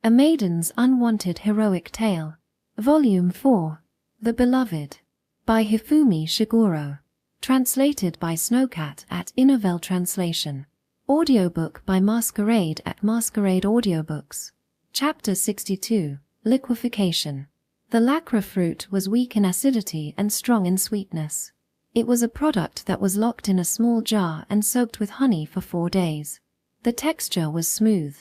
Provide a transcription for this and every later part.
A Maiden's Unwanted Heroic Tale. Volume 4. The Beloved. By Hifumi Shiguro. Translated by Snowcat at Innovel Translation. Audiobook by Masquerade at Masquerade Audiobooks. Chapter 62. Liquification. The lacra fruit was weak in acidity and strong in sweetness. It was a product that was locked in a small jar and soaked with honey for 4 days. The texture was smooth.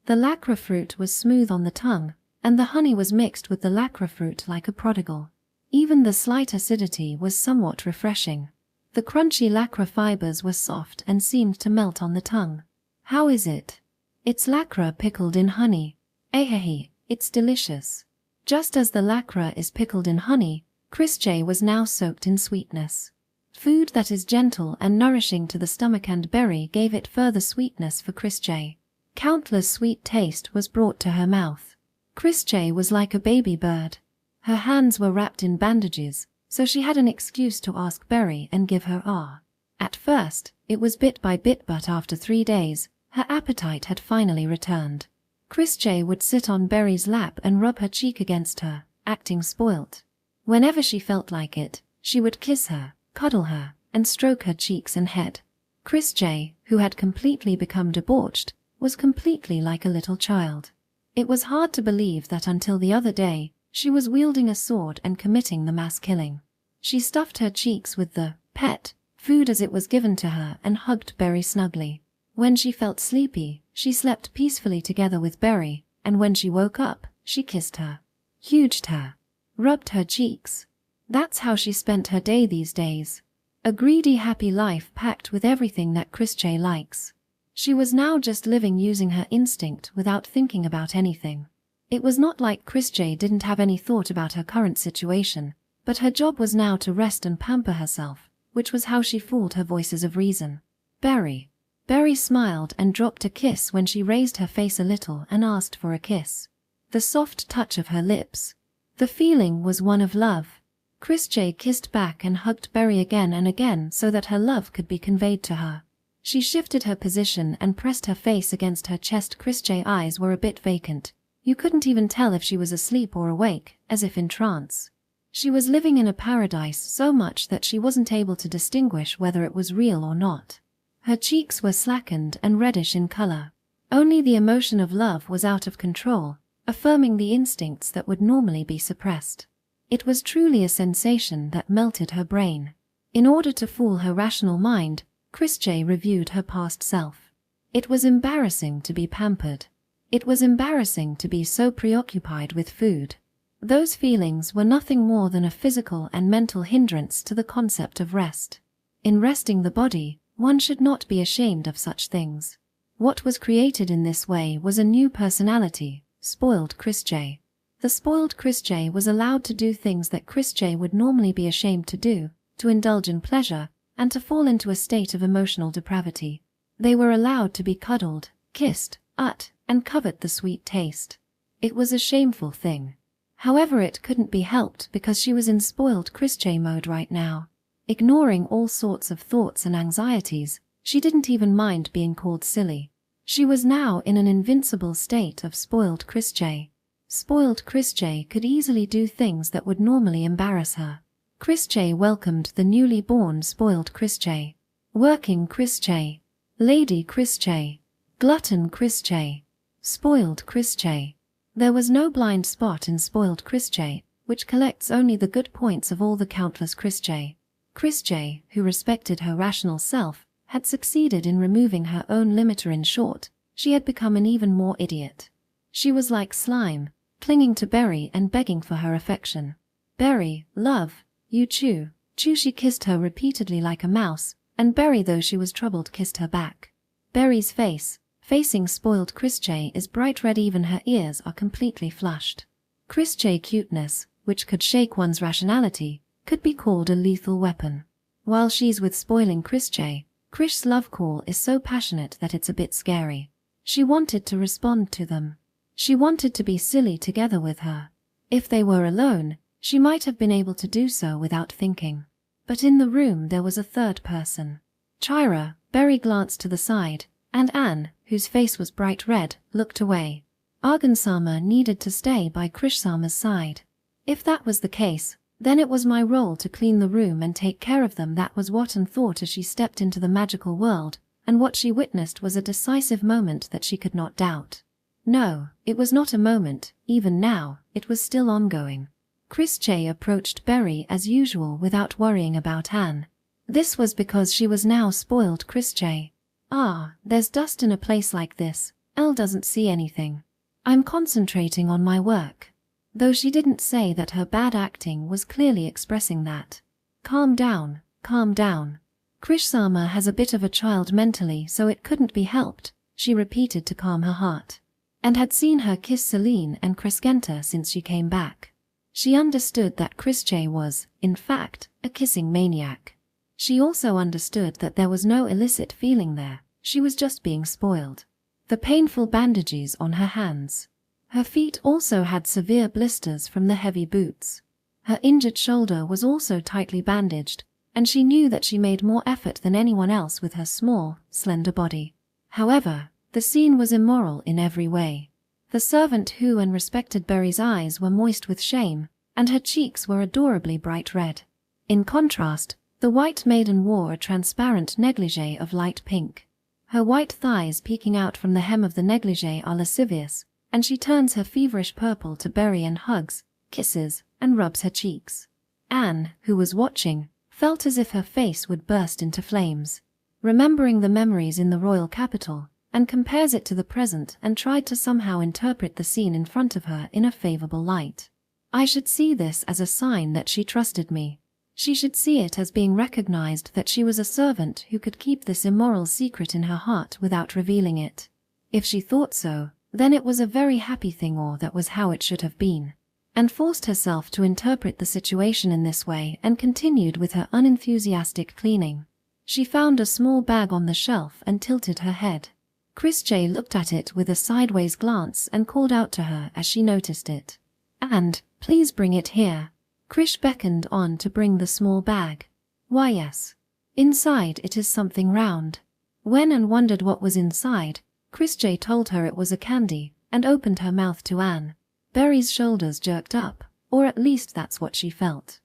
The lacra fruit was smooth on the tongue, and the honey was mixed with the lacra fruit like a prodigal. Even the slight acidity was somewhat refreshing. The crunchy lacra fibers were soft and seemed to melt on the tongue. How is it? It's lacra pickled in honey. Ahehe, it's delicious. Just as the lacra is pickled in honey, Chrisjay was now soaked in sweetness. Food that is gentle and nourishing to the stomach, and berry gave it further sweetness for Chrisjay. Countless sweet taste was brought to her mouth. Chrisjay was like a baby bird. Her hands were wrapped in bandages, so she had an excuse to ask Berry and give her ah. At first, it was bit by bit, but after 3 days, her appetite had finally returned. Chrisjay would sit on Berry's lap and rub her cheek against her, acting spoilt. Whenever she felt like it, she would kiss her, cuddle her, and stroke her cheeks and head. Chrisjay, who had completely become debauched, was completely like a little child. It was hard to believe that until the other day, she was wielding a sword and committing the mass killing. She stuffed her cheeks with the pet food as it was given to her and hugged Berry snugly. When she felt sleepy, she slept peacefully together with Berry, and when she woke up, she kissed her, huged her, rubbed her cheeks. That's how she spent her day these days. A greedy, happy life packed with everything that Chrisjay likes. She was now just living using her instinct without thinking about anything. It was not like Chrisjay didn't have any thought about her current situation, but her job was now to rest and pamper herself, which was how she fooled her voices of reason. Berry. Berry smiled and dropped a kiss when she raised her face a little and asked for a kiss. The soft touch of her lips. The feeling was one of love. Chrisjay kissed back and hugged Berry again and again so that her love could be conveyed to her. She shifted her position and pressed her face against her chest. Chrisjay's eyes were a bit vacant. You couldn't even tell if she was asleep or awake, as if in trance. She was living in a paradise so much that she wasn't able to distinguish whether it was real or not. Her cheeks were slackened and reddish in color. Only the emotion of love was out of control, affirming the instincts that would normally be suppressed. It was truly a sensation that melted her brain. In order to fool her rational mind, Chrisjay reviewed her past self. It was embarrassing to be pampered. It was embarrassing to be so preoccupied with food. Those feelings were nothing more than a physical and mental hindrance to the concept of rest. In resting the body, one should not be ashamed of such things. What was created in this way was a new personality, spoiled Chrisjay. The spoiled Chrisjay was allowed to do things that Chrisjay would normally be ashamed to do, to indulge in pleasure, and to fall into a state of emotional depravity. They were allowed to be cuddled, kissed, and covered the sweet taste. It was a shameful thing. However, it couldn't be helped because she was in spoiled Chrisjay mode right now. Ignoring all sorts of thoughts and anxieties, she didn't even mind being called silly. She was now in an invincible state of spoiled Chrisjay. Spoiled Chrisjay could easily do things that would normally embarrass her. Chrisjay welcomed the newly born spoiled Chrisjay. Working Chrisjay. Lady Chrisjay. Glutton Chrisjay. Spoiled Chrisjay. There was no blind spot in spoiled Chrisjay, which collects only the good points of all the countless Chrisjay. Chrisjay, who respected her rational self, had succeeded in removing her own limiter. In short, she had become an even more idiot. She was like slime, clinging to Berry and begging for her affection. Berry, love, you chew. Chew. She kissed her repeatedly like a mouse, and Berry, though she was troubled, kissed her back. Berry's face, facing spoiled Chrisjay, is bright red. Even her ears are completely flushed. Chrisjay cuteness, which could shake one's rationality, could be called a lethal weapon. While she's with spoiling Chrisjay, Krish's love call is so passionate that it's a bit scary. She wanted to respond to them. She wanted to be silly together with her. If they were alone, she might have been able to do so without thinking. But in the room there was a third person. Chira. Berry glanced to the side, and Anne, whose face was bright red, looked away. Argansama needed to stay by Krishsama's side. If that was the case, then it was my role to clean the room and take care of them. That was what Anne thought as she stepped into the magical world, and what she witnessed was a decisive moment that she could not doubt. No, it was not a moment, even now, it was still ongoing. Chrische approached Berry as usual without worrying about Anne. This was because she was now spoiled. Chrische. Ah, there's dust in a place like this. Elle doesn't see anything. I'm concentrating on my work. Though she didn't say that, her bad acting was clearly expressing that. Calm down, calm down. Krishsama has a bit of a child mentally, so it couldn't be helped, she repeated to calm her heart. And had seen her kiss Celine and Crescenta since she came back. She understood that Chrische was, in fact, a kissing maniac. She also understood that there was no illicit feeling there, she was just being spoiled. The painful bandages on her hands. Her feet also had severe blisters from the heavy boots. Her injured shoulder was also tightly bandaged, and she knew that she made more effort than anyone else with her small, slender body. However, the scene was immoral in every way. The servant who and respected Berry's eyes were moist with shame, and her cheeks were adorably bright red. In contrast, the white maiden wore a transparent negligee of light pink. Her white thighs peeking out from the hem of the negligee are lascivious, and she turns her feverish purple to Berry and hugs, kisses, and rubs her cheeks. Anne, who was watching, felt as if her face would burst into flames. Remembering the memories in the royal capital, and compares it to the present and tried to somehow interpret the scene in front of her in a favorable light. I should see this as a sign that she trusted me. She should see it as being recognized that she was a servant who could keep this immoral secret in her heart without revealing it. If she thought so, then it was a very happy thing, or that was how it should have been. And forced herself to interpret the situation in this way and continued with her unenthusiastic cleaning. She found a small bag on the shelf and tilted her head. Chrische looked at it with a sideways glance and called out to her as she noticed it. "And, please bring it here." Krish beckoned on to bring the small bag. "Why, yes. Inside it is something round." When Anne wondered what was inside, Chrische told her it was a candy, and opened her mouth to Anne. Berry's shoulders jerked up, or at least that's what she felt.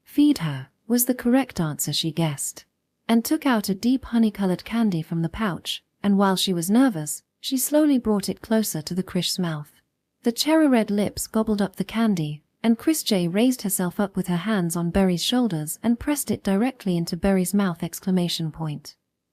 Feed her, was the correct answer she guessed. And took out a deep honey-colored candy from the pouch, and while she was nervous, she slowly brought it closer to the Krish's mouth. The cherry-red lips gobbled up the candy, and Chrische raised herself up with her hands on Berry's shoulders and pressed it directly into Berry's mouth!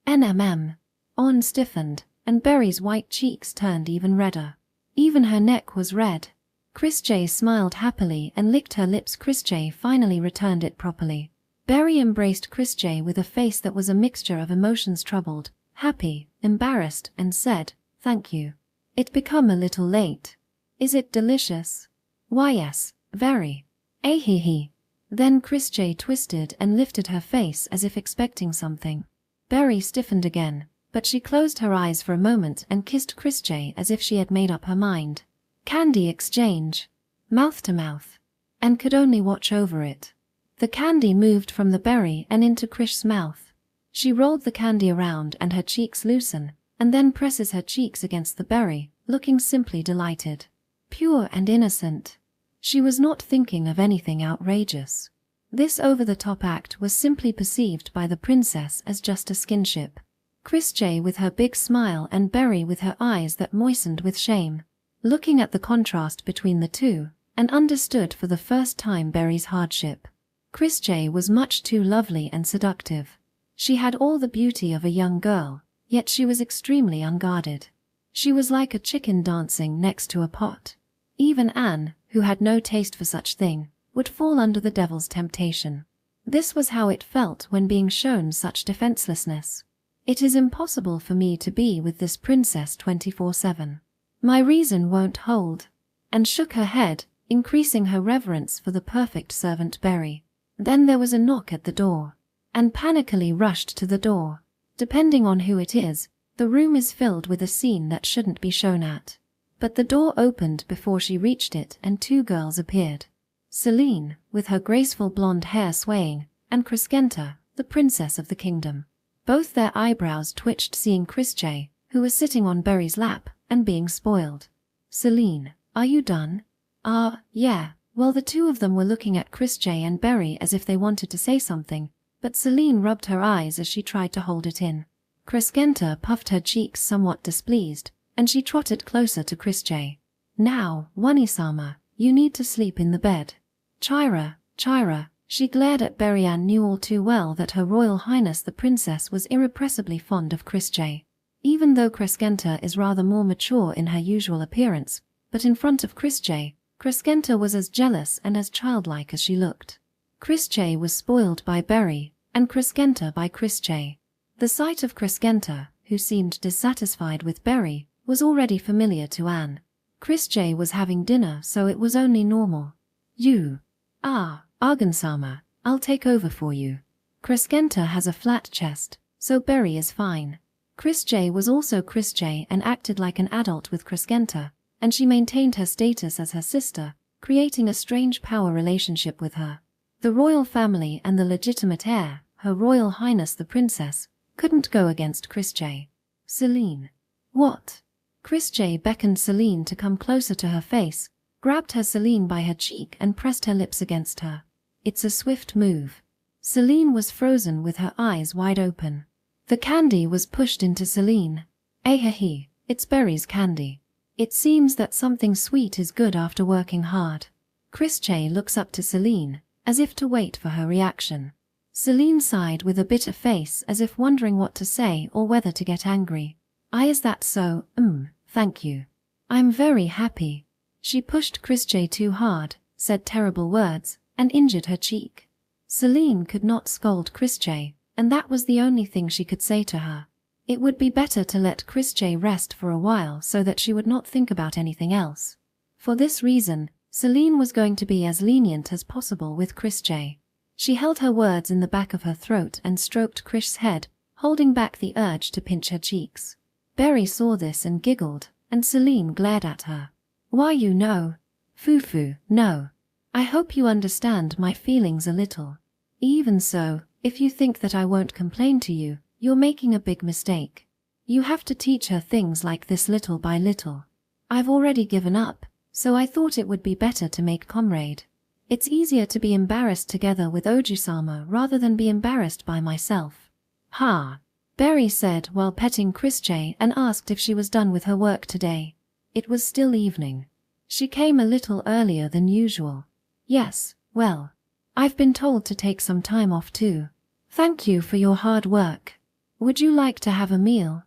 NMM. Anne stiffened, and Berry's white cheeks turned even redder. Even her neck was red. Chrische smiled happily and licked her lips. Chrische finally returned it properly. Berry embraced Chrische with a face that was a mixture of emotions: troubled, happy, embarrassed, and said, "Thank you. It become a little late. Is it delicious?" "Why, yes, very." "Ahihi." Then Chrische twisted and lifted her face as if expecting something. Berry stiffened again, but she closed her eyes for a moment and kissed Chrische as if she had made up her mind. Candy exchange. Mouth to mouth. And could only watch over it. The candy moved from the berry and into Krish's mouth. She rolled the candy around and her cheeks loosen, and then presses her cheeks against the berry, looking simply delighted. Pure and innocent. She was not thinking of anything outrageous. This over-the-top act was simply perceived by the princess as just a skinship. Chrische with her big smile and Berry with her eyes that moistened with shame. Looking at the contrast between the two, and understood for the first time Berry's hardship. Chrische was much too lovely and seductive. She had all the beauty of a young girl, yet she was extremely unguarded. She was like a chicken dancing next to a pot. Even Anne, who had no taste for such thing, would fall under the devil's temptation. This was how it felt when being shown such defenselessness. It is impossible for me to be with this princess 24/7. My reason won't hold. And shook her head, increasing her reverence for the perfect servant Berry. Then there was a knock at the door. Anne panically rushed to the door. Depending on who it is, the room is filled with a scene that shouldn't be shown at. But the door opened before she reached it and two girls appeared. Celine, with her graceful blonde hair swaying, and Crescenta, the princess of the kingdom. Both their eyebrows twitched seeing Chrische, who was sitting on Berry's lap, and being spoiled. Celine, are you done? Yeah. Well, the two of them were looking at Chris J and Berry as if they wanted to say something, but Celine rubbed her eyes as she tried to hold it in. Crescenta puffed her cheeks somewhat displeased, and she trotted closer to Chris J. Now, Wani-sama, you need to sleep in the bed. Chira, she glared at Berry and knew all too well that Her Royal Highness the Princess was irrepressibly fond of Chris J. Even though Crescenta is rather more mature in her usual appearance, but in front of Chris J, Crescenta was as jealous and as childlike as she looked. Chris J was spoiled by Berry, and Crescenta by Chris J. The sight of Crescenta, who seemed dissatisfied with Berry, was already familiar to Anne. Chris J was having dinner, so it was only normal. Argan-sama, I'll take over for you. Crescenta has a flat chest, so Berry is fine. Chris J was also Chris J and acted like an adult with Crescenta, and she maintained her status as her sister, creating a strange power relationship with her. The royal family and the legitimate heir, Her Royal Highness the Princess, couldn't go against Chris J. Celine. What? Chris J beckoned Celine to come closer to her face, grabbed her Celine by her cheek and pressed her lips against her. It's a swift move. Celine was frozen with her eyes wide open. The candy was pushed into Celine. It's Berry's candy. It seems that something sweet is good after working hard. Chris J looks up to Celine, as if to wait for her reaction. Celine sighed with a bitter face as if wondering what to say or whether to get angry. Is that so? Thank you. I'm very happy. She pushed Chris J too hard, said terrible words, and injured her cheek. Celine could not scold Chris J, and that was the only thing she could say to her. It would be better to let Chris J rest for a while so that she would not think about anything else. For this reason, Celine was going to be as lenient as possible with Chris J. She held her words in the back of her throat and stroked Chris's head, holding back the urge to pinch her cheeks. Berry saw this and giggled, and Celine glared at her. Why Fufu, no. I hope you understand my feelings a little. Even so, if you think that I won't complain to you, you're making a big mistake. You have to teach her things like this little by little. I've already given up, so I thought it would be better to make comrade. It's easier to be embarrassed together with Oju-sama rather than be embarrassed by myself. Berry said while petting Chris J and asked if she was done with her work today. It was still evening. She came a little earlier than usual. Yes, well, I've been told to take some time off too. Thank you for your hard work. Would you like to have a meal?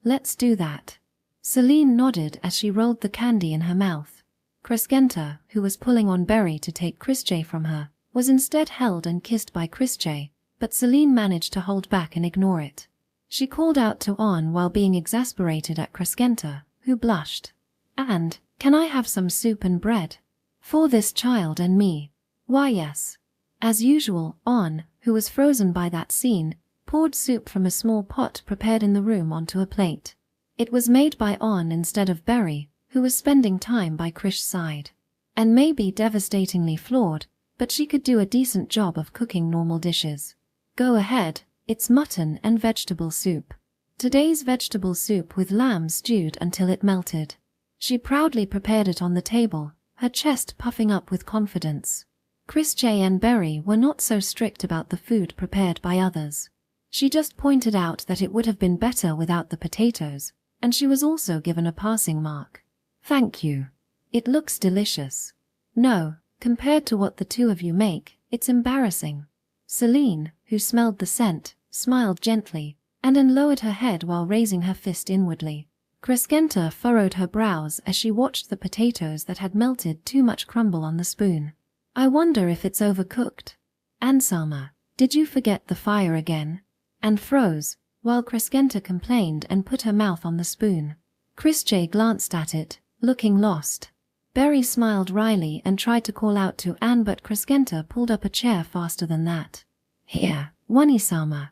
Let's do that. Celine nodded as she rolled the candy in her mouth. Crescenta, who was pulling on Berry to take Chris J from her, was instead held and kissed by Chris J, but Celine managed to hold back and ignore it. She called out to On while being exasperated at Crescenta, who blushed. And, can I have some soup and bread? For this child and me. Why yes. As usual, On, who was frozen by that scene, poured soup from a small pot prepared in the room onto a plate. It was made by On instead of Berry, who was spending time by Krish's side. And may be devastatingly flawed, but she could do a decent job of cooking normal dishes. Go ahead, it's mutton and vegetable soup. Today's vegetable soup with lamb stewed until it melted. She proudly prepared it on the table, her chest puffing up with confidence. Chris J and Berry were not so strict about the food prepared by others. She just pointed out that it would have been better without the potatoes, and she was also given a passing mark. Thank you. It looks delicious. No, compared to what the two of you make, it's embarrassing. Celine, who smelled the scent, smiled gently, and then lowered her head while raising her fist inwardly. Crescenta furrowed her brows as she watched the potatoes that had melted too much crumble on the spoon. I wonder if it's overcooked. Ansama, did you forget the fire again? And froze, while Crescenta complained and put her mouth on the spoon. Chris J glanced at it, looking lost. Berry smiled wryly and tried to call out to Anne, but Crescenta pulled up a chair faster than that. Here, Wani-sama,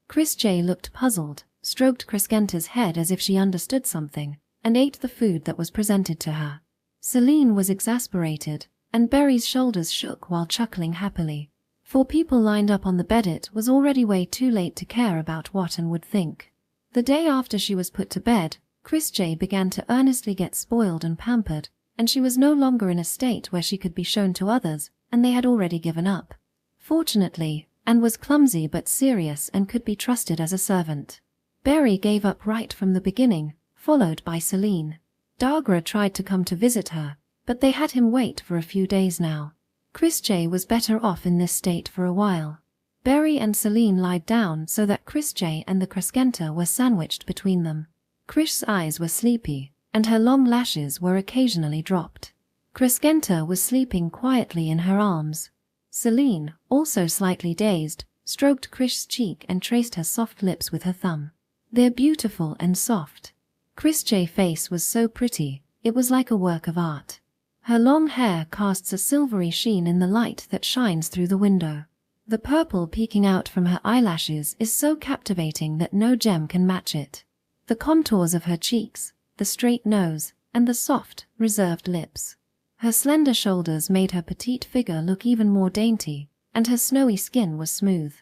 Chris J looked puzzled, stroked Crescenta's head as if she understood something, and ate the food that was presented to her. Celine was exasperated, and Berry's shoulders shook while chuckling happily. 4 people lined up on the bed. It was already way too late to care about what Anne would think. The day after she was put to bed, Chris J began to earnestly get spoiled and pampered, and she was no longer in a state where she could be shown to others, and they had already given up. Fortunately, Anne was clumsy but serious and could be trusted as a servant. Berry gave up right from the beginning, followed by Celine. Dagra tried to come to visit her, but they had him wait for a few days now. Chris J was better off in this state for a while. Berry and Celine lied down so that Chris J and the Crescenta were sandwiched between them. Chris's eyes were sleepy, and her long lashes were occasionally dropped. Crescenta was sleeping quietly in her arms. Celine, also slightly dazed, stroked Chris's cheek and traced her soft lips with her thumb. They're beautiful and soft. Chris J's face was so pretty, it was like a work of art. Her long hair casts a silvery sheen in the light that shines through the window. The purple peeking out from her eyelashes is so captivating that no gem can match it. The contours of her cheeks, the straight nose, and the soft, reserved lips. Her slender shoulders made her petite figure look even more dainty, and her snowy skin was smooth.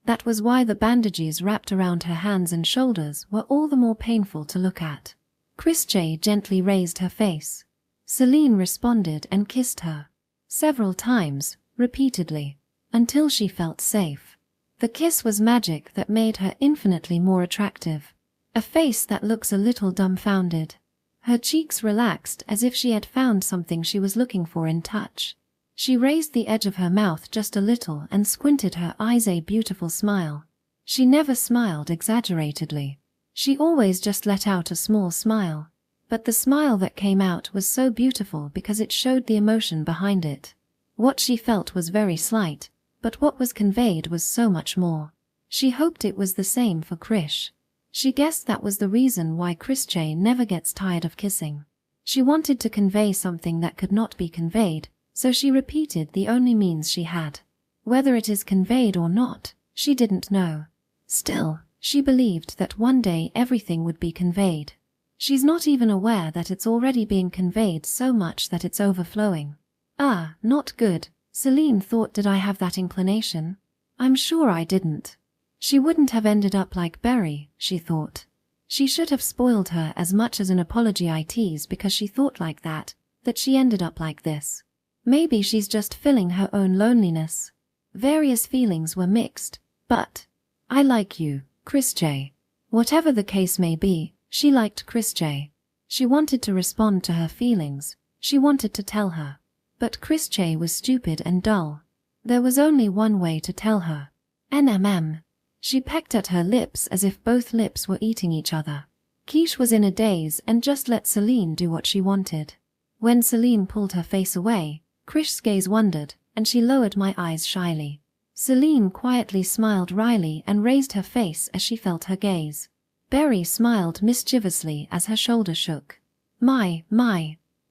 That was why the bandages wrapped around her hands and shoulders were all the more painful to look at. Chris J gently raised her face. Celine responded and kissed her. Several times, repeatedly, until she felt safe. The kiss was magic that made her infinitely more attractive. A face that looks a little dumbfounded. Her cheeks relaxed as if she had found something she was looking for in touch. She raised the edge of her mouth just a little and squinted her eyes, a beautiful smile. She never smiled exaggeratedly. She always just let out a small smile. But the smile that came out was so beautiful because it showed the emotion behind it. What she felt was very slight, but what was conveyed was so much more. She hoped it was the same for Krish. She guessed that was the reason why Chris J never gets tired of kissing. She wanted to convey something that could not be conveyed, so she repeated the only means she had. Whether it is conveyed or not, she didn't know. Still, she believed that one day everything would be conveyed. She's not even aware that it's already being conveyed so much that it's overflowing. Ah, not good. Celine thought, did I have that inclination? I'm sure I didn't. She wouldn't have ended up like Berry, she thought. She should have spoiled her as much as an apology it because she thought like that she ended up like this. Maybe she's just filling her own loneliness. Various feelings were mixed, but I like you, Chris J. Whatever the case may be, she liked Chris J. She wanted to respond to her feelings, she wanted to tell her. But Chris J was stupid and dull. There was only one way to tell her. NMM. She pecked at her lips as if both lips were eating each other. Quiche was in a daze and just let Celine do what she wanted. When Celine pulled her face away, Krish's gaze wandered, and she lowered my eyes shyly. Celine quietly smiled wryly and raised her face as she felt her gaze. Berry smiled mischievously as her shoulder shook. My.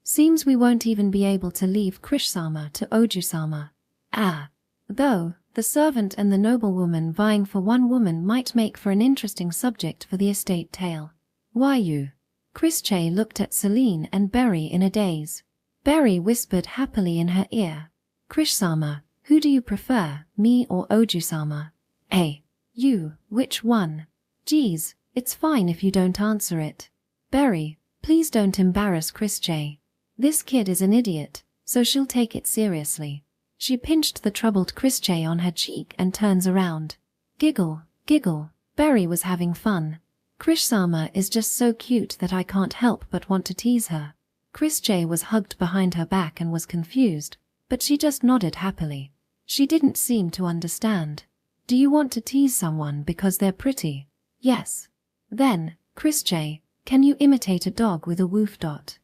Seems we won't even be able to leave Krish-sama to Oju-sama. Though, the servant and the noblewoman vying for one woman might make for an interesting subject for the estate tale. Why you? Chris J looked at Celine and Berry in a daze. Berry whispered happily in her ear. Krish-sama, who do you prefer, me or Oju-sama? You, which one? Geez, it's fine if you don't answer it. Berry, please don't embarrass Chris J. This kid is an idiot, so she'll take it seriously. She pinched the troubled Chris J on her cheek and turns around. Giggle. Berry was having fun. Krish-sama is just so cute that I can't help but want to tease her. Chris J was hugged behind her back and was confused, but she just nodded happily. She didn't seem to understand. Do you want to tease someone because they're pretty? Yes. Then, Chris J, can you imitate a dog with a woof dot?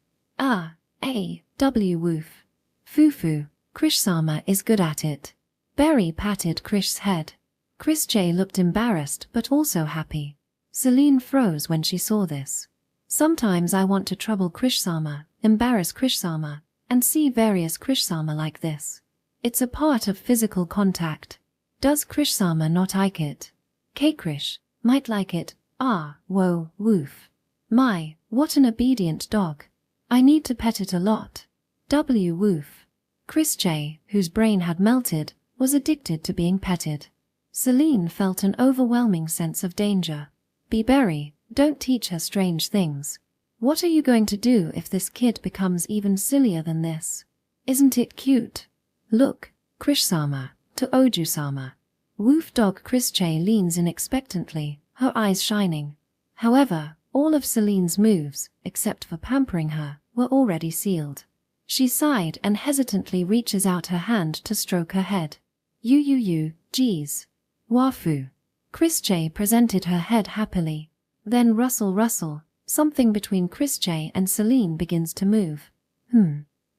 Woof. Foo. Krish-sama is good at it. Berry patted Krish's head. Chris J looked embarrassed but also happy. Celine froze when she saw this. Sometimes I want to trouble Krish-sama, embarrass Krish-sama, and see various Krish-sama like this. It's a part of physical contact. Does Krish-sama not like it? K-Krish might like it. Woof. My, what an obedient dog. I need to pet it a lot. Woof. Chris J, whose brain had melted, was addicted to being petted. Celine felt an overwhelming sense of danger. Berry, don't teach her strange things. What are you going to do if this kid becomes even sillier than this? Isn't it cute? Look, Krish-sama, to Oju-sama. Woof dog Krish leans in expectantly, her eyes shining. However, all of Celine's moves, except for pampering her, were already sealed. She sighed and hesitantly reaches out her hand to stroke her head. Geez. Wafu. Krish presented her head happily. Then rustle, something between Krish and Celine begins to move.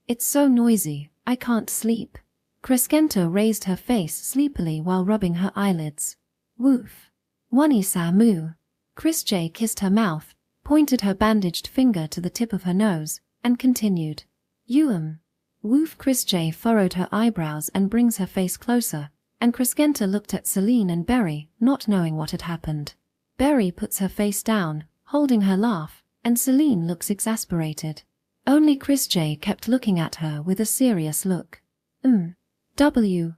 It's so noisy, I can't sleep. Crescenta raised her face sleepily while rubbing her eyelids. Woof. Wani-sa moo. Krish kissed her mouth, pointed her bandaged finger to the tip of her nose, and continued. Woof. Krish furrowed her eyebrows and brings her face closer, and Crescenta looked at Celine and Berry, not knowing what had happened. Berry puts her face down, holding her laugh, and Celine looks exasperated. Only Krish kept looking at her with a serious look.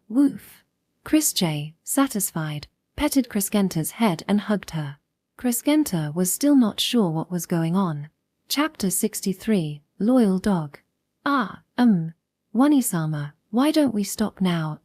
Woof. Krish, satisfied, petted Crescenta's head and hugged her. Crescenta was still not sure what was going on. Chapter 63, Loyal Dog. Wani-sama, why don't we stop now,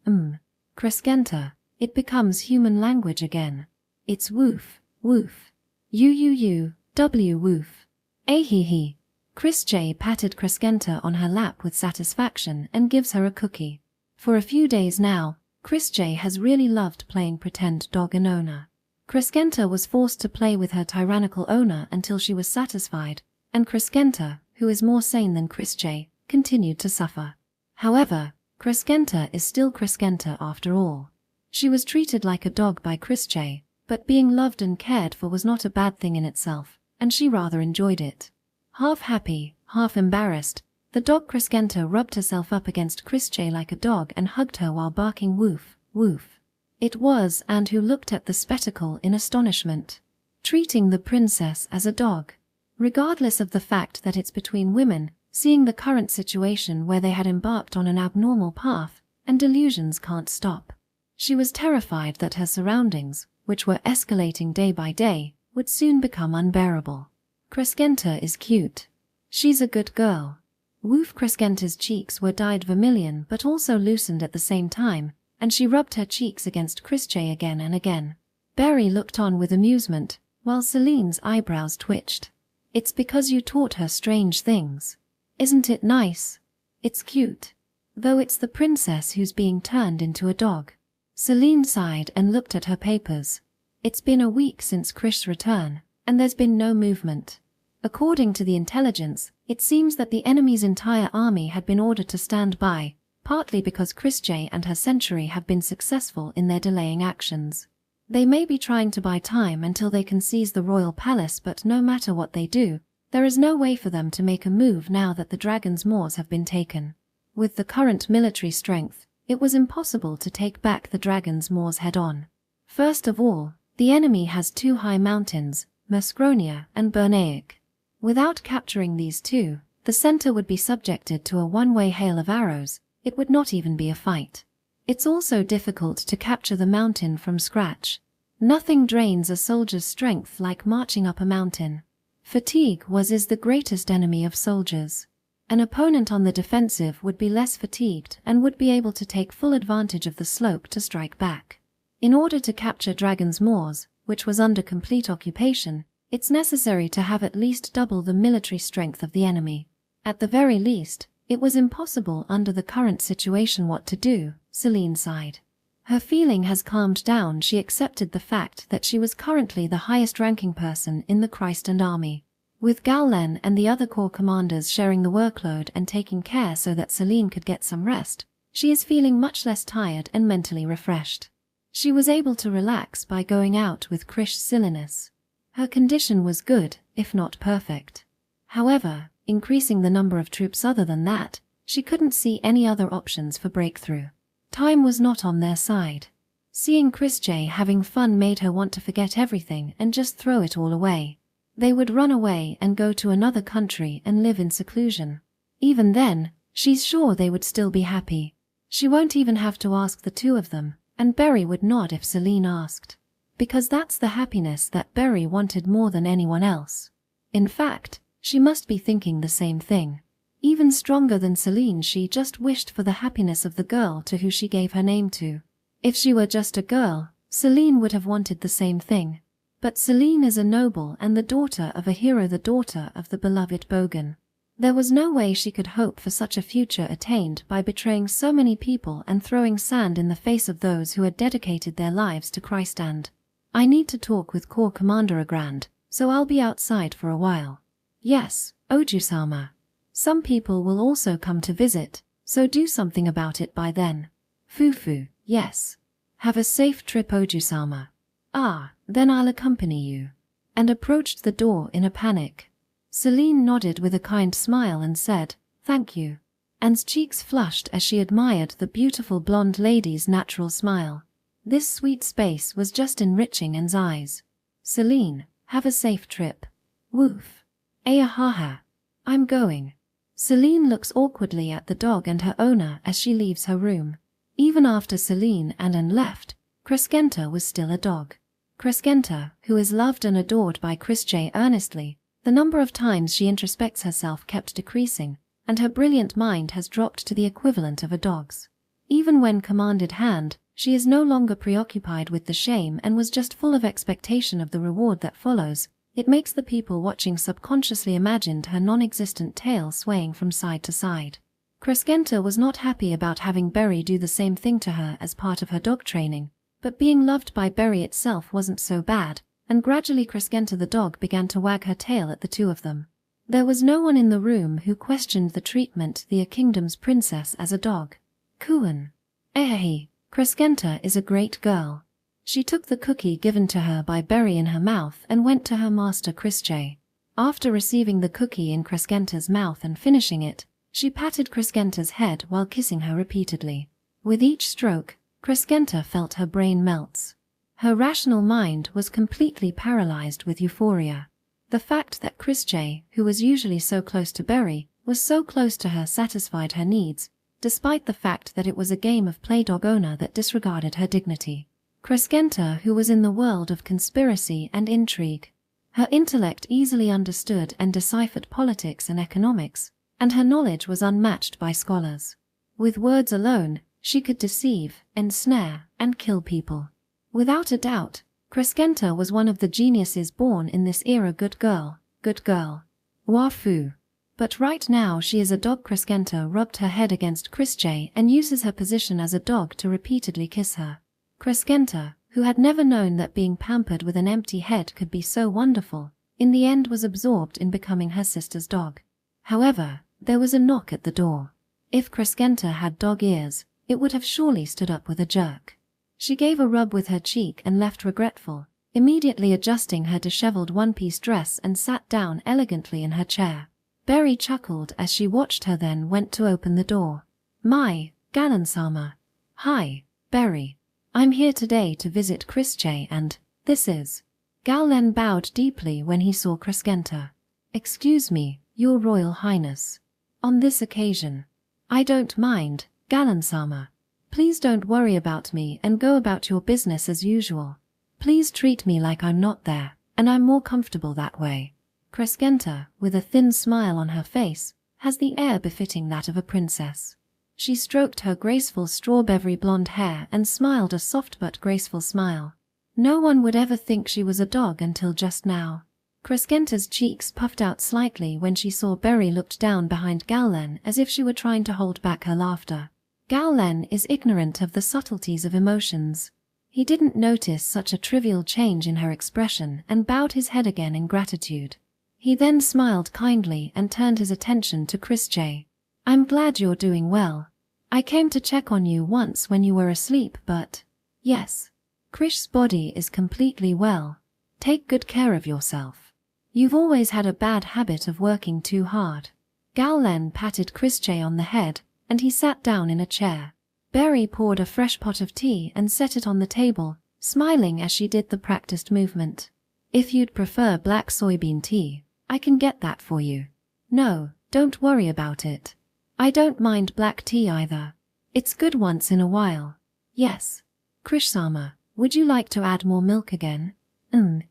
Crescenta, it becomes human language again. It's woof. Woof. Woof. Ahihi. Krish patted Crescenta on her lap with satisfaction and gives her a cookie. For a few days now, Krish has really loved playing pretend dog and owner. Crescenta was forced to play with her tyrannical owner until she was satisfied, and Crescenta, who is more sane than Krish, continued to suffer. However, Crescenta is still Crescenta after all. She was treated like a dog by Krish, but being loved and cared for was not a bad thing in itself, and she rather enjoyed it. Half happy, half embarrassed, the dog Crescenta rubbed herself up against Krish like a dog and hugged her while barking woof, woof. It was and who looked at the spectacle in astonishment. Treating the princess as a dog. Regardless of the fact that it's between women, seeing the current situation where they had embarked on an abnormal path, and delusions can't stop. She was terrified that her surroundings, which were escalating day by day, would soon become unbearable. Crescenta is cute. She's a good girl. Woof. Crescenta's cheeks were dyed vermilion but also loosened at the same time, and she rubbed her cheeks against Krish again and again. Berry looked on with amusement, while Celine's eyebrows twitched. It's because you taught her strange things. Isn't it nice? It's cute. Though it's the princess who's being turned into a dog. Celine sighed and looked at her papers. It's been a week since Krish's return, and there's been no movement. According to the intelligence, it seems that the enemy's entire army had been ordered to stand by, partly because Krish and her century have been successful in their delaying actions. They may be trying to buy time until they can seize the royal palace, but no matter what they do, there is no way for them to make a move now that the dragon's maws have been taken. With the current military strength, it was impossible to take back the dragon's maws head-on. First of all, the enemy has two high mountains, Muscronia and Bernaic. Without capturing these two, the center would be subjected to a one-way hail of arrows. It would not even be a fight. It's also difficult to capture the mountain from scratch. Nothing drains a soldier's strength like marching up a mountain. Fatigue is the greatest enemy of soldiers. An opponent on the defensive would be less fatigued and would be able to take full advantage of the slope to strike back. In order to capture Dragon's Maws, which was under complete occupation, it's necessary to have at least double the military strength of the enemy. At the very least, it was impossible under the current situation. What to do, Celine sighed. Her feeling has calmed down. She accepted the fact that she was currently the highest-ranking person in the Christend army. With Galen and the other corps commanders sharing the workload and taking care so that Celine could get some rest, she is feeling much less tired and mentally refreshed. She was able to relax by going out with Krish silliness. Her condition was good, if not perfect. However, increasing the number of troops other than that, she couldn't see any other options for breakthrough. Time was not on their side. Seeing Krish having fun made her want to forget everything and just throw it all away. They would run away and go to another country and live in seclusion. Even then, she's sure they would still be happy. She won't even have to ask the two of them, and Berry would nod if Celine asked. Because that's the happiness that Berry wanted more than anyone else. In fact, She must be thinking the same thing. Even stronger than Celine, she just wished for the happiness of the girl to who she gave her name to. If she were just a girl, Celine would have wanted the same thing. But Celine is a noble and the daughter of a hero, the daughter of the beloved Bogan. There was no way she could hope for such a future attained by betraying so many people and throwing sand in the face of those who had dedicated their lives to Christ. And I need to talk with Corps Commander Agrand, so I'll be outside for a while. Yes, Oju-sama. Some people will also come to visit, so do something about it by then. Fufu, yes. Have a safe trip, Oju-sama. Ah, then I'll accompany you. And approached the door in a panic. Celine nodded with a kind smile and said, "Thank you." Anne's cheeks flushed as she admired the beautiful blonde lady's natural smile. This sweet space was just enriching Anne's eyes. "Celine, have a safe trip." "Woof. Ayahaha. I'm going." Celine looks awkwardly at the dog and her owner as she leaves her room. Even after Celine and Anne left, Crescenta was still a dog. Crescenta, who is loved and adored by Chrisje earnestly, the number of times she introspects herself kept decreasing, and her brilliant mind has dropped to the equivalent of a dog's. Even when commanded hand, she is no longer preoccupied with the shame and was just full of expectation of the reward that follows. It makes the people watching subconsciously imagined her non-existent tail swaying from side to side. Crescenta was not happy about having Berry do the same thing to her as part of her dog training, but being loved by Berry itself wasn't so bad, and gradually Crescenta the dog began to wag her tail at the two of them. There was no one in the room who questioned the treatment the kingdom's princess as a dog. Kuan. Ehehe, Crescenta is a great girl. She took the cookie given to her by Berry in her mouth and went to her master Chrisje. After receiving the cookie in Crescenta's mouth and finishing it, she patted Crescenta's head while kissing her repeatedly. With each stroke, Crescenta felt her brain melts. Her rational mind was completely paralyzed with euphoria. The fact that Chrisje, who was usually so close to Berry, was so close to her satisfied her needs, despite the fact that it was a game of play dog owner that disregarded her dignity. Crescenta, who was in the world of conspiracy and intrigue. Her intellect easily understood and deciphered politics and economics, and her knowledge was unmatched by scholars. With words alone, she could deceive, ensnare, and kill people. Without a doubt, Crescenta was one of the geniuses born in this era. Good girl, good girl. Wafu. But right now she is a dog. Crescenta rubbed her head against Chrisje and uses her position as a dog to repeatedly kiss her. Crescenta, who had never known that being pampered with an empty head could be so wonderful, in the end was absorbed in becoming her sister's dog. However, there was a knock at the door. If Crescenta had dog ears, it would have surely stood up with a jerk. She gave a rub with her cheek and left regretful, immediately adjusting her disheveled one-piece dress and sat down elegantly in her chair. Berry chuckled as she watched her, then went to open the door. "My, Galan-sama. Hi, Berry. I'm here today to visit Chrisje and, this is..." Galen bowed deeply when he saw Crescenta. "Excuse me, Your Royal Highness. On this occasion. I don't mind, Galan-sama. Please don't worry about me and go about your business as usual. Please treat me like I'm not there, and I'm more comfortable that way." Crescenta, with a thin smile on her face, has the air befitting that of a princess. She stroked her graceful strawberry blonde hair and smiled a soft but graceful smile. No one would ever think she was a dog until just now. Crescenta's cheeks puffed out slightly when she saw Berry looked down behind Galen as if she were trying to hold back her laughter. Galen is ignorant of the subtleties of emotions. He didn't notice such a trivial change in her expression and bowed his head again in gratitude. He then smiled kindly and turned his attention to Chrisje. "I'm glad you're doing well. I came to check on you once when you were asleep, but..." "Yes. Krish's body is completely well. Take good care of yourself. You've always had a bad habit of working too hard." Galen patted Chrisje on the head, and he sat down in a chair. Berry poured a fresh pot of tea and set it on the table, smiling as she did the practiced movement. "If you'd prefer black soybean tea, I can get that for you." "No, don't worry about it. I don't mind black tea either. It's good once in a while." "Yes. Krish-sama, would you like to add more milk again?"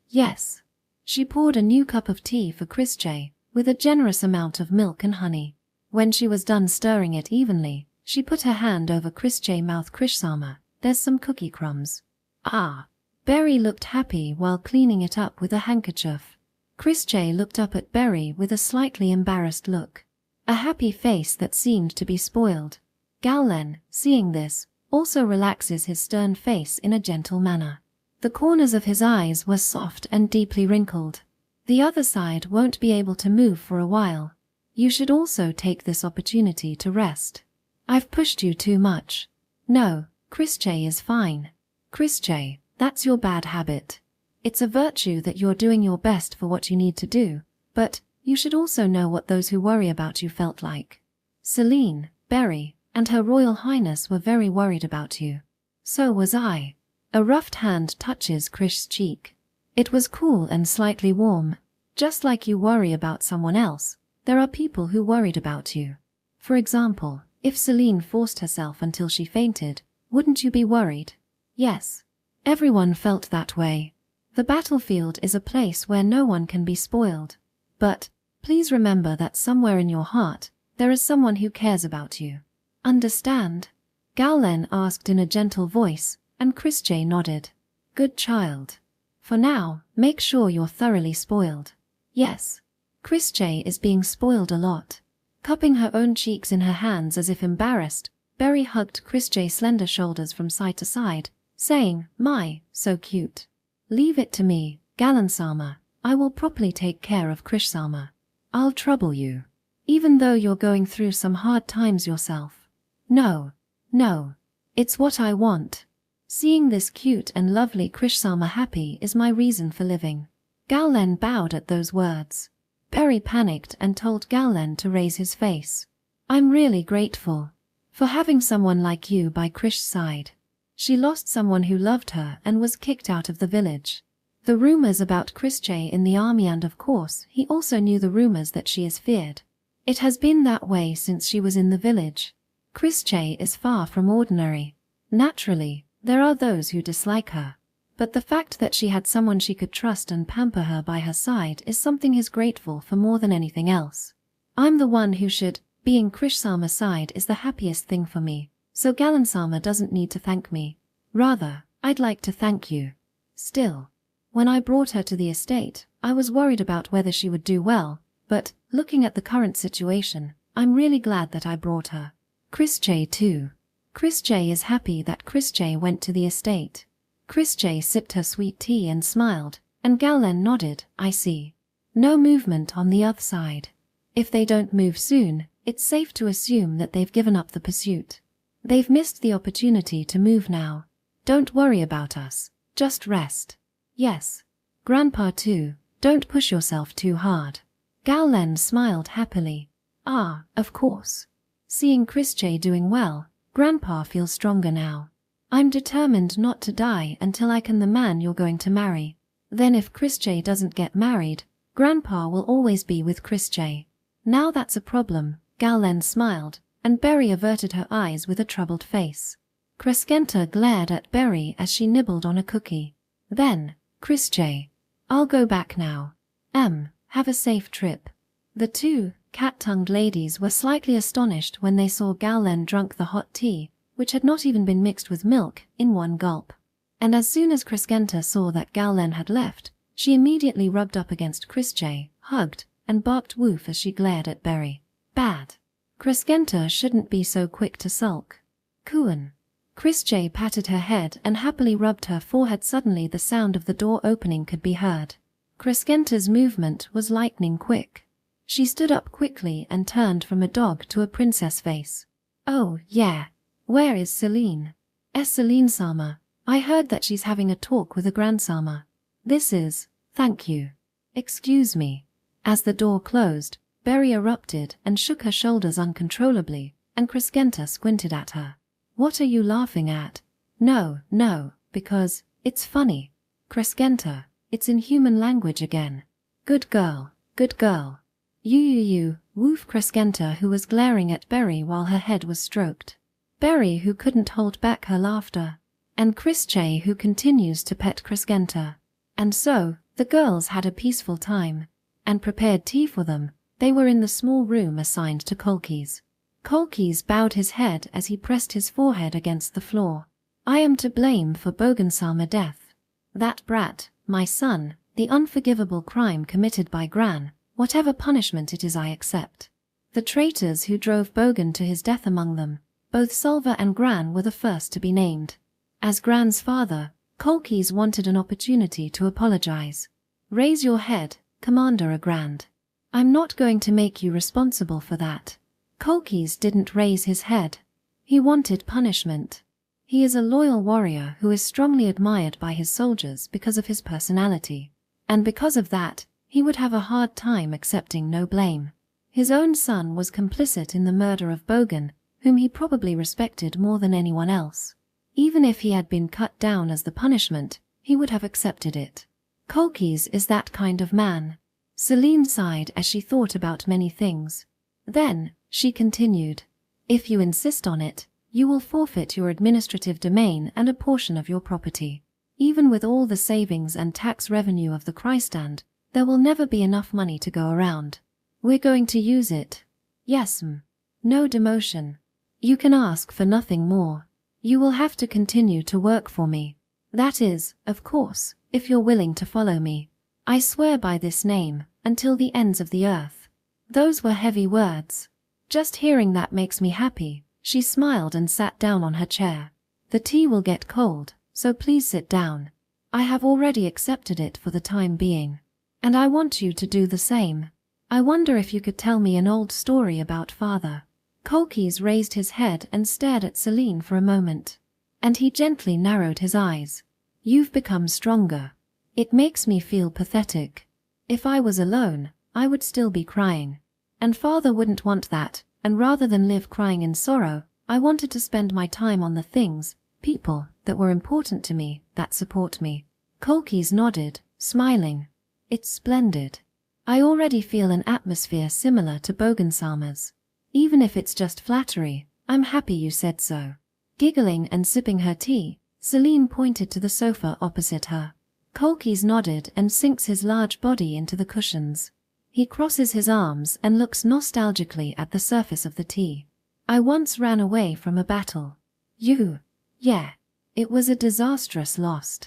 Yes." She poured a new cup of tea for Chrisje, with a generous amount of milk and honey. When she was done stirring it evenly, she put her hand over Chris's mouth. Krishsama, there's some cookie crumbs. Ah. Berry looked happy while cleaning it up with a handkerchief. Chris looked up at Berry with a slightly embarrassed look. A happy face that seemed to be spoiled. Galen, seeing this, also relaxes his stern face in a gentle manner. The corners of his eyes were soft and deeply wrinkled. The other side won't be able to move for a while. You should also take this opportunity to rest. I've pushed you too much. No, Chris is fine. Chris, that's your bad habit. It's a virtue that you're doing your best for what you need to do, but you should also know what those who worry about you felt like. Celine, Berry, and Her Royal Highness were very worried about you. So was I. A roughed hand touches Krish's cheek. It was cool and slightly warm. Just like you worry about someone else, there are people who worried about you. For example, if Celine forced herself until she fainted, wouldn't you be worried? Yes. Everyone felt that way. The battlefield is a place where no one can be spoiled. But please remember that somewhere in your heart, there is someone who cares about you. Understand? Galen asked in a gentle voice, and Chris nodded. Good child. For now, make sure you're thoroughly spoiled. Yes. Chris is being spoiled a lot. Cupping her own cheeks in her hands as if embarrassed, Berry hugged Chris slender shoulders from side to side, saying, My, so cute. Leave it to me, Galen-sama. I will properly take care of Krish-sama. I'll trouble you. Even though you're going through some hard times yourself. No. It's what I want. Seeing this cute and lovely Krish-sama happy is my reason for living. Galen bowed at those words. Berry panicked and told Galen to raise his face. I'm really grateful for having someone like you by Krish's side. She lost someone who loved her and was kicked out of the village. The rumors about Chris in the army, and of course he also knew the rumors that she is feared. It has been that way since she was in the village. Chris is far from ordinary. Naturally, there are those who dislike her. But the fact that she had someone she could trust and pamper her by her side is something he's grateful for more than anything else. I'm the one who should. Being Krish-sama's side is the happiest thing for me, so Galen-sama doesn't need to thank me. Rather, I'd like to thank you. Still, when I brought her to the estate, I was worried about whether she would do well, but, looking at the current situation, I'm really glad that I brought her. Chris too. Chris is happy that Chris went to the estate. Chris sipped her sweet tea and smiled, and Galen nodded, I see. No movement on the other side. If they don't move soon, it's safe to assume that they've given up the pursuit. They've missed the opportunity to move now. Don't worry about us. Just rest. Yes. Grandpa too, don't push yourself too hard. Galen smiled happily. Ah, of course. Seeing Chris doing well, Grandpa feels stronger now. I'm determined not to die until I can the man you're going to marry. Then if Chris doesn't get married, Grandpa will always be with Chris. Now that's a problem, Galen smiled, and Berry averted her eyes with a troubled face. Crescenta glared at Berry as she nibbled on a cookie. Then, Chris I'll go back now. Have a safe trip. The two cat-tongued ladies were slightly astonished when they saw Galen drunk the hot tea, which had not even been mixed with milk, in one gulp. And as soon as Crescenta saw that Galen had left, she immediately rubbed up against Chris hugged, and barked woof as she glared at Berry. Bad. Crescenta shouldn't be so quick to sulk. Cooin. Chris patted her head and happily rubbed her forehead. Suddenly the sound of the door opening could be heard. Crescenta's movement was lightning quick. She stood up quickly and turned from a dog to a princess face. Oh, yeah. Where is Celine? Celine-sama. I heard that she's having a talk with a Grand-sama. This is, thank you. Excuse me. As the door closed, Berry erupted and shook her shoulders uncontrollably, and Crescenta squinted at her. What are you laughing at? No, because it's funny. Crescenta, it's in human language again. Good girl. You, woof Crescenta, who was glaring at Berry while her head was stroked. Berry, who couldn't hold back her laughter. And Chris who continues to pet Crescenta. And so, the girls had a peaceful time, and prepared tea for them, They were in the small room assigned to Kolkis. Kolkis bowed his head as he pressed his forehead against the floor. I am to blame for Bogensalmer death. That brat, my son, the unforgivable crime committed by Gran, whatever punishment it is I accept. The traitors who drove Bogen to his death among them, both Solver and Gran were the first to be named. As Gran's father, Kolkis wanted an opportunity to apologize. Raise your head, Commander Agrand. I'm not going to make you responsible for that. Kolkis didn't raise his head. He wanted punishment. He is a loyal warrior who is strongly admired by his soldiers because of his personality. And because of that, he would have a hard time accepting no blame. His own son was complicit in the murder of Bogen, whom he probably respected more than anyone else. Even if he had been cut down as the punishment, he would have accepted it. Kolkis is that kind of man. Celine sighed as she thought about many things. Then, she continued, if you insist on it, you will forfeit your administrative domain and a portion of your property. Even with all the savings and tax revenue of the Krystand, there will never be enough money to go around. We're going to use it. Yes, no demotion. You can ask for nothing more. You will have to continue to work for me. That is, of course, if you're willing to follow me. I swear by this name, until the ends of the earth. Those were heavy words. Just hearing that makes me happy. She smiled and sat down on her chair. The tea will get cold, so please sit down. I have already accepted it for the time being. And I want you to do the same. I wonder if you could tell me an old story about father. Kolkis raised his head and stared at Celine for a moment. And he gently narrowed his eyes. You've become stronger. It makes me feel pathetic. If I was alone, I would still be crying. And father wouldn't want that, and rather than live crying in sorrow, I wanted to spend my time on the things, people, that were important to me, that support me. Kolkis nodded, smiling. It's splendid. I already feel an atmosphere similar to Bogensalmer's. Even if it's just flattery, I'm happy you said so. Giggling and sipping her tea, Celine pointed to the sofa opposite her. Kolkis nodded and sinks his large body into the cushions. He crosses his arms and looks nostalgically at the surface of the tea. I once ran away from a battle. You? Yeah. It was a disastrous loss.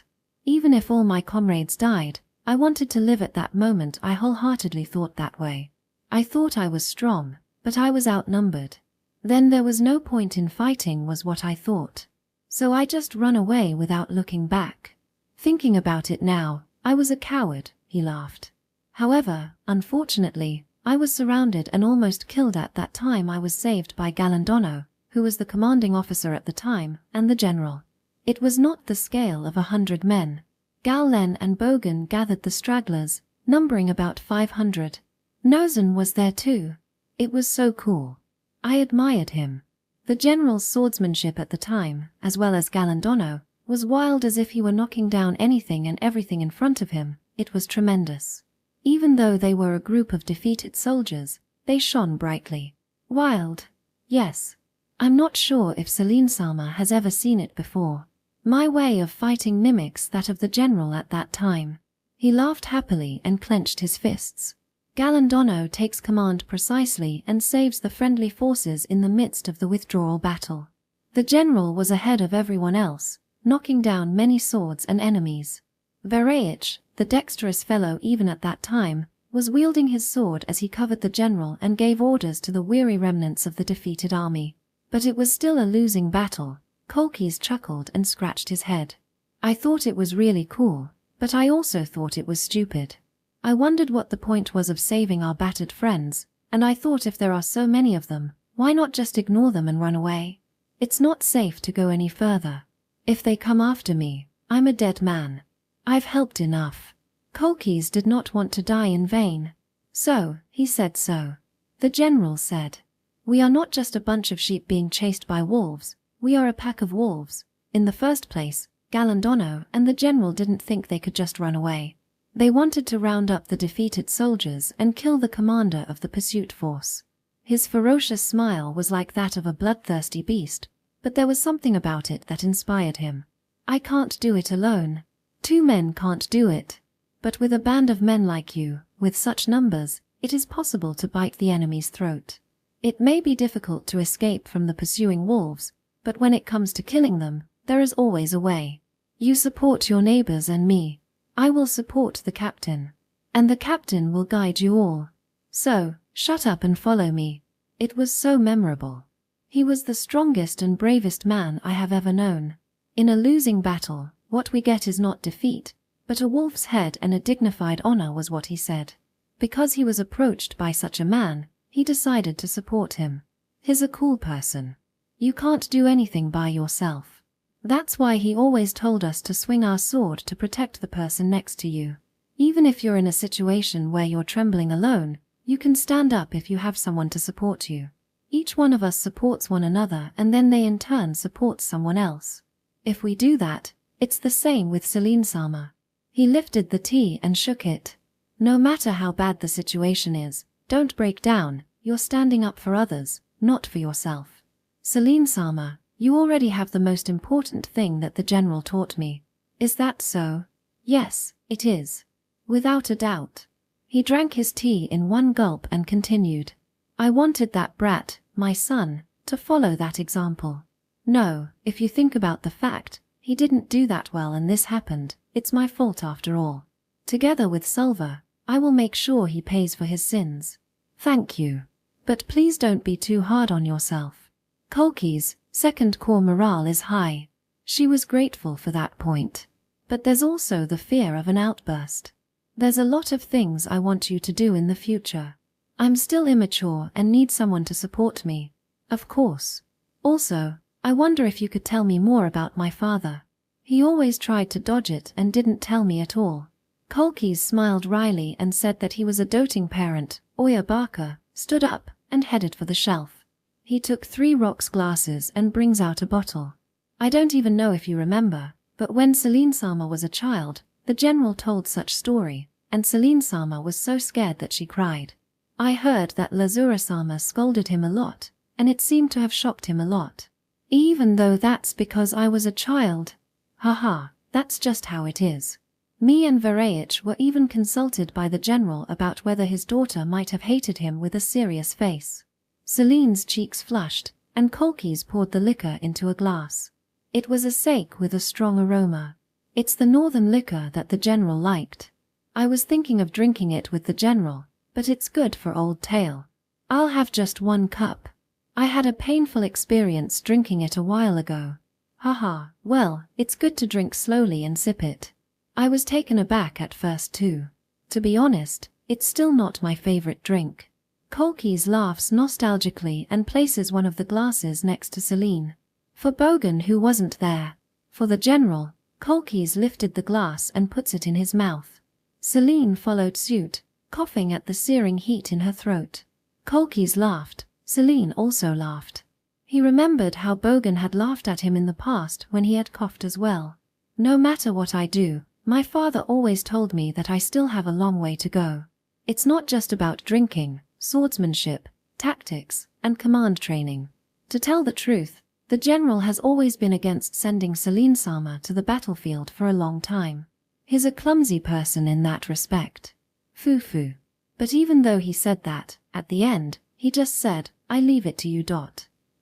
Even if all my comrades died, I wanted to live at that moment. I wholeheartedly thought that way. I thought I was strong, but I was outnumbered. Then there was no point in fighting was what I thought. So I just ran away without looking back. Thinking about it now, I was a coward, he laughed. However, unfortunately, I was surrounded and almost killed. At that time I was saved by Galandono, who was the commanding officer at the time, and the general. It was not the scale of 100 men. Galen and Bogen gathered the stragglers, numbering about 500. Nozen was there too. It was so cool. I admired him. The general's swordsmanship at the time, as well as Galandono, was wild as if he were knocking down anything and everything in front of him. It was tremendous. Even though they were a group of defeated soldiers, they shone brightly. Wild. Yes. I'm not sure if Celine Salma has ever seen it before. My way of fighting mimics that of the general at that time. He laughed happily and clenched his fists. Galandono takes command precisely and saves the friendly forces in the midst of the withdrawal battle. The general was ahead of everyone else, knocking down many swords and enemies. Vereich, the dexterous fellow even at that time, was wielding his sword as he covered the general and gave orders to the weary remnants of the defeated army. But it was still a losing battle. Kolkis chuckled and scratched his head. I thought it was really cool, but I also thought it was stupid. I wondered what the point was of saving our battered friends, and I thought if there are so many of them, why not just ignore them and run away? It's not safe to go any further. If they come after me, I'm a dead man. I've helped enough. Kolkis did not want to die in vain. So, he said so. The general said, we are not just a bunch of sheep being chased by wolves, we are a pack of wolves. In the first place, Galandono and the general didn't think they could just run away. They wanted to round up the defeated soldiers and kill the commander of the pursuit force. His ferocious smile was like that of a bloodthirsty beast, but there was something about it that inspired him. I can't do it alone. 2 men can't do it. But with a band of men like you, with such numbers, it is possible to bite the enemy's throat. It may be difficult to escape from the pursuing wolves, but when it comes to killing them, there is always a way. You support your neighbors and me. I will support the captain. And the captain will guide you all. So, shut up and follow me. It was so memorable. He was the strongest and bravest man I have ever known. In a losing battle, what we get is not defeat, but a wolf's head and a dignified honor, was what he said. Because he was approached by such a man, he decided to support him. He's a cool person. You can't do anything by yourself. That's why he always told us to swing our sword to protect the person next to you. Even if you're in a situation where you're trembling alone, you can stand up if you have someone to support you. Each one of us supports one another, and then they in turn support someone else. If we do that, it's the same with Selene-sama. He lifted the tea and shook it. No matter how bad the situation is, don't break down. You're standing up for others, not for yourself. Selene-sama, you already have the most important thing that the general taught me. Is that so? Yes, it is. Without a doubt. He drank his tea in one gulp and continued. I wanted that brat, my son, to follow that example. No, if you think about the fact, he didn't do that well and this happened, it's my fault after all. Together with Sulva, I will make sure he pays for his sins. Thank you. But please don't be too hard on yourself. Kolki's second core morale is high. She was grateful for that point. But there's also the fear of an outburst. There's a lot of things I want you to do in the future. I'm still immature and need someone to support me. Of course. Also, I wonder if you could tell me more about my father. He always tried to dodge it and didn't tell me at all. Kolkis smiled wryly and said that he was a doting parent. Oya Barker stood up and headed for the shelf. He took 3 rocks glasses and brings out a bottle. I don't even know if you remember, but when Selene-sama was a child, the general told such story, and Selene-sama was so scared that she cried. I heard that Lazura-sama scolded him a lot, and it seemed to have shocked him a lot. Even though that's because I was a child. Haha, that's just how it is. Me and Vareich were even consulted by the general about whether his daughter might have hated him with a serious face. Celine's cheeks flushed, and Kolkis poured the liquor into a glass. It was a sake with a strong aroma. It's the northern liquor that the general liked. I was thinking of drinking it with the general, but it's good for old tale. I'll have just 1 cup. I had a painful experience drinking it a while ago. Haha, well, it's good to drink slowly and sip it. I was taken aback at first too. To be honest, it's still not my favorite drink. Kolkis laughs nostalgically and places one of the glasses next to Celine. For Bogan, who wasn't there. For the general, Kolkis lifted the glass and puts it in his mouth. Celine followed suit, coughing at the searing heat in her throat. Kolkis laughed. Celine also laughed. He remembered how Bogan had laughed at him in the past when he had coughed as well. No matter what I do, my father always told me that I still have a long way to go. It's not just about drinking, swordsmanship, tactics, and command training. To tell the truth, the general has always been against sending Selene-sama to the battlefield for a long time. He's a clumsy person in that respect. Foo-foo. But even though he said that, at the end, he just said, I leave it to you.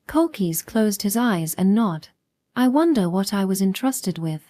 Kolkis closed his eyes and nodded. I wonder what I was entrusted with.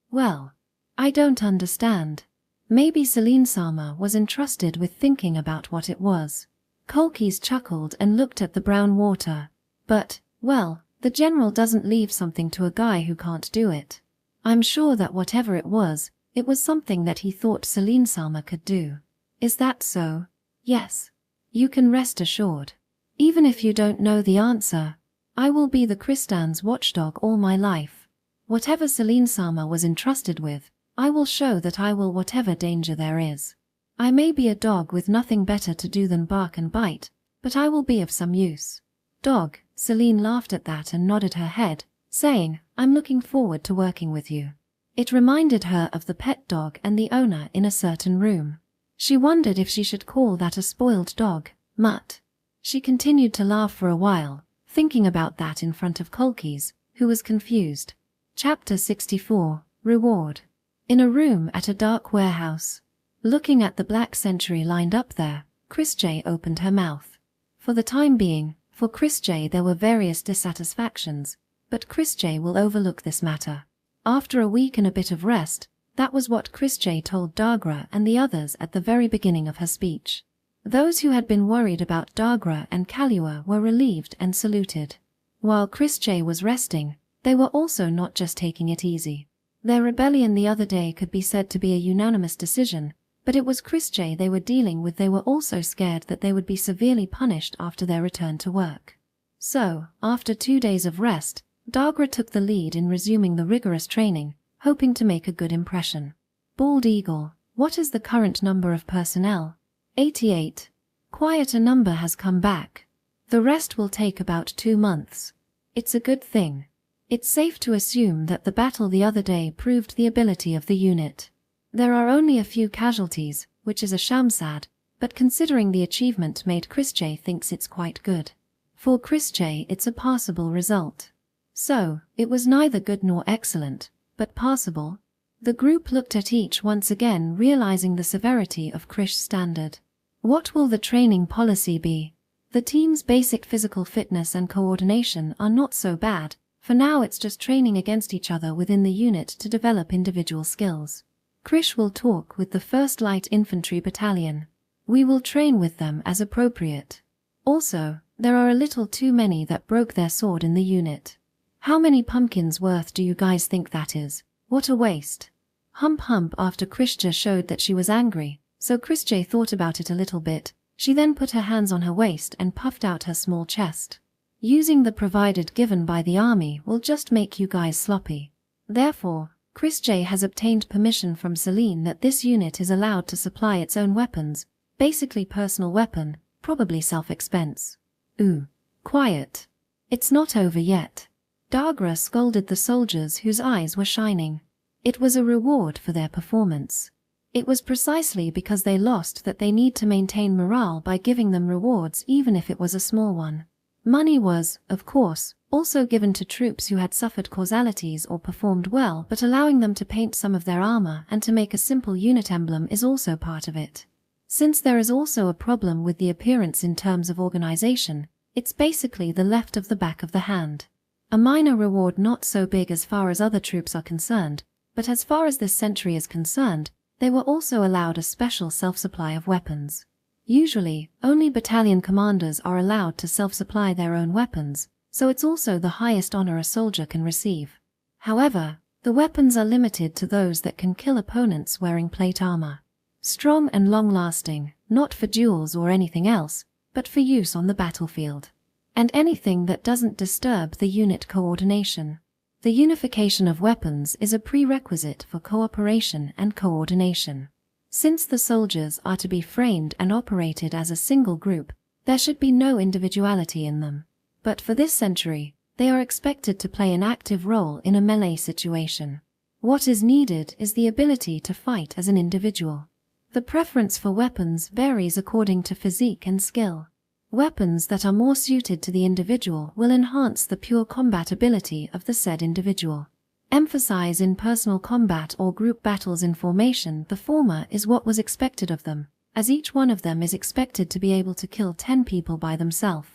Well, I don't understand. Maybe Selene-sama was entrusted with thinking about what it was. Kolkis chuckled and looked at the brown water. But, well, the general doesn't leave something to a guy who can't do it. I'm sure that whatever it was something that he thought Selene-sama could do. Is that so? Yes. You can rest assured. Even if you don't know the answer, I will be the Kristan's watchdog all my life. Whatever Selene-sama was entrusted with, I will show that I will whatever danger there is. I may be a dog with nothing better to do than bark and bite, but I will be of some use. Dog, Celine laughed at that and nodded her head, saying, I'm looking forward to working with you. It reminded her of the pet dog and the owner in a certain room. She wondered if she should call that a spoiled dog, Mutt. She continued to laugh for a while, thinking about that in front of Kolkis, who was confused. Chapter 64, Reward. In a room at a dark warehouse. Looking at the black century lined up there, Chris J opened her mouth. For the time being, for Chris J there were various dissatisfactions, but Chris J will overlook this matter. After a week and a bit of rest, that was what Chris J told Dagra and the others at the very beginning of her speech. Those who had been worried about Dagra and Kalua were relieved and saluted. While Chris J was resting, they were also not just taking it easy. Their rebellion the other day could be said to be a unanimous decision, but it was Chris J they were dealing with. They were also scared that they would be severely punished after their return to work. So, after 2 days of rest, Dagra took the lead in resuming the rigorous training, hoping to make a good impression. Bald Eagle, what is the current number of personnel? 88. Quite a number has come back. The rest will take about 2 months. It's a good thing. It's safe to assume that the battle the other day proved the ability of the unit. There are only a few casualties, which is a shamsad, but considering the achievement made, Chris J thinks it's quite good. For Chris J it's a passable result. So, it was neither good nor excellent, but passable. The group looked at each once again, realizing the severity of Krish's standard. What will the training policy be? The team's basic physical fitness and coordination are not so bad. For now it's just training against each other within the unit to develop individual skills. Krish will talk with the 1st Light Infantry Battalion. We will train with them as appropriate. Also, there are a little too many that broke their sword in the unit. How many pumpkins worth do you guys think that is? What a waste. Hump. After Krishja showed that she was angry, so Chris J thought about it a little bit. She then put her hands on her waist and puffed out her small chest. Using the provided given by the army will just make you guys sloppy. Therefore, Chris J has obtained permission from Celine that this unit is allowed to supply its own weapons, basically personal weapon, probably self-expense. Ooh, quiet. It's not over yet. Dagra scolded the soldiers whose eyes were shining. It was a reward for their performance. It was precisely because they lost that they need to maintain morale by giving them rewards, even if it was a small one. Money was, of course, also given to troops who had suffered causalities or performed well, but allowing them to paint some of their armor and to make a simple unit emblem is also part of it. Since there is also a problem with the appearance in terms of organization, it's basically the left of the back of the hand. A minor reward, not so big as far as other troops are concerned, but as far as this century is concerned, they were also allowed a special self-supply of weapons. Usually, only battalion commanders are allowed to self-supply their own weapons, so it's also the highest honor a soldier can receive. However, the weapons are limited to those that can kill opponents wearing plate armor. Strong and long-lasting, not for duels or anything else, but for use on the battlefield. And anything that doesn't disturb the unit coordination. The unification of weapons is a prerequisite for cooperation and coordination. Since the soldiers are to be framed and operated as a single group, there should be no individuality in them. But for this century, they are expected to play an active role in a melee situation. What is needed is the ability to fight as an individual. The preference for weapons varies according to physique and skill. Weapons that are more suited to the individual will enhance the pure combat ability of the said individual. Emphasize in personal combat or group battles in formation, the former is what was expected of them, as each one of them is expected to be able to kill 10 people by themselves.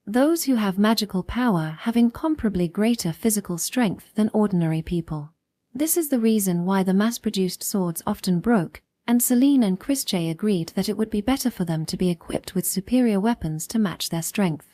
Those who have magical power have incomparably greater physical strength than ordinary people. This is the reason why the mass-produced swords often broke, and Celine and Chris J agreed that it would be better for them to be equipped with superior weapons to match their strength.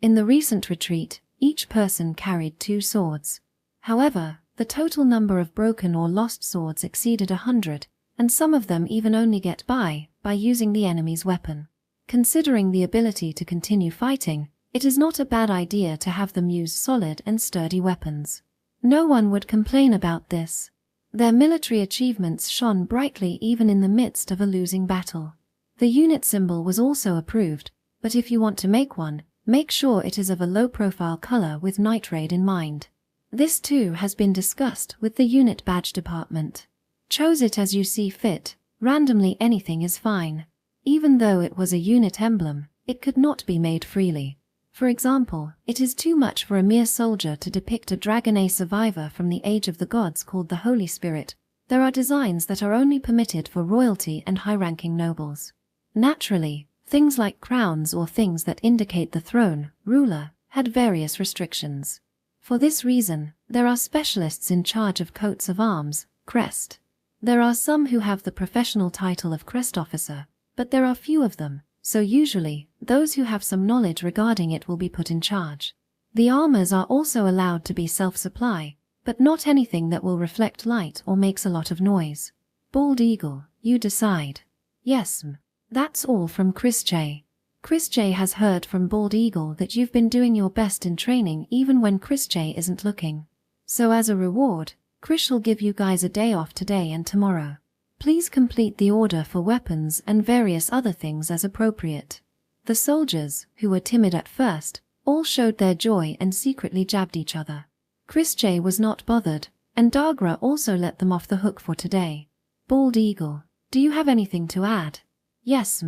In the recent retreat, each person carried 2 swords. However, the total number of broken or lost swords exceeded 100, and some of them even only get by using the enemy's weapon. Considering the ability to continue fighting, it is not a bad idea to have them use solid and sturdy weapons. No one would complain about this. Their military achievements shone brightly even in the midst of a losing battle. The unit symbol was also approved, but if you want to make one, make sure it is of a low-profile color with night raid in mind. This too has been discussed with the unit badge department. Choose it as you see fit, randomly anything is fine. Even though it was a unit emblem, it could not be made freely. For example, it is too much for a mere soldier to depict a Dragon survivor from the Age of the Gods called the Holy Spirit. There are designs that are only permitted for royalty and high-ranking nobles. Naturally, Things like crowns or things that indicate the throne, ruler, had various restrictions. For this reason, there are specialists in charge of coats of arms, crest. There are some who have the professional title of crest officer, but there are few of them, so usually, those who have some knowledge regarding it will be put in charge. The armors are also allowed to be self-supply, but not anything that will reflect light or makes a lot of noise. Bald Eagle, you decide. Yes, that's all from Chris J. Chris J has heard from Bald Eagle that you've been doing your best in training even when Chris J isn't looking. So as a reward, Chris will give you guys a day off today and tomorrow. Please complete the order for weapons and various other things as appropriate. The soldiers, who were timid at first, all showed their joy and secretly jabbed each other. Chris J was not bothered, and Dagra also let them off the hook for today. Bald Eagle, do you have anything to add? Yes,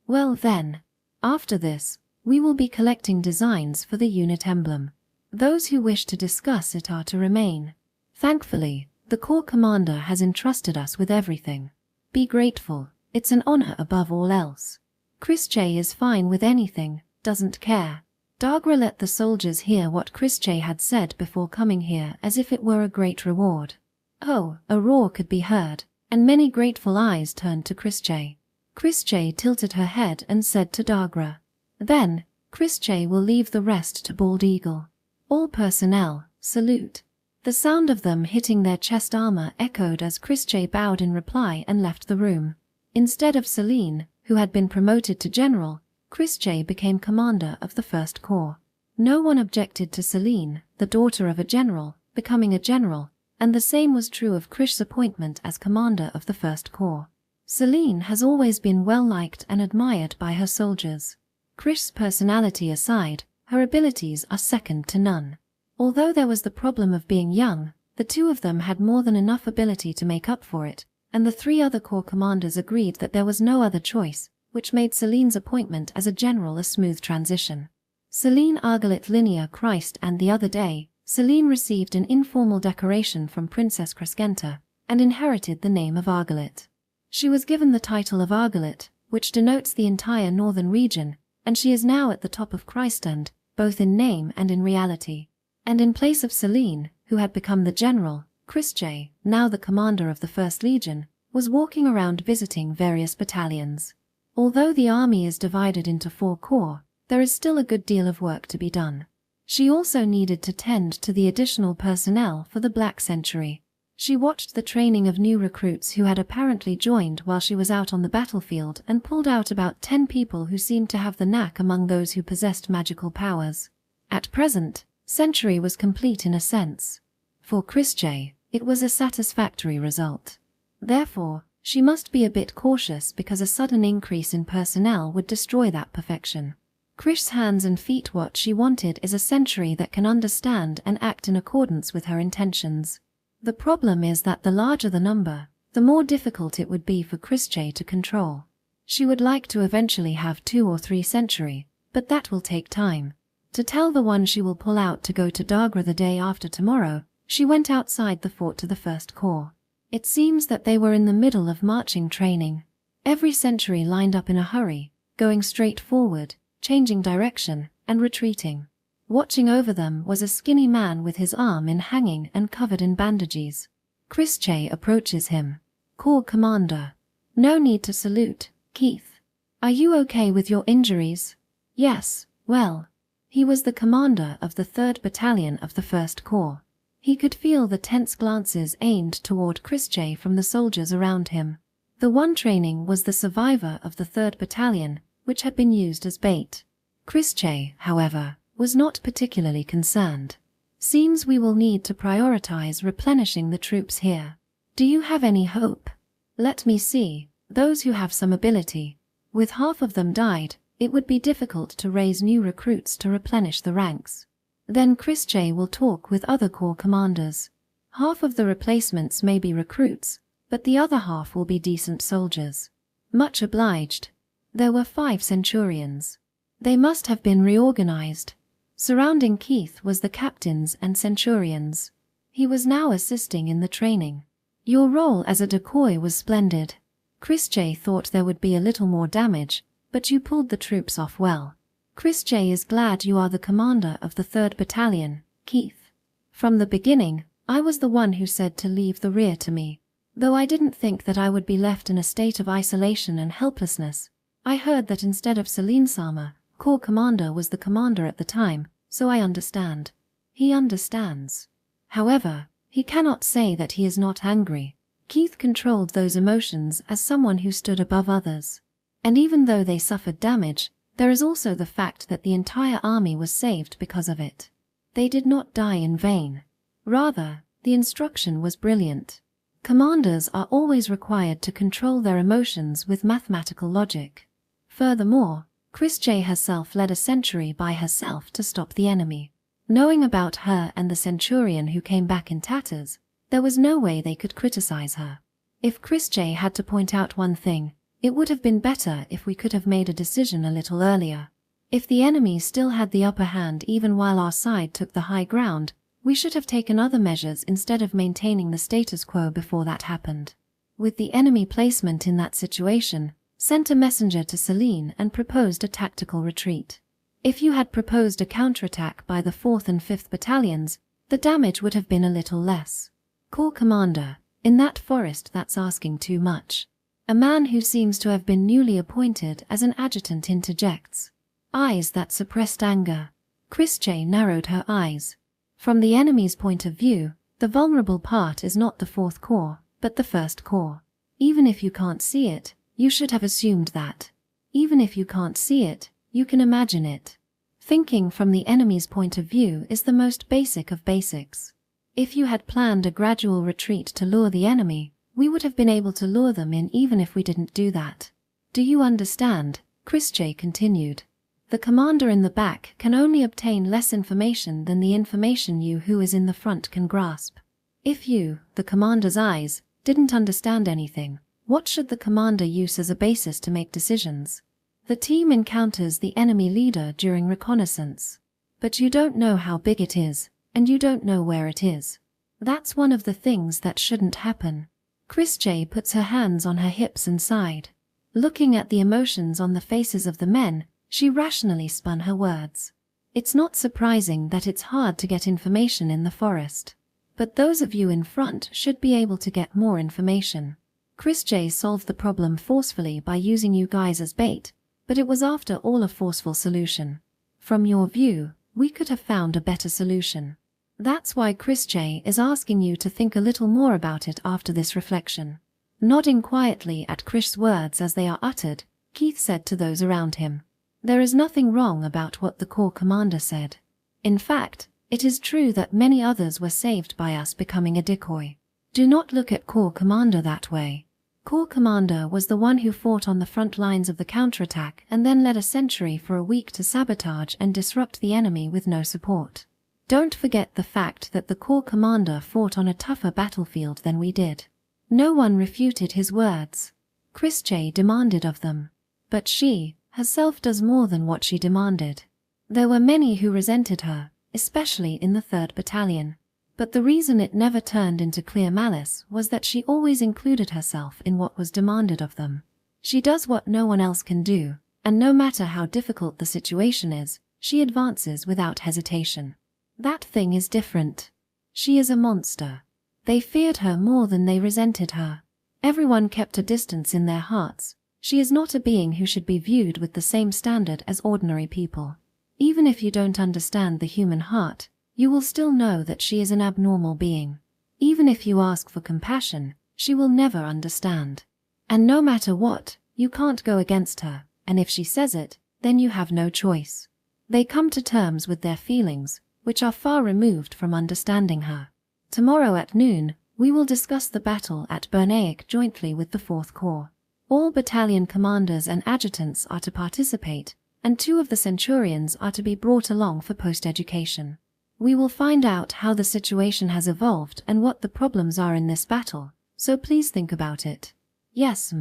Well then. After this, we will be collecting designs for the unit emblem. Those who wish to discuss it are to remain. Thankfully, the Corps Commander has entrusted us with everything. Be grateful, it's an honor above all else. Chris J is fine with anything, doesn't care. Dagra let the soldiers hear what Chris J had said before coming here as if it were a great reward. Oh, a roar could be heard, and many grateful eyes turned to Chris J. Chris J tilted her head and said to Dagra. Then, Chris J will leave the rest to Bald Eagle. All personnel, salute. The sound of them hitting their chest armor echoed as Chris J bowed in reply and left the room. Instead of Celine, who had been promoted to general, Chris J became commander of the First Corps. No one objected to Celine, the daughter of a general, becoming a general, and the same was true of Krish's appointment as commander of the First Corps. Celine has always been well-liked and admired by her soldiers. Krish's personality aside, her abilities are second to none. Although there was the problem of being young, the two of them had more than enough ability to make up for it, and the three other corps commanders agreed that there was no other choice, which made Celine's appointment as a general a smooth transition. Celine Argalit Linear Christ, and the other day, Celine received an informal decoration from Princess Crescenta, and inherited the name of Argalit. She was given the title of Argalit, which denotes the entire northern region, and she is now at the top of Christend, both in name and in reality. And in place of Celine, who had become the general, Chris J, now the commander of the 1st Legion, was walking around visiting various battalions. Although the army is divided into 4 corps, there is still a good deal of work to be done. She also needed to tend to the additional personnel for the Black Century. She watched the training of new recruits who had apparently joined while she was out on the battlefield and pulled out about 10 people who seemed to have the knack among those who possessed magical powers. At present, Century was complete in a sense. For Chris J, it was a satisfactory result. Therefore, she must be a bit cautious because a sudden increase in personnel would destroy that perfection. Krish's hands and feet. What she wanted is a Century that can understand and act in accordance with her intentions. The problem is that the larger the number, the more difficult it would be for Chris J to control. She would like to eventually have 2 or 3 Century, but that will take time. To tell the one she will pull out to go to Dagra the day after tomorrow, she went outside the fort to the First Corps. It seems that they were in the middle of marching training. Every Century lined up in a hurry, going straight forward, changing direction, and retreating. Watching over them was a skinny man with his arm in hanging and covered in bandages. Chris J approaches him. Corps Commander. No need to salute, Keith. Are you okay with your injuries? Yes, well. He was the commander of the 3rd Battalion of the 1st Corps. He could feel the tense glances aimed toward Chris J from the soldiers around him. The one training was the survivor of the 3rd Battalion, which had been used as bait. Chris J, however, was not particularly concerned. Seems we will need to prioritize replenishing the troops here. Do you have any hope? Let me see, those who have some ability. With half of them died, it would be difficult to raise new recruits to replenish the ranks. Then Chris J will talk with other corps commanders. Half of the replacements may be recruits, but the other half will be decent soldiers. Much obliged. There were 5 Centurions. They must have been reorganized. Surrounding Keith was the captains and Centurions. He was now assisting in the training. Your role as a decoy was splendid. Chris J thought there would be a little more damage, but you pulled the troops off well. Chris J is glad you are the commander of the 3rd Battalion, Keith. From the beginning, I was the one who said to leave the rear to me. Though I didn't think that I would be left in a state of isolation and helplessness. I heard that instead of Celine Sama, Corps Commander was the commander at the time, so I understand. He understands. However, he cannot say that he is not angry. Keith controlled those emotions as someone who stood above others. And even though they suffered damage, there is also the fact that the entire army was saved because of it. They did not die in vain. Rather, the instruction was brilliant. Commanders are always required to control their emotions with mathematical logic. Furthermore, Chris J herself led a century by herself to stop the enemy. Knowing about her and the centurion who came back in tatters, there was no way they could criticize her. If Chris J had to point out one thing, it would have been better if we could have made a decision a little earlier. If the enemy still had the upper hand even while our side took the high ground, we should have taken other measures instead of maintaining the status quo before that happened. With the enemy placement in that situation, sent a messenger to Celine and proposed a tactical retreat. If you had proposed a counterattack by the 4th and 5th Battalions, the damage would have been a little less. Corps Commander, in that forest that's asking too much. A man who seems to have been newly appointed as an adjutant interjects. Eyes that suppressed anger. Chris J narrowed her eyes. From the enemy's point of view, the vulnerable part is not the 4th Corps, but the 1st Corps. Even if you can't see it, you should have assumed that. Even if you can't see it, you can imagine it. Thinking from the enemy's point of view is the most basic of basics. If you had planned a gradual retreat to lure the enemy, we would have been able to lure them in even if we didn't do that. Do you understand? Chris J continued. The commander in the back can only obtain less information than the information you who is in the front can grasp. If you, the commander's eyes, didn't understand anything, what should the commander use as a basis to make decisions? The team encounters the enemy leader during reconnaissance. But you don't know how big it is, and you don't know where it is. That's one of the things that shouldn't happen. Chris J puts her hands on her hips and sighed. Looking at the emotions on the faces of the men, she rationally spun her words. It's not surprising that it's hard to get information in the forest. But those of you in front should be able to get more information. Chris J solved the problem forcefully by using you guys as bait, but it was after all a forceful solution. From your view, we could have found a better solution. That's why Chris J is asking you to think a little more about it after this reflection. Nodding quietly at Chris' words as they are uttered, Keith said to those around him, "There is nothing wrong about what the Corps Commander said. In fact, it is true that many others were saved by us becoming a decoy. Do not look at Corps Commander that way. Corps Commander was the one who fought on the front lines of the counterattack and then led a sentry for a week to sabotage and disrupt the enemy with no support. Don't forget the fact that the Corps Commander fought on a tougher battlefield than we did." No one refuted his words. Chris J demanded of them. But she, herself, does more than what she demanded. There were many who resented her, especially in the 3rd Battalion. But the reason it never turned into clear malice was that she always included herself in what was demanded of them. She does what no one else can do, and no matter how difficult the situation is, she advances without hesitation. That thing is different. She is a monster. They feared her more than they resented her. Everyone kept a distance in their hearts. She is not a being who should be viewed with the same standard as ordinary people. Even if you don't understand the human heart, you will still know that she is an abnormal being. Even if you ask for compassion, she will never understand. And no matter what, you can't go against her, and if she says it, then you have no choice. They come to terms with their feelings, which are far removed from understanding her. Tomorrow at noon, we will discuss the battle at Bernaic jointly with the 4th Corps. All battalion commanders and adjutants are to participate, and 2 of the centurions are to be brought along for post-education. We will find out how the situation has evolved and what the problems are in this battle, so please think about it. Yes,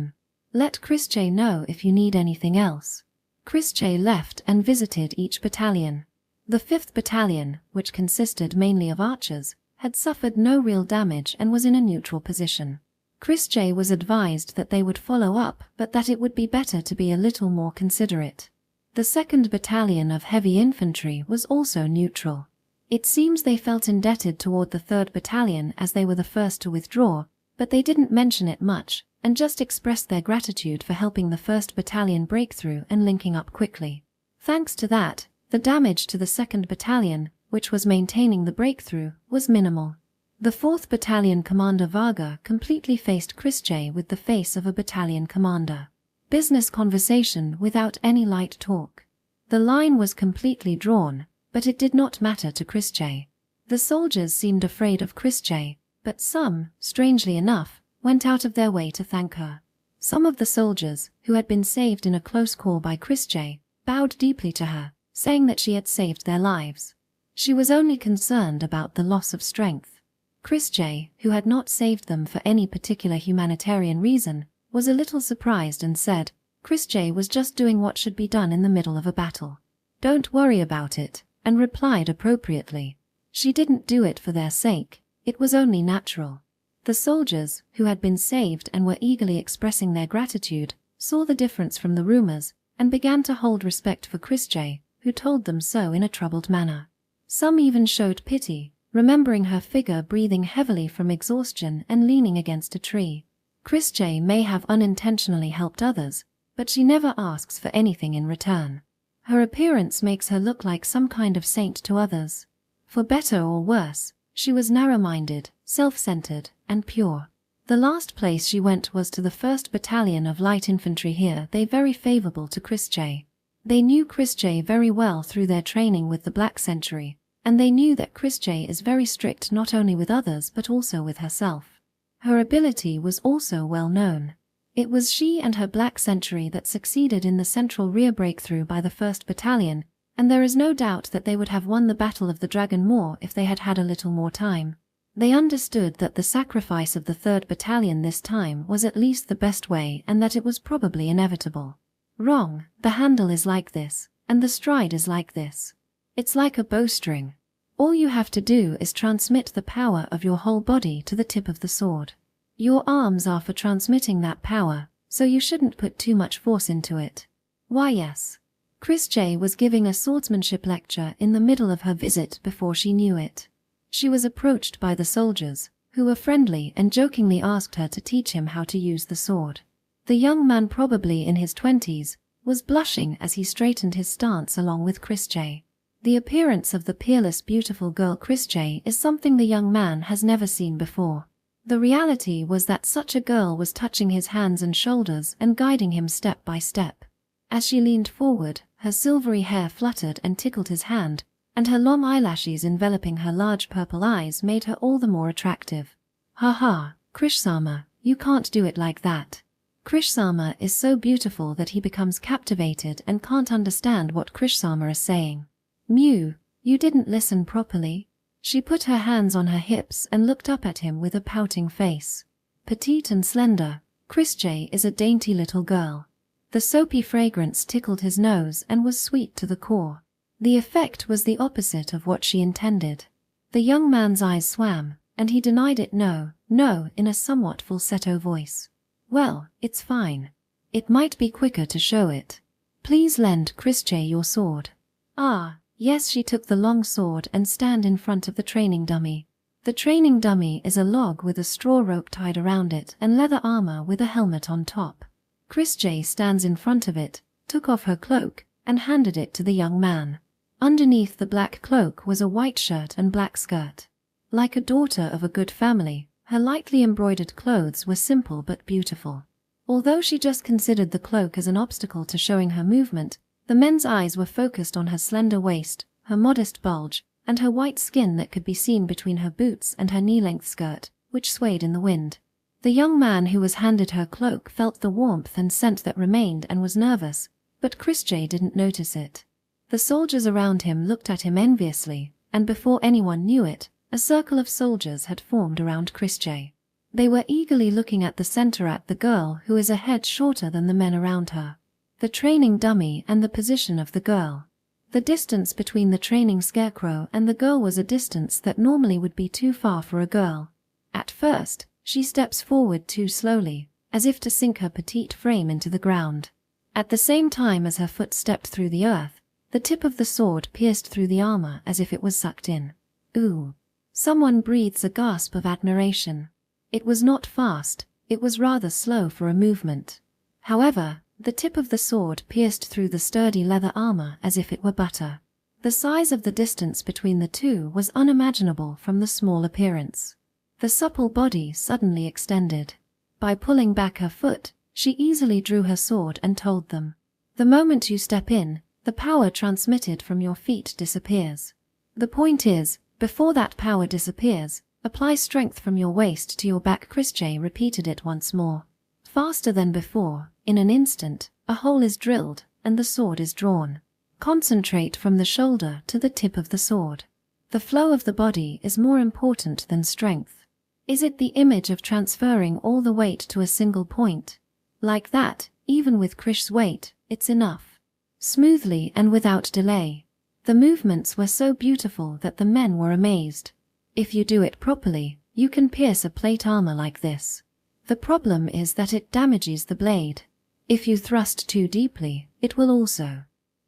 Let Chris J know if you need anything else. Chris J left and visited each battalion. The 5th Battalion, which consisted mainly of archers, had suffered no real damage and was in a neutral position. Chrisjay was advised that they would follow up, but that it would be better to be a little more considerate. The 2nd Battalion of Heavy Infantry was also neutral. It seems they felt indebted toward the 3rd Battalion as they were the first to withdraw, but they didn't mention it much, and just expressed their gratitude for helping the 1st Battalion break through and linking up quickly. Thanks to that, the damage to the 2nd Battalion, which was maintaining the breakthrough, was minimal. The 4th Battalion Commander Varga completely faced Chrisjay with the face of a battalion commander. Business conversation without any light talk. The line was completely drawn, but it did not matter to Chrisjay. The soldiers seemed afraid of Chrisjay, but some, strangely enough, went out of their way to thank her. Some of the soldiers, who had been saved in a close call by Chrisjay, bowed deeply to her, saying that she had saved their lives. She was only concerned about the loss of strength. Chrisjay, who had not saved them for any particular humanitarian reason, was a little surprised and said, Chrisjay was just doing what should be done in the middle of a battle. Don't worry about it, and replied appropriately. She didn't do it for their sake, it was only natural. The soldiers, who had been saved and were eagerly expressing their gratitude, saw the difference from the rumors, and began to hold respect for Chrisjay, who told them so in a troubled manner. Some even showed pity, remembering her figure breathing heavily from exhaustion and leaning against a tree. Chrisjay may have unintentionally helped others, but she never asks for anything in return. Her appearance makes her look like some kind of saint to others. For better or worse, she was narrow-minded, self-centered, and pure. The last place she went was to the 1st Battalion of Light Infantry. Here they very favorable to Chrisjay. They knew Chrisjay very well through their training with the Black Century, and they knew that Chrisjay is very strict not only with others but also with herself. Her ability was also well known. It was she and her Black Century that succeeded in the central rear breakthrough by the 1st Battalion, and there is no doubt that they would have won the Battle of the Dragon more if they had had a little more time. They understood that the sacrifice of the 3rd Battalion this time was at least the best way and that it was probably inevitable. Wrong, the handle is like this, and the stride is like this. It's like a bowstring. All you have to do is transmit the power of your whole body to the tip of the sword. Your arms are for transmitting that power, so you shouldn't put too much force into it. Why yes. Chrisjay was giving a swordsmanship lecture in the middle of her visit before she knew it. She was approached by the soldiers, who were friendly and jokingly asked her to teach him how to use the sword. The young man, probably in his 20s, was blushing as he straightened his stance along with Chrisjay. The appearance of the peerless beautiful girl Chrisjay is something the young man has never seen before. The reality was that such a girl was touching his hands and shoulders and guiding him step by step. As she leaned forward, her silvery hair fluttered and tickled his hand, and her long eyelashes enveloping her large purple eyes made her all the more attractive. Ha ha, Krish-sama, you can't do it like that. Krish-sama is so beautiful that he becomes captivated and can't understand what Krish-sama is saying. Mew, you didn't listen properly. She put her hands on her hips and looked up at him with a pouting face. Petite and slender, Chrisjay is a dainty little girl. The soapy fragrance tickled his nose and was sweet to the core. The effect was the opposite of what she intended. The young man's eyes swam, and he denied it no, in a somewhat falsetto voice. Well, it's fine. It might be quicker to show it. Please lend Chrisjay your sword. Ah, yes, she took the long sword and stand in front of the training dummy. The training dummy is a log with a straw rope tied around it and leather armor with a helmet on top. Chrisjay stands in front of it, took off her cloak, and handed it to the young man. Underneath the black cloak was a white shirt and black skirt. Like a daughter of a good family, her lightly embroidered clothes were simple but beautiful. Although she just considered the cloak as an obstacle to showing her movement, the men's eyes were focused on her slender waist, her modest bulge, and her white skin that could be seen between her boots and her knee-length skirt, which swayed in the wind. The young man who was handed her cloak felt the warmth and scent that remained and was nervous, but Chrisjay didn't notice it. The soldiers around him looked at him enviously, and before anyone knew it, a circle of soldiers had formed around Chrisjay. They were eagerly looking at the center at the girl who is a head shorter than the men around her. The training dummy and the position of the girl. The distance between the training scarecrow and the girl was a distance that normally would be too far for a girl. At first, She steps forward too slowly, as if to sink her petite frame into the ground. At the same time as her foot stepped through the earth, the tip of the sword pierced through the armor as if it was sucked in. Ooh! Someone breathes a gasp of admiration. It was not fast, it was rather slow for a movement. However, the tip of the sword pierced through the sturdy leather armor as if it were butter. The size of the distance between the two was unimaginable from the small appearance. The supple body suddenly extended. By pulling back her foot, she easily drew her sword and told them, "The moment you step in, the power transmitted from your feet disappears. The point is, before that power disappears, apply strength from your waist to your back." Christie repeated it once more. Faster than before, in an instant, a hole is drilled, and the sword is drawn. Concentrate from the shoulder to the tip of the sword. The flow of the body is more important than strength. Is it the image of transferring all the weight to a single point? Like that, even with Krish's weight, it's enough. Smoothly and without delay. The movements were so beautiful that the men were amazed. If you do it properly, you can pierce a plate armor like this. The problem is that it damages the blade. If you thrust too deeply, it will also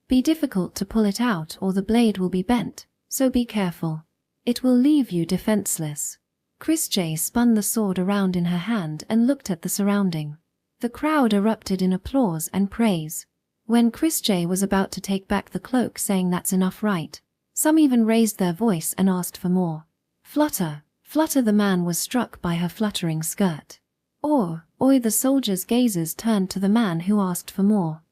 be difficult to pull it out or the blade will be bent, so be careful. It will leave you defenseless. Christie spun the sword around in her hand and looked at the surrounding. The crowd erupted in applause and praise. When Christie was about to take back the cloak saying that's enough, right? Some even raised their voice and asked for more. Flutter, flutter. The man was struck by her fluttering skirt. Oi, the soldiers' gazes turned to the man who asked for more.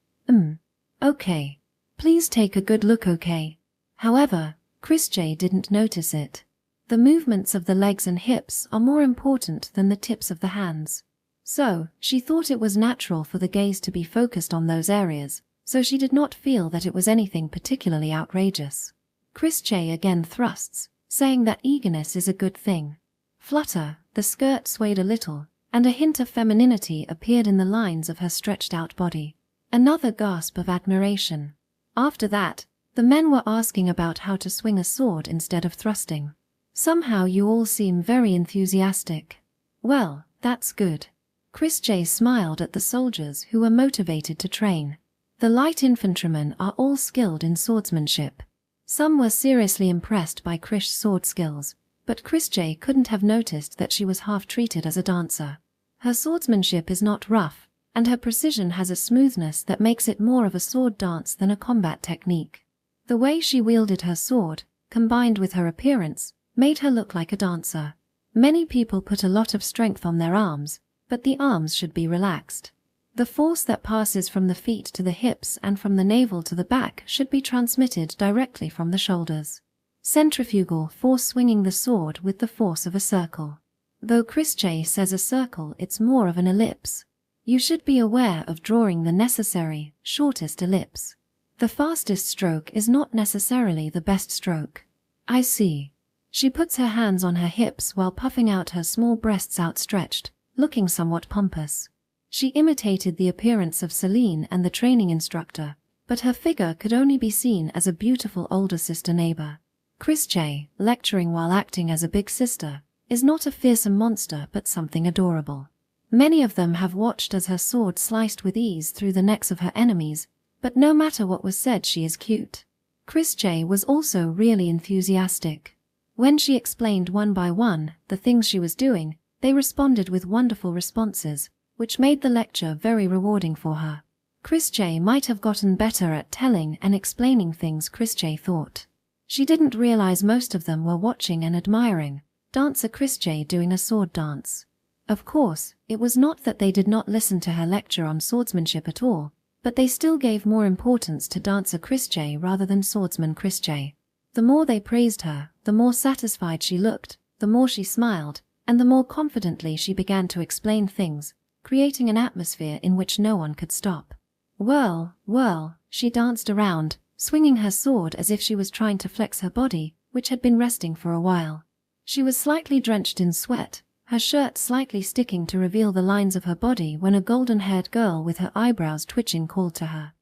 Okay. Please take a good look, okay? However, Christie didn't notice it. The movements of the legs and hips are more important than the tips of the hands. So, she thought it was natural for the gaze to be focused on those areas, so she did not feel that it was anything particularly outrageous. Christie again thrusts, saying that eagerness is a good thing. Flutter, the skirt swayed a little, and a hint of femininity appeared in the lines of her stretched-out body. Another gasp of admiration. After that, the men were asking about how to swing a sword instead of thrusting. Somehow you all seem very enthusiastic. Well, that's good. Christie smiled at the soldiers who were motivated to train. The light infantrymen are all skilled in swordsmanship. Some were seriously impressed by Krish's sword skills, but Christie couldn't have noticed that she was half treated as a dancer. Her swordsmanship is not rough, and her precision has a smoothness that makes it more of a sword dance than a combat technique. The way she wielded her sword, combined with her appearance, made her look like a dancer. Many people put a lot of strength on their arms, but the arms should be relaxed. The force that passes from the feet to the hips and from the navel to the back should be transmitted directly from the shoulders. Centrifugal force, swinging the sword with the force of a circle. Though Christie says a circle, it's more of an ellipse. You should be aware of drawing the necessary, shortest ellipse. The fastest stroke is not necessarily the best stroke. I see. She puts her hands on her hips while puffing out her small breasts outstretched, looking somewhat pompous. She imitated the appearance of Celine and the training instructor, but her figure could only be seen as a beautiful older sister neighbor. Christie, lecturing while acting as a big sister, is not a fearsome monster but something adorable. Many of them have watched as her sword sliced with ease through the necks of her enemies, but no matter what was said, she is cute. Christie was also really enthusiastic. When she explained one by one the things she was doing, they responded with wonderful responses, which made the lecture very rewarding for her. Christie might have gotten better at telling and explaining things, Christie thought. She didn't realize most of them were watching and admiring dancer Christie doing a sword dance. Of course, it was not that they did not listen to her lecture on swordsmanship at all, but they still gave more importance to dancer Christie rather than swordsman Christie. The more they praised her, the more satisfied she looked, the more she smiled, and the more confidently she began to explain things, creating an atmosphere in which no one could stop. Well, she danced around, swinging her sword as if she was trying to flex her body, which had been resting for a while. She was slightly drenched in sweat, her shirt slightly sticking to reveal the lines of her body, when a golden-haired girl with her eyebrows twitching called to her.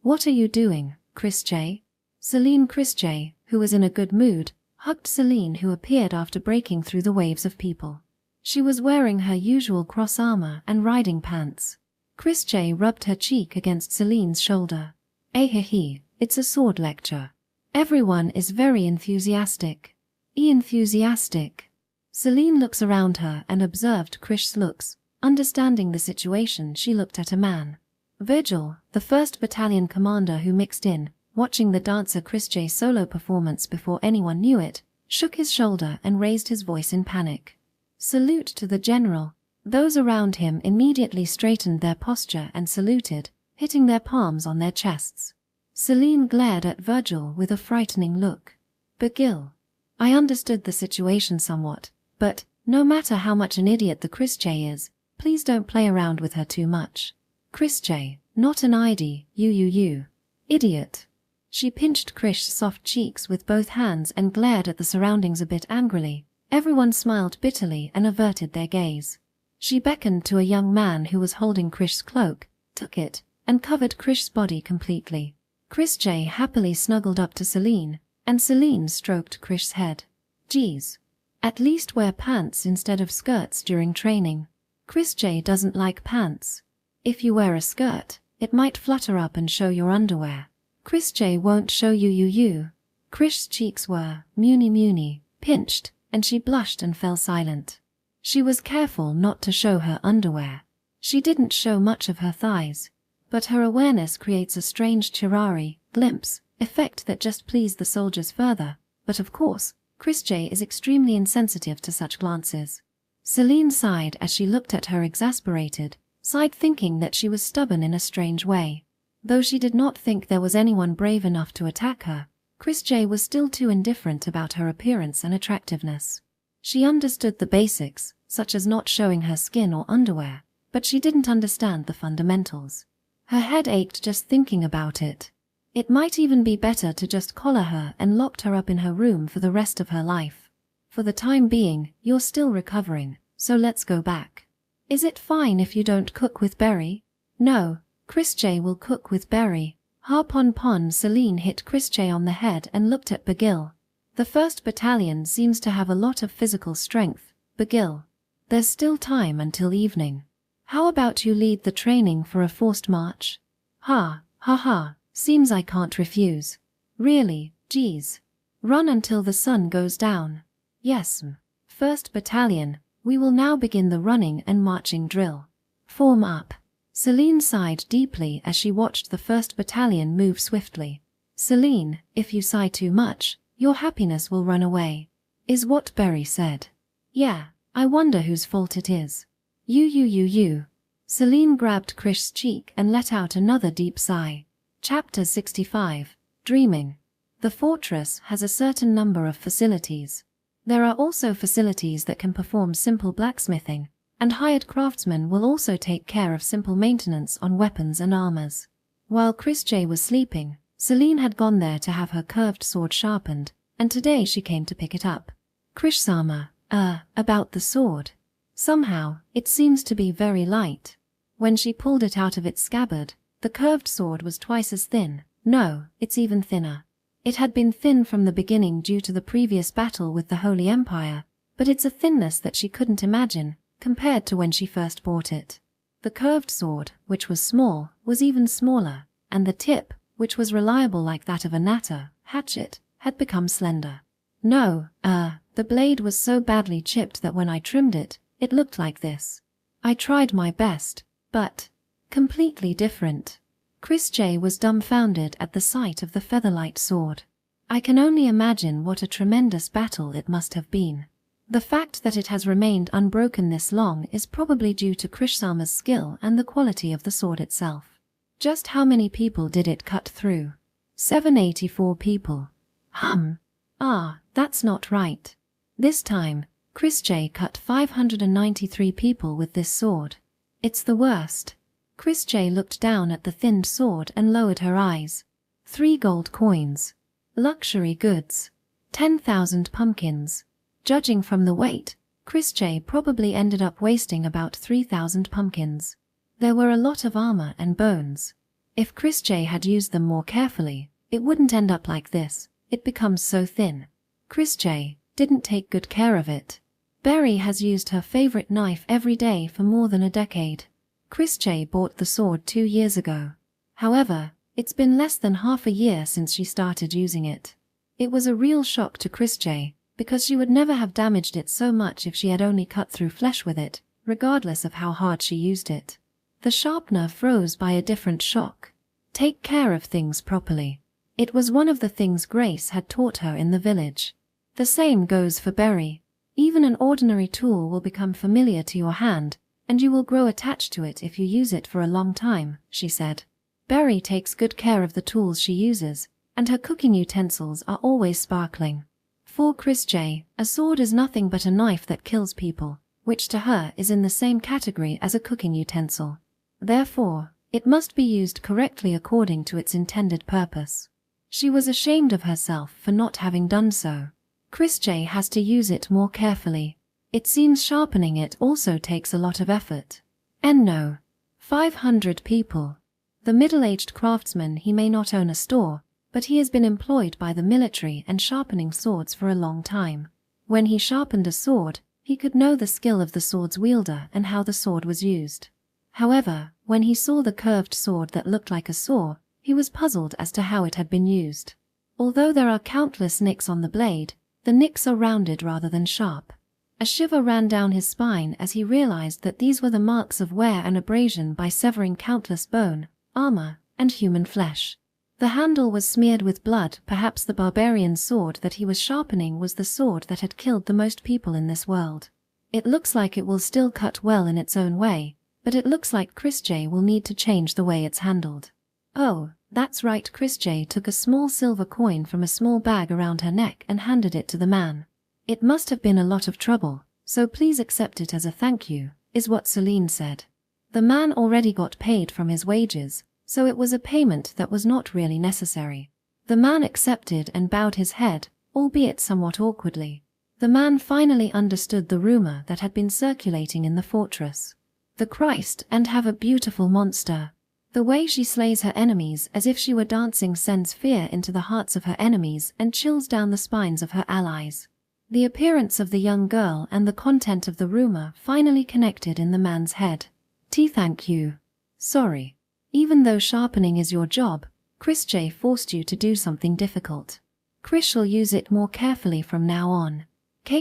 What are you doing, Christie? Celine. Christie, who was in a good mood, hugged Celine, who appeared after breaking through the waves of people. She was wearing her usual cross armor and riding pants. Chris J rubbed her cheek against Celine's shoulder. Ahihi, it's a sword lecture. Everyone is very enthusiastic. Enthusiastic. Celine looks around her and observed Krish's looks. Understanding the situation, she looked at a man. Virgil, the 1st Battalion commander who mixed in, watching the dancer Chris J's solo performance before anyone knew it, shook his shoulder and raised his voice in panic. Salute to the general. Those around him immediately straightened their posture and saluted, hitting their palms on their chests. Celine glared at Virgil with a frightening look. Begil. I understood the situation somewhat, but, no matter how much an idiot the Chris J is, please don't play around with her too much. Chris J, not an ID, you. Idiot. She pinched Krish's soft cheeks with both hands and glared at the surroundings a bit angrily. Everyone smiled bitterly and averted their gaze. She beckoned to a young man who was holding Krish's cloak, took it, and covered Krish's body completely. Chris J happily snuggled up to Celine, and Celine stroked Krish's head. Geez. At least wear pants instead of skirts during training. Chris J doesn't like pants. If you wear a skirt, it might flutter up and show your underwear. Chris J won't show you. Krish's cheeks were, muni, pinched, and she blushed and fell silent. She was careful not to show her underwear. She didn't show much of her thighs, but her awareness creates a strange chirari, glimpse, effect that just pleased the soldiers further. But of course, Chris J is extremely insensitive to such glances. Celine sighed as she looked at her exasperated, sighed thinking that she was stubborn in a strange way. Though she did not think there was anyone brave enough to attack her, Chris J was still too indifferent about her appearance and attractiveness. She understood the basics, such as not showing her skin or underwear, but she didn't understand the fundamentals. Her head ached just thinking about it. It might even be better to just collar her and lock her up in her room for the rest of her life. For the time being, you're still recovering, so let's go back. Is it fine if you don't cook with Berry? No, Chris J will cook with Berry. Pon. Celine hit Chris J on the head and looked at Begil. The 1st Battalion seems to have a lot of physical strength, Begil. There's still time until evening. How about you lead the training for a forced march? Ha, seems I can't refuse. Really, geez. Run until the sun goes down. Yes, 1st Battalion, we will now begin the running and marching drill. Form up. Celine sighed deeply as she watched the 1st Battalion move swiftly. Celine, if you sigh too much, your happiness will run away, is what Berry said. Yeah, I wonder whose fault it is. You. Celine grabbed Krish's cheek and let out another deep sigh. Chapter 65, Dreaming. The fortress has a certain number of facilities. There are also facilities that can perform simple blacksmithing, and hired craftsmen will also take care of simple maintenance on weapons and armors. While Chris J was sleeping, Celine had gone there to have her curved sword sharpened, and today she came to pick it up. Krish's armor, about the sword. Somehow, it seems to be very light. When she pulled it out of its scabbard, the curved sword was twice as thin. No, it's even thinner. It had been thin from the beginning due to the previous battle with the Holy Empire, but it's a thinness that she couldn't imagine, compared to when she first bought it. The curved sword, which was small, was even smaller, and the tip, which was reliable like that of a natter, hatchet, had become slender. No, the blade was so badly chipped that when I trimmed it, it looked like this. I tried my best, but completely different. Chris J was dumbfounded at the sight of the featherlight sword. I can only imagine what a tremendous battle it must have been. The fact that it has remained unbroken this long is probably due to Krishsama's skill and the quality of the sword itself. Just how many people did it cut through? 784 people. That's not right. This time, Chris J cut 593 people with this sword. It's the worst. Chris J looked down at the thinned sword and lowered her eyes. 3 gold coins. Luxury goods. 10,000 pumpkins. Judging from the weight, Chris J probably ended up wasting about 3,000 pumpkins. There were a lot of armor and bones. If Chris J had used them more carefully, it wouldn't end up like this. It becomes so thin. Chris J didn't take good care of it. Berry has used her favorite knife every day for more than a decade. Chris J bought the sword 2 years ago. However, it's been less than half a year since she started using it. It was a real shock to Chris J, because she would never have damaged it so much if she had only cut through flesh with it, regardless of how hard she used it. The sharpener froze by a different shock. Take care of things properly. It was one of the things Grace had taught her in the village. The same goes for Berry. Even an ordinary tool will become familiar to your hand, and you will grow attached to it if you use it for a long time, she said. Berry takes good care of the tools she uses, and her cooking utensils are always sparkling. For Chris J, a sword is nothing but a knife that kills people, which to her is in the same category as a cooking utensil. Therefore, it must be used correctly according to its intended purpose. She was ashamed of herself for not having done so. Chris J has to use it more carefully. It seems sharpening it also takes a lot of effort. And no. 500 people. The middle-aged craftsman, he may not own a store, but he has been employed by the military and sharpening swords for a long time. When he sharpened a sword, he could know the skill of the sword's wielder and how the sword was used. However, when he saw the curved sword that looked like a saw, he was puzzled as to how it had been used. Although there are countless nicks on the blade, the nicks are rounded rather than sharp. A shiver ran down his spine as he realized that these were the marks of wear and abrasion by severing countless bone, armor, and human flesh. The handle was smeared with blood. Perhaps the barbarian sword that he was sharpening was the sword that had killed the most people in this world. It looks like it will still cut well in its own way, but it looks like Chris J will need to change the way it's handled. Oh, that's right. Chris J took a small silver coin from a small bag around her neck and handed it to the man. It must have been a lot of trouble, so please accept it as a thank you, is what Celine said. The man already got paid from his wages, so it was a payment that was not really necessary. The man accepted and bowed his head, albeit somewhat awkwardly. The man finally understood the rumor that had been circulating in the fortress. The Christ and have a beautiful monster. The way she slays her enemies as if she were dancing sends fear into the hearts of her enemies and chills down the spines of her allies. The appearance of the young girl and the content of the rumor finally connected in the man's head. Thank you. Sorry. Even though sharpening is your job, Chris J forced you to do something difficult. Chris shall use it more carefully from now on.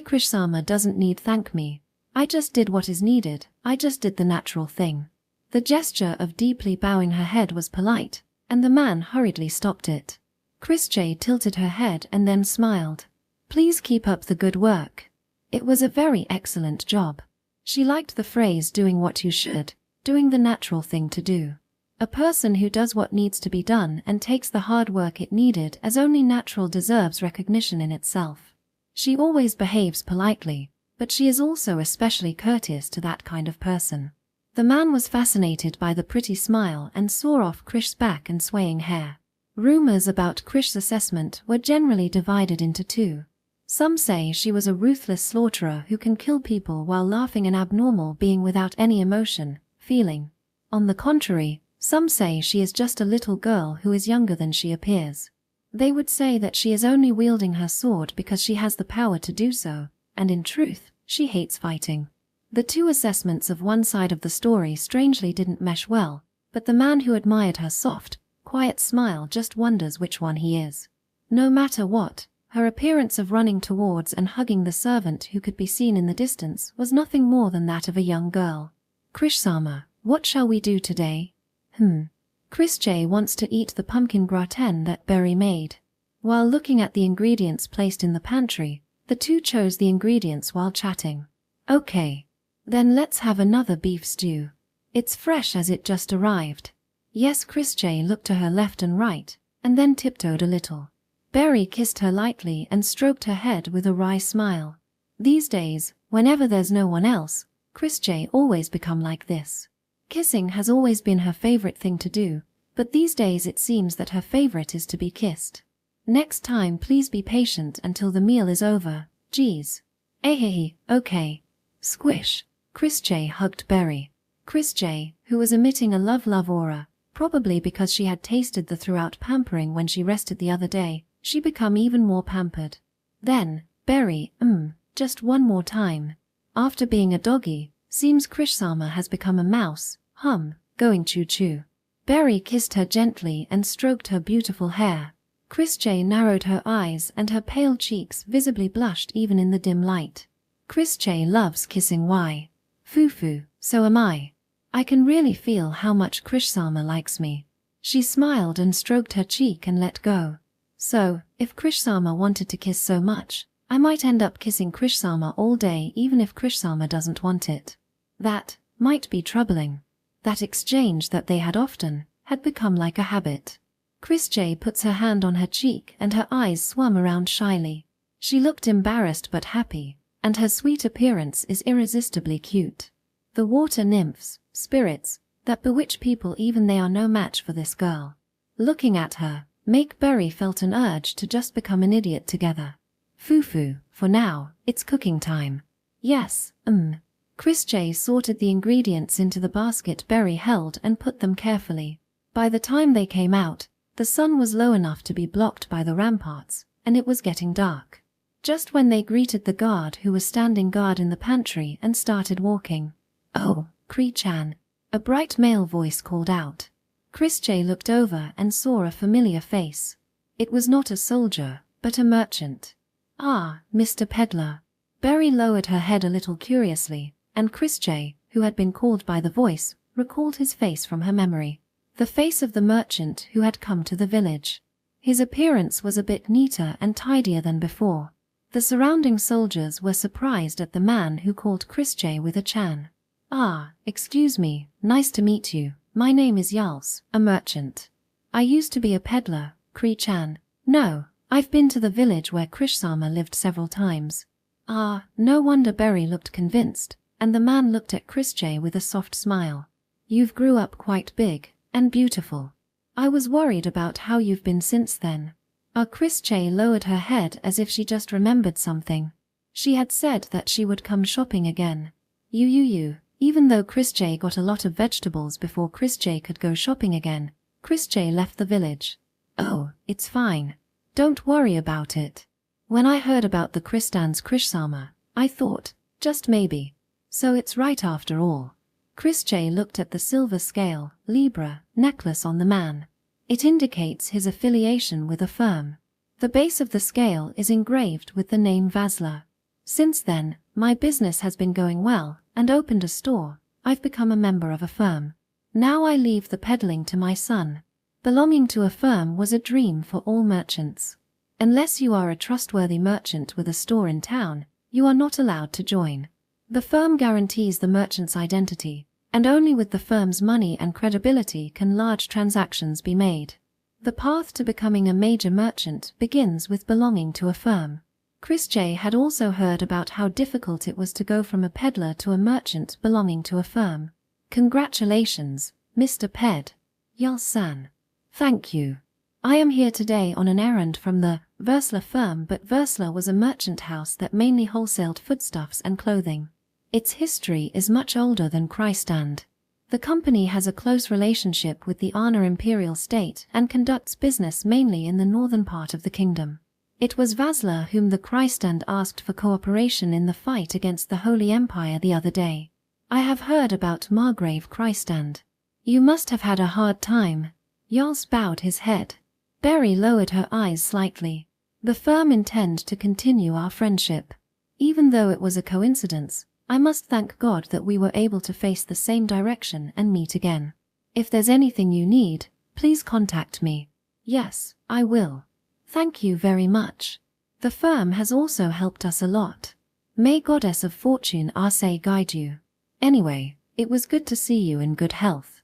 Chris Sama doesn't need thank me. I just did what is needed. I just did the natural thing. The gesture of deeply bowing her head was polite, and the man hurriedly stopped it. Chris J tilted her head and then smiled. Please keep up the good work. It was a very excellent job. She liked the phrase doing what you should, doing the natural thing to do. A person who does what needs to be done and takes the hard work it needed as only natural deserves recognition in itself. She always behaves politely, but she is also especially courteous to that kind of person. The man was fascinated by the pretty smile and saw off Krish's back and swaying hair. Rumors about Krish's assessment were generally divided into two. Some say she was a ruthless slaughterer who can kill people while laughing, an abnormal being without any emotion, feeling. On the contrary, some say she is just a little girl who is younger than she appears. They would say that she is only wielding her sword because she has the power to do so, and in truth, she hates fighting. The two assessments of one side of the story strangely didn't mesh well, but the man who admired her soft, quiet smile just wonders which one he is. No matter what, her appearance of running towards and hugging the servant who could be seen in the distance was nothing more than that of a young girl. Krish-sama, what shall we do today? Chris J wants to eat the pumpkin gratin that Berry made. While looking at the ingredients placed in the pantry, the two chose the ingredients while chatting. Okay. Then let's have another beef stew. It's fresh as it just arrived. Yes, Chris J looked to her left and right, and then tiptoed a little. Berry kissed her lightly and stroked her head with a wry smile. These days, whenever there's no one else, Chris J always become like this. Kissing has always been her favorite thing to do, but these days it seems that her favorite is to be kissed. Next time please be patient until the meal is over, geez. Okay. Squish. Chris J hugged Berry. Chris J, who was emitting a love aura, probably because she had tasted the throughout pampering when she rested the other day, she become even more pampered. Then, Berry, just one more time. After being a doggy, seems Krishsama has become a mouse, going choo-choo. Berry kissed her gently and stroked her beautiful hair. Chrisjay narrowed her eyes and her pale cheeks visibly blushed even in the dim light. Chrisjay loves kissing. Why? Foo-foo, so am I. I can really feel how much Krishsama likes me. She smiled and stroked her cheek and let go. So, if Krishsama wanted to kiss so much, I might end up kissing Krishsama all day even if Krishsama doesn't want it. That might be troubling. That exchange that they had often had become like a habit. Chrisjay puts her hand on her cheek and her eyes swam around shyly. She looked embarrassed but happy, and her sweet appearance is irresistibly cute. The water nymphs, spirits, that bewitch people even they are no match for this girl. Looking at her, make Berry felt an urge to just become an idiot together. Foo-foo, for now, it's cooking time. Yes, Chrisjay sorted the ingredients into the basket Berry held and put them carefully. By the time they came out, the sun was low enough to be blocked by the ramparts, and it was getting dark. Just when they greeted the guard who was standing guard in the pantry and started walking. "Oh, Kree-chan," a bright male voice called out. Chrisjay looked over and saw a familiar face. It was not a soldier, but a merchant. "Ah, Mr. Peddler." Berry lowered her head a little curiously, and Chrisjay, who had been called by the voice, recalled his face from her memory. The face of the merchant who had come to the village. His appearance was a bit neater and tidier than before. The surrounding soldiers were surprised at the man who called Chrisjay with a chan. "Ah, excuse me, nice to meet you. My name is Yals, a merchant. I used to be a peddler, Kree-chan. No, I've been to the village where Krishsama lived several times." Ah, no wonder Berry looked convinced, and the man looked at Chrisjay with a soft smile. "You've grew up quite big and beautiful. I was worried about how you've been since then." Chrisjay lowered her head as if she just remembered something. She had said that she would come shopping again. Even though Chrisjay got a lot of vegetables before Chrisjay could go shopping again, Chrisjay left the village. "Oh, it's fine. Don't worry about it. When I heard about the Kristan's Krishsama, I thought, just maybe. So it's right after all." Chrisjay looked at the silver scale, Libra, necklace on the man. It indicates his affiliation with a firm. The base of the scale is engraved with the name Vasla. "Since then, my business has been going well, and opened a store. I've become a member of a firm. Now I leave the peddling to my son." Belonging to a firm was a dream for all merchants. Unless you are a trustworthy merchant with a store in town, you are not allowed to join. The firm guarantees the merchant's identity, and only with the firm's money and credibility can large transactions be made. The path to becoming a major merchant begins with belonging to a firm. Chrisjay had also heard about how difficult it was to go from a peddler to a merchant belonging to a firm. "Congratulations, Mr. Ped. Yal-san. Thank you. I am here today on an errand from the Versla firm, but Versla was a merchant house that mainly wholesaled foodstuffs and clothing. Its history is much older than Krystand. The company has a close relationship with the Arna imperial state and conducts business mainly in the northern part of the kingdom. It was Vasla whom the Krystand asked for cooperation in the fight against the Holy Empire the other day. I have heard about Margrave Krystand. You must have had a hard time." Yals bowed his head. Berry lowered her eyes slightly. "The firm intend to continue our friendship. Even though it was a coincidence, I must thank God that we were able to face the same direction and meet again. If there's anything you need, please contact me." "Yes, I will. Thank you very much. The firm has also helped us a lot. May Goddess of Fortune Arce guide you. Anyway, it was good to see you in good health.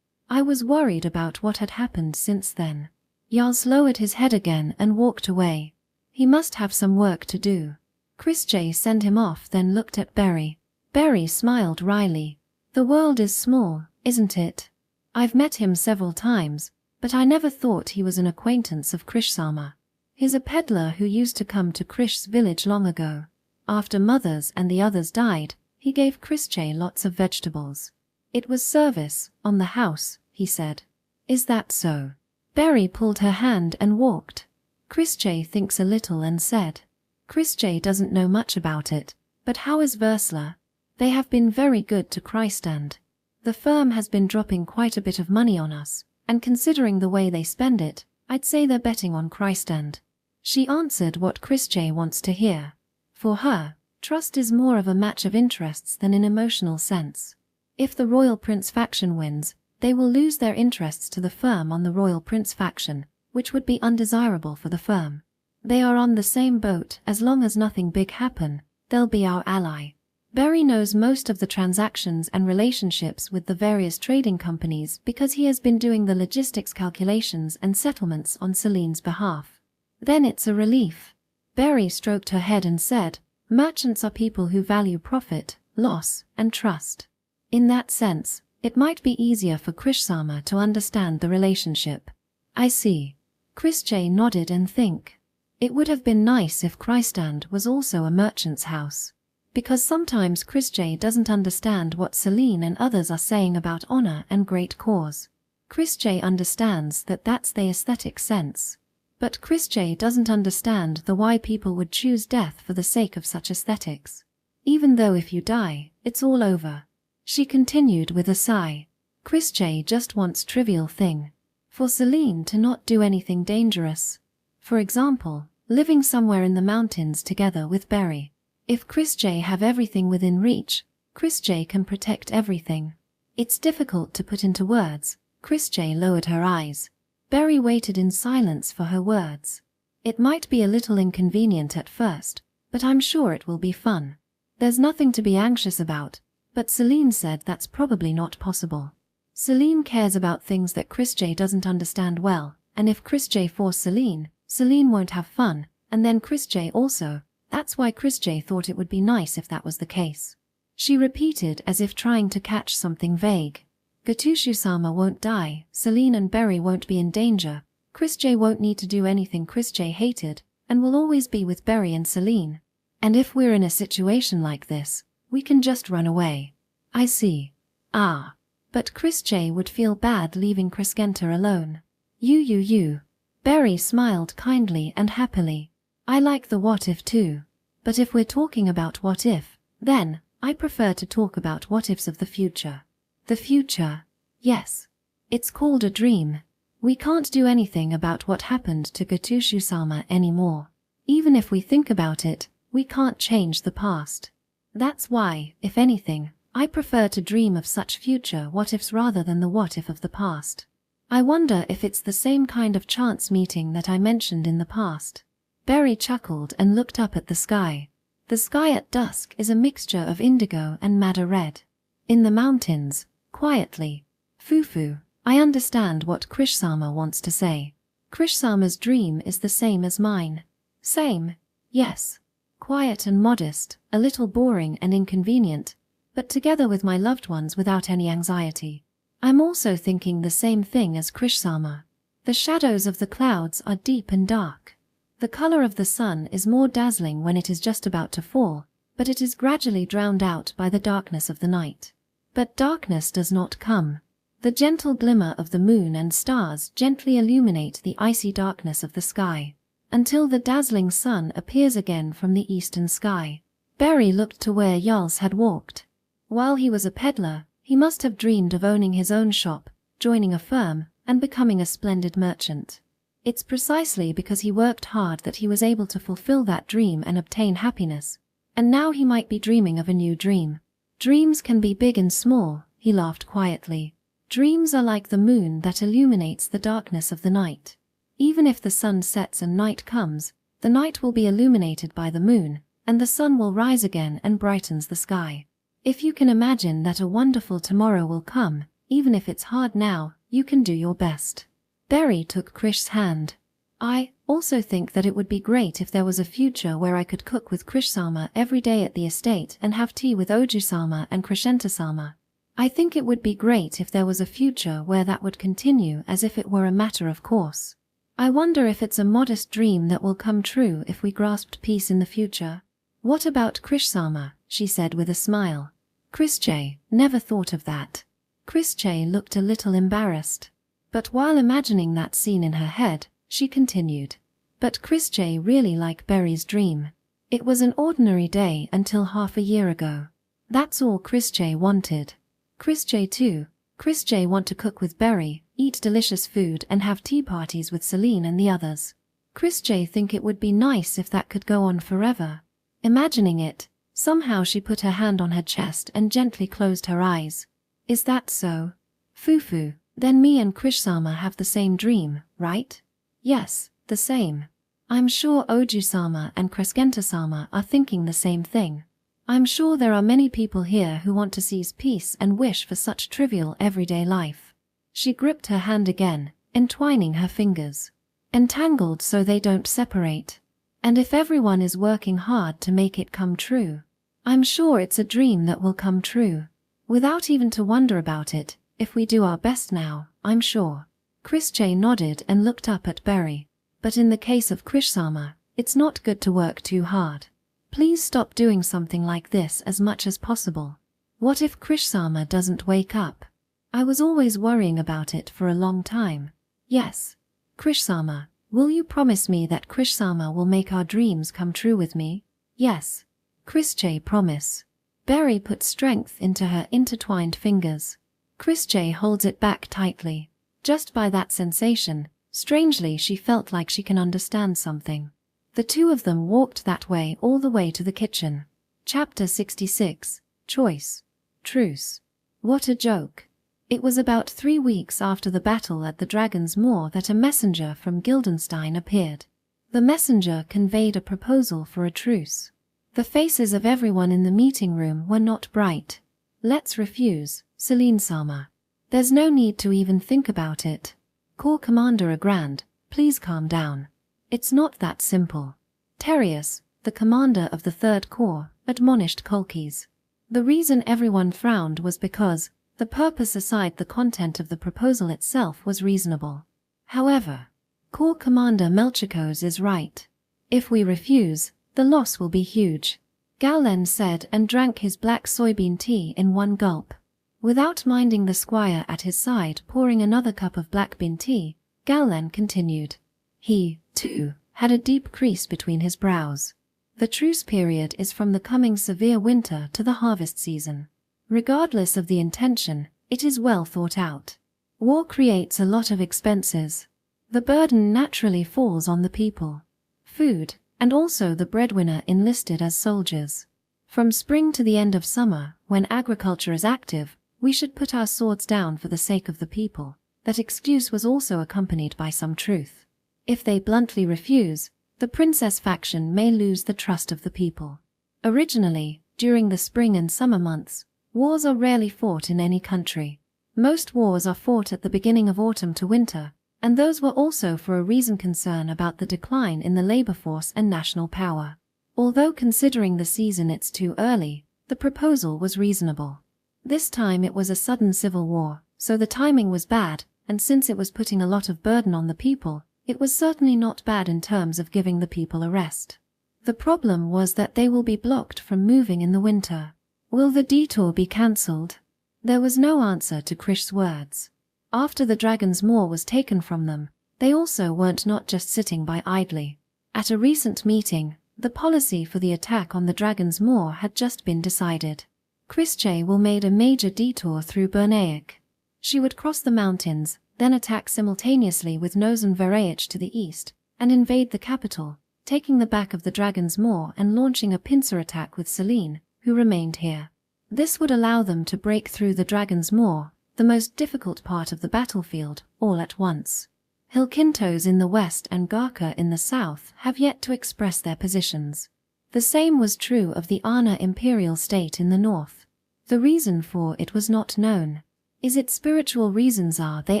I was worried about what had happened since then." Yals lowered his head again and walked away. He must have some work to do. Chrisjay sent him off, then looked at Berry. Berry smiled wryly. "The world is small, isn't it? I've met him several times, but I never thought he was an acquaintance of Krishsama. He's a peddler who used to come to Krish's village long ago. After Mothers and the others died, he gave Chrisjay lots of vegetables. It was service on the house," he said. "Is that so?" Berry pulled her hand and walked. Chrisjay thinks a little and said, "Chrisjay doesn't know much about it, but how is Versla?" They have been very good to Christand. The firm has been dropping quite a bit of money on us, and considering the way they spend it, I'd say they're betting on Christand." She answered what Chrisjay wants to hear. For her, trust is more of a match of interests than an emotional sense. If the Royal Prince faction wins, they will lose their interests to the firm on the Royal Prince faction, which would be undesirable for the firm. They are on the same boat. As long as nothing big happen, they'll be our ally. Barry knows most of the transactions and relationships with the various trading companies because he has been doing the logistics calculations and settlements on Celine's behalf. Then it's a relief. Barry stroked her head and said, "Merchants are people who value profit, loss, and trust. In that sense, it might be easier for Krishsama to understand the relationship." "I see." Chrisjay nodded and think. It would have been nice if Christand was also a merchant's house. Because sometimes Chrisjay doesn't understand what Celine and others are saying about honor and great cause. Chrisjay understands that that's the aesthetic sense. But Chrisjay doesn't understand the why people would choose death for the sake of such aesthetics. Even though if you die, it's all over. She continued with a sigh. Chrisjay just wants trivial thing. For Celine to not do anything dangerous. For example, living somewhere in the mountains together with Barry. If Chrisjay have everything within reach, Chrisjay can protect everything. It's difficult to put into words. Chrisjay lowered her eyes. Barry waited in silence for her words. "It might be a little inconvenient at first, but I'm sure it will be fun. There's nothing to be anxious about," but Celine said that's probably not possible. Celine cares about things that Chrisjay doesn't understand well, and if Chrisjay force Celine, Celine won't have fun, and then Chrisjay also. That's why Chrisjay thought it would be nice if that was the case. She repeated as if trying to catch something vague. Gatushu-sama won't die, Celine and Barry won't be in danger, Chrisjay won't need to do anything Chrisjay hated, and will always be with Barry and Celine. And if we're in a situation like this, we can just run away. "I see." "Ah. But Chrisjay would feel bad leaving Kriskenta alone." You. Barry smiled kindly and happily. "I like the what if too. But if we're talking about what if, then I prefer to talk about what ifs of the future." "The future?" "Yes. It's called a dream. We can't do anything about what happened to Gatushu-sama anymore. Even if we think about it, we can't change the past. That's why, if anything, I prefer to dream of such future what-ifs rather than the what-if of the past. I wonder if it's the same kind of chance meeting that I mentioned in the past." Barry chuckled and looked up at the sky. The sky at dusk is a mixture of indigo and madder red. In the mountains, quietly. "Fufu, I understand what Krishsama wants to say. Krishsama's dream is the same as mine." "Same, yes. Quiet and modest, a little boring and inconvenient, but together with my loved ones without any anxiety. I'm also thinking the same thing as Krishsama. The shadows of the clouds are deep and dark. The color of the sun is more dazzling when it is just about to fall, but it is gradually drowned out by the darkness of the night. But darkness does not come. The gentle glimmer of the moon and stars gently illuminate the icy darkness of the sky, until the dazzling sun appears again from the eastern sky." Barry looked to where Yuls had walked. While he was a peddler, he must have dreamed of owning his own shop, joining a firm, and becoming a splendid merchant. It's precisely because he worked hard that he was able to fulfill that dream and obtain happiness. And now he might be dreaming of a new dream. Dreams can be big and small, he laughed quietly. Dreams are like the moon that illuminates the darkness of the night. Even if the sun sets and night comes, the night will be illuminated by the moon, and the sun will rise again and brightens the sky. If you can imagine that a wonderful tomorrow will come, even if it's hard now, you can do your best. Barry took Krish's hand. "I also think that it would be great if there was a future where I could cook with Krishsama every day at the estate and have tea with Oju-sama and Krishenta-sama. I think it would be great if there was a future where that would continue as if it were a matter of course. I wonder if it's a modest dream that will come true if we grasped peace in the future." "What about Krishsama?" she said with a smile. Chrisjay never thought of that. Chrisjay looked a little embarrassed. But while imagining that scene in her head, she continued. "But Chrisjay really liked Barry's dream. It was an ordinary day until half a year ago. That's all Chris J wanted. Chris J too. Chris J want to cook with Berry, eat delicious food and have tea parties with Celine and the others. Chris J think it would be nice if that could go on forever. Imagining it, somehow she put her hand on her chest and gently closed her eyes. Is that so? Fufu, then me and Krish-sama have the same dream, right? Yes, the same. I'm sure Oju-sama and Crescenta-sama are thinking the same thing. I'm sure there are many people here who want to seize peace and wish for such trivial everyday life. She gripped her hand again, entwining her fingers. Entangled so they don't separate. And if everyone is working hard to make it come true, I'm sure it's a dream that will come true. Without even to wonder about it, if we do our best now, I'm sure. Chris J nodded and looked up at Berry. But in the case of Krish-sama, it's not good to work too hard. Please stop doing something like this as much as possible. What if Krish-sama doesn't wake up? I was always worrying about it for a long time. Yes. Krish-sama, will you promise me that Krish-sama will make our dreams come true with me? Yes. Chris J promise. Berry put strength into her intertwined fingers. Chris J holds it back tightly. Just by that sensation, strangely she felt like she can understand something. The two of them walked that way all the way to the kitchen. Chapter 66, Choice. Truce. What a joke. It was about 3 weeks after the battle at the Dragon's Maw that a messenger from Guildenstein appeared. The messenger conveyed a proposal for a truce. The faces of everyone in the meeting room were not bright. Let's refuse, Celine-sama. There's no need to even think about it. Corps Commander Agrand, please calm down. It's not that simple. Terius, the commander of the 3rd Corps, admonished Kolkis. The reason everyone frowned was because the purpose aside the content of the proposal itself was reasonable. However, Corps Commander Melchikos is right. If we refuse, the loss will be huge. Galen said and drank his black soybean tea in one gulp. Without minding the squire at his side pouring another cup of black bean tea, Galen continued. He, too, had a deep crease between his brows. The truce period is from the coming severe winter to the harvest season. Regardless of the intention, it is well thought out. War creates a lot of expenses. The burden naturally falls on the people. Food, and also the breadwinner enlisted as soldiers. From spring to the end of summer, when agriculture is active, we should put our swords down for the sake of the people. That excuse was also accompanied by some truth. If they bluntly refuse, the princess faction may lose the trust of the people. Originally, during the spring and summer months, wars are rarely fought in any country. Most wars are fought at the beginning of autumn to winter, and those were also for a reason concern about the decline in the labor force and national power. Although considering the season it's too early, the proposal was reasonable. This time it was a sudden civil war, so the timing was bad, and since it was putting a lot of burden on the people, it was certainly not bad in terms of giving the people a rest. The problem was that they will be blocked from moving in the winter. Will the detour be cancelled? There was no answer to Krish's words. After the Dragon's Maw was taken from them, they also weren't not just sitting by idly. At a recent meeting, the policy for the attack on the Dragon's Maw had just been decided. Chrische will made a major detour through Bernaic. She would cross the mountains, then attack simultaneously with Nozen Vereich to the east, and invade the capital, taking the back of the Dragon's Maw and launching a pincer attack with Celine, who remained here. This would allow them to break through the Dragon's Maw, the most difficult part of the battlefield, all at once. Hilkintos in the west and Garka in the south have yet to express their positions. The same was true of the Ana imperial state in the north. The reason for it was not known. Is it spiritual reasons? Are they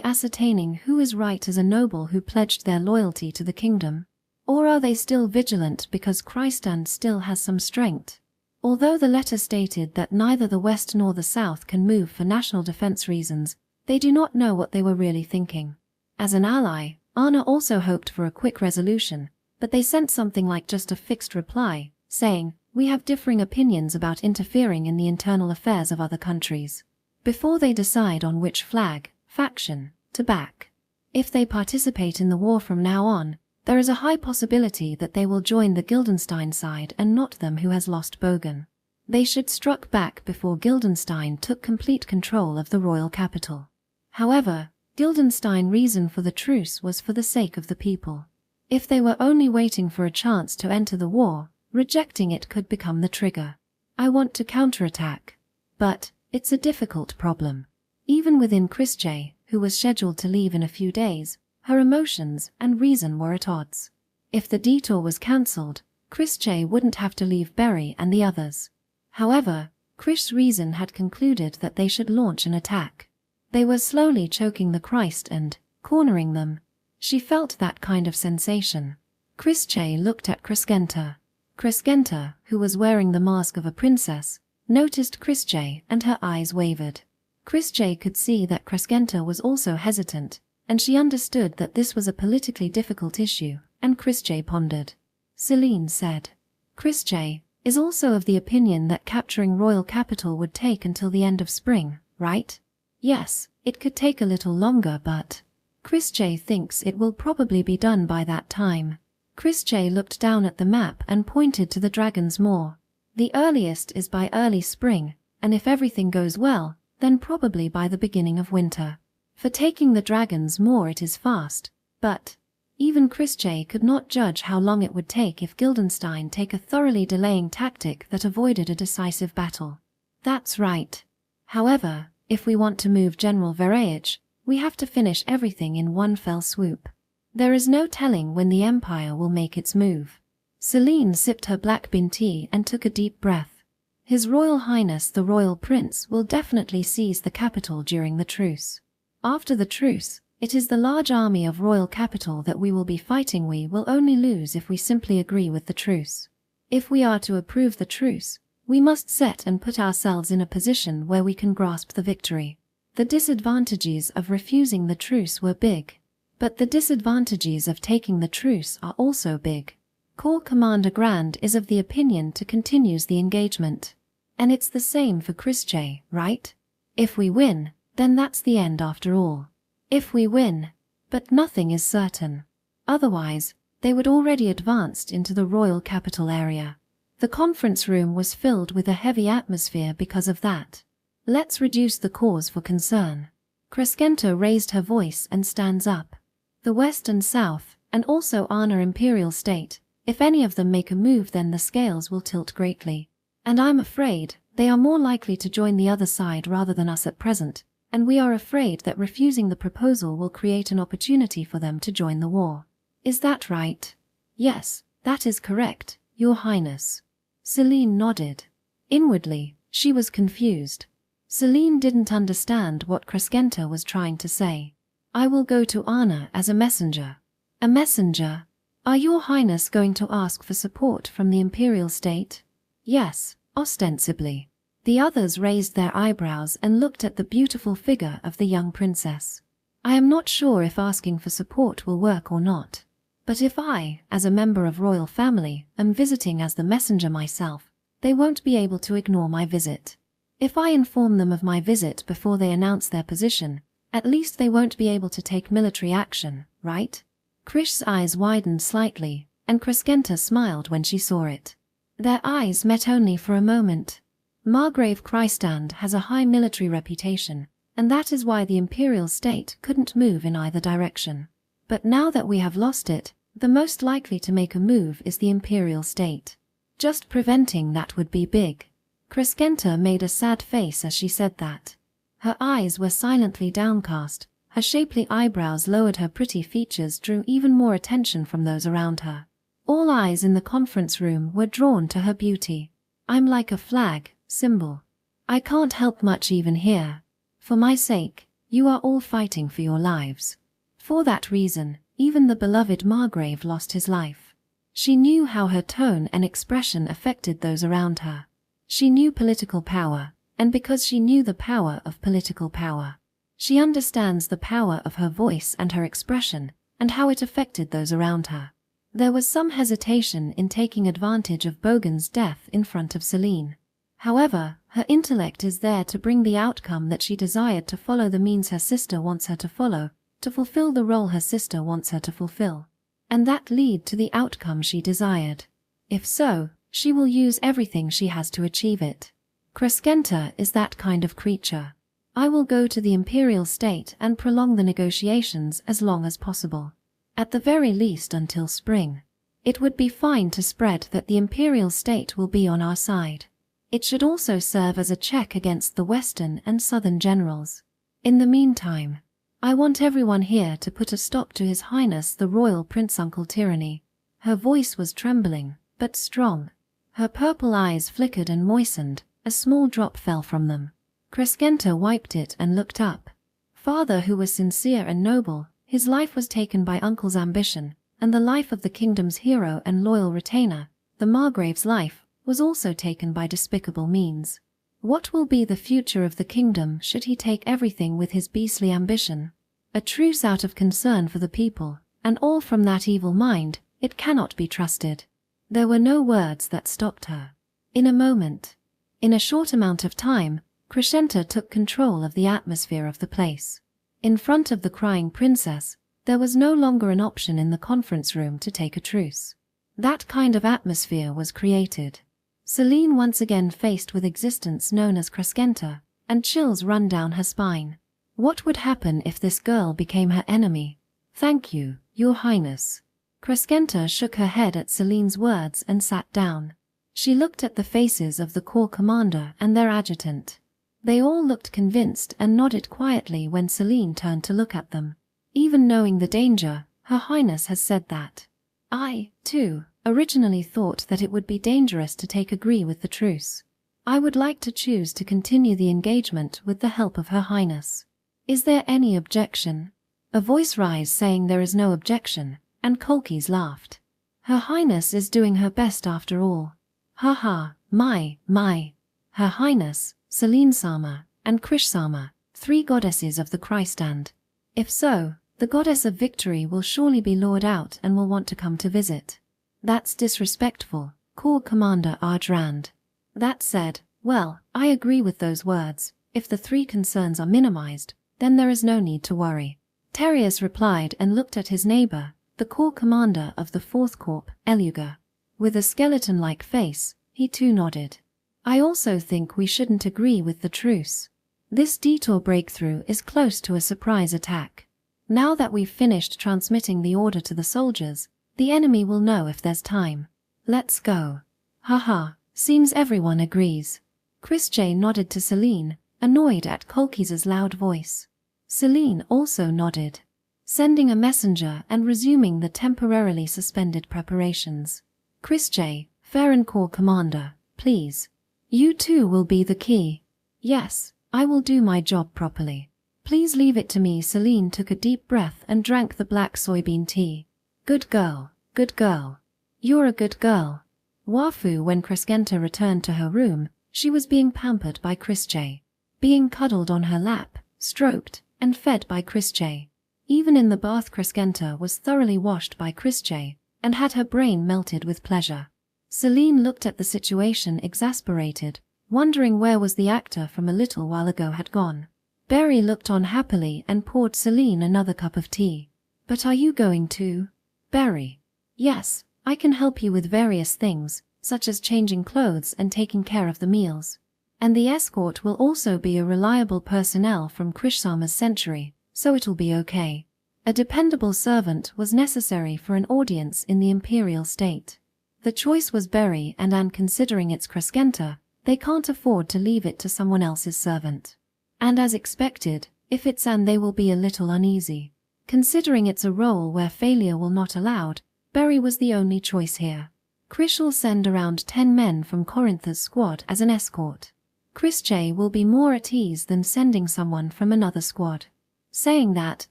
ascertaining who is right as a noble who pledged their loyalty to the kingdom? Or are they still vigilant because Christand still has some strength? Although the letter stated that neither the west nor the south can move for national defense reasons, they do not know what they were really thinking. As an ally, Ana also hoped for a quick resolution, but they sent something like just a fixed reply, saying, "We have differing opinions about interfering in the internal affairs of other countries," before they decide on which faction, to back. If they participate in the war from now on, there is a high possibility that they will join the Guildenstein side and not them who has lost Bogan. They should struck back before Guildenstern took complete control of the royal capital. However, Guildenstern's reason for the truce was for the sake of the people. If they were only waiting for a chance to enter the war, rejecting it could become the trigger. I want to counterattack. But it's a difficult problem. Even within Christie, who was scheduled to leave in a few days, her emotions and reason were at odds. If the detour was cancelled, Christie wouldn't have to leave Berry and the others. However, Chris's reason had concluded that they should launch an attack. They were slowly choking the Christ and cornering them. She felt that kind of sensation. Christie looked at Crescenta. Crescenta, who was wearing the mask of a princess, noticed Christie and her eyes wavered. Christie could see that Crescenta was also hesitant, and she understood that this was a politically difficult issue, and Christie pondered. Celine said, "Christie is also of the opinion that capturing royal capital would take until the end of spring, right?" "Yes, it could take a little longer, but Christie thinks it will probably be done by that time." Christie looked down at the map and pointed to the Dragon's Moor. "The earliest is by early spring, and if everything goes well, then probably by the beginning of winter. For taking the Dragon's Moor it is fast, but even Christie could not judge how long it would take if Guildenstern take a thoroughly delaying tactic that avoided a decisive battle." "That's right. However, if we want to move General Vereich, we have to finish everything in one fell swoop. There is no telling when the Empire will make its move." Celine sipped her black bean tea and took a deep breath. "His Royal Highness the Royal Prince will definitely seize the capital during the truce. After the truce, it is the large army of royal capital that we will be fighting. We will only lose if we simply agree with the truce. If we are to approve the truce, we must set and put ourselves in a position where we can grasp the victory." The disadvantages of refusing the truce were big. But the disadvantages of taking the truce are also big. Corps Commander Grand is of the opinion to continue the engagement. And it's the same for Christie, right? If we win, then that's the end after all. If we win, but nothing is certain. Otherwise, they would already advanced into the royal capital area. The conference room was filled with a heavy atmosphere because of that. "Let's reduce the cause for concern." Crescenta raised her voice and stands up. "The West and South, and also Anna Imperial State, if any of them make a move then the scales will tilt greatly. And I'm afraid they are more likely to join the other side rather than us at present, and we are afraid that refusing the proposal will create an opportunity for them to join the war." "Is that right?" "Yes, that is correct, Your Highness." Celine nodded. Inwardly, she was confused. Celine didn't understand what Crescenta was trying to say. "I will go to Anna as a messenger." "A messenger? Are Your Highness going to ask for support from the Imperial State?" "Yes, ostensibly." The others raised their eyebrows and looked at the beautiful figure of the young princess. "I am not sure if asking for support will work or not. But if I, as a member of royal family, am visiting as the messenger myself, they won't be able to ignore my visit. If I inform them of my visit before they announce their position, at least they won't be able to take military action, right?" Krish's eyes widened slightly, and Crescenta smiled when she saw it. Their eyes met only for a moment. Margrave Krystand has a high military reputation, and that is why the Imperial State couldn't move in either direction. But now that we have lost it, the most likely to make a move is the Imperial State. Just preventing that would be big. Crescenta made a sad face as she said that. Her eyes were silently downcast, her shapely eyebrows lowered, her pretty features drew even more attention from those around her. All eyes in the conference room were drawn to her beauty. "I'm like a flag, symbol. I can't help much even here. For my sake, you are all fighting for your lives." For that reason, even the beloved Margrave lost his life. She knew how her tone and expression affected those around her. She knew political power, and because she knew the power of political power, she understands the power of her voice and her expression, and how it affected those around her. There was some hesitation in taking advantage of Bogan's death in front of Celine. However, her intellect is there to bring the outcome that she desired, to follow the means her sister wants her to follow, to fulfill the role her sister wants her to fulfill. And that lead to the outcome she desired. If so, She will use everything she has to achieve it. Crescenta is that kind of creature. I will go to the Imperial State and prolong the negotiations as long as possible. At the very least until spring. It would be fine to spread that the Imperial State will be on our side. It should also serve as a check against the Western and Southern generals. In the meantime, I want everyone here to put a stop to His Highness the Royal Prince-Uncle tyranny. Her voice was trembling, but strong. Her purple eyes flickered and moistened, a small drop fell from them. Crescenta wiped it and looked up. Father who was sincere and noble, his life was taken by Uncle's ambition, and the life of the kingdom's hero and loyal retainer, the Margrave's life, was also taken by despicable means. What will be the future of the kingdom should he take everything with his beastly ambition? A truce out of concern for the people, and all from that evil mind, it cannot be trusted. There were no words that stopped her. In a moment, in a short amount of time, Crescenta took control of the atmosphere of the place. In front of the crying princess, there was no longer an option in the conference room to take a truce. That kind of atmosphere was created. Celine once again faced with existence known as Crescenta, and chills run down her spine. What would happen if this girl became her enemy? Thank you, Your Highness. Crescenta shook her head at Celine's words and sat down. She looked at the faces of the corps commander and their adjutant. They all looked convinced and nodded quietly when Celine turned to look at them. Even knowing the danger, Her Highness has said that. I, too, originally thought that it would be dangerous to agree with the truce. I would like to choose to continue the engagement with the help of Her Highness. Is there any objection? A voice rose saying there is no objection, and Colchis laughed. Her Highness is doing her best after all. Ha ha, my. Her Highness, Celine-sama, and Krish-sama, 3 goddesses of the Cry-stand. If so, the goddess of victory will surely be lured out and will want to come to visit. That's disrespectful, Corps Commander Ardrand. That said, well, I agree with those words. If the 3 concerns are minimized, then there is no need to worry. Tereus replied and looked at his neighbor, the Corps Commander of the 4th Corps, Eluga. With a skeleton-like face, he too nodded. I also think we shouldn't agree with the truce. This detour breakthrough is close to a surprise attack. Now that we've finished transmitting the order to the soldiers, the enemy will know if there's time. Let's go. Haha, seems everyone agrees. Chrisjay nodded to Celine, annoyed at Colchis' loud voice. Celine also nodded, sending a messenger and resuming the temporarily suspended preparations. Chrisjay, Farron Corps Commander, please. You too will be the key. Yes, I will do my job properly. Please leave it to me. Celine took a deep breath and drank the black soybean tea. Good girl, good girl. You're a good girl. Wafu. When Crescenta returned to her room, she was being pampered by Chrisjay, being cuddled on her lap, stroked, and fed by Chrisjay. Even in the bath, Crescenta was thoroughly washed by Chrisjay, and had her brain melted with pleasure. Celine looked at the situation exasperated, wondering where was the actor from a little while ago had gone. Berry looked on happily and poured Celine another cup of tea. But are you going to? Berry. Yes, I can help you with various things, such as changing clothes and taking care of the meals. And the escort will also be a reliable personnel from Krishsama's century, so it'll be okay. A dependable servant was necessary for an audience in the Imperial State. The choice was Berry and considering it's Crescenta, they can't afford to leave it to someone else's servant. And as expected, if it's Anne they will be a little uneasy. Considering it's a role where failure will not allowed, Berry was the only choice here. Krish will send around 10 men from Corintha's squad as an escort. Chrisjay will be more at ease than sending someone from another squad. Saying that,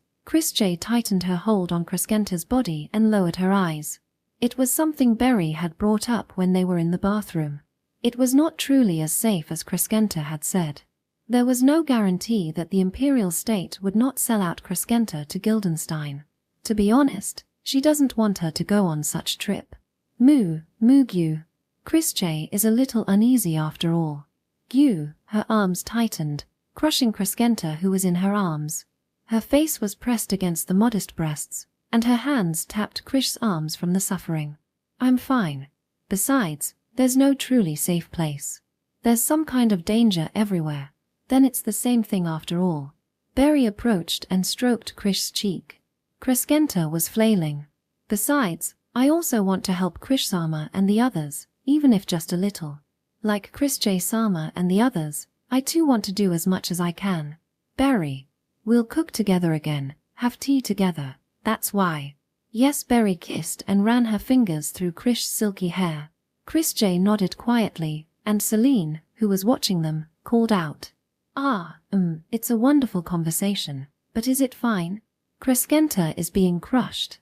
Chrisjay tightened her hold on Crescenta's body and lowered her eyes. It was something Berry had brought up when they were in the bathroom. It was not truly as safe as Crescenta had said. There was no guarantee that the Imperial State would not sell out Crescenta to Gildenstein. To be honest, she doesn't want her to go on such trip. Gyu. Chrisjay is a little uneasy after all. Gyu, her arms tightened, crushing Crescenta who was in her arms. Her face was pressed against the modest breasts, and her hands tapped Krish's arms from the suffering. I'm fine. Besides, There's no truly safe place. There's some kind of danger everywhere. Then it's the same thing after all. Berry approached and stroked Krish's cheek. Kreskenta was flailing. Besides, I also want to help Krish-sama and the others, even if just a little. Like Chris J-sama and the others, I too want to do as much as I can. Berry. We'll cook together again, have tea together, that's why. Yes, Berry kissed and ran her fingers through Krish's silky hair. Chris J nodded quietly, and Celine, who was watching them, called out. It's a wonderful conversation, but is it fine? Kreskenta is being crushed.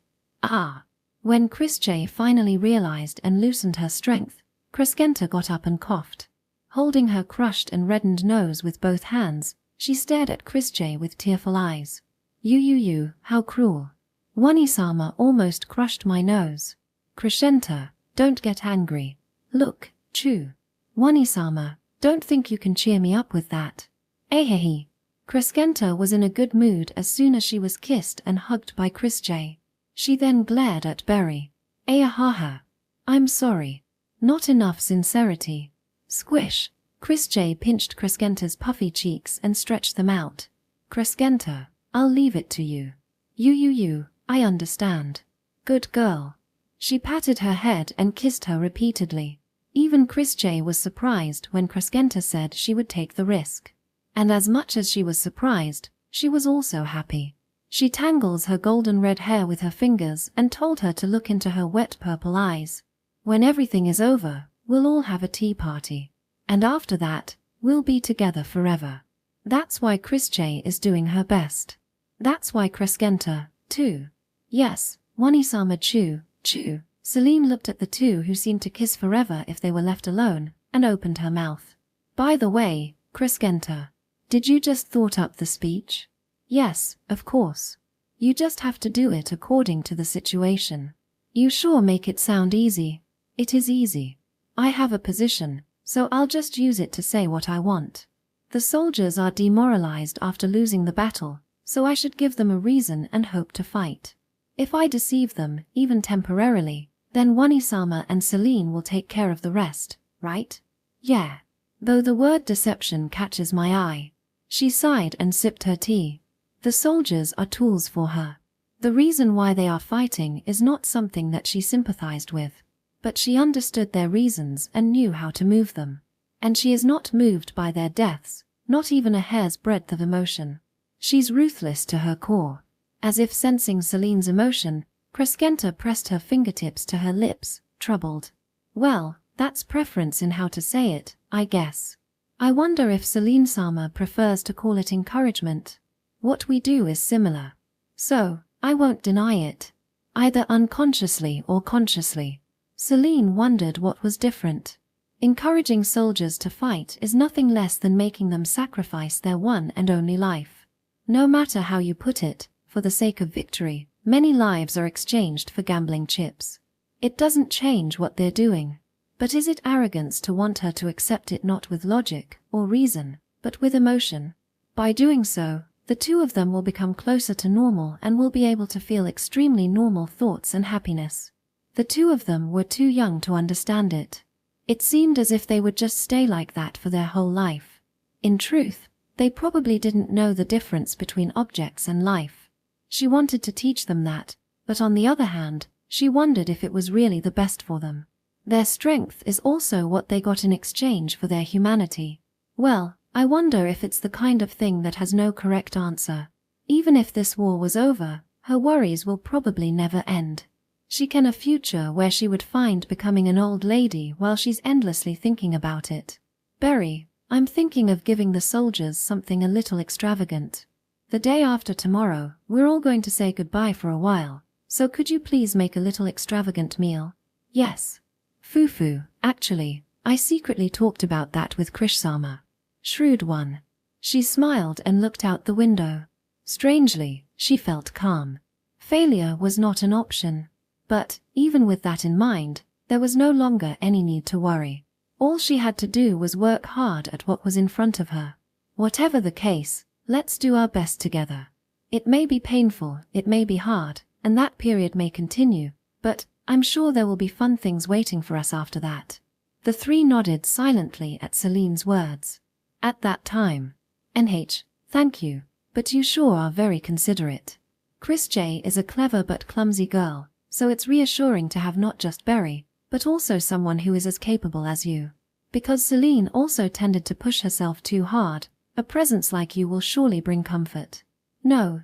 When Chris J finally realized and loosened her strength, Kreskenta got up and coughed. Holding her crushed and reddened nose with both hands, she stared at Chris J with tearful eyes. You, how cruel. Wani-sama almost crushed my nose. Kreskenta, don't get angry. Look, Chu. Wani-sama, don't think you can cheer me up with that. Ahehe. Kreskenta was in a good mood as soon as she was kissed and hugged by Chris J. She then glared at Berry. Ahaha. I'm sorry. Not enough sincerity. Squish. Chris J pinched Kreskenta's puffy cheeks and stretched them out. Kreskenta, I'll leave it to you. You, I understand. Good girl. She patted her head and kissed her repeatedly. Even Chris J was surprised when Kreskenta said she would take the risk. And as much as she was surprised, she was also happy. She tangles her golden red hair with her fingers and told her to look into her wet purple eyes. When everything is over, we'll all have a tea party. And after that, we'll be together forever. That's why Chris J is doing her best. That's why Kreskenta, too. Yes, Wani-sama Chu. Celine looked at the two who seemed to kiss forever if they were left alone, and opened her mouth. By the way, Kreskenta, did you just thought up the speech? Yes, of course. You just have to do it according to the situation. You sure make it sound easy. It is easy. I have a position, so I'll just use it to say what I want. The soldiers are demoralized after losing the battle, so I should give them a reason and hope to fight. If I deceive them, even temporarily, then Wani-sama and Celine will take care of the rest, right? Yeah. Though the word deception catches my eye. She sighed and sipped her tea. The soldiers are tools for her. The reason why they are fighting is not something that she sympathized with, but she understood their reasons and knew how to move them. And she is not moved by their deaths, not even a hair's breadth of emotion. She's ruthless to her core. As if sensing Celine's emotion, Kreskenta pressed her fingertips to her lips, troubled. Well, that's preference in how to say it, I guess. I wonder if Celine-sama prefers to call it encouragement. What we do is similar. So, I won't deny it. Either unconsciously or consciously. Celine wondered what was different. Encouraging soldiers to fight is nothing less than making them sacrifice their one and only life. No matter how you put it, for the sake of victory, many lives are exchanged for gambling chips. It doesn't change what they're doing. But is it arrogance to want her to accept it not with logic or reason, but with emotion? By doing so, the two of them will become closer to normal and will be able to feel extremely normal thoughts and happiness. The two of them were too young to understand it. It seemed as if they would just stay like that for their whole life. In truth, they probably didn't know the difference between objects and life. She wanted to teach them that, but on the other hand, she wondered if it was really the best for them. Their strength is also what they got in exchange for their humanity. Well, I wonder if it's the kind of thing that has no correct answer. Even if this war was over, her worries will probably never end. She can a future where she would find becoming an old lady while she's endlessly thinking about it. Berry, I'm thinking of giving the soldiers something a little extravagant. The day after tomorrow, we're all going to say goodbye for a while, so could you please make a little extravagant meal? Yes. Fufu, actually, I secretly talked about that with Krish-sama. Shrewd one. She smiled and looked out the window. Strangely, she felt calm. Failure was not an option. But, even with that in mind, there was no longer any need to worry. All she had to do was work hard at what was in front of her. Whatever the case, let's do our best together. It may be painful, it may be hard, and that period may continue, but I'm sure there will be fun things waiting for us after that. The three nodded silently at Celine's words. At that time. Thank you, but you sure are very considerate. Chris J is a clever but clumsy girl, so it's reassuring to have not just Berry, but also someone who is as capable as you. Because Celine also tended to push herself too hard, a presence like you will surely bring comfort. No,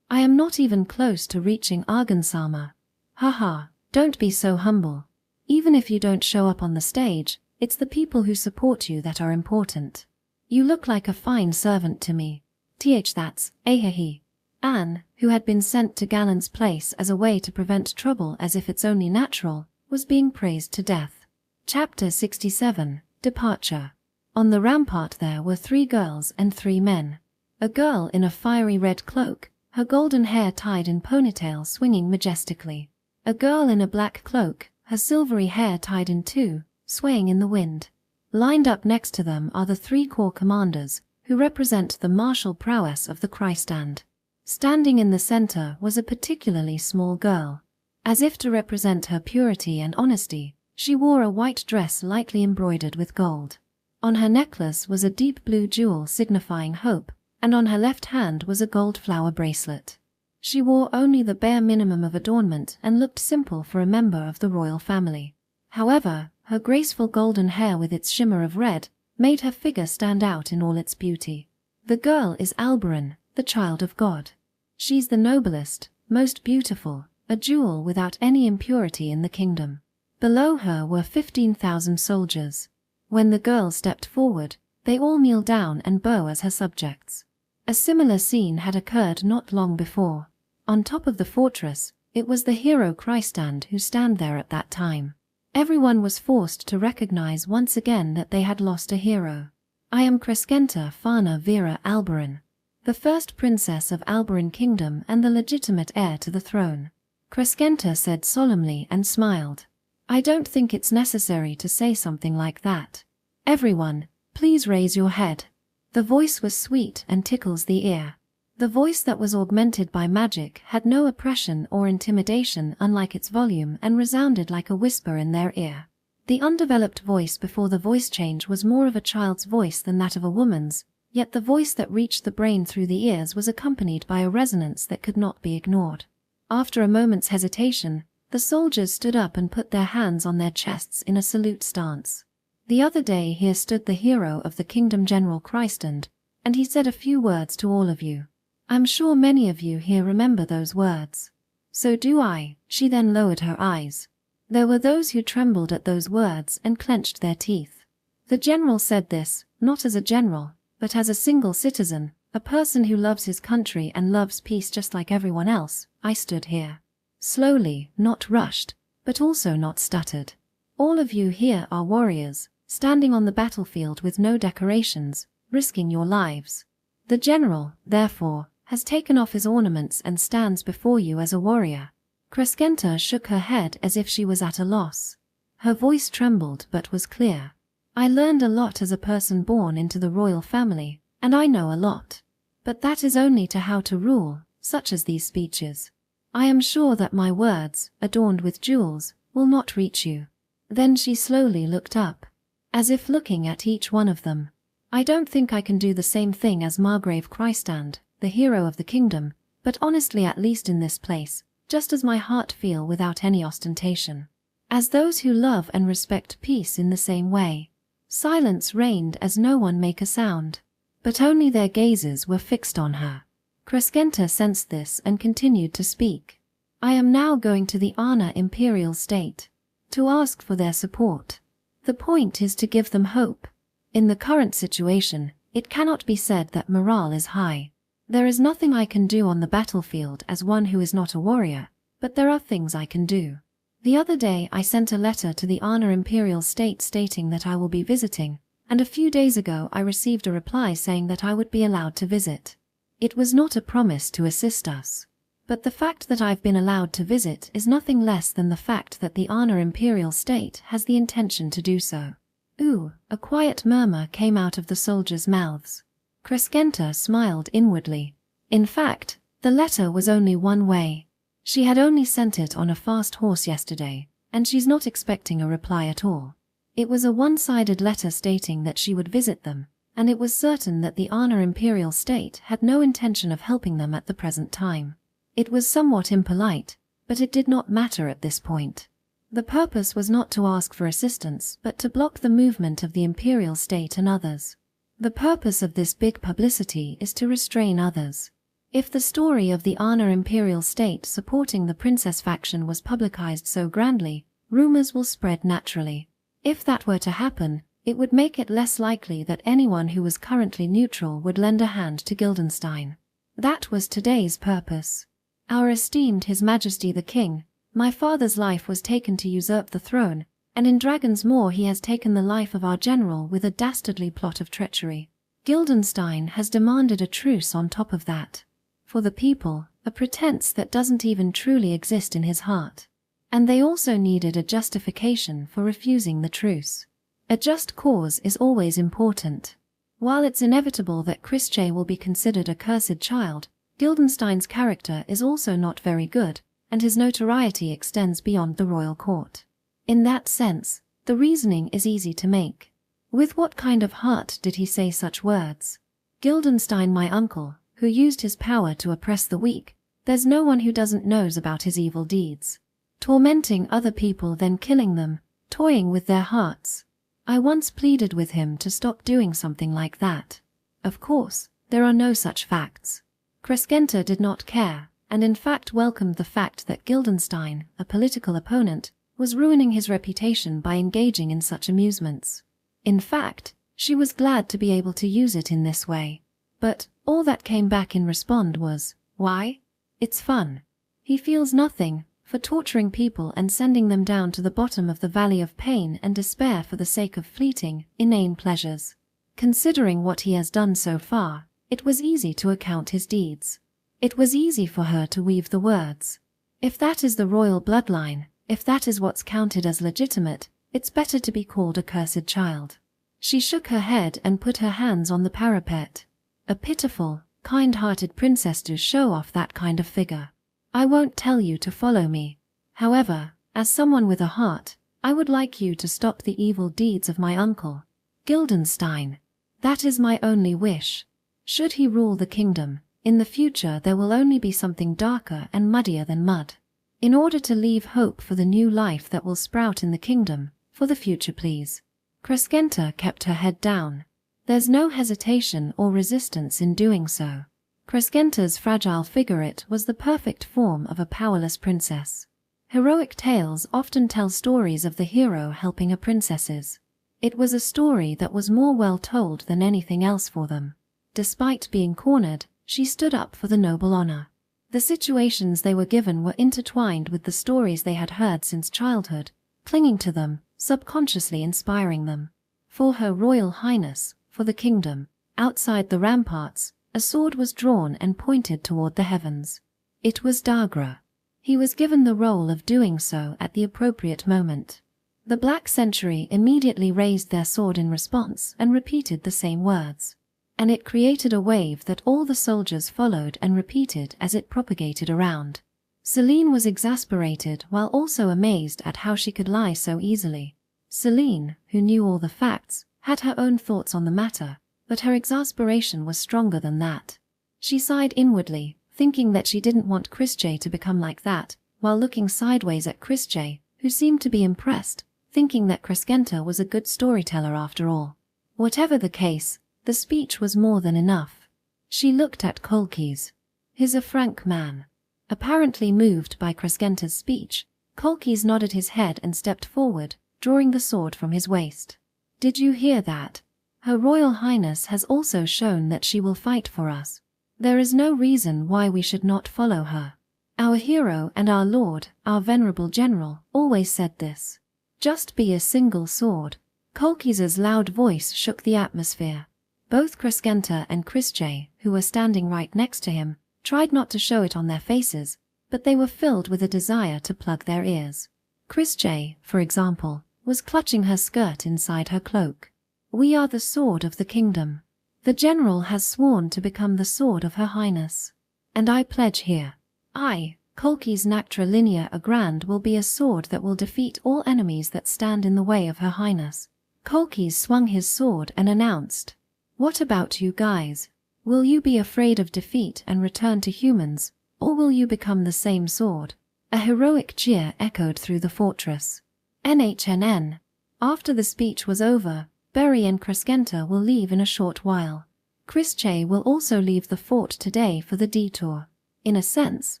I am not even close to reaching Argan-sama. Haha, don't be so humble. Even if you don't show up on the stage, it's the people who support you that are important. You look like a fine servant to me. That's, ahehe. Anne, who had been sent to Gallant's place as a way to prevent trouble as if it's only natural, was being praised to death. Chapter 67, Departure. On the rampart there were 3 girls and 3 men. A girl in a fiery red cloak, her golden hair tied in ponytail swinging majestically. A girl in a black cloak, her silvery hair tied in 2, swaying in the wind. Lined up next to them are the 3 corps commanders, who represent the martial prowess of the Christstand. Standing in the center was a particularly small girl. As if to represent her purity and honesty, she wore a white dress lightly embroidered with gold. On her necklace was a deep blue jewel signifying hope, and on her left hand was a gold flower bracelet. She wore only the bare minimum of adornment and looked simple for a member of the royal family. However, her graceful golden hair with its shimmer of red made her figure stand out in all its beauty. The girl is Alberon, the child of God. She's the noblest, most beautiful, a jewel without any impurity in the kingdom. Below her were 15,000 soldiers. When the girl stepped forward, they all kneeled down and bow as her subjects. A similar scene had occurred not long before. On top of the fortress, it was the hero Christstand who stand there at that time. Everyone was forced to recognize once again that they had lost a hero. I am Crescenta Fana Vera Alberon, the first princess of Alberon Kingdom and the legitimate heir to the throne. Crescenta said solemnly and smiled. I don't think it's necessary to say something like that. Everyone, please raise your head. The voice was sweet and tickles the ear. The voice that was augmented by magic had no oppression or intimidation unlike its volume and resounded like a whisper in their ear. The undeveloped voice before the voice change was more of a child's voice than that of a woman's, yet the voice that reached the brain through the ears was accompanied by a resonance that could not be ignored. After a moment's hesitation, the soldiers stood up and put their hands on their chests in a salute stance. The other day here stood the hero of the kingdom, General Christand, and he said a few words to all of you. I'm sure many of you here remember those words. So do I. She then lowered her eyes. There were those who trembled at those words and clenched their teeth. The general said this, not as a general, but as a single citizen, a person who loves his country and loves peace just like everyone else. I stood here. Slowly, not rushed, but also not stuttered. All of you here are warriors, standing on the battlefield with no decorations, risking your lives. The general, therefore, has taken off his ornaments and stands before you as a warrior. Crescenta shook her head as if she was at a loss. Her voice trembled but was clear. I learned a lot as a person born into the royal family, and I know a lot. But that is only to how to rule, such as these speeches. I am sure that my words, adorned with jewels, will not reach you. Then she slowly looked up, as if looking at each one of them. I don't think I can do the same thing as Margrave Christand, the hero of the kingdom, but honestly, at least in this place, just as my heart feel without any ostentation. As those who love and respect peace in the same way. Silence reigned as no one make a sound. But only their gazes were fixed on her. Crescenta sensed this and continued to speak. I am now going to the Ana Imperial State, to ask for their support. The point is to give them hope. In the current situation, it cannot be said that morale is high. There is nothing I can do on the battlefield as one who is not a warrior, but there are things I can do. The other day I sent a letter to the Ana Imperial State stating that I will be visiting, and a few days ago I received a reply saying that I would be allowed to visit. It was not a promise to assist us. But the fact that I've been allowed to visit is nothing less than the fact that the Ana Imperial State has the intention to do so. Ooh, a quiet murmur came out of the soldiers' mouths. Crescenta smiled inwardly. In fact, the letter was only one way. She had only sent it on a fast horse yesterday, and she's not expecting a reply at all. It was a one-sided letter stating that she would visit them, and it was certain that the Ana imperial state had no intention of helping them at the present time. It was somewhat impolite, but it did not matter at this point. The purpose was not to ask for assistance, but to block the movement of the imperial state and others. The purpose of this big publicity is to restrain others. If the story of the Ana imperial state supporting the princess faction was publicized so grandly, rumors will spread naturally. If that were to happen, it would make it less likely that anyone who was currently neutral would lend a hand to Guildenstern. That was today's purpose. Our esteemed His Majesty the King, my father's life was taken to usurp the throne, and in Dragon's Maw he has taken the life of our general with a dastardly plot of treachery. Guildenstern has demanded a truce on top of that. For the people, a pretense that doesn't even truly exist in his heart. And they also needed a justification for refusing the truce. A just cause is always important. While it's inevitable that Christjay will be considered a cursed child, Guildenstern's character is also not very good, and his notoriety extends beyond the royal court. In that sense, the reasoning is easy to make. With what kind of heart did he say such words? Guildenstern, my uncle, who used his power to oppress the weak, there's no one who doesn't knows about his evil deeds. Tormenting other people then killing them, toying with their hearts. I once pleaded with him to stop doing something like that. Of course, there are no such facts. Crescenta did not care, and in fact welcomed the fact that Guildenstern, a political opponent, was ruining his reputation by engaging in such amusements. In fact, she was glad to be able to use it in this way. But all that came back in response was, why? It's fun. He feels nothing for torturing people and sending them down to the bottom of the valley of pain and despair for the sake of fleeting, inane pleasures. Considering what he has done so far, it was easy to account his deeds. It was easy for her to weave the words. If that is the royal bloodline, if that is what's counted as legitimate, it's better to be called a cursed child. She shook her head and put her hands on the parapet. A pitiful, kind-hearted princess to show off that kind of figure. I won't tell you to follow me. However, as someone with a heart, I would like you to stop the evil deeds of my uncle, Guildenstern. That is my only wish. Should he rule the kingdom, in the future there will only be something darker and muddier than mud. In order to leave hope for the new life that will sprout in the kingdom, for the future please. Crescenta kept her head down. There's no hesitation or resistance in doing so. Crescenta's fragile figurette was the perfect form of a powerless princess. Heroic tales often tell stories of the hero helping a princesses. It was a story that was more well told than anything else for them. Despite being cornered, she stood up for the noble honor. The situations they were given were intertwined with the stories they had heard since childhood, clinging to them, subconsciously inspiring them. For Her Royal Highness, for the kingdom, outside the ramparts, a sword was drawn and pointed toward the heavens. It was Dagra. He was given the role of doing so at the appropriate moment. The Black Century immediately raised their sword in response and repeated the same words. And it created a wave that all the soldiers followed and repeated as it propagated around. Selene was exasperated while also amazed at how she could lie so easily. Selene, who knew all the facts, had her own thoughts on the matter, but her exasperation was stronger than that. She sighed inwardly, thinking that she didn't want Christjay to become like that, while looking sideways at Christjay, who seemed to be impressed, thinking that Crescenta was a good storyteller after all. Whatever the case, the speech was more than enough. She looked at Colchis. He's a frank man. Apparently moved by Crescenta's speech, Colchis nodded his head and stepped forward, drawing the sword from his waist. Did you hear that? Her Royal Highness has also shown that she will fight for us. There is no reason why we should not follow her. Our hero and our lord, our venerable general, always said this. Just be a single sword. Colchis's loud voice shook the atmosphere. Both Crescenta and Christjay, who were standing right next to him, tried not to show it on their faces, but they were filled with a desire to plug their ears. Christjay, for example, was clutching her skirt inside her cloak. We are the sword of the kingdom. The general has sworn to become the sword of Her Highness. And I pledge here. I, Kolki's Nactrilinear Agrand will be a sword that will defeat all enemies that stand in the way of Her Highness. Kolki swung his sword and announced, "What about you guys? Will you be afraid of defeat and return to humans, or will you become the same sword?" A heroic cheer echoed through the fortress. NHNN. After the speech was over, Berry and Crescenta will leave in a short while. Chrische will also leave the fort today for the detour. In a sense,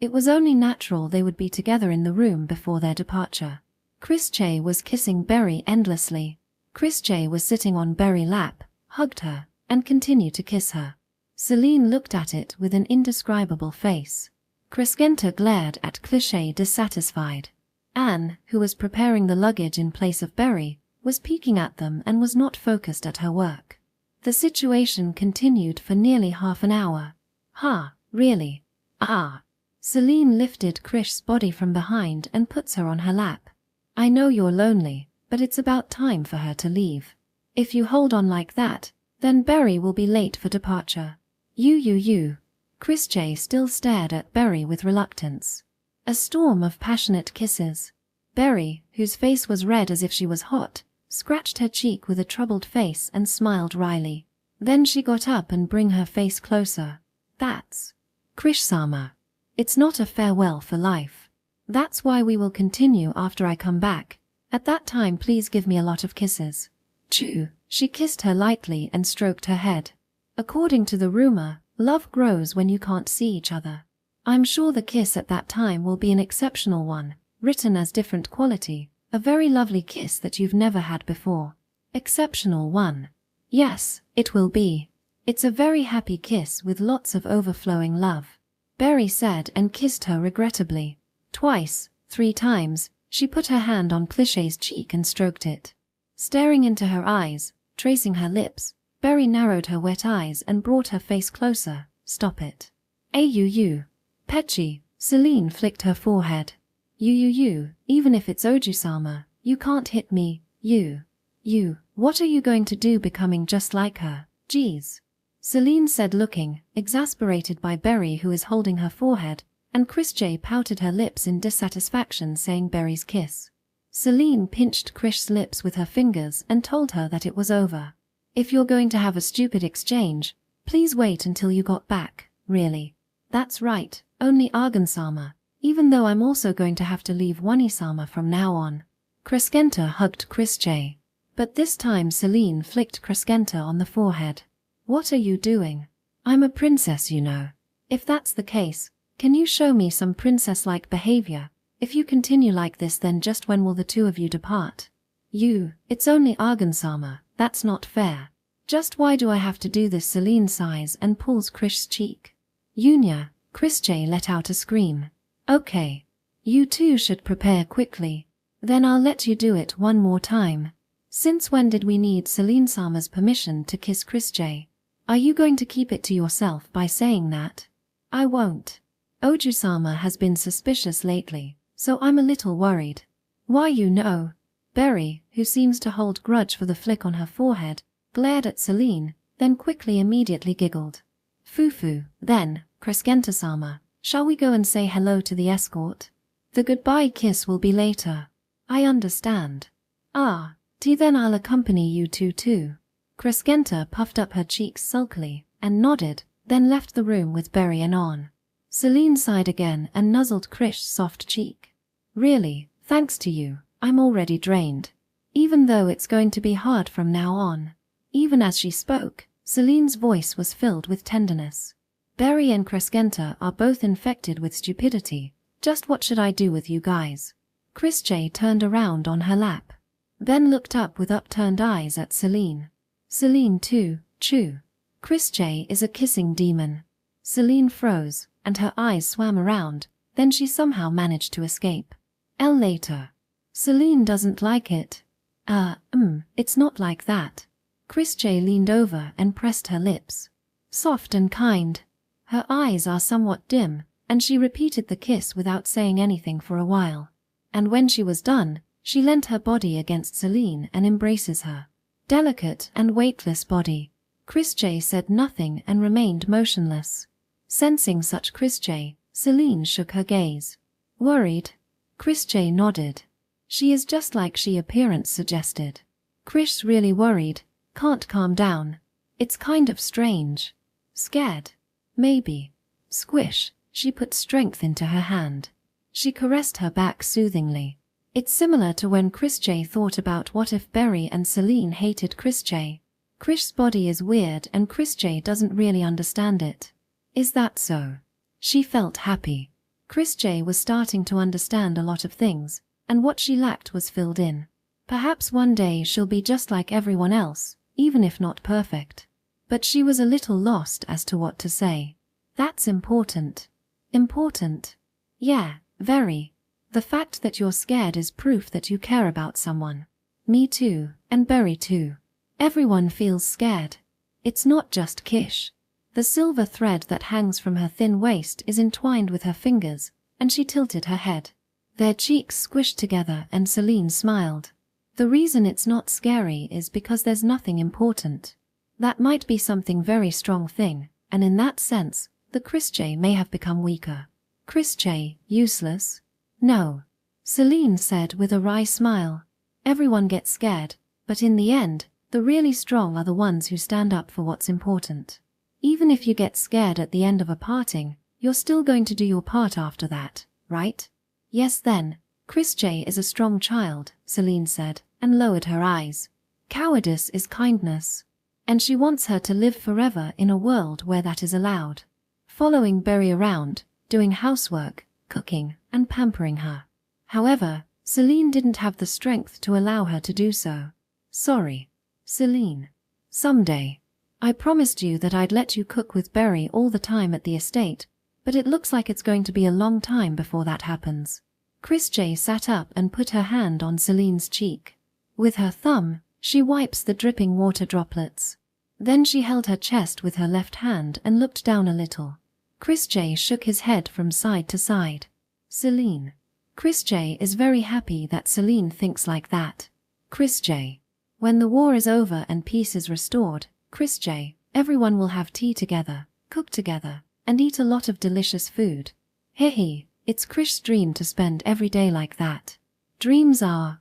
it was only natural they would be together in the room before their departure. Chrische was kissing Berry endlessly. Chrische was sitting on Berry's lap, hugged her, and continued to kiss her. Celine looked at it with an indescribable face. Crescenta glared at Cliché dissatisfied. Anne, who was preparing the luggage in place of Berry, was peeking at them and was not focused at her work. The situation continued for nearly half an hour. "Ha, really? Ah." Celine lifted Krish's body from behind and puts her on her lap. "I know you're lonely, but it's about time for her to leave. If you hold on like that, then Berry will be late for departure." You. Chrische still stared at Berry with reluctance. A storm of passionate kisses. Berry, whose face was red as if she was hot, scratched her cheek with a troubled face and smiled wryly. Then she got up and bring her face closer. "That's Krish-sama. It's not a farewell for life. That's why we will continue after I come back. At that time please give me a lot of kisses." Chew. She kissed her lightly and stroked her head. According to the rumor, love grows when you can't see each other. I'm sure the kiss at that time will be an exceptional one, written as different quality, a very lovely kiss that you've never had before. Exceptional one. Yes, it will be. It's a very happy kiss with lots of overflowing love. Berry said and kissed her regrettably. Twice, 3 times, she put her hand on Cliché's cheek and stroked it. Staring into her eyes, tracing her lips, Berry narrowed her wet eyes and brought her face closer. "Stop it." "Ayuu. Pechi." Celine flicked her forehead. You, even if it's Oju-sama, you can't hit me, you. What are you going to do becoming just like her? Geez. Celine said, looking, exasperated by Berry who is holding her forehead, and Chrische pouted her lips in dissatisfaction saying Berry's kiss. Celine pinched Krish's lips with her fingers and told her that it was over. "If you're going to have a stupid exchange, please wait until you got back, really." "That's right, only Argan-sama, even though I'm also going to have to leave Wani-sama from now on." Crescenta hugged Chrische. But this time Celine flicked Crescenta on the forehead. "What are you doing? I'm a princess, you know. If that's the case, can you show me some princess-like behavior? If you continue like this, then just when will the two of you depart?" It's only Argan-sama, that's not fair. Just why do I have to do this?" Celine sighs and pulls Krish's cheek. "Yunya," Chrische let out a scream. "Okay. You two should prepare quickly. Then I'll let you do it one more time." "Since when did we need Celine-sama's permission to kiss Chrische? Are you going to keep it to yourself by saying that?" "I won't. Oju-sama has been suspicious lately, so I'm a little worried." "Why, you know?" Berry, who seems to hold grudge for the flick on her forehead, glared at Celine, then quickly immediately giggled. "Fufu, then, Crescenta-sama, shall we go and say hello to the escort? The goodbye kiss will be later." "I understand." "Ah, then I'll accompany you two too." Crescenta puffed up her cheeks sulkily and nodded, then left the room with Berry and On. Celine sighed again and nuzzled Krish's soft cheek. "Really, thanks to you, I'm already drained. Even though it's going to be hard from now on." Even as she spoke, Celine's voice was filled with tenderness. "Berry and Crescenta are both infected with stupidity. Just what should I do with you guys?" Chrische turned around on her lap, then looked up with upturned eyes at Celine. "Celine too, chew. Chrische is a kissing demon." Celine froze, and her eyes swam around, then she somehow managed to escape. Later. "Celine doesn't like it." It's not like that." Chrische leaned over and pressed her lips. "Soft and kind." Her eyes are somewhat dim, and she repeated the kiss without saying anything for a while. And when she was done, she leant her body against Celine and embraces her. Delicate and weightless body. Chrische said nothing and remained motionless. Sensing such Chrische, Celine shook her gaze. Worried? Chrisje nodded. She is just like she appearance suggested. Krish's really worried, can't calm down. It's kind of strange. Scared? Maybe. Squish, she put strength into her hand. She caressed her back soothingly. It's similar to when Chrisje thought about what if Berry and Celine hated Chrisje. Krish's body is weird and Chrisje doesn't really understand it. Is that so? She felt happy. Chrisje was starting to understand a lot of things, and what she lacked was filled in. Perhaps one day she'll be just like everyone else, even if not perfect. But she was a little lost as to what to say. That's important. Important? Yeah, very. The fact that you're scared is proof that you care about someone. Me too, and Berry too. Everyone feels scared. It's not just Kish. The silver thread that hangs from her thin waist is entwined with her fingers, and she tilted her head. Their cheeks squished together and Celine smiled. The reason it's not scary is because there's nothing important. That might be something very strong thing, and in that sense, the Chrisje may have become weaker. Chrisje, useless? No. Celine said with a wry smile. Everyone gets scared, but in the end, the really strong are the ones who stand up for what's important. Even if you get scared at the end of a parting, you're still going to do your part after that, right? Yes then, Chrisje is a strong child, Celine said, and lowered her eyes. Cowardice is kindness. And she wants her to live forever in a world where that is allowed. Following Berry around, doing housework, cooking, and pampering her. However, Celine didn't have the strength to allow her to do so. Sorry. Celine. Someday. I promised you that I'd let you cook with Berry all the time at the estate, but it looks like it's going to be a long time before that happens. Chrisje sat up and put her hand on Celine's cheek. With her thumb, she wipes the dripping water droplets. Then she held her chest with her left hand and looked down a little. Chrisje shook his head from side to side. Celine. Chrisje is very happy that Celine thinks like that. Chrisje. When the war is over and peace is restored, Chrisje, everyone will have tea together, cook together, and eat a lot of delicious food. Hehe, it's Krish's dream to spend every day like that. Dreams are,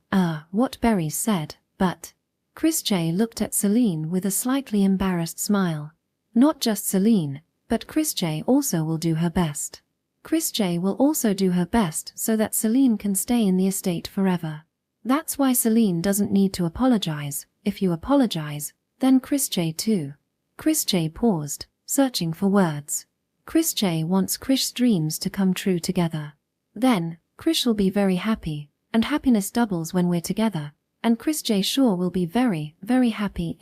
what Berry said, but... Chrisje looked at Celine with a slightly embarrassed smile. Not just Celine, but Chrisje also will do her best. Chrisje will also do her best so that Celine can stay in the estate forever. That's why Celine doesn't need to apologize. If you apologize, then Chrisje too. Chrisje paused, searching for words. Chrisje wants Krish's dreams to come true together. Then, Krish will be very happy, and happiness doubles when we're together, and Chrisje sure will be very, very happy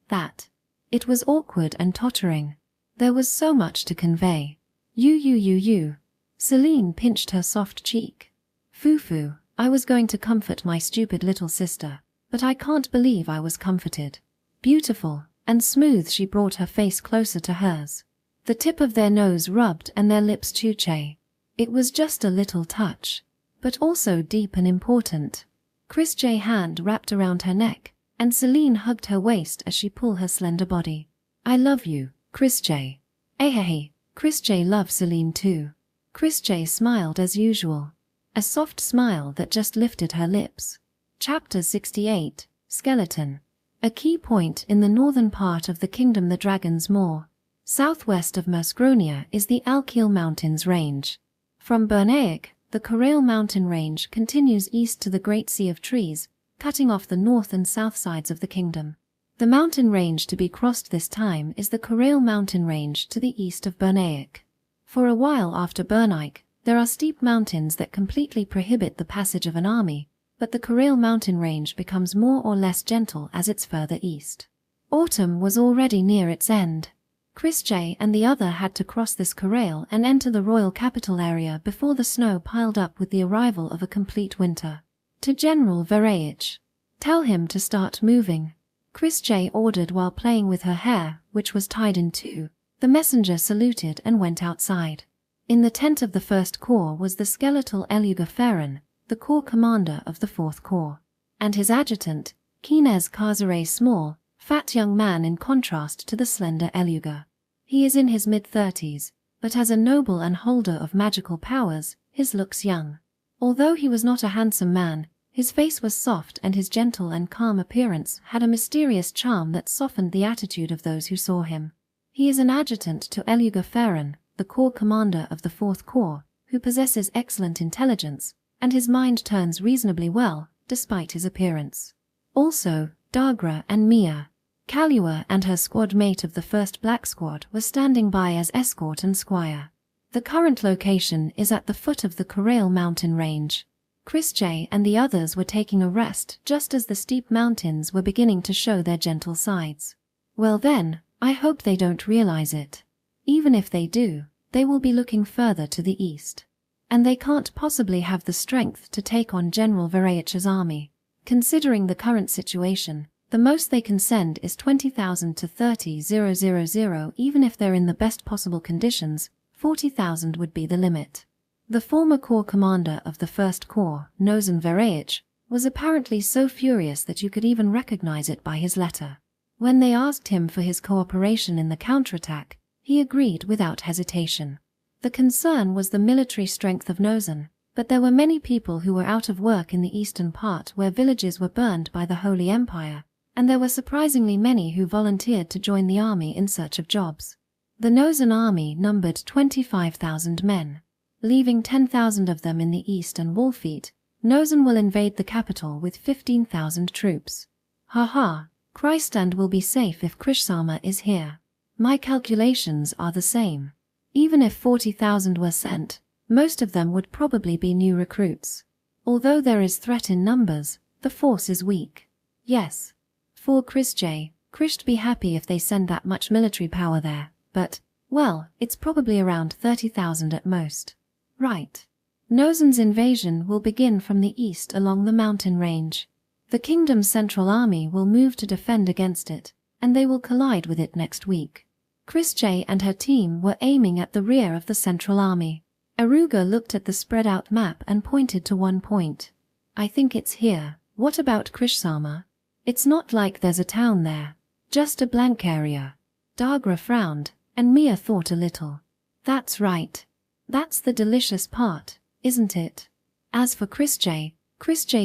that. It was awkward and tottering. There was so much to convey. You. Celine pinched her soft cheek. Foo, I was going to comfort my stupid little sister, but I can't believe I was comforted. Beautiful and smooth, she brought her face closer to hers. The tip of their nose rubbed and their lips touche. It was just a little touch, but also deep and important. Chrisje's hand wrapped around her neck, and Celine hugged her waist as she pulled her slender body. I love you, Chrisje. Hey, Chrisje loved Celine too. Chrisje smiled as usual. A soft smile that just lifted her lips. Chapter 68, Skeleton. A key point in the northern part of the kingdom, the Dragon's Maw. Southwest of Musgronia is the Alkil Mountains range. From Bernaic, the Corrail mountain range continues east to the Great Sea of Trees, cutting off the north and south sides of the kingdom. The mountain range to be crossed this time is the Corrail mountain range to the east of Bernaic. For a while after Bernaic, there are steep mountains that completely prohibit the passage of an army, but the Corrail mountain range becomes more or less gentle as it's further east. Autumn was already near its end. Chrisje and the other had to cross this Corrail and enter the royal capital area before the snow piled up with the arrival of a complete winter. To General Vereich. Tell him to start moving. Chrisje ordered while playing with her hair, which was tied in two. The messenger saluted and went outside. In the tent of the 1st Corps was the skeletal Eluga Ferren, the corps commander of the 4th Corps, and his adjutant, Kines Kazare, small, fat young man in contrast to the slender Eluga. He is in his mid-30s, but as a noble and holder of magical powers, his looks young. Although he was not a handsome man, his face was soft and his gentle and calm appearance had a mysterious charm that softened the attitude of those who saw him. He is an adjutant to Eluga Farron, the Corps commander of the 4th Corps, who possesses excellent intelligence, and his mind turns reasonably well, despite his appearance. Also, Dagra and Mia, Kalua and her squad mate of the 1st Black Squad, were standing by as escort and squire. The current location is at the foot of the Corral mountain range. Chris J and the others were taking a rest just as the steep mountains were beginning to show their gentle sides. Well then, I hope they don't realize it. Even if they do, they will be looking further to the east. And they can't possibly have the strength to take on General Varaich's army. Considering the current situation, the most they can send is 20,000 to 30,000. Even if they're in the best possible conditions, 40,000 would be the limit. The former Corps commander of the 1st Corps, Nozan Varaich, was apparently so furious that you could even recognize it by his letter. When they asked him for his cooperation in the counterattack, he agreed without hesitation. The concern was the military strength of Nozan, but there were many people who were out of work in the eastern part where villages were burned by the Holy Empire, and there were surprisingly many who volunteered to join the army in search of jobs. The Nozan army numbered 25,000 men. Leaving 10,000 of them in the east and Wolfeet, Nozan will invade the capital with 15,000 troops. Haha, Christland will be safe if Krishsama is here. My calculations are the same. Even if 40,000 were sent, most of them would probably be new recruits. Although there is threat in numbers, the force is weak. Yes. For Chris J, Chris'd be happy if they send that much military power there, but, well, it's probably around 30,000 at most. Right. Nozan's invasion will begin from the east along the mountain range. The kingdom's central army will move to defend against it, and they will collide with it next week. Chris J and her team were aiming at the rear of the central army. Aruga looked at the spread-out map and pointed to one point. I think it's here. What about Krishsama? It's not like there's a town there. Just a blank area. Dagra frowned, and Mia thought a little. That's right. That's the delicious part, isn't it? As for Chris J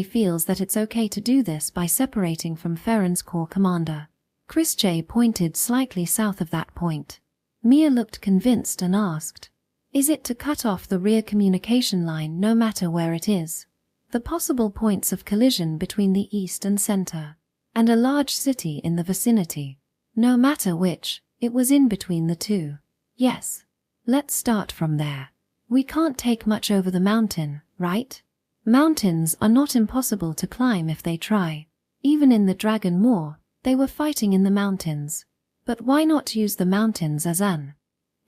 feels that it's okay to do this by separating from Farron's Corps commander. Chris J pointed slightly south of that point. Mia looked convinced and asked, is it to cut off the rear communication line no matter where it is? The possible points of collision between the east and center, and a large city in the vicinity. No matter which, it was in between the two. Yes. Let's start from there. We can't take much over the mountain, right? Mountains are not impossible to climb if they try. Even in the Dragon Moor, they were fighting in the mountains. But why not use the mountains as an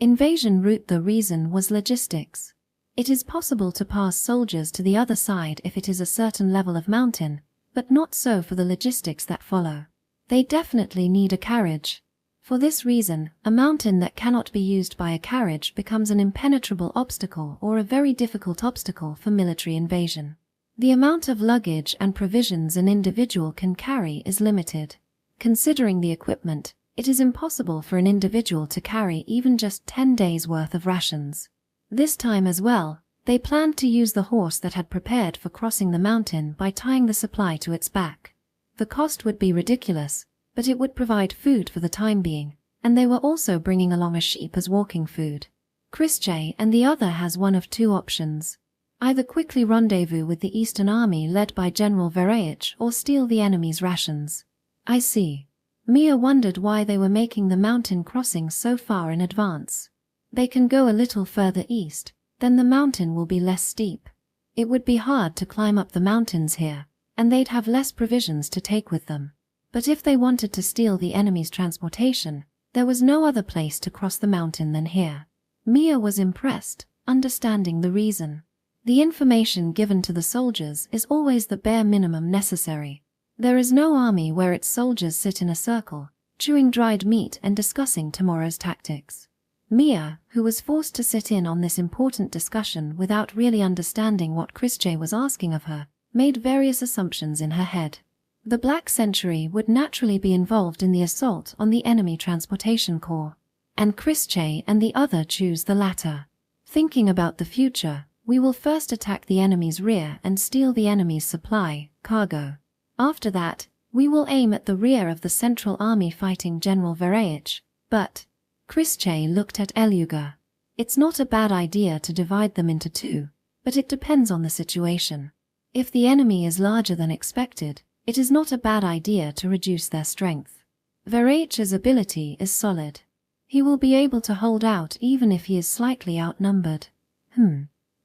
invasion route? The reason was logistics. It is possible to pass soldiers to the other side if it is a certain level of mountain, but not so for the logistics that follow. They definitely need a carriage. For this reason, a mountain that cannot be used by a carriage becomes an impenetrable obstacle or a very difficult obstacle for military invasion. The amount of luggage and provisions an individual can carry is limited. Considering the equipment, it is impossible for an individual to carry even just 10 days' worth of rations. This time as well, they planned to use the horse that had prepared for crossing the mountain by tying the supply to its back. The cost would be ridiculous, but it would provide food for the time being, and they were also bringing along a sheep as walking food. Chris J and the other has one of two options. Either quickly rendezvous with the Eastern Army led by General Varaich or steal the enemy's rations. I see. Mia wondered why they were making the mountain crossing so far in advance. They can go a little further east, then the mountain will be less steep. It would be hard to climb up the mountains here, and they'd have less provisions to take with them. But if they wanted to steal the enemy's transportation, there was no other place to cross the mountain than here. Mia was impressed, understanding the reason. The information given to the soldiers is always the bare minimum necessary. There is no army where its soldiers sit in a circle, chewing dried meat and discussing tomorrow's tactics. Mia, who was forced to sit in on this important discussion without really understanding what Chris J was asking of her, made various assumptions in her head. The Black Century would naturally be involved in the assault on the enemy transportation corps. and Chrische and the other choose the latter. Thinking about the future, we will first attack the enemy's rear and steal the enemy's supply, cargo. After that, we will aim at the rear of the central army fighting General Vereich. But Chrische looked at Eluga. It's not a bad idea to divide them into two, but it depends on the situation. If the enemy is larger than expected, it is not a bad idea to reduce their strength. Vereich's ability is solid. He will be able to hold out even if he is slightly outnumbered.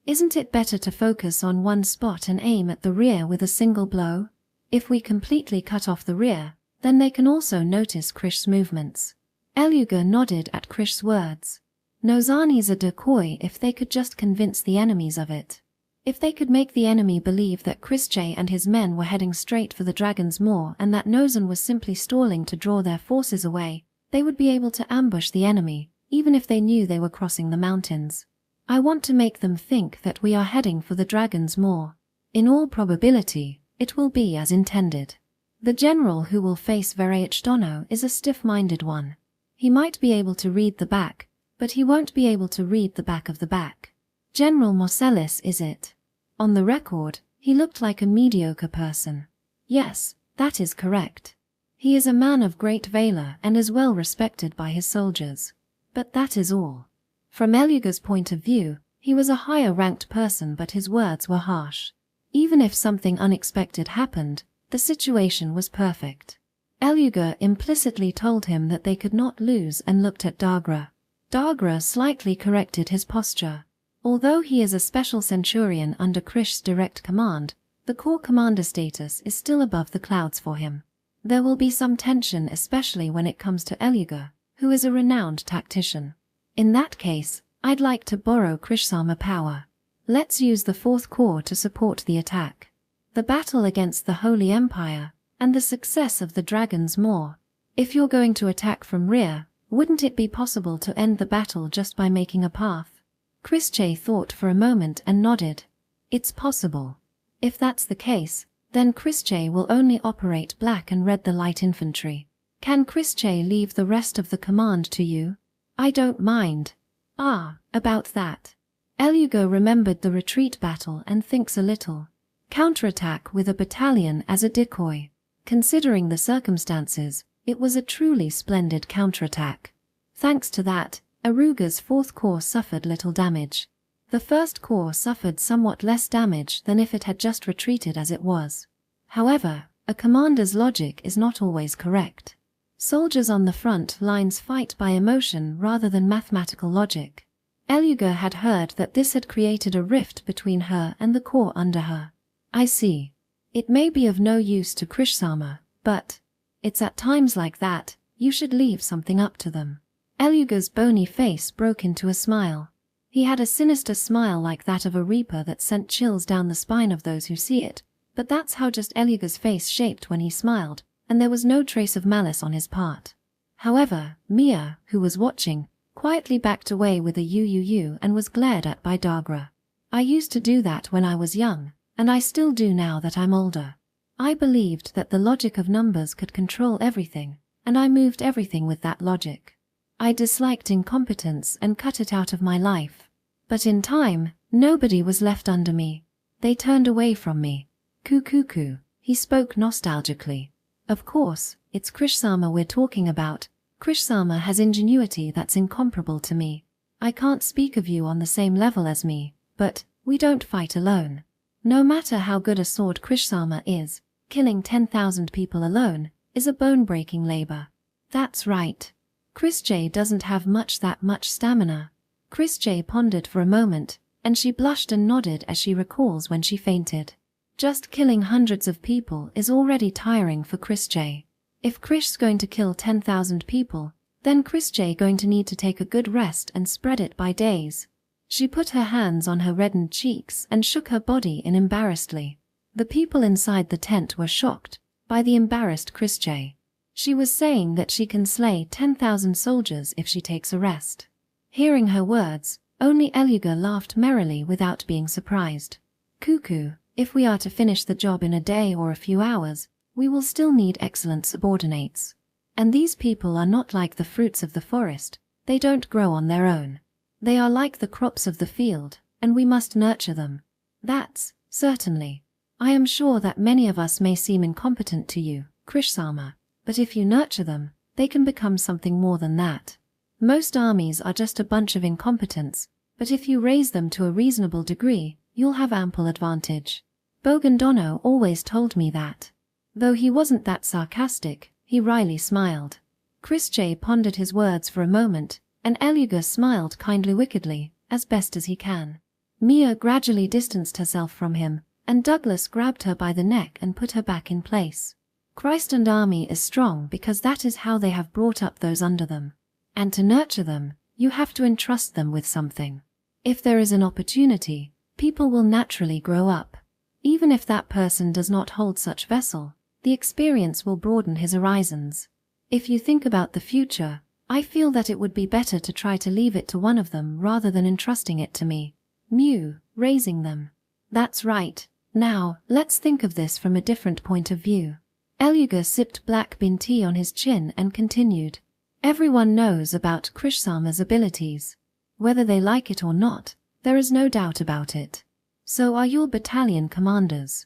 Isn't it better to focus on one spot and aim at the rear with a single blow? If we completely cut off the rear, then they can also notice Krish's movements. Eluga nodded at Krish's words. Nozani's a decoy if they could just convince the enemies of it. If they could make the enemy believe that Chrische and his men were heading straight for the Dragon's Maw and that Nozan was simply stalling to draw their forces away, they would be able to ambush the enemy, even if they knew they were crossing the mountains. I want to make them think that we are heading for the Dragon's Maw. In all probability, it will be as intended. The general who will face Vereich Dono is a stiff-minded one. He might be able to read the back, but he won't be able to read the back of the back. General Marcellus is it. On the record, he looked like a mediocre person. Yes, that is correct. He is a man of great valor and is well respected by his soldiers. But that is all. From Eluga's point of view, he was a higher-ranked person, but his words were harsh. Even if something unexpected happened, the situation was perfect. Eluga implicitly told him that they could not lose and looked at Dagra. Dagra slightly corrected his posture. Although he is a special centurion under Krish's direct command, the corps commander status is still above the clouds for him. There will be some tension, especially when it comes to Eluga, who is a renowned tactician. In that case, I'd like to borrow Krishsama power. Let's use the 4th Corps to support the attack. The battle against the Holy Empire, and the success of the Dragon's Maw. If you're going to attack from rear, wouldn't it be possible to end the battle just by making a path? Chrische thought for a moment and nodded. It's possible. If that's the case, then Chrische will only operate black and red the light infantry. Can Chrische leave the rest of the command to you? I don't mind. About that. Eluga remembered the retreat battle and thinks a little. Counterattack with a battalion as a decoy. Considering the circumstances, it was a truly splendid counterattack. Thanks to that, Aruga's 4th Corps suffered little damage. The 1st Corps suffered somewhat less damage than if it had just retreated as it was. However, a commander's logic is not always correct. Soldiers on the front lines fight by emotion rather than mathematical logic. Eluga had heard that this had created a rift between her and the corps under her. I see. It may be of no use to Krishsama, but it's at times like that, you should leave something up to them. Eluga's bony face broke into a smile. He had a sinister smile like that of a reaper that sent chills down the spine of those who see it, but that's how just Eluga's face shaped when he smiled, and there was no trace of malice on his part. However, Mia, who was watching, quietly backed away with a UUU and was glared at by Dagra. I used to do that when I was young, and I still do now that I'm older. I believed that the logic of numbers could control everything, and I moved everything with that logic. I disliked incompetence and cut it out of my life. But in time, nobody was left under me. They turned away from me. Cuckoo, he spoke nostalgically. Of course, it's Krishsama we're talking about. Krishsama has ingenuity that's incomparable to me. I can't speak of you on the same level as me, but we don't fight alone. No matter how good a sword Krishsama is, killing 10,000 people alone is a bone-breaking labor. That's right. Chrische doesn't have that much stamina. Chrische pondered for a moment, and she blushed and nodded as she recalls when she fainted. Just killing hundreds of people is already tiring for Chrische. If Krish's going to kill 10,000 people, then Chrische going to need to take a good rest and spread it by days. She put her hands on her reddened cheeks and shook her body embarrassedly. The people inside the tent were shocked by the embarrassed Chrische. She was saying that she can slay 10,000 soldiers if she takes a rest. Hearing her words, only Eluga laughed merrily without being surprised. Cuckoo, if we are to finish the job in a day or a few hours, we will still need excellent subordinates. And these people are not like the fruits of the forest. They don't grow on their own. They are like the crops of the field, and we must nurture them. That's, certainly. I am sure that many of us may seem incompetent to you, Krishsama, but if you nurture them, they can become something more than that. Most armies are just a bunch of incompetents, but if you raise them to a reasonable degree, you'll have ample advantage. Bogandono always told me that. Though he wasn't that sarcastic, he wryly smiled. Chrisje pondered his words for a moment, and Eluga smiled kindly wickedly, as best as he can. Mia gradually distanced herself from him, and Douglas grabbed her by the neck and put her back in place. Christ and army is strong because that is how they have brought up those under them. And to nurture them, you have to entrust them with something. If there is an opportunity, people will naturally grow up. Even if that person does not hold such vessel, the experience will broaden his horizons. If you think about the future, I feel that it would be better to try to leave it to one of them rather than entrusting it to me. Mew, raising them. That's right. Now, let's think of this from a different point of view. Eluga sipped black bean tea on his chin and continued. Everyone knows about Krishsama's abilities. Whether they like it or not, there is no doubt about it. So are your battalion commanders?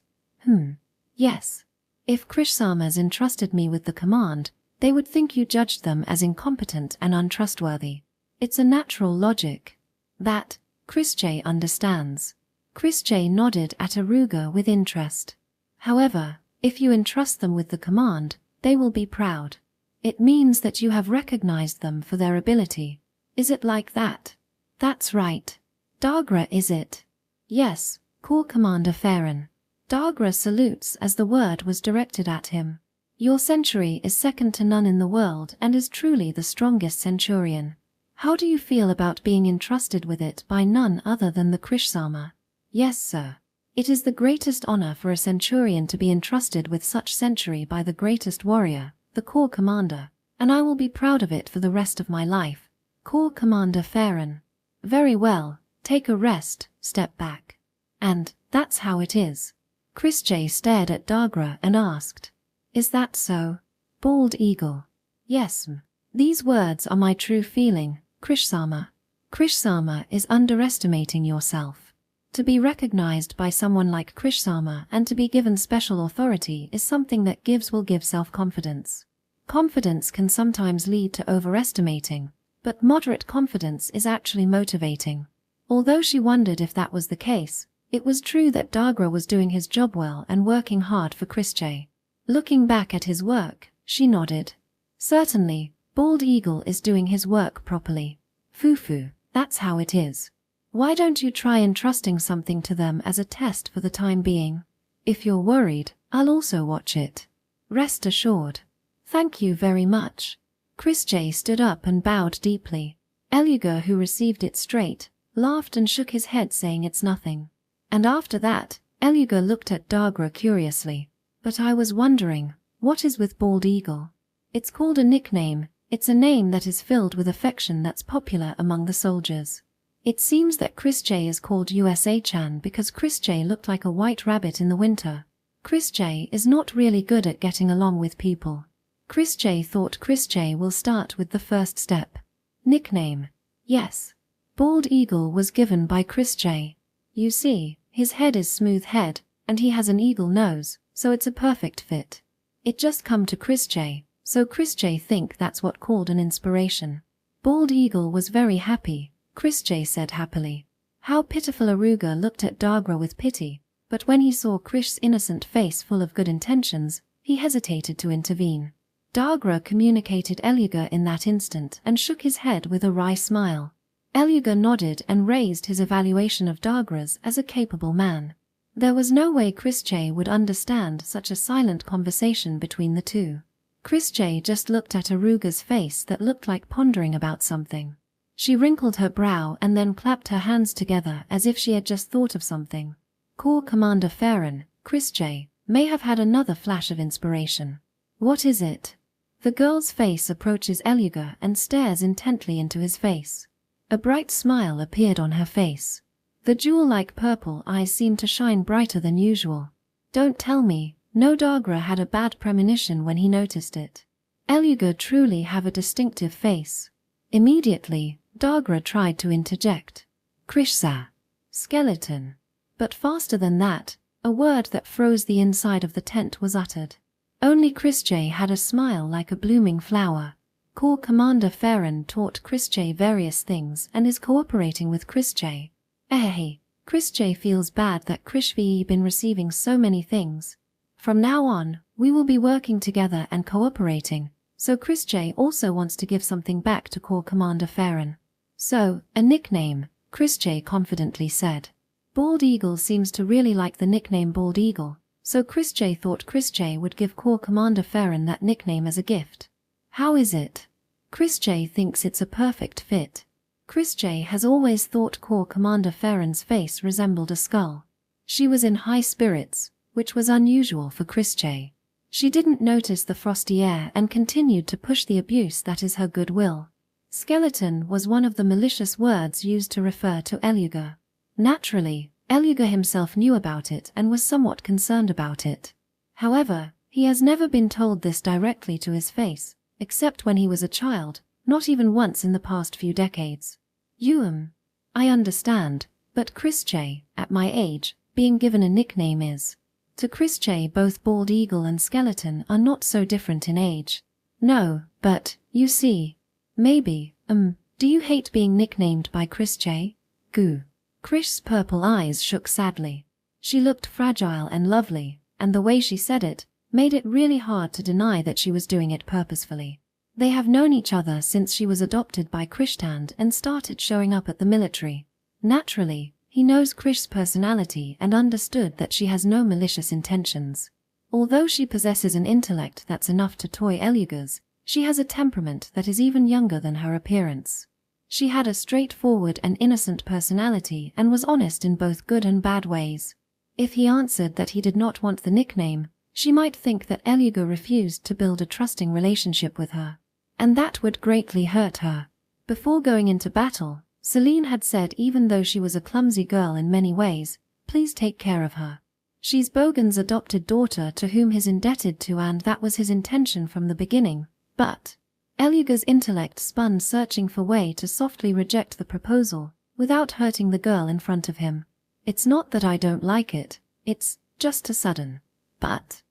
Yes. If Krishsamas entrusted me with the command, they would think you judged them as incompetent and untrustworthy. It's a natural logic. That, Chrisje understands. Chrisje nodded at Aruga with interest. However, if you entrust them with the command, they will be proud. It means that you have recognized them for their ability. Is it like that? That's right. Dagra, is it? Yes, Corps Commander Farron. Dagra salutes as the word was directed at him. Your century is second to none in the world and is truly the strongest centurion. How do you feel about being entrusted with it by none other than the Krishsama? Yes, sir. It is the greatest honor for a centurion to be entrusted with such century by the greatest warrior, the Corps Commander, and I will be proud of it for the rest of my life. Corps Commander Farron. Very well, take a rest, step back. And, that's how it is. Chrisje stared at Dagra and asked, Is that so? Bald Eagle. Yes, these words are my true feeling, Krishsama. Krishsama is underestimating yourself. To be recognized by someone like Krishsama and to be given special authority is something that will give self-confidence. Confidence can sometimes lead to overestimating, but moderate confidence is actually motivating. Although she wondered if that was the case, it was true that Dagra was doing his job well and working hard for Chrisje. Looking back at his work, she nodded. Certainly, Bald Eagle is doing his work properly. Fufu, that's how it is. Why don't you try entrusting something to them as a test for the time being? If you're worried, I'll also watch it. Rest assured. Thank you very much. Chrisje stood up and bowed deeply. Eluga, who received it straight, laughed and shook his head saying it's nothing. And after that, Eluga looked at Dagra curiously. But I was wondering, what is with Bald Eagle? It's called a nickname. It's a name that is filled with affection that's popular among the soldiers. It seems that Chrisje is called USA-chan because Chrisje looked like a white rabbit in the winter. Chrisje is not really good at getting along with people. Chrisje thought Chrisje will start with the first step. Nickname. Yes. Bald Eagle was given by Chrisje. You see, his head is smooth head, and he has an eagle nose, so it's a perfect fit. It just come to Chrisje, so Chrisje think that's what called an inspiration. Bald Eagle was very happy, Chrisje said happily. How pitiful. Aruga looked at Dagra with pity, but when he saw Krish's innocent face full of good intentions, he hesitated to intervene. Dagra communicated Eluga in that instant and shook his head with a wry smile. Eluga nodded and raised his evaluation of Dagra's as a capable man. There was no way Chrisje would understand such a silent conversation between the two. Chrisje just looked at Aruga's face that looked like pondering about something. She wrinkled her brow and then clapped her hands together as if she had just thought of something. Corps Commander Farron, Chrisje, may have had another flash of inspiration. What is it? The girl's face approaches Eluga and stares intently into his face. A bright smile appeared on her face. The jewel-like purple eyes seemed to shine brighter than usual. Don't tell me, no. Dagra had a bad premonition when he noticed it. Eluga truly have a distinctive face. Immediately, Dagra tried to interject. Krishsa. Skeleton. But faster than that, a word that froze the inside of the tent was uttered. Only Chrisjay had a smile like a blooming flower. Corps Commander Farron taught Chrisjay various things and is cooperating with Chrisjay. Chrisjay feels bad that Krishvi been receiving so many things. From now on, we will be working together and cooperating, so Chrisjay also wants to give something back to Corps Commander Farron. So, a nickname, Chrisjay confidently said. Bald Eagle seems to really like the nickname Bald Eagle, so Chrisjay thought Chrisjay would give Corps Commander Farron that nickname as a gift. How is it? Chrisjay thinks it's a perfect fit. Chrisjay has always thought Corps Commander Farron's face resembled a skull. She was in high spirits, which was unusual for Chrisjay. She didn't notice the frosty air and continued to push the abuse that is her goodwill. Skeleton was one of the malicious words used to refer to Eluga. Naturally, Eluga himself knew about it and was somewhat concerned about it. However, he has never been told this directly to his face, except when he was a child, not even once in the past few decades. I understand, but Chrisjay, at my age, being given a nickname is. To Chrisjay both Bald Eagle and Skeleton are not so different in age. No, but, you see. Maybe, do you hate being nicknamed by Chrisjay? Goo. Krish's purple eyes shook sadly. She looked fragile and lovely, and the way she said it made it really hard to deny that she was doing it purposefully. They have known each other since she was adopted by Krishtand and started showing up at the military. Naturally, he knows Krish's personality and understood that she has no malicious intentions. Although she possesses an intellect that's enough to toy Elugas, she has a temperament that is even younger than her appearance. She had a straightforward and innocent personality and was honest in both good and bad ways. If he answered that he did not want the nickname, she might think that Eluga refused to build a trusting relationship with her. And that would greatly hurt her. Before going into battle, Celine had said even though she was a clumsy girl in many ways, please take care of her. She's Bogan's adopted daughter to whom he's indebted to, and that was his intention from the beginning. But Eluga's intellect spun searching for way to softly reject the proposal, without hurting the girl in front of him. It's not that I don't like it, it's just a sudden. But,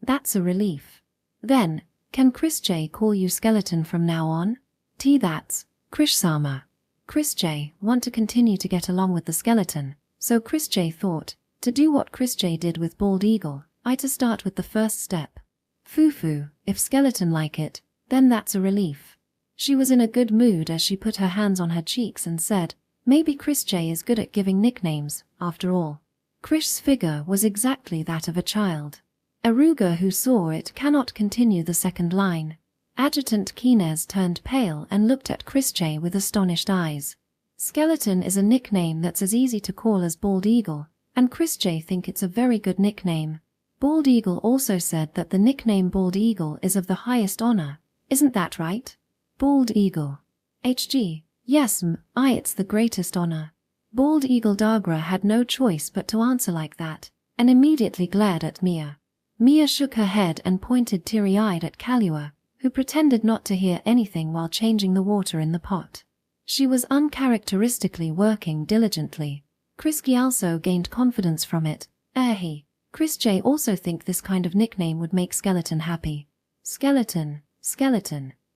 that's a relief. Then, can Chrisjay call you Skeleton from now on? That's, Krish-sama. Chrisjay want to continue to get along with the Skeleton, so Chrisjay thought, to do what Chrisjay did with Bald Eagle, to start with the first step. Foo-foo, if Skeleton like it, then that's a relief. She was in a good mood as she put her hands on her cheeks and said, maybe Chrisjay is good at giving nicknames, after all. Krish's figure was exactly that of a child. Aruga who saw it cannot continue the second line. Adjutant Kines turned pale and looked at Chrisjay with astonished eyes. Skeleton is a nickname that's as easy to call as Bald Eagle, and Chrisjay think it's a very good nickname. Bald Eagle also said that the nickname Bald Eagle is of the highest honor. Isn't that right? Bald Eagle. HG. Yes, it's the greatest honor. Bald Eagle Dagra had no choice but to answer like that, and immediately glared at Mia. Mia shook her head and pointed teary-eyed at Kalua, who pretended not to hear anything while changing the water in the pot. She was uncharacteristically working diligently. Krisky also gained confidence from it. Chrisjay also think this kind of nickname would make Skeleton happy. Skeleton.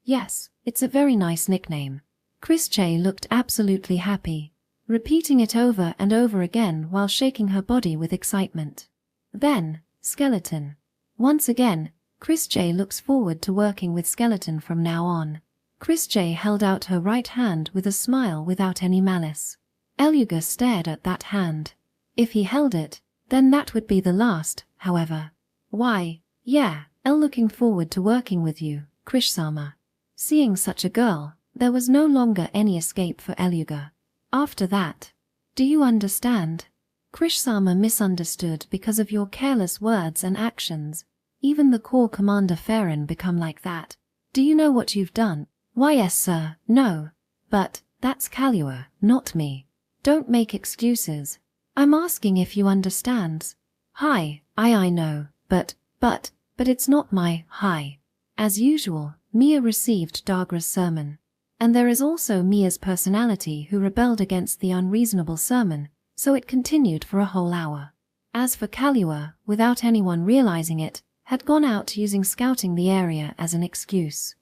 Yes, it's a very nice nickname. Chrisjay looked absolutely happy, repeating it over and over again while shaking her body with excitement. Then, Skeleton. Once again, Chrisjay looks forward to working with Skeleton from now on. Chrisjay held out her right hand with a smile without any malice. Eluga stared at that hand. If he held it, then that would be the last, however. Why, yeah, looking forward to working with you, Krish-sama. Seeing such a girl, there was no longer any escape for Eluga. After that, do you understand? Krish-sama misunderstood because of your careless words and actions. Even the Corps Commander Farron become like that. Do you know what you've done? Why yes sir, no. But, that's Kalua, not me. Don't make excuses. I'm asking if you understands. Hi, I know, but it's not my hi. As usual, Mia received Dagra's sermon. And there is also Mia's personality, who rebelled against the unreasonable sermon, so it continued for a whole hour. As for Kalua, without anyone realizing it, had gone out using scouting the area as an excuse.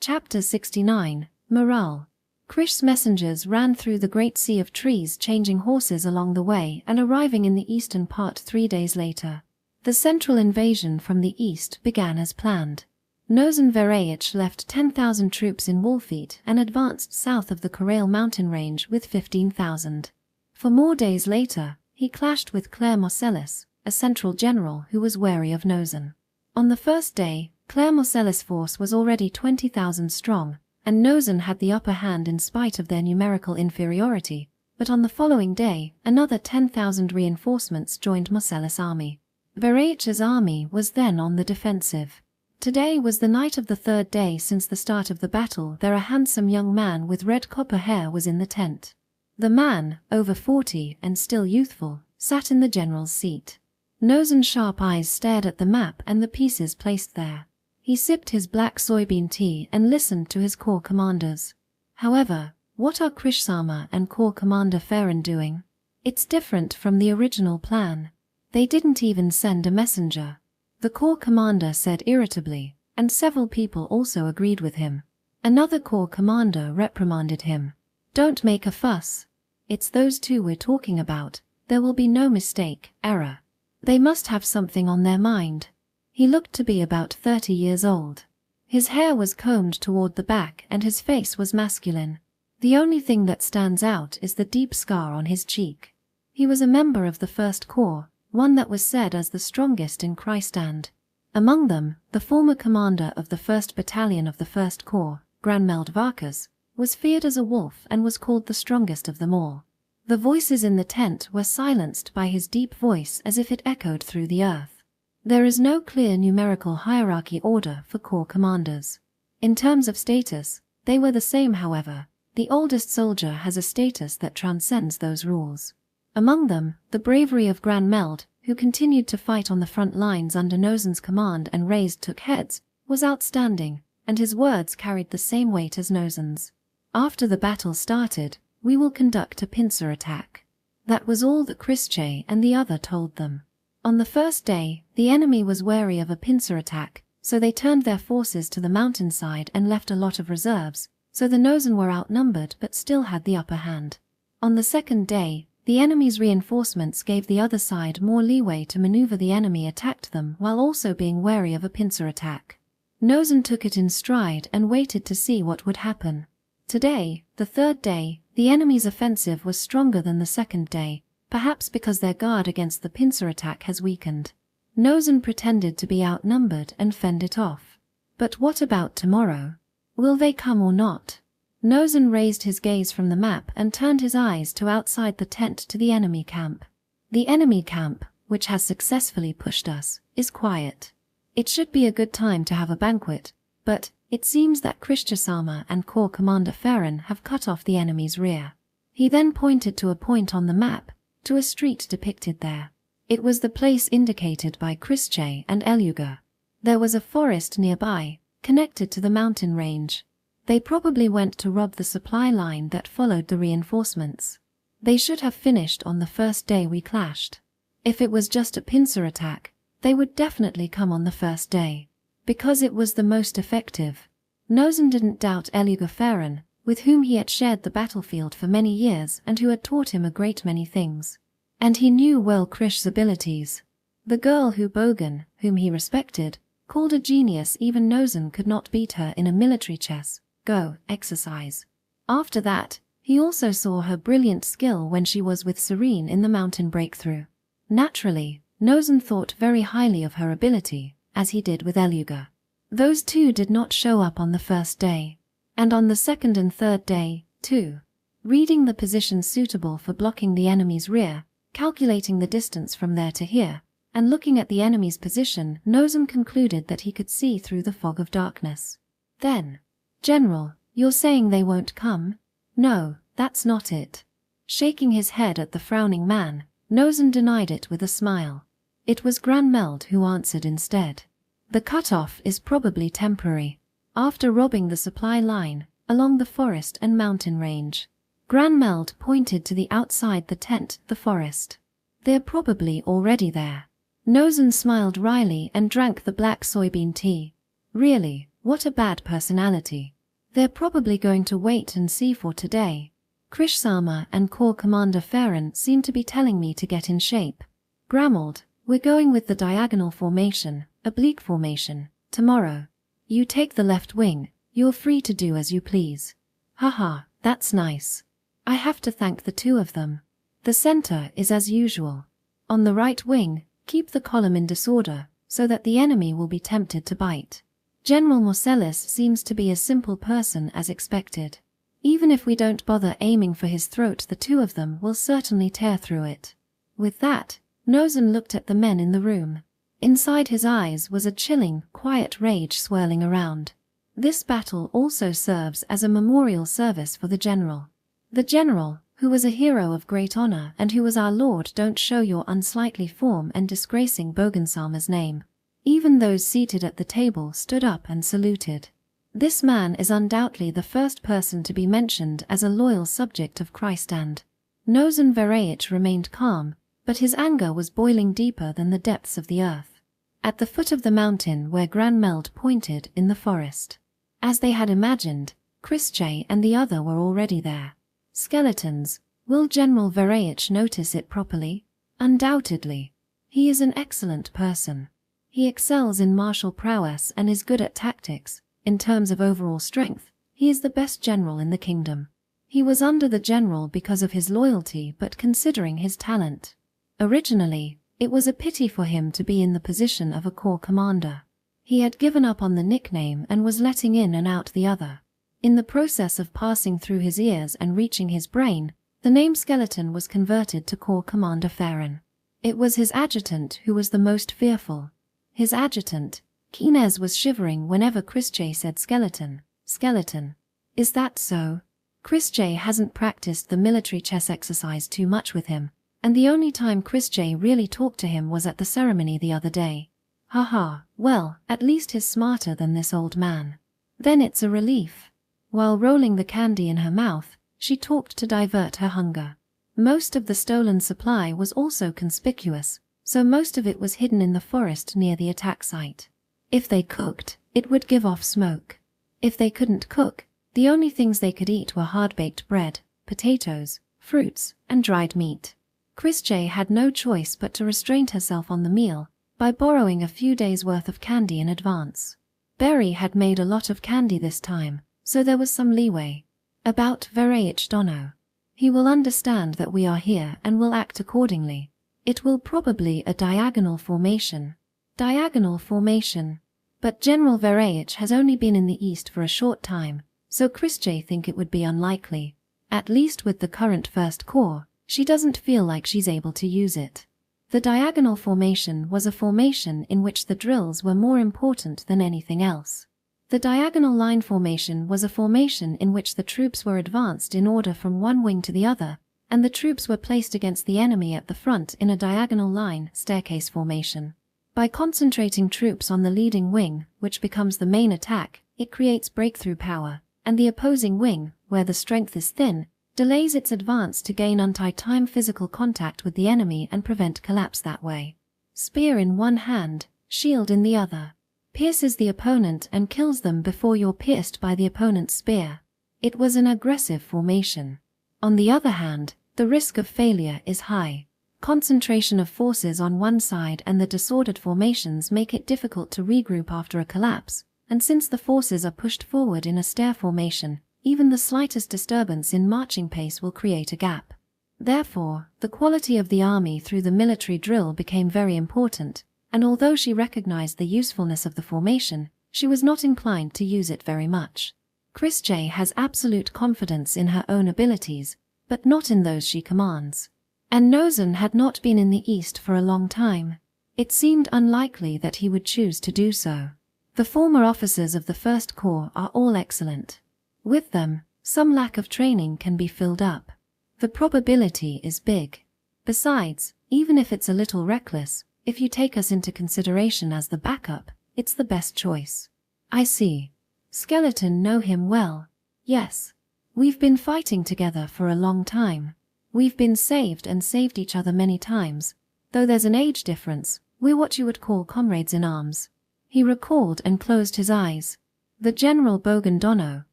Chapter 69, Morale. Krish's messengers ran through the great sea of trees, changing horses along the way and arriving in the eastern part 3 days later. The central invasion from the east began as planned. Nozan Vereich left 10,000 troops in Wolfeet and advanced south of the Korail mountain range with 15,000. 4 more days later, he clashed with Claire Marcellus, a central general who was wary of Nozan. On the first day, Claire Marcellus' force was already 20,000 strong, and Nozan had the upper hand in spite of their numerical inferiority, but on the following day, another 10,000 reinforcements joined Marcellus' army. Vereich's army was then on the defensive. Today was the night of the 3rd day since the start of the battle. There a handsome young man with red copper hair was in the tent. The man, over 40 and still youthful, sat in the general's seat. Nozan's sharp eyes stared at the map and the pieces placed there. He sipped his black soybean tea and listened to his corps commanders. However, what are Krishsama and Corps Commander Farron doing? It's different from the original plan. They didn't even send a messenger. The corps commander said irritably, and several people also agreed with him. Another corps commander reprimanded him. Don't make a fuss. It's those two we're talking about. There will be no mistake, error. They must have something on their mind. He looked to be about 30 years old. His hair was combed toward the back and his face was masculine. The only thing that stands out is the deep scar on his cheek. He was a member of the 1st Corps, one that was said as the strongest in Christland. Among them, the former commander of the 1st Battalion of the 1st Corps, Granmeld Varkas, was feared as a wolf and was called the strongest of them all. The voices in the tent were silenced by his deep voice as if it echoed through the earth. There is no clear numerical hierarchy order for corps commanders. In terms of status, they were the same. However, the oldest soldier has a status that transcends those rules. Among them, the bravery of Granmeld, who continued to fight on the front lines under Nozan's command and raised took heads, was outstanding, and his words carried the same weight as Nozan's. After the battle started, we will conduct a pincer attack. That was all that Chrische and the other told them. On the first day, the enemy was wary of a pincer attack, so they turned their forces to the mountainside and left a lot of reserves, so the Nozan were outnumbered but still had the upper hand. On the second day, the enemy's reinforcements gave the other side more leeway to maneuver. The enemy attacked them while also being wary of a pincer attack. Nozan took it in stride and waited to see what would happen. Today, the 3rd day, the enemy's offensive was stronger than the 2nd day, perhaps because their guard against the pincer attack has weakened. Nozan pretended to be outnumbered and fend it off. But what about tomorrow? Will they come or not? Nozan raised his gaze from the map and turned his eyes to outside the tent to the enemy camp. The enemy camp, which has successfully pushed us, is quiet. It should be a good time to have a banquet, but it seems that Krishchasama and Corps Commander Farron have cut off the enemy's rear. He then pointed to a point on the map, to a street depicted there. It was the place indicated by Chrische and Eluga. There was a forest nearby, connected to the mountain range. They probably went to rob the supply line that followed the reinforcements. They should have finished on the first day we clashed. If it was just a pincer attack, they would definitely come on the first day, because it was the most effective. Nozan didn't doubt Eluga Farron, with whom he had shared the battlefield for many years and who had taught him a great many things. And he knew well Krish's abilities. The girl who Bogan, whom he respected, called a genius. Even Nozan could not beat her in a military chess go exercise. After that, he also saw her brilliant skill when she was with Serene in the mountain breakthrough. Naturally, Nozan thought very highly of her ability, as he did with Eluga. Those two did not show up on the first day, and on the 2nd and 3rd day, too. Reading the position suitable for blocking the enemy's rear, calculating the distance from there to here, and looking at the enemy's position, Nozan concluded that he could see through the fog of darkness. Then, "General, you're saying they won't come?" "No, that's not it." Shaking his head at the frowning man, Nozan denied it with a smile. It was Granmeld who answered instead. "The cutoff is probably temporary. After robbing the supply line, along the forest and mountain range. Granmeld pointed to the outside the tent, the forest. They're probably already there. Nozen smiled wryly and drank the black soybean tea. Really, what a bad personality. They're probably going to wait and see for today. Krishsama and Corps Commander Farron seem to be telling me to get in shape. Gramald, we're going with the diagonal formation, oblique formation, tomorrow. You take the left wing, you're free to do as you please. Haha, that's nice. I have to thank the two of them. The center is as usual. On the right wing, keep the column in disorder, so that the enemy will be tempted to bite. General Morcellus seems to be a simple person as expected. Even if we don't bother aiming for his throat, the two of them will certainly tear through it. With that, Nozen looked at the men in the room. Inside his eyes was a chilling, quiet rage swirling around. This battle also serves as a memorial service for the general. The general, who was a hero of great honor and who was our lord. Don't show your unsightly form and disgracing Bogensama's name. Even those seated at the table stood up and saluted. This man is undoubtedly the first person to be mentioned as a loyal subject of Christ, and Nozen Vereich remained calm, but his anger was boiling deeper than the depths of the earth. At the foot of the mountain where Granmeld pointed in the forest. As they had imagined, Christjay and the other were already there. Skeletons. Will General Vereich notice it properly? Undoubtedly. He is an excellent person. He excels in martial prowess and is good at tactics. In terms of overall strength, he is the best general in the kingdom. He was under the general because of his loyalty, but considering his talent. Originally, it was a pity for him to be in the position of a corps commander. He had given up on the nickname and was letting in and out the other. In the process of passing through his ears and reaching his brain, the name Skeleton was converted to Corps Commander Farron. It was his adjutant who was the most fearful. His adjutant, Kines, was shivering whenever Christjay said skeleton. Skeleton. Is that so? Christjay hasn't practiced the military chess exercise too much with him, and the only time Christjay really talked to him was at the ceremony the other day. Haha, well, at least he's smarter than this old man. Then it's a relief. While rolling the candy in her mouth, she talked to divert her hunger. Most of the stolen supply was also conspicuous, so most of it was hidden in the forest near the attack site. If they cooked, it would give off smoke. If they couldn't cook, the only things they could eat were hard-baked bread, potatoes, fruits, and dried meat. Christjay had no choice but to restrain herself on the meal by borrowing a few days' worth of candy in advance. Berry had made a lot of candy this time, so there was some leeway. About Vereich Dono. He will understand that we are here and will act accordingly. It will probably a diagonal formation. Diagonal formation. But General Vereich has only been in the east for a short time, so Christjay think it would be unlikely. At least with the current First Corps, she doesn't feel like she's able to use it. The diagonal formation was a formation in which the drills were more important than anything else. The diagonal line formation was a formation in which the troops were advanced in order from one wing to the other, and the troops were placed against the enemy at the front in a diagonal line staircase formation. By concentrating troops on the leading wing, which becomes the main attack, it creates breakthrough power, and the opposing wing, where the strength is thin, delays its advance to gain anti-time physical contact with the enemy and prevent collapse that way. Spear in one hand, shield in the other. Pierces the opponent and kills them before you're pierced by the opponent's spear. It was an aggressive formation. On the other hand, the risk of failure is high. Concentration of forces on one side and the disordered formations make it difficult to regroup after a collapse, and since the forces are pushed forward in a stair formation, even the slightest disturbance in marching pace will create a gap. Therefore, the quality of the army through the military drill became very important, and although she recognized the usefulness of the formation, she was not inclined to use it very much. Christjay has absolute confidence in her own abilities, but not in those she commands. And Nozen had not been in the east for a long time. It seemed unlikely that he would choose to do so. The former officers of the First Corps are all excellent. With them, some lack of training can be filled up. The probability is big. Besides, even if it's a little reckless, if you take us into consideration as the backup, it's the best choice. I see. Skeleton know him well. Yes. We've been fighting together for a long time. We've been saved and saved each other many times. Though there's an age difference, we're what you would call comrades in arms. He recalled and closed his eyes. The General Bogandono,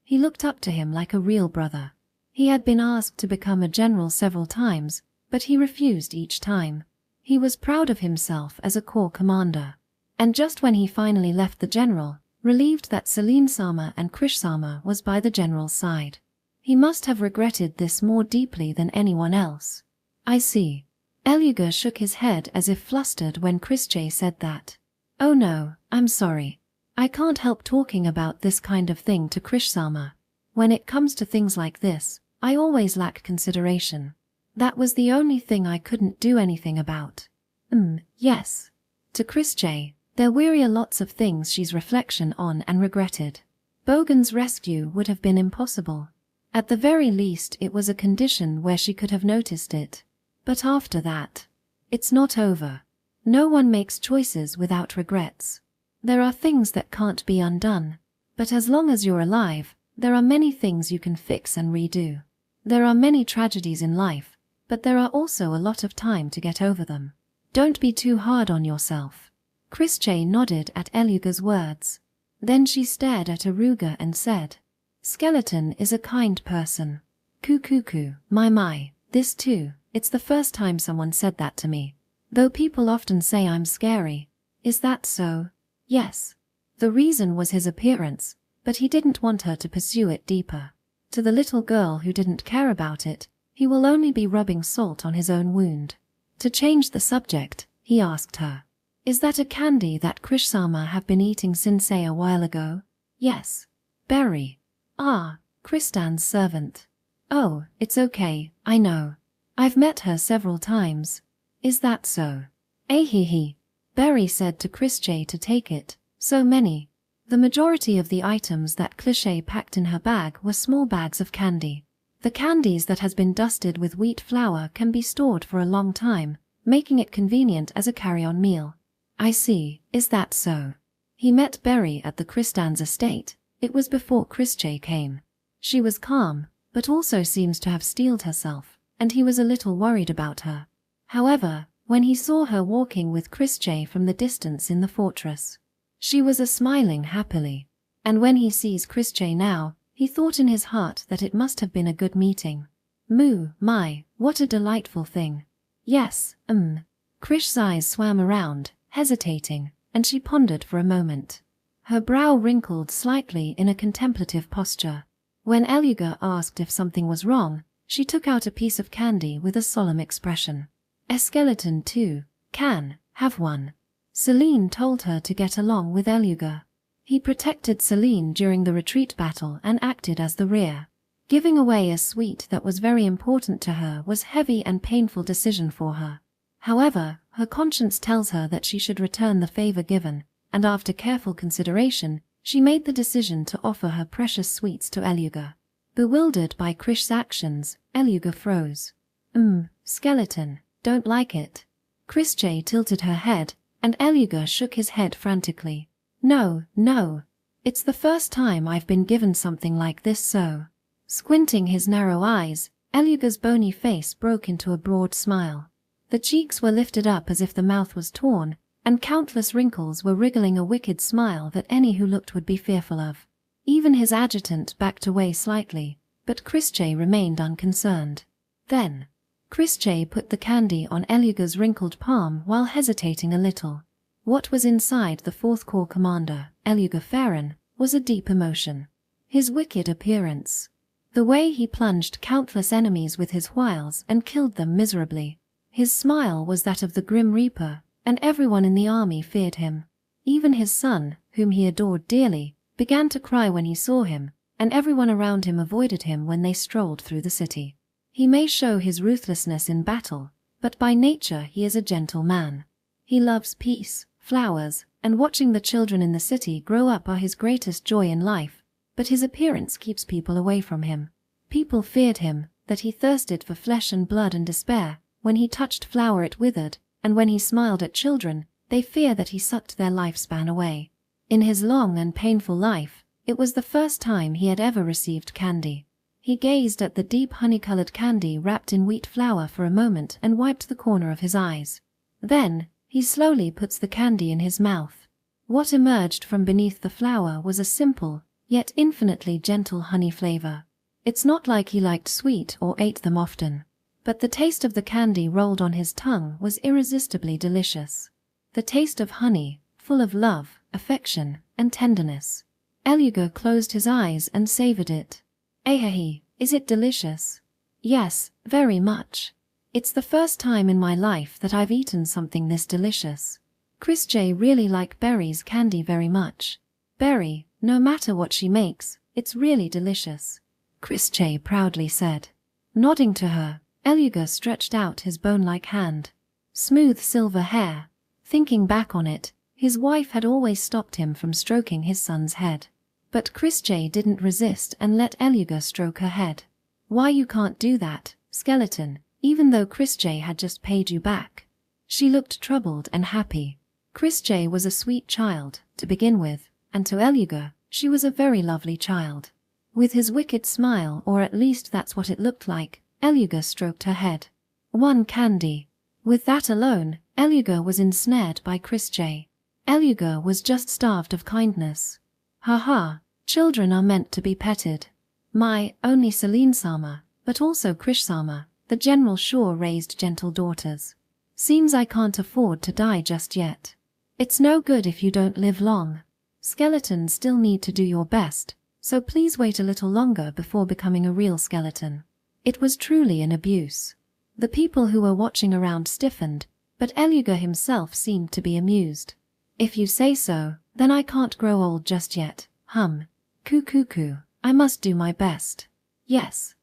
he looked up to him like a real brother. He had been asked to become a general several times, but he refused each time. He was proud of himself as a corps commander. And just when he finally left the general, relieved that Selene Sama and Krish Sama was by the general's side. He must have regretted this more deeply than anyone else. I see. Eluga shook his head as if flustered when Chrische said that. Oh no, I'm sorry. I can't help talking about this kind of thing to Krish Sama. When it comes to things like this, I always lack consideration. That was the only thing I couldn't do anything about. Yes. To Chrische, there were lots of things she's reflection on and regretted. Bogan's rescue would have been impossible. At the very least it was a condition where she could have noticed it. But after that, it's not over. No one makes choices without regrets. There are things that can't be undone. But as long as you're alive, there are many things you can fix and redo. There are many tragedies in life, but there are also a lot of time to get over them. Don't be too hard on yourself. Chrische nodded at Eluga's words. Then she stared at Aruga and said, Skeleton is a kind person. Cuckoo, my, this too, it's the first time someone said that to me. Though people often say I'm scary. Is that so? Yes. The reason was his appearance, but he didn't want her to pursue it deeper. To the little girl who didn't care about it, he will only be rubbing salt on his own wound. To change the subject, he asked her, Is that a candy that Krish-sama have been eating since a while ago? Yes. Berry. Ah, Kristan's servant. Oh, it's okay, I know. I've met her several times. Is that so? Ahihi. Berry said to Chrische to take it. So many. The majority of the items that Cliché packed in her bag were small bags of candy. The candies that has been dusted with wheat flour can be stored for a long time, making it convenient as a carry-on meal. I see, is that so? He met Berry at the Kristan's estate. It was before Chrische came. She was calm, but also seems to have steeled herself, and he was a little worried about her. However, when he saw her walking with Chrische from the distance in the fortress, she was smiling happily. And when he sees Chrische now, he thought in his heart that it must have been a good meeting. My, what a delightful thing. Yes, Krish's eyes swam around, hesitating, and she pondered for a moment. Her brow wrinkled slightly in a contemplative posture. When Eluga asked if something was wrong, she took out a piece of candy with a solemn expression. A skeleton too, can have one. Selene told her to get along with Eluga. He protected Selene during the retreat battle and acted as the rear. Giving away a sweet that was very important to her was a heavy and painful decision for her. However, her conscience tells her that she should return the favor given, and after careful consideration, she made the decision to offer her precious sweets to Eluga. Bewildered by Krish's actions, Eluga froze. Skeleton, don't like it. Chrische tilted her head, and Eluga shook his head frantically. No. It's the first time I've been given something like this so. Squinting his narrow eyes, Eluga's bony face broke into a broad smile. The cheeks were lifted up as if the mouth was torn, and countless wrinkles were wriggling a wicked smile that any who looked would be fearful of. Even his adjutant backed away slightly, but Chrische remained unconcerned. Then, Chrische put the candy on Eluga's wrinkled palm while hesitating a little. What was inside the 4th Corps commander, Eluga Farron, was a deep emotion. His wicked appearance. The way he plunged countless enemies with his wiles and killed them miserably. His smile was that of the Grim Reaper, and everyone in the army feared him. Even his son, whom he adored dearly, began to cry when he saw him, and everyone around him avoided him when they strolled through the city. He may show his ruthlessness in battle, but by nature he is a gentle man. He loves peace, flowers, and watching the children in the city grow up are his greatest joy in life, but his appearance keeps people away from him. People feared him, that he thirsted for flesh and blood and despair. When he touched flower it withered, and when he smiled at children, they fear that he sucked their lifespan away. In his long and painful life, It was the first time he had ever received candy. He gazed at the deep honey-colored candy wrapped in wheat flour for a moment and wiped the corner of his eyes. Then, he slowly puts the candy in his mouth. What emerged from beneath the flour was a simple, yet infinitely gentle honey flavor. It's not like he liked sweet or ate them often. But the taste of the candy rolled on his tongue was irresistibly delicious. The taste of honey, full of love, affection, and tenderness. Eluga closed his eyes and savored it. Ahahi, is it delicious? Yes, very much. It's the first time in my life that I've eaten something this delicious. Chris J really like Berry's candy very much. Berry, no matter what she makes, it's really delicious, Chris J proudly said. Nodding to her, Eluga stretched out his bone-like hand. Smooth silver hair. Thinking back on it, his wife had always stopped him from stroking his son's head. But Chris J didn't resist and let Eluga stroke her head. Why you can't do that, skeleton, even though Chris J had just paid you back? She looked troubled and happy. Chris J was a sweet child, to begin with, and to Eluga, she was a very lovely child. With his wicked smile, or at least that's what it looked like, Eluga stroked her head. One candy. With that alone, Eluga was ensnared by Chris J. Eluga was just starved of kindness. Haha, children are meant to be petted. My, only Selene-sama, but also Krish-sama, the General Shaw raised gentle daughters. Seems I can't afford to die just yet. It's no good if you don't live long. Skeletons still need to do your best, so please wait a little longer before becoming a real skeleton. It was truly an abuse. The people who were watching around stiffened, but Eluga himself seemed to be amused. If you say so, then I can't grow old just yet, Coo. I must do my best. Yes.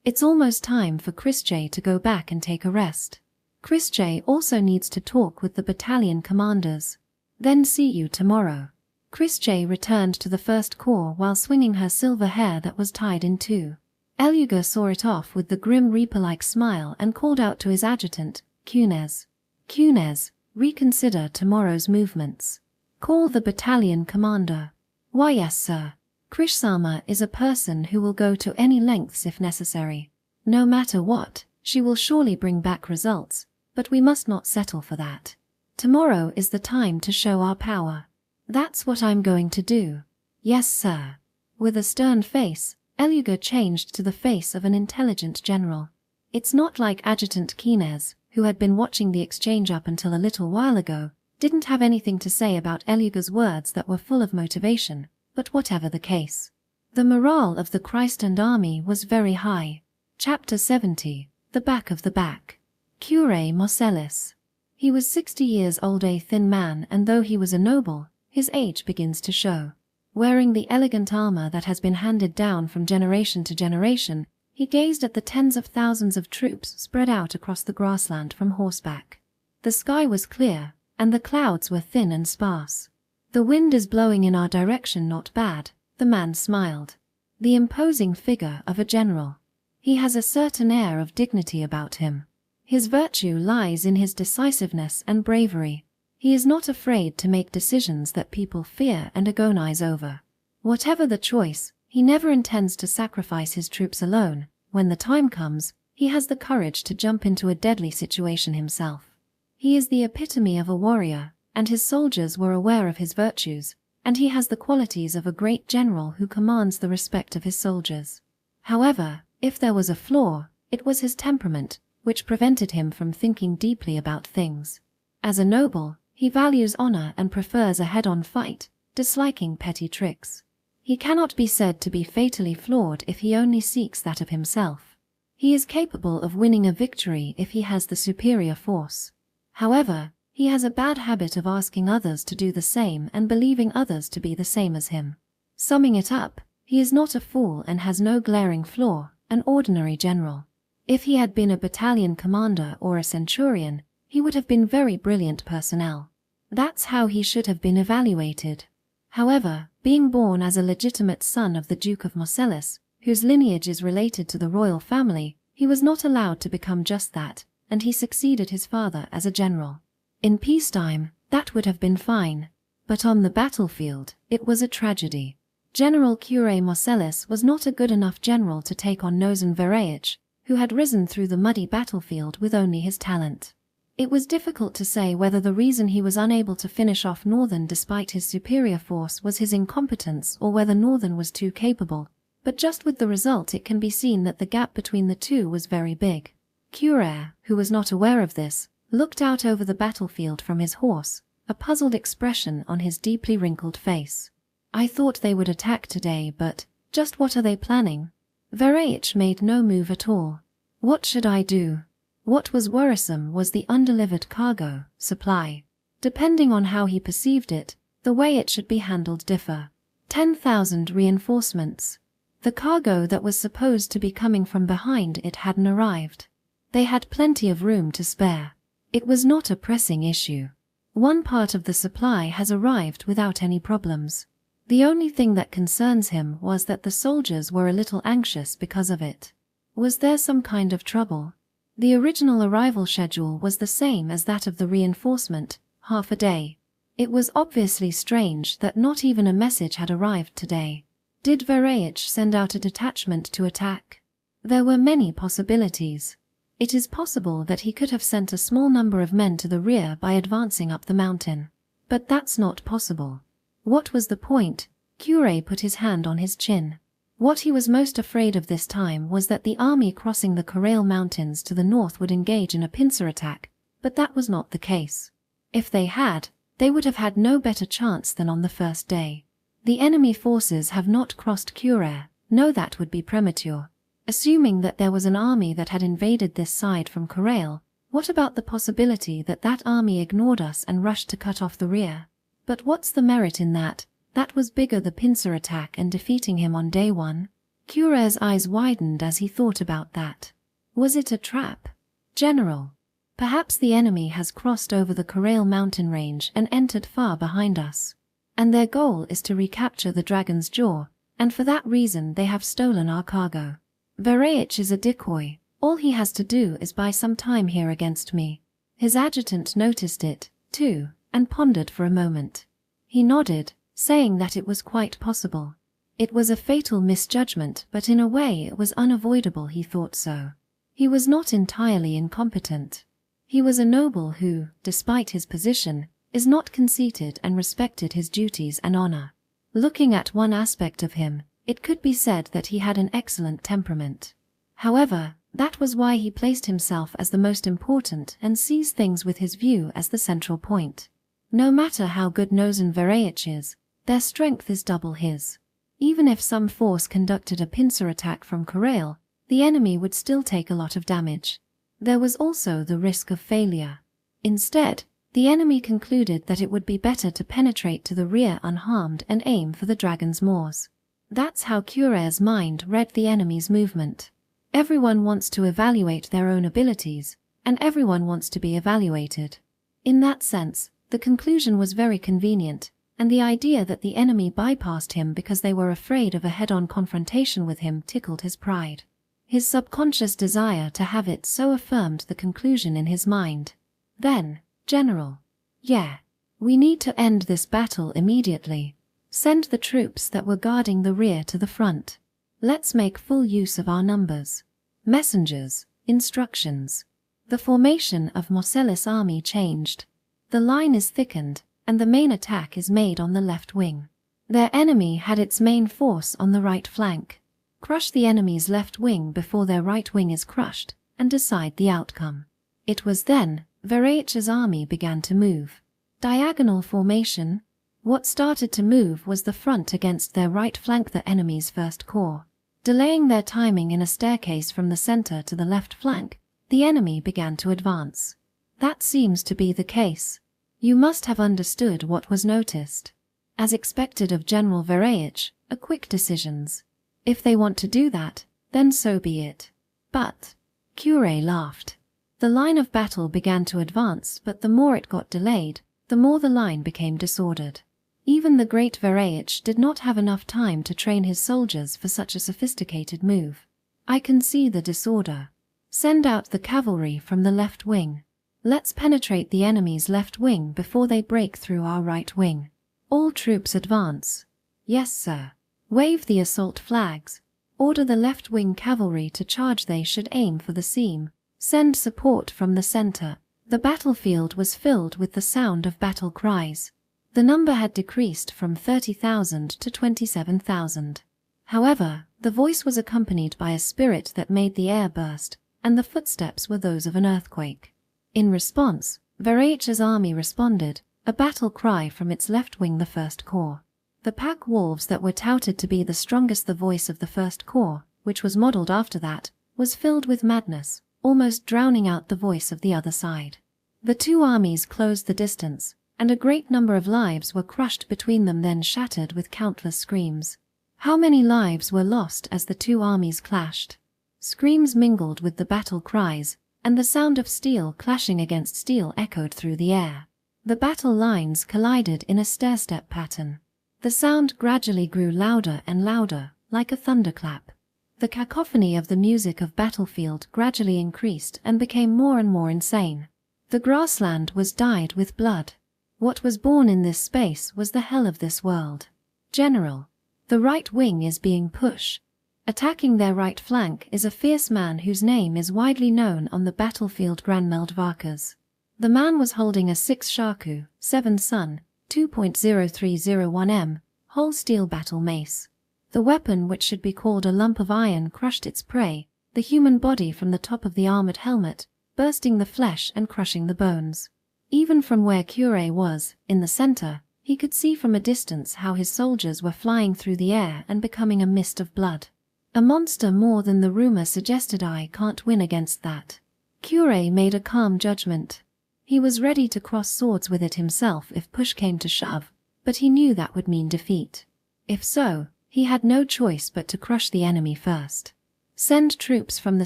It's almost time for Chris J to go back and take a rest. Chris J also needs to talk with the battalion commanders. Then see you tomorrow. Chris J returned to the first corps while swinging her silver hair that was tied in two. Eluga saw it off with the grim reaper-like smile and called out to his adjutant, Cunez. Cunez, reconsider tomorrow's movements. Call the battalion commander. Why yes, sir. Krish-sama is a person who will go to any lengths if necessary. No matter what, she will surely bring back results, but we must not settle for that. Tomorrow is the time to show our power. That's what I'm going to do. Yes, sir. With a stern face, Eluga changed to the face of an intelligent general. It's not like Adjutant Kines, who had been watching the exchange up until a little while ago, didn't have anything to say about Eluga's words that were full of motivation, but whatever the case. The morale of the Christend army was very high. Chapter 70, The Back of the Back. Cure Marcellus. He was 60 years old, a thin man, and though he was a noble, his age begins to show. Wearing the elegant armor that has been handed down from generation to generation, he gazed at the tens of thousands of troops spread out across the grassland from horseback. The sky was clear, and the clouds were thin and sparse. The wind is blowing in our direction, not bad, the man smiled. The imposing figure of a general. He has a certain air of dignity about him. His virtue lies in his decisiveness and bravery. He is not afraid to make decisions that people fear and agonize over. Whatever the choice, he never intends to sacrifice his troops alone. When the time comes, he has the courage to jump into a deadly situation himself. He is the epitome of a warrior, and his soldiers were aware of his virtues, and he has the qualities of a great general who commands the respect of his soldiers. However, if there was a flaw, it was his temperament, which prevented him from thinking deeply about things. As a noble, he values honor and prefers a head-on fight, disliking petty tricks. He cannot be said to be fatally flawed if he only seeks that of himself. He is capable of winning a victory if he has the superior force. However, he has a bad habit of asking others to do the same and believing others to be the same as him. Summing it up, he is not a fool and has no glaring flaw, an ordinary general. If he had been a battalion commander or a centurion, he would have been very brilliant personnel. That's how he should have been evaluated. However, being born as a legitimate son of the Duke of Marcellus, whose lineage is related to the royal family, he was not allowed to become just that, and he succeeded his father as a general. In peacetime, that would have been fine. But on the battlefield, it was a tragedy. General Cure Marcellus was not a good enough general to take on Nozan Vereyich, who had risen through the muddy battlefield with only his talent. It was difficult to say whether the reason he was unable to finish off Northern despite his superior force was his incompetence or whether Northern was too capable, but just with the result it can be seen that the gap between the two was very big. Cure, who was not aware of this, looked out over the battlefield from his horse, a puzzled expression on his deeply wrinkled face. I thought they would attack today, but just what are they planning? Vereyich made no move at all. What should I do? What was worrisome was the undelivered cargo, supply. Depending on how he perceived it, the way it should be handled differ. 10,000 reinforcements. The cargo that was supposed to be coming from behind it hadn't arrived. They had plenty of room to spare. It was not a pressing issue. One part of the supply has arrived without any problems. The only thing that concerns him was that the soldiers were a little anxious because of it. Was there some kind of trouble? The original arrival schedule was the same as that of the reinforcement, half a day. It was obviously strange that not even a message had arrived today. Did Vereyich send out a detachment to attack? There were many possibilities. It is possible that he could have sent a small number of men to the rear by advancing up the mountain. But that's not possible. What was the point? Cure put his hand on his chin. What he was most afraid of this time was that the army crossing the Corral Mountains to the north would engage in a pincer attack, but that was not the case. If they had, they would have had no better chance than on the first day. The enemy forces have not crossed Cure. No, that would be premature. Assuming that there was an army that had invaded this side from Corral, what about the possibility that that army ignored us and rushed to cut off the rear? But what's the merit in that? That was bigger the pincer attack and defeating him on day one. Cure's eyes widened as he thought about that. Was it a trap? General. Perhaps the enemy has crossed over the Corral mountain range and entered far behind us. And their goal is to recapture the Dragon's Jaw, and for that reason they have stolen our cargo. Vereyich is a decoy. All he has to do is buy some time here against me. His adjutant noticed it, too, and pondered for a moment. He nodded, saying that it was quite possible. It was a fatal misjudgment, but in a way it was unavoidable. He thought so. He was not entirely incompetent. He was a noble who, despite his position, is not conceited and respected his duties and honor. Looking at one aspect of him, it could be said that he had an excellent temperament. However, that was why he placed himself as the most important and sees things with his view as the central point. No matter how good Nozan Vereyich is, their strength is double his. Even if some force conducted a pincer attack from Corral, the enemy would still take a lot of damage. There was also the risk of failure. Instead, the enemy concluded that it would be better to penetrate to the rear unharmed and aim for the Dragon's Maws. That's how Cure's mind read the enemy's movement. Everyone wants to evaluate their own abilities, and everyone wants to be evaluated. In that sense, the conclusion was very convenient, and the idea that the enemy bypassed him because they were afraid of a head-on confrontation with him tickled his pride. His subconscious desire to have it so affirmed the conclusion in his mind. Then, General. Yeah. We need to end this battle immediately. Send the troops that were guarding the rear to the front. Let's make full use of our numbers. Messengers, instructions. The formation of Marcellus' army changed. The line is thickened, and the main attack is made on the left wing. Their enemy had its main force on the right flank. Crush the enemy's left wing before their right wing is crushed, and decide the outcome. It was then Vereyich's army began to move. Diagonal formation. What started to move was the front against their right flank, the enemy's first corps. Delaying their timing in a staircase from the center to the left flank, the enemy began to advance. That seems to be the case. You must have understood what was noticed. As expected of General Vereyich, a quick decisions. If they want to do that, then so be it. But, Cure laughed. The line of battle began to advance, but the more it got delayed, the more the line became disordered. Even the great Vereyich did not have enough time to train his soldiers for such a sophisticated move. I can see the disorder. Send out the cavalry from the left wing. Let's penetrate the enemy's left wing before they break through our right wing. All troops advance. Yes, sir. Wave the assault flags. Order the left-wing cavalry to charge. They should aim for the seam. Send support from the center. The battlefield was filled with the sound of battle cries. The number had decreased from 30,000 to 27,000. However, the voice was accompanied by a spirit that made the air burst, and the footsteps were those of an earthquake. In response, Varach's army responded, a battle cry from its left wing, the First Corps. The pack wolves that were touted to be the strongest, the voice of the First Corps, which was modeled after that, was filled with madness, almost drowning out the voice of the other side. The two armies closed the distance, and a great number of lives were crushed between them, then shattered with countless screams. How many lives were lost as the two armies clashed? Screams mingled with the battle cries, and the sound of steel clashing against steel echoed through the air. The battle lines collided in a stair-step pattern. The sound gradually grew louder and louder, like a thunderclap. The cacophony of the music of battlefield gradually increased and became more and more insane. The grassland was dyed with blood. What was born in this space was the hell of this world. General, the right wing is being pushed. Attacking their right flank is a fierce man whose name is widely known on the battlefield, Granmeldvarkas. The man was holding a 6 Shaku, 7 Sun, 2.0301 whole steel battle mace. The weapon, which should be called a lump of iron, crushed its prey, the human body, from the top of the armored helmet, bursting the flesh and crushing the bones. Even from where Cure was, in the center, he could see from a distance how his soldiers were flying through the air and becoming a mist of blood. A monster more than the rumor suggested. I can't win against that. Cure made a calm judgment. He was ready to cross swords with it himself if push came to shove, but he knew that would mean defeat. If so, he had no choice but to crush the enemy first. Send troops from the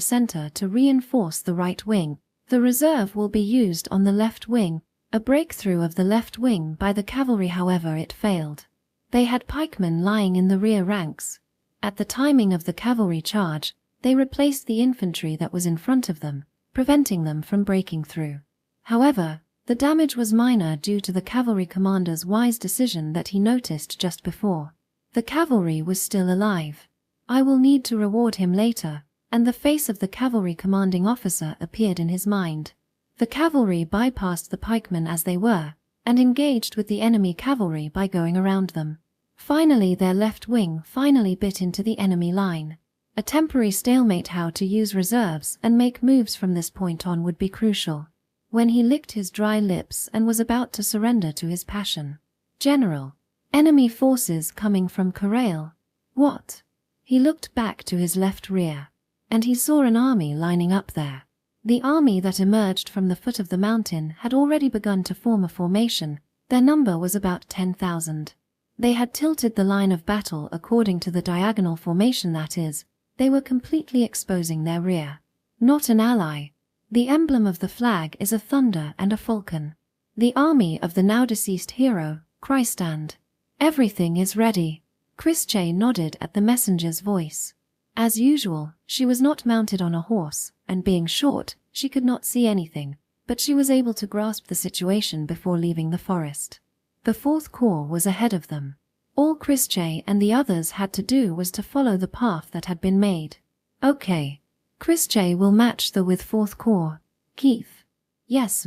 center to reinforce the right wing. The reserve will be used on the left wing. A breakthrough of the left wing by the cavalry, however, it failed. They had pikemen lying in the rear ranks. At the timing of the cavalry charge, they replaced the infantry that was in front of them, preventing them from breaking through. However, the damage was minor due to the cavalry commander's wise decision that he noticed just before. The cavalry was still alive. I will need to reward him later, and the face of the cavalry commanding officer appeared in his mind. The cavalry bypassed the pikemen as they were, and engaged with the enemy cavalry by going around them. Finally, their left wing finally bit into the enemy line. A temporary stalemate. How to use reserves and make moves from this point on would be crucial. When he licked his dry lips and was about to surrender to his passion. General, enemy forces coming from Corral. What? He looked back to his left rear, and he saw an army lining up there. The army that emerged from the foot of the mountain had already begun to form a formation. Their number was about 10,000. They had tilted the line of battle according to the diagonal formation, that is, they were completely exposing their rear. Not an ally. The emblem of the flag is a thunder and a falcon. The army of the now deceased hero, Christand. Everything is ready. Chrische nodded at the messenger's voice. As usual, she was not mounted on a horse, and being short, she could not see anything, but she was able to grasp the situation before leaving the forest. The Fourth Corps was ahead of them. All Chrische and the others had to do was to follow the path that had been made. Okay. Chrische will match the with Fourth Corps. Keith. Yes,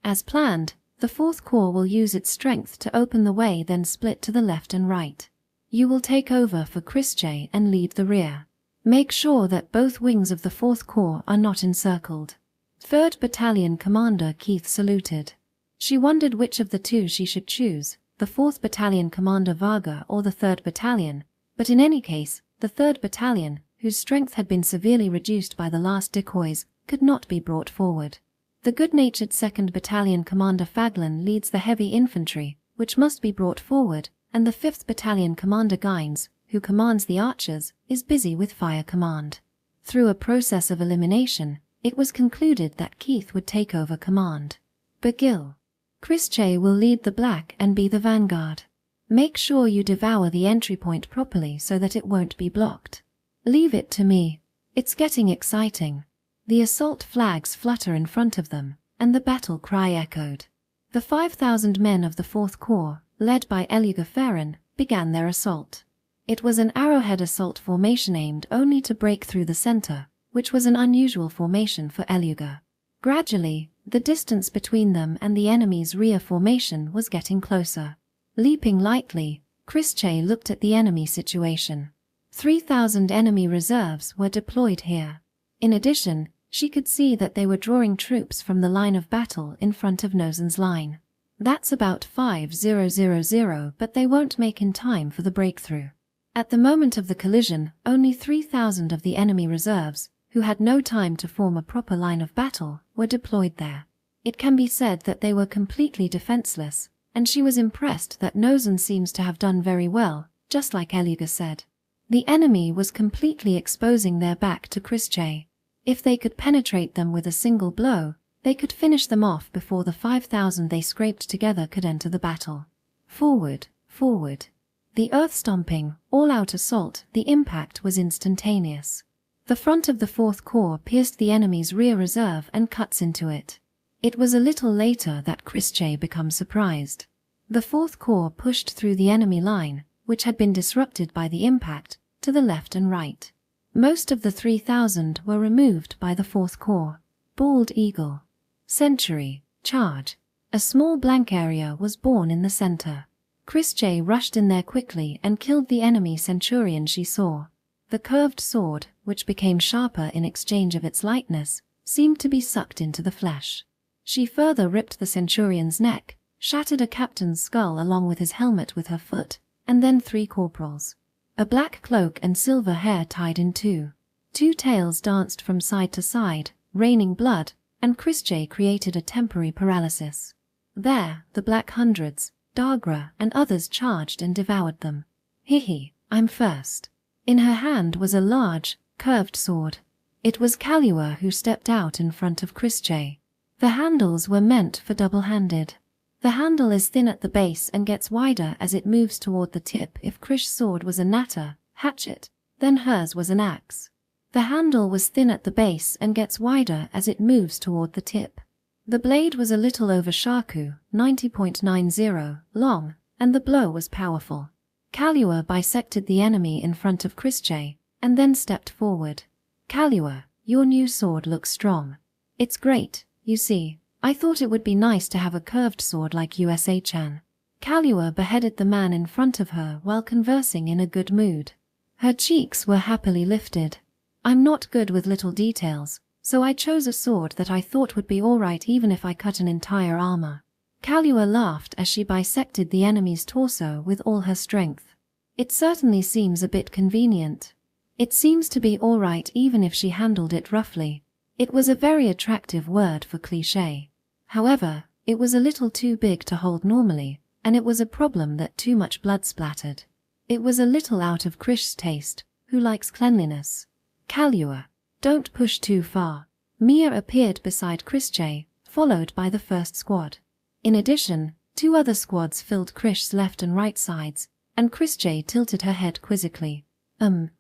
As planned, the Fourth Corps will use its strength to open the way, then split to the left and right. You will take over for Chrische and lead the rear. Make sure that both wings of the Fourth Corps are not encircled. 3rd Battalion Commander Keith saluted. She wondered which of the two she should choose, the 4th Battalion Commander Varga or the 3rd Battalion, but in any case, the 3rd Battalion, whose strength had been severely reduced by the last decoys, could not be brought forward. The good-natured 2nd Battalion Commander Faglan leads the heavy infantry, which must be brought forward, and the 5th Battalion Commander Gines, who commands the archers, is busy with fire command. Through a process of elimination, it was concluded that Keith would take over command. Begil. Chrische will lead the black and be the vanguard. Make sure you devour the entry point properly so that it won't be blocked. Leave it to me. It's getting exciting. The assault flags flutter in front of them, and the battle cry echoed. The 5,000 men of the Fourth Corps, led by Eliga Ferrin, began their assault. It was an arrowhead assault formation aimed only to break through the center, which was an unusual formation for Eluga. Gradually, the distance between them and the enemy's rear formation was getting closer. Leaping lightly, Chrische looked at the enemy situation. 3,000 enemy reserves were deployed here. In addition, she could see that they were drawing troops from the line of battle in front of Nozen's line. That's about 5,000, but they won't make in time for the breakthrough. At the moment of the collision, only 3,000 of the enemy reserves, who had no time to form a proper line of battle, were deployed there. It can be said that they were completely defenseless, and she was impressed that Nozen seems to have done very well, just like Eluga said. The enemy was completely exposing their back to Chrische. If they could penetrate them with a single blow, they could finish them off before the 5,000 they scraped together could enter the battle. Forward, forward. The earth-stomping, all-out assault, the impact was instantaneous. The front of the 4th Corps pierced the enemy's rear reserve and cuts into it. It was a little later that Chrische became surprised. The 4th Corps pushed through the enemy line, which had been disrupted by the impact, to the left and right. Most of the 3,000 were removed by the 4th Corps. Bald Eagle. Century. Charge. A small blank area was born in the center. Chrische rushed in there quickly and killed the enemy centurion she saw. The curved sword, which became sharper in exchange of its lightness, seemed to be sucked into the flesh. She further ripped the centurion's neck, shattered a captain's skull along with his helmet with her foot, and then 3 corporals. A black cloak and silver hair tied in two. 2 tails danced from side to side, raining blood, and Chrische created a temporary paralysis. There, the Black Hundreds, Dagra, and others charged and devoured them. Hihi, I'm first. In her hand was a large, curved sword. It was Kalua who stepped out in front of Chrische. The handles were meant for double-handed. The handle is thin at the base and gets wider as it moves toward the tip. If Krish's sword was a natter, hatchet, then hers was an axe. The handle was thin at the base and gets wider as it moves toward the tip. The blade was a little over Shaku, 90.90, long, and the blow was powerful. Kalua bisected the enemy in front of Chrische, and then stepped forward. Kalua, your new sword looks strong. It's great, you see. I thought it would be nice to have a curved sword like USA-chan. Kalua beheaded the man in front of her while conversing in a good mood. Her cheeks were happily lifted. I'm not good with little details, so I chose a sword that I thought would be alright even if I cut an entire armor. Kalua laughed as she bisected the enemy's torso with all her strength. It certainly seems a bit convenient. It seems to be alright even if she handled it roughly. It was a very attractive word for cliché. However, it was a little too big to hold normally, and it was a problem that too much blood splattered. It was a little out of Krish's taste, who likes cleanliness. Kalua, don't push too far. Mia appeared beside Chrische, followed by the first squad. In addition, 2 other squads filled Krish's left and right sides, and Chrische tilted her head quizzically.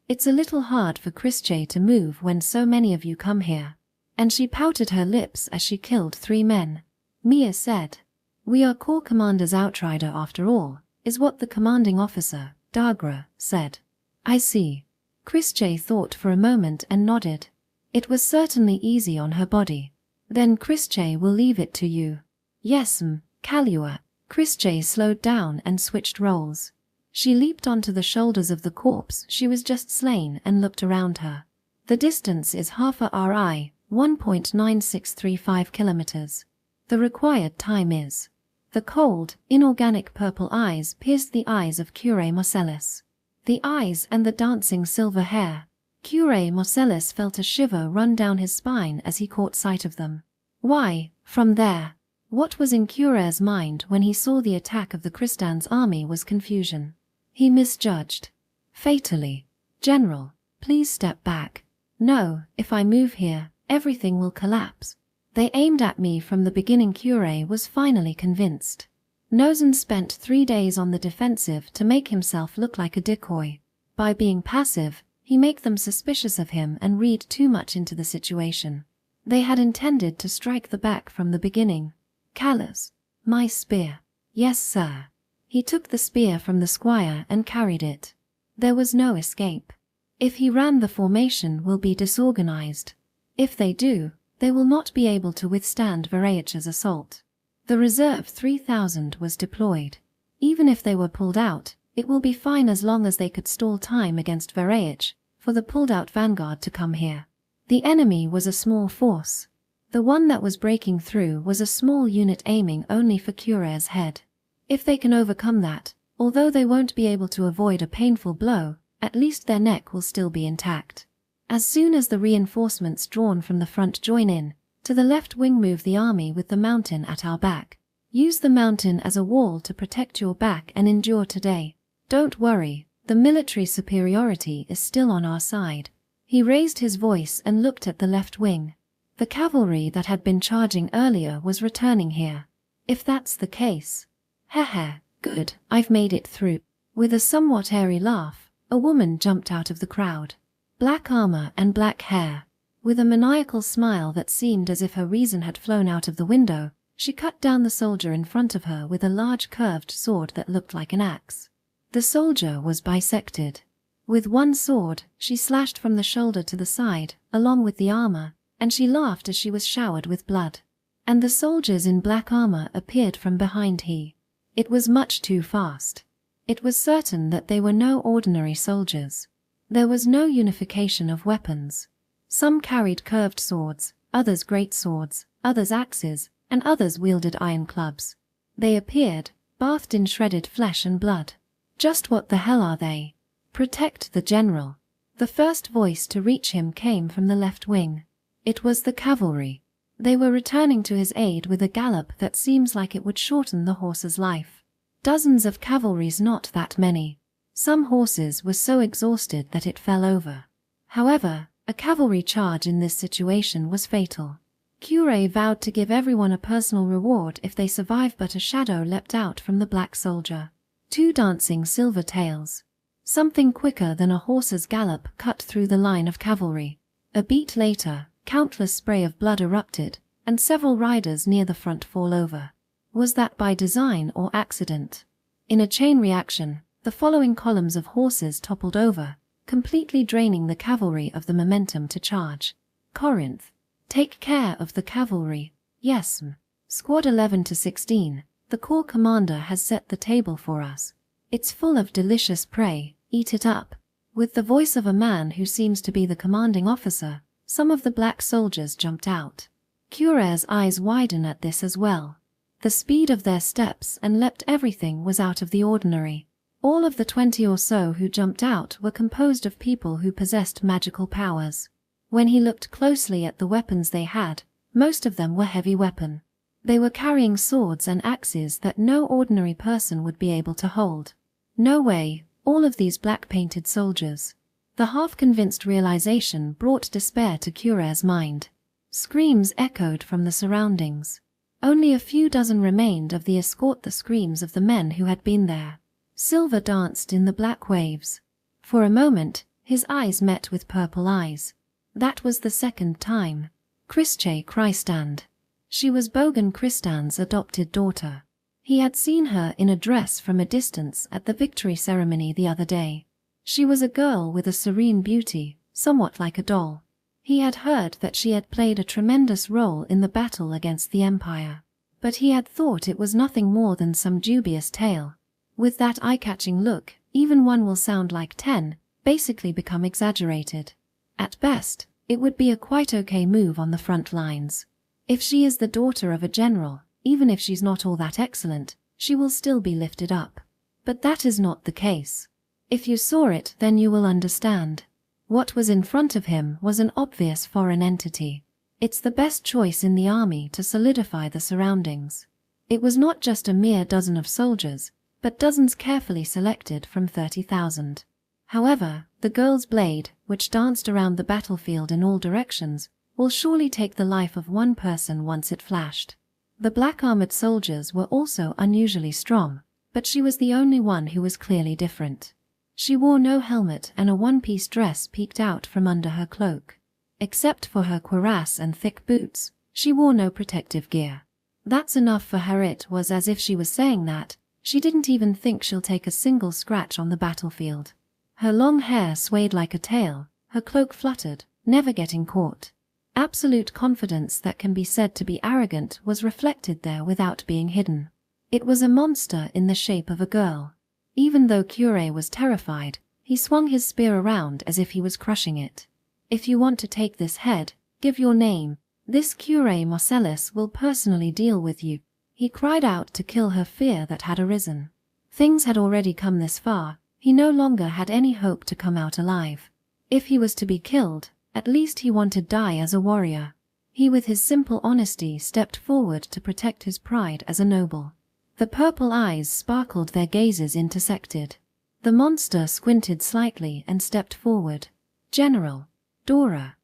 It's a little hard for Chrische to move when so many of you come here. And she pouted her lips as she killed 3 men. Mia said, We are Corps Commander's outrider after all, is what the commanding officer, Dagra, said. I see. Chrische thought for a moment and nodded. It was certainly easy on her body. Then Chrische will leave it to you. Yes, Kalua. Chrische slowed down and switched roles. She leaped onto the shoulders of the corpse she was just slain and looked around her. The distance is half a RI, 1.9635 kilometers. The required time is. The cold, inorganic purple eyes pierced the eyes of Cure Marcellus. The eyes and the dancing silver hair. Cure Marcellus felt a shiver run down his spine as he caught sight of them. Why, from there. What was in Cure's mind when he saw the attack of the Kristan's army was confusion. He misjudged. Fatally. General, please step back. No, if I move here, everything will collapse. They aimed at me from the beginning. Cure was finally convinced. Nozen spent 3 days on the defensive to make himself look like a decoy. By being passive, he made them suspicious of him and read too much into the situation. They had intended to strike the back from the beginning. Callus, my spear. Yes, sir. He took the spear from the squire and carried it. There was no escape. If he ran, the formation will be disorganized. If they do, they will not be able to withstand Varaich's assault. The reserve 3,000 was deployed. Even if they were pulled out, it will be fine as long as they could stall time against Varaich, for the pulled-out vanguard to come here. The enemy was a small force. The one that was breaking through was a small unit aiming only for Cure's head. If they can overcome that, although they won't be able to avoid a painful blow, at least their neck will still be intact. As soon as the reinforcements drawn from the front join in, to the left wing move the army with the mountain at our back. Use the mountain as a wall to protect your back and endure today. Don't worry, the military superiority is still on our side. He raised his voice and looked at the left wing. The cavalry that had been charging earlier was returning here. If that's the case. Heh, good, I've made it through. With a somewhat airy laugh, a woman jumped out of the crowd. Black armor and black hair. With a maniacal smile that seemed as if her reason had flown out of the window, she cut down the soldier in front of her with a large curved sword that looked like an axe. The soldier was bisected. With one sword, she slashed from the shoulder to the side, along with the armor, and she laughed as she was showered with blood. And the soldiers in black armor appeared from behind he. It was much too fast. It was certain that they were no ordinary soldiers. There was no unification of weapons. Some carried curved swords, others great swords, others axes, and others wielded iron clubs. They appeared, bathed in shredded flesh and blood. Just what the hell are they? Protect the general. The first voice to reach him came from the left wing. It was the cavalry. They were returning to his aid with a gallop that seems like it would shorten the horse's life. Dozens of cavalry's not that many. Some horses were so exhausted that it fell over. However, a cavalry charge in this situation was fatal. Cure vowed to give everyone a personal reward if they survive, but a shadow leapt out from the black soldier. 2 dancing silver tails. Something quicker than a horse's gallop cut through the line of cavalry. A beat later, countless spray of blood erupted, and several riders near the front fall over. Was that by design or accident? In a chain reaction, the following columns of horses toppled over, completely draining the cavalry of the momentum to charge. Corinth. Take care of the cavalry. Yes, Squad 11 to 16. The corps commander has set the table for us. It's full of delicious prey, eat it up. With the voice of a man who seems to be the commanding officer, some of the black soldiers jumped out. Cure's eyes widen at this as well. The speed of their steps and leapt everything was out of the ordinary. All of the 20 or so who jumped out were composed of people who possessed magical powers. When he looked closely at the weapons they had, most of them were heavy weapon. They were carrying swords and axes that no ordinary person would be able to hold. No way, all of these black-painted soldiers. The half-convinced realization brought despair to Cure's mind. Screams echoed from the surroundings. Only a few dozen remained of the escort, the screams of the men who had been there. Silver danced in the black waves. For a moment, his eyes met with purple eyes. That was the second time. Chrische Christand. She was Bogan Christand's adopted daughter. He had seen her in a dress from a distance at the victory ceremony the other day. She was a girl with a serene beauty, somewhat like a doll. He had heard that she had played a tremendous role in the battle against the Empire, but he had thought it was nothing more than some dubious tale. With that eye-catching look, even 1 will sound like 10, basically become exaggerated. At best, it would be a quite okay move on the front lines. If she is the daughter of a general, even if she's not all that excellent, she will still be lifted up. But that is not the case. If you saw it, then you will understand. What was in front of him was an obvious foreign entity. It's the best choice in the army to solidify the surroundings. It was not just a mere dozen of soldiers, but dozens carefully selected from 30,000. However, the girl's blade, which danced around the battlefield in all directions, will surely take the life of 1 person once it flashed. The black-armored soldiers were also unusually strong, but she was the only one who was clearly different. She wore no helmet and a one-piece dress peeked out from under her cloak. Except for her cuirass and thick boots, she wore no protective gear. That's enough for her. It was as if she was saying that she didn't even think she'll take a single scratch on the battlefield. Her long hair swayed like a tail, her cloak fluttered, never getting caught. Absolute confidence that can be said to be arrogant was reflected there without being hidden. It was a monster in the shape of a girl. Even though Cure was terrified, he swung his spear around as if he was crushing it. If you want to take this head, give your name. This Cure Marcellus will personally deal with you, he cried out to kill her fear that had arisen. Things had already come this far, he no longer had any hope to come out alive. If he was to be killed, at least he wanted to die as a warrior. He with his simple honesty stepped forward to protect his pride as a noble. The purple eyes sparkled, their gazes intersected. The monster squinted slightly and stepped forward. General. Dora,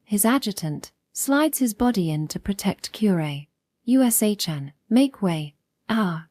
his adjutant, slides his body in to protect Cure. USHN, make way. Ah.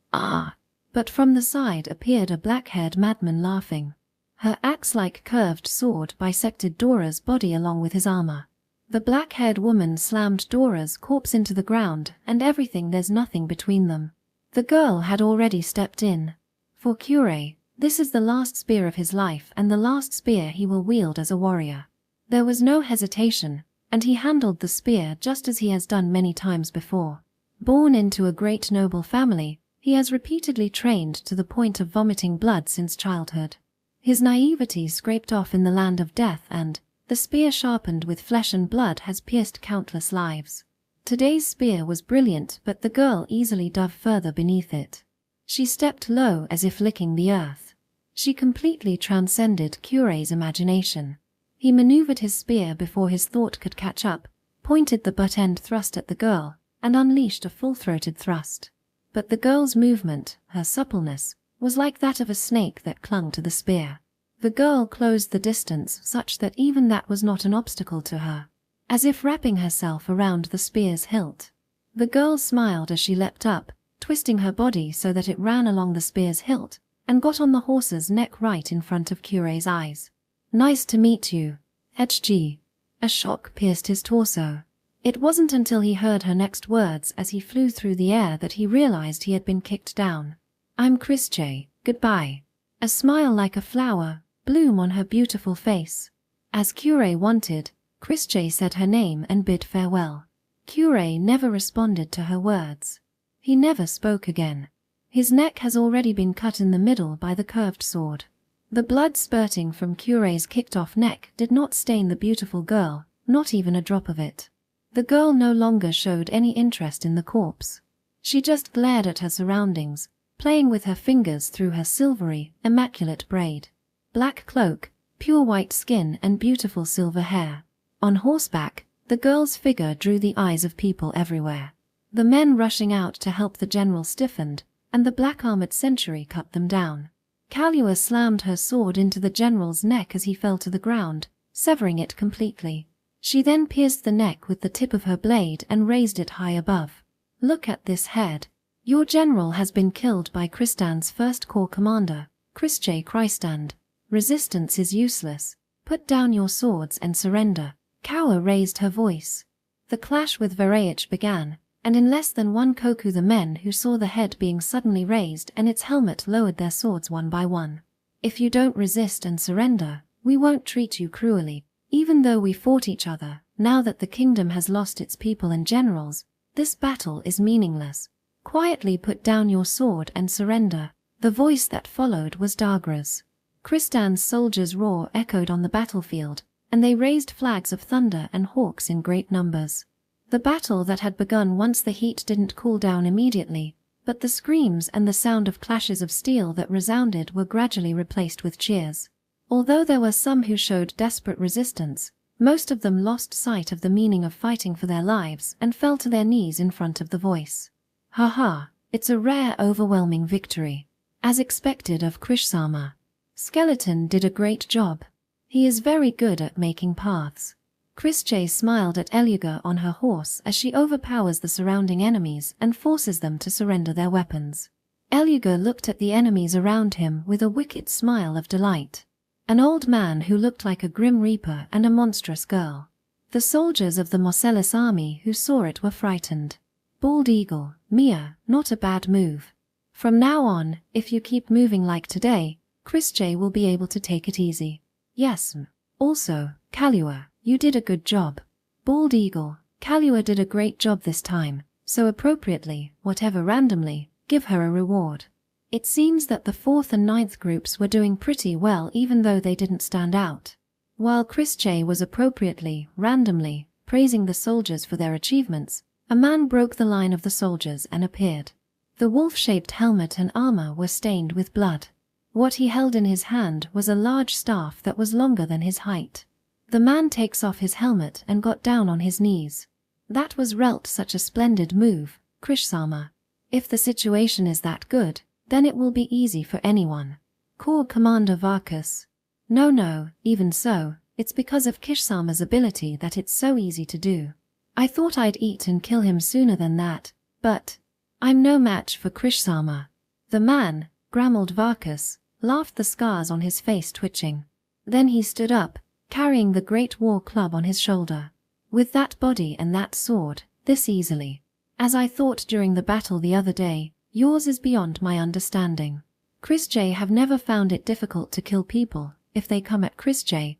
But from the side appeared a black-haired madman laughing. Her axe-like curved sword bisected Dora's body along with his armor. The black-haired woman slammed Dora's corpse into the ground, and everything, there's nothing between them. The girl had already stepped in. For Cure, this is the last spear of his life and the last spear he will wield as a warrior. There was no hesitation, and he handled the spear just as he has done many times before. Born into a great noble family, he has repeatedly trained to the point of vomiting blood since childhood. His naivety scraped off in the land of death, and the spear sharpened with flesh and blood has pierced countless lives. Today's spear was brilliant, but the girl easily dove further beneath it. She stepped low as if licking the earth. She completely transcended Cure's imagination. He maneuvered his spear before his thought could catch up, pointed the butt-end thrust at the girl, and unleashed a full-throated thrust. But the girl's movement, her suppleness, was like that of a snake that clung to the spear. The girl closed the distance such that even that was not an obstacle to her, as if wrapping herself around the spear's hilt. The girl smiled as she leapt up, twisting her body so that it ran along the spear's hilt, and got on the horse's neck right in front of Cure's eyes. Nice to meet you, HG. A shock pierced his torso. It wasn't until he heard her next words as he flew through the air that he realized he had been kicked down. I'm Chrische, goodbye. A smile like a flower bloom on her beautiful face. As Cure wanted, Chrische said her name and bid farewell. Cure never responded to her words. He never spoke again. His neck has already been cut in the middle by the curved sword. The blood spurting from Cure's kicked-off neck did not stain the beautiful girl, not even a drop of it. The girl no longer showed any interest in the corpse. She just glared at her surroundings, playing with her fingers through her silvery, immaculate braid. Black cloak, pure white skin and beautiful silver hair. On horseback, the girl's figure drew the eyes of people everywhere. The men rushing out to help the general stiffened, and the black-armored sentry cut them down. Kalua slammed her sword into the general's neck as he fell to the ground, severing it completely. She then pierced the neck with the tip of her blade and raised it high above. Look at this head. Your general has been killed by Kristan's first corps commander, Chrische Christand. Resistance is useless. Put down your swords and surrender. Kaua raised her voice. The clash with Vereich began, and in less than one koku the men who saw the head being suddenly raised and its helmet lowered their swords one by one. If you don't resist and surrender, we won't treat you cruelly. Even though we fought each other, now that the kingdom has lost its people and generals, this battle is meaningless. Quietly put down your sword and surrender. The voice that followed was Dargra's. Kristan's soldiers' roar echoed on the battlefield, and they raised flags of thunder and hawks in great numbers. The battle that had begun once the heat didn't cool down immediately, but the screams and the sound of clashes of steel that resounded were gradually replaced with cheers. Although there were some who showed desperate resistance, most of them lost sight of the meaning of fighting for their lives and fell to their knees in front of the voice. Haha, it's a rare overwhelming victory. As expected of Krishsama. Skeleton did a great job. He is very good at making paths. Chrische smiled at Eluga on her horse as she overpowers the surrounding enemies and forces them to surrender their weapons. Eluga looked at the enemies around him with a wicked smile of delight. An old man who looked like a grim reaper and a monstrous girl. The soldiers of the Marcellus army who saw it were frightened. Bald eagle, Mia, not a bad move. From now on, if you keep moving like today, Christjay will be able to take it easy. Yes. Also, Kalua, you did a good job. Bald Eagle, Kalua did a great job this time, so appropriately, whatever randomly, give her a reward. It seems that the 4th and 9th groups were doing pretty well even though they didn't stand out. While Christjay was appropriately, randomly, praising the soldiers for their achievements, a man broke the line of the soldiers and appeared. The wolf-shaped helmet and armor were stained with blood. What he held in his hand was a large staff that was longer than his height. The man takes off his helmet and got down on his knees. That was Relt, such a splendid move, Krishsama. If the situation is that good, then it will be easy for anyone. Corps Commander Varkas. No, even so, it's because of Kishsama's ability that it's so easy to do. I thought I'd eat and kill him sooner than that, but I'm no match for Krishsama. The man, grumbled Varkas, laughed, the scars on his face twitching. Then he stood up, carrying the great war club on his shoulder. With that body and that sword, this easily. As I thought during the battle the other day, yours is beyond my understanding. Christjay have never found it difficult to kill people. If they come at Christjay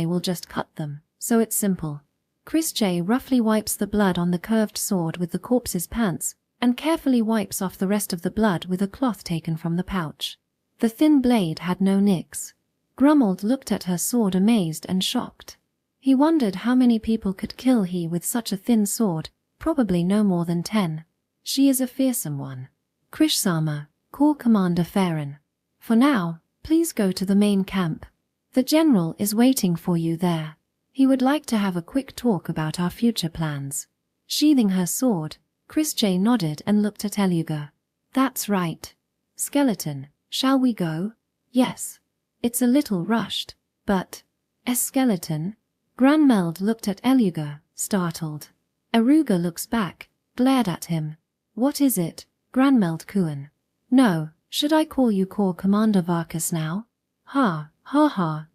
will just cut them, so it's simple. Christjay roughly wipes the blood on the curved sword with the corpse's pants, and carefully wipes off the rest of the blood with a cloth taken from the pouch. The thin blade had no nicks. Grummold looked at her sword amazed and shocked. He wondered how many people could kill he with such a thin sword, probably no more than 10. She is a fearsome one. Krishsama, Corps Commander Farron. For now, please go to the main camp. The general is waiting for you there. He would like to have a quick talk about our future plans. Sheathing her sword, Christjay nodded and looked at Eluga. That's right. Skeleton, shall we go? Yes. It's a little rushed, but... Skeleton? Granmeld looked at Eluga, startled. Aruga looks back, glared at him. What is it, Granmeld Kuan? No, should I call you Corps Commander Varkas now? Ha,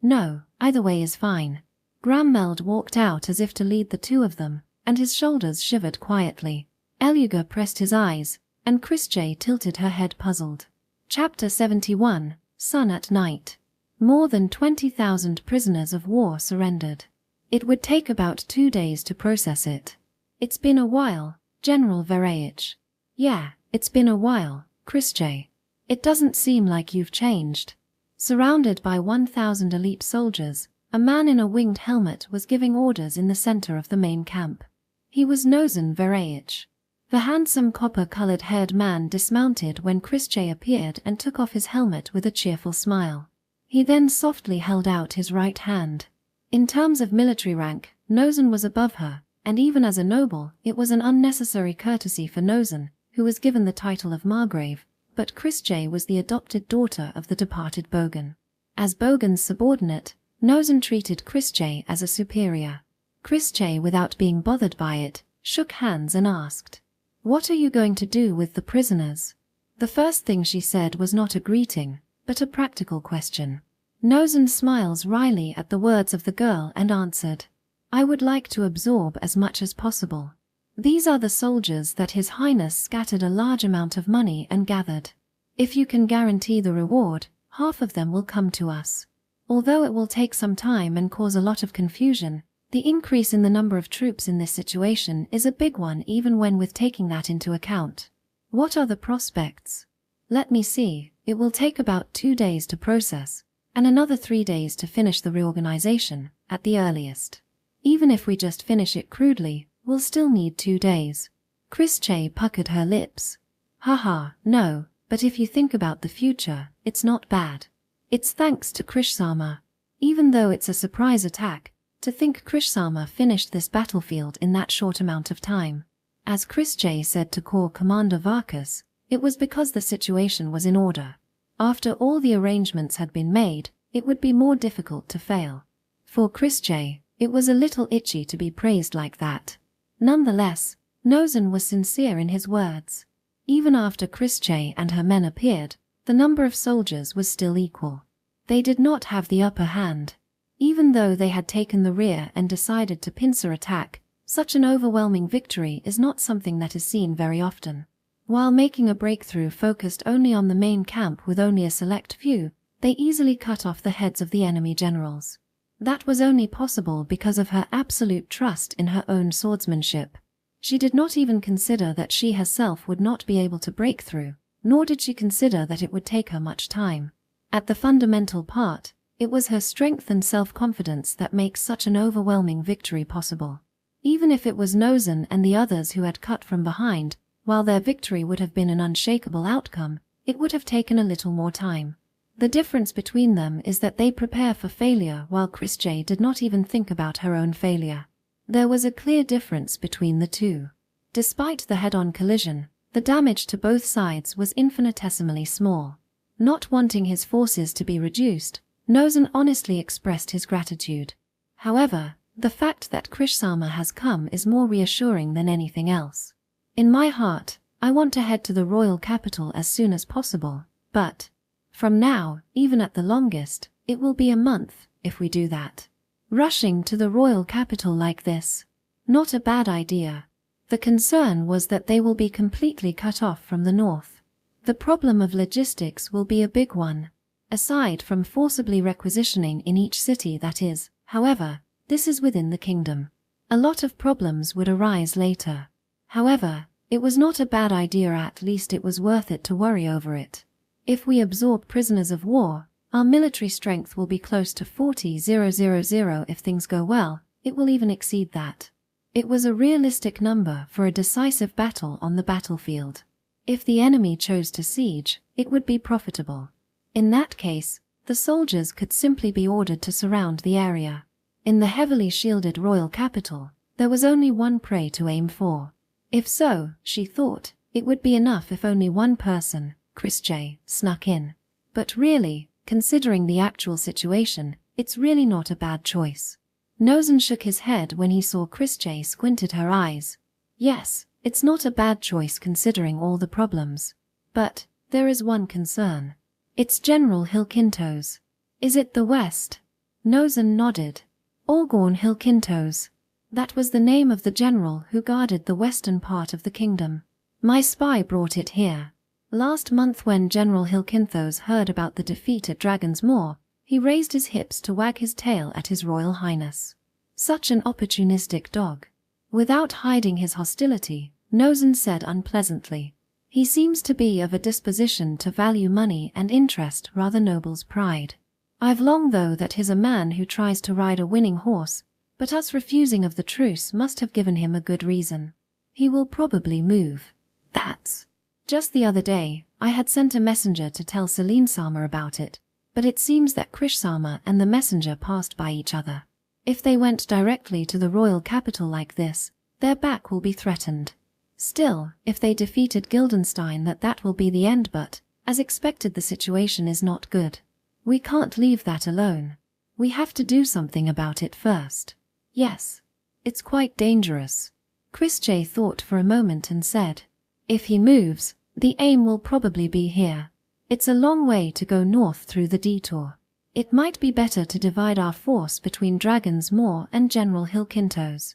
no, either way is fine. Granmeld walked out as if to lead the two of them, and his shoulders shivered quietly. Eluga pressed his eyes, and Christjay tilted her head puzzled. Chapter 71, Sun at Night. More than 20,000 prisoners of war surrendered. It would take about 2 days to process it. It's been a while, General Vereich. Yeah, it's been a while, Christjay. It doesn't seem like you've changed. Surrounded by 1,000 elite soldiers, a man in a winged helmet was giving orders in the center of the main camp. He was Nozan Vereich. The handsome copper-colored haired man dismounted when Christjay appeared and took off his helmet with a cheerful smile. He then softly held out his right hand. In terms of military rank, Nozan was above her, and even as a noble, it was an unnecessary courtesy for Nozan, who was given the title of Margrave, but Christjay was the adopted daughter of the departed Bogan. As Bogan's subordinate, Nozan treated Christjay as a superior. Christjay, without being bothered by it, shook hands and asked, "What are you going to do with the prisoners?" The first thing she said was not a greeting, but a practical question. Nozan smiles wryly at the words of the girl and answered, "I would like to absorb as much as possible. These are the soldiers that His Highness scattered a large amount of money and gathered. If you can guarantee the reward, half of them will come to us. Although it will take some time and cause a lot of confusion, the increase in the number of troops in this situation is a big one even when with taking that into account. What are the prospects? Let me see, it will take about 2 days to process, and another 3 days to finish the reorganization, at the earliest. Even if we just finish it crudely, we'll still need 2 days." Christjay puckered her lips. Haha, no, but if you think about the future, it's not bad. It's thanks to Krishsama. Even though it's a surprise attack, to think Krishsama finished this battlefield in that short amount of time. As Christjay said to Corps Commander Varkas, it was because the situation was in order. After all the arrangements had been made, it would be more difficult to fail. For Christjay, it was a little itchy to be praised like that. Nonetheless, Nozan was sincere in his words. Even after Christjay and her men appeared, the number of soldiers was still equal. They did not have the upper hand. Even though they had taken the rear and decided to pincer attack, such an overwhelming victory is not something that is seen very often. While making a breakthrough focused only on the main camp with only a select few, They easily cut off the heads of the enemy generals. That was only possible because of her absolute trust in her own swordsmanship. She did not even consider that she herself would not be able to break through, nor did she consider that it would take her much time. At the fundamental part, it was her strength and self-confidence that makes such an overwhelming victory possible. Even if it was Nozen and the others who had cut from behind, while their victory would have been an unshakable outcome, it would have taken a little more time. The difference between them is that they prepare for failure while Chrisjay did not even think about her own failure. There was a clear difference between the two. Despite the head-on collision, the damage to both sides was infinitesimally small. Not wanting his forces to be reduced, Nozen honestly expressed his gratitude. However, the fact that Krishsama has come is more reassuring than anything else. In my heart, I want to head to the royal capital as soon as possible, but from now, even at the longest, it will be a month if we do that. Rushing to the royal capital like this, not a bad idea. The concern was that they will be completely cut off from the north. The problem of logistics will be a big one. Aside from forcibly requisitioning in each city that is, however, this is within the kingdom. A lot of problems would arise later. However, it was not a bad idea, at least it was worth it to worry over it. If we absorb prisoners of war, our military strength will be close to 40,000 if things go well, it will even exceed that. It was a realistic number for a decisive battle on the battlefield. If the enemy chose to siege, it would be profitable. In that case, the soldiers could simply be ordered to surround the area. In the heavily shielded royal capital, there was only one prey to aim for. If so, she thought, it would be enough if only one person, Chrisjay, snuck in. But really, considering the actual situation, it's really not a bad choice. Nozen shook his head when he saw Chrisjay squinted her eyes. Yes, it's not a bad choice considering all the problems. But there is one concern. It's General Hilkintos. Is it the West? Nozen nodded. Orgorn Hilkintos. That was the name of the general who guarded the western part of the kingdom. My spy brought it here. Last month when General Hilkintos heard about the defeat at Dragon's Maw, he raised his hips to wag his tail at His Royal Highness. Such an opportunistic dog. Without hiding his hostility, Nozen said unpleasantly. He seems to be of a disposition to value money and interest rather noble's pride. I've long though that he's a man who tries to ride a winning horse, but us refusing of the truce must have given him a good reason. He will probably move. That's. Just the other day, I had sent a messenger to tell Selene Sama about it, but it seems that Krish Sama and the messenger passed by each other. If they went directly to the royal capital like this, their back will be threatened. Still, if they defeated Gildenstein, that will be the end, but, as expected, the situation is not good. We can't leave that alone. We have to do something about it first. Yes. It's quite dangerous. Chrisjay thought for a moment and said, if he moves, the aim will probably be here. It's a long way to go north through the detour. It might be better to divide our force between Dragon's Maw and General Hilkintos.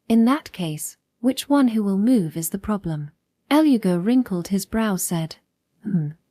In that case, which one who will move is the problem. Elugo wrinkled his brow, said,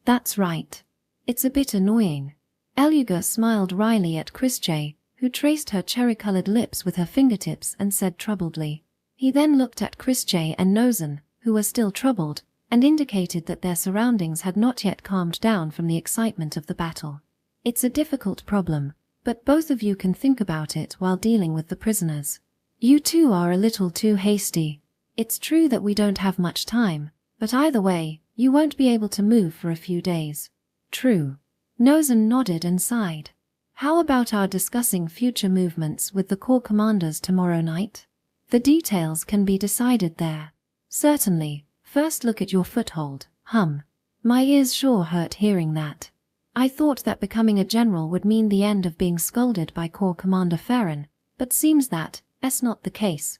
that's right. It's a bit annoying. Eluga smiled wryly at Chrisjay, who traced her cherry-colored lips with her fingertips and said troubledly. He then looked at Chrisjay and Nozen, who were still troubled, and indicated that their surroundings had not yet calmed down from the excitement of the battle. It's a difficult problem, but both of you can think about it while dealing with the prisoners. You two are a little too hasty. It's true that we don't have much time, but either way, you won't be able to move for a few days. True. Nozen nodded and sighed. How about our discussing future movements with the corps commanders tomorrow night? The details can be decided there. Certainly. First look at your foothold. My ears sure hurt hearing that. I thought that becoming a general would mean the end of being scolded by Corps Commander Farron, but seems that's not the case.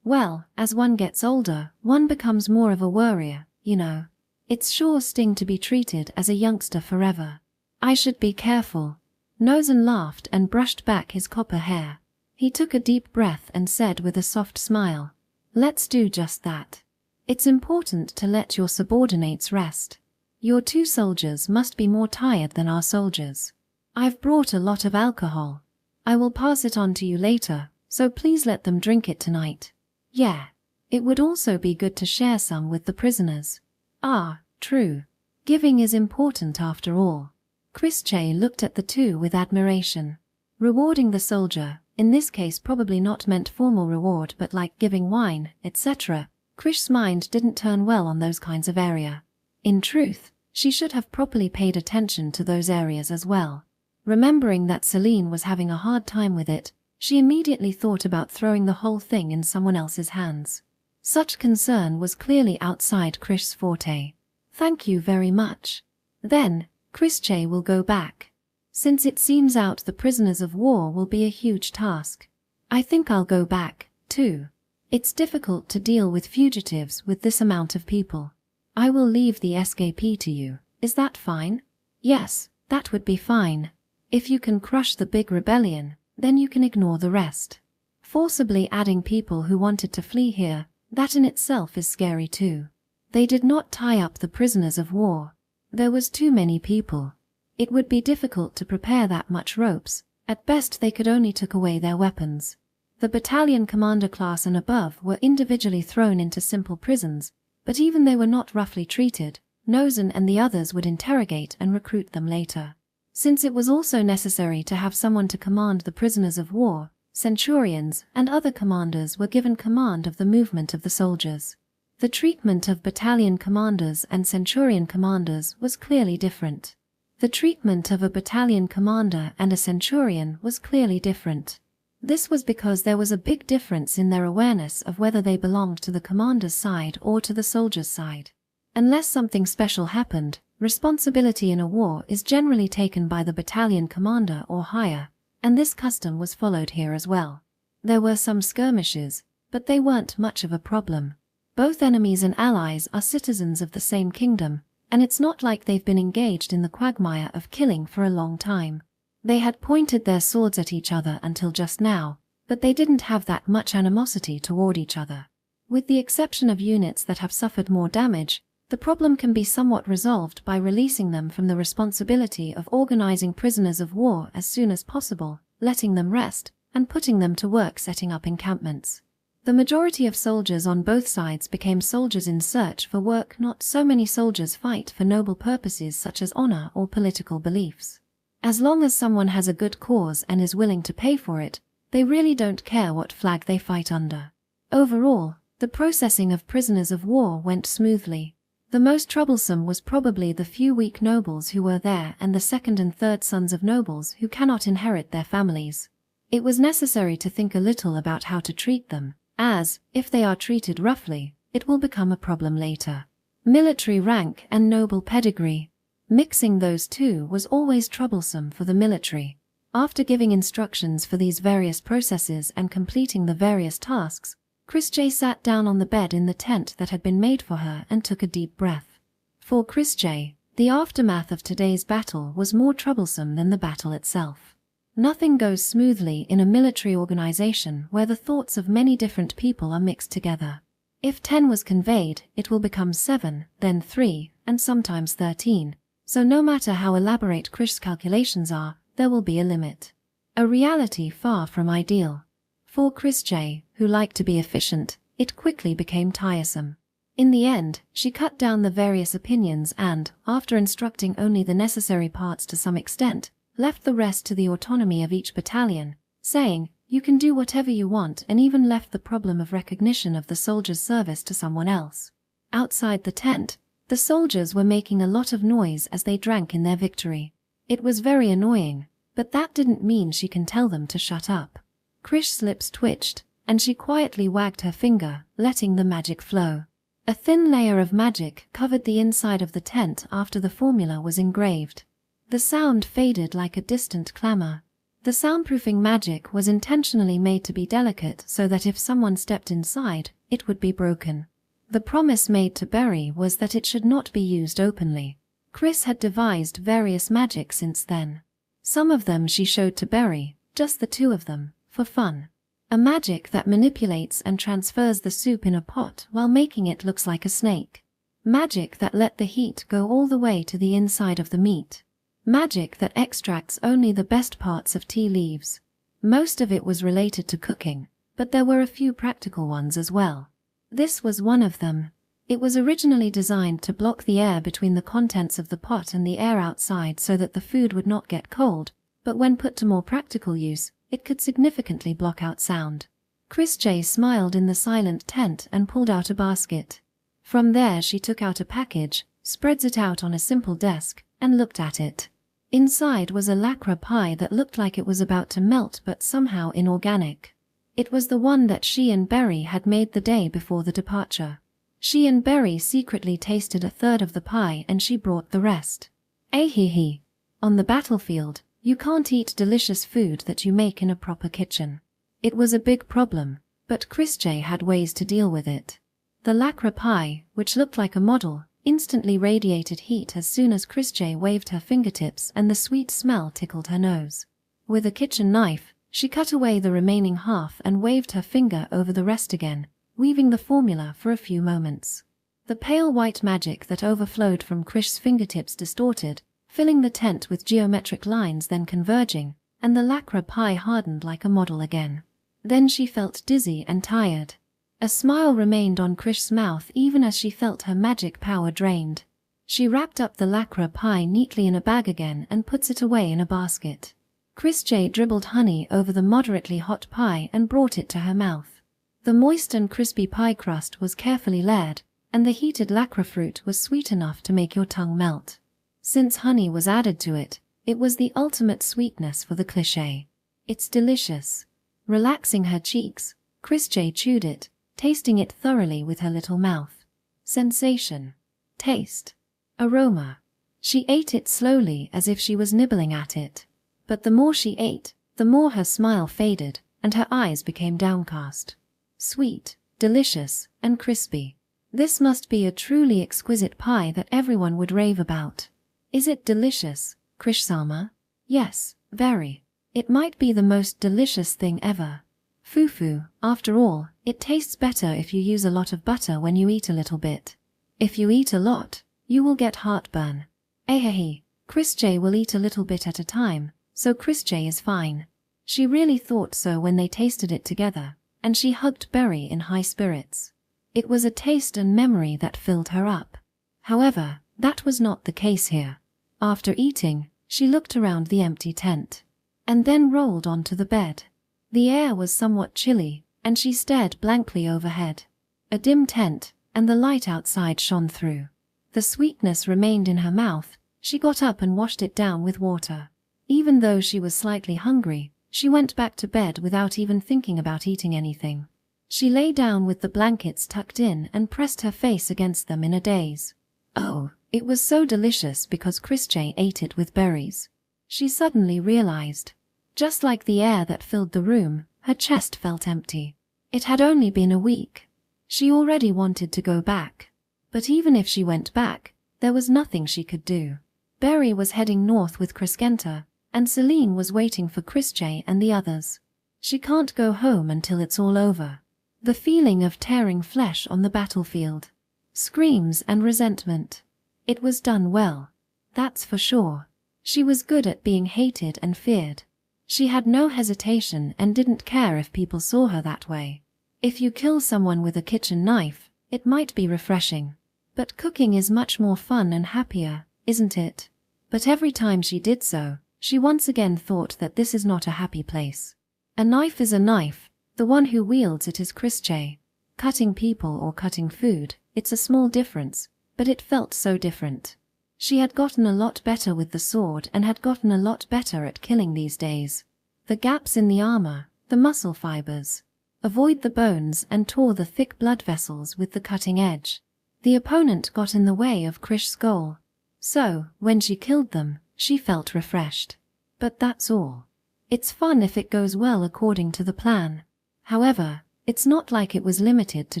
Well, as one gets older, one becomes more of a worrier, you know. It's sure sting to be treated as a youngster forever. I should be careful. Nozen laughed and brushed back his copper hair. He took a deep breath and said with a soft smile, let's do just that. It's important to let your subordinates rest. Your 2 soldiers must be more tired than our soldiers. I've brought a lot of alcohol. I will pass it on to you later, so please let them drink it tonight. Yeah. It would also be good to share some with the prisoners. Ah, true. Giving is important after all. Chrische looked at the 2 with admiration. Rewarding the soldier, in this case probably not meant formal reward but like giving wine, etc. Krish's mind didn't turn well on those kinds of area. In truth, she should have properly paid attention to those areas as well. Remembering that Celine was having a hard time with it, she immediately thought about throwing the whole thing in someone else's hands. Such concern was clearly outside Krish's forte. Thank you very much. Then, Chrische will go back. Since it seems out the prisoners of war will be a huge task. I think I'll go back, too. It's difficult to deal with fugitives with this amount of people. I will leave the escapee to you. Is that fine? Yes, that would be fine. If you can crush the big rebellion, then you can ignore the rest. Forcibly adding people who wanted to flee here, that in itself is scary too. They did not tie up the prisoners of war. There was too many people. It would be difficult to prepare that much ropes. At best they could only take away their weapons. The battalion commander class and above were individually thrown into simple prisons, but even they were not roughly treated. Nozen and the others would interrogate and recruit them later. Since it was also necessary to have someone to command the prisoners of war, centurions and other commanders were given command of the movement of the soldiers. The treatment of battalion commanders and centurion commanders was clearly different. The treatment of a battalion commander and a centurion was clearly different. This was because there was a big difference in their awareness of whether they belonged to the commander's side or to the soldier's side. Unless something special happened, responsibility in a war is generally taken by the battalion commander or higher, and this custom was followed here as well. There were some skirmishes, but they weren't much of a problem. Both enemies and allies are citizens of the same kingdom, and it's not like they've been engaged in the quagmire of killing for a long time. They had pointed their swords at each other until just now, but they didn't have that much animosity toward each other. With the exception of units that have suffered more damage, the problem can be somewhat resolved by releasing them from the responsibility of organizing prisoners of war as soon as possible, letting them rest, and putting them to work setting up encampments. The majority of soldiers on both sides became soldiers in search for work. Not so many soldiers fight for noble purposes such as honor or political beliefs. As long as someone has a good cause and is willing to pay for it, they really don't care what flag they fight under. Overall, the processing of prisoners of war went smoothly. The most troublesome was probably the few weak nobles who were there and the second and third sons of nobles who cannot inherit their families. It was necessary to think a little about how to treat them, as, if they are treated roughly, it will become a problem later. Military rank and noble pedigree. Mixing those two was always troublesome for the military. After giving instructions for these various processes and completing the various tasks, Chrische sat down on the bed in the tent that had been made for her and took a deep breath. For Chrische, the aftermath of today's battle was more troublesome than the battle itself. Nothing goes smoothly in a military organization where the thoughts of many different people are mixed together. If 10 was conveyed, it will become 7, then 3, and sometimes 13. So no matter how elaborate Krish's calculations are, there will be a limit. A reality far from ideal. For Chrische, who liked to be efficient, it quickly became tiresome. In the end, she cut down the various opinions and, after instructing only the necessary parts to some extent, left the rest to the autonomy of each battalion, saying, "You can do whatever you want," and even left the problem of recognition of the soldier's service to someone else. Outside the tent, the soldiers were making a lot of noise as they drank in their victory. It was very annoying, but that didn't mean she can tell them to shut up. Krish's lips twitched, and she quietly wagged her finger, letting the magic flow. A thin layer of magic covered the inside of the tent after the formula was engraved. The sound faded like a distant clamor. The soundproofing magic was intentionally made to be delicate so that if someone stepped inside, it would be broken. The promise made to Berry was that it should not be used openly. Chris had devised various magic since then. Some of them she showed to Berry, just the two of them, for fun. A magic that manipulates and transfers the soup in a pot while making it looks like a snake. Magic that let the heat go all the way to the inside of the meat. Magic that extracts only the best parts of tea leaves. Most of it was related to cooking, but there were a few practical ones as well. This was one of them. It was originally designed to block the air between the contents of the pot and the air outside so that the food would not get cold, but when put to more practical use, it could significantly block out sound. Chris J smiled in the silent tent and pulled out a basket. From there she took out a package, spreads it out on a simple desk, and looked at it. Inside was a lacquer pie that looked like it was about to melt but somehow inorganic. It was the one that she and Berry had made the day before the departure. She and Berry secretly tasted a third of the pie and she brought the rest. Ahihi. On the battlefield, you can't eat delicious food that you make in a proper kitchen. It was a big problem, but Chris J had ways to deal with it. The lacquer pie, which looked like a model, instantly radiated heat as soon as Chris J waved her fingertips and the sweet smell tickled her nose. With a kitchen knife, she cut away the remaining half and waved her finger over the rest again, weaving the formula for a few moments. The pale white magic that overflowed from Krish's fingertips distorted, filling the tent with geometric lines then converging, and the lacquer pie hardened like a model again. Then she felt dizzy and tired. A smile remained on Krish's mouth even as she felt her magic power drained. She wrapped up the lacquer pie neatly in a bag again and puts it away in a basket. Chris J dribbled honey over the moderately hot pie and brought it to her mouth. The moist and crispy pie crust was carefully layered, and the heated lacquer fruit was sweet enough to make your tongue melt. Since honey was added to it, it was the ultimate sweetness for the cliché. It's delicious. Relaxing her cheeks, Chris J chewed it, tasting it thoroughly with her little mouth. Sensation. Taste. Aroma. She ate it slowly as if she was nibbling at it. But the more she ate, the more her smile faded, and her eyes became downcast. Sweet, delicious, and crispy. This must be a truly exquisite pie that everyone would rave about. Is it delicious, Krish-sama? Yes, very. It might be the most delicious thing ever. Fufu, after all, it tastes better if you use a lot of butter when you eat a little bit. If you eat a lot, you will get heartburn. Ahehe, Chris J will eat a little bit at a time, so Chris J is fine. She really thought so when they tasted it together, and she hugged Berry in high spirits. It was a taste and memory that filled her up. However, that was not the case here. After eating, she looked around the empty tent, and then rolled onto the bed. The air was somewhat chilly, and she stared blankly overhead. A dim tent, and the light outside shone through. The sweetness remained in her mouth. She got up and washed it down with water. Even though she was slightly hungry, she went back to bed without even thinking about eating anything. She lay down with the blankets tucked in and pressed her face against them in a daze. Oh, it was so delicious because Chris J ate it with berries. She suddenly realized. Just like the air that filled the room, her chest felt empty. It had only been a week. She already wanted to go back. But even if she went back, there was nothing she could do. Berry was heading north with Kriskenta, and Celine was waiting for Chris J and the others. She can't go home until it's all over. The feeling of tearing flesh on the battlefield. Screams and resentment. It was done well. That's for sure. She was good at being hated and feared. She had no hesitation and didn't care if people saw her that way. If you kill someone with a kitchen knife, it might be refreshing. But cooking is much more fun and happier, isn't it? But every time she did so, she once again thought that this is not a happy place. A knife is a knife. The one who wields it is Chris J. Cutting people or cutting food, it's a small difference, but it felt so different. She had gotten a lot better with the sword and had gotten a lot better at killing these days. The gaps in the armor, the muscle fibers. Avoid the bones and tore the thick blood vessels with the cutting edge. The opponent got in the way of Krish's goal. So, when she killed them, she felt refreshed. But that's all. It's fun if it goes well according to the plan. However, it's not like it was limited to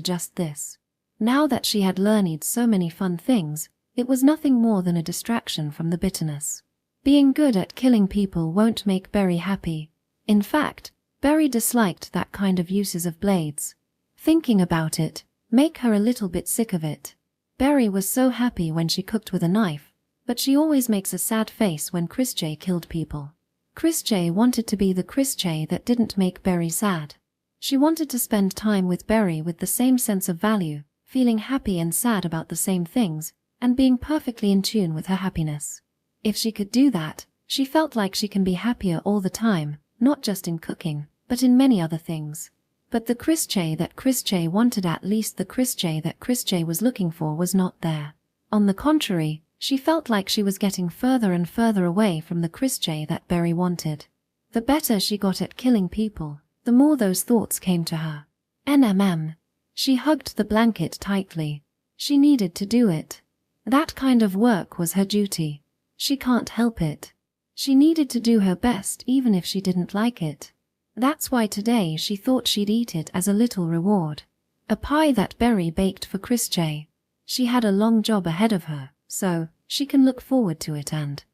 just this. Now that she had learned so many fun things, it was nothing more than a distraction from the bitterness. Being good at killing people won't make Berry happy. In fact, Berry disliked that kind of uses of blades. Thinking about it, make her a little bit sick of it. Berry was so happy when she cooked with a knife, but she always makes a sad face when Chrisjay killed people. Chrisjay wanted to be the Chrisjay that didn't make Berry sad. She wanted to spend time with Berry with the same sense of value, feeling happy and sad about the same things, and being perfectly in tune with her happiness. If she could do that, she felt like she can be happier all the time, not just in cooking, but in many other things. But the Chrisjay that Chrisjay wanted, at least the Chrisjay that Chrisjay was looking for, was not there. On the contrary, she felt like she was getting further and further away from the Chrisjay that Berry wanted. The better she got at killing people, the more those thoughts came to her. NMM. She hugged the blanket tightly. She needed to do it. That kind of work was her duty. She can't help it. She needed to do her best even if she didn't like it. That's why today she thought she'd eat it as a little reward. A pie that Berry baked for Chrisjay. She had a long job ahead of her, so she can look forward to it and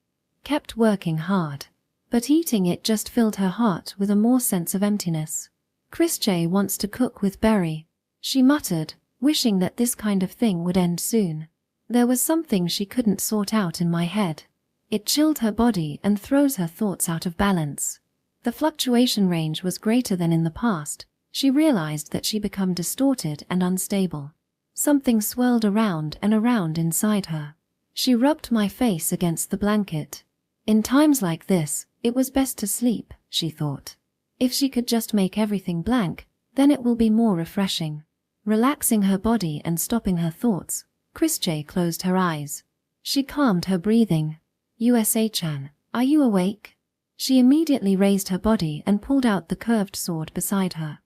kept working hard. But eating it just filled her heart with a more sense of emptiness. Chrisjay wants to cook with Berry, she muttered, wishing that this kind of thing would end soon. There was something she couldn't sort out in my head. It chilled her body and throws her thoughts out of balance. The fluctuation range was greater than in the past. She realized that she became distorted and unstable. Something swirled around and around inside her. She rubbed my face against the blanket. In times like this, it was best to sleep, she thought. If she could just make everything blank, then it will be more refreshing. Relaxing her body and stopping her thoughts, Chrisjay closed her eyes. She calmed her breathing. USA-chan, are you awake? She immediately raised her body and pulled out the curved sword beside her.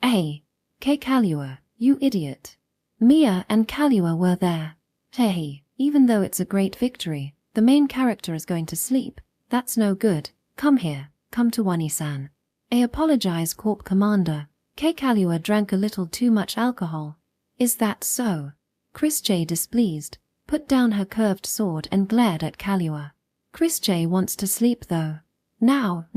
Hey, Kalua, you idiot. Mia and Kalua were there. Hey, even though it's a great victory, the main character is going to sleep. That's no good. Come here, come to Wani-san. I apologize, Corp Commander. Kalua drank a little too much alcohol. Is that so? Chrisjay, displeased, put down her curved sword and glared at Kalua. Chrisjay wants to sleep though. Now,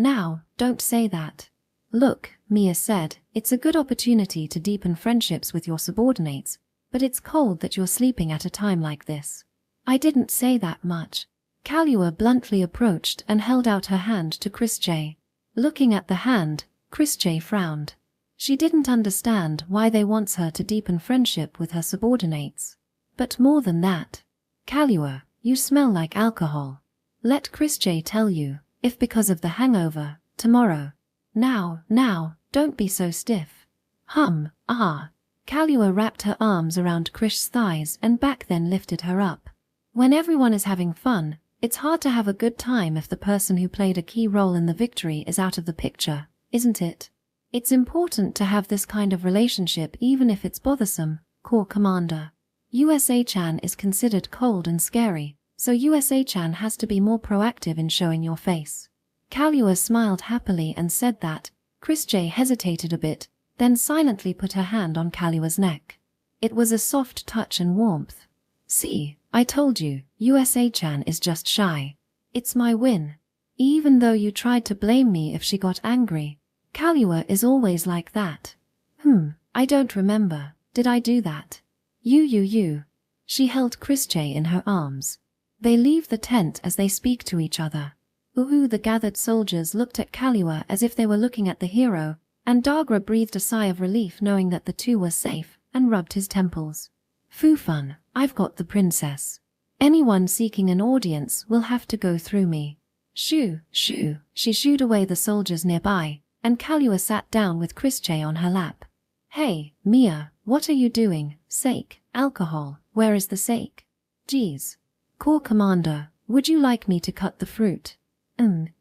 don't say that. Look, Mia said, it's a good opportunity to deepen friendships with your subordinates, but it's cold that you're sleeping at a time like this. I didn't say that much. Kalua bluntly approached and held out her hand to Chrisjay. Looking at the hand, Chrisjay frowned. She didn't understand why they wants her to deepen friendship with her subordinates. But more than that, Kalua, you smell like alcohol. Let Chrisjay tell you, if because of the hangover, tomorrow. Now, don't be so stiff. Kalua wrapped her arms around Krish's thighs and back, then lifted her up. When everyone is having fun, it's hard to have a good time if the person who played a key role in the victory is out of the picture, isn't it? It's important to have this kind of relationship even if it's bothersome, Corps Commander. USA-chan is considered cold and scary, so USA-chan has to be more proactive in showing your face. Kalua smiled happily and said that. Chrisjay hesitated a bit, then silently put her hand on Kalua's neck. It was a soft touch and warmth. See, I told you, USA-chan is just shy. It's my win. Even though you tried to blame me if she got angry. Kalua is always like that. I don't remember, did I do that? You. She held Chrisjay in her arms. They leave the tent as they speak to each other. The gathered soldiers looked at Kalua as if they were looking at the hero, and Dagra breathed a sigh of relief knowing that the two were safe, and rubbed his temples. Fufun, I've got the princess. Anyone seeking an audience will have to go through me. Shoo. She shooed away the soldiers nearby, and Kalua sat down with Chrisjay on her lap. Hey, Mia, what are you doing? Sake, alcohol, where is the sake? Geez. Corps Commander, would you like me to cut the fruit?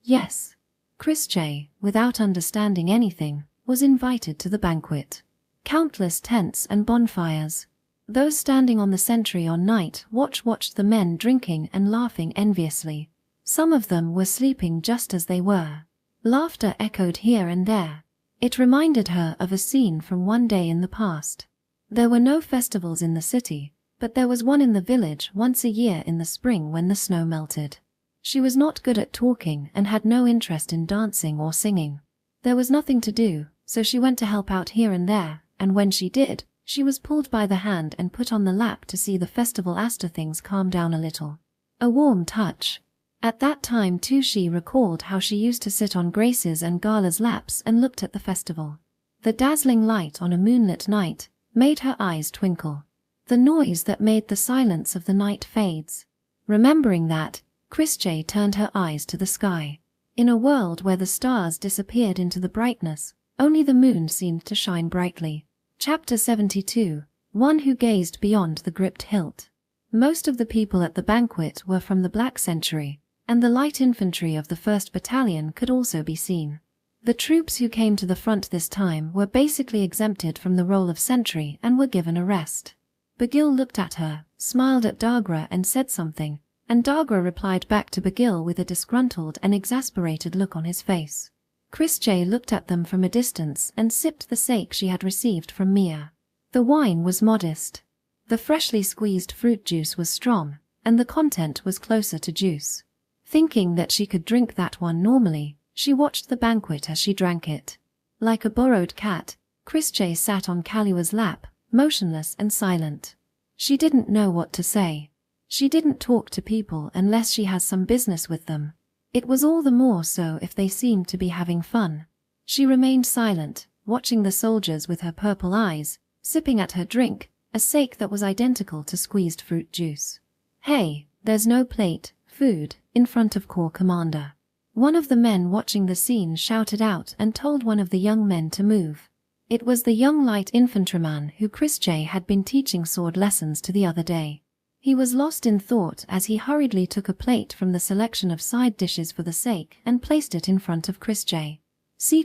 Yes. Chrisjay, without understanding anything, was invited to the banquet. Countless tents and bonfires. Those standing on the sentry on night watched the men drinking and laughing enviously. Some of them were sleeping just as they were. Laughter echoed here and there. It reminded her of a scene from one day in the past. There were no festivals in the city, but there was one in the village once a year in the spring when the snow melted. She was not good at talking and had no interest in dancing or singing. There was nothing to do, so she went to help out here and there, and when she did, She was pulled by the hand and put on the lap to see the festival Aster things calm down a little. A warm touch. At that time too she recalled how she used to sit on Grace's and Gala's laps and looked at the festival. The dazzling light on a moonlit night made her eyes twinkle. The noise that made the silence of the night fades. Remembering that, Christie turned her eyes to the sky. In a world where the stars disappeared into the brightness, only the moon seemed to shine brightly. Chapter 72. One who gazed beyond the gripped hilt. Most of the people at the banquet were from the Black Century, and the light infantry of the 1st Battalion could also be seen. The troops who came to the front this time were basically exempted from the role of sentry and were given a rest. Begil looked at her, smiled at Dagra and said something, and Dagra replied back to Begil with a disgruntled and exasperated look on his face. Christie looked at them from a distance and sipped the sake she had received from Mia. The wine was modest. The freshly squeezed fruit juice was strong, and the content was closer to juice. Thinking that she could drink that one normally, she watched the banquet as she drank it. Like a borrowed cat, Christie sat on Kalua's lap, motionless and silent. She didn't know what to say. She didn't talk to people unless she has some business with them. It was all the more so if they seemed to be having fun. She remained silent, watching the soldiers with her purple eyes, sipping at her drink, a sake that was identical to squeezed fruit juice. Hey, there's no plate, food, in front of Corps Commander. One of the men watching the scene shouted out and told one of the young men to move. It was the young light infantryman who Christie had been teaching sword lessons to the other day. He was lost in thought as he hurriedly took a plate from the selection of side dishes for the sake and placed it in front of Christie.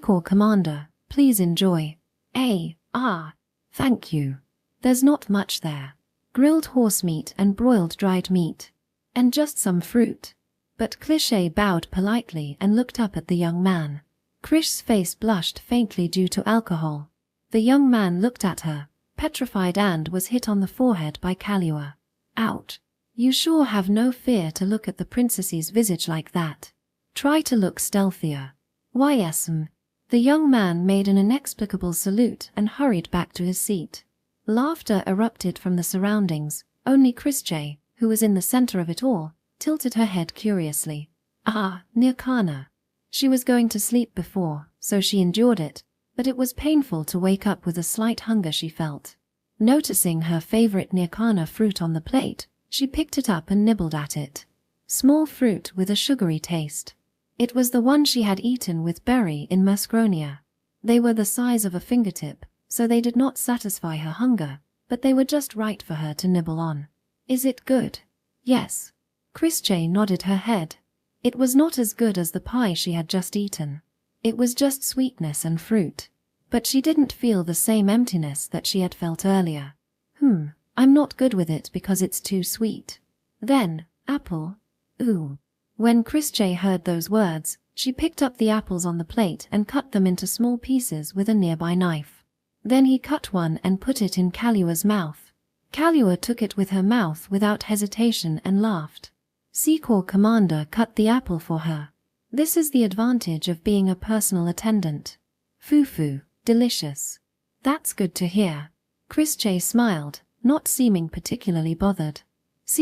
Corps Commander, please enjoy. Thank you. There's not much there. Grilled horse meat and broiled dried meat. And just some fruit. But Cliché bowed politely and looked up at the young man. Krish's face blushed faintly due to alcohol. The young man looked at her, petrified, and was hit on the forehead by Kalua. Out. You sure have no fear to look at the princess's visage like that. Try to look stealthier. Yes. The young man made an inexplicable salute and hurried back to his seat. Laughter erupted from the surroundings. Only Christie, who was in the center of it all, tilted her head curiously. Nirkana. She was going to sleep before, so she endured it, but it was painful to wake up with a slight hunger she felt. Noticing her favorite Nirkana fruit on the plate, she picked it up and nibbled at it. Small fruit with a sugary taste. It was the one she had eaten with Berry in Muscronia. They were the size of a fingertip, so they did not satisfy her hunger, but they were just right for her to nibble on. Is it good? Yes. Christie nodded her head. It was not as good as the pie she had just eaten. It was just sweetness and fruit. But she didn't feel the same emptiness that she had felt earlier. I'm not good with it because it's too sweet. Then, apple? Ooh. When Christie heard those words, she picked up the apples on the plate and cut them into small pieces with a nearby knife. Then he cut one and put it in Kalua's mouth. Kalua took it with her mouth without hesitation and laughed. Corps Commander cut the apple for her. This is the advantage of being a personal attendant. Fufu. Delicious. That's good to hear. Christie smiled, not seeming particularly bothered.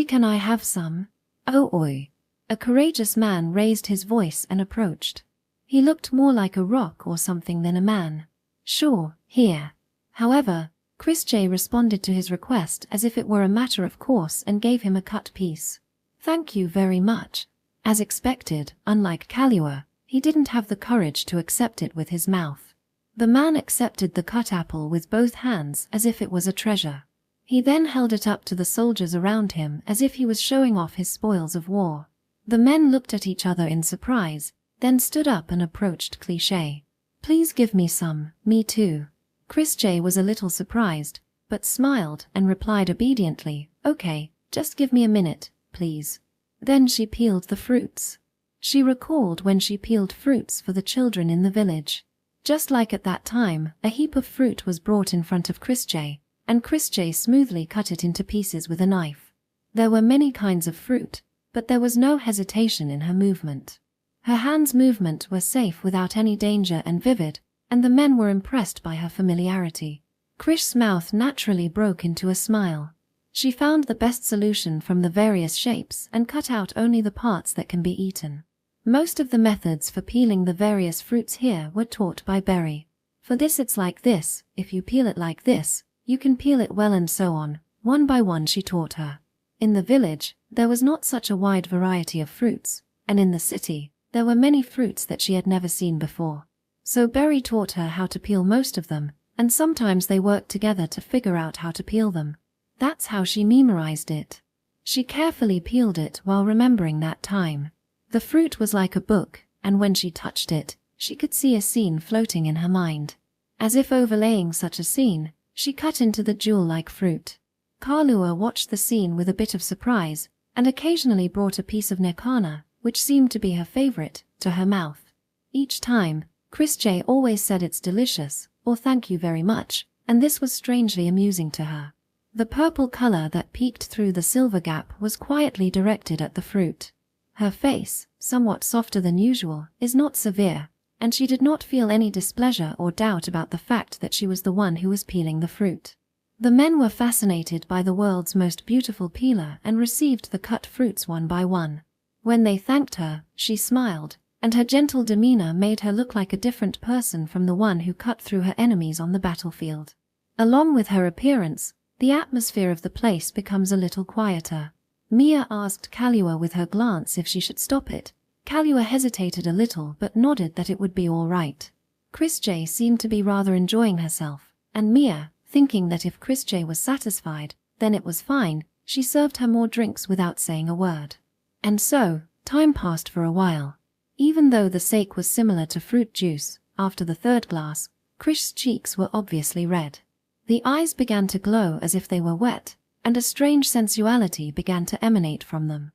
Can I have some? Oi. A courageous man raised his voice and approached. He looked more like a rock or something than a man. Sure, here. However, Christie responded to his request as if it were a matter of course and gave him a cut piece. Thank you very much. As expected, unlike Kalua, he didn't have the courage to accept it with his mouth. The man accepted the cut apple with both hands as if it was a treasure. He then held it up to the soldiers around him as if he was showing off his spoils of war. The men looked at each other in surprise, then stood up and approached Cliché. Please give me some, me too. Christie was a little surprised, but smiled and replied obediently, okay, just give me a minute, please. Then she peeled the fruits. She recalled when she peeled fruits for the children in the village. Just like at that time, a heap of fruit was brought in front of Christie, and Christie smoothly cut it into pieces with a knife. There were many kinds of fruit, but there was no hesitation in her movement. Her hands' movement were safe without any danger and vivid, and the men were impressed by her familiarity. Krish's mouth naturally broke into a smile. She found the best solution from the various shapes and cut out only the parts that can be eaten. Most of the methods for peeling the various fruits here were taught by Berry. For this it's like this, if you peel it like this, you can peel it well, and so on. One by one she taught her. In the village, there was not such a wide variety of fruits, and in the city, there were many fruits that she had never seen before. So Berry taught her how to peel most of them, and sometimes they worked together to figure out how to peel them. That's how she memorized it. She carefully peeled it while remembering that time. The fruit was like a book, and when she touched it, she could see a scene floating in her mind. As if overlaying such a scene, she cut into the jewel-like fruit. Kalua watched the scene with a bit of surprise, and occasionally brought a piece of nekana, which seemed to be her favorite, to her mouth. Each time, Chris always said it's delicious, or thank you very much, and this was strangely amusing to her. The purple color that peeked through the silver gap was quietly directed at the fruit. Her face, somewhat softer than usual, is not severe, and she did not feel any displeasure or doubt about the fact that she was the one who was peeling the fruit. The men were fascinated by the world's most beautiful peeler and received the cut fruits one by one. When they thanked her, she smiled, and her gentle demeanor made her look like a different person from the one who cut through her enemies on the battlefield. Along with her appearance, the atmosphere of the place becomes a little quieter. Mia asked Kalua with her glance if she should stop it. Kalua hesitated a little but nodded that it would be all right. Chris seemed to be rather enjoying herself, and Mia, thinking that if Chris was satisfied, then it was fine, she served her more drinks without saying a word. And so, time passed for a while. Even though the sake was similar to fruit juice, after the third glass, Chris's cheeks were obviously red. The eyes began to glow as if they were wet, and a strange sensuality began to emanate from them.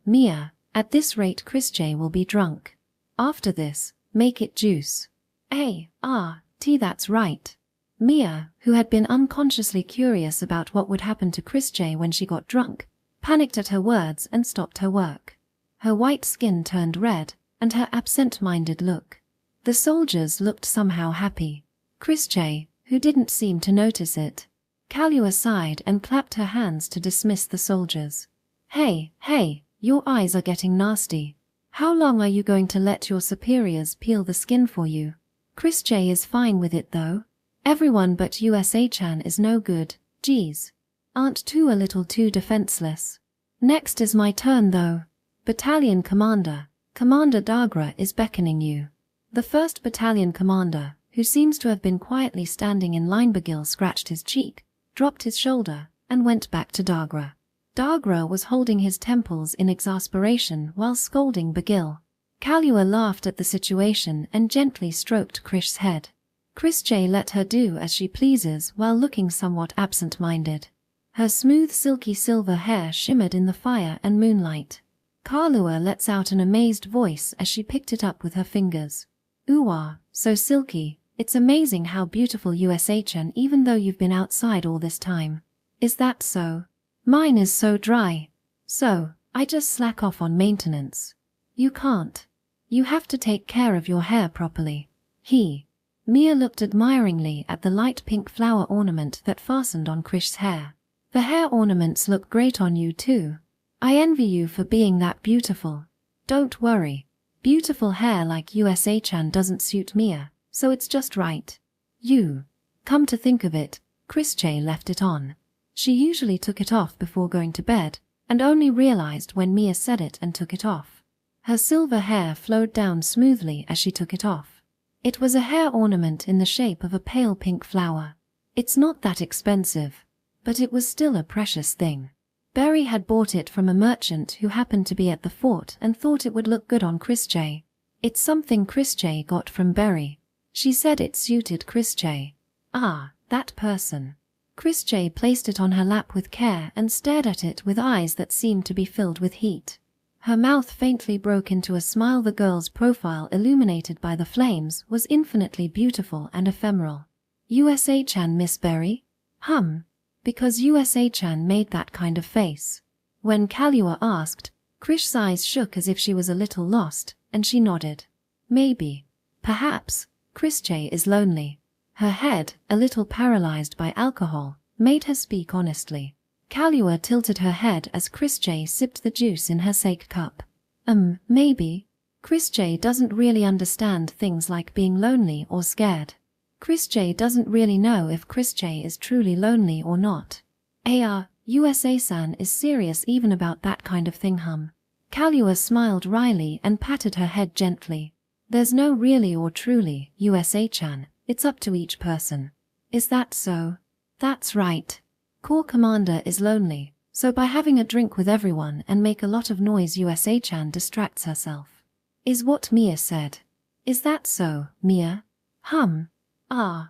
Mia, at this rate Chris will be drunk. After this, make it juice. Tea, that's right. Mia, who had been unconsciously curious about what would happen to Chris when she got drunk, panicked at her words and stopped her work. Her white skin turned red, and her absent-minded look. The soldiers looked somehow happy. Chris who didn't seem to notice it. Kalua sighed and clapped her hands to dismiss the soldiers. Hey, your eyes are getting nasty. How long are you going to let your superiors peel the skin for you? Chris is fine with it though. Everyone but USA-chan is no good, geez. Aren't two a little too defenseless? Next is my turn though. Battalion Commander, Commander Dagra is beckoning you. The 1st Battalion Commander, who seems to have been quietly standing in line, Bagil scratched his cheek, dropped his shoulder, and went back to Dagra. Dagra was holding his temples in exasperation while scolding Bagil. Kalua laughed at the situation and gently stroked Krish's head. Chris let her do as she pleases while looking somewhat absent-minded. Her smooth silky silver hair shimmered in the fire and moonlight. Kalua lets out an amazed voice as she picked it up with her fingers. Ooh, so silky, it's amazing how beautiful USA-chan even though you've been outside all this time. Is that so? Mine is so dry. So, I just slack off on maintenance. You can't. You have to take care of your hair properly. Mia looked admiringly at the light pink flower ornament that fastened on Krish's hair. The hair ornaments look great on you too. I envy you for being that beautiful. Don't worry. Beautiful hair like USA-chan doesn't suit Mia, so it's just right. Come to think of it, Chris left it on. She usually took it off before going to bed, and only realized when Mia said it and took it off. Her silver hair flowed down smoothly as she took it off. It was a hair ornament in the shape of a pale pink flower. It's not that expensive, but it was still a precious thing. Berry had bought it from a merchant who happened to be at the fort and thought it would look good on Chris It's something Chris got from Berry. She said it suited Chris that person. Chris placed it on her lap with care and stared at it with eyes that seemed to be filled with heat. Her mouth faintly broke into a smile. The girl's profile, illuminated by the flames, was infinitely beautiful and ephemeral. USA-chan, Miss Berry? Because USA-chan made that kind of face. When Kalua asked, Krish's eyes shook as if she was a little lost, and she nodded. Maybe. Perhaps. Chris is lonely. Her head, a little paralyzed by alcohol, made her speak honestly. Kahlua tilted her head as Chris J sipped the juice in her sake cup. Maybe. Chris J doesn't really understand things like being lonely or scared. Chris J doesn't really know if Chris J is truly lonely or not. USA-san is serious even about that kind of thing, Kahlua smiled wryly and patted her head gently. There's no really or truly, USA-chan, it's up to each person. Is that so? That's right. Corps Commander is lonely, so by having a drink with everyone and make a lot of noise, USA-chan distracts herself. Is what Mia said. Is that so, Mia?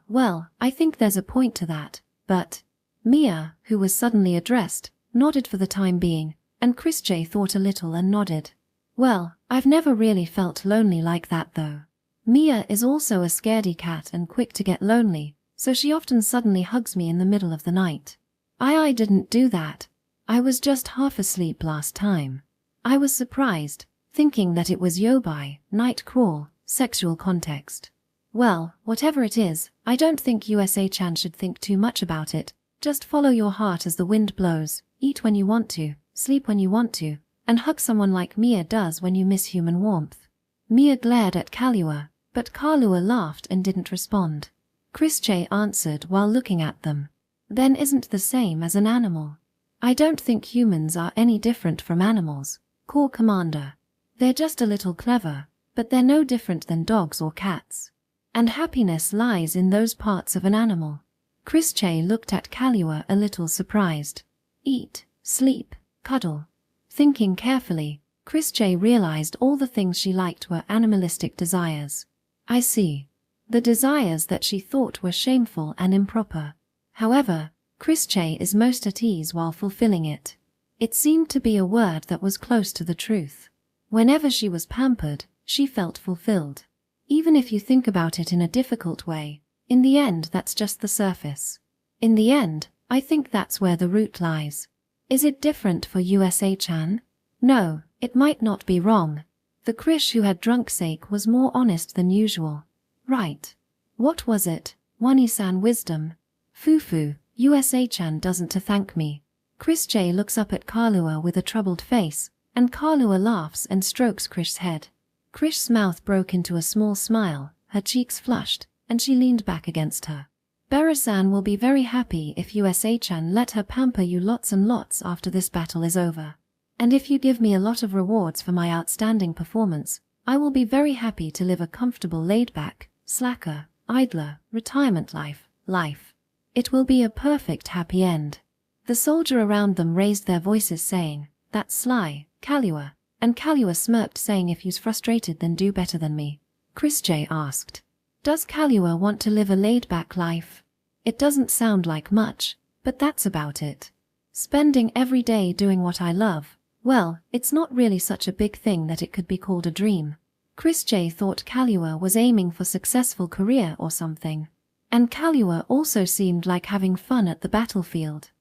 Well, I think there's a point to that, but… Mia, who was suddenly addressed, nodded for the time being, and Chris J thought a little and nodded. Well, I've never really felt lonely like that though. Mia is also a scaredy cat and quick to get lonely, so she often suddenly hugs me in the middle of the night. I didn't do that. I was just half asleep last time. I was surprised, thinking that it was yobai, night crawl, sexual context. Well, whatever it is, I don't think USA-chan should think too much about it. Just follow your heart as the wind blows, eat when you want to, sleep when you want to, and hug someone like Mia does when you miss human warmth. Mia glared at Kahlua, but Kahlua laughed and didn't respond. Chris J answered while looking at them. Then isn't the same as an animal. I don't think humans are any different from animals, Corps Commander. They're just a little clever, but they're no different than dogs or cats. And happiness lies in those parts of an animal. Chris J looked at Kahlua a little surprised. Eat, sleep, cuddle. Thinking carefully, Chris J realized all the things she liked were animalistic desires. I see. The desires that she thought were shameful and improper. However, Chris J is most at ease while fulfilling it. It seemed to be a word that was close to the truth. Whenever she was pampered, she felt fulfilled. Even if you think about it in a difficult way, in the end that's just the surface. In the end, I think that's where the root lies. Is it different for USA-chan? No, it might not be wrong. The Krish who had drunk sake was more honest than usual. Right. What was it? Wani-san wisdom. Fufu, USA-chan doesn't to thank me. Chris J looks up at Kahlua with a troubled face, and Kahlua laughs and strokes Krish's head. Krish's mouth broke into a small smile, her cheeks flushed, and she leaned back against her. Bera-san will be very happy if USA-chan let her pamper you lots and lots after this battle is over. And if you give me a lot of rewards for my outstanding performance, I will be very happy to live a comfortable laid-back, slacker, idler, retirement life. It will be a perfect happy end. The soldier around them raised their voices saying, "That's sly, Kahlua," and Kahlua smirked saying, "If you's frustrated then do better than me." Chris J asked, "Does Kahlua want to live a laid-back life?" It doesn't sound like much, but that's about it. Spending every day doing what I love, well, it's not really such a big thing that it could be called a dream. Chris J thought Kahlua was aiming for successful career or something. And Kahlua also seemed like having fun at the battlefield.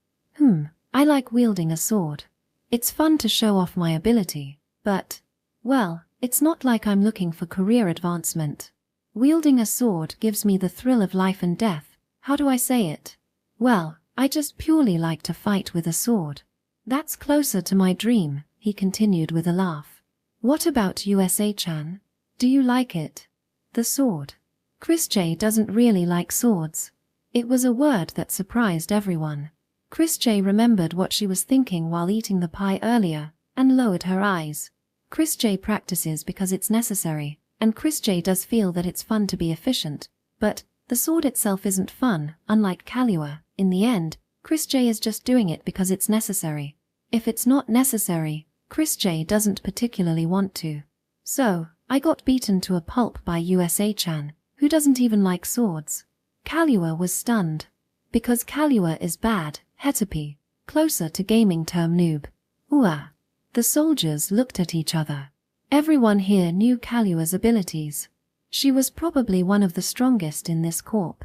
I like wielding a sword. It's fun to show off my ability, but, well, it's not like I'm looking for career advancement. Wielding a sword gives me the thrill of life and death. How do I say it? Well, I just purely like to fight with a sword. That's closer to my dream, he continued with a laugh. What about USA-chan? Do you like it? The sword. Chris J doesn't really like swords. It was a word that surprised everyone. Chris J remembered what she was thinking while eating the pie earlier, and lowered her eyes. Chris J practices because it's necessary, and Chris J does feel that it's fun to be efficient, but the sword itself isn't fun, unlike Kahlua. In the end, Chris J is just doing it because it's necessary. If it's not necessary, Chris J doesn't particularly want to. So, I got beaten to a pulp by USA-chan, who doesn't even like swords. Kahlua was stunned. Because Kahlua is bad, Hetapi, closer to gaming term noob. Ooh. The soldiers looked at each other. Everyone here knew Kahlua's abilities. She was probably one of the strongest in this corps.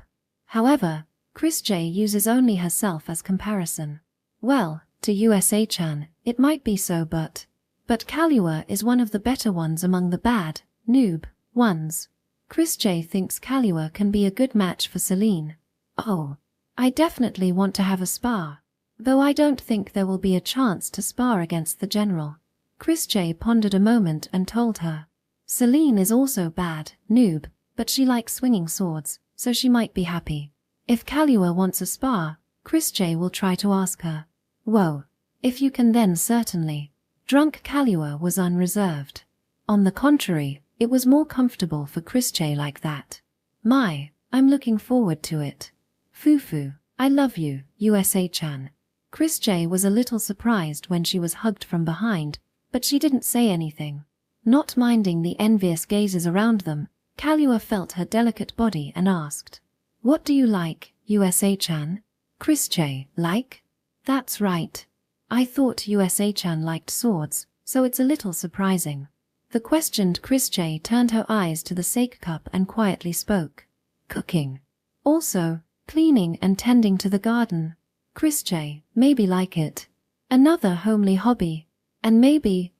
However, Chris J uses only herself as comparison. Well, to USA-chan, it might be so, but Kahlua is one of the better ones among the bad, noob, ones. Chris J thinks Kalua can be a good match for Celine. Oh, I definitely want to have a spar. Though I don't think there will be a chance to spar against the general. Chris J pondered a moment and told her. Celine is also bad, noob, but she likes swinging swords, so she might be happy. If Kalua wants a spar, Chris J will try to ask her. Whoa. If you can then certainly. Drunk Kalua was unreserved. On the contrary, it was more comfortable for Chris J like that. My, I'm looking forward to it. Fufu, I love you, USA-chan. Chris J was a little surprised when she was hugged from behind, but she didn't say anything. Not minding the envious gazes around them, Kalua felt her delicate body and asked, What do you like, USA-chan? Chris J, like? That's right. I thought USA-chan liked swords, so it's a little surprising. The questioned Chris J turned her eyes to the sake cup and quietly spoke. Cooking. Also, cleaning and tending to the garden. Chris J, maybe like it. Another homely hobby. And maybe,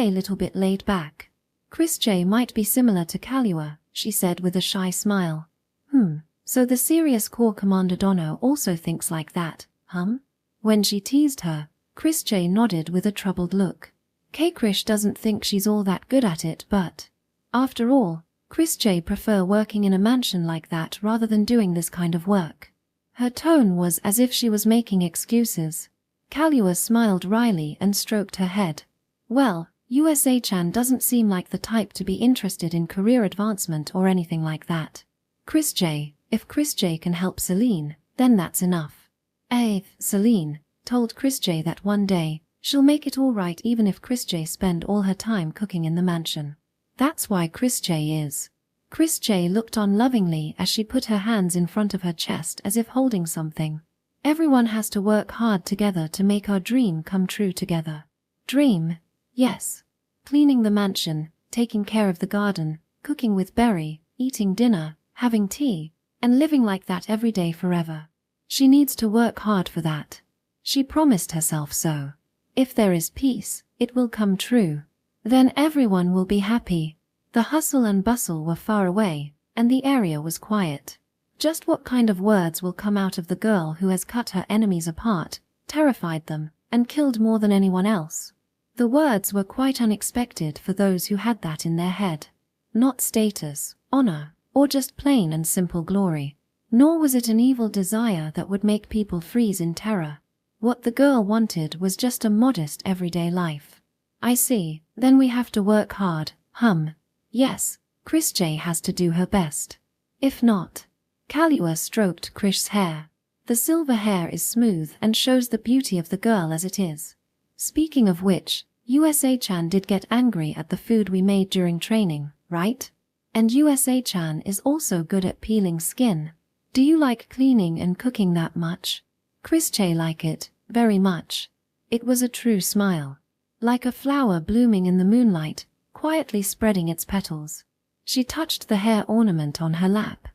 a little bit laid back. Chris J might be similar to Kalua, she said with a shy smile. So the serious Corps Commander Dono also thinks like that, When she teased her, Chris J nodded with a troubled look. Krish doesn't think she's all that good at it, but after all, Chris J prefer working in a mansion like that rather than doing this kind of work. Her tone was as if she was making excuses. Kalua smiled wryly and stroked her head. Well, USA-chan doesn't seem like the type to be interested in career advancement or anything like that. Chris J, if Chris J can help Celine, then that's enough. Celine told Chris J that one day, she'll make it all right even if Chris J spend all her time cooking in the mansion. That's why Chris J is. Chris J looked on lovingly as she put her hands in front of her chest as if holding something. Everyone has to work hard together to make our dream come true together. Dream? Yes. Cleaning the mansion, taking care of the garden, cooking with Berry, eating dinner, having tea, and living like that every day forever. She needs to work hard for that. She promised herself so. If there is peace, it will come true. Then everyone will be happy. The hustle and bustle were far away, and the area was quiet. Just what kind of words will come out of the girl who has cut her enemies apart, terrified them, and killed more than anyone else? The words were quite unexpected for those who had that in their head. Not status, honor, or just plain and simple glory. Nor was it an evil desire that would make people freeze in terror. What the girl wanted was just a modest everyday life. I see, then we have to work hard, Yes, Chris J has to do her best. If not. Kalua stroked Krish's hair. The silver hair is smooth and shows the beauty of the girl as it is. Speaking of which, USA-chan did get angry at the food we made during training, right? And USA-chan is also good at peeling skin. Do you like cleaning and cooking that much? Chris J like it, very much. It was a true smile. Like a flower blooming in the moonlight, quietly spreading its petals. She touched the hair ornament on her lap.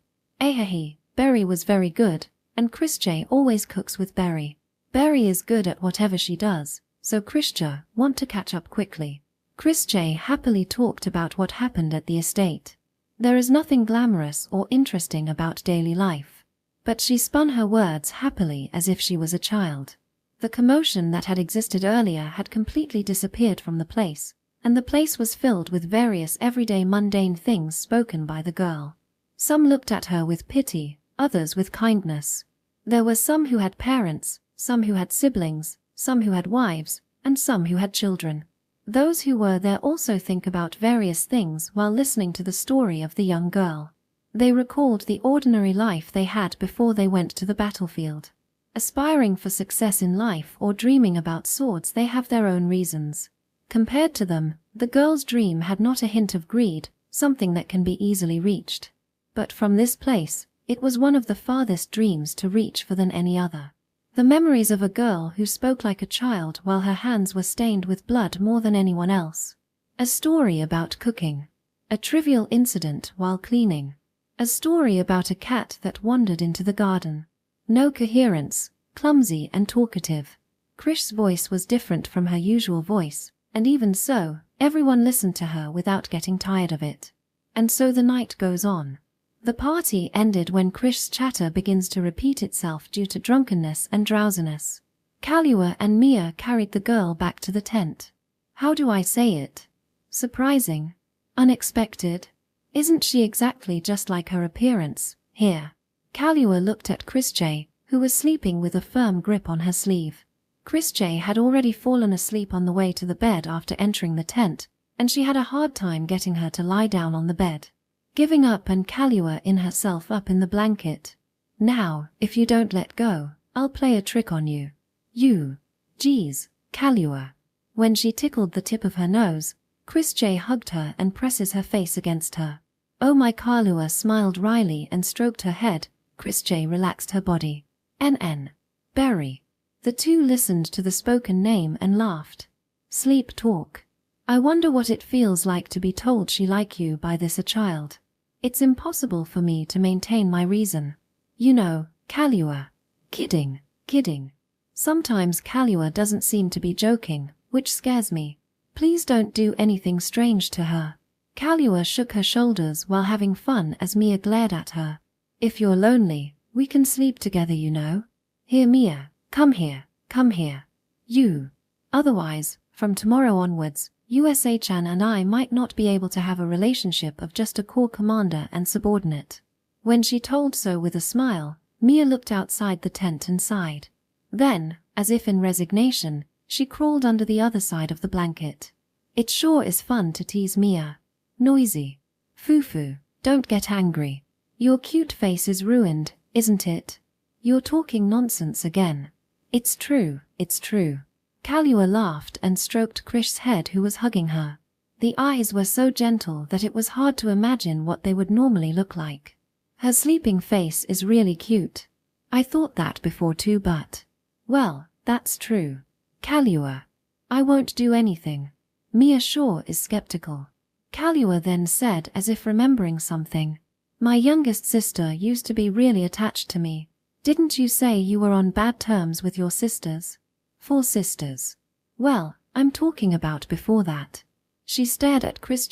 Berry was very good, and Chris J always cooks with Berry. Berry is good at whatever she does, so Chris J want to catch up quickly. Chris J happily talked about what happened at the estate. There is nothing glamorous or interesting about daily life. But she spun her words happily as if she was a child. The commotion that had existed earlier had completely disappeared from the place, and the place was filled with various everyday mundane things spoken by the girl. Some looked at her with pity, others with kindness. There were some who had parents, some who had siblings, some who had wives, and some who had children. Those who were there also think about various things while listening to the story of the young girl. They recalled the ordinary life they had before they went to the battlefield. Aspiring for success in life or dreaming about swords, they have their own reasons. Compared to them, the girl's dream had not a hint of greed, something that can be easily reached. But from this place, it was one of the farthest dreams to reach for than any other. The memories of a girl who spoke like a child while her hands were stained with blood more than anyone else. A story about cooking. A trivial incident while cleaning. A story about a cat that wandered into the garden. No coherence, clumsy and talkative. Krish's voice was different from her usual voice, and even so, everyone listened to her without getting tired of it. And so the night goes on. The party ended when Krish's chatter begins to repeat itself due to drunkenness and drowsiness. Kahlua and Mia carried the girl back to the tent. How do I say it? Surprising. Unexpected. Isn't she exactly just like her appearance, here? Kahlua looked at Chris, who was sleeping with a firm grip on her sleeve. Chris had already fallen asleep on the way to the bed after entering the tent, and she had a hard time getting her to lie down on the bed. Giving up and Kahlua in herself up in the blanket. Now, if you don't let go, I'll play a trick on you. You. Geez, Kahlua. When she tickled the tip of her nose, Chris hugged her and presses her face against her. Oh my, Kahlua smiled wryly and stroked her head. Chris relaxed her body. NN. Berry. The two listened to the spoken name and laughed. Sleep talk. I wonder what it feels like to be told she like you by this a child. It's impossible for me to maintain my reason. You know, Kahlua. Kidding. Sometimes Kahlua doesn't seem to be joking, which scares me. Please don't do anything strange to her. Kahlua shook her shoulders while having fun as Mia glared at her. If you're lonely, we can sleep together, you know. Here, Mia, come here. You. Otherwise, from tomorrow onwards, USA-chan and I might not be able to have a relationship of just a corps commander and subordinate. When she told so with a smile, Mia looked outside the tent and sighed. Then, as if in resignation, she crawled under the other side of the blanket. It sure is fun to tease Mia. Noisy. Foo-foo, don't get angry. Your cute face is ruined, isn't it? You're talking nonsense again. It's true. Kahlua laughed and stroked Krish's head, who was hugging her. The eyes were so gentle that it was hard to imagine what they would normally look like. Her sleeping face is really cute. I thought that before too, but... Well, that's true. Kahlua. I won't do anything. Mia sure is skeptical. Kahlua then said, as if remembering something. My youngest sister used to be really attached to me. Didn't you say you were on bad terms with your sisters? 4 sisters. Well, I'm talking about before that. She stared at Chris,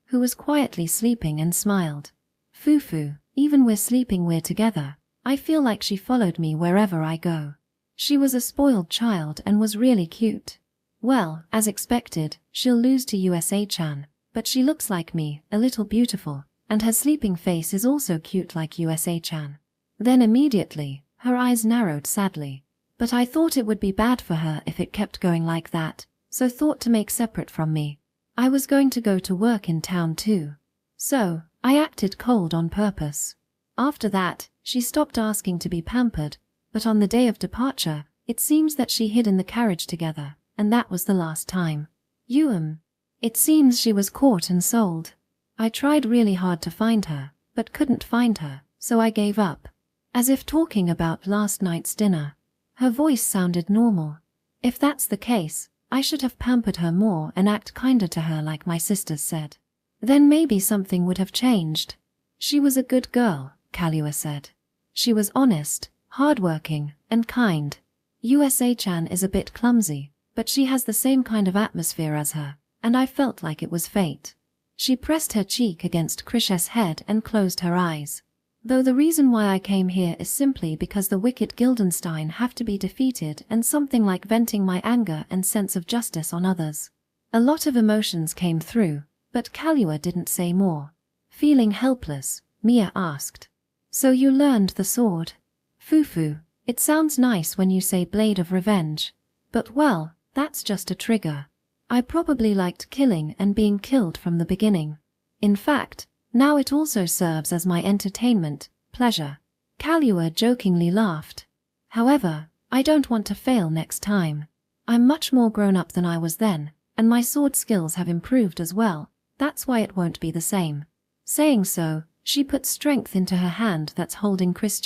who was quietly sleeping, and smiled. Foo-foo, even we're sleeping, we're together. I feel like she followed me wherever I go. She was a spoiled child and was really cute. Well, as expected, she'll lose to USA-chan, but she looks like me, a little beautiful, and her sleeping face is also cute like USA-chan. Then immediately, her eyes narrowed sadly. But I thought it would be bad for her if it kept going like that, so thought to make separate from me. I was going to go to work in town too. So, I acted cold on purpose. After that, she stopped asking to be pampered, but on the day of departure, it seems that she hid in the carriage together, and that was the last time. It seems she was caught and sold. I tried really hard to find her, but couldn't find her, so I gave up. As if talking about last night's dinner. Her voice sounded normal. If that's the case, I should have pampered her more and act kinder to her like my sisters said. Then maybe something would have changed. She was a good girl, Kahlua said. She was honest, hardworking, and kind. USA-chan is a bit clumsy, but she has the same kind of atmosphere as her, and I felt like it was fate. She pressed her cheek against Krish's head and closed her eyes. Though the reason why I came here is simply because the wicked Guildenstein have to be defeated, and something like venting my anger and sense of justice on others. A lot of emotions came through, but Kahlua didn't say more. Feeling helpless, Mia asked. So you learned the sword? Foo-foo, it sounds nice when you say blade of revenge. But well, that's just a trigger. I probably liked killing and being killed from the beginning. In fact, now it also serves as my entertainment, pleasure. Kahlua jokingly laughed. However, I don't want to fail next time. I'm much more grown up than I was then, and my sword skills have improved as well. That's why it won't be the same. Saying so, she put strength into her hand that's holding Chris.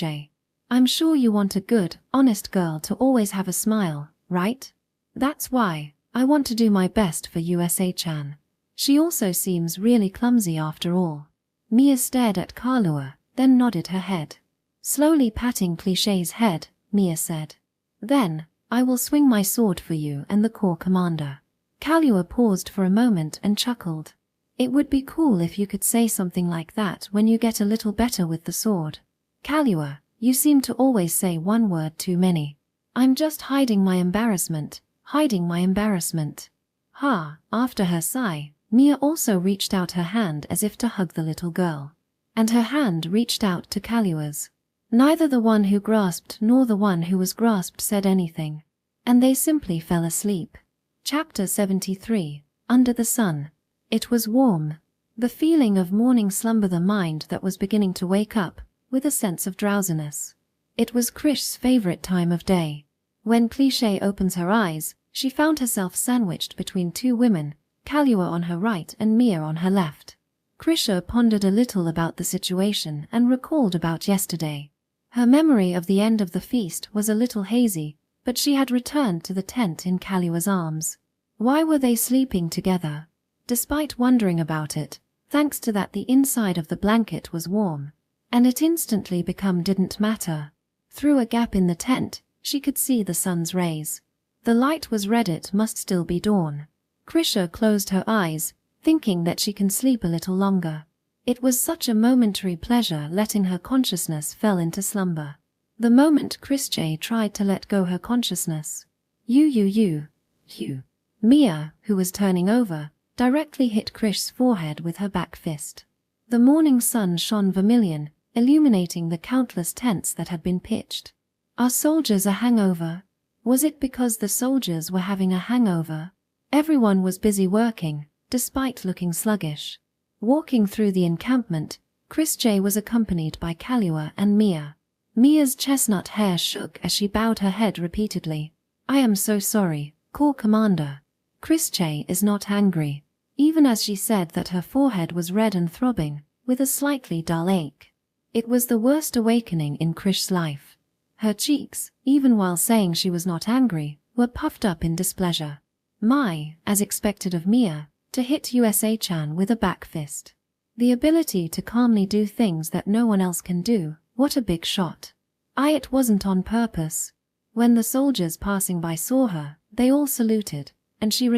I'm sure you want a good, honest girl to always have a smile, right? That's why I want to do my best for USA-chan. She also seems really clumsy after all. Mia stared at Kahlua, then nodded her head. Slowly patting Cliché's head, Mia said. Then, I will swing my sword for you and the corps commander. Kahlua paused for a moment and chuckled. It would be cool if you could say something like that when you get a little better with the sword. Kahlua, you seem to always say one word too many. I'm just hiding my embarrassment, hiding my embarrassment. Ha, after her sigh, Mia also reached out her hand as if to hug the little girl. And her hand reached out to Kahlua's. Neither the one who grasped nor the one who was grasped said anything. And they simply fell asleep. Chapter 73, Under the Sun. It was warm. The feeling of morning slumber, the mind that was beginning to wake up, with a sense of drowsiness. It was Krish's favorite time of day. When Cliché opens her eyes, she found herself sandwiched between two women, Kahlua on her right and Mia on her left. Krisha pondered a little about the situation and recalled about yesterday. Her memory of the end of the feast was a little hazy, but she had returned to the tent in Kahlua's arms. Why were they sleeping together? Despite wondering about it, thanks to that the inside of the blanket was warm, and it instantly didn't matter. Through a gap in the tent, she could see the sun's rays. The light was red, it must still be dawn. Krisha closed her eyes, thinking that she can sleep a little longer. It was such a momentary pleasure letting her consciousness fell into slumber. The moment Chrisjay tried to let go her consciousness, you. Mia, who was turning over, directly hit Krish's forehead with her back fist. The morning sun shone vermilion, illuminating the countless tents that had been pitched. Are soldiers a hangover? Was it because the soldiers were having a hangover? Everyone was busy working, despite looking sluggish. Walking through the encampment, Chrisjay was accompanied by Kahlua and Mia. Mia's chestnut hair shook as she bowed her head repeatedly. I am so sorry, Corps Commander. Chrisjay is not angry, even as she said that her forehead was red and throbbing, with a slightly dull ache. It was the worst awakening in Krish's life. Her cheeks, even while saying she was not angry, were puffed up in displeasure. As expected of Mia, to hit USA-chan with a back fist. The ability to calmly do things that no one else can do, what a big shot. It wasn't on purpose. When the soldiers passing by saw her, they all saluted, and she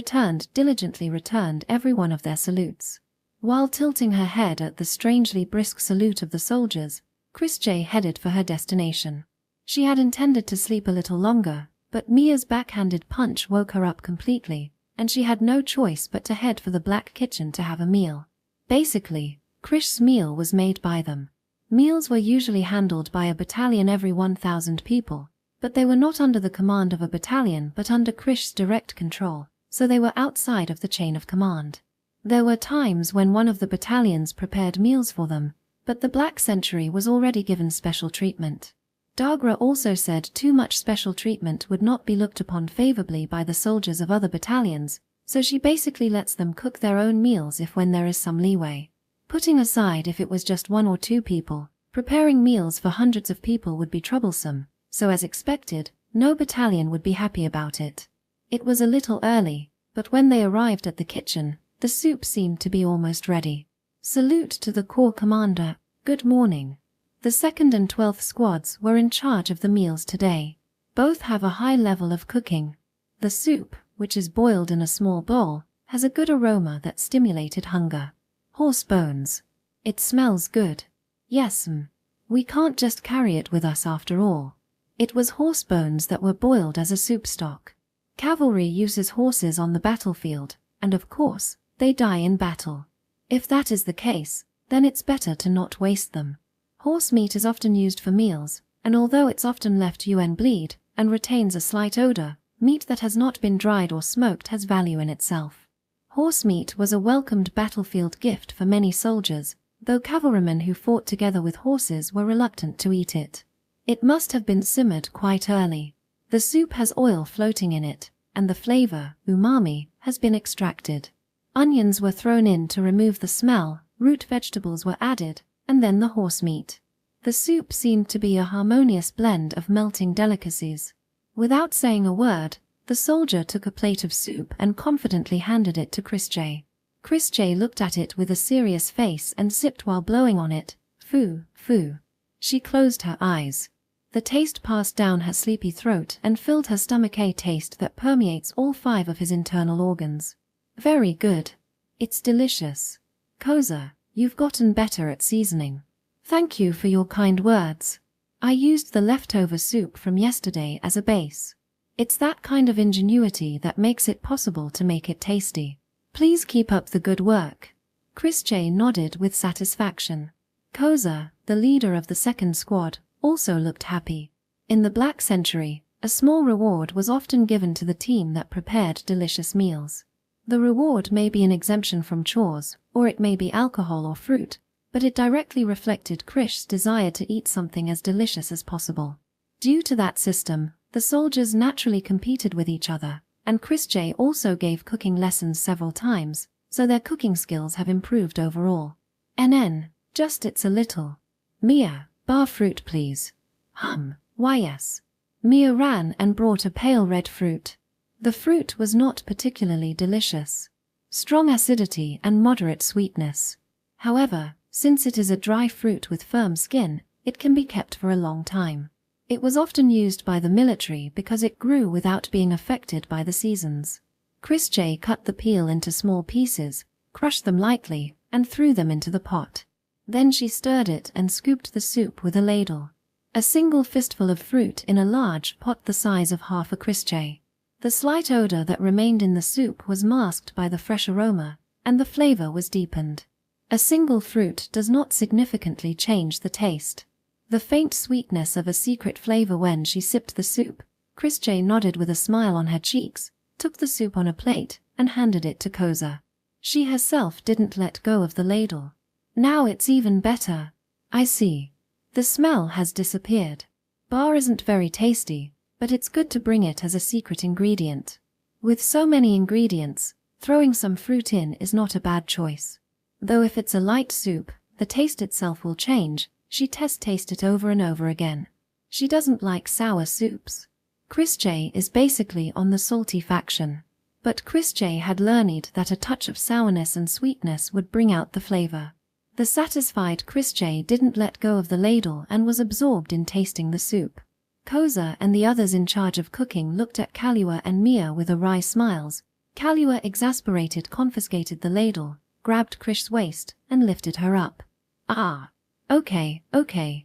diligently returned every one of their salutes. While tilting her head at the strangely brisk salute of the soldiers, Chrisjay headed for her destination. She had intended to sleep a little longer, but Mia's backhanded punch woke her up completely, and she had no choice but to head for the Black Kitchen to have a meal. Basically, Krish's meal was made by them. Meals were usually handled by a battalion every 1,000 people, but they were not under the command of a battalion but under Krish's direct control, so they were outside of the chain of command. There were times when one of the battalions prepared meals for them, but the Black Century was already given special treatment. Dagra also said too much special treatment would not be looked upon favorably by the soldiers of other battalions, so she basically lets them cook their own meals if when there is some leeway. Putting aside if it was just 1 or 2 people, preparing meals for hundreds of people would be troublesome, so as expected, no battalion would be happy about it. It was a little early, but when they arrived at the kitchen, the soup seemed to be almost ready. Salute to the Corps Commander, good morning. The 2nd and 12th squads were in charge of the meals today. Both have a high level of cooking. The soup, which is boiled in a small bowl, has a good aroma that stimulated hunger. Horse bones. It smells good. Yes, we can't just carry it with us after all. It was horse bones that were boiled as a soup stock. Cavalry uses horses on the battlefield, and of course, they die in battle. If that is the case, then it's better to not waste them. Horse meat is often used for meals, and although it's often left bleed and retains a slight odor, meat that has not been dried or smoked has value in itself. Horse meat was a welcomed battlefield gift for many soldiers, though cavalrymen who fought together with horses were reluctant to eat it. It must have been simmered quite early. The soup has oil floating in it, and the flavor, umami, has been extracted. Onions were thrown in to remove the smell, root vegetables were added, and then the horse meat. The soup seemed to be a harmonious blend of melting delicacies. Without saying a word, the soldier took a plate of soup and confidently handed it to Chrisjay. Chrisjay looked at it with a serious face and sipped while blowing on it. Foo. She closed her eyes. The taste passed down her sleepy throat and filled her stomach, a taste that permeates all 5 of his internal organs. Very good. It's delicious. Koza, you've gotten better at seasoning. Thank you for your kind words. I used the leftover soup from yesterday as a base. It's that kind of ingenuity that makes it possible to make it tasty. Please keep up the good work. Chrische nodded with satisfaction. Koza, the leader of the second squad, also looked happy. In the Black Century, a small reward was often given to the team that prepared delicious meals. The reward may be an exemption from chores, or it may be alcohol or fruit, but it directly reflected Krish's desire to eat something as delicious as possible. Due to that system, the soldiers naturally competed with each other, and Chrische also gave cooking lessons several times, so their cooking skills have improved overall. Just it's a little. Mia, bar fruit please. Why yes. Mia ran and brought a pale red fruit. The fruit was not particularly delicious. Strong acidity and moderate sweetness. However, since it is a dry fruit with firm skin, it can be kept for a long time. It was often used by the military because it grew without being affected by the seasons. Chrische cut the peel into small pieces, crushed them lightly, and threw them into the pot. Then she stirred it and scooped the soup with a ladle. A single fistful of fruit in a large pot the size of half a Chrische. The slight odor that remained in the soup was masked by the fresh aroma, and the flavor was deepened. A single fruit does not significantly change the taste. The faint sweetness of a secret flavor when she sipped the soup, Chrische nodded with a smile on her cheeks, took the soup on a plate, and handed it to Koza. She herself didn't let go of the ladle. Now it's even better. I see. The smell has disappeared. Bar isn't very tasty, but it's good to bring it as a secret ingredient. With so many ingredients, throwing some fruit in is not a bad choice. Though if it's a light soup, the taste itself will change. She tasted it over and over again. She doesn't like sour soups. Chrische is basically on the salty faction. But Chrische had learned that a touch of sourness and sweetness would bring out the flavor. The satisfied Chrische didn't let go of the ladle and was absorbed in tasting the soup. Koza and the others in charge of cooking looked at Kahlua and Mia with wry smiles. Kahlua, exasperated, confiscated the ladle, grabbed Krish's waist, and lifted her up. Okay,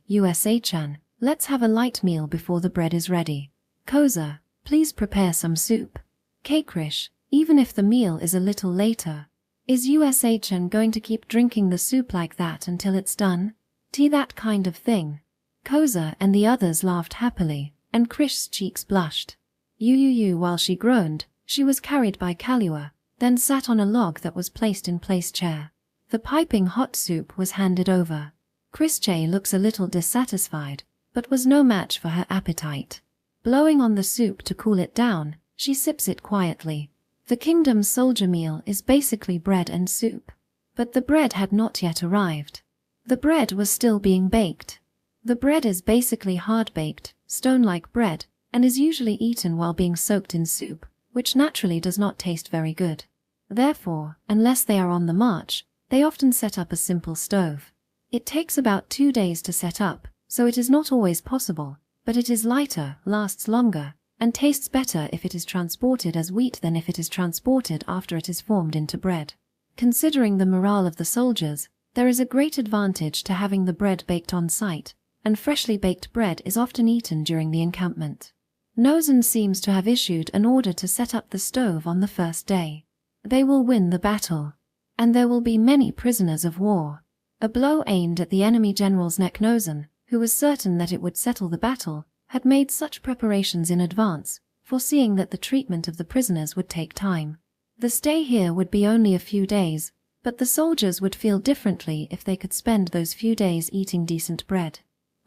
USA-chan, let's have a light meal before the bread is ready. Koza, please prepare some soup. Krish, even if the meal is a little later, is USA-chan going to keep drinking the soup like that until it's done? That kind of thing. Koza and the others laughed happily, and Krish's cheeks blushed. While she groaned, she was carried by Kahlua, then sat on a log that was placed in place chair. The piping hot soup was handed over. Chrische looks a little dissatisfied, but was no match for her appetite. Blowing on the soup to cool it down, she sips it quietly. The kingdom's soldier meal is basically bread and soup. But the bread had not yet arrived. The bread was still being baked. The bread is basically hard-baked, stone-like bread, and is usually eaten while being soaked in soup, which naturally does not taste very good. Therefore, unless they are on the march, they often set up a simple stove. It takes about 2 days to set up, so it is not always possible, but it is lighter, lasts longer, and tastes better if it is transported as wheat than if it is transported after it is formed into bread. Considering the morale of the soldiers, there is a great advantage to having the bread baked on site, and freshly baked bread is often eaten during the encampment. Nozen seems to have issued an order to set up the stove on the first day. They will win the battle, and there will be many prisoners of war. A blow aimed at the enemy general's neck. Nozen, who was certain that it would settle the battle, had made such preparations in advance, foreseeing that the treatment of the prisoners would take time. The stay here would be only a few days, but the soldiers would feel differently if they could spend those few days eating decent bread.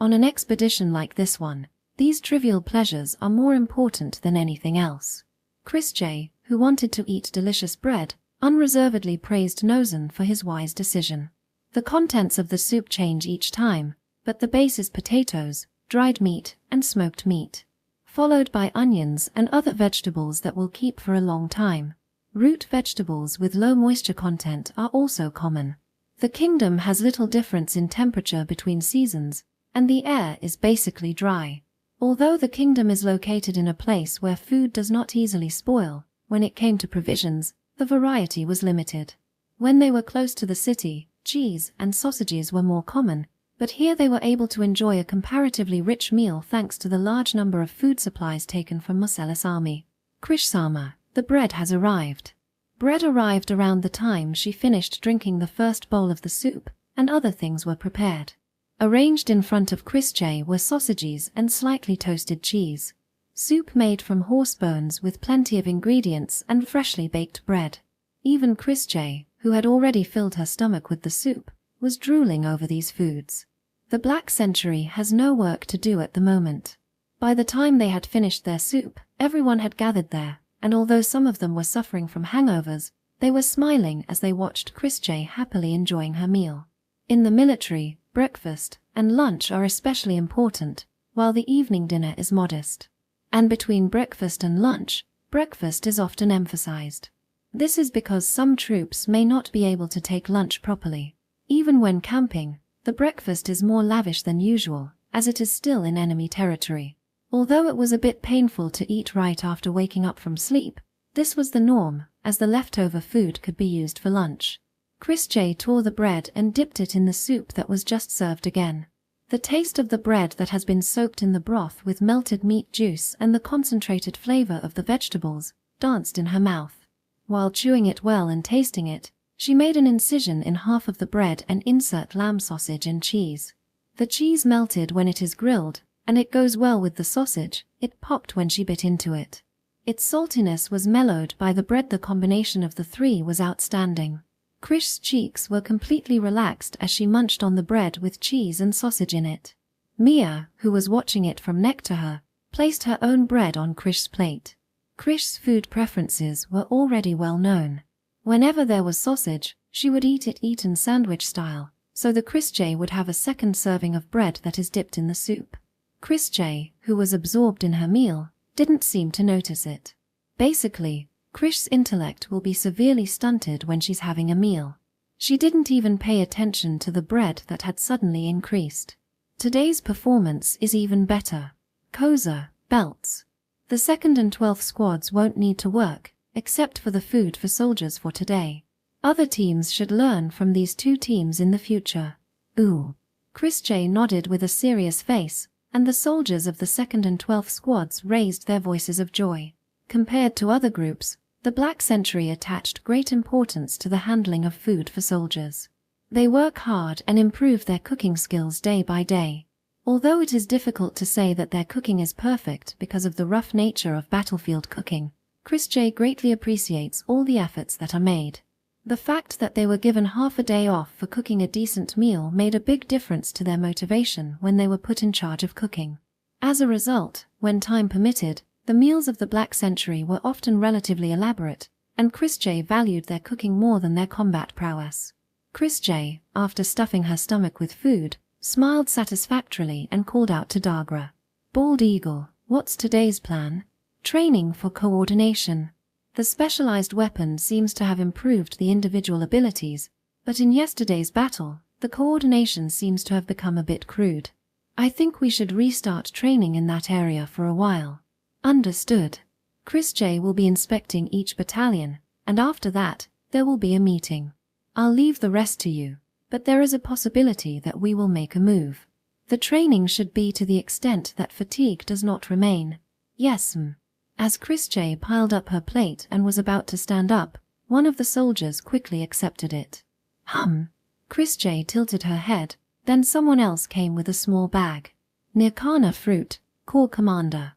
On an expedition like this one, these trivial pleasures are more important than anything else. Chrische, who wanted to eat delicious bread, unreservedly praised Nozen for his wise decision. The contents of the soup change each time, but the base is potatoes, dried meat, and smoked meat, followed by onions and other vegetables that will keep for a long time. Root vegetables with low moisture content are also common. The kingdom has little difference in temperature between seasons, and the air is basically dry. Although the kingdom is located in a place where food does not easily spoil, when it came to provisions, the variety was limited. When they were close to the city, cheese and sausages were more common, but here they were able to enjoy a comparatively rich meal thanks to the large number of food supplies taken from Marcellus' army. Krishsama, the bread has arrived. Bread arrived around the time she finished drinking the first bowl of the soup, and other things were prepared. Arranged in front of Chrisje were sausages and slightly toasted cheese. Soup made from horse bones with plenty of ingredients and freshly baked bread. Even Chrisje, who had already filled her stomach with the soup, was drooling over these foods. The Black Century has no work to do at the moment. By the time they had finished their soup, everyone had gathered there, and although some of them were suffering from hangovers, they were smiling as they watched Chrisje happily enjoying her meal. In the military, breakfast and lunch are especially important, while the evening dinner is modest. And between breakfast and lunch, breakfast is often emphasized. This is because some troops may not be able to take lunch properly. Even when camping, the breakfast is more lavish than usual, as it is still in enemy territory. Although it was a bit painful to eat right after waking up from sleep, this was the norm, as the leftover food could be used for lunch. Chrisje tore the bread and dipped it in the soup that was just served again. The taste of the bread that has been soaked in the broth with melted meat juice and the concentrated flavor of the vegetables danced in her mouth. While chewing it well and tasting it, she made an incision in half of the bread and insert lamb sausage and cheese. The cheese melted when it is grilled, and it goes well with the sausage. It popped when she bit into it. Its saltiness was mellowed by the bread. The combination of the three was outstanding. Krish's cheeks were completely relaxed as she munched on the bread with cheese and sausage in it. Mia, who was watching it from next to her, placed her own bread on Krish's plate. Krish's food preferences were already well known. Whenever there was sausage, she would eat it eaten sandwich style, so the Chrisje would have a second serving of bread that is dipped in the soup. Chrisje, who was absorbed in her meal, didn't seem to notice it. Basically, Krish's intellect will be severely stunted when she's having a meal. She didn't even pay attention to the bread that had suddenly increased. Today's performance is even better. Koza, belts. The 2nd and 12th squads won't need to work, except for the food for soldiers for today. Other teams should learn from these two teams in the future. Ooh. Chrisje nodded with a serious face, and the soldiers of the 2nd and 12th squads raised their voices of joy. Compared to other groups, the Black Century attached great importance to the handling of food for soldiers. They work hard and improve their cooking skills day by day. Although it is difficult to say that their cooking is perfect because of the rough nature of battlefield cooking, Chrisje greatly appreciates all the efforts that are made. The fact that they were given half a day off for cooking a decent meal made a big difference to their motivation when they were put in charge of cooking. As a result, when time permitted, the meals of the Black Century were often relatively elaborate, and Chrisje valued their cooking more than their combat prowess. Chrisje, after stuffing her stomach with food, smiled satisfactorily and called out to Dagra. Bald Eagle, what's today's plan? Training for coordination. The specialized weapon seems to have improved the individual abilities, but in yesterday's battle, the coordination seems to have become a bit crude. I think we should restart training in that area for a while. Understood. Chrisje will be inspecting each battalion, and after that, there will be a meeting. I'll leave the rest to you, but there is a possibility that we will make a move. The training should be to the extent that fatigue does not remain. Yes, As Chrisje piled up her plate and was about to stand up, one of the soldiers quickly accepted it. Chrisje tilted her head, then someone else came with a small bag. Nirkana fruit, Corps Commander.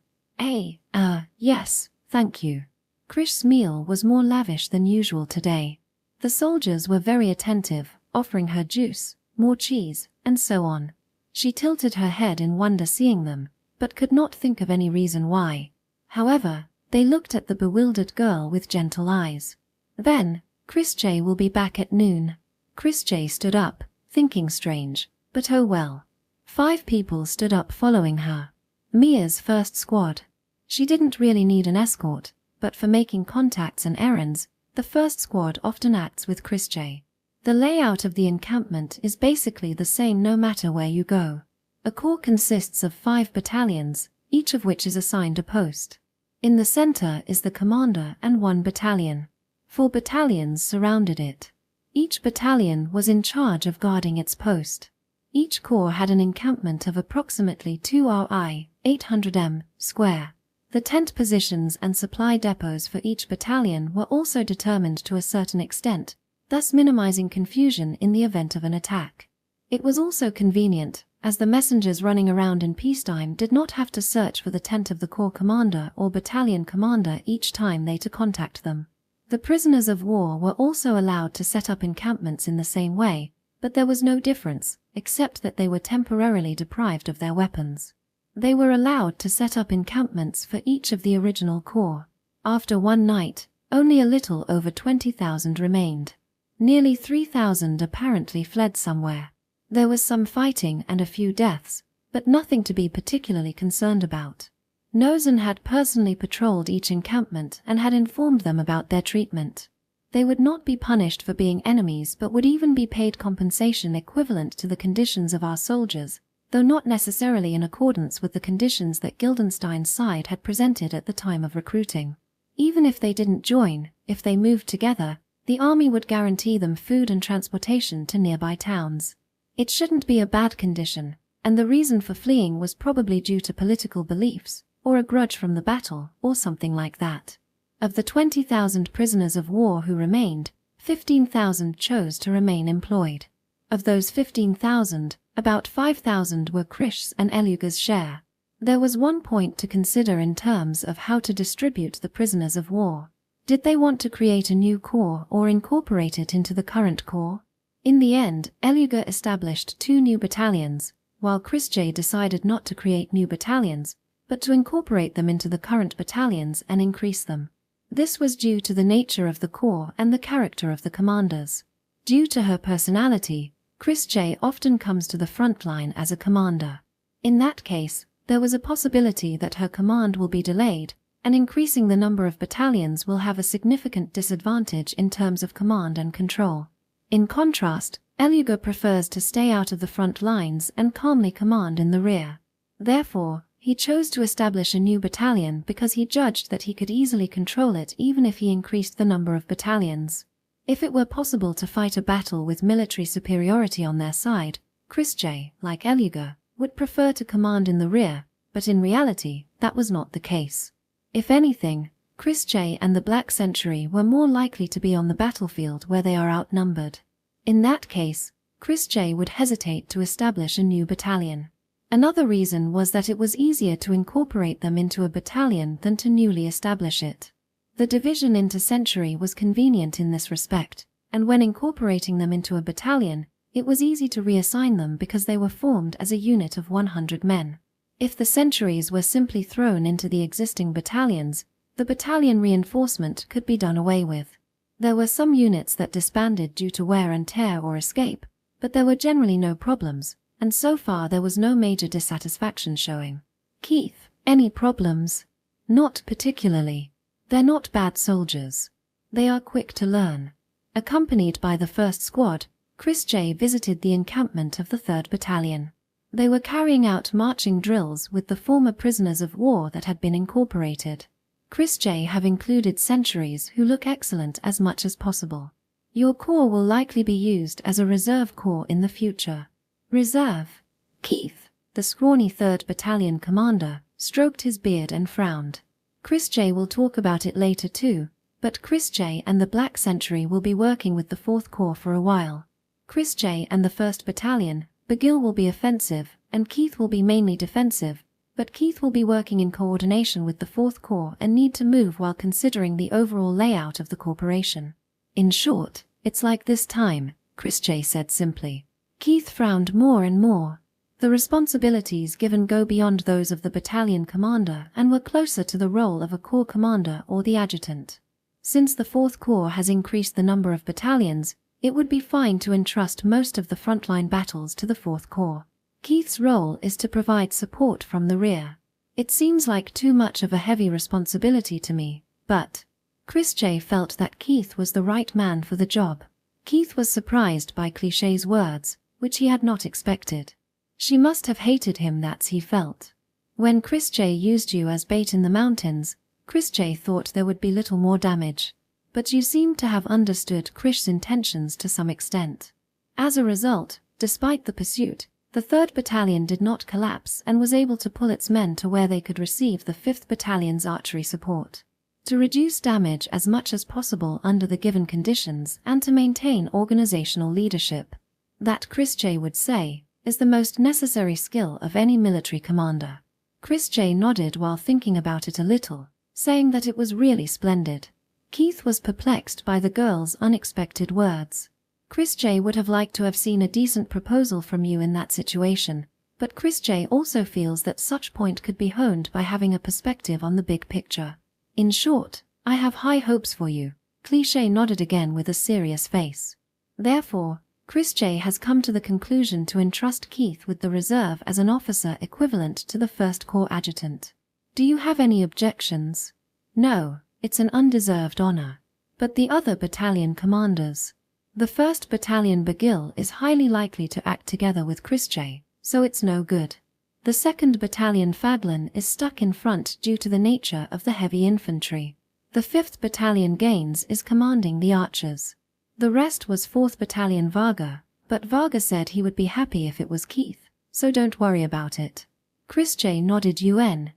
Yes, thank you. Krish's meal was more lavish than usual today. The soldiers were very attentive, offering her juice, more cheese, and so on. She tilted her head in wonder seeing them, but could not think of any reason why. However, they looked at the bewildered girl with gentle eyes. Then, Chrisje will be back at noon. Chrisje stood up, thinking strange, but oh well. 5 people stood up following her. Mia's first squad. She didn't really need an escort, but for making contacts and errands, the first squad often acts with Chrisje. The layout of the encampment is basically the same no matter where you go. A corps consists of 5 battalions, each of which is assigned a post. In the center is the commander and 1 battalion. 4 battalions surrounded it. Each battalion was in charge of guarding its post. Each corps had an encampment of approximately 2 ri, 800 m, square. The tent positions and supply depots for each battalion were also determined to a certain extent, thus minimizing confusion in the event of an attack. It was also convenient, as the messengers running around in peacetime did not have to search for the tent of the corps commander or battalion commander each time they to contact them. The prisoners of war were also allowed to set up encampments in the same way, but there was no difference, except that they were temporarily deprived of their weapons. They were allowed to set up encampments for each of the original corps. After one night, only a little over 20,000 remained. Nearly 3,000 apparently fled somewhere. There was some fighting and a few deaths, but nothing to be particularly concerned about. Nozen had personally patrolled each encampment and had informed them about their treatment. They would not be punished for being enemies but would even be paid compensation equivalent to the conditions of our soldiers, though not necessarily in accordance with the conditions that Guildenstein's side had presented at the time of recruiting. Even if they didn't join, if they moved together, the army would guarantee them food and transportation to nearby towns. It shouldn't be a bad condition, and the reason for fleeing was probably due to political beliefs, or a grudge from the battle, or something like that. Of the 20,000 prisoners of war who remained, 15,000 chose to remain employed. Of those 15,000, about 5,000 were Krish's and Eluga's share. There was one point to consider in terms of how to distribute the prisoners of war. Did they want to create a new corps or incorporate it into the current corps? In the end, Eluga established 2 new battalions, while Kristj decided not to create new battalions, but to incorporate them into the current battalions and increase them. This was due to the nature of the corps and the character of the commanders. Due to her personality, Kristj often comes to the front line as a commander. In that case, there was a possibility that her command will be delayed, and increasing the number of battalions will have a significant disadvantage in terms of command and control. In contrast, Eluga prefers to stay out of the front lines and calmly command in the rear. Therefore, he chose to establish a new battalion because he judged that he could easily control it even if he increased the number of battalions. If it were possible to fight a battle with military superiority on their side, Kristj, like Eluga, would prefer to command in the rear, but in reality, that was not the case. If anything, Kristj and the Black Century were more likely to be on the battlefield where they are outnumbered. In that case, Kristj would hesitate to establish a new battalion. Another reason was that it was easier to incorporate them into a battalion than to newly establish it. The division into century was convenient in this respect, and when incorporating them into a battalion, it was easy to reassign them because they were formed as a unit of 100 men. If the centuries were simply thrown into the existing battalions, the battalion reinforcement could be done away with. There were some units that disbanded due to wear and tear or escape, but there were generally no problems, and so far there was no major dissatisfaction showing. Keith, any problems? Not particularly. They're not bad soldiers. They are quick to learn. Accompanied by the 1st Squad, Kristj visited the encampment of the 3rd Battalion. They were carrying out marching drills with the former prisoners of war that had been incorporated. Kristj have included sentries who look excellent as much as possible. Your corps will likely be used as a reserve corps in the future. Reserve? Keith, the scrawny 3rd Battalion commander, stroked his beard and frowned. Kristj will talk about it later too, but Kristj and the Black Century will be working with the 4th Corps for a while. Kristj and the 1st Battalion, Bagil will be offensive, and Keith will be mainly defensive, but Keith will be working in coordination with the 4th Corps and need to move while considering the overall layout of the corporation. In short, it's like this time, Kristj said simply. Keith frowned more and more. The responsibilities given go beyond those of the battalion commander and were closer to the role of a corps commander or the adjutant. Since the 4th Corps has increased the number of battalions, it would be fine to entrust most of the frontline battles to the 4th Corps. Keith's role is to provide support from the rear. It seems like too much of a heavy responsibility to me, but Kristj felt that Keith was the right man for the job. Keith was surprised by Cliché's words, which he had not expected. She must have hated him, that's he felt. When Kristj used you as bait in the mountains, Kristj thought there would be little more damage. but you seem to have understood Krish's intentions to some extent. As a result, despite the pursuit, the 3rd Battalion did not collapse and was able to pull its men to where they could receive the 5th Battalion's archery support. To reduce damage as much as possible under the given conditions and to maintain organizational leadership, that Chrisje would say, is the most necessary skill of any military commander. Chrisje nodded while thinking about it a little, saying that it was really splendid. Keith was perplexed by the girl's unexpected words. Chrisje would have liked to have seen a decent proposal from you in that situation, but Chrisje also feels that such point could be honed by having a perspective on the big picture. In short, I have high hopes for you. Cliché nodded again with a serious face. Therefore, Chrisje has come to the conclusion to entrust Keith with the reserve as an officer equivalent to the 1st Corps adjutant. Do you have any objections? No, it's an undeserved honor. But the other battalion commanders? The 1st Battalion Bagil is highly likely to act together with Chrisje, so it's no good. The 2nd Battalion Fadlan is stuck in front due to the nature of the heavy infantry. The 5th Battalion Gaines is commanding the archers. The rest was 4th Battalion Varga, but Varga said he would be happy if it was Keith, so don't worry about it. Chrisje nodded UN,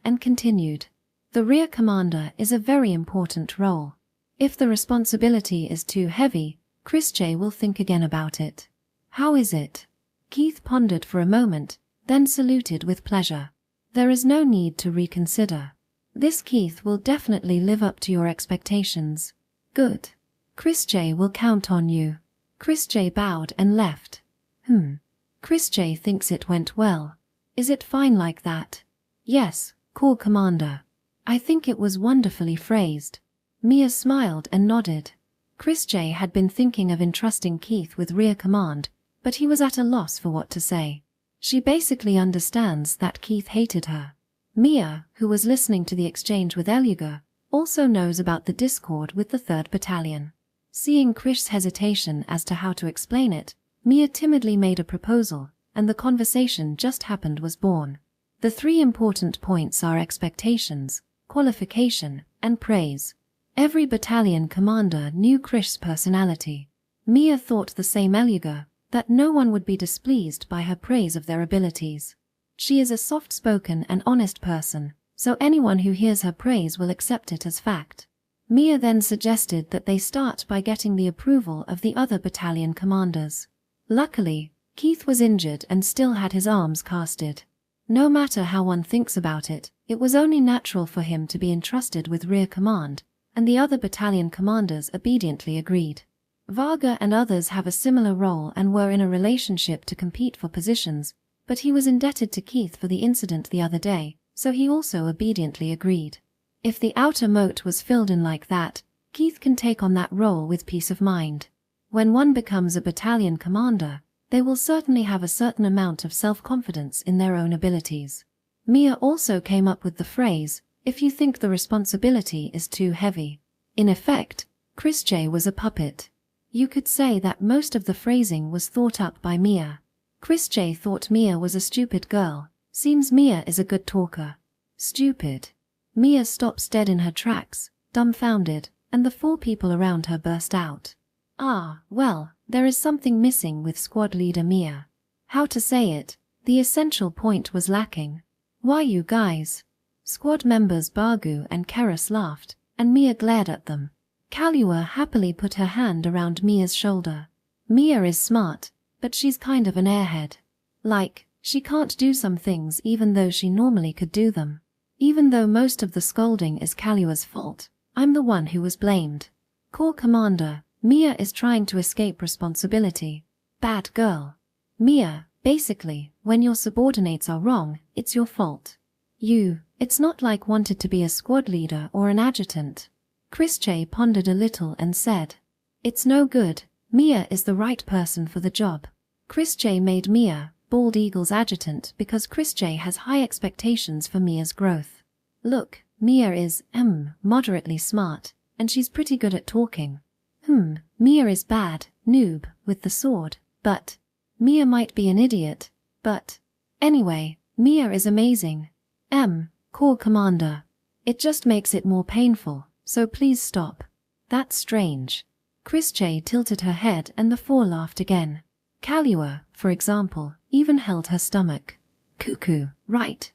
and continued. The rear commander is a very important role. If the responsibility is too heavy, Chrisje will think again about it. How is it? Keith pondered for a moment, then saluted with pleasure. There is no need to reconsider. This Keith will definitely live up to your expectations. Good. Chrisje will count on you. Chrisje bowed and left. Chrisje thinks it went well. Is it fine like that? Yes, Corps Commander. I think it was wonderfully phrased. Mia smiled and nodded. Chrisje had been thinking of entrusting Keith with rear command, but he was at a loss for what to say. She basically understands that Keith hated her. Mia, who was listening to the exchange with Eluga, also knows about the discord with the 3rd Battalion. Seeing Krish's hesitation as to how to explain it, Mia timidly made a proposal, and the conversation just happened was born. The 3 important points are expectations, qualification, and praise. Every battalion commander knew Krish's personality. Mia thought the same Eluga, that no one would be displeased by her praise of their abilities. She is a soft-spoken and honest person, so anyone who hears her praise will accept it as fact. Mia then suggested that they start by getting the approval of the other battalion commanders. Luckily, Keith was injured and still had his arms casted. No matter how one thinks about it, it was only natural for him to be entrusted with rear command, and the other battalion commanders obediently agreed. Varga and others have a similar role and were in a relationship to compete for positions, but he was indebted to Keith for the incident the other day, so he also obediently agreed. If the outer moat was filled in like that, Keith can take on that role with peace of mind. When one becomes a battalion commander, they will certainly have a certain amount of self-confidence in their own abilities. Mia also came up with the phrase, "If you think the responsibility is too heavy." In effect, Chrisje was a puppet. You could say that most of the phrasing was thought up by Mia. Chrisje thought Mia was a stupid girl. Seems Mia is a good talker. Stupid. Mia stops dead in her tracks, dumbfounded, and the 4 people around her burst out. Well, there is something missing with squad leader Mia. How to say it? The essential point was lacking. Why you guys? Squad members Bargu and Keras laughed, and Mia glared at them. Kalua happily put her hand around Mia's shoulder. Mia is smart, but she's kind of an airhead. Like, she can't do some things even though she normally could do them. Even though most of the scolding is Kalua's fault, I'm the one who was blamed. Corps Commander, Mia is trying to escape responsibility. Bad girl. Mia, basically, when your subordinates are wrong, it's your fault. It's not like wanted to be a squad leader or an adjutant. Chrisje pondered a little and said, "It's no good. Mia is the right person for the job." Chrisje made Mia Bald Eagle's adjutant because Chrisje has high expectations for Mia's growth. Look, Mia is, moderately smart, and she's pretty good at talking. Mia is bad, noob, with the sword, but Mia might be an idiot, but anyway, Mia is amazing. Corps Commander. It just makes it more painful, so please stop. That's strange. Chrische tilted her head and the four laughed again. Kalua, for example, even held her stomach. Cuckoo, right.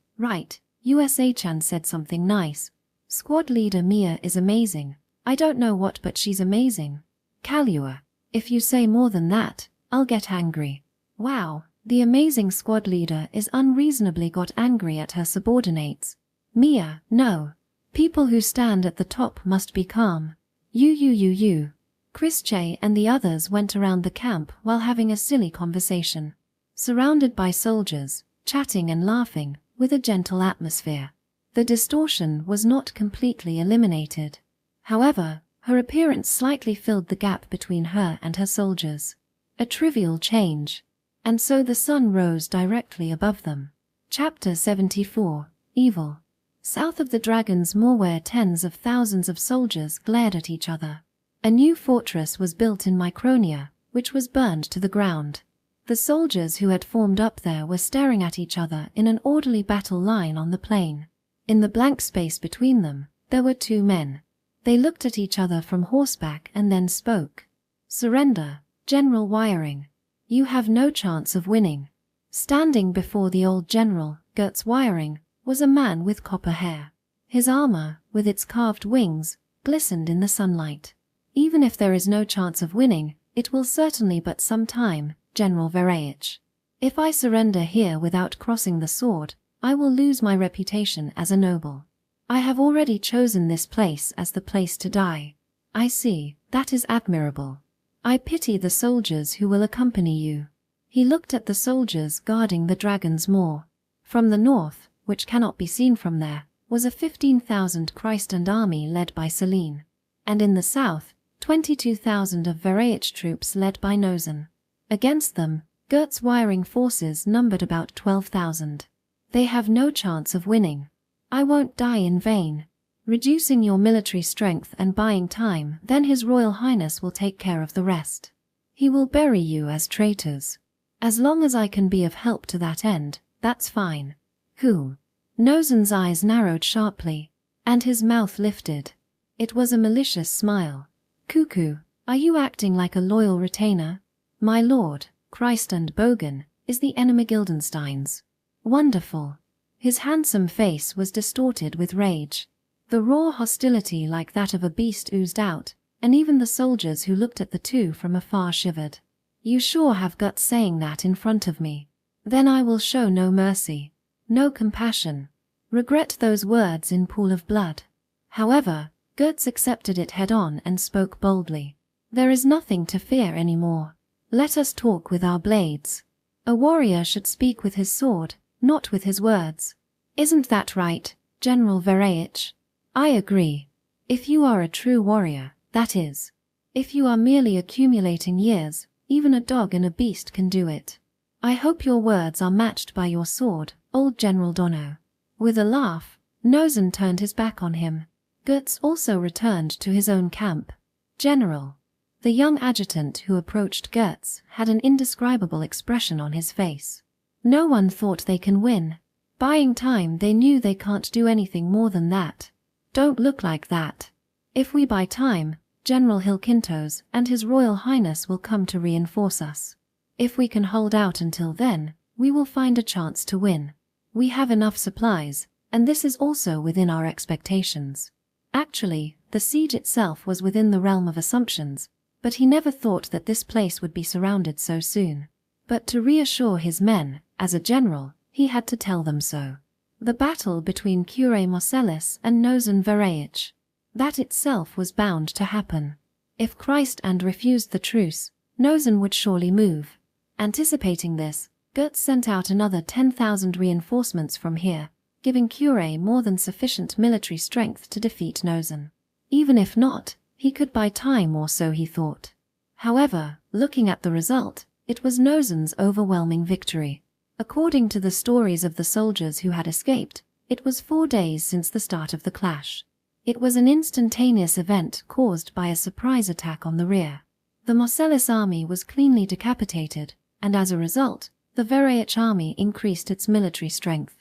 USA-chan said something nice. Squad leader Mia is amazing. I don't know what, but she's amazing. Kalua, if you say more than that, I'll get angry. Wow, the amazing squad leader is unreasonably got angry at her subordinates. Mia, no. People who stand at the top must be calm. You. Chrische and the others went around the camp while having a silly conversation. Surrounded by soldiers, chatting and laughing, with a gentle atmosphere. The distortion was not completely eliminated. However, her appearance slightly filled the gap between her and her soldiers. A trivial change. And so the sun rose directly above them. Chapter 74, Evil. South of the Dragon's Maw, where tens of thousands of soldiers glared at each other. A new fortress was built in Micronia, which was burned to the ground. The soldiers who had formed up there were staring at each other in an orderly battle line on the plain. In the blank space between them, there were two men. They looked at each other from horseback and then spoke. Surrender, General Wiring. You have no chance of winning. Standing before the old general, Gertz Wiring, was a man with copper hair. His armor, with its carved wings, glistened in the sunlight. Even if there is no chance of winning, it will certainly but some time, General Vereich. If I surrender here without crossing the sword, I will lose my reputation as a noble. I have already chosen this place as the place to die. I see, that is admirable. I pity the soldiers who will accompany you. He looked at the soldiers guarding the Dragon's Maw. From the north, which cannot be seen from there, was a 15,000 Christend army led by Celine. And in the south, 22,000 of Vereich troops led by Nozen. Against them, Gertz Wiring forces numbered about 12,000. They have no chance of winning. I won't die in vain. Reducing your military strength and buying time, then His Royal Highness will take care of the rest. He will bury you as traitors. As long as I can be of help to that end, that's fine. Who? Nozen's eyes narrowed sharply, and his mouth lifted. It was a malicious smile. Cuckoo, are you acting like a loyal retainer? My lord, Christ and Bogan, is the enemy Guildenstein's. Wonderful. His handsome face was distorted with rage. The raw hostility like that of a beast oozed out, and even the soldiers who looked at the two from afar shivered. You sure have guts saying that in front of me. Then I will show no mercy, no compassion. Regret those words in pool of blood. However, Gertz accepted it head-on and spoke boldly. There is nothing to fear anymore. Let us talk with our blades. A warrior should speak with his sword, not with his words. Isn't that right, General Vereich? I agree. If you are a true warrior, that is. If you are merely accumulating years, even a dog and a beast can do it. I hope your words are matched by your sword, old General Dono. With a laugh, Nozen turned his back on him. Gertz also returned to his own camp. General. The young adjutant who approached Gertz had an indescribable expression on his face. No one thought they can win. Buying time, they knew they can't do anything more than that. Don't look like that. If we buy time, General Hilkintos and His Royal Highness will come to reinforce us. If we can hold out until then, we will find a chance to win. We have enough supplies, and this is also within our expectations. Actually, the siege itself was within the realm of assumptions, but he never thought that this place would be surrounded so soon. But to reassure his men, as a general, he had to tell them so. The battle between Cure Marcellus and Nozen Vereich. That itself was bound to happen. If Christ and refused the truce, Nozen would surely move. Anticipating this, Gertz sent out another 10,000 reinforcements from here, giving Cure more than sufficient military strength to defeat Nozen. Even if not, he could buy time, or so he thought. However, looking at the result, it was Nozen's overwhelming victory. According to the stories of the soldiers who had escaped, it was 4 days since the start of the clash. It was an instantaneous event caused by a surprise attack on the rear. The Marcellus army was cleanly decapitated, and as a result, the Vereich army increased its military strength.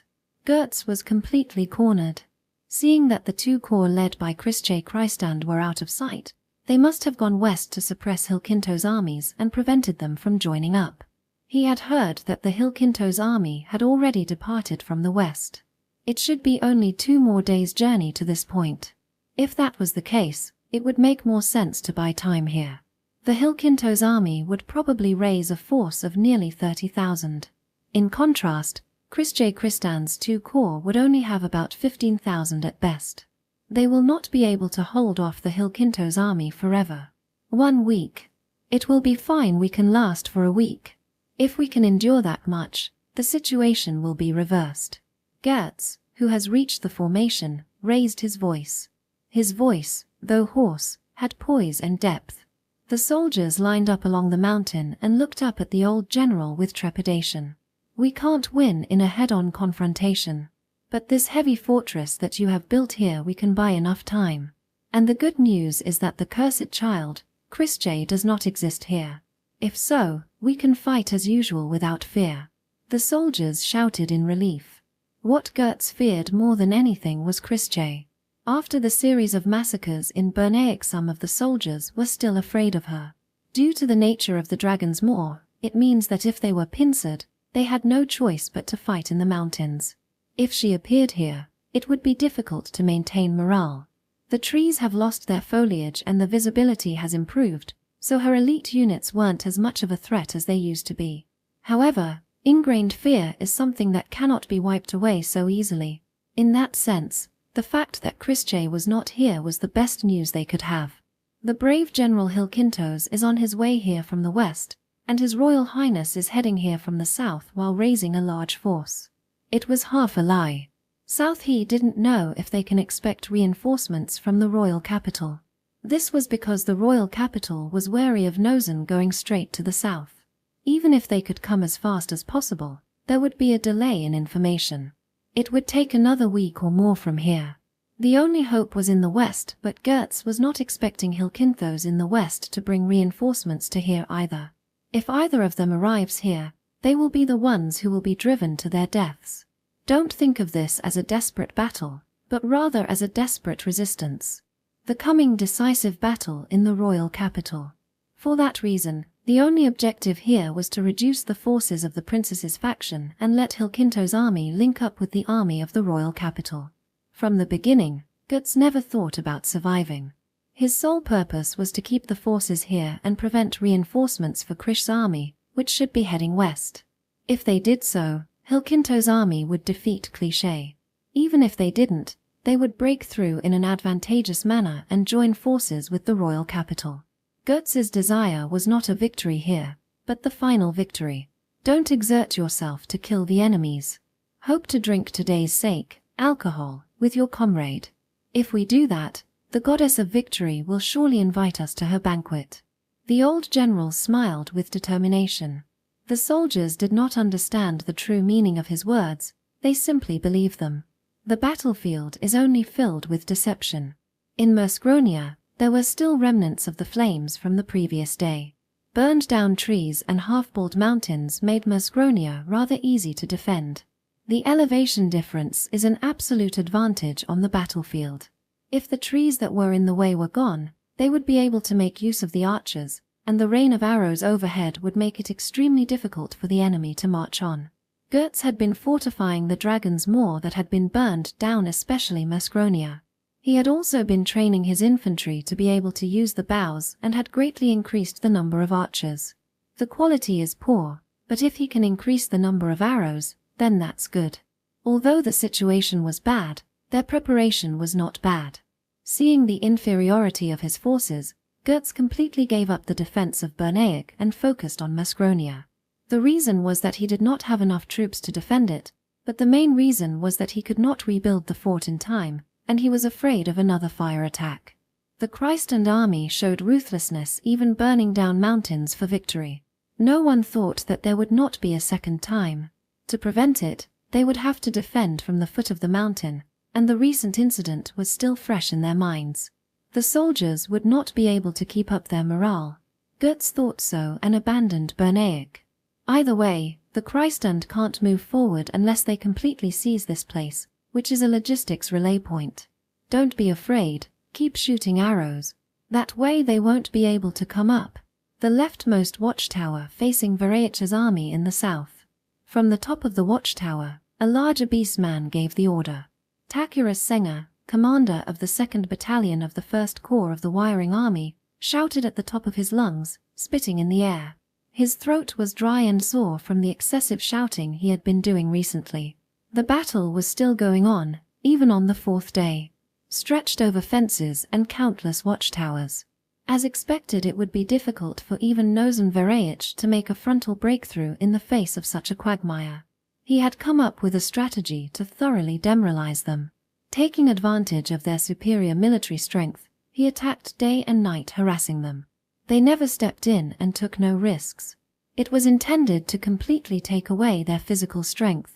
Gertz was completely cornered. Seeing that the two corps led by Chrische Christand were out of sight, They must have gone west to suppress Hilkintos' armies and prevented them from joining up. He had heard that the Hilkintos' army had already departed from the west. It should be only 2 more days' journey to this point. If that was the case, it would make more sense to buy time here. The Hilkintos' army would probably raise a force of nearly 30,000. In contrast, Kristan's 2 corps would only have about 15,000 at best. They will not be able to hold off the Hilkintos' army forever. 1 week. It will be fine, we can last for a week. If we can endure that much, the situation will be reversed. Gertz, who has reached the formation, raised his voice. His voice, though hoarse, had poise and depth. The soldiers lined up along the mountain and looked up at the old general with trepidation. We can't win in a head-on confrontation. But this heavy fortress that you have built here, we can buy enough time. And the good news is that the cursed child, Christjay, does not exist here. If so, we can fight as usual without fear. The soldiers shouted in relief. What Gertz feared more than anything was Christjay. After the series of massacres in Bernaik, some of the soldiers were still afraid of her. Due to the nature of the dragon's maw, it means that if they were pincered, they had no choice but to fight in the mountains. If she appeared here, it would be difficult to maintain morale. The trees have lost their foliage and the visibility has improved, so her elite units weren't as much of a threat as they used to be. However, ingrained fear is something that cannot be wiped away so easily. In that sense, the fact that Christjay was not here was the best news they could have. The brave General Hilkintos is on his way here from the west, and His Royal Highness is heading here from the south while raising a large force. It was half a lie. South he didn't know if they can expect reinforcements from the royal capital. This was because the royal capital was wary of Nozen going straight to the south. Even if they could come as fast as possible, there would be a delay in information. It would take another week or more from here. The only hope was in the west, but Gertz was not expecting Hilkintos in the west to bring reinforcements to here either. If either of them arrives here, they will be the ones who will be driven to their deaths. Don't think of this as a desperate battle, but rather as a desperate resistance. The coming decisive battle in the royal capital. For that reason, the only objective here was to reduce the forces of the princess's faction and let Hilkintos' army link up with the army of the royal capital. From the beginning, Gertz never thought about surviving. His sole purpose was to keep the forces here and prevent reinforcements for Krish's army, which should be heading west. If they did so, Hilkintos' army would defeat Cliché. Even if they didn't, they would break through in an advantageous manner and join forces with the royal capital. Gertz's desire was not a victory here, but the final victory. Don't exert yourself to kill the enemies. Hope to drink today's sake, alcohol, with your comrade. If we do that, the goddess of victory will surely invite us to her banquet. The old general smiled with determination. The soldiers did not understand the true meaning of his words, they simply believed them. The battlefield is only filled with deception. In Musgronia, there were still remnants of the flames from the previous day. Burned down trees and half-bald mountains made Musgronia rather easy to defend. The elevation difference is an absolute advantage on the battlefield. If the trees that were in the way were gone, they would be able to make use of the archers, and the rain of arrows overhead would make it extremely difficult for the enemy to march on. Gertz had been fortifying the dragon's maw that had been burned down, especially Musgronia. He had also been training his infantry to be able to use the bows and had greatly increased the number of archers. The quality is poor, but if he can increase the number of arrows, then that's good. Although the situation was bad, their preparation was not bad. Seeing the inferiority of his forces, Gertz completely gave up the defense of Bernaik and focused on Musgronia. The reason was that he did not have enough troops to defend it, but the main reason was that he could not rebuild the fort in time, and he was afraid of another fire attack. The Christand army showed ruthlessness, even burning down mountains for victory. No one thought that there would not be a second time. To prevent it, they would have to defend from the foot of the mountain, and the recent incident was still fresh in their minds. The soldiers would not be able to keep up their morale. Gertz thought so and abandoned Bernaik. Either way, the Christand can't move forward unless they completely seize this place, which is a logistics relay point. Don't be afraid, keep shooting arrows. That way they won't be able to come up. The leftmost watchtower facing Varaich's army in the south. From the top of the watchtower, a larger beastman gave the order. Takurus Senger, commander of the 2nd Battalion of the 1st Corps of the Wiring Army, shouted at the top of his lungs, spitting in the air. His throat was dry and sore from the excessive shouting he had been doing recently. The battle was still going on, even on the 4th day. Stretched over fences and countless watchtowers. As expected, it would be difficult for even Nozen Varaich to make a frontal breakthrough in the face of such a quagmire. He had come up with a strategy to thoroughly demoralize them. Taking advantage of their superior military strength, he attacked day and night, harassing them. They never stepped in and took no risks. It was intended to completely take away their physical strength.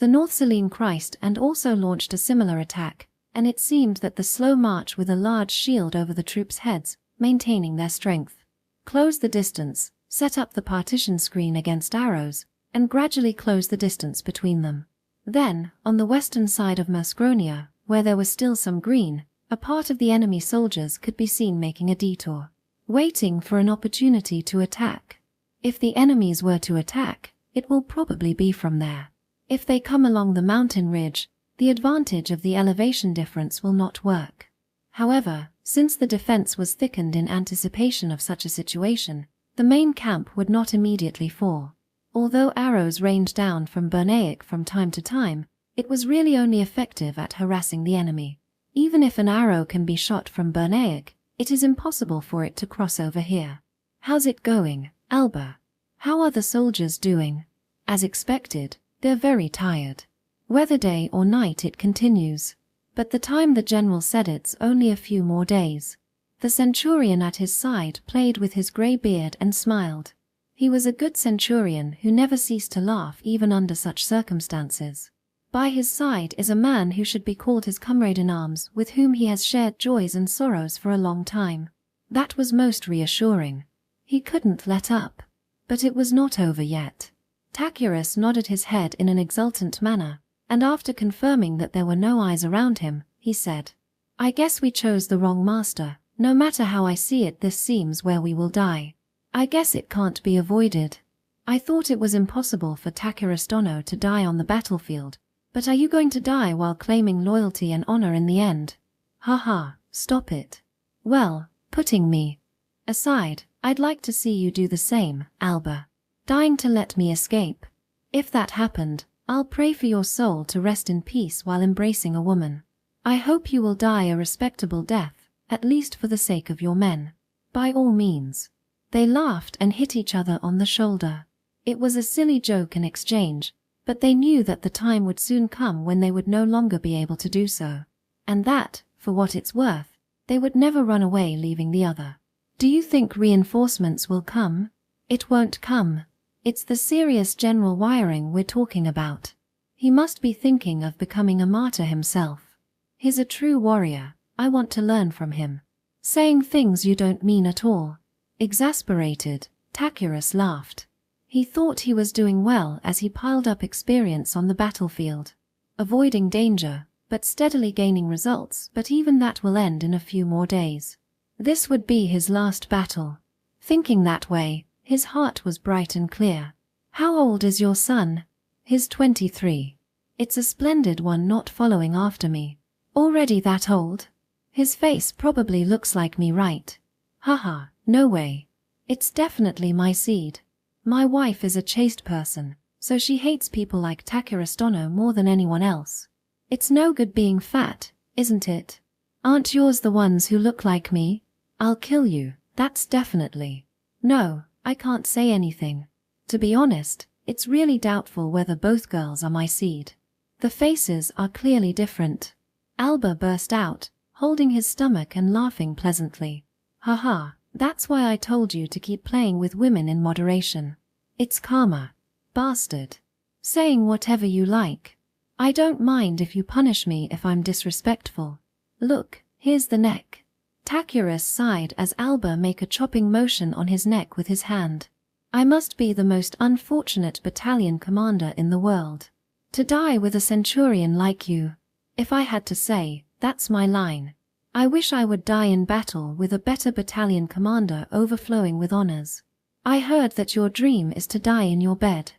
The North Selene Christ and also launched a similar attack, and it seemed that the slow march with a large shield over the troops' heads, maintaining their strength. Close the distance, set up the partition screen against arrows, and gradually close the distance between them. Then, on the western side of Muscronia, where there was still some green, a part of the enemy soldiers could be seen making a detour, waiting for an opportunity to attack. If the enemies were to attack, it will probably be from there. If they come along the mountain ridge, the advantage of the elevation difference will not work. However, since the defense was thickened in anticipation of such a situation, the main camp would not immediately fall. Although arrows rained down from Bernaic from time to time, it was really only effective at harassing the enemy. Even if an arrow can be shot from Bernaic, it is impossible for it to cross over here. How's it going, Alba? How are the soldiers doing? As expected, they're very tired. Whether day or night it continues. But the time the general said it's only a few more days. The centurion at his side played with his grey beard and smiled. He was a good centurion who never ceased to laugh even under such circumstances. By his side is a man who should be called his comrade-in-arms, with whom he has shared joys and sorrows for a long time. That was most reassuring. He couldn't let up. But it was not over yet. Takurus nodded his head in an exultant manner, and after confirming that there were no eyes around him, he said, "I guess we chose the wrong master. No matter how I see it, this seems where we will die. I guess it can't be avoided. I thought it was impossible for Takurus Dono to die on the battlefield, but are you going to die while claiming loyalty and honor in the end? Haha, stop it. Well, putting me aside, I'd like to see you do the same, Alba. Dying to let me escape. If that happened, I'll pray for your soul to rest in peace while embracing a woman. I hope you will die a respectable death, at least for the sake of your men. By all means." They laughed and hit each other on the shoulder. It was a silly joke in exchange, but they knew that the time would soon come when they would no longer be able to do so. And that, for what it's worth, they would never run away leaving the other. "Do you think reinforcements will come?" "It won't come. It's the serious general wiring we're talking about. He must be thinking of becoming a martyr himself. He's a true warrior. I want to learn from him. Saying things you don't mean at all." Exasperated, Takurus laughed. He thought he was doing well as he piled up experience on the battlefield, avoiding danger, but steadily gaining results, but even that will end in a few more days. This would be his last battle. Thinking that way, his heart was bright and clear. "How old is your son?" "He's 23. It's a splendid one not following after me." "Already that old?" "His face probably looks like me, right?" "Haha, no way. It's definitely my seed. My wife is a chaste person, so she hates people like Takurus Dono more than anyone else. It's no good being fat, isn't it? Aren't yours the ones who look like me? I'll kill you, that's definitely." "No, I can't say anything. To be honest, it's really doubtful whether both girls are my seed. The faces are clearly different." Alba burst out, holding his stomach and laughing pleasantly. "Haha, that's why I told you to keep playing with women in moderation. It's karma. Bastard. Saying whatever you like. I don't mind if you punish me if I'm disrespectful. Look, here's the neck." Takurus sighed as Alba made a chopping motion on his neck with his hand. "I must be the most unfortunate battalion commander in the world. To die with a centurion like you. If I had to say, that's my line. I wish I would die in battle with a better battalion commander overflowing with honors. I heard that your dream is to die in your bed.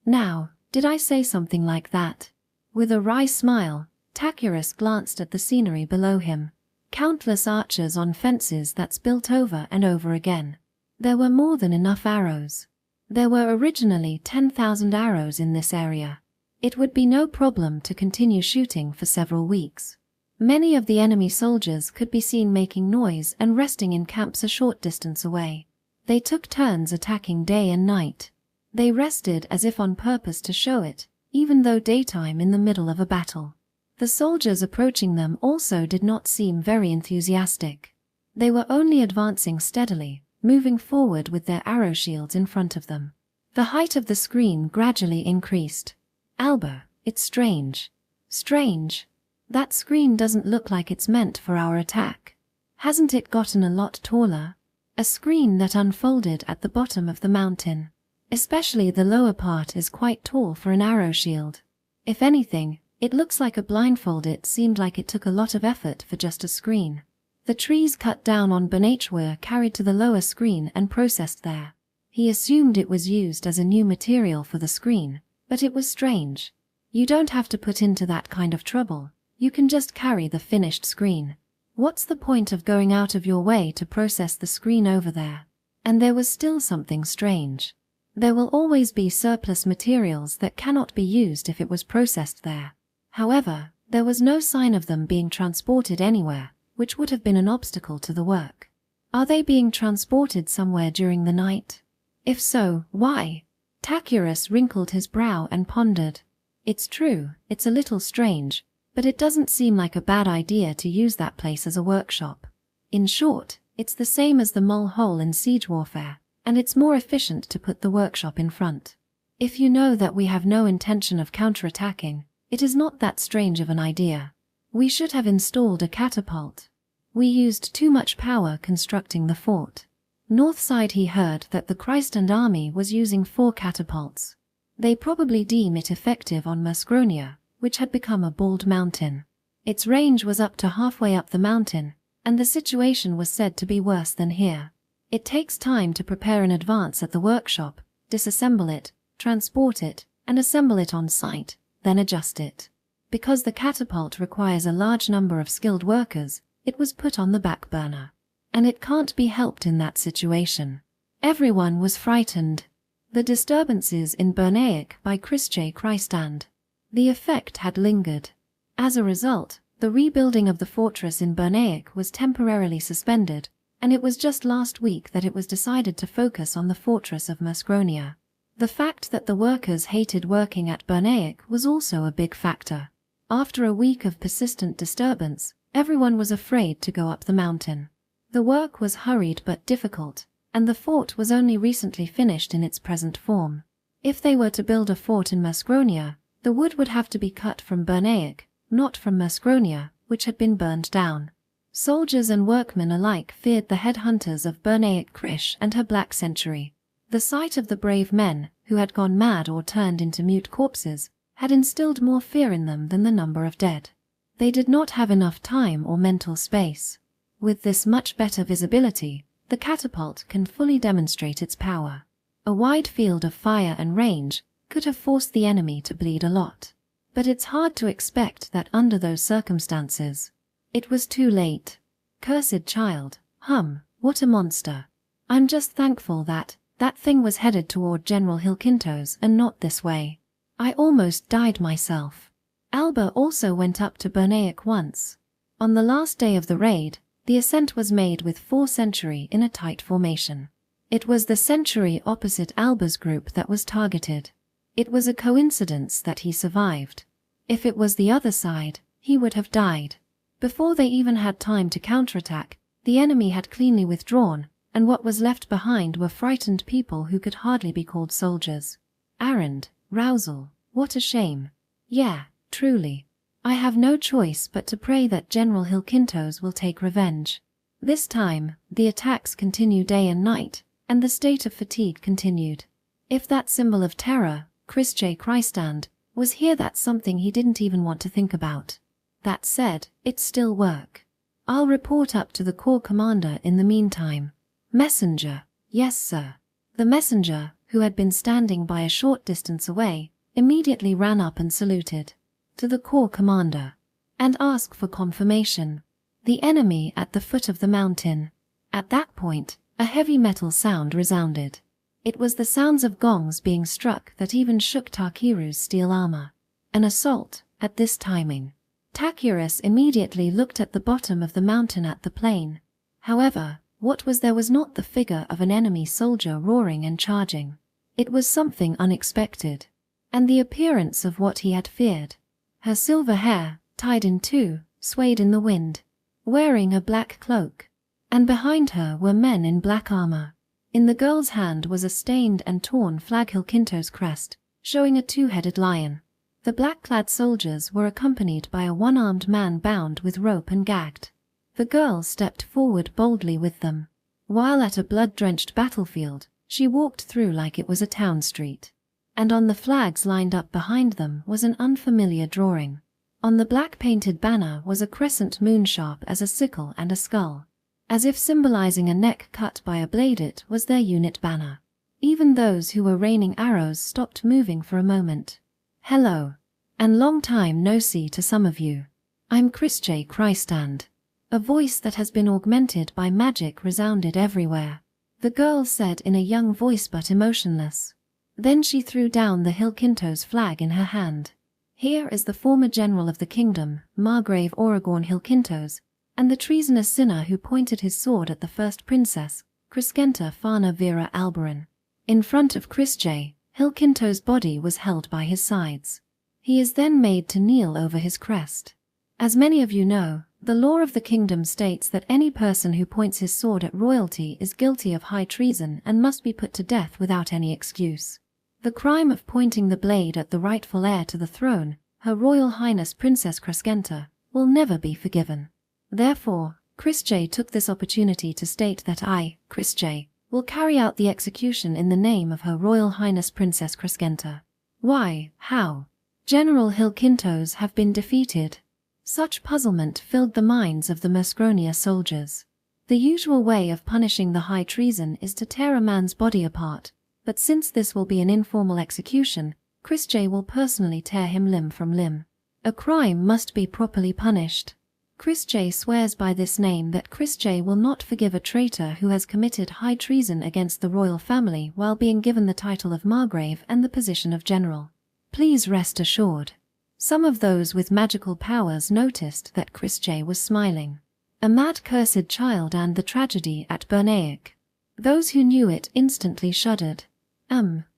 Now, did I say something like that? With a wry smile, Tacurus glanced at the scenery below him. Countless archers on fences that's built over and over again. There were more than enough arrows. There were originally 10,000 arrows in this area. It would be no problem to continue shooting for several weeks. Many of the enemy soldiers could be seen making noise and resting in camps a short distance away. They took turns attacking day and night. They rested as if on purpose to show it, even though daytime in the middle of a battle. The soldiers approaching them also did not seem very enthusiastic. They were only advancing steadily, moving forward with their arrow shields in front of them. The height of the screen gradually increased. Alba, it's strange. Strange. That screen doesn't look like it's meant for our attack. Hasn't it gotten a lot taller? A screen that unfolded at the bottom of the mountain. Especially the lower part is quite tall for an arrow shield. If anything, it looks like a blindfold. It seemed like it took a lot of effort for just a screen. The trees cut down on birch were carried to the lower screen and processed there. He assumed it was used as a new material for the screen, but it was strange. You don't have to put into that kind of trouble. You can just carry the finished screen. What's the point of going out of your way to process the screen over there? And there was still something strange. There will always be surplus materials that cannot be used if it was processed there. However, there was no sign of them being transported anywhere, which would have been an obstacle to the work. Are they being transported somewhere during the night? If so, why? Tacurus wrinkled his brow and pondered. It's true, it's a little strange, but it doesn't seem like a bad idea to use that place as a workshop. In short, it's the same as the mole hole in siege warfare, and it's more efficient to put the workshop in front. If you know that we have no intention of counterattacking, it is not that strange of an idea. We should have installed a catapult. We used too much power constructing the fort. Northside he heard that the Christend army was using 4 catapults. They probably deem it effective on Muscronia, which had become a bald mountain. Its range was up to halfway up the mountain, and the situation was said to be worse than here. It takes time to prepare in advance at the workshop, disassemble it, transport it, and assemble it on site, then adjust it. Because the catapult requires a large number of skilled workers, it was put on the back burner. And it can't be helped in that situation. Everyone was frightened. The disturbances in Bernaic by Christe Christand. The effect had lingered. As a result, the rebuilding of the fortress in Bernaic was temporarily suspended, and it was just last week that it was decided to focus on the fortress of Muscronia. The fact that the workers hated working at Bernaic was also a big factor. After a week of persistent disturbance, everyone was afraid to go up the mountain. The work was hurried but difficult, and the fort was only recently finished in its present form. If they were to build a fort in Muscronia, the wood would have to be cut from Bernaic, not from Muscronia, which had been burned down. Soldiers and workmen alike feared the headhunters of Bernaic Krish and her Black Century. The sight of the brave men, who had gone mad or turned into mute corpses, had instilled more fear in them than the number of dead. They did not have enough time or mental space. With this much better visibility, the catapult can fully demonstrate its power. A wide field of fire and range could have forced the enemy to bleed a lot. But it's hard to expect that under those circumstances. It was too late. Cursed child, what a monster. I'm just thankful that thing was headed toward General Hilkintos and not this way. I almost died myself. Alba also went up to Bernaic once. On the last day of the raid, the ascent was made with 4 Century in a tight formation. It was the Century opposite Alba's group that was targeted. It was a coincidence that he survived. If it was the other side, he would have died. Before they even had time to counterattack, the enemy had cleanly withdrawn, and what was left behind were frightened people who could hardly be called soldiers. Arend, Rousel, what a shame. Yeah, truly. I have no choice but to pray that General Hilkintos will take revenge. This time, the attacks continue day and night, and the state of fatigue continued. If that symbol of terror, Christe Christand, was here, that's something he didn't even want to think about. That said, it's still work. I'll report up to the corps commander in the meantime. Messenger. Yes, sir. The messenger, who had been standing by a short distance away, immediately ran up and saluted. To the corps commander. And asked for confirmation. The enemy at the foot of the mountain. At that point, a heavy metal sound resounded. It was the sounds of gongs being struck that even shook Takiru's steel armor. An assault, at this timing. Takiris immediately looked at the bottom of the mountain at the plain. However, what was there was not the figure of an enemy soldier roaring and charging. It was something unexpected, and the appearance of what he had feared. Her silver hair, tied in two, swayed in the wind, wearing a black cloak, and behind her were men in black armor. In the girl's hand was a stained and torn flag Hilkintos crest, showing a two-headed lion. The black-clad soldiers were accompanied by a one-armed man bound with rope and gagged. The girl stepped forward boldly with them. While at a blood-drenched battlefield, she walked through like it was a town street. And on the flags lined up behind them was an unfamiliar drawing. On the black-painted banner was a crescent moon sharp as a sickle and a skull. As if symbolizing a neck cut by a blade, it was their unit banner. Even those who were raining arrows stopped moving for a moment. Hello. And long time no see to some of you. I'm Christjay Christand. A voice that has been augmented by magic resounded everywhere. The girl said in a young voice but emotionless. Then she threw down the Hilkintos flag in her hand. Here is the former general of the kingdom, Margrave Oragorn Hilkintos, and the treasonous sinner who pointed his sword at the first princess, Crescenta Fana Vera Alberon. In front of Christjay, Hilkintos' body was held by his sides. He is then made to kneel over his crest. As many of you know, the law of the kingdom states that any person who points his sword at royalty is guilty of high treason and must be put to death without any excuse. The crime of pointing the blade at the rightful heir to the throne, Her Royal Highness Princess Crescenta, will never be forgiven. Therefore, Christjay took this opportunity to state that I, Christjay, will carry out the execution in the name of Her Royal Highness Princess Crescenta. Why, how? General Hilkintos have been defeated. Such puzzlement filled the minds of the Muscronia soldiers. The usual way of punishing the high treason is to tear a man's body apart, but since this will be an informal execution, Christjay will personally tear him limb from limb. A crime must be properly punished. Christjay swears by this name that Christjay will not forgive a traitor who has committed high treason against the royal family while being given the title of Margrave and the position of general. Please rest assured. Some of those with magical powers noticed that Christjay was smiling. A mad cursed child and the tragedy at Bernaic. Those who knew it instantly shuddered.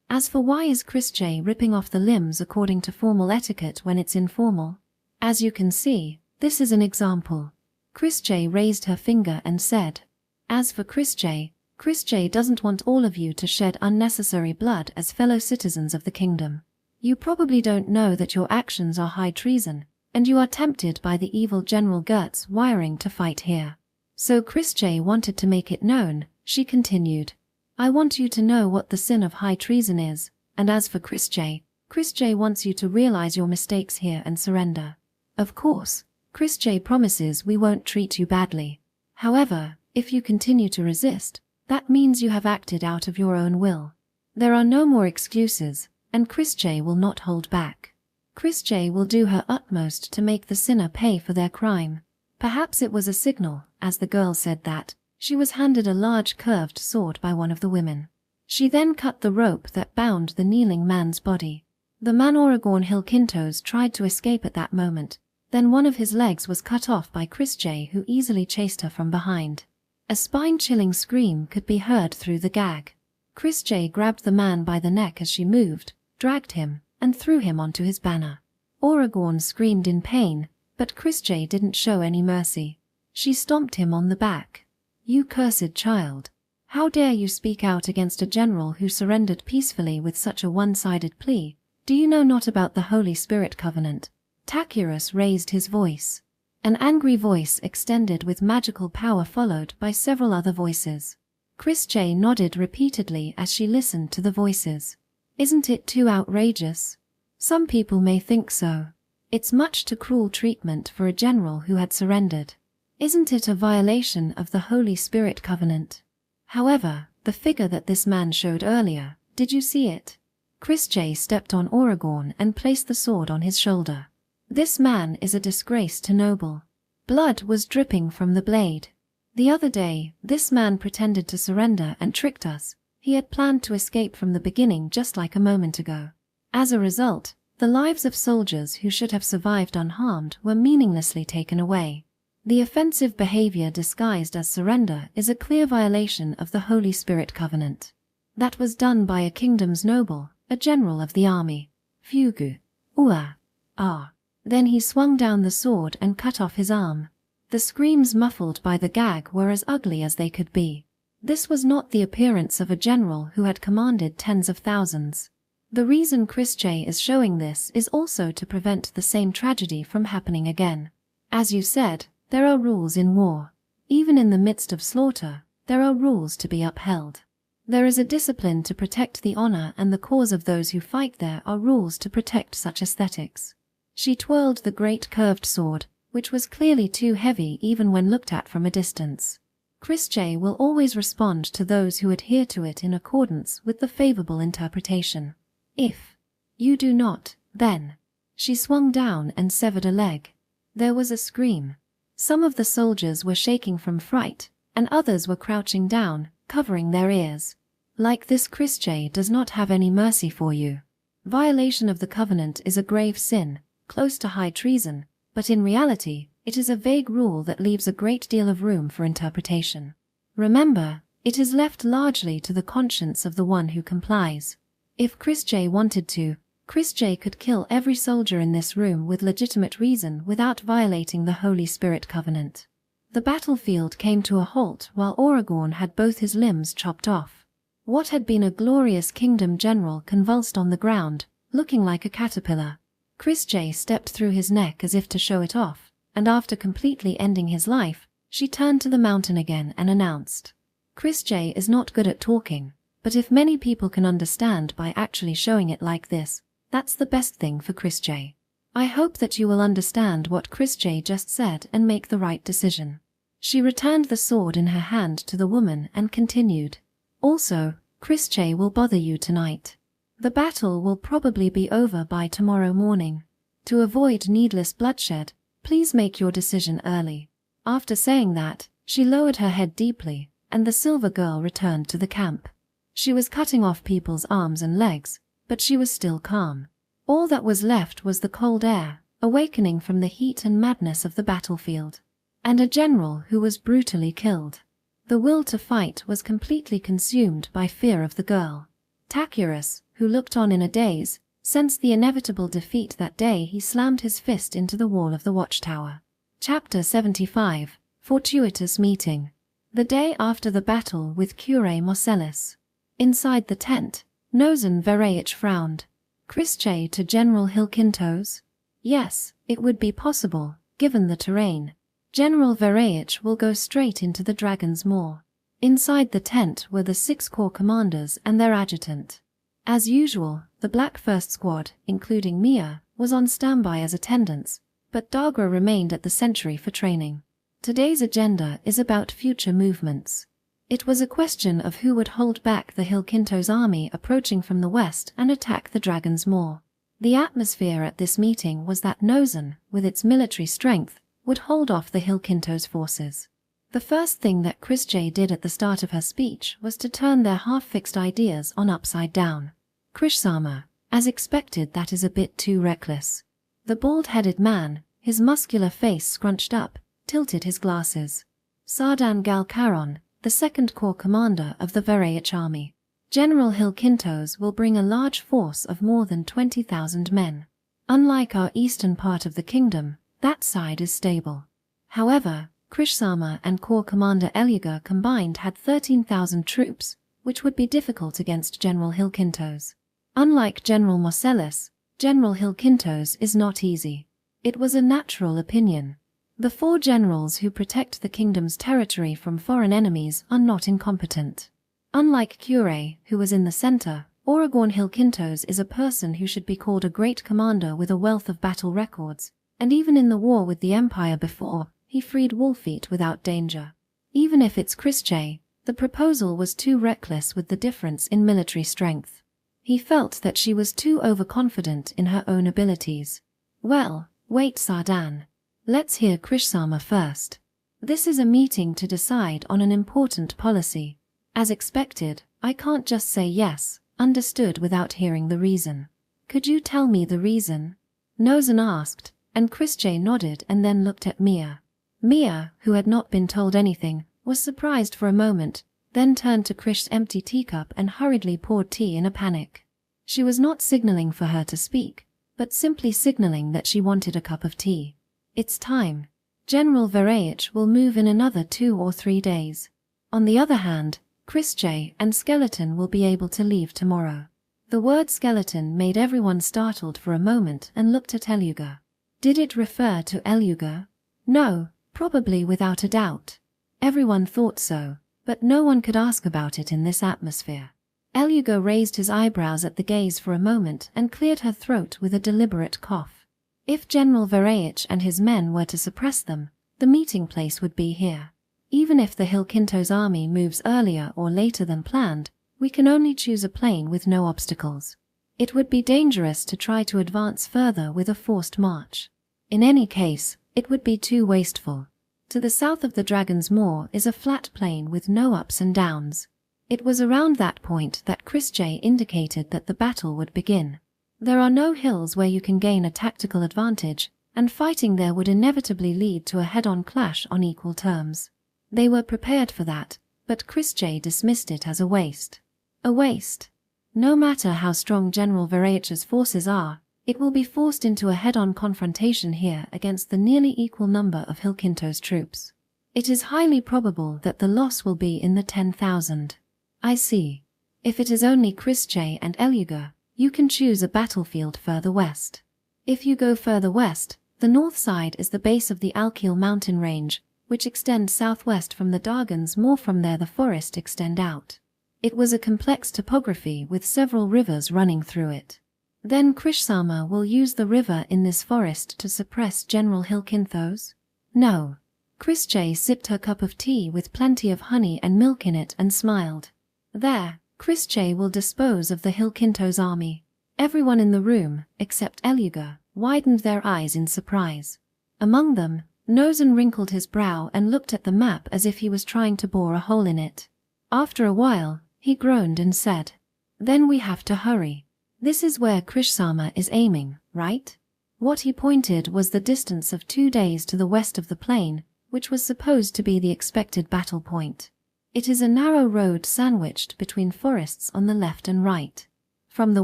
As for why is Christjay ripping off the limbs according to formal etiquette when it's informal? As you can see, this is an example. Christjay raised her finger and said, as for Christjay, Christjay doesn't want all of you to shed unnecessary blood as fellow citizens of the kingdom. You probably don't know that your actions are high treason, and you are tempted by the evil General Gert's wiring to fight here. So Christjay wanted to make it known, she continued. I want you to know what the sin of high treason is, and as for Christjay, Christjay wants you to realize your mistakes here and surrender. Of course, Christjay promises we won't treat you badly. However, if you continue to resist, that means you have acted out of your own will. There are no more excuses, and Christjay will not hold back. Christjay will do her utmost to make the sinner pay for their crime. Perhaps it was a signal, as the girl said that, she was handed a large curved sword by one of the women. She then cut the rope that bound the kneeling man's body. The man Oragorn Hilkintos tried to escape at that moment. Then one of his legs was cut off by Christjay, who easily chased her from behind. A spine-chilling scream could be heard through the gag. Christjay grabbed the man by the neck as she moved, dragged him, and threw him onto his banner. Oragorn screamed in pain, but Christjay didn't show any mercy. She stomped him on the back. You cursed child. How dare you speak out against a general who surrendered peacefully with such a one-sided plea? Do you know not about the Holy Spirit covenant? Takiris raised his voice. An angry voice extended with magical power followed by several other voices. Christjay nodded repeatedly as she listened to the voices. Isn't it too outrageous? Some people may think so. It's much too cruel treatment for a general who had surrendered. Isn't it a violation of the Holy Spirit covenant? However, the figure that this man showed earlier, did you see it? Chris J stepped on Aragorn and placed the sword on his shoulder. This man is a disgrace to noble. Blood was dripping from the blade. The other day, this man pretended to surrender and tricked us. He had planned to escape from the beginning just like a moment ago. As a result, the lives of soldiers who should have survived unharmed were meaninglessly taken away. The offensive behavior disguised as surrender is a clear violation of the Holy Spirit covenant. That was done by a kingdom's noble, a general of the army. Fugu. Ua. Ah. Then he swung down the sword and cut off his arm. The screams muffled by the gag were as ugly as they could be. This was not the appearance of a general who had commanded tens of thousands. The reason Chris J is showing this is also to prevent the same tragedy from happening again. As you said, there are rules in war. Even in the midst of slaughter, there are rules to be upheld. There is a discipline to protect the honor and the cause of those who fight. There are rules to protect such aesthetics. She twirled the great curved sword, which was clearly too heavy even when looked at from a distance. Chris J will always respond to those who adhere to it in accordance with the favorable interpretation. If you do not, then. She swung down and severed a leg. There was a scream. Some of the soldiers were shaking from fright, and others were crouching down, covering their ears. Like this, Chris J does not have any mercy for you. Violation of the covenant is a grave sin, close to high treason, but in reality, it is a vague rule that leaves a great deal of room for interpretation. Remember, it is left largely to the conscience of the one who complies. If Chris J wanted to, Chris J could kill every soldier in this room with legitimate reason without violating the Holy Spirit covenant. The battlefield came to a halt while Aragorn had both his limbs chopped off. What had been a glorious kingdom general convulsed on the ground, looking like a caterpillar. Chris J stepped through his neck as if to show it off, and after completely ending his life, she turned to the mountain again and announced, Chris J is not good at talking, but if many people can understand by actually showing it like this, that's the best thing for Chris J. I hope that you will understand what Chris J just said and make the right decision. She returned the sword in her hand to the woman and continued, also, Chris J will bother you tonight. The battle will probably be over by tomorrow morning. To avoid needless bloodshed, please make your decision early. After saying that, she lowered her head deeply, and the silver girl returned to the camp. She was cutting off people's arms and legs, but she was still calm. All that was left was the cold air, awakening from the heat and madness of the battlefield. And a general who was brutally killed. The will to fight was completely consumed by fear of the girl. Tacurus, who looked on in a daze, sensed the inevitable defeat that day. He slammed his fist into the wall of the watchtower. Chapter 75, Fortuitous Meeting. The day after the battle with Cure Marcellus. Inside the tent, Nozan Vereich frowned. Chris J to General Hilkintos? Yes, it would be possible, given the terrain. General Vereich will go straight into the Dragon's Maw. Inside the tent were the 6 corps commanders and their adjutant. As usual, the Black First Squad, including Mia, was on standby as attendants, but Dagra remained at the Sentry for training. Today's agenda is about future movements. It was a question of who would hold back the Hilkintos army approaching from the west and attack the Dragon's Maw. The atmosphere at this meeting was that Nozan, with its military strength, would hold off the Hilkintos forces. The first thing that Chris J did at the start of her speech was to turn their half-fixed ideas on upside down. Krishsama, as expected, that is a bit too reckless. The bald-headed man, his muscular face scrunched up, tilted his glasses. Sardan Galcaron, the 2nd Corps commander of the Vereich army. General Hilkintos will bring a large force of more than 20,000 men. Unlike our eastern part of the kingdom, that side is stable. However, Krishsama and Corps Commander Eliager combined had 13,000 troops, which would be difficult against General Hilkintos. Unlike General Marcellus, General Hilkintos is not easy. It was a natural opinion. The 4 generals who protect the kingdom's territory from foreign enemies are not incompetent. Unlike Cure, who was in the center, Aragorn Hilkintos is a person who should be called a great commander with a wealth of battle records, and even in the war with the Empire before, He freed Wolfeet without danger. Even if it's Christjay, the proposal was too reckless with the difference in military strength. He felt that she was too overconfident in her own abilities. Well, wait Sardan. Let's hear Krishsama first. This is a meeting to decide on an important policy. As expected, I can't just say yes, understood without hearing the reason. Could you tell me the reason? Nozan asked, and Christjay nodded and then looked at Mia. Mia, who had not been told anything, was surprised for a moment, then turned to Krish's empty teacup and hurriedly poured tea in a panic. She was not signaling for her to speak, but simply signaling that she wanted a cup of tea. It's time. General Vereich will move in another 2 or 3 days. On the other hand, Christjay and Skeleton will be able to leave tomorrow. The word skeleton made everyone startled for a moment and looked at Eluga. Did it refer to Eluga? No, probably without a doubt. Everyone thought so, but no one could ask about it in this atmosphere. Eluga raised his eyebrows at the gaze for a moment and cleared her throat with a deliberate cough. If General Vereich and his men were to suppress them, the meeting place would be here. Even if the Hilkintos army moves earlier or later than planned, we can only choose a plane with no obstacles. It would be dangerous to try to advance further with a forced march. In any case, it would be too wasteful. To the south of the Dragon's Maw is a flat plain with no ups and downs. It was around that point that Christjay indicated that the battle would begin. There are no hills where you can gain a tactical advantage, and fighting there would inevitably lead to a head-on clash on equal terms. They were prepared for that, but Christjay dismissed it as a waste. A waste. No matter how strong General Vereich's forces are, it will be forced into a head-on confrontation here against the nearly equal number of Hilkintos troops. It is highly probable that the loss will be in the 10,000. I see. If it is only Christjay and Eluga, you can choose a battlefield further west. If you go further west, the north side is the base of the Alkil mountain range, which extends southwest from the Dragon's Maw. From there the forest extend out. It was a complex topography with several rivers running through it. Then Krishsama will use the river in this forest to suppress General Hilkintos? No. Christjay sipped her cup of tea with plenty of honey and milk in it and smiled. There, Christjay will dispose of the Hilkintos army. Everyone in the room, except Eluga, widened their eyes in surprise. Among them, Nozan wrinkled his brow and looked at the map as if he was trying to bore a hole in it. After a while, he groaned and said, "Then we have to hurry. This is where Krishsama is aiming, right?" What he pointed was the distance of 2 days to the west of the plain, which was supposed to be the expected battle point. It is a narrow road sandwiched between forests on the left and right. From the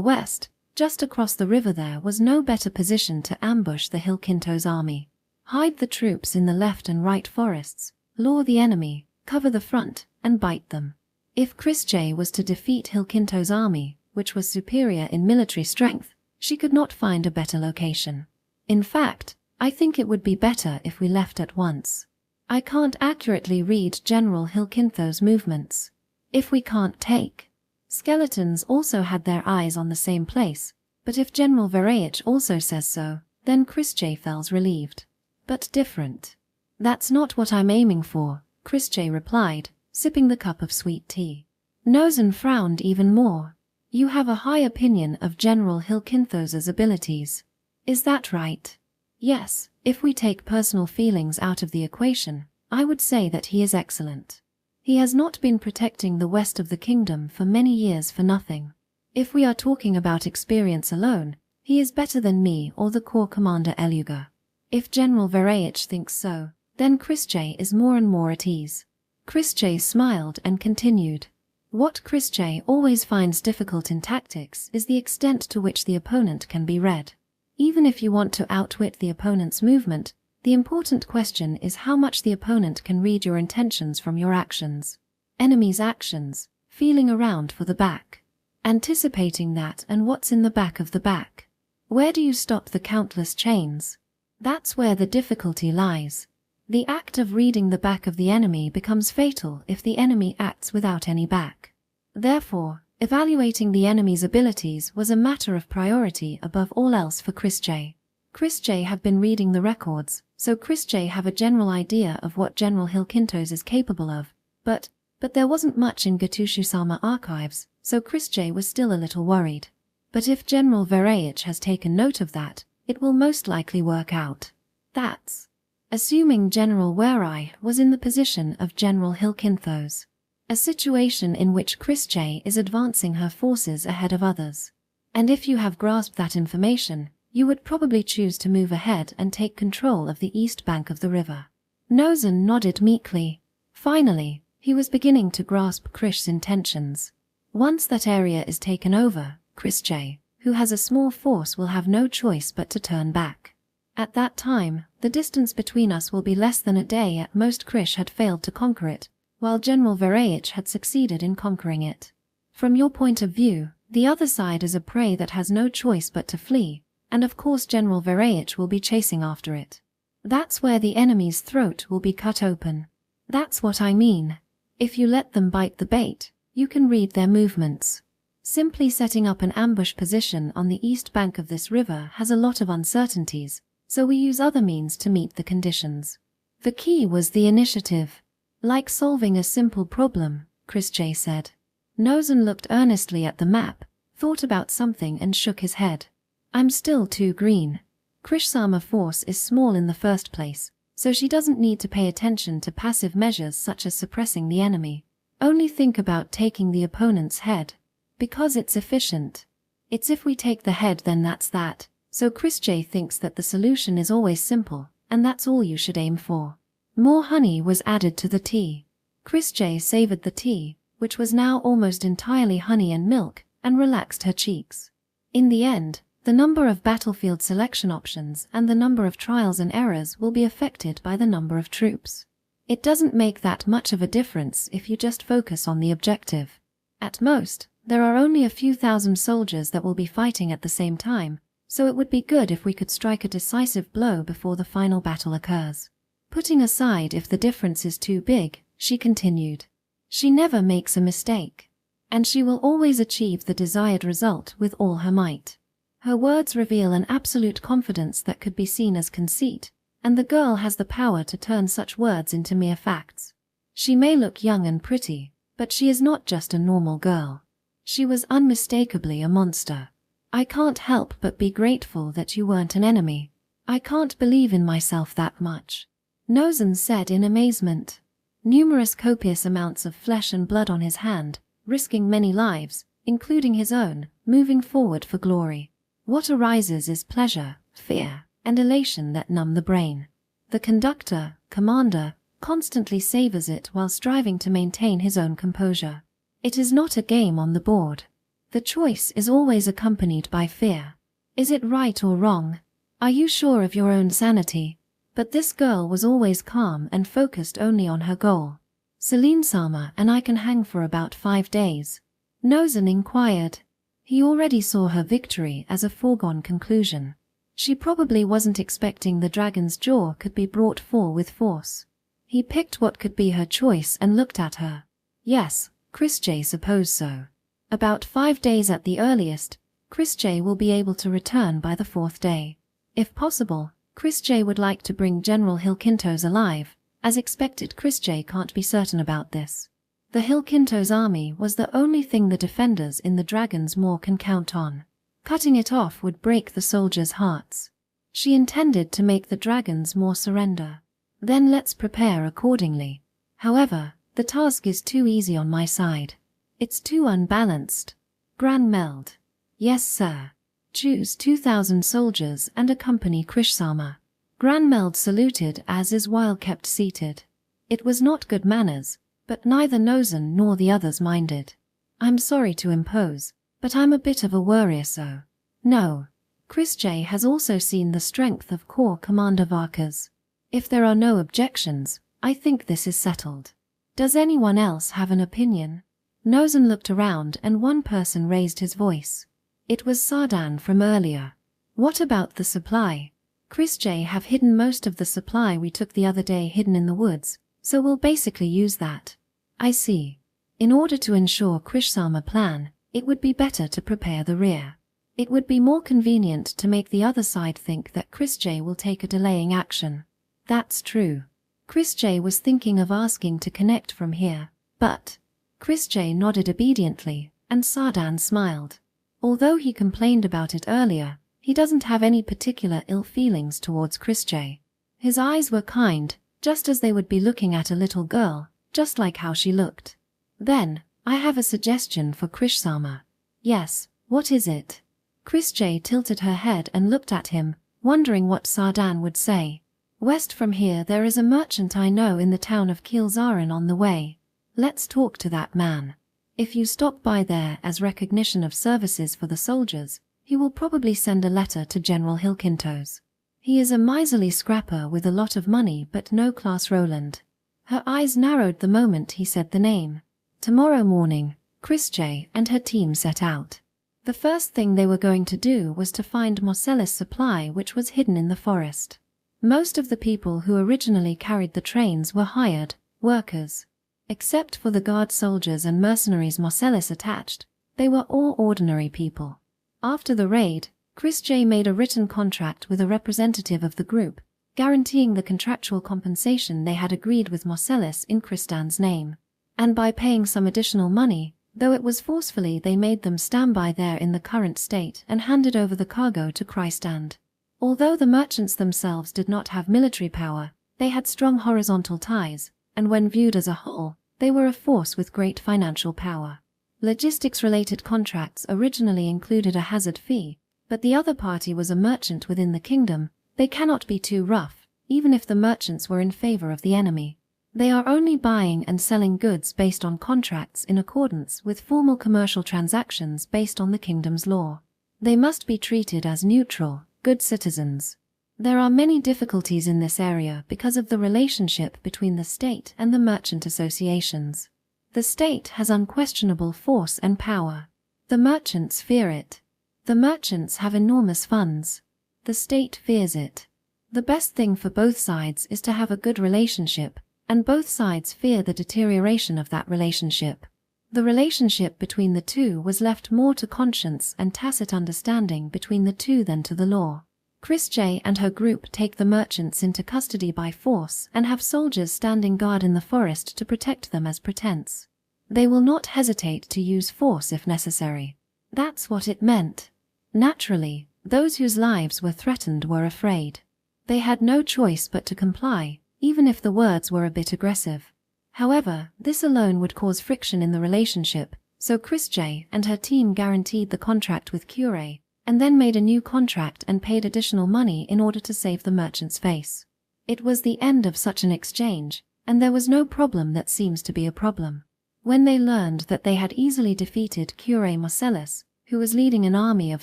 west, just across the river, there was no better position to ambush the Hilkintos army. Hide the troops in the left and right forests, lure the enemy, cover the front, and bite them. If Christjay was to defeat Hilkintos' army, which was superior in military strength, she could not find a better location. In fact, I think it would be better if we left at once. I can't accurately read General Hilkintos' movements. If we can't take... Skeletons also had their eyes on the same place, but if General Vereich also says so, then Christjay feels relieved. But different. That's not what I'm aiming for, Christjay replied, sipping the cup of sweet tea. Nozan frowned even more. You have a high opinion of General Hilkintos' abilities. Is that right? Yes, if we take personal feelings out of the equation, I would say that he is excellent. He has not been protecting the west of the kingdom for many years for nothing. If we are talking about experience alone, he is better than me or the corps commander Eluga. If General Vereich thinks so, then Christjay is more and more at ease. Christjay smiled and continued. What Christjay always finds difficult in tactics is the extent to which the opponent can be read. Even if you want to outwit the opponent's movement, the important question is how much the opponent can read your intentions from your actions. Enemy's actions, feeling around for the back. Anticipating that and what's in the back of the back. Where do you stop the countless chains? That's where the difficulty lies. The act of reading the back of the enemy becomes fatal if the enemy acts without any back. Therefore, evaluating the enemy's abilities was a matter of priority above all else for Christjay. Chris J have been reading the records, so Chris J have a general idea of what General Hilkintos is capable of, but there wasn't much in Gatushu-sama archives, so Chris J was still a little worried. But if General Vereich has taken note of that, it will most likely work out. That's assuming General Vereich was in the position of General Hilkintos. A situation in which Chris J is advancing her forces ahead of others. And if you have grasped that information, you would probably choose to move ahead and take control of the east bank of the river. Nozen nodded meekly. Finally, he was beginning to grasp Krish's intentions. Once that area is taken over, Chris J, who has a small force, will have no choice but to turn back. At that time, the distance between us will be less than a day at most. Krish had failed to conquer it, while General Vereich had succeeded in conquering it. From your point of view, the other side is a prey that has no choice but to flee, and of course General Vereich will be chasing after it. That's where the enemy's throat will be cut open. That's what I mean. If you let them bite the bait, you can read their movements. Simply setting up an ambush position on the east bank of this river has a lot of uncertainties, so we use other means to meet the conditions. The key was the initiative. Like solving a simple problem, Chris J said. Nozen looked earnestly at the map, thought about something and shook his head. I'm still too green. Krish-sama force is small in the first place, so she doesn't need to pay attention to passive measures such as suppressing the enemy. Only think about taking the opponent's head. Because it's efficient. It's if we take the head, then that's that. So Chris J thinks that the solution is always simple, and that's all you should aim for. More honey was added to the tea. Chris J savored the tea, which was now almost entirely honey and milk, and relaxed her cheeks. In the end, the number of battlefield selection options and the number of trials and errors will be affected by the number of troops. It doesn't make that much of a difference if you just focus on the objective. At most, there are only a few thousand soldiers that will be fighting at the same time, so it would be good if we could strike a decisive blow before the final battle occurs. Putting aside if the difference is too big, she continued. She never makes a mistake. And she will always achieve the desired result with all her might. Her words reveal an absolute confidence that could be seen as conceit, and the girl has the power to turn such words into mere facts. She may look young and pretty, but she is not just a normal girl. She was unmistakably a monster. I can't help but be grateful that you weren't an enemy. I can't believe in myself that much. Nozen said in amazement. Numerous copious amounts of flesh and blood on his hand, risking many lives, including his own, moving forward for glory. What arises is pleasure, fear, and elation that numb the brain. The conductor, commander, constantly savors it while striving to maintain his own composure. It is not a game on the board. The choice is always accompanied by fear. Is it right or wrong? Are you sure of your own sanity? But this girl was always calm and focused only on her goal. Selene-sama and I can hang for about 5 days. Nozen inquired. He already saw her victory as a foregone conclusion. She probably wasn't expecting the dragon's jaw could be brought forth with force. He picked what could be her choice and looked at her. Yes, Chris J supposed so. About 5 days at the earliest, Chris J will be able to return by the 4th day. If possible, Chris J would like to bring General Hilkintos alive. As expected, Chris J can't be certain about this. The Hilkintos army was the only thing the defenders in the Dragon's Maw can count on. Cutting it off would break the soldiers' hearts. She intended to make the Dragon's Maw surrender. Then let's prepare accordingly. However, the task is too easy on my side. It's too unbalanced. Gran Meld. Yes, sir. Choose 2,000 soldiers and accompany Krish-sama. Gran Meld saluted as is while kept seated. It was not good manners, but neither Nozen nor the others minded. I'm sorry to impose, but I'm a bit of a worrier so. No. Chris J has also seen the strength of Corps Commander Varkas. If there are no objections, I think this is settled. Does anyone else have an opinion? Nozen looked around and one person raised his voice. It was Sardan from earlier. What about the supply? Chris J have hidden most of the supply we took the other day hidden in the woods, so we'll basically use that. I see. In order to ensure Krish-sama plan, it would be better to prepare the rear. It would be more convenient to make the other side think that Chris J will take a delaying action. That's true. Chris J was thinking of asking to connect from here, but Chris J nodded obediently, and Sardan smiled. Although he complained about it earlier, he doesn't have any particular ill feelings towards Chris J. His eyes were kind, just as they would be looking at a little girl, just like how she looked. Then, I have a suggestion for Krishsama. Yes, what is it? Chris J tilted her head and looked at him, wondering what Sardan would say. West from here there is a merchant I know in the town of Kilzaran on the way. Let's talk to that man. If you stop by there as recognition of services for the soldiers, he will probably send a letter to General Hilkintos. He is a miserly scrapper with a lot of money but no class. Roland. Her eyes narrowed the moment he said the name. Tomorrow morning, Chris J and her team set out. The first thing they were going to do was to find Marcellus' supply, which was hidden in the forest. Most of the people who originally carried the trains were hired workers. Except for the guard soldiers and mercenaries Marcellus attached, they were all ordinary people. After the raid, Chris J made a written contract with a representative of the group, guaranteeing the contractual compensation they had agreed with Marcellus in Kristan's name. And by paying some additional money, though it was forcefully, they made them stand by there in the current state and handed over the cargo to Kristand. Although the merchants themselves did not have military power, they had strong horizontal ties, and when viewed as a whole, they were a force with great financial power. Logistics-related contracts originally included a hazard fee, but the other party was a merchant within the kingdom. They cannot be too rough, even if the merchants were in favor of the enemy. They are only buying and selling goods based on contracts in accordance with formal commercial transactions based on the kingdom's law. They must be treated as neutral, good citizens. There are many difficulties in this area because of the relationship between the state and the merchant associations. The state has unquestionable force and power. The merchants fear it. The merchants have enormous funds. The state fears it. The best thing for both sides is to have a good relationship, and both sides fear the deterioration of that relationship. The relationship between the two was left more to conscience and tacit understanding between the two than to the law. Chris J and her group take the merchants into custody by force and have soldiers standing guard in the forest to protect them as pretense. They will not hesitate to use force if necessary. That's what it meant. Naturally, those whose lives were threatened were afraid. They had no choice but to comply, even if the words were a bit aggressive. However, this alone would cause friction in the relationship, so Chris J and her team guaranteed the contract with Cure, and then made a new contract and paid additional money in order to save the merchant's face. It was the end of such an exchange, and there was no problem that seems to be a problem. When they learned that they had easily defeated Cure Marcellus, who was leading an army of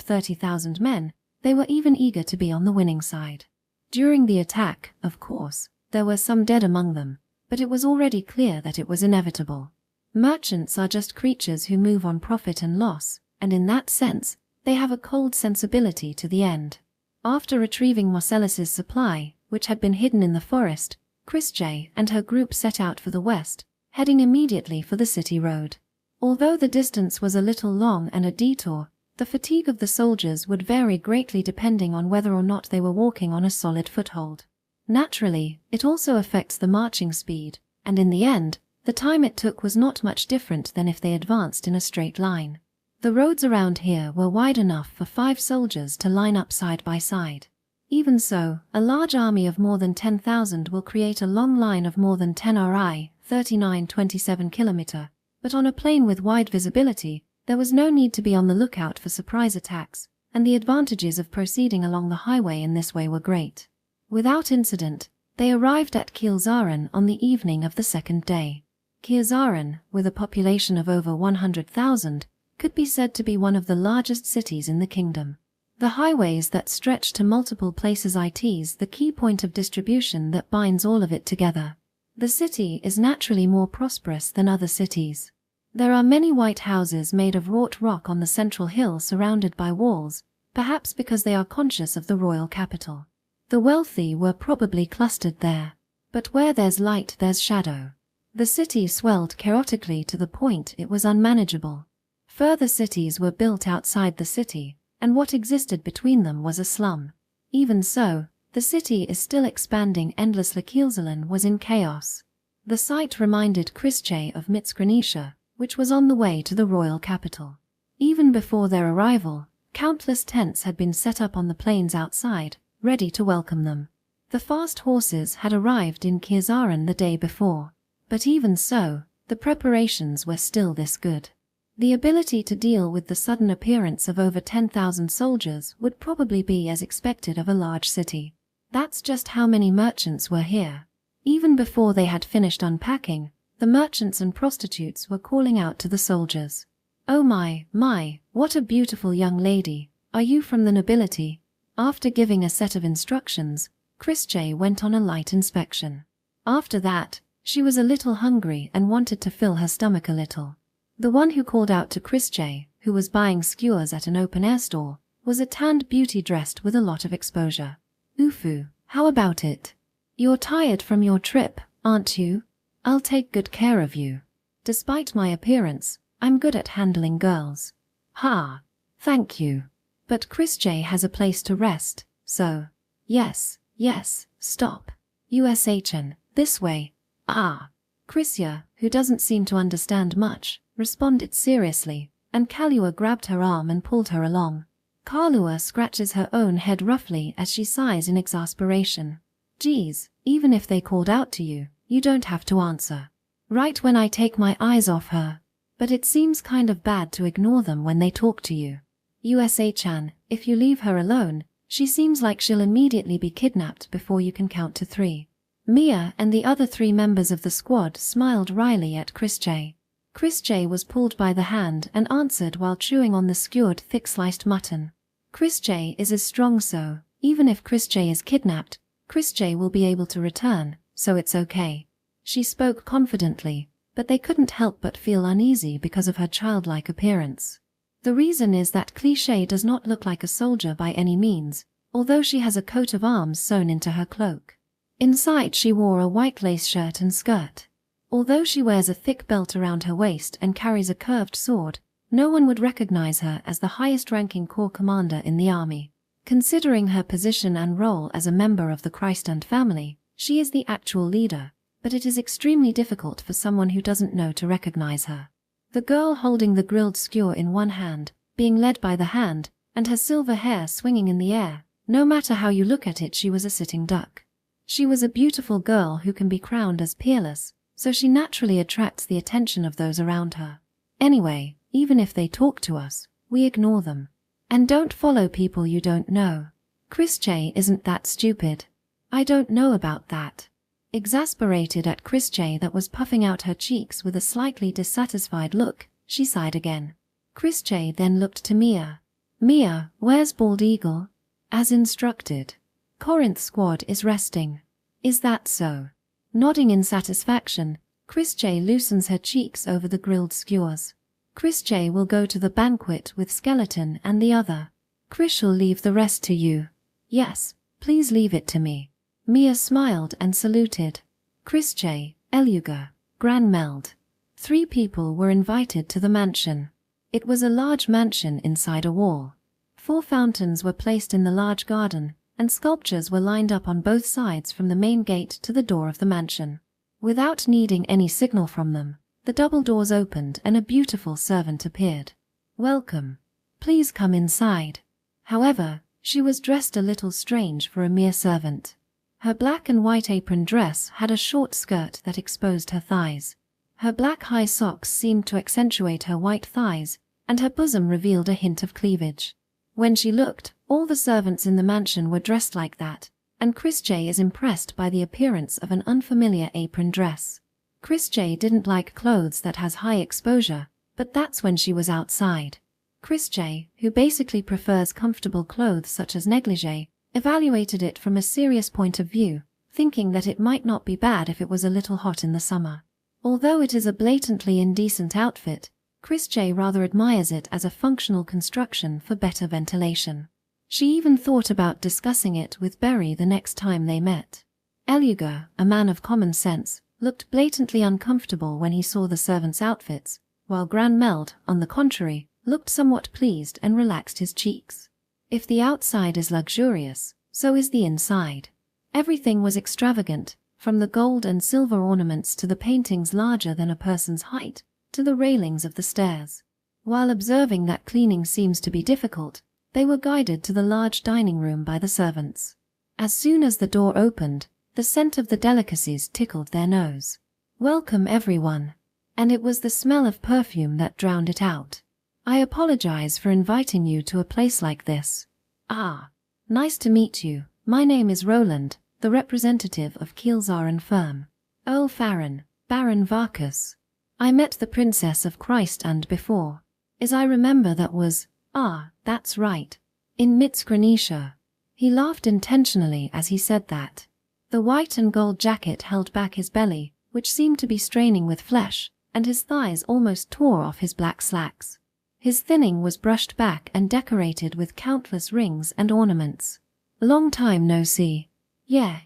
30,000 men, they were even eager to be on the winning side. During the attack, of course, there were some dead among them, but it was already clear that it was inevitable. Merchants are just creatures who move on profit and loss, and in that sense, they have a cold sensibility to the end. After retrieving Marcellus's supply, which had been hidden in the forest, Chris J and her group set out for the west, heading immediately for the city road. Although the distance was a little long and a detour, the fatigue of the soldiers would vary greatly depending on whether or not they were walking on a solid foothold. Naturally, it also affects the marching speed, and in the end, the time it took was not much different than if they advanced in a straight line. The roads around here were wide enough for 5 soldiers to line up side by side. Even so, a large army of more than 10,000 will create a long line of more than 10 ri, 39-27 km, but on a plain with wide visibility, there was no need to be on the lookout for surprise attacks, and the advantages of proceeding along the highway in this way were great. Without incident, they arrived at Kilzaran on the evening of the second day. Kilzaran, with a population of over 100,000, could be said to be one of the largest cities in the kingdom. The highways that stretch to multiple places is the key point of distribution that binds all of it together. The city is naturally more prosperous than other cities. There are many white houses made of wrought rock on the central hill surrounded by walls, perhaps because they are conscious of the royal capital. The wealthy were probably clustered there, but where there's light there's shadow. The city swelled chaotically to the point it was unmanageable. Further cities were built outside the city, and what existed between them was a slum. Even so, the city is still expanding endlessly. Kielzelen was in chaos. The sight reminded Chrische of Mitskrenisha, which was on the way to the royal capital. Even before their arrival, countless tents had been set up on the plains outside, ready to welcome them. The fast horses had arrived in Kirzaren the day before, but even so, the preparations were still this good. The ability to deal with the sudden appearance of over 10,000 soldiers would probably be as expected of a large city. That's just how many merchants were here. Even before they had finished unpacking, the merchants and prostitutes were calling out to the soldiers. "Oh my, what a beautiful young lady. Are you from the nobility?" After giving a set of instructions, Chrische went on a light inspection. After that, she was a little hungry and wanted to fill her stomach a little. The one who called out to Chrische, who was buying skewers at an open-air store, was a tanned beauty dressed with a lot of exposure. "Ufu, how about it? You're tired from your trip, aren't you? I'll take good care of you. Despite my appearance, I'm good at handling girls." "Ha, thank you. But Chrische has a place to rest, so..." Yes, stop. USHN, this way." "Ah." Chrisia, who doesn't seem to understand much, responded seriously, and Kalua grabbed her arm and pulled her along. Kalua scratches her own head roughly as she sighs in exasperation. "Geez, even if they called out to you, you don't have to answer. Right when I take my eyes off her. But it seems kind of bad to ignore them when they talk to you. USHN, if you leave her alone, she seems like she'll immediately be kidnapped before you can count to 3. Mia and the other 3 members of the squad smiled wryly at Chrische. Chrische was pulled by the hand and answered while chewing on the skewered thick-sliced mutton. Chrische is as strong, so even if Chrische is kidnapped, Chrische will be able to return, so it's okay. She spoke confidently, but they couldn't help but feel uneasy because of her childlike appearance. The reason is that Cliché does not look like a soldier by any means, although she has a coat of arms sewn into her cloak. Inside she wore a white lace shirt and skirt. Although she wears a thick belt around her waist and carries a curved sword, no one would recognize her as the highest-ranking corps commander in the army. Considering her position and role as a member of the Christand family, she is the actual leader, but it is extremely difficult for someone who doesn't know to recognize her. The girl holding the grilled skewer in one hand, being led by the hand, and her silver hair swinging in the air, no matter how you look at it, she was a sitting duck. She was a beautiful girl who can be crowned as peerless, so she naturally attracts the attention of those around her. Anyway, even if they talk to us, we ignore them. And don't follow people you don't know. Chrische isn't that stupid. I don't know about that. Exasperated at Chrische that was puffing out her cheeks with a slightly dissatisfied look, she sighed again. Chrische then looked to Mia. "Mia, where's Bald Eagle?" "As instructed. Corinth's squad is resting." "Is that so?" Nodding in satisfaction, Chrische loosens her cheeks over the grilled skewers. Chrische will go to the banquet with Skeleton and the other. Chris'll leave the rest to you. "Yes, please leave it to me." Mia smiled and saluted. Chrische, Eluga, Granmeld. 3 people were invited to the mansion. It was a large mansion inside a wall. 4 fountains were placed in the large garden, and sculptures were lined up on both sides from the main gate to the door of the mansion. Without needing any signal from them, the double doors opened and a beautiful servant appeared. "Welcome. Please come inside." However, she was dressed a little strange for a mere servant. Her black and white apron dress had a short skirt that exposed her thighs. Her black high socks seemed to accentuate her white thighs, and her bosom revealed a hint of cleavage. When she looked, all the servants in the mansion were dressed like that, and Chrische is impressed by the appearance of an unfamiliar apron dress. Chrische didn't like clothes that has high exposure, but that's when she was outside. Chrische, who basically prefers comfortable clothes such as negligee, evaluated it from a serious point of view, thinking that it might not be bad if it was a little hot in the summer. Although it is a blatantly indecent outfit, Chrische rather admires it as a functional construction for better ventilation. She even thought about discussing it with Berry the next time they met. Eluga, a man of common sense, looked blatantly uncomfortable when he saw the servants' outfits, while Granmeld, on the contrary, looked somewhat pleased and relaxed his cheeks. If the outside is luxurious, so is the inside. Everything was extravagant, from the gold and silver ornaments to the paintings larger than a person's height, to the railings of the stairs. While observing that cleaning seems to be difficult, they were guided to the large dining room by the servants. As soon as the door opened, the scent of the delicacies tickled their nose. "Welcome, everyone." And it was the smell of perfume that drowned it out. "I apologize for inviting you to a place like this." "Ah, nice to meet you. My name is Roland, the representative of Kielzaren firm. Earl Farron, Baron Varkus. I met the Princess of Christ and before. As I remember that was, that's right, in Mitzgranisha." He laughed intentionally as he said that. The white and gold jacket held back his belly, which seemed to be straining with flesh, and his thighs almost tore off his black slacks. His thinning was brushed back and decorated with countless rings and ornaments. "Long time no see." Yeah.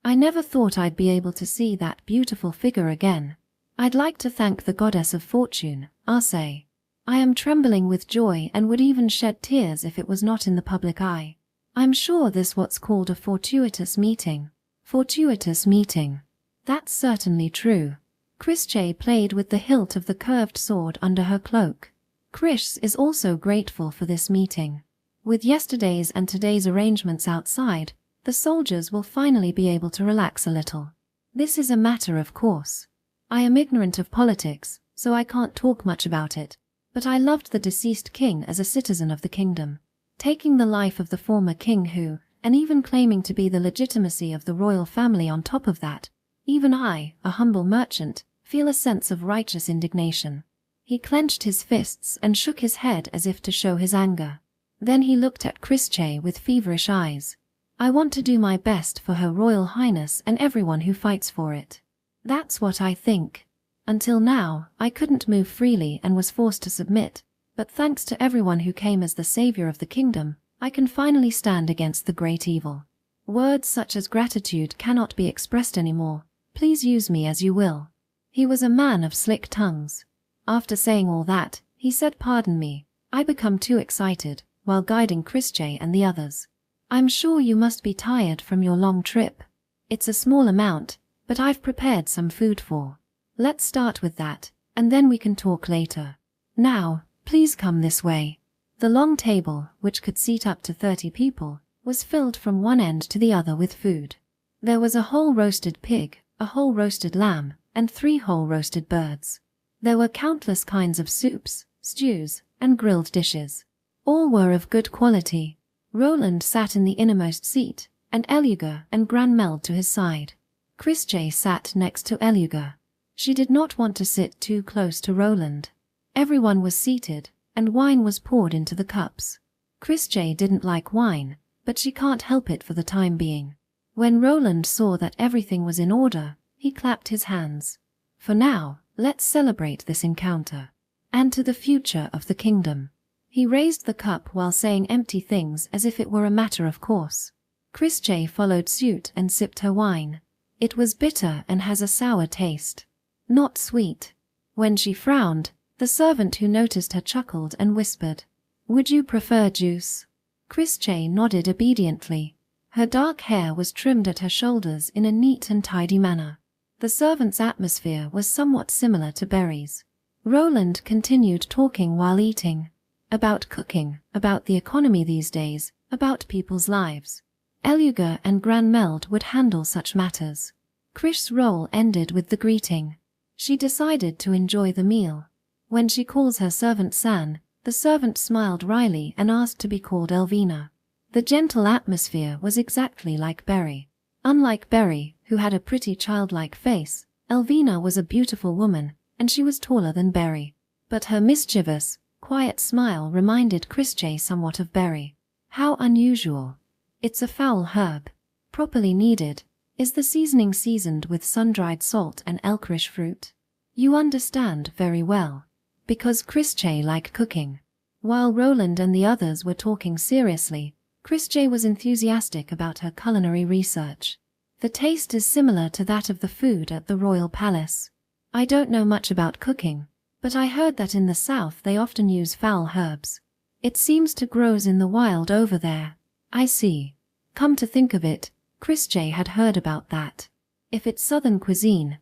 I never thought I'd be able to see that beautiful figure again. I'd like to thank the goddess of fortune, Arce. I am trembling with joy and would even shed tears if it was not in the public eye. I'm sure this what's called a fortuitous meeting. Fortuitous meeting. That's certainly true. Chrische played with the hilt of the curved sword under her cloak. Chris is also grateful for this meeting. With yesterday's and today's arrangements outside, the soldiers will finally be able to relax a little. This is a matter of course. I am ignorant of politics, so I can't talk much about it, but I loved the deceased king as a citizen of the kingdom. Taking the life of the former king who, and even claiming to be the legitimacy of the royal family on top of that, even I, a humble merchant, feel a sense of righteous indignation. He clenched his fists and shook his head as if to show his anger. Then he looked at Chrische with feverish eyes. "I want to do my best for Her Royal Highness and everyone who fights for it. That's what I think. Until now, I couldn't move freely and was forced to submit, but thanks to everyone who came as the savior of the kingdom, I can finally stand against the great evil. Words such as gratitude cannot be expressed anymore. Please use me as you will." He was a man of slick tongues. After saying all that, he said, "Pardon me, I become too excited," while guiding Chrische and the others. "I'm sure you must be tired from your long trip. It's a small amount, but I've prepared some food for. Let's start with that, and then we can talk later. Now, please come this way." The long table, which could seat up to 30 people, was filled from one end to the other with food. There was a whole roasted pig, a whole roasted lamb, and 3 whole roasted birds. There were countless kinds of soups, stews, and grilled dishes. All were of good quality. Roland sat in the innermost seat, and Eluga and Granmeld to his side. Chrische sat next to Eluga. She did not want to sit too close to Roland. Everyone was seated, and wine was poured into the cups. Chrische didn't like wine, but she can't help it for the time being. When Roland saw that everything was in order, he clapped his hands. "For now, let's celebrate this encounter. And to the future of the kingdom." He raised the cup while saying empty things as if it were a matter of course. Chrische followed suit and sipped her wine. It was bitter and has a sour taste. Not sweet. When she frowned, the servant who noticed her chuckled and whispered, "Would you prefer juice?" Chrische nodded obediently. Her dark hair was trimmed at her shoulders in a neat and tidy manner. The servant's atmosphere was somewhat similar to Berry's. Roland continued talking while eating. About cooking, about the economy these days, about people's lives. Eluga and Granmeld would handle such matters. Krish's role ended with the greeting. She decided to enjoy the meal. When she calls her servant San, the servant smiled wryly and asked to be called Elvina. The gentle atmosphere was exactly like Berry. Unlike Berry, who had a pretty childlike face, Elvina was a beautiful woman, and she was taller than Berry. But her mischievous, quiet smile reminded Chrische somewhat of Berry. How unusual. "It's a foul herb. Properly kneaded. Is the seasoning seasoned with sun-dried salt and elkrish fruit?" "You understand very well." Because Chrische liked cooking. While Roland and the others were talking seriously, Chrische was enthusiastic about her culinary research. "The taste is similar to that of the food at the royal palace. I don't know much about cooking, but I heard that in the south they often use foul herbs. It seems to grows in the wild over there. I see. Come to think of it, Chris J had heard about that. If it's southern cuisine,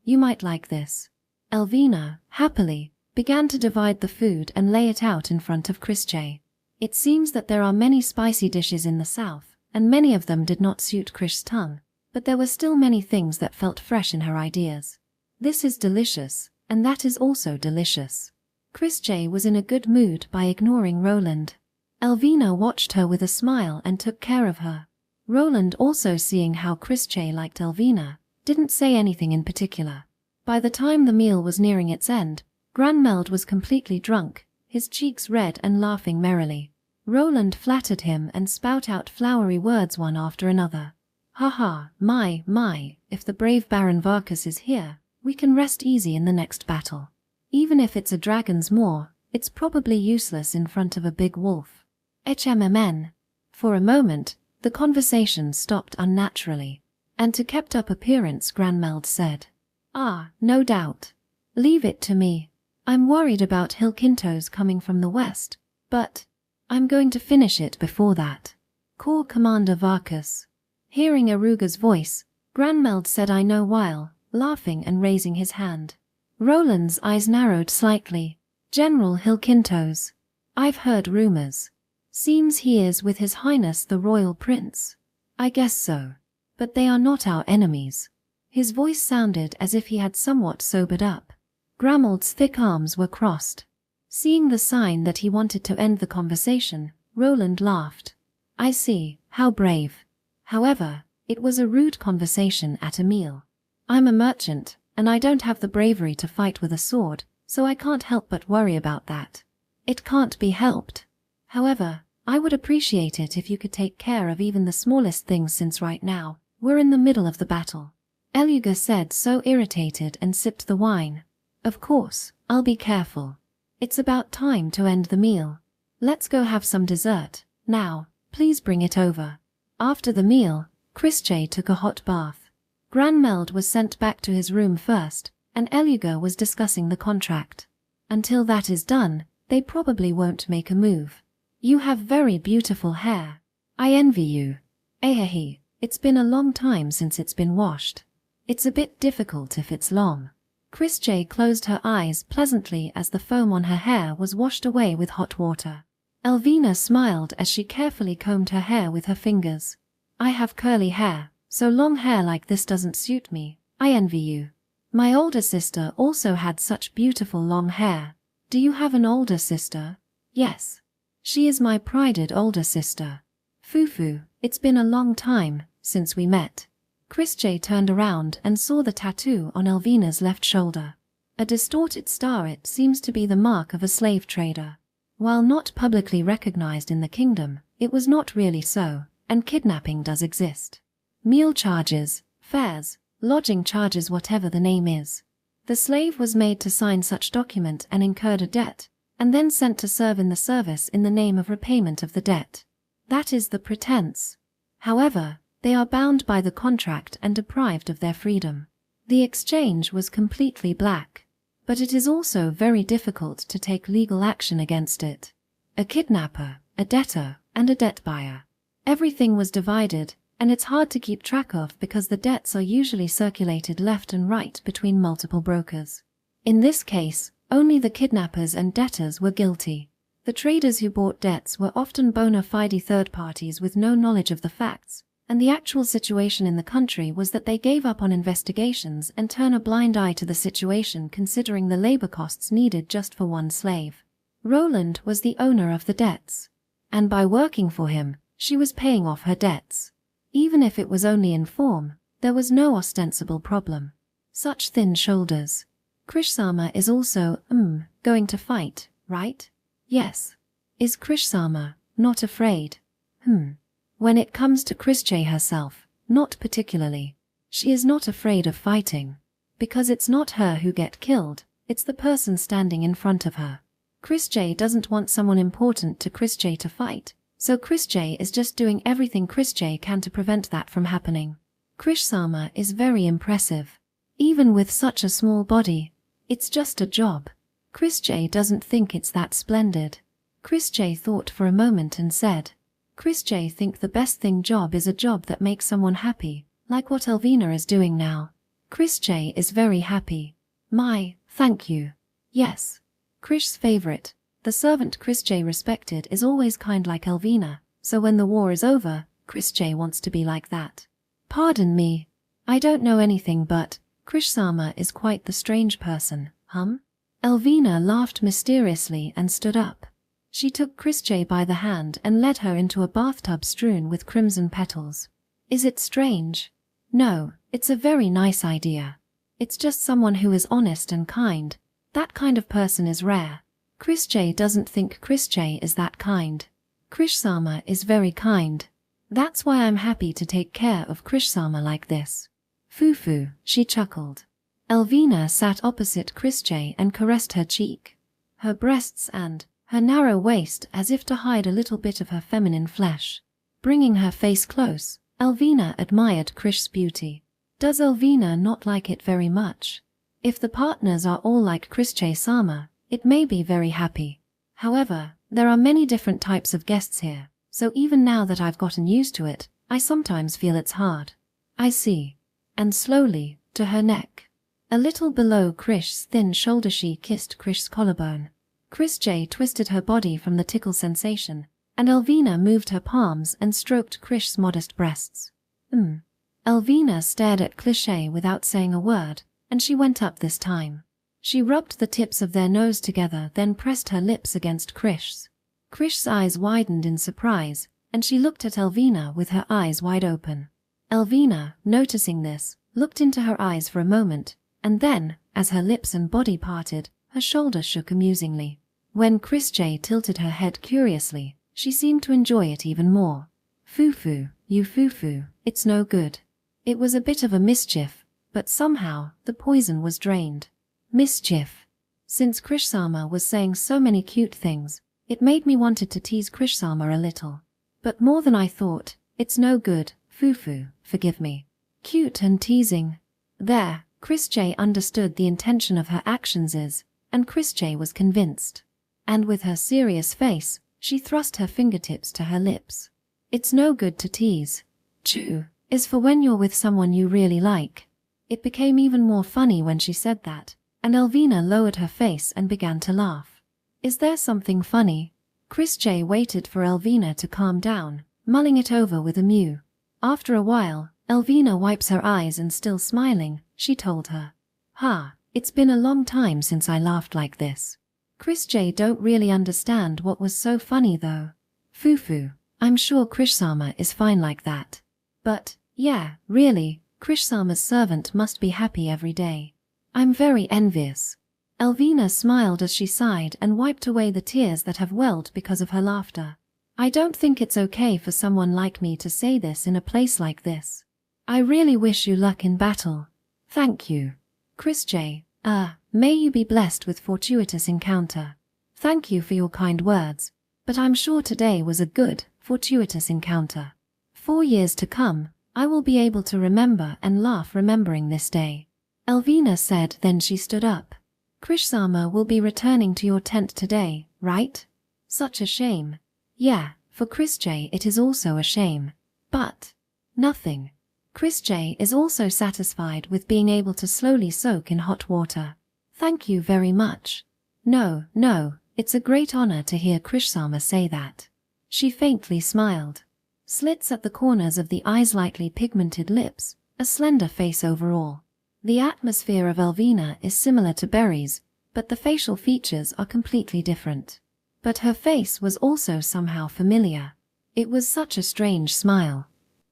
you might like this. Elvina, happily, began to divide the food and lay it out in front of Chris J. It seems that there are many spicy dishes in the south, and many of them did not suit Krish's tongue, but there were still many things that felt fresh in her ideas. This is delicious, and that is also delicious. Chris J was in a good mood by ignoring Roland. Elvina watched her with a smile and took care of her. Roland, also seeing how Chris J liked Elvina, didn't say anything in particular. By the time the meal was nearing its end, Granmeld was completely drunk, his cheeks red and laughing merrily. Roland flattered him and spout out flowery words one after another. "Ha, my, if the brave Baron Varkas is here, we can rest easy in the next battle. Even if it's a dragon's maw, it's probably useless in front of a big wolf." HMMN. For a moment, the conversation stopped unnaturally, and to kept up appearance Granmeld said, "No doubt. Leave it to me. I'm worried about Hilkintos coming from the west, but I'm going to finish it before that. Corps Commander Varkas." Hearing Aruga's voice, Granmeld said, "I know," while laughing and raising his hand. Roland's eyes narrowed slightly. "General Hilkintos. I've heard rumors. Seems he is with His Highness the Royal Prince." "I guess so. But they are not our enemies." His voice sounded as if he had somewhat sobered up. Grameld's thick arms were crossed. Seeing the sign that he wanted to end the conversation, Roland laughed. "I see, how brave. However, it was a rude conversation at a meal. I'm a merchant, and I don't have the bravery to fight with a sword, so I can't help but worry about that. It can't be helped. However, I would appreciate it if you could take care of even the smallest things, since right now, we're in the middle of the battle." Eluga said, so irritated, and sipped the wine. "Of course, I'll be careful. It's about time to end the meal. Let's go have some dessert. Now, please bring it over." After the meal, Chris J took a hot bath. Granmeld was sent back to his room first, and Eluga was discussing the contract. "Until that is done, they probably won't make a move. You have very beautiful hair. I envy you. Ahehe, it's been a long time since it's been washed. It's a bit difficult if it's long." Chris J closed her eyes pleasantly as the foam on her hair was washed away with hot water. Elvina smiled as she carefully combed her hair with her fingers. "I have curly hair, so long hair like this doesn't suit me. I envy you. My older sister also had such beautiful long hair." "Do you have an older sister?" "Yes. She is my prided older sister. Fufu, it's been a long time since we met." Chris J turned around and saw the tattoo on Elvina's left shoulder. A distorted star. It seems to be the mark of a slave trader. While not publicly recognized in the kingdom, it was not really so, and kidnapping does exist. Meal charges, fares, lodging charges, whatever the name is. The slave was made to sign such document and incurred a debt, and then sent to serve in the service in the name of repayment of the debt. That is the pretense. However, they are bound by the contract and deprived of their freedom. The exchange was completely black, but it is also very difficult to take legal action against it. A kidnapper, a debtor, and a debt buyer. Everything was divided, and it's hard to keep track of because the debts are usually circulated left and right between multiple brokers. In this case, only the kidnappers and debtors were guilty. The traders who bought debts were often bona fide third parties with no knowledge of the facts, and the actual situation in the country was that they gave up on investigations and turned a blind eye to the situation, considering the labor costs needed just for one slave. Roland was the owner of the debts, and by working for him, she was paying off her debts. Even if it was only in form, there was no ostensible problem. Such thin shoulders. Krishsama is also, going to fight, right? Yes. Is Krishsama not afraid? When it comes to Chris J herself, not particularly. She is not afraid of fighting. Because it's not her who get killed, it's the person standing in front of her. Chris J doesn't want someone important to Chris J to fight, so Chris J is just doing everything Chris J can to prevent that from happening. Krishsama is very impressive. Even with such a small body, it's just a job. Chris J doesn't think it's that splendid. Chris J thought for a moment and said, Chris J think the best thing job is a job that makes someone happy, like what Elvina is doing now. Chris J is very happy. Thank you. Yes. Krish's favorite, the servant Chris J respected, is always kind like Elvina, so when the war is over, Chris J wants to be like that. Pardon me. I don't know anything, but Krish-sama is quite the strange person, Elvina laughed mysteriously and stood up. She took Chris J by the hand and led her into a bathtub strewn with crimson petals. Is it strange? No, it's a very nice idea. It's just someone who is honest and kind. That kind of person is rare. Chris J doesn't think Chris J is that kind. Krish-sama is very kind. That's why I'm happy to take care of Krish-sama like this. Fufu, she chuckled. Elvina sat opposite Chris J and caressed her cheek, her breasts and her narrow waist as if to hide a little bit of her feminine flesh. Bringing her face close, Elvina admired Krish's beauty. Does Elvina not like it very much? If the partners are all like Chris J-sama, it may be very happy. However, there are many different types of guests here, so even now that I've gotten used to it, I sometimes feel it's hard. I see. And slowly, to her neck. A little below Krish's thin shoulder she kissed Krish's collarbone. Chris J twisted her body from the tickle sensation, and Elvina moved her palms and stroked Krish's modest breasts. Elvina stared at Cliché without saying a word, and she went up this time. She rubbed the tips of their nose together, then pressed her lips against Krish's. Krish's eyes widened in surprise, and she looked at Elvina with her eyes wide open. Elvina, noticing this, looked into her eyes for a moment, and then, as her lips and body parted, her shoulders shook amusingly. When Chris J tilted her head curiously, she seemed to enjoy it even more. Fufu, you fufu, it's no good. It was a bit of a mischief, but somehow, the poison was drained. Mischief. Since Krish-sama was saying so many cute things, it made me wanted to tease Krish-sama a little. But more than I thought. It's no good, fufu, forgive me. Cute and teasing. There, Chris J understood the intention of her actions and Chris J was convinced. And with her serious face, she thrust her fingertips to her lips. It's no good to tease. Chew is for when you're with someone you really like. It became even more funny when she said that, and Elvina lowered her face and began to laugh. Is there something funny? Chris J waited for Elvina to calm down, mulling it over with a mew. After a while, Elvina wipes her eyes and still smiling, she told her. It's been a long time since I laughed like this. Chris J don't really understand what was so funny though. Fufu, I'm sure Krish-sama is fine like that. But, yeah, really, Krish-sama's servant must be happy every day. I'm very envious. Elvina smiled as she sighed and wiped away the tears that have welled because of her laughter. I don't think it's okay for someone like me to say this in a place like this. I really wish you luck in battle. Thank you. Chris J, may you be blessed with fortuitous encounter. Thank you for your kind words, but I'm sure today was a good, fortuitous encounter. 4 years to come, I will be able to remember and laugh remembering this day. Elvina said, then she stood up. Krish-sama will be returning to your tent today, right? Such a shame. Yeah, for Chris J it is also a shame. But nothing. Chris J is also satisfied with being able to slowly soak in hot water. Thank you very much. No, it's a great honor to hear Krish-sama say that. She faintly smiled. Slits at the corners of the eyes, lightly pigmented lips, a slender face overall. The atmosphere of Elvina is similar to Berry's, but the facial features are completely different. But her face was also somehow familiar. It was such a strange smile.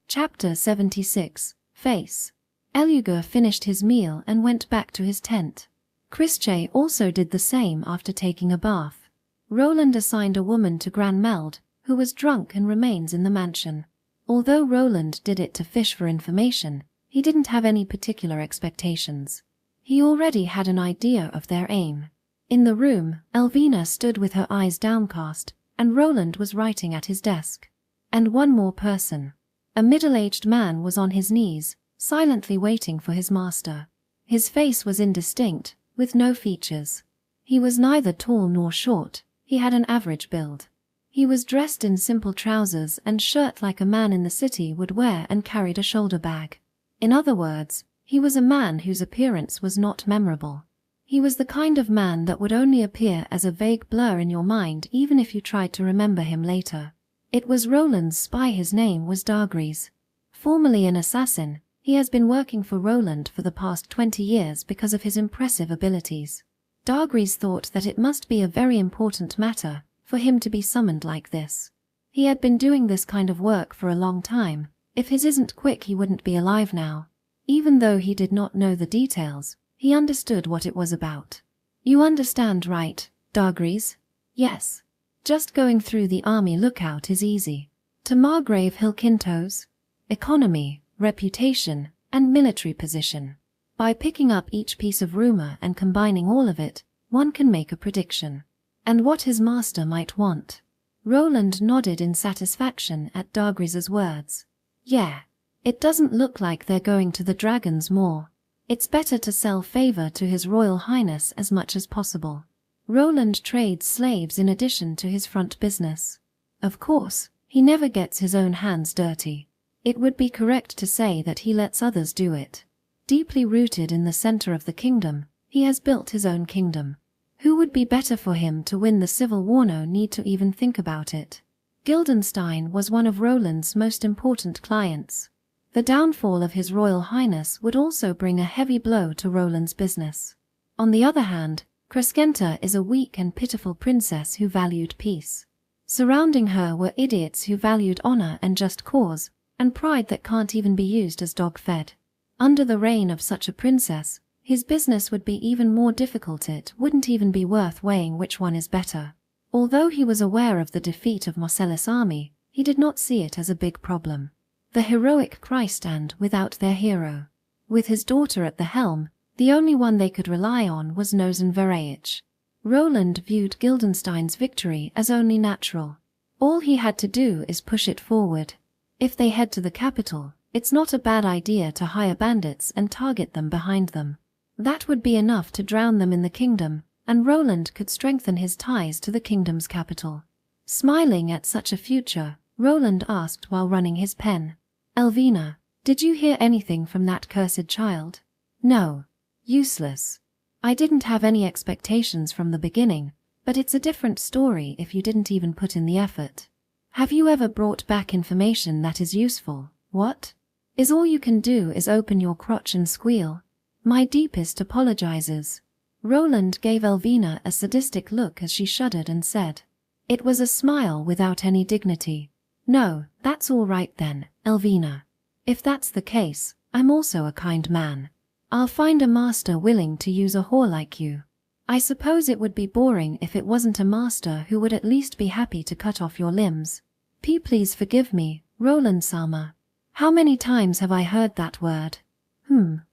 Chapter 76, Face. Eluger finished his meal and went back to his tent. Chris J also did the same after taking a bath. Roland assigned a woman to Gran Meld, who was drunk and remains in the mansion. Although Roland did it to fish for information, he didn't have any particular expectations. He already had an idea of their aim. In the room, Elvina stood with her eyes downcast, and Roland was writing at his desk. And one more person. A middle-aged man was on his knees, silently waiting for his master. His face was indistinct, with no features. He was neither tall nor short, He had an average build. He was dressed in simple trousers and shirt like a man in the city would wear and carried a shoulder bag. In other words, he was a man whose appearance was not memorable. He was the kind of man that would only appear as a vague blur in your mind even if you tried to remember him later. It was Roland's spy. His name was Dargries. Formerly an assassin, he has been working for Roland for the past 20 years because of his impressive abilities. Dargries thought that it must be a very important matter for him to be summoned like this. He had been doing this kind of work for a long time. If his isn't quick, he wouldn't be alive now. Even though he did not know the details, he understood what it was about. You understand, right, Dargries? Yes. Just going through the army lookout is easy. To Margrave Hilkintos, economy, reputation, and military position. By picking up each piece of rumor and combining all of it, one can make a prediction. And what his master might want. Roland nodded in satisfaction at Dargries's words. Yeah. It doesn't look like they're going to the Dragon's Maw. It's better to sell favor to His Royal Highness as much as possible. Roland trades slaves in addition to his front business. Of course, he never gets his own hands dirty. It would be correct to say that he lets others do it. Deeply rooted in the center of the kingdom, he has built his own kingdom. Who would be better for him to win the civil war? No need to even think about it. Guildenstern was one of Roland's most important clients. The downfall of His Royal Highness would also bring a heavy blow to Roland's business. On the other hand, Crescenta is a weak and pitiful princess who valued peace. Surrounding her were idiots who valued honor and just cause, and pride that can't even be used as dog-fed. Under the reign of such a princess, his business would be even more difficult. It wouldn't even be worth weighing which one is better. Although he was aware of the defeat of Marcellus' army, he did not see it as a big problem. The heroic Cry stand without their hero. With his daughter at the helm, the only one they could rely on was Nozen Vereich. Roland viewed Guildenstern's victory as only natural. All he had to do is push it forward. If they head to the capital, it's not a bad idea to hire bandits and target them behind them. That would be enough to drown them in the kingdom, and Roland could strengthen his ties to the kingdom's capital. Smiling at such a future, Roland asked while running his pen, "Elvina, did you hear anything from that cursed child?" "No. Useless. I didn't have any expectations from the beginning, but it's a different story if you didn't even put in the effort. Have you ever brought back information that is useful? What? Is all you can do is open your crotch and squeal? My deepest apologizes." Roland gave Elvina a sadistic look as she shuddered and said. It was a smile without any dignity. "No, that's all right then, Elvina. If that's the case, I'm also a kind man. I'll find a master willing to use a whore like you. I suppose it would be boring if it wasn't a master who would at least be happy to cut off your limbs. Please forgive me, Roland Sama. How many times have I heard that word?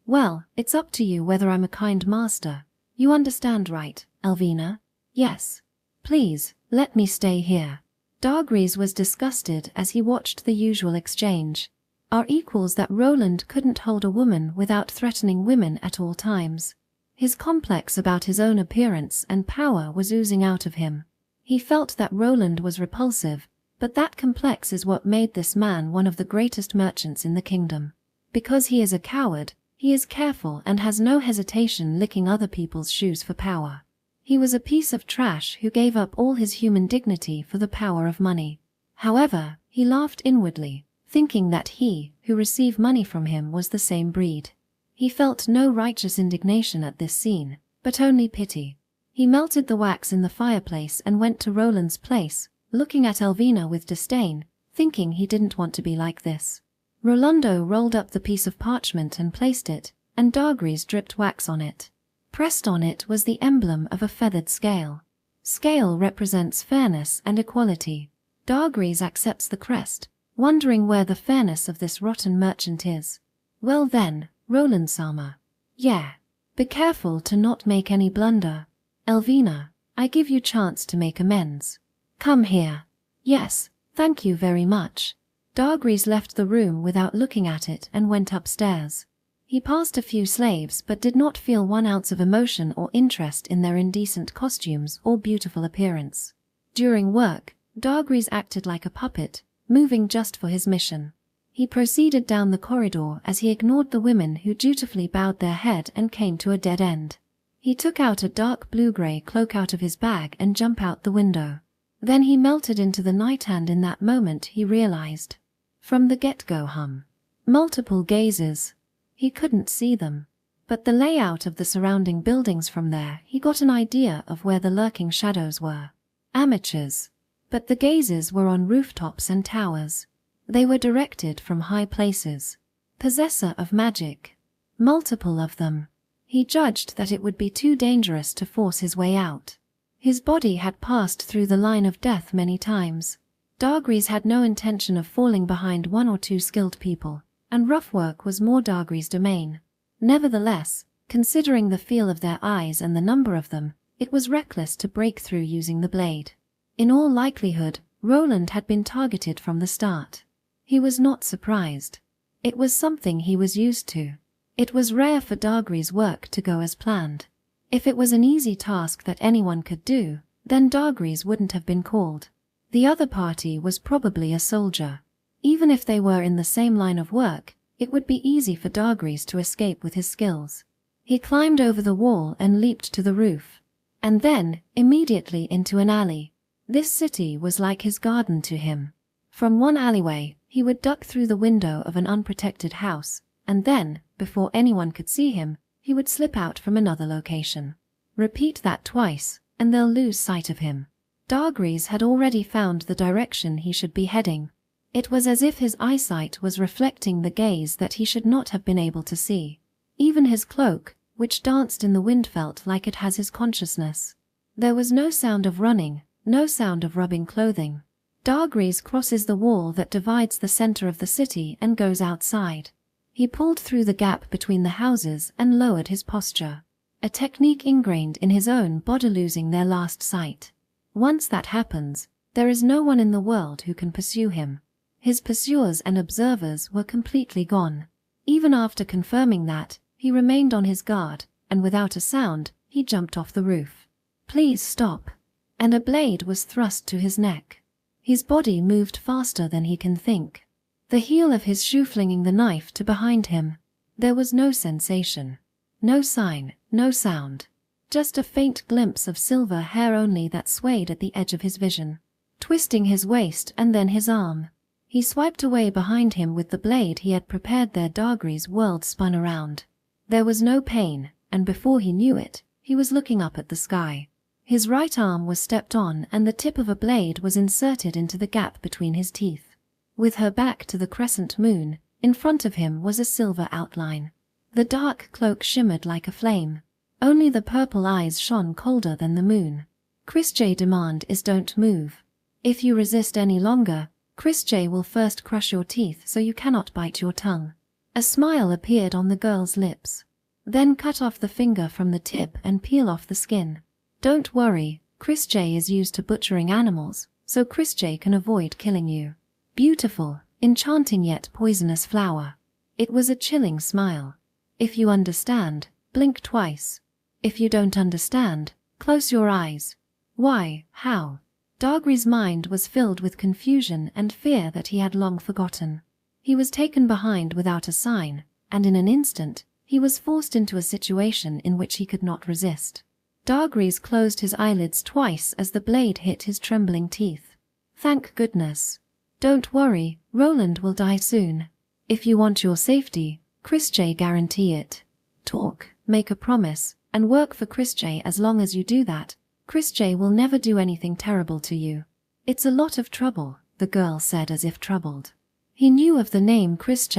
Well, it's up to you whether I'm a kind master. You understand, right, Elvina? Yes. Please, let me stay here." Dargries was disgusted as he watched the usual exchange. Are equals that Roland couldn't hold a woman without threatening women at all times. His complex about his own appearance and power was oozing out of him. He felt that Roland was repulsive, but that complex is what made this man one of the greatest merchants in the kingdom. Because he is a coward, he is careful and has no hesitation licking other people's shoes for power. He was a piece of trash who gave up all his human dignity for the power of money. However, he laughed inwardly, thinking that he, who received money from him, was the same breed. He felt no righteous indignation at this scene, but only pity. He melted the wax in the fireplace and went to Roland's place, looking at Elvina with disdain, thinking he didn't want to be like this. Rolando rolled up the piece of parchment and placed it, and Dargries dripped wax on it. Pressed on it was the emblem of a feathered scale. Scale represents fairness and equality. Dargries accepts the crest, wondering where the fairness of this rotten merchant is. Well then, Roland Sama. Yeah. Be careful to not make any blunder. Elvina, I give you chance to make amends. Come here. Yes, thank you very much. Dargries left the room without looking at it and went upstairs. He passed a few slaves but did not feel 1 ounce of emotion or interest in their indecent costumes or beautiful appearance. During work, Dargris acted like a puppet, moving just for his mission. He proceeded down the corridor as he ignored the women who dutifully bowed their head and came to a dead end. He took out a dark blue-grey cloak out of his bag and jumped out the window. Then he melted into the night, and in that moment he realized. From the get-go multiple gazes. He couldn't see them. But the layout of the surrounding buildings from there, he got an idea of where the lurking shadows were. Amateurs. But the gazes were on rooftops and towers. They were directed from high places. Possessor of magic. Multiple of them. He judged that it would be too dangerous to force his way out. His body had passed through the line of death many times. Dargris had no intention of falling behind one or two skilled people, and rough work was more Dargris' domain. Nevertheless, considering the feel of their eyes and the number of them, it was reckless to break through using the blade. In all likelihood, Roland had been targeted from the start. He was not surprised. It was something he was used to. It was rare for Dargris' work to go as planned. If it was an easy task that anyone could do, then Dargris wouldn't have been called. The other party was probably a soldier. Even if they were in the same line of work, it would be easy for Dargris to escape with his skills. He climbed over the wall and leaped to the roof. And then, immediately into an alley. This city was like his garden to him. From one alleyway, he would duck through the window of an unprotected house, and then, before anyone could see him, he would slip out from another location. Repeat that twice, and they'll lose sight of him. Dargris had already found the direction he should be heading. It was as if his eyesight was reflecting the gaze that he should not have been able to see. Even his cloak, which danced in the wind, felt like it has his consciousness. There was no sound of running, no sound of rubbing clothing. Dargris crosses the wall that divides the center of the city and goes outside. He pulled through the gap between the houses and lowered his posture. A technique ingrained in his own body, losing their last sight. Once that happens, there is no one in the world who can pursue him. His pursuers and observers were completely gone. Even after confirming that, he remained on his guard, and without a sound, he jumped off the roof. Please stop. And a blade was thrust to his neck. His body moved faster than he can think. The heel of his shoe flinging the knife to behind him. There was no sensation. No sign, no sound. Just a faint glimpse of silver hair only that swayed at the edge of his vision. Twisting his waist and then his arm. He swiped away behind him with the blade he had prepared there. Dargris' world spun around. There was no pain, and before he knew it, he was looking up at the sky. His right arm was stepped on and the tip of a blade was inserted into the gap between his teeth. With her back to the crescent moon, in front of him was a silver outline. The dark cloak shimmered like a flame. Only the purple eyes shone colder than the moon. Christ's demand is don't move. If you resist any longer, Christ will first crush your teeth so you cannot bite your tongue. A smile appeared on the girl's lips. Then cut off the finger from the tip and peel off the skin. Don't worry, Christ is used to butchering animals, so Christ can avoid killing you. Beautiful, enchanting yet poisonous flower. It was a chilling smile. If you understand, blink twice. If you don't understand, close your eyes. Why, how? Dargris' mind was filled with confusion and fear that he had long forgotten. He was taken behind without a sign, and in an instant, he was forced into a situation in which he could not resist. Dargris closed his eyelids twice as the blade hit his trembling teeth. Thank goodness. Don't worry, Roland will die soon. If you want your safety, Christ guarantee it. Talk, make a promise, and work for Christ as long as you do that. Christ will never do anything terrible to you. It's a lot of trouble, the girl said as if troubled. He knew of the name Christ.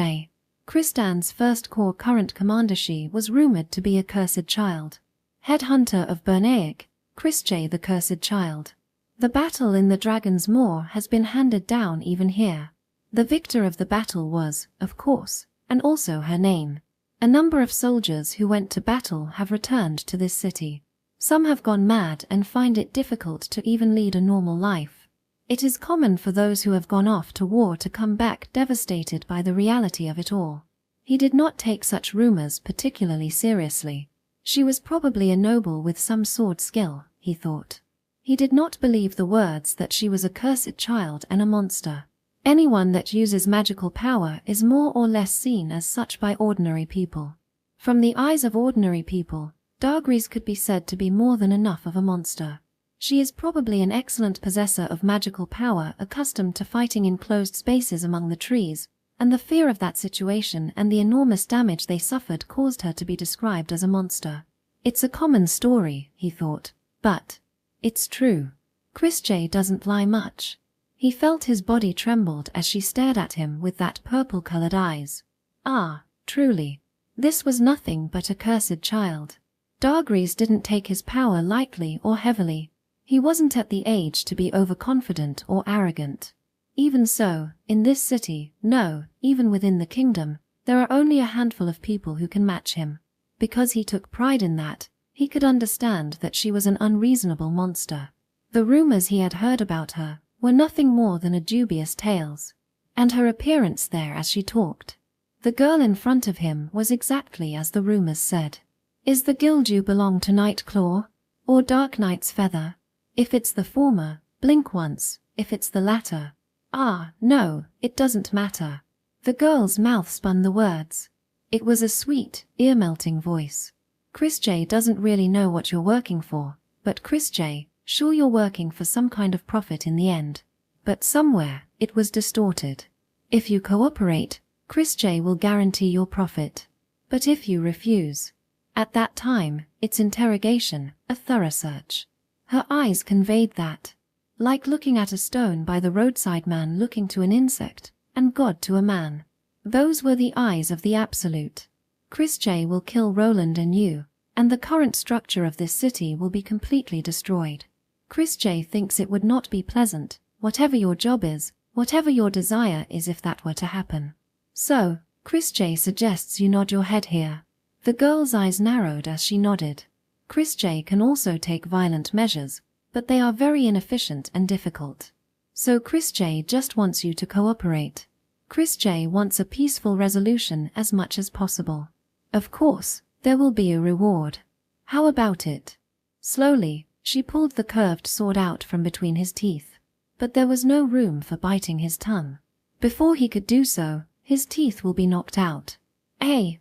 Kristan's first corps current commander. She was rumored to be a cursed child. Headhunter of Bernaic, Christ the cursed child. The battle in the Dragon's Maw has been handed down even here. The victor of the battle was, of course, and also her name. A number of soldiers who went to battle have returned to this city. Some have gone mad and find it difficult to even lead a normal life. It is common for those who have gone off to war to come back devastated by the reality of it all. He did not take such rumors particularly seriously. She was probably a noble with some sword skill, he thought. He did not believe the words that she was a cursed child and a monster. Anyone that uses magical power is more or less seen as such by ordinary people. From the eyes of ordinary people, Dargris could be said to be more than enough of a monster. She is probably an excellent possessor of magical power, accustomed to fighting in closed spaces among the trees, and the fear of that situation and the enormous damage they suffered caused her to be described as a monster. It's a common story, he thought, but it's true. Christie doesn't lie much. He felt his body trembled as she stared at him with that purple-colored eyes. Ah, truly. This was nothing but a cursed child. Dargris didn't take his power lightly or heavily. He wasn't at the age to be overconfident or arrogant. Even so, in this city, no, even within the kingdom, there are only a handful of people who can match him. Because he took pride in that, he could understand that she was an unreasonable monster. The rumors he had heard about her were nothing more than a dubious tales. And her appearance there as she talked. The girl in front of him was exactly as the rumors said. Is the guild you belong to Nightclaw? Or Dark Knight's Feather? If it's the former, blink once. If it's the latter, ah, no, it doesn't matter. The girl's mouth spun the words. It was a sweet, ear-melting voice. Christie doesn't really know what you're working for, but Christie, sure you're working for some kind of profit in the end. But somewhere, it was distorted. If you cooperate, Christie will guarantee your profit. But if you refuse, at that time, it's interrogation, a thorough search. Her eyes conveyed that. Like looking at a stone by the roadside, man looking to an insect, and God to a man. Those were the eyes of the Absolute. Christie will kill Roland and you, and the current structure of this city will be completely destroyed. Christie thinks it would not be pleasant, whatever your job is, whatever your desire is, if that were to happen. So, Christie suggests you nod your head here. The girl's eyes narrowed as she nodded. Christie can also take violent measures, but they are very inefficient and difficult. So Christie just wants you to cooperate. Christie wants a peaceful resolution as much as possible. Of course, there will be a reward. How about it? Slowly, she pulled the curved sword out from between his teeth. But there was no room for biting his tongue. Before he could do so, his teeth will be knocked out.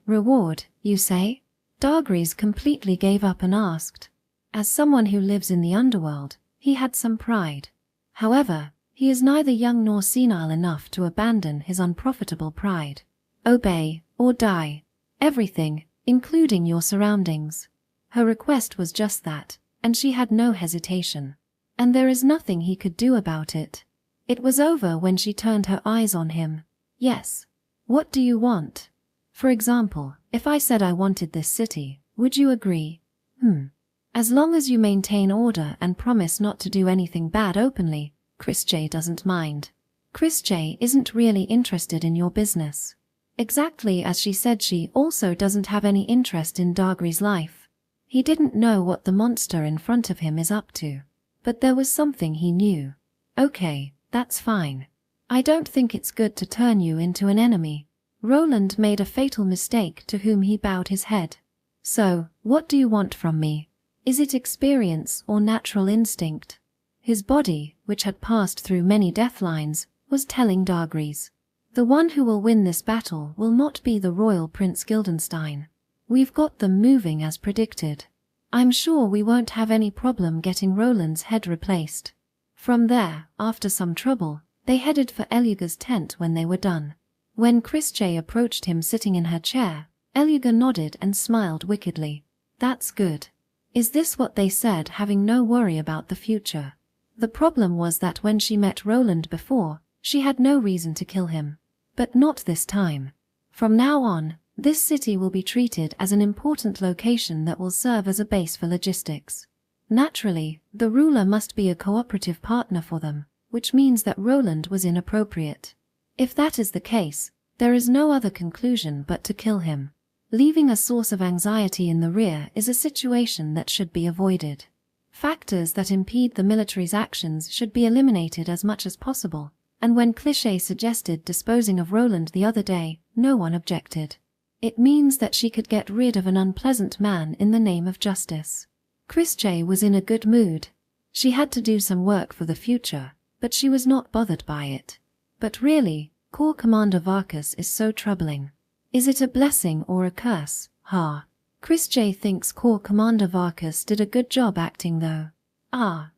Reward, you say? Dargris completely gave up and asked. As someone who lives in the underworld, he had some pride. However, he is neither young nor senile enough to abandon his unprofitable pride. Obey, or die. Everything, including your surroundings. Her request was just that, and she had no hesitation. And there is nothing he could do about it. It was over when she turned her eyes on him. Yes. What do you want? For example, if I said I wanted this city, would you agree? As long as you maintain order and promise not to do anything bad openly, Christie doesn't mind. Christie isn't really interested in your business. Exactly as she said, she also doesn't have any interest in Dargris' life. He didn't know what the monster in front of him is up to. But there was something he knew. Okay, that's fine. I don't think it's good to turn you into an enemy. Roland made a fatal mistake to whom he bowed his head. So, what do you want from me? Is it experience or natural instinct? His body, which had passed through many deathlines, was telling Dargris. The one who will win this battle will not be the royal Prince Guildenstein. We've got them moving as predicted. I'm sure we won't have any problem getting Roland's head replaced. From there, after some trouble, they headed for Eluga's tent when they were done. When Christie approached him sitting in her chair, Eluga nodded and smiled wickedly. That's good. Is this what they said, having no worry about the future? The problem was that when she met Roland before, she had no reason to kill him. But not this time. From now on, this city will be treated as an important location that will serve as a base for logistics. Naturally, the ruler must be a cooperative partner for them, which means that Roland was inappropriate. If that is the case, there is no other conclusion but to kill him. Leaving a source of anxiety in the rear is a situation that should be avoided. Factors that impede the military's actions should be eliminated as much as possible, and when Cliché suggested disposing of Roland the other day, no one objected. It means that she could get rid of an unpleasant man in the name of justice. Christie was in a good mood. She had to do some work for the future, but she was not bothered by it. But really, Corps Commander Varkas is so troubling. Is it a blessing or a curse? Chris J thinks Corps Commander Varkas did a good job acting though.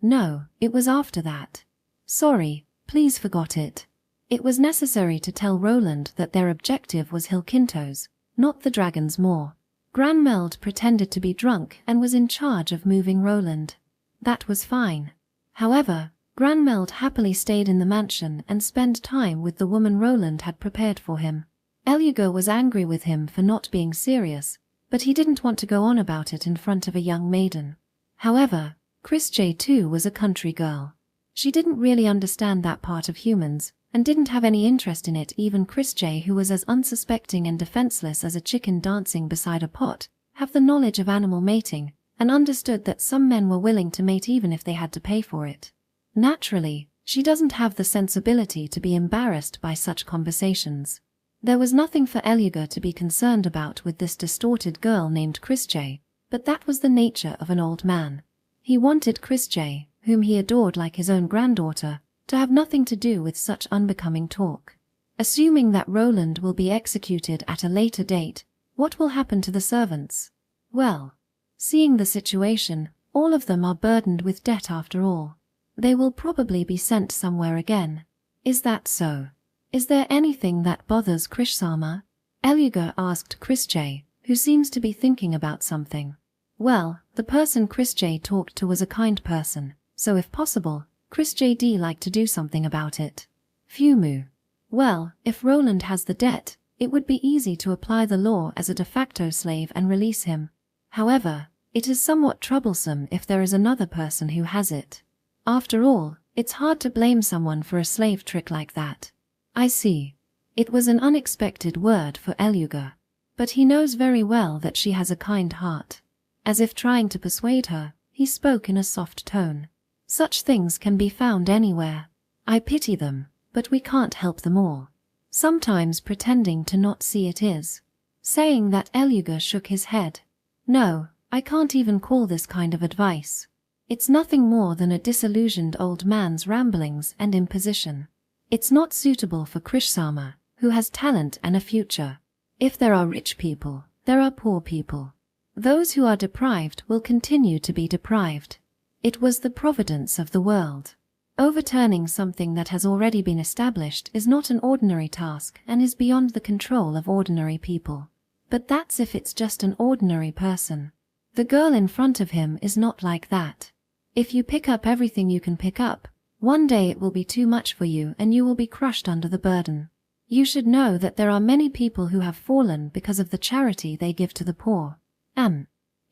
No, it was after that. Sorry, please forgot it. It was necessary to tell Roland that their objective was Hilkintos, not the Dragon's Maw. Granmeld pretended to be drunk and was in charge of moving Roland. That was fine. However, Granmeld happily stayed in the mansion and spent time with the woman Roland had prepared for him. Elugor was angry with him for not being serious, but he didn't want to go on about it in front of a young maiden. However, Chris J too was a country girl. She didn't really understand that part of humans, and didn't have any interest in it. Even Chris J, who was as unsuspecting and defenseless as a chicken dancing beside a pot, have the knowledge of animal mating, and understood that some men were willing to mate even if they had to pay for it. Naturally, she doesn't have the sensibility to be embarrassed by such conversations. There was nothing for Elugor to be concerned about with this distorted girl named Chris J, but that was the nature of an old man. He wanted Chris J, whom he adored like his own granddaughter, to have nothing to do with such unbecoming talk. Assuming that Roland will be executed at a later date, what will happen to the servants? Well, seeing the situation, all of them are burdened with debt after all. They will probably be sent somewhere again. Is that so? Is there anything that bothers Krishsama? Elugor asked Chris J, who seems to be thinking about something. Well, the person Chris J talked to was a kind person, so if possible, Chris J.D. like to do something about it. Fumu. Well, if Roland has the debt, it would be easy to apply the law as a de facto slave and release him. However, it is somewhat troublesome if there is another person who has it. After all, it's hard to blame someone for a slave trick like that. I see. It was an unexpected word for Elugor. But he knows very well that she has a kind heart. As if trying to persuade her, he spoke in a soft tone. Such things can be found anywhere. I pity them, but we can't help them all. Sometimes pretending to not see it is. Saying that, Elugor shook his head. No, I can't even call this kind of advice. It's nothing more than a disillusioned old man's ramblings and imposition. It's not suitable for Krishsama, who has talent and a future. If there are rich people, there are poor people. Those who are deprived will continue to be deprived. It was the providence of the world. Overturning something that has already been established is not an ordinary task and is beyond the control of ordinary people. But that's if it's just an ordinary person. The girl in front of him is not like that. If you pick up everything you can pick up, one day it will be too much for you and you will be crushed under the burden. You should know that there are many people who have fallen because of the charity they give to the poor.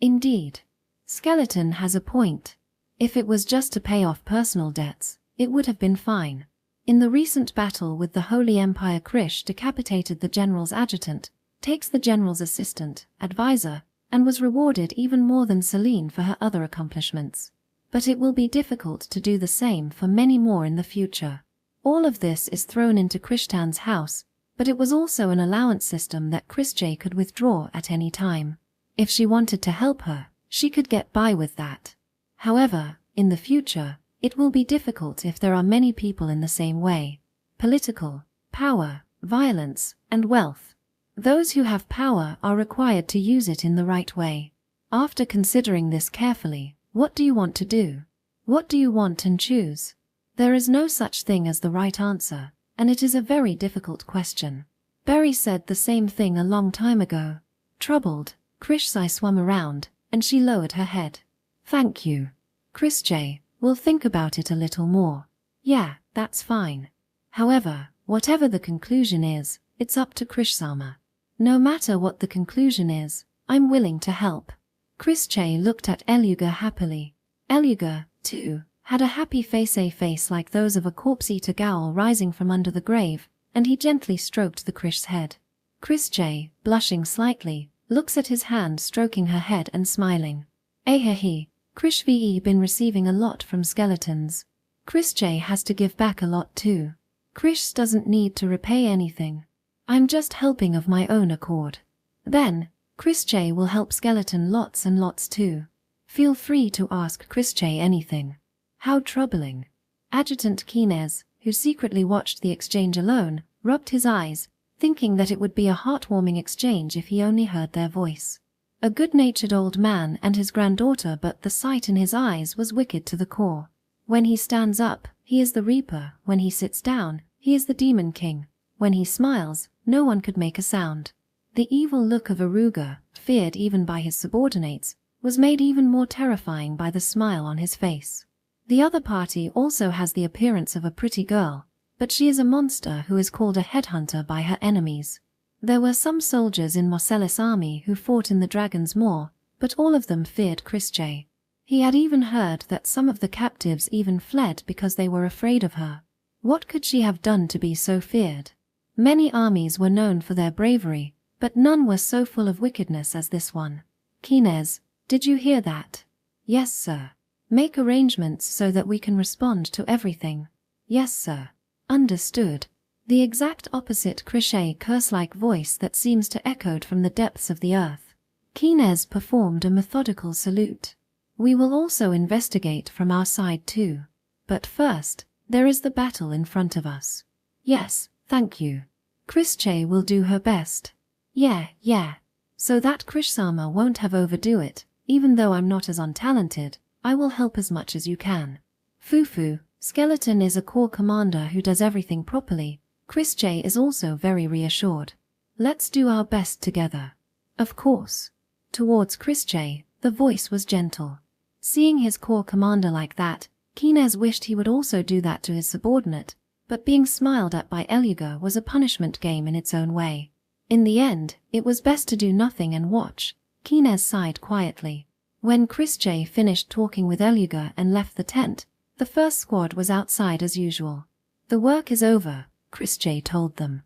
Indeed. Skeleton has a point. If it was just to pay off personal debts, it would have been fine. In the recent battle with the Holy Empire, Krish decapitated the general's adjutant, takes the general's assistant, advisor, and was rewarded even more than Celine for her other accomplishments. But it will be difficult to do the same for many more in the future. All of this is thrown into Krishtan's house, but it was also an allowance system that Chris J could withdraw at any time. If she wanted to help her, she could get by with that. However, in the future, it will be difficult if there are many people in the same way. Political, power, violence, and wealth. Those who have power are required to use it in the right way. After considering this carefully, what do you want to do? What do you want and choose? There is no such thing as the right answer, and it is a very difficult question. Berry said the same thing a long time ago. Troubled, Krishsai swam around, and she lowered her head. Thank you. Chris J, we'll think about it a little more. Yeah, that's fine. However, whatever the conclusion is, it's up to Krishsama. No matter what the conclusion is, I'm willing to help. Chris J looked at Elugor happily. Elugor, too, had a happy face, a face like those of a corpse-eater ghoul rising from under the grave, and he gently stroked the Krish's head. Chris J, blushing slightly, looks at his hand stroking her head and smiling. Ahehe, Krish VE been receiving a lot from skeletons. Chris J has to give back a lot too. Krish doesn't need to repay anything. I'm just helping of my own accord. Then, Chris J will help skeleton lots and lots too. Feel free to ask Chris J anything. How troubling. Adjutant Kines, who secretly watched the exchange alone, rubbed his eyes, thinking that it would be a heartwarming exchange if he only heard their voice. A good-natured old man and his granddaughter, but the sight in his eyes was wicked to the core. When he stands up, he is the Reaper. When he sits down, he is the Demon King. When he smiles, no one could make a sound. The evil look of Aruga, feared even by his subordinates, was made even more terrifying by the smile on his face. The other party also has the appearance of a pretty girl, but she is a monster who is called a headhunter by her enemies. There were some soldiers in Marcellus' army who fought in the Dragon's Maw, but all of them feared Chrisje. He had even heard that some of the captives even fled because they were afraid of her. What could she have done to be so feared? Many armies were known for their bravery, but none were so full of wickedness as this one. Kines, did you hear that? Yes, sir. Make arrangements so that we can respond to everything. Yes, sir. Understood. The exact opposite Chrisje curse-like voice that seems to echoed from the depths of the earth. Kines performed a methodical salute. We will also investigate from our side too. But first, there is the battle in front of us. Yes, thank you. Chrisje will do her best. Yeah. So that Krishsama won't have overdo it, even though I'm not as untalented, I will help as much as you can. Fufu, Skeleton is a corps commander who does everything properly. Chrisje is also very reassured. Let's do our best together. Of course. Towards Chrisje, the voice was gentle. Seeing his corps commander like that, Kines wished he would also do that to his subordinate, but being smiled at by Eluga was a punishment game in its own way. In the end, it was best to do nothing and watch. Kines sighed quietly. When Chrisje finished talking with Eluga and left the tent, the first squad was outside as usual. The work is over, Chrisje told them.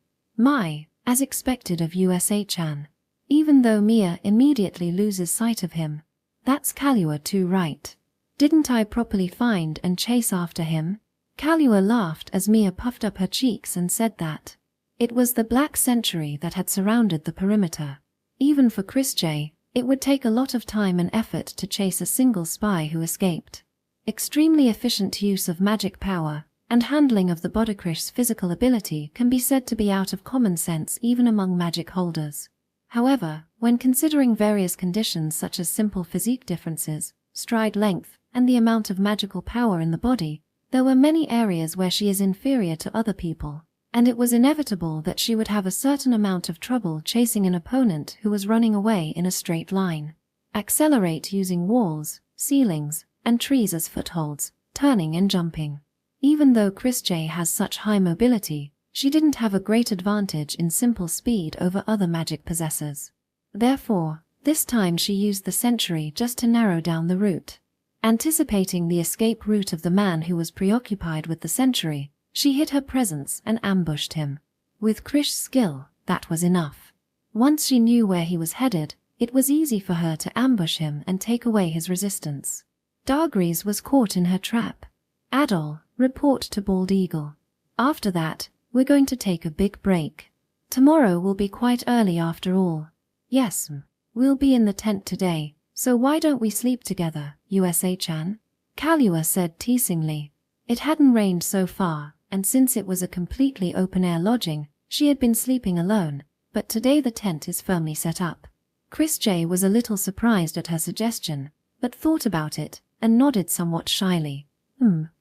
As expected of USA-chan. Even though Mia immediately loses sight of him. That's Kahlua too, right? Didn't I properly find and chase after him? Kahlua laughed as Mia puffed up her cheeks and said that. It was the black sentry that had surrounded the perimeter. Even for Chrisje, it would take a lot of time and effort to chase a single spy who escaped. Extremely efficient use of magic power and handling of the Bodekrish's physical ability can be said to be out of common sense even among magic holders. However, when considering various conditions such as simple physique differences, stride length, and the amount of magical power in the body, there were many areas where she is inferior to other people, and it was inevitable that she would have a certain amount of trouble chasing an opponent who was running away in a straight line. Accelerate using walls, ceilings, and trees as footholds, turning and jumping. Even though Chrisje has such high mobility, she didn't have a great advantage in simple speed over other magic possessors. Therefore, this time she used the sentry just to narrow down the route. Anticipating the escape route of the man who was preoccupied with the sentry, she hid her presence and ambushed him. With Krish's skill, that was enough. Once she knew where he was headed, it was easy for her to ambush him and take away his resistance. Dargries was caught in her trap. Adol, report to Bald Eagle. After that, we're going to take a big break. Tomorrow will be quite early after all. Yes, we'll be in the tent today, so why don't we sleep together, USA-chan? Kahlua said teasingly. It hadn't rained so far, and since it was a completely open-air lodging, she had been sleeping alone, but today the tent is firmly set up. Chrisje was a little surprised at her suggestion, but thought about it and nodded somewhat shyly.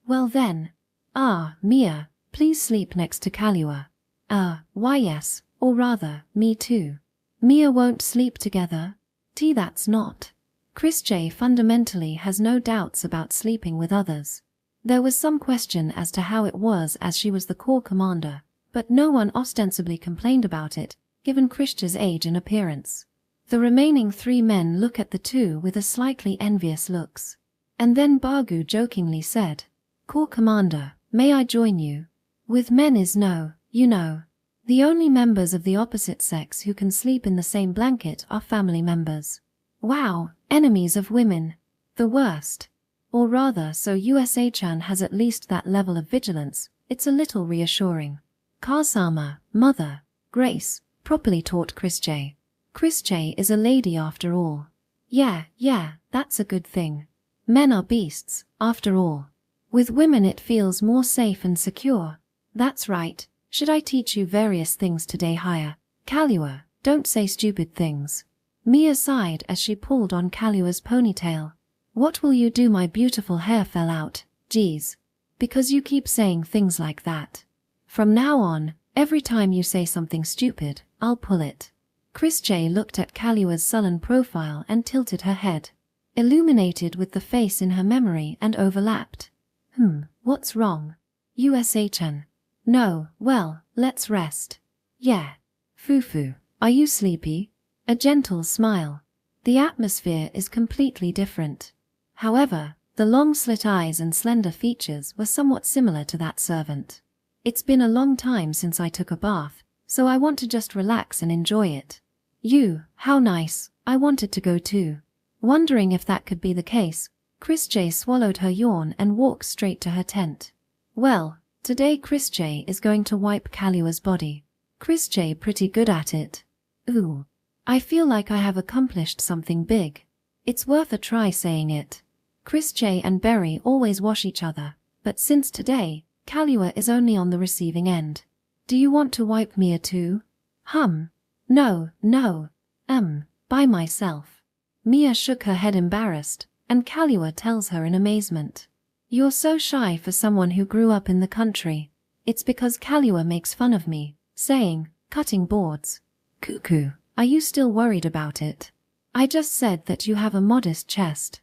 Well then. Mia, please sleep next to Kahlua. Why yes, or rather, me too. Mia won't sleep together? That's not. Chrisje fundamentally has no doubts about sleeping with others. There was some question as to how it was as she was the corps commander, but no one ostensibly complained about it, given Chrisje's age and appearance. The remaining 3 men look at the two with a slightly envious looks. And then Bargu jokingly said, Corps commander, may I join you? With men is no, you know. The only members of the opposite sex who can sleep in the same blanket are family members. Wow, enemies of women. The worst. Or rather, so USA-chan has at least that level of vigilance, it's a little reassuring. Karsama, mother, Grace, properly taught Chrisje. Chrisje is a lady after all. Yeah, that's a good thing. Men are beasts, after all. With women it feels more safe and secure. That's right. Should I teach you various things today, Haya? Kalua, don't say stupid things. Mia sighed as she pulled on Kalua's ponytail. What will you do? My beautiful hair fell out. Geez. Because you keep saying things like that. From now on, every time you say something stupid, I'll pull it. Chris J looked at Kalua's sullen profile and tilted her head. Illuminated with the face in her memory and overlapped. What's wrong? USHN. No, well, let's rest. Yeah. Fufu, are you sleepy? A gentle smile. The atmosphere is completely different. However, the long slit eyes and slender features were somewhat similar to that servant. It's been a long time since I took a bath, so I want to just relax and enjoy it. How nice, I wanted to go too. Wondering if that could be the case, Chris J swallowed her yawn and walked straight to her tent. Well, today Chris J is going to wipe Kalua's body. Chris J pretty good at it. Ooh. I feel like I have accomplished something big. It's worth a try saying it. Chris J and Berry always wash each other, but since today, Kalua is only on the receiving end. Do you want to wipe Mia too? No. By myself. Mia shook her head embarrassed, and Kalua tells her in amazement. You're so shy for someone who grew up in the country. It's because Kalua makes fun of me, saying, cutting boards. Cuckoo, are you still worried about it? I just said that you have a modest chest.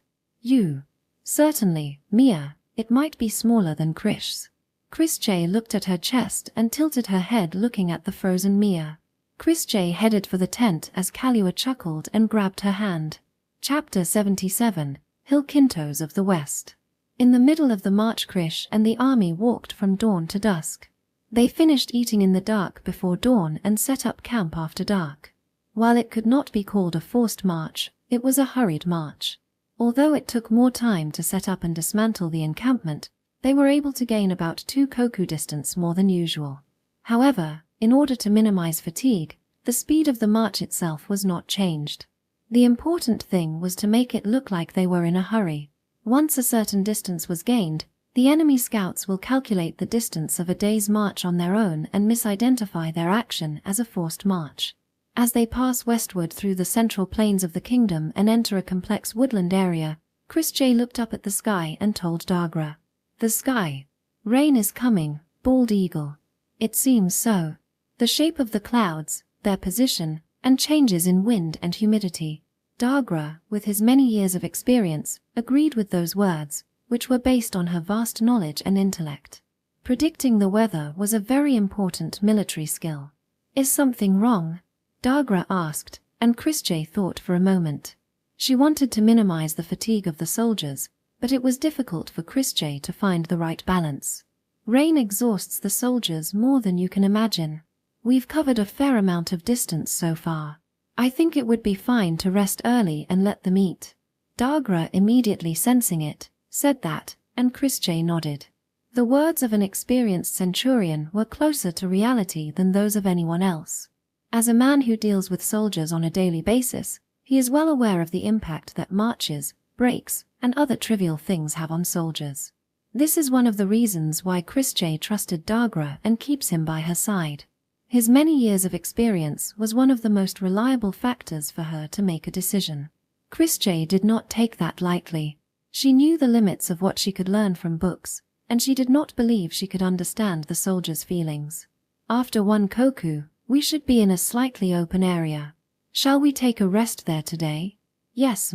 Certainly, Mia, it might be smaller than Krish's. Chris J looked at her chest and tilted her head looking at the frozen Mia. Chris J headed for the tent as Kalua chuckled and grabbed her hand. Chapter 77, Hilkintos of the West. In the middle of the march, Krish and the army walked from dawn to dusk. They finished eating in the dark before dawn and set up camp after dark. While it could not be called a forced march, it was a hurried march. Although it took more time to set up and dismantle the encampment, they were able to gain about 2 koku distance more than usual. However, in order to minimize fatigue, the speed of the march itself was not changed. The important thing was to make it look like they were in a hurry. Once a certain distance was gained, the enemy scouts will calculate the distance of a day's march on their own and misidentify their action as a forced march. As they pass westward through the central plains of the kingdom and enter a complex woodland area, Chris J looked up at the sky and told Dagra. The sky. Rain is coming, bald eagle. It seems so. The shape of the clouds, their position, and changes in wind and humidity. Dagra, with his many years of experience, agreed with those words, which were based on her vast knowledge and intellect. Predicting the weather was a very important military skill. Is something wrong? Dagra asked, and Chris J thought for a moment. She wanted to minimize the fatigue of the soldiers, but it was difficult for Chris J to find the right balance. Rain exhausts the soldiers more than you can imagine. We've covered a fair amount of distance so far. I think it would be fine to rest early and let them eat. Dagra, immediately sensing it, said that, and Chris J nodded. The words of an experienced centurion were closer to reality than those of anyone else. As a man who deals with soldiers on a daily basis, he is well aware of the impact that marches, breaks, and other trivial things have on soldiers. This is one of the reasons why Chris J trusted Dagra and keeps him by her side. His many years of experience was one of the most reliable factors for her to make a decision. Chris J did not take that lightly. She knew the limits of what she could learn from books, and she did not believe she could understand the soldiers' feelings. After 1 koku, we should be in a slightly open area. Shall we take a rest there today? Yes,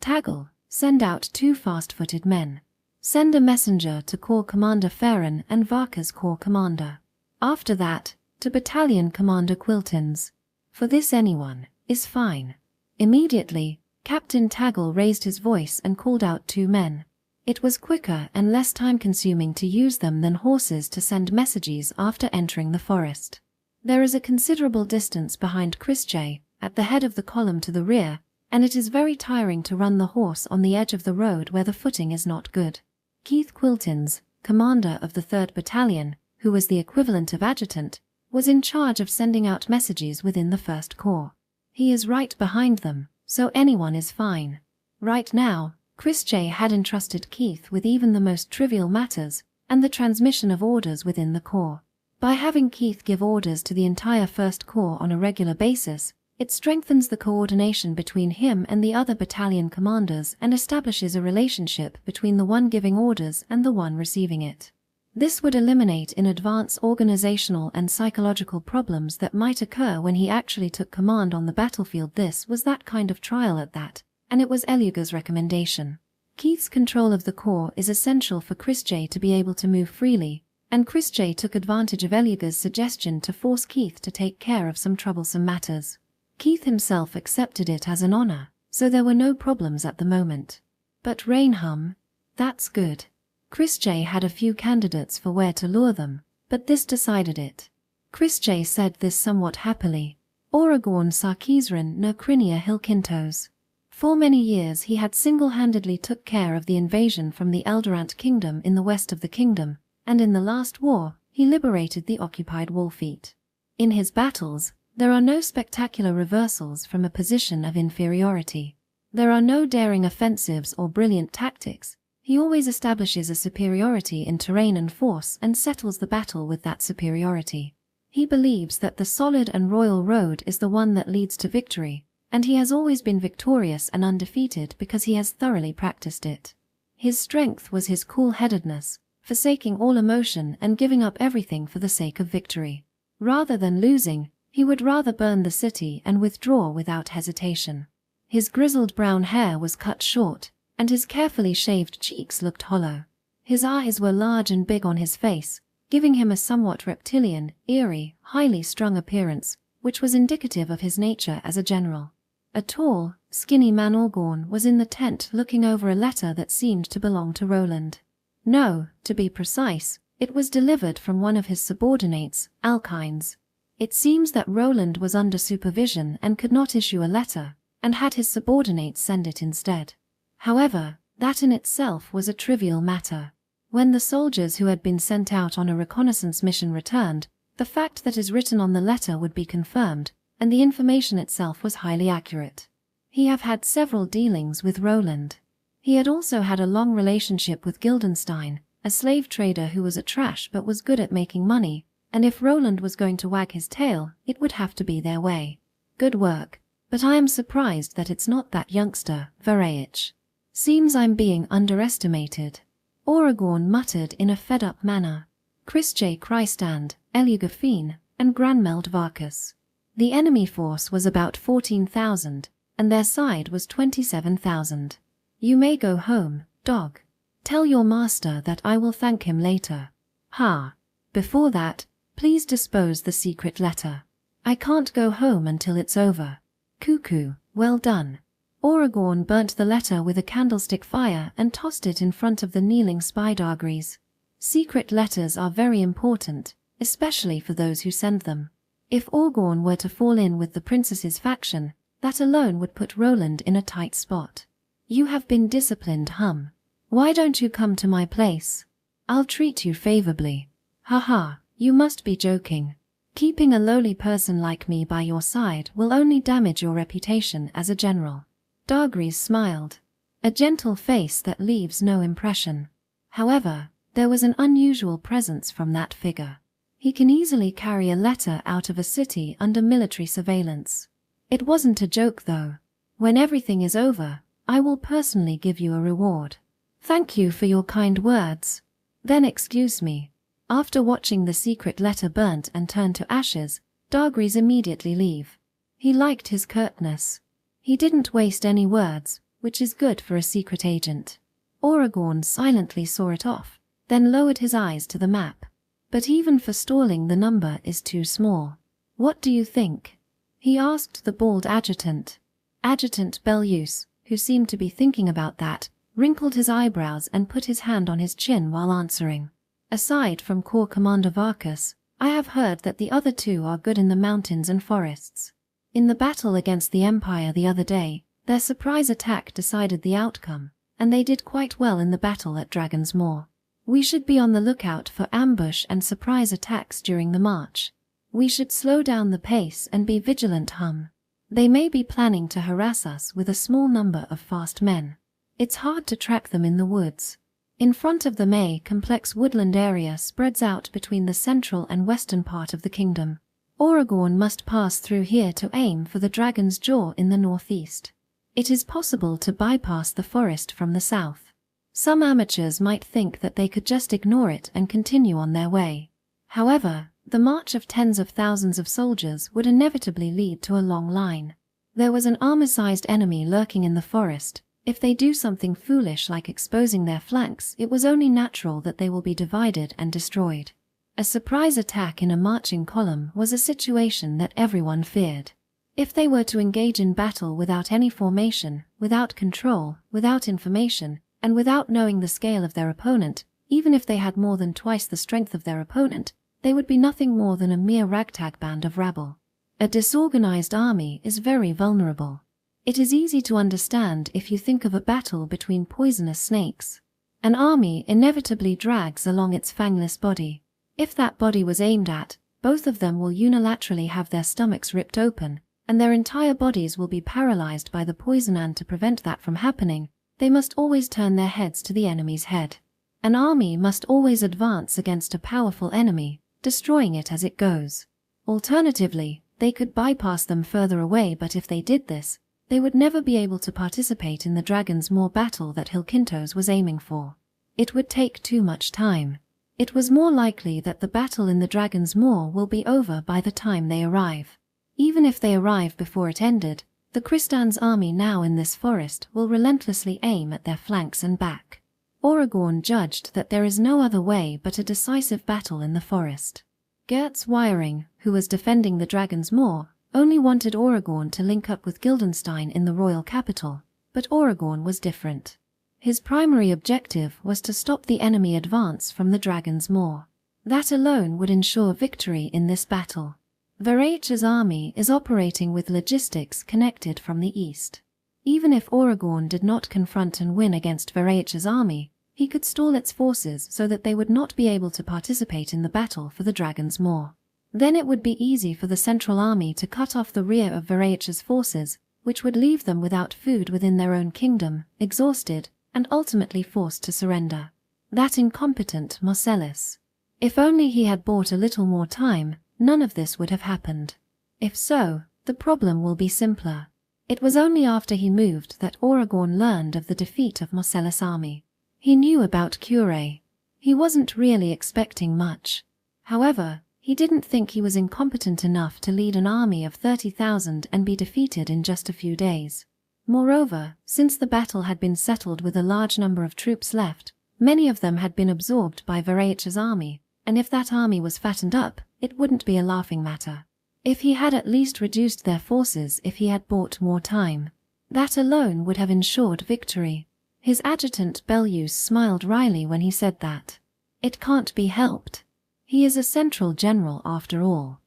Taggle, send out 2 fast-footed men. Send a messenger to Corps Commander Farron and Varka's Corps Commander. After that, to Battalion Commander Quiltins. For this anyone is fine. Immediately, Captain Taggle raised his voice and called out 2 men. It was quicker and less time-consuming to use them than horses to send messages after entering the forest. There is a considerable distance behind Chris J, at the head of the column to the rear, and it is very tiring to run the horse on the edge of the road where the footing is not good. Keith Quiltins, commander of the 3rd Battalion, who was the equivalent of adjutant, was in charge of sending out messages within the 1st Corps. He is right behind them, so anyone is fine. Right now, Chris J had entrusted Keith with even the most trivial matters, and the transmission of orders within the Corps. By having Keith give orders to the entire First Corps on a regular basis, it strengthens the coordination between him and the other battalion commanders and establishes a relationship between the one giving orders and the one receiving it. This would eliminate in advance organizational and psychological problems that might occur when he actually took command on the battlefield. This was that kind of trial at that, and it was Eluga's recommendation. Keith's control of the Corps is essential for Chris J to be able to move freely, and Chris J took advantage of Eluga's suggestion to force Keith to take care of some troublesome matters. Keith himself accepted it as an honor, so there were no problems at the moment. But Rainham? That's good. Chris J had a few candidates for where to lure them, but this decided it. Chris J said this somewhat happily. Oragorn Sarkisran no Crinia Hilkintos. For many years he had single-handedly took care of the invasion from the Eldorant Kingdom in the west of the kingdom, and in the last war, he liberated the occupied Wallfeet. In his battles, there are no spectacular reversals from a position of inferiority. There are no daring offensives or brilliant tactics. He always establishes a superiority in terrain and force and settles the battle with that superiority. He believes that the solid and royal road is the one that leads to victory, and he has always been victorious and undefeated because he has thoroughly practiced it. His strength was his cool-headedness, forsaking all emotion and giving up everything for the sake of victory. Rather than losing, he would rather burn the city and withdraw without hesitation. His grizzled brown hair was cut short, and his carefully shaved cheeks looked hollow. His eyes were large and big on his face, giving him a somewhat reptilian, eerie, highly strung appearance, which was indicative of his nature as a general. A tall, skinny man Orgorn was in the tent looking over a letter that seemed to belong to Roland. No, to be precise, it was delivered from one of his subordinates, Alkynes. It seems that Roland was under supervision and could not issue a letter, and had his subordinates send it instead. However, that in itself was a trivial matter. When the soldiers who had been sent out on a reconnaissance mission returned, the fact that is written on the letter would be confirmed, and the information itself was highly accurate. He had had several dealings with Roland. He had also had a long relationship with Guildenstein, a slave trader who was a trash but was good at making money, and if Roland was going to wag his tail, it would have to be their way. Good work, but I am surprised that it's not that youngster, Vareich. Seems I'm being underestimated. Oragorn muttered in a fed-up manner. Chris J. Chrystand, Eluga Fiend, and Granmeld Varkas. The enemy force was about 14,000, and their side was 27,000. You may go home, dog. Tell your master that I will thank him later. Ha! Before that, please dispose the secret letter. I can't go home until it's over. Cuckoo, well done. Oragorn burnt the letter with a candlestick fire and tossed it in front of the kneeling Spidargries. Secret letters are very important, especially for those who send them. If Orgorn were to fall in with the princess's faction, that alone would put Roland in a tight spot. You have been disciplined, Hum. Why don't you come to my place? I'll treat you favorably. Ha, you must be joking. Keeping a lowly person like me by your side will only damage your reputation as a general. Dargries smiled. A gentle face that leaves no impression. However, there was an unusual presence from that figure. He can easily carry a letter out of a city under military surveillance. It wasn't a joke though. When everything is over, I will personally give you a reward. Thank you for your kind words. Then excuse me. After watching the secret letter burnt and turn to ashes, Dargries immediately leave. He liked his curtness. He didn't waste any words, which is good for a secret agent. Oragorn silently saw it off, then lowered his eyes to the map. But even for stalling the number is too small. What do you think? He asked the bald adjutant. Adjutant Belleuse, who seemed to be thinking about that, wrinkled his eyebrows and put his hand on his chin while answering. Aside from Corps Commander Varkas, I have heard that the other two are good in the mountains and forests. In the battle against the Empire the other day, their surprise attack decided the outcome, and they did quite well in the battle at Dragon's Maw. We should be on the lookout for ambush and surprise attacks during the march. We should slow down the pace and be vigilant, Hum. They may be planning to harass us with a small number of fast men. It's hard to track them in the woods. In front of them a complex woodland area spreads out between the central and western part of the kingdom. Aragorn must pass through here to aim for the dragon's jaw in the northeast. It is possible to bypass the forest from the south. Some amateurs might think that they could just ignore it and continue on their way. However, the march of tens of thousands of soldiers would inevitably lead to a long line. There was an armor-sized enemy lurking in the forest. If they do something foolish like exposing their flanks, it was only natural that they will be divided and destroyed. A surprise attack in a marching column was a situation that everyone feared. If they were to engage in battle without any formation, without control, without information, and without knowing the scale of their opponent, even if they had more than twice the strength of their opponent, they would be nothing more than a mere ragtag band of rabble. A disorganized army is very vulnerable. It is easy to understand if you think of a battle between poisonous snakes. An army inevitably drags along its fangless body. If that body was aimed at, both of them will unilaterally have their stomachs ripped open, and their entire bodies will be paralyzed by the poison, and to prevent that from happening, they must always turn their heads to the enemy's head. An army must always advance against a powerful enemy, destroying it as it goes. Alternatively, they could bypass them further away, but if they did this, they would never be able to participate in the Dragon's Maw battle that Hilkintos was aiming for. It would take too much time. It was more likely that the battle in the Dragon's Maw will be over by the time they arrive. Even if they arrive before it ended, the Kristan's army now in this forest will relentlessly aim at their flanks and back. Aragorn judged that there is no other way but a decisive battle in the forest. Gert's Wiring, who was defending the Dragon's Maw, only wanted Aragorn to link up with Guildenstern in the royal capital, but Aragorn was different. His primary objective was to stop the enemy advance from the Dragon's Maw. That alone would ensure victory in this battle. Varech's army is operating with logistics connected from the east. Even if Aragorn did not confront and win against Varech's army, he could stall its forces so that they would not be able to participate in the battle for the Dragon's Maw. Then it would be easy for the central army to cut off the rear of Varech's forces, which would leave them without food within their own kingdom, exhausted, and ultimately forced to surrender. That incompetent Malice. If only he had bought a little more time, none of this would have happened. If so, the problem will be simpler. It was only after he moved that Aragorn learned of the defeat of Malice's army. He knew about Cure. He wasn't really expecting much. However, he didn't think he was incompetent enough to lead an army of 30,000 and be defeated in just a few days. Moreover, since the battle had been settled with a large number of troops left, many of them had been absorbed by Varech's army, and if that army was fattened up, it wouldn't be a laughing matter. If he had at least reduced their forces, if he had bought more time, that alone would have ensured victory. His adjutant Belleuse smiled wryly when he said that. It can't be helped. He is a central general after all.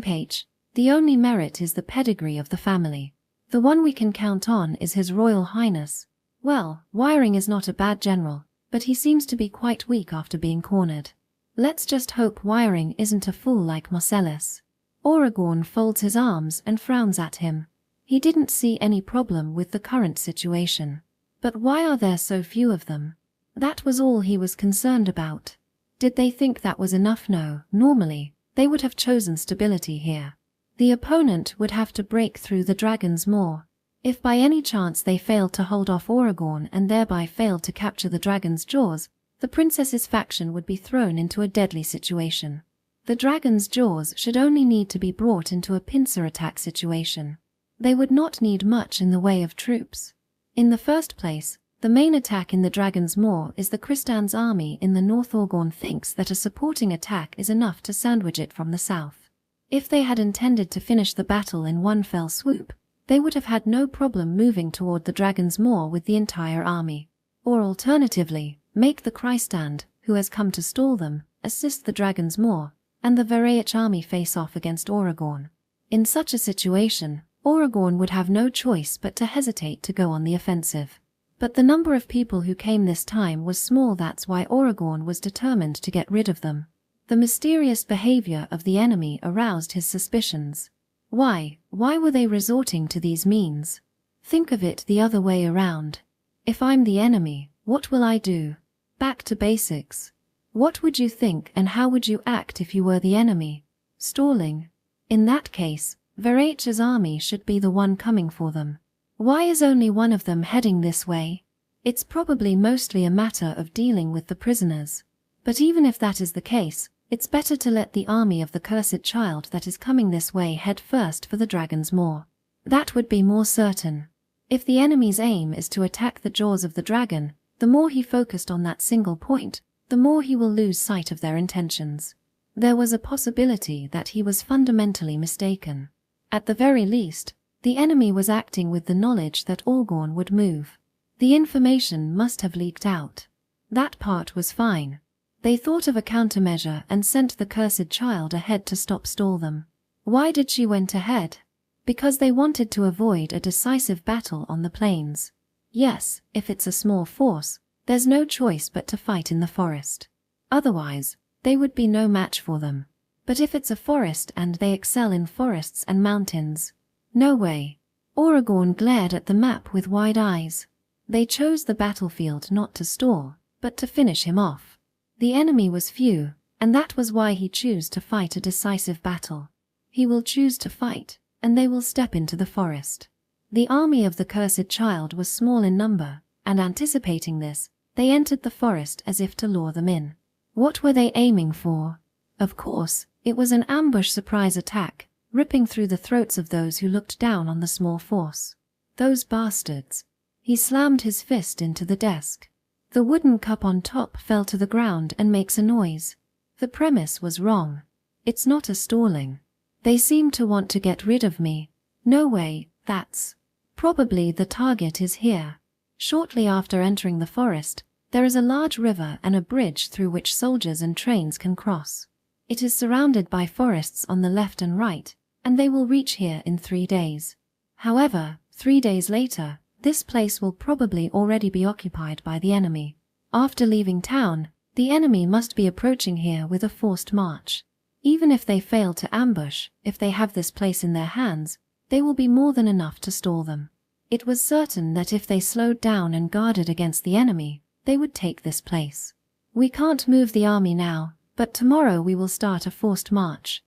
Page. The only merit is the pedigree of the family. The one we can count on is His Royal Highness. Well, Wiring is not a bad general, but he seems to be quite weak after being cornered. Let's just hope Wiring isn't a fool like Malice. Aragorn folds his arms and frowns at him. He didn't see any problem with the current situation. But why are there so few of them? That was all he was concerned about. Did they think that was enough? No, normally, they would have chosen stability here. The opponent would have to break through the Dragon's Maw. If by any chance they failed to hold off Aragorn and thereby failed to capture the dragon's jaws, the princess's faction would be thrown into a deadly situation. The dragon's jaws should only need to be brought into a pincer attack situation. They would not need much in the way of troops. In the first place, the main attack in the Dragon's Maw is the Kristan's army in the north. Aragorn thinks that a supporting attack is enough to sandwich it from the south. If they had intended to finish the battle in one fell swoop, they would have had no problem moving toward the Dragon's Maw with the entire army. Or alternatively, make the Kristan, who has come to stall them, assist the Dragon's Maw, and the Varech army face off against Aragorn. In such a situation, Aragorn would have no choice but to hesitate to go on the offensive. But the number of people who came this time was small. That's why Aragorn was determined to get rid of them. The mysterious behavior of the enemy aroused his suspicions. Why were they resorting to these means? Think of it the other way around. If I'm the enemy, what will I do? Back to basics. What would you think and how would you act if you were the enemy? Stalling. In that case, Varach's army should be the one coming for them. Why is only one of them heading this way? It's probably mostly a matter of dealing with the prisoners. But even if that is the case, it's better to let the army of the cursed child that is coming this way head first for the dragon's maw. That would be more certain. If the enemy's aim is to attack the jaws of the dragon, the more he focused on that single point, the more he will lose sight of their intentions. There was a possibility that he was fundamentally mistaken. At the very least, the enemy was acting with the knowledge that Orgorn would move. The information must have leaked out. That part was fine. They thought of a countermeasure and sent the cursed child ahead to stall them. Why did she went ahead? Because they wanted to avoid a decisive battle on the plains. Yes, if it's a small force, there's no choice but to fight in the forest. Otherwise, they would be no match for them. But if it's a forest and they excel in forests and mountains, no way. Aragorn glared at the map with wide eyes. They chose the battlefield not to stall, but to finish him off. The enemy was few, and that was why he chose to fight a decisive battle. He will choose to fight, and they will step into the forest. The army of the cursed child was small in number, and anticipating this, they entered the forest as if to lure them in. What were they aiming for? Of course, it was an ambush surprise attack, ripping through the throats of those who looked down on the small force. Those bastards. He slammed his fist into the desk. The wooden cup on top fell to the ground and makes a noise. The premise was wrong. It's not a stalling. They seem to want to get rid of me. No way, that's. Probably the target is here. Shortly after entering the forest, there is a large river and a bridge through which soldiers and trains can cross. It is surrounded by forests on the left and right, and they will reach here in 3 days. However, 3 days later, this place will probably already be occupied by the enemy. After leaving town, the enemy must be approaching here with a forced march. Even if they fail to ambush, if they have this place in their hands, they will be more than enough to stall them. It was certain that if they slowed down and guarded against the enemy, they would take this place. We can't move the army now, but tomorrow we will start a forced march.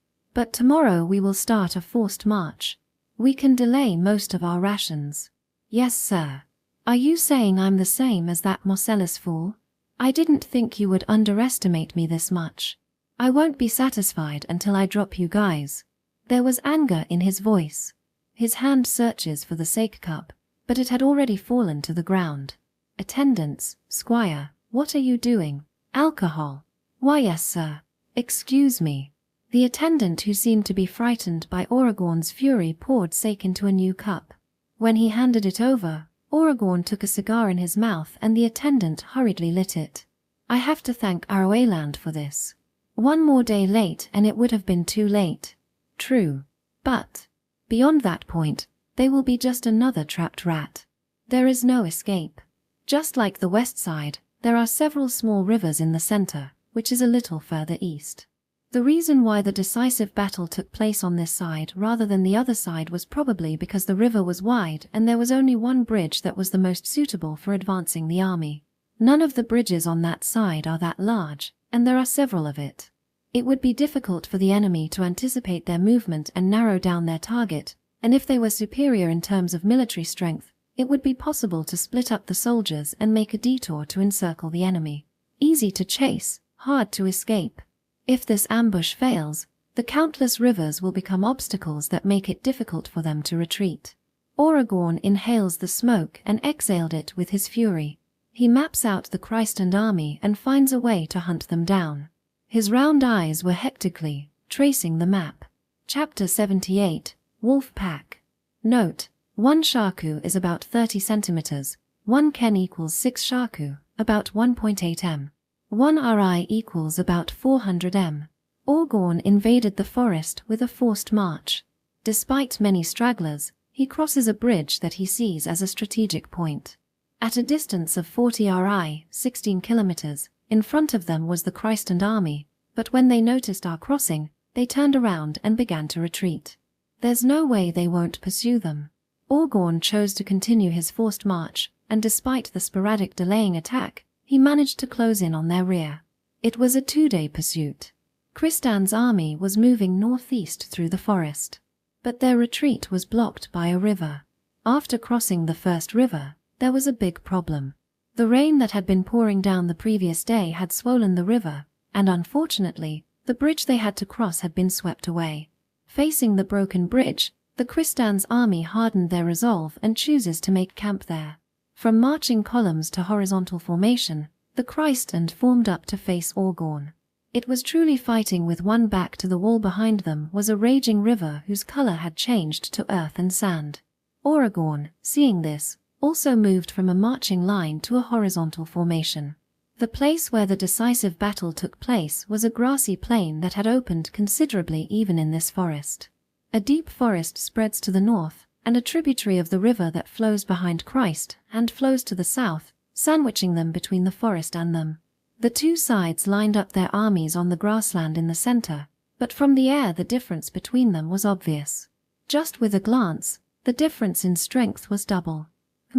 We can delay most of our rations. Yes, sir. Are you saying I'm the same as that Marcellus fool? I didn't think you would underestimate me this much. I won't be satisfied until I drop you guys. There was anger in his voice. His hand searches for the sake cup, but it had already fallen to the ground. Attendants, squire, what are you doing? Alcohol. Why yes, sir. Excuse me. The attendant, who seemed to be frightened by Aragorn's fury, poured sake into a new cup. When he handed it over, Aragorn took a cigar in his mouth and the attendant hurriedly lit it. I have to thank Arweland for this. 1 more day late and it would have been too late. True. But, beyond that point, they will be just another trapped rat. There is no escape. Just like the west side, there are several small rivers in the center, which is a little further east. The reason why the decisive battle took place on this side rather than the other side was probably because the river was wide and there was only one bridge that was the most suitable for advancing the army. None of the bridges on that side are that large, and there are several of it. It would be difficult for the enemy to anticipate their movement and narrow down their target, and if they were superior in terms of military strength, it would be possible to split up the soldiers and make a detour to encircle the enemy. Easy to chase, hard to escape. If this ambush fails, the countless rivers will become obstacles that make it difficult for them to retreat. Aragorn inhales the smoke and exhaled it with his fury. He maps out the Christened army and finds a way to hunt them down. His round eyes were hectically tracing the map. Chapter 78, Wolf Pack. Note, 1 shaku is about 30 centimeters, 1 ken equals 6 shaku, about 1.8 m. 1 ri equals about 400 m. Aragorn invaded the forest with a forced march. Despite many stragglers, he crosses a bridge that he sees as a strategic point. At a distance of 40 ri, 16 kilometers, in front of them was the Christened army, but when they noticed our crossing, they turned around and began to retreat. There's no way they won't pursue them. Aragorn chose to continue his forced march, and despite the sporadic delaying attack, he managed to close in on their rear. It was a 2-day pursuit. Kristan's army was moving northeast through the forest, but their retreat was blocked by a river. After crossing the first river, there was a big problem. The rain that had been pouring down the previous day had swollen the river, and unfortunately, the bridge they had to cross had been swept away. Facing the broken bridge, the Kristan's army hardened their resolve and chooses to make camp there. From marching columns to horizontal formation, the Christand formed up to face Orgorn. It was truly fighting with one back to the wall. Behind them was a raging river whose color had changed to earth and sand. Orgorn, seeing this, also moved from a marching line to a horizontal formation. The place where the decisive battle took place was a grassy plain that had opened considerably even in this forest. A deep forest spreads to the north, and a tributary of the river that flows behind Christ and flows to the south, sandwiching them between the forest and them. The two sides lined up their armies on the grassland in the center, but from the air the difference between them was obvious. Just with a glance, the difference in strength was double.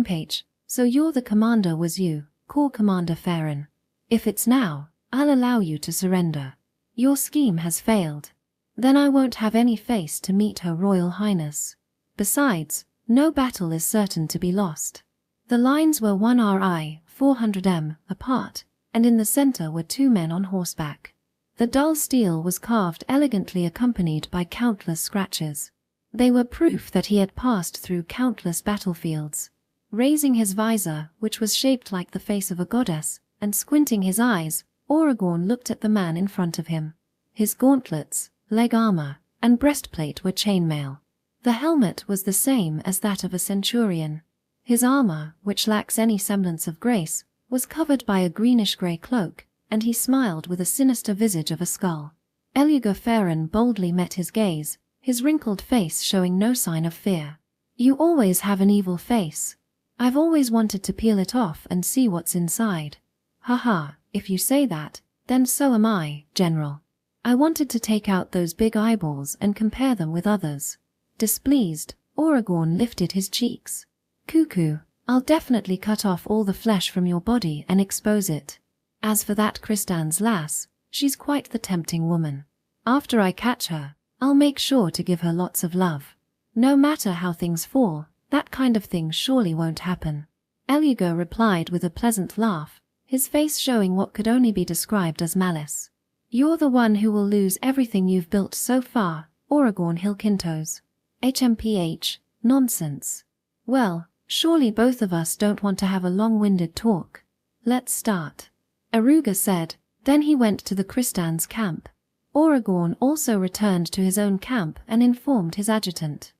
Page. So you're the commander, was you, Corps Commander Farron? If it's now, I'll allow you to surrender. Your scheme has failed. Then I won't have any face to meet Her Royal Highness. Besides, no battle is certain to be lost. The lines were 1 RI, 400 m, apart, and in the center were 2 men on horseback. The dull steel was carved elegantly, accompanied by countless scratches. They were proof that he had passed through countless battlefields. Raising his visor, which was shaped like the face of a goddess, and squinting his eyes, Orgorn looked at the man in front of him. His gauntlets, leg armor, and breastplate were chainmail. The helmet was the same as that of a centurion. His armor, which lacks any semblance of grace, was covered by a greenish-grey cloak, and he smiled with a sinister visage of a skull. Elugor Farron boldly met his gaze, his wrinkled face showing no sign of fear. You always have an evil face. I've always wanted to peel it off and see what's inside. Haha, if you say that, then so am I, General. I wanted to take out those big eyeballs and compare them with others. Displeased, Orgorn lifted his cheeks. Cuckoo, I'll definitely cut off all the flesh from your body and expose it. As for that Kristan's lass, she's quite the tempting woman. After I catch her, I'll make sure to give her lots of love. No matter how things fall, that kind of thing surely won't happen. Elugor replied with a pleasant laugh, his face showing what could only be described as malice. You're the one who will lose everything you've built so far, Orgorn Hilkintos. HMPH, nonsense. Well, surely both of us don't want to have a long-winded talk. Let's start. Aruga said, then he went to the Kristan's camp. Orgorn also returned to his own camp and informed his adjutant.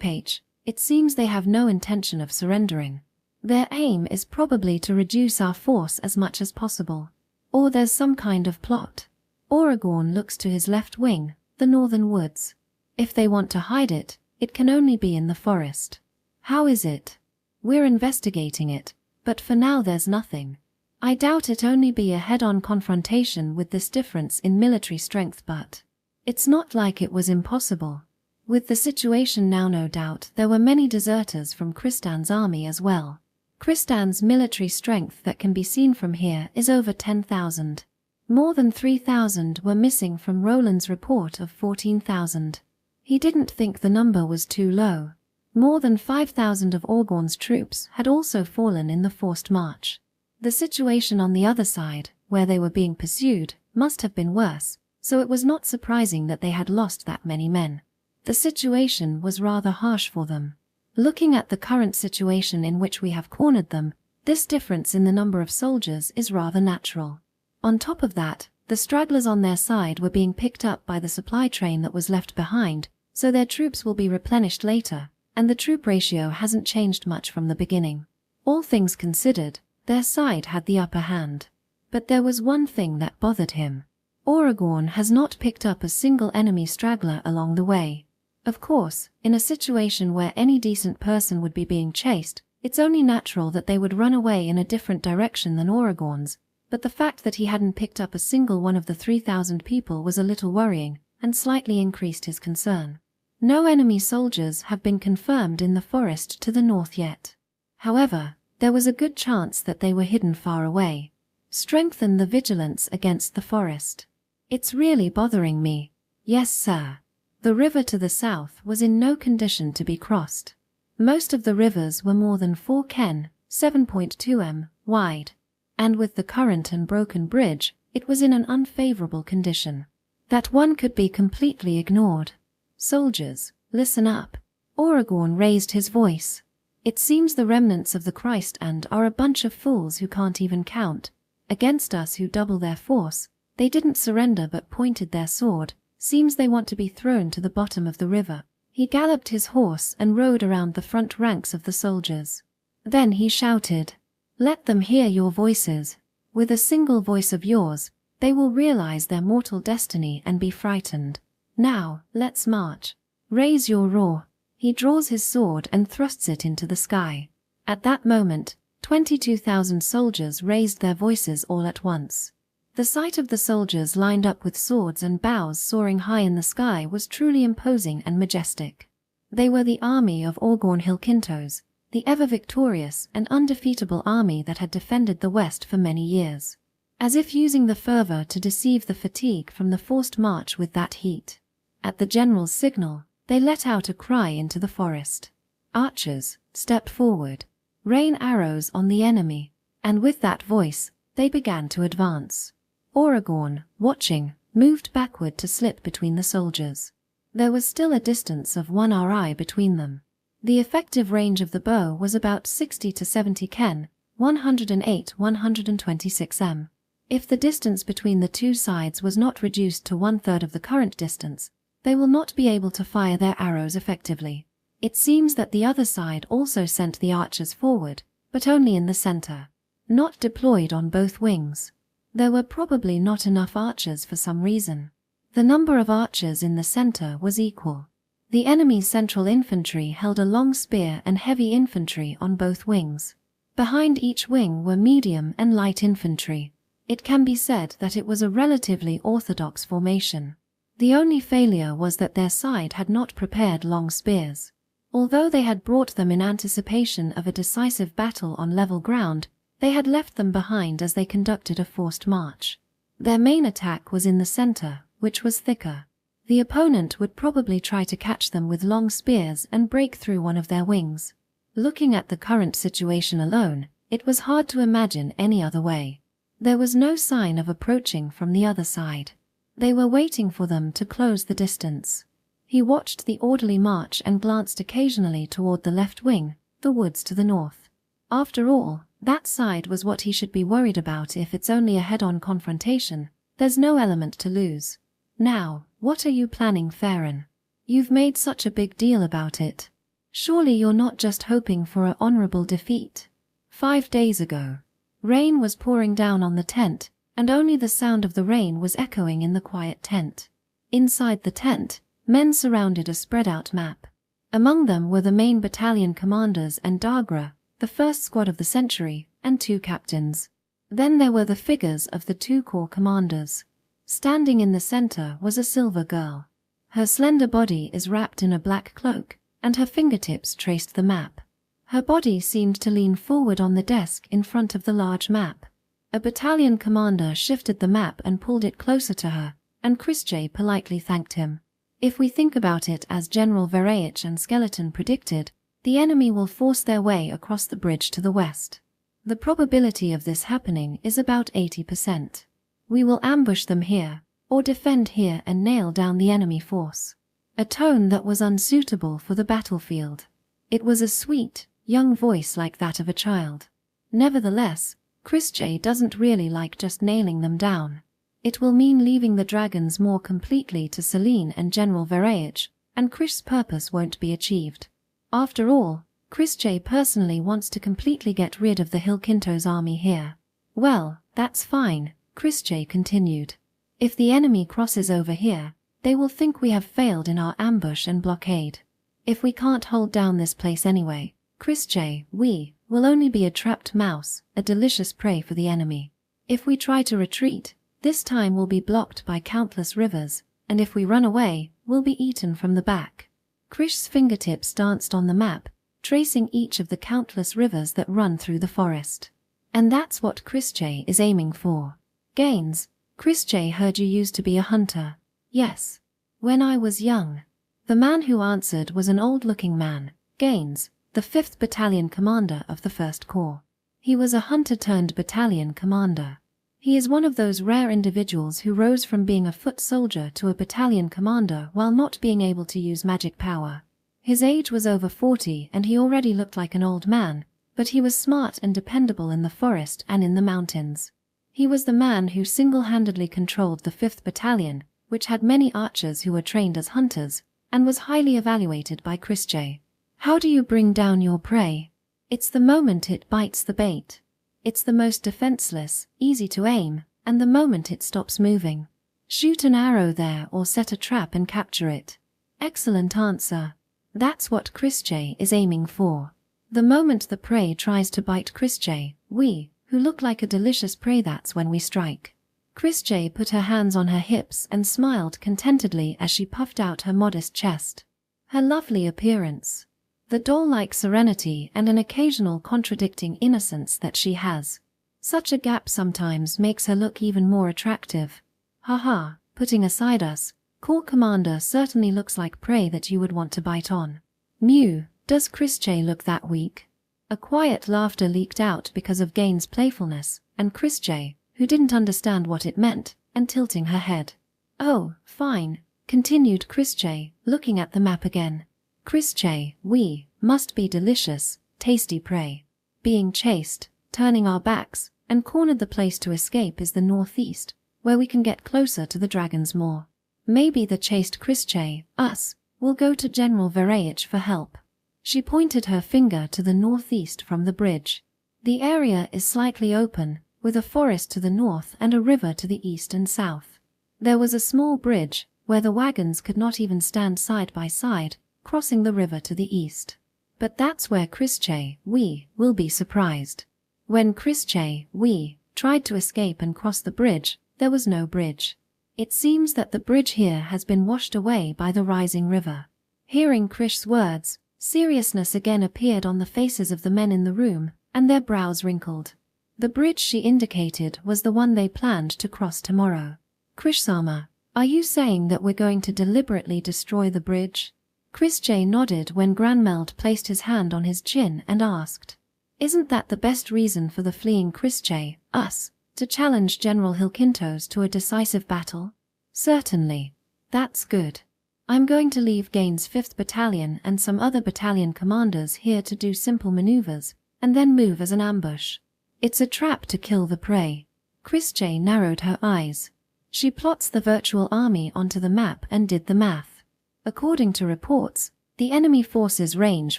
Page. It seems they have no intention of surrendering. Their aim is probably to reduce our force as much as possible. Or there's some kind of plot. Orgorn looks to his left wing, the northern woods. If they want to hide it, it can only be in the forest. How is it? We're investigating it, but for now there's nothing. I doubt it only be a head-on confrontation with this difference in military strength, but it's not like it was impossible. With the situation now, no doubt there were many deserters from Kristan's army as well. Kristan's military strength that can be seen from here is over 10,000. More than 3,000 were missing from Roland's report of 14,000. He didn't think the number was too low. More than 5,000 of Orgorn's troops had also fallen in the forced march. The situation on the other side, where they were being pursued, must have been worse, so it was not surprising that they had lost that many men. The situation was rather harsh for them. Looking at the current situation in which we have cornered them, this difference in the number of soldiers is rather natural. On top of that, the stragglers on their side were being picked up by the supply train that was left behind, so their troops will be replenished later, and the troop ratio hasn't changed much from the beginning. All things considered, their side had the upper hand. But there was one thing that bothered him. Orgorn has not picked up a single enemy straggler along the way. Of course, in a situation where any decent person would be being chased, it's only natural that they would run away in a different direction than Orgorn's, but the fact that he hadn't picked up a single one of the 3,000 people was a little worrying, and slightly increased his concern. No enemy soldiers have been confirmed in the forest to the north yet. However, There was a good chance that they were hidden far away. Strengthen the vigilance against the forest. It's really bothering me. Yes, sir. The river to the south was in no condition to be crossed. Most of the rivers were more than 4 ken, 7.2 m, wide. And with the current and broken bridge, it was in an unfavorable condition. That one could be completely ignored. Soldiers, listen up. Aragorn raised his voice. It seems the remnants of the Christ and are a bunch of fools who can't even count. Against us who double their force, they didn't surrender but pointed their sword. Seems they want to be thrown to the bottom of the river. He galloped his horse and rode around the front ranks of the soldiers. Then he shouted, "Let them hear your voices. With a single voice of yours, they will realize their mortal destiny and be frightened. Now, let's march. Raise your roar." He draws his sword and thrusts it into the sky. At that moment, 22,000 soldiers raised their voices all at once. The sight of the soldiers lined up with swords and bows soaring high in the sky was truly imposing and majestic. They were the army of Aragorn Hilkintos, the ever-victorious and undefeatable army that had defended the West for many years. As if using the fervor to deceive the fatigue from the forced march with that heat. At the general's signal, they let out a cry into the forest. "Archers, step forward. Rain arrows on the enemy." And with that voice, they began to advance. Aragorn, watching, moved backward to slip between the soldiers. There was still a distance of 1 ri between them. The effective range of the bow was about 60 to 70 ken, 108-126 m. If the distance between the two sides was not reduced to 1/3 of the current distance, they will not be able to fire their arrows effectively. It seems that the other side also sent the archers forward, but only in the center. Not deployed on both wings. There were probably not enough archers for some reason. The number of archers in the center was equal. The enemy's central infantry held a long spear and heavy infantry on both wings. Behind each wing were medium and light infantry. It can be said that it was a relatively orthodox formation. The only failure was that their side had not prepared long spears. Although they had brought them in anticipation of a decisive battle on level ground, they had left them behind as they conducted a forced march. Their main attack was in the center, which was thicker. The opponent would probably try to catch them with long spears and break through one of their wings. Looking at the current situation alone, it was hard to imagine any other way. There was no sign of approaching from the other side. They were waiting for them to close the distance. He watched the orderly march and glanced occasionally toward the left wing, the woods to the north. After all, that side was what he should be worried about if it's only a head-on confrontation. There's no element to lose. Now, what are you planning, Farron? You've made such a big deal about it. Surely you're not just hoping for an honorable defeat. 5 days ago, rain was pouring down on the tent, and only the sound of the rain was echoing in the quiet tent. Inside the tent, men surrounded a spread-out map. Among them were the main battalion commanders and Dagra, the first squad of the century, and 2 captains. Then there were the figures of the 2 corps commanders. Standing in the center was a silver girl. Her slender body is wrapped in a black cloak, and her fingertips traced the map. Her body seemed to lean forward on the desk in front of the large map. A battalion commander shifted the map and pulled it closer to her, and Christjay politely thanked him. If we think about it as General Vereich and Skeleton predicted, the enemy will force their way across the bridge to the west. The probability of this happening is about 80%. We will ambush them here, or defend here and nail down the enemy force. A tone that was unsuitable for the battlefield. It was a sweet, young voice like that of a child. Nevertheless, Christjay doesn't really like just nailing them down. It will mean leaving the dragons more completely to Selene and General Vereich, and Krish's purpose won't be achieved. After all, Christjay personally wants to completely get rid of the Hilkintos army here. Well, that's fine, Christjay continued. If the enemy crosses over here, they will think we have failed in our ambush and blockade. If we can't hold down this place anyway, Christjay, we will only be a trapped mouse, a delicious prey for the enemy. If we try to retreat, this time we'll be blocked by countless rivers, and if we run away, we'll be eaten from the back. Krish's fingertips danced on the map, tracing each of the countless rivers that run through the forest. And that's what Christjay is aiming for. Gaines, Christjay heard you used to be a hunter. Yes. When I was young. The man who answered was an old-looking man, Gaines, the 5th Battalion commander of the 1st Corps. He was a hunter-turned-battalion commander. He is one of those rare individuals who rose from being a foot soldier to a battalion commander while not being able to use magic power. His age was over 40 and he already looked like an old man, but he was smart and dependable in the forest and in the mountains. He was the man who single-handedly controlled the 5th Battalion, which had many archers who were trained as hunters, and was highly evaluated by Christjay. How do you bring down your prey? It's the moment it bites the bait. It's the most defenseless, easy to aim, and the moment it stops moving. Shoot an arrow there or set a trap and capture it. Excellent answer. That's what Christjay is aiming for. The moment the prey tries to bite Christjay, we, who look like a delicious prey, that's when we strike. Christjay put her hands on her hips and smiled contentedly as she puffed out her modest chest. Her lovely appearance. The doll-like serenity and an occasional contradicting innocence that she has. Such a gap sometimes makes her look even more attractive. Haha, putting aside us, Corps Commander certainly looks like prey that you would want to bite on. Mew, does Christjay look that weak? A quiet laughter leaked out because of Gaines' playfulness, and Christjay, who didn't understand what it meant, and tilting her head. Oh, fine, continued Christjay, looking at the map again. Christjay, we must be delicious, tasty prey. Being chased, turning our backs, and cornered the place to escape is the northeast, where we can get closer to the dragon's maw. Maybe the chased Christjay, us, will go to General Vereich for help. She pointed her finger to the northeast from the bridge. The area is slightly open, with a forest to the north and a river to the east and south. There was a small bridge, where the wagons could not even stand side by side, crossing the river to the east. But that's where Christjay, we, will be surprised. When Christjay, we, tried to escape and cross the bridge, there was no bridge. It seems that the bridge here has been washed away by the rising river. Hearing Krish's words, seriousness again appeared on the faces of the men in the room, and their brows wrinkled. The bridge she indicated was the one they planned to cross tomorrow. Krishsama, are you saying that we're going to deliberately destroy the bridge? Christjay nodded when Granmeld placed his hand on his chin and asked, isn't that the best reason for the fleeing Christjay, us, to challenge General Hilkintos to a decisive battle? Certainly. That's good. I'm going to leave Gaines' 5th Battalion and some other battalion commanders here to do simple maneuvers, and then move as an ambush. It's a trap to kill the prey. Christjay narrowed her eyes. She plots the virtual army onto the map and did the math. According to reports, the enemy forces range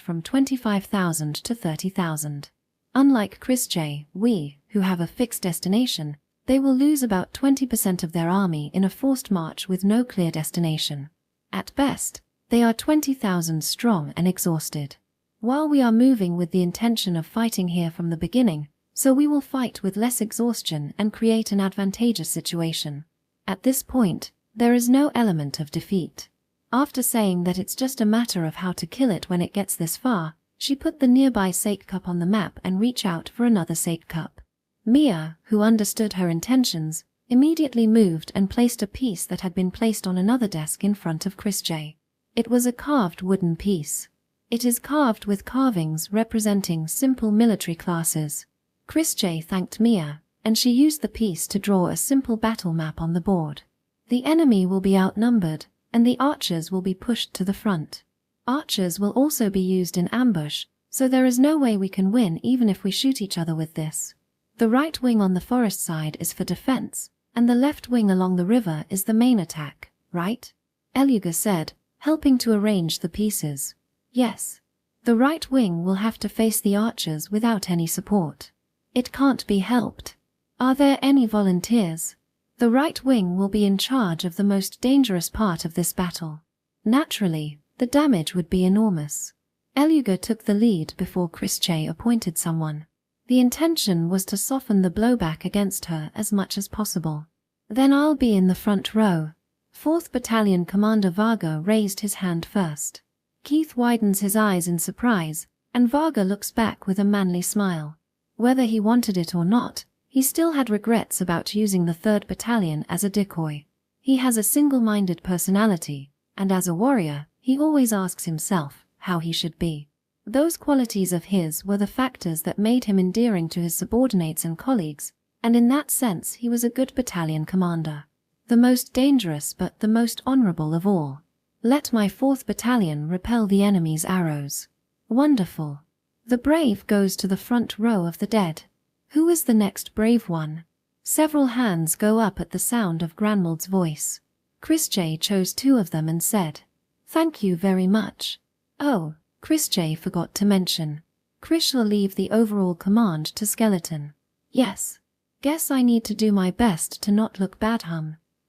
from 25,000 to 30,000. Unlike Christjay, we, who have a fixed destination, they will lose about 20% of their army in a forced march with no clear destination. At best, they are 20,000 strong and exhausted. While we are moving with the intention of fighting here from the beginning, so we will fight with less exhaustion and create an advantageous situation. At this point, there is no element of defeat. After saying that it's just a matter of how to kill it when it gets this far, she put the nearby sake cup on the map and reached out for another sake cup. Mia, who understood her intentions, immediately moved and placed a piece that had been placed on another desk in front of Christjay. It was a carved wooden piece. It is carved with carvings representing simple military classes. Christjay thanked Mia, and she used the piece to draw a simple battle map on the board. The enemy will be outnumbered, and the archers will be pushed to the front. Archers will also be used in ambush, so there is no way we can win even if we shoot each other with this. The right wing on the forest side is for defense, and the left wing along the river is the main attack, right? Eluga said, helping to arrange the pieces. Yes. The right wing will have to face the archers without any support. It can't be helped. Are there any volunteers? The right wing will be in charge of the most dangerous part of this battle. Naturally, the damage would be enormous. Eluga took the lead before Christjay appointed someone. The intention was to soften the blowback against her as much as possible. Then I'll be in the front row. 4th Battalion Commander Varga raised his hand first. Keith widens his eyes in surprise, And Varga looks back with a manly smile. Whether he wanted it or not, he still had regrets about using the 3rd Battalion as a decoy. He has a single-minded personality, and as a warrior, he always asks himself how he should be. Those qualities of his were the factors that made him endearing to his subordinates and colleagues, and in that sense he was a good battalion commander. The most dangerous but the most honorable of all. Let my 4th Battalion repel the enemy's arrows. Wonderful. The brave goes to the front row of the dead. Who is the next brave one? Several hands go up at the sound of Granmald's voice. Chrisje chose 2 of them and said, "Thank you very much." Oh, Chrisje forgot to mention. Krish will leave the overall command to Skeleton. Yes. Guess I need to do my best to not look bad.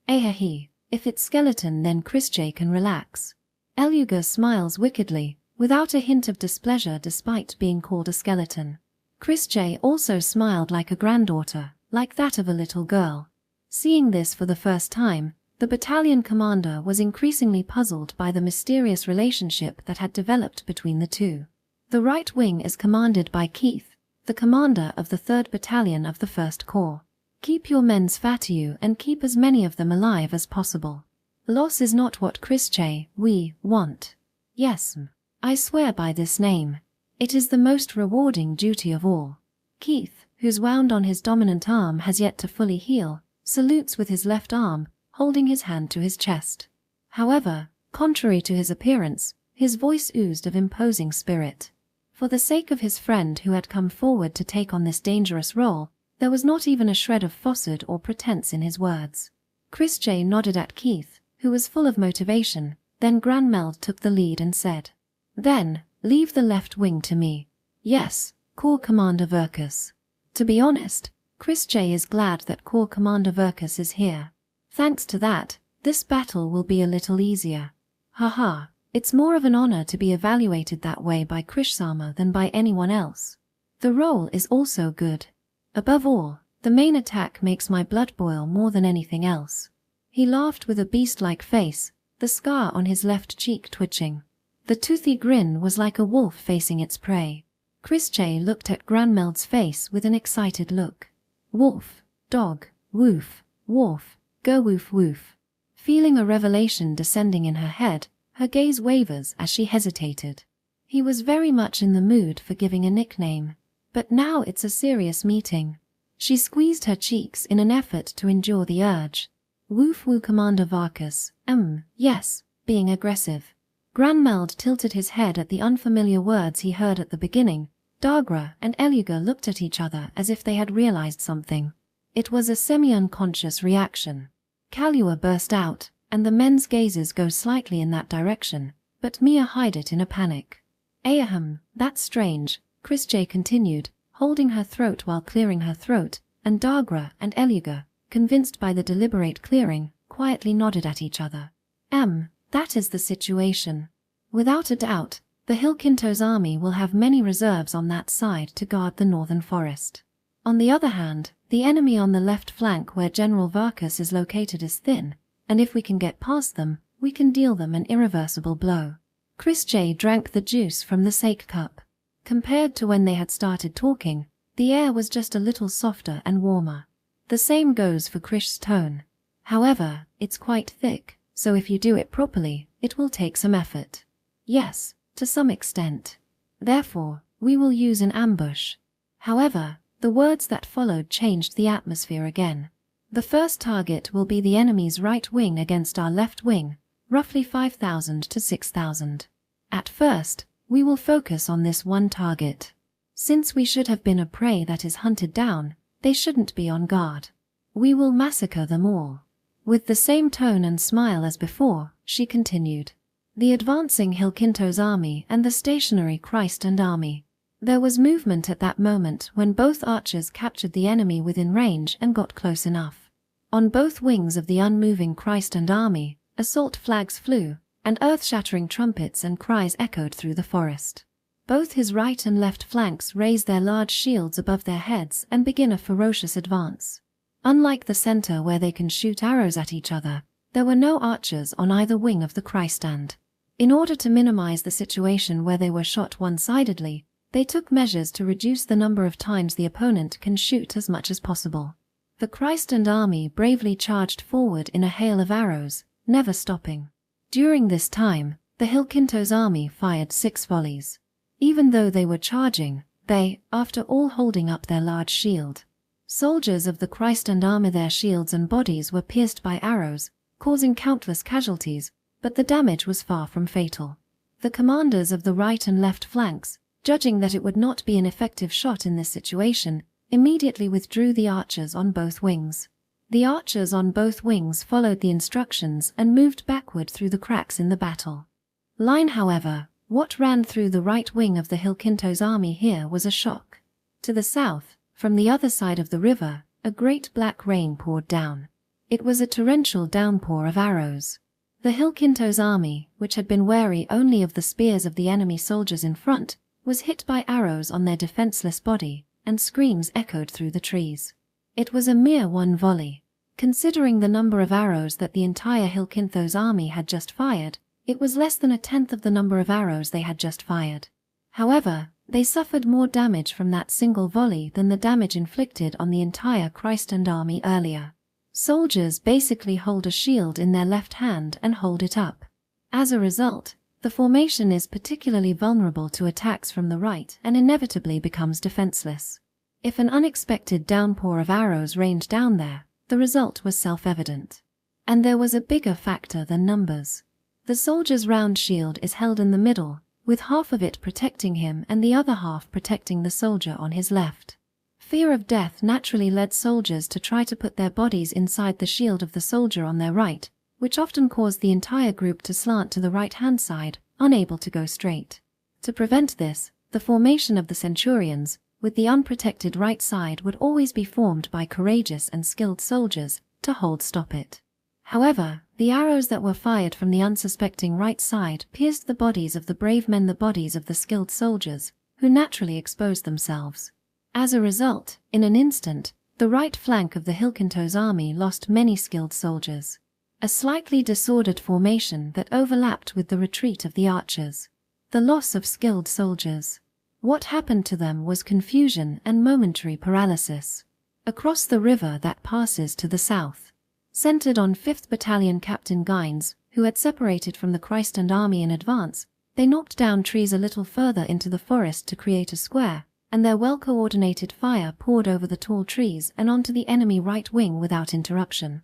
Ahahe, if it's Skeleton then Chrisje can relax. Eluga smiles wickedly, without a hint of displeasure despite being called a skeleton. Chrisje also smiled like a granddaughter, like that of a little girl. Seeing this for the first time, the battalion commander was increasingly puzzled by the mysterious relationship that had developed between the two. The right wing is commanded by Keith, the commander of the 3rd Battalion of the 1st Corps. Keep your men's fatu and keep as many of them alive as possible. Loss is not what Chrisje we want. Yes, I swear by this name. It is the most rewarding duty of all. Keith, whose wound on his dominant arm has yet to fully heal, salutes with his left arm, holding his hand to his chest. However, contrary to his appearance, his voice oozed of imposing spirit. For the sake of his friend who had come forward to take on this dangerous role, there was not even a shred of falsehood or pretense in his words. Chrisje nodded at Keith, who was full of motivation, then Granmeld took the lead and said, "Then, leave the left wing to me." "Yes, Corps Commander Verkus." To be honest, Chrisje is glad that Corps Commander Verkus is here. Thanks to that, this battle will be a little easier. Haha, it's more of an honor to be evaluated that way by Krishsama than by anyone else. The role is also good. Above all, the main attack makes my blood boil more than anything else. He laughed with a beast-like face, the scar on his left cheek twitching. The toothy grin was like a wolf facing its prey. Chrisje looked at Granmeld's face with an excited look. Wolf, dog, woof, wolf, go woof woof. Feeling a revelation descending in her head, her gaze wavers as she hesitated. He was very much in the mood for giving a nickname. But now it's a serious meeting. She squeezed her cheeks in an effort to endure the urge. Woof woo Commander Varkus, yes, being aggressive. Granmeld tilted his head at the unfamiliar words he heard at the beginning. Dagra and Eluga looked at each other as if they had realized something. It was a semi-unconscious reaction. Kalua burst out, and the men's gazes go slightly in that direction, but Mia hid it in a panic. That's strange, Chrisje continued, holding her throat while clearing her throat, and Dagra and Eluga, convinced by the deliberate clearing, quietly nodded at each other. That is the situation. Without a doubt, the Hilkintos army will have many reserves on that side to guard the northern forest. On the other hand, the enemy on the left flank where General Varkus is located is thin, and if we can get past them, we can deal them an irreversible blow. Chrisje drank the juice from the sake cup. Compared to when they had started talking, the air was just a little softer and warmer. The same goes for Krish's tone. However, it's quite thick, so if you do it properly, it will take some effort. Yes, to some extent. Therefore, we will use an ambush. However, the words that followed changed the atmosphere again. The first target will be the enemy's right wing against our left wing, roughly 5,000 to 6,000. At first, we will focus on this one target. Since we should have been a prey that is hunted down, they shouldn't be on guard. We will massacre them all. With the same tone and smile as before, she continued. The advancing Hilkintos army and the stationary Christend army. There was movement at that moment when both archers captured the enemy within range and got close enough. On both wings of the unmoving Christend army, assault flags flew, and earth-shattering trumpets and cries echoed through the forest. Both his right and left flanks raise their large shields above their heads and begin a ferocious advance. Unlike the center where they can shoot arrows at each other, there were no archers on either wing of the Christend. In order to minimize the situation where they were shot one-sidedly, They took measures to reduce the number of times the opponent can shoot as much as possible. The Christ and army bravely charged forward in a hail of arrows, never stopping. During this time, the Hilkintos army fired 6 volleys. Even though they were charging, they, after all, holding up their large shield. Soldiers of the Christ and army, their shields and bodies were pierced by arrows, causing countless casualties, but the damage was far from fatal. The commanders of the right and left flanks, judging that it would not be an effective shot in this situation, immediately withdrew the archers on both wings. The archers on both wings followed the instructions and moved backward through the cracks in the battle line. However, what ran through the right wing of the Hilkintos army here was a shock. To the south, from the other side of the river, a great black rain poured down. It was a torrential downpour of arrows. The Hilkintos army, which had been wary only of the spears of the enemy soldiers in front, was hit by arrows on their defenseless body, and screams echoed through the trees. It was a mere 1 volley. Considering the number of arrows that the entire Hilkintos army had just fired, it was less than 1/10 of the number of arrows they had just fired. However, they suffered more damage from that single volley than the damage inflicted on the entire Christ and army earlier. Soldiers basically hold a shield in their left hand and hold it up. As a result, the formation is particularly vulnerable to attacks from the right and inevitably becomes defenseless. If an unexpected downpour of arrows rained down there, the result was self-evident. And there was a bigger factor than numbers. The soldier's round shield is held in the middle, with half of it protecting him and the other half protecting the soldier on his left. Fear of death naturally led soldiers to try to put their bodies inside the shield of the soldier on their right, which often caused the entire group to slant to the right-hand side, unable to go straight. To prevent this, the formation of the centurions, with the unprotected right side, would always be formed by courageous and skilled soldiers to stop it. However, the arrows that were fired from the unsuspecting right side pierced the bodies of the brave men, the bodies of the skilled soldiers, who naturally exposed themselves. As a result, in an instant, the right flank of the Hilkintos army lost many skilled soldiers. A slightly disordered formation that overlapped with the retreat of the archers. The loss of skilled soldiers. What happened to them was confusion and momentary paralysis. Across the river that passes to the south, centered on 5th Battalion Captain Gines, who had separated from the Christ and army in advance, they knocked down trees a little further into the forest to create a square, and their well-coordinated fire poured over the tall trees and onto the enemy right wing without interruption.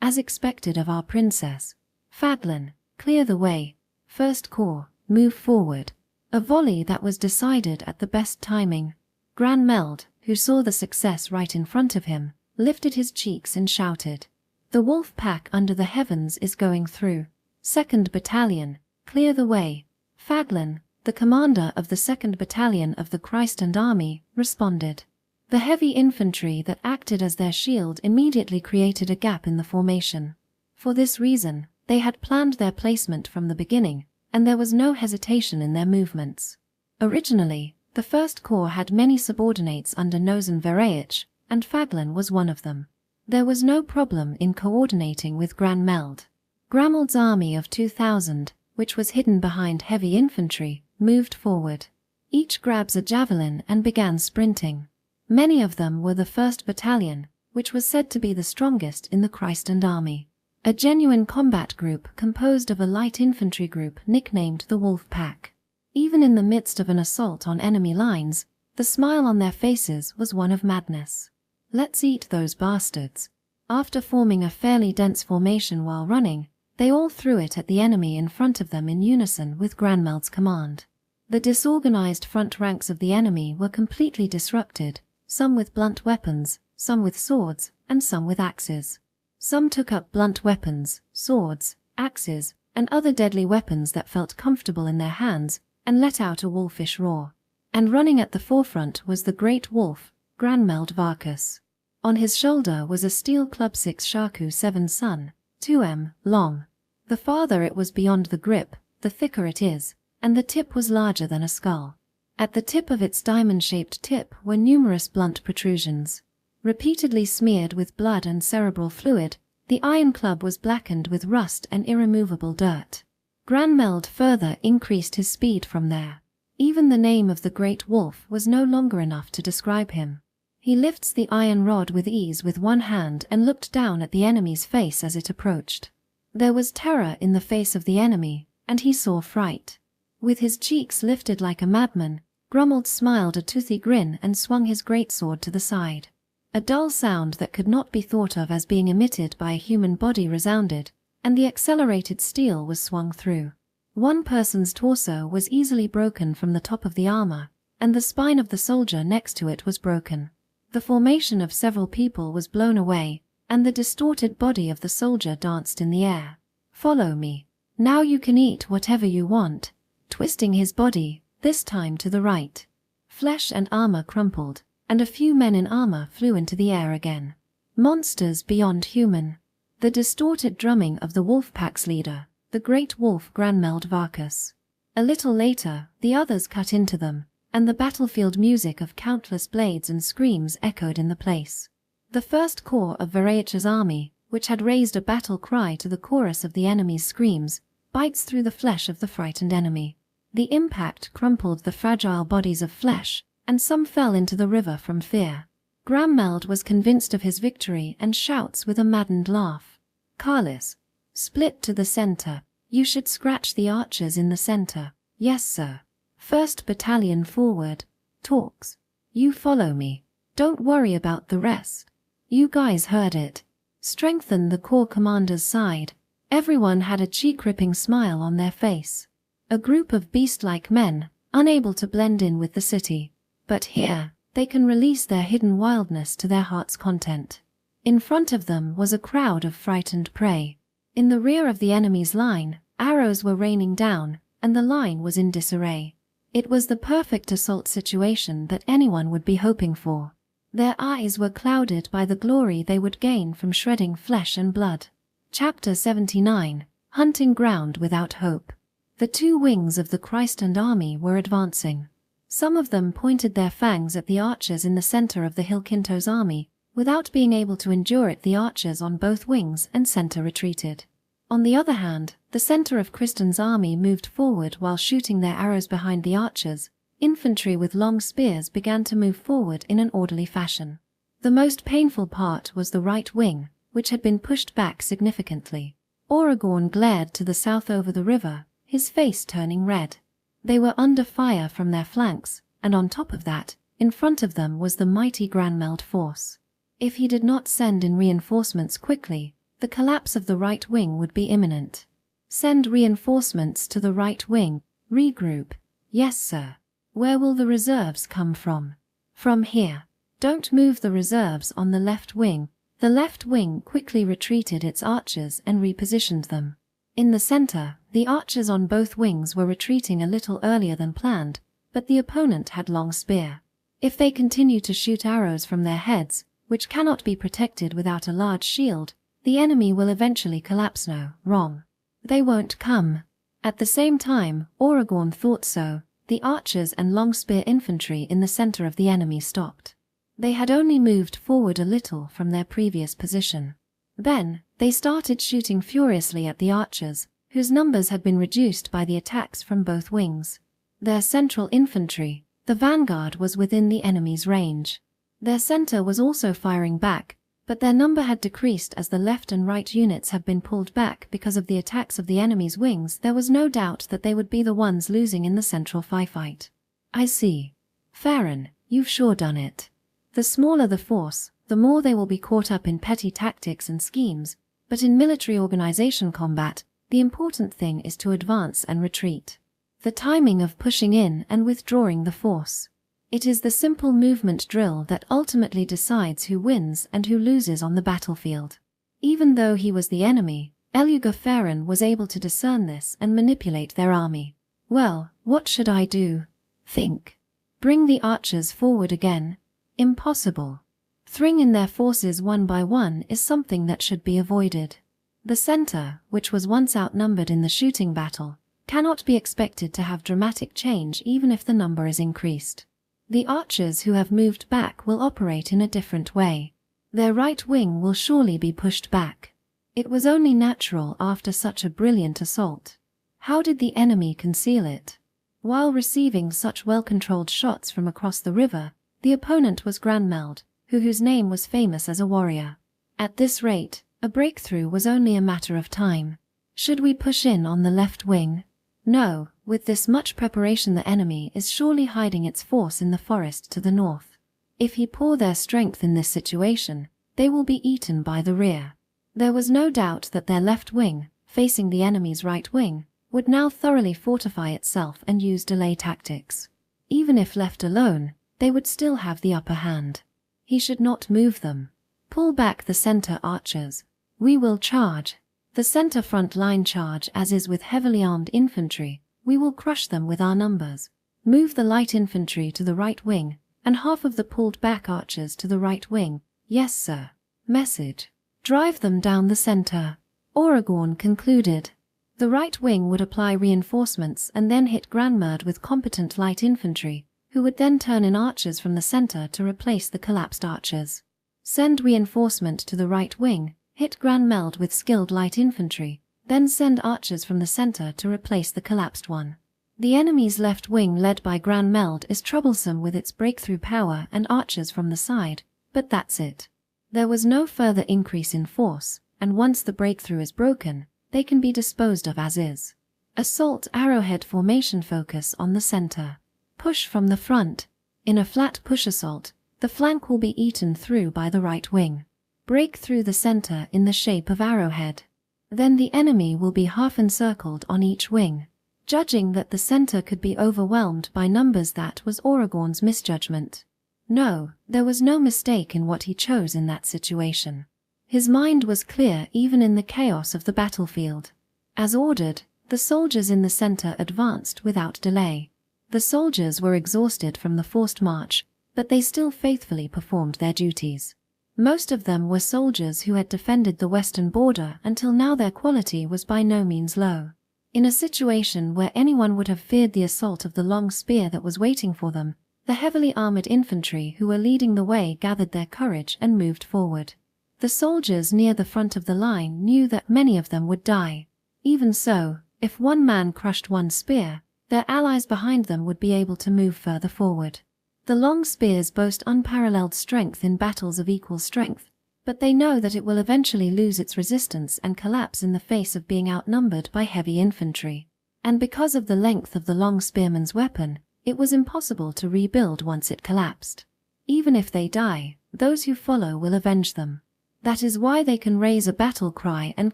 As expected of our princess. Fadlan, clear the way. First Corps, move forward. A volley that was decided at the best timing. Gran Meld, who saw the success right in front of him, lifted his cheeks and shouted, "The wolf pack under the heavens is going through. 2nd Battalion, clear the way." Fadlan, the commander of the 2nd Battalion of the Christ and army, responded. The heavy infantry that acted as their shield immediately created a gap in the formation. For this reason, they had planned their placement from the beginning, and there was no hesitation in their movements. Originally, the 1st Corps had many subordinates under Nozen Vereich, and Fadlan was one of them. There was no problem in coordinating with Gran Meld. Grameld's army of 2,000, which was hidden behind heavy infantry, moved forward. Each grabs a javelin and began sprinting. Many of them were the 1st Battalion, which was said to be the strongest in the Christ and army. A genuine combat group composed of a light infantry group nicknamed the Wolf Pack. Even in the midst of an assault on enemy lines, the smile on their faces was one of madness. Let's eat those bastards. After forming a fairly dense formation while running, they all threw it at the enemy in front of them in unison with Granmeld's command. The disorganized front ranks of the enemy were completely disrupted, some with blunt weapons, some with swords, and some with axes. Some took up blunt weapons, swords, axes, and other deadly weapons that felt comfortable in their hands, and let out a wolfish roar. And running at the forefront was the great wolf, Granmeld Varkus. On his shoulder was a steel Club 6 Shaku 7 Sun, 2m, long. The farther it was beyond the grip, the thicker it is, and the tip was larger than a skull. At the tip of its diamond-shaped tip were numerous blunt protrusions. Repeatedly smeared with blood and cerebral fluid, the iron club was blackened with rust and irremovable dirt. Granmeld further increased his speed from there. Even the name of the great wolf was no longer enough to describe him. He lifts the iron rod with ease with one hand and looked down at the enemy's face as it approached. There was terror in the face of the enemy, and he saw fright. With his cheeks lifted like a madman, Grummold smiled a toothy grin and swung his greatsword to the side. A dull sound that could not be thought of as being emitted by a human body resounded, and the accelerated steel was swung through. One person's torso was easily broken from the top of the armor, and the spine of the soldier next to it was broken. The formation of several people was blown away, and the distorted body of the soldier danced in the air. "Follow me. Now you can eat whatever you want," twisting his body, this time to the right. Flesh and armor crumpled, and a few men in armor flew into the air again. Monsters beyond human. The distorted drumming of the wolf pack's leader, the great wolf Granmeld Varkus. A little later, the others cut into them, and the battlefield music of countless blades and screams echoed in the place. The first corps of Varaich's army, which had raised a battle cry to the chorus of the enemy's screams, bites through the flesh of the frightened enemy. The impact crumpled the fragile bodies of flesh, and some fell into the river from fear. Granmeld was convinced of his victory and shouts with a maddened laugh. "Carlis, split to the center. You should scratch the archers in the center." "Yes, sir." "First battalion forward. Talks. You follow me. Don't worry about the rest." You guys heard it. Strengthen the corps commander's side. Everyone had a cheek-ripping smile on their face. A group of beast-like men, unable to blend in with the city. But here, they can release their hidden wildness to their heart's content. In front of them was a crowd of frightened prey. In the rear of the enemy's line, arrows were raining down, and the line was in disarray. It was the perfect assault situation that anyone would be hoping for. Their eyes were clouded by the glory they would gain from shredding flesh and blood. Chapter 79, Hunting Ground Without Hope. The two wings of the Christend army were advancing. Some of them pointed their fangs at the archers in the center of the Hilkintos army. Without being able to endure it, the archers on both wings and center retreated. On the other hand, the center of Christen's army moved forward while shooting their arrows behind the archers. Infantry with long spears began to move forward in an orderly fashion. The most painful part was the right wing, which had been pushed back significantly. Aragorn glared to the south over the river, his face turning red. They were under fire from their flanks, and on top of that, in front of them was the mighty Granmeld force. If he did not send in reinforcements quickly, the collapse of the right wing would be imminent. "Send reinforcements to the right wing. Regroup." "Yes, sir." "Where will the reserves come from?" "From here." "Don't move the reserves on the left wing." The left wing quickly retreated its archers and repositioned them. In the center, the archers on both wings were retreating a little earlier than planned, but the opponent had long spear. If they continue to shoot arrows from their heads, which cannot be protected without a large shield, the enemy will eventually collapse. No, wrong. They won't come. At the same time, Aragorn thought so. The archers and long spear infantry in the center of the enemy stopped. They had only moved forward a little from their previous position. Then, they started shooting furiously at the archers, whose numbers had been reduced by the attacks from both wings. Their central infantry, the vanguard, was within the enemy's range. Their center was also firing back, but their number had decreased as the left and right units had been pulled back because of the attacks of the enemy's wings. There was no doubt that they would be the ones losing in the central firefight. "I see. Farron, you've sure done it. The smaller the force, the more they will be caught up in petty tactics and schemes, but in military organization combat, the important thing is to advance and retreat. The timing of pushing in and withdrawing the force. It is the simple movement drill that ultimately decides who wins and who loses on the battlefield." Even though he was the enemy, Elugor Farron was able to discern this and manipulate their army. "Well, what should I do?" "Think. Bring the archers forward again." "Impossible. Throwing in their forces one by one is something that should be avoided. The center, which was once outnumbered in the shooting battle, cannot be expected to have dramatic change even if the number is increased. The archers who have moved back will operate in a different way. Their right wing will surely be pushed back. It was only natural after such a brilliant assault. How did the enemy conceal it? While receiving such well-controlled shots from across the river, the opponent was Granmeld, whose name was famous as a warrior. At this rate, a breakthrough was only a matter of time. Should we push in on the left wing? No, with this much preparation the enemy is surely hiding its force in the forest to the north. If he pour their strength in this situation, they will be eaten by the rear. There was no doubt that their left wing, facing the enemy's right wing, would now thoroughly fortify itself and use delay tactics. Even if left alone, they would still have the upper hand. He should not move them. Pull back the center archers. We will charge. The center front line charge as is with heavily armed infantry. We will crush them with our numbers. Move the light infantry to the right wing, and half of the pulled back archers to the right wing. Yes, sir. Message. Drive them down the center. Aragorn concluded. The right wing would apply reinforcements and then hit Granmerd with competent light infantry, who would then turn in archers from the center to replace the collapsed archers. Send reinforcement to the right wing, hit Granmeld with skilled light infantry, then send archers from the center to replace the collapsed one. The enemy's left wing led by Granmeld is troublesome with its breakthrough power and archers from the side, but that's it. There was no further increase in force, and once the breakthrough is broken, they can be disposed of as is. Assault arrowhead formation focus on the center. Push from the front. In a flat push assault, the flank will be eaten through by the right wing. Break through the center in the shape of arrowhead. Then the enemy will be half encircled on each wing. Judging that the center could be overwhelmed by numbers, that was Aragorn's misjudgment. No, there was no mistake in what he chose in that situation. His mind was clear even in the chaos of the battlefield. As ordered, the soldiers in the center advanced without delay. The soldiers were exhausted from the forced march, but they still faithfully performed their duties. Most of them were soldiers who had defended the western border until now. Their quality was by no means low. In a situation where anyone would have feared the assault of the long spear that was waiting for them, the heavily armored infantry who were leading the way gathered their courage and moved forward. The soldiers near the front of the line knew that many of them would die. Even so, if one man crushed one spear, their allies behind them would be able to move further forward. The long spears boast unparalleled strength in battles of equal strength, but they know that it will eventually lose its resistance and collapse in the face of being outnumbered by heavy infantry. And because of the length of the long spearman's weapon, it was impossible to rebuild once it collapsed. Even if they die, those who follow will avenge them. That is why they can raise a battle cry and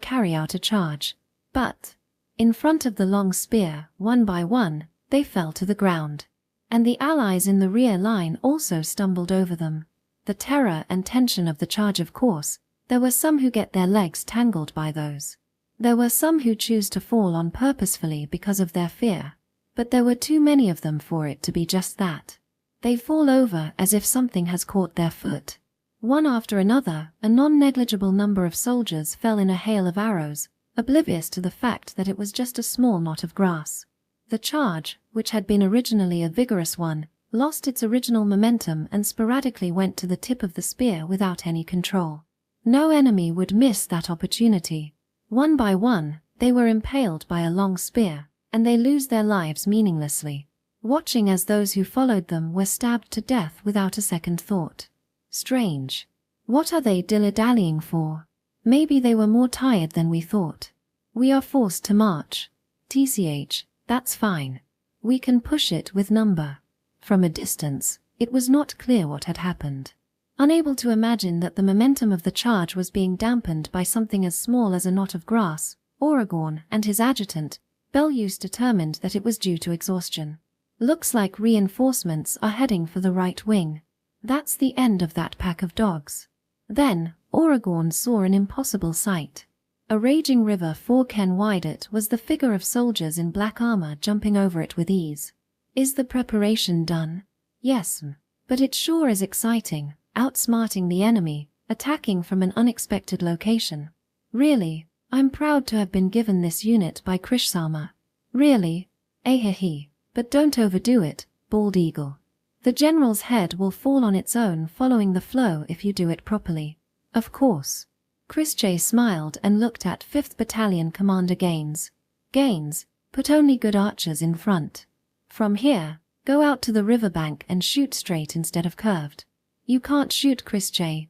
carry out a charge. But, in front of the long spear, one by one, they fell to the ground. And the allies in the rear line also stumbled over them. The terror and tension of the charge, of course, there were some who get their legs tangled by those. There were some who choose to fall on purposefully because of their fear. But there were too many of them for it to be just that. They fall over as if something has caught their foot. One after another, a non-negligible number of soldiers fell in a hail of arrows, oblivious to the fact that it was just a small knot of grass. The charge, which had been originally a vigorous one, lost its original momentum and sporadically went to the tip of the spear without any control. No enemy would miss that opportunity. One by one, they were impaled by a long spear, and they lose their lives meaninglessly, watching as those who followed them were stabbed to death without a second thought. Strange. What are they dilly-dallying for? Maybe they were more tired than we thought. We are forced to march. TCH, that's fine. We can push it with number. From a distance, it was not clear what had happened. Unable to imagine that the momentum of the charge was being dampened by something as small as a knot of grass, Aragorn and his adjutant, Belleuse, determined that it was due to exhaustion. Looks like reinforcements are heading for the right wing. That's the end of that pack of dogs. Then, Aragorn saw an impossible sight. A raging river 4 ken wide. It was the figure of soldiers in black armor jumping over it with ease. Is the preparation done? Yes, but it sure is exciting, outsmarting the enemy, attacking from an unexpected location. Really, I'm proud to have been given this unit by Krishsalma. Really? Ahihi, but don't overdo it, Bald Eagle. The general's head will fall on its own following the flow if you do it properly. Of course. Chrische smiled and looked at 5th Battalion Commander Gaines. Gaines, put only good archers in front. From here, go out to the riverbank and shoot straight instead of curved. You can't shoot Chrisjay,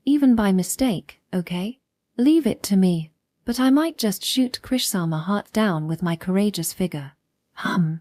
even by mistake, okay? Leave it to me. But I might just shoot Krishsama heart down with my courageous figure. Ha.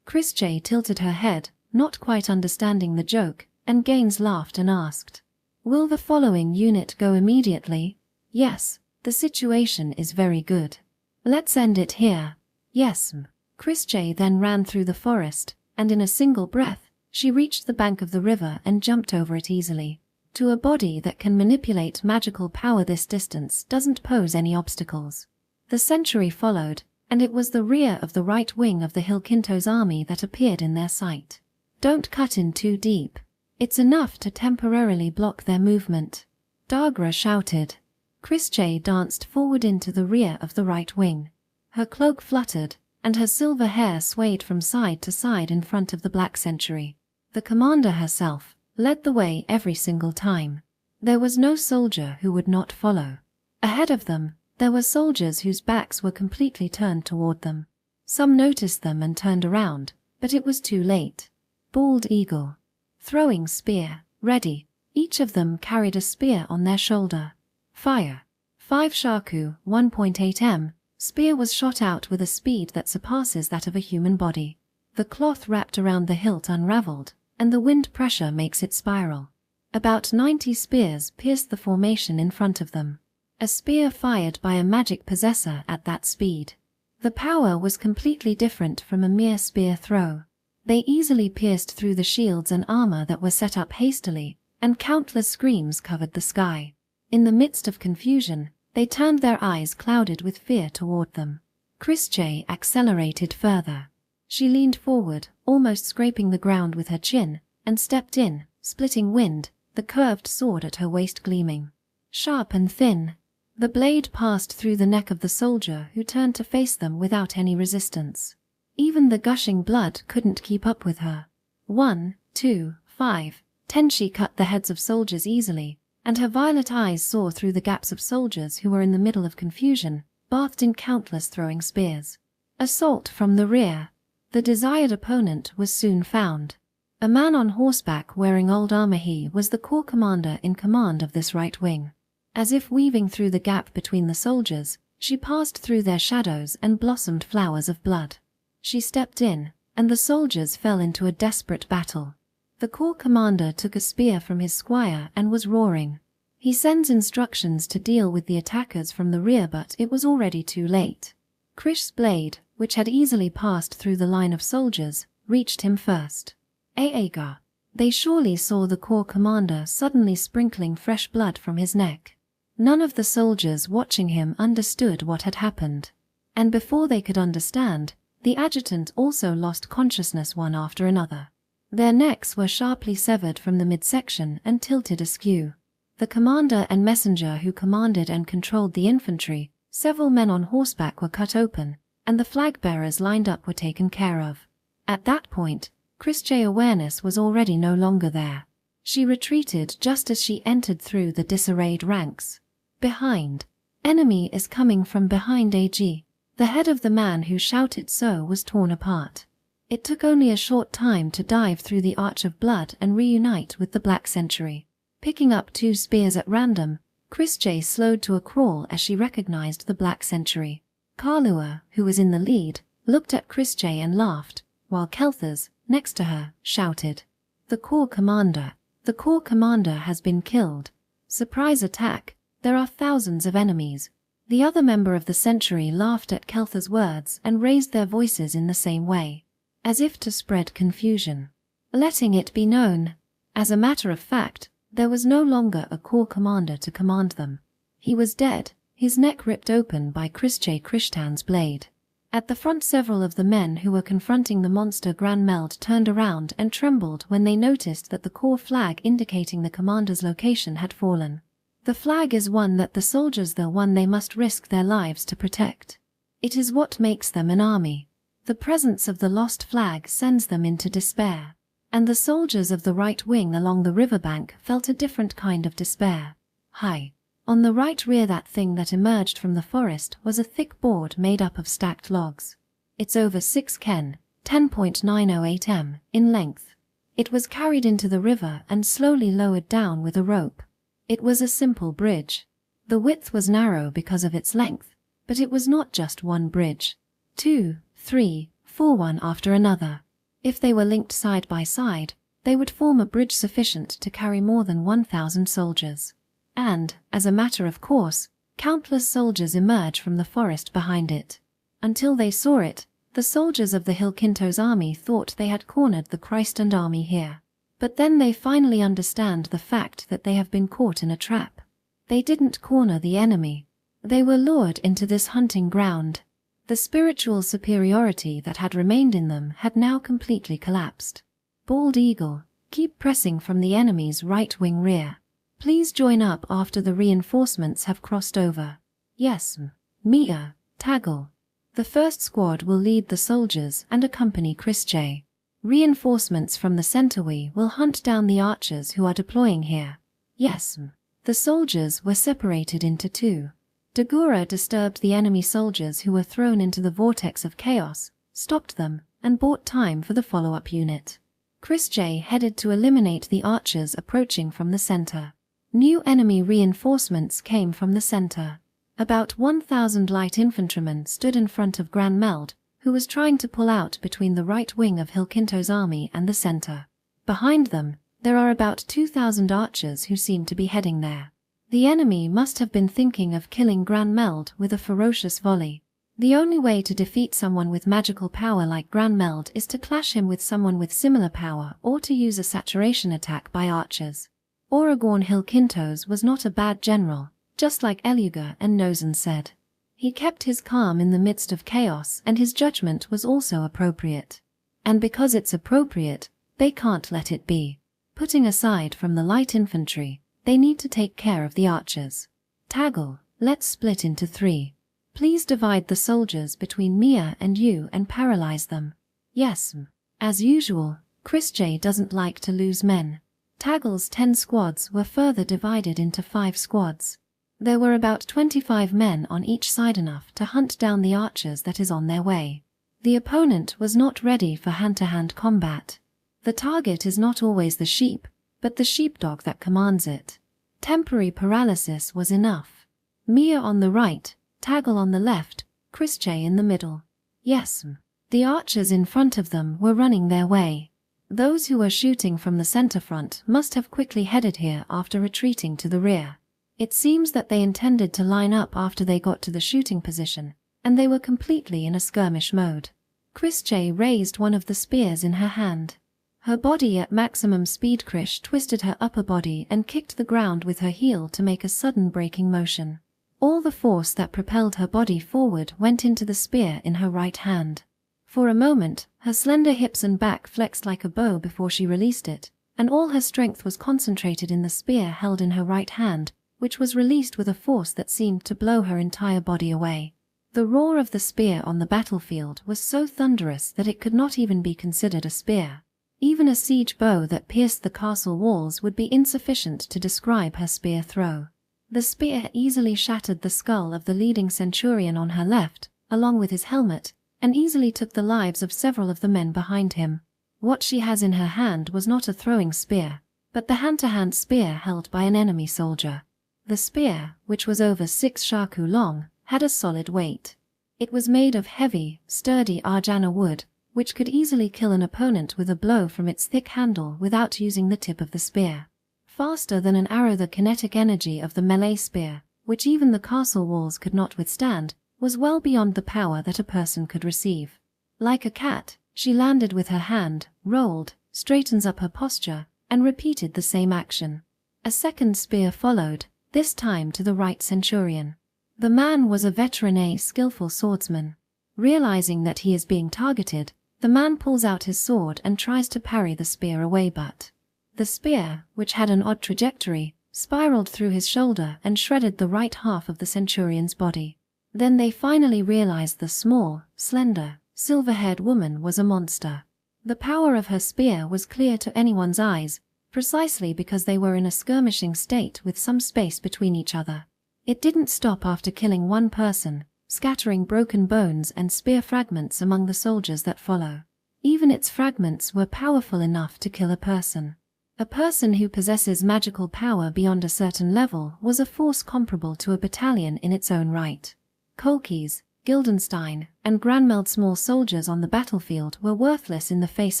Chrisjay tilted her head, not quite understanding the joke, and Gaines laughed and asked, "Will the following unit go immediately?" "Yes, the situation is very good. Let's end it here." "Yes." Chrisjay then ran through the forest, and in a single breath, she reached the bank of the river and jumped over it easily. To a body that can manipulate magical power this distance doesn't pose any obstacles. The sentry followed, and it was the rear of the right wing of the Hilkintos army that appeared in their sight. "Don't cut in too deep. It's enough to temporarily block their movement," Dagra shouted. Chrisjay danced forward into the rear of the right wing. Her cloak fluttered, and her silver hair swayed from side to side in front of the black sentry. The commander herself led the way every single time. There was no soldier who would not follow. Ahead of them, there were soldiers whose backs were completely turned toward them. Some noticed them and turned around, but it was too late. Bald eagle. Throwing spear, ready. Each of them carried a spear on their shoulder. Fire. 5 Shaku, 1.8 m. Spear was shot out with a speed that surpasses that of a human body. The cloth wrapped around the hilt unraveled, and the wind pressure makes it spiral. About 90 spears pierced the formation in front of them. A spear fired by a magic possessor at that speed. The power was completely different from a mere spear throw. They easily pierced through the shields and armor that were set up hastily, and countless screams covered the sky. In the midst of confusion, they turned their eyes clouded with fear toward them. Chrisjay accelerated further. She leaned forward, almost scraping the ground with her chin, and stepped in, splitting wind, the curved sword at her waist gleaming. Sharp and thin, the blade passed through the neck of the soldier who turned to face them without any resistance. Even the gushing blood couldn't keep up with her. 1, 2, 5, 10 She cut the heads of soldiers easily, and her violet eyes saw through the gaps of soldiers who were in the middle of confusion, bathed in countless throwing spears. Assault from the rear. The desired opponent was soon found. A man on horseback wearing old armor. He was the corps commander in command of this right wing. As if weaving through the gap between the soldiers, she passed through their shadows and blossomed flowers of blood. She stepped in, and the soldiers fell into a desperate battle. The corps commander took a spear from his squire and was roaring. He sends instructions to deal with the attackers from the rear, but it was already too late. Krish's blade, which had easily passed through the line of soldiers, reached him first. Aaga. They surely saw the corps commander suddenly sprinkling fresh blood from his neck. None of the soldiers watching him understood what had happened. And before they could understand, the adjutant also lost consciousness one after another. Their necks were sharply severed from the midsection and tilted askew. The commander and messenger who commanded and controlled the infantry, several men on horseback were cut open, and the flag-bearers lined up were taken care of. At that point, Chrisjay's awareness was already no longer there. She retreated just as she entered through the disarrayed ranks. Behind. Enemy is coming from behind. AG. The head of the man who shouted so was torn apart. It took only a short time to dive through the arch of blood and reunite with the black sentry. Picking up 2 spears at random, Chrisjay slowed to a crawl as she recognized the black sentry. Kalua, who was in the lead, looked at Chrisjay and laughed, while Kelthers, next to her, shouted, "The corps commander! The corps commander has been killed. Surprise attack! There are thousands of enemies." The other member of the sentry laughed at Kelthers' words and raised their voices in the same way, as if to spread confusion. Letting it be known, as a matter of fact, there was no longer a corps commander to command them. He was dead, his neck ripped open by Chrisjay Krishtan's blade. At the front, several of the men who were confronting the monster Gran Meld turned around and trembled when they noticed that the corps flag indicating the commander's location had fallen. The flag is one that the soldiers they must risk their lives to protect. It is what makes them an army. The presence of the lost flag sends them into despair, and the soldiers of the right wing along the riverbank felt a different kind of despair. High. On the right rear, that thing that emerged from the forest was a thick board made up of stacked logs. It's over 6 ken, 10.908 m, in length. It was carried into the river and slowly lowered down with a rope. It was a simple bridge. The width was narrow because of its length, but it was not just one bridge. 2, 3, 4 one after another. If they were linked side by side, they would form a bridge sufficient to carry more than 1,000 soldiers. And, as a matter of course, countless soldiers emerge from the forest behind it. Until they saw it, the soldiers of the Hilkintos army thought they had cornered the Christend army here. But then they finally understand the fact that they have been caught in a trap. They didn't corner the enemy. They were lured into this hunting ground. The spiritual superiority that had remained in them had now completely collapsed. Bald Eagle, keep pressing from the enemy's right-wing rear. Please join up after the reinforcements have crossed over. Yes, Mia, Taggle. The first squad will lead the soldiers and accompany Chris J. Reinforcements from the centerway will hunt down the archers who are deploying here. Yes. The soldiers were separated into two. Dagura disturbed the enemy soldiers who were thrown into the vortex of chaos, stopped them, and bought time for the follow-up unit. Chris J headed to eliminate the archers approaching from the center. New enemy reinforcements came from the center. About 1,000 light infantrymen stood in front of Gran Meld, who was trying to pull out between the right wing of Hilkintos' army and the center. Behind them, there are about 2,000 archers who seem to be heading there. The enemy must have been thinking of killing Gran Meld with a ferocious volley. The only way to defeat someone with magical power like Gran Meld is to clash him with someone with similar power or to use a saturation attack by archers. Aragorn Hilkintos was not a bad general, just like Eluga and Nozen said. He kept his calm in the midst of chaos, and his judgment was also appropriate. And because it's appropriate, they can't let it be. Putting aside from the light infantry, they need to take care of the archers. Taggle, let's split into 3. Please divide the soldiers between Mia and you and paralyze them. Yes. As usual, Chris J doesn't like to lose men. Taggle's 10 squads were further divided into 5 squads. There were about 25 men on each side, enough to hunt down the archers that is on their way. The opponent was not ready for hand-to-hand combat. The target is not always the sheep, but the sheepdog that commands it. Temporary paralysis was enough. Mia on the right, Taggle on the left, Chris J in the middle. Yes, the archers in front of them were running their way. Those who were shooting from the center front must have quickly headed here after retreating to the rear. It seems that they intended to line up after they got to the shooting position, and they were completely in a skirmish mode. Chris J raised one of the spears in her hand. Her body at maximum speed. Chris twisted her upper body and kicked the ground with her heel to make a sudden braking motion. All the force that propelled her body forward went into the spear in her right hand. For a moment, her slender hips and back flexed like a bow before she released it, and all her strength was concentrated in the spear held in her right hand, which was released with a force that seemed to blow her entire body away. The roar of the spear on the battlefield was so thunderous that it could not even be considered a spear. Even a siege bow that pierced the castle walls would be insufficient to describe her spear throw. The spear easily shattered the skull of the leading centurion on her left, along with his helmet, and easily took the lives of several of the men behind him. What she has in her hand was not a throwing spear, but the hand-to-hand spear held by an enemy soldier. The spear, which was over 6 shaku long, had a solid weight. It was made of heavy, sturdy Arjana wood, which could easily kill an opponent with a blow from its thick handle without using the tip of the spear. Faster than an arrow, the kinetic energy of the melee spear, which even the castle walls could not withstand, was well beyond the power that a person could receive. Like a cat, she landed with her hand, rolled, straightens up her posture, and repeated the same action. A second spear followed, this time to the right centurion. The man was a veteran, skillful swordsman. Realizing that he is being targeted, the man pulls out his sword and tries to parry the spear away, but the spear, which had an odd trajectory, spiraled through his shoulder and shredded the right half of the centurion's body. Then they finally realized the small, slender, silver-haired woman was a monster. The power of her spear was clear to anyone's eyes, precisely because they were in a skirmishing state with some space between each other. It didn't stop after killing one person, scattering broken bones and spear fragments among the soldiers that follow. Even its fragments were powerful enough to kill a person. A person who possesses magical power beyond a certain level was a force comparable to a battalion in its own right. Kolkis, Guildenstein, and Granmeld small soldiers on the battlefield were worthless in the face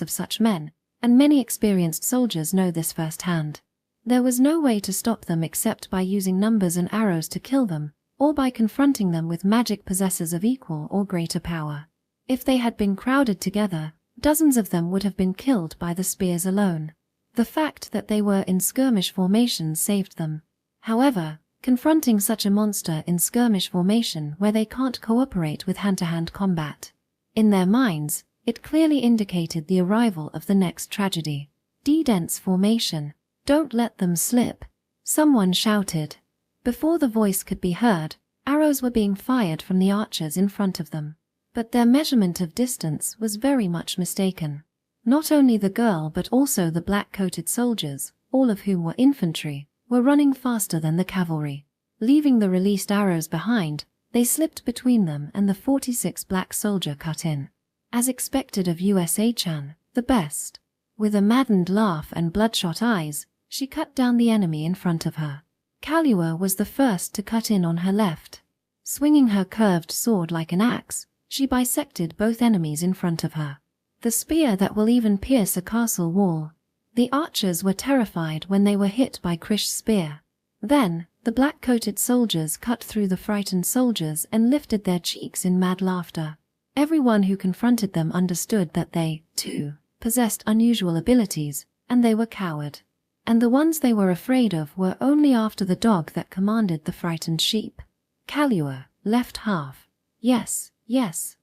of such men, and many experienced soldiers know this firsthand. There was no way to stop them except by using numbers and arrows to kill them, or by confronting them with magic possessors of equal or greater power. If they had been crowded together, dozens of them would have been killed by the spears alone. The fact that they were in skirmish formation saved them. However, confronting such a monster in skirmish formation where they can't cooperate with hand-to-hand combat. In their minds, it clearly indicated the arrival of the next tragedy. D-dense formation. Don't let them slip, someone shouted. Before the voice could be heard, arrows were being fired from the archers in front of them. But their measurement of distance was very much mistaken. Not only the girl but also the black-coated soldiers, all of whom were infantry, were running faster than the cavalry. Leaving the released arrows behind, they slipped between them and the 46 black soldier cut in. As expected of USA-chan, the best. With a maddened laugh and bloodshot eyes, she cut down the enemy in front of her. Kaluuya was the first to cut in on her left. Swinging her curved sword like an axe, she bisected both enemies in front of her. The spear that will even pierce a castle wall. The archers were terrified when they were hit by Krish's spear. Then, the black-coated soldiers cut through the frightened soldiers and lifted their cheeks in mad laughter. Everyone who confronted them understood that they, too, possessed unusual abilities, and they were cowed. And the ones they were afraid of were only after the dog that commanded the frightened sheep. Kaluuya, left half. Yes,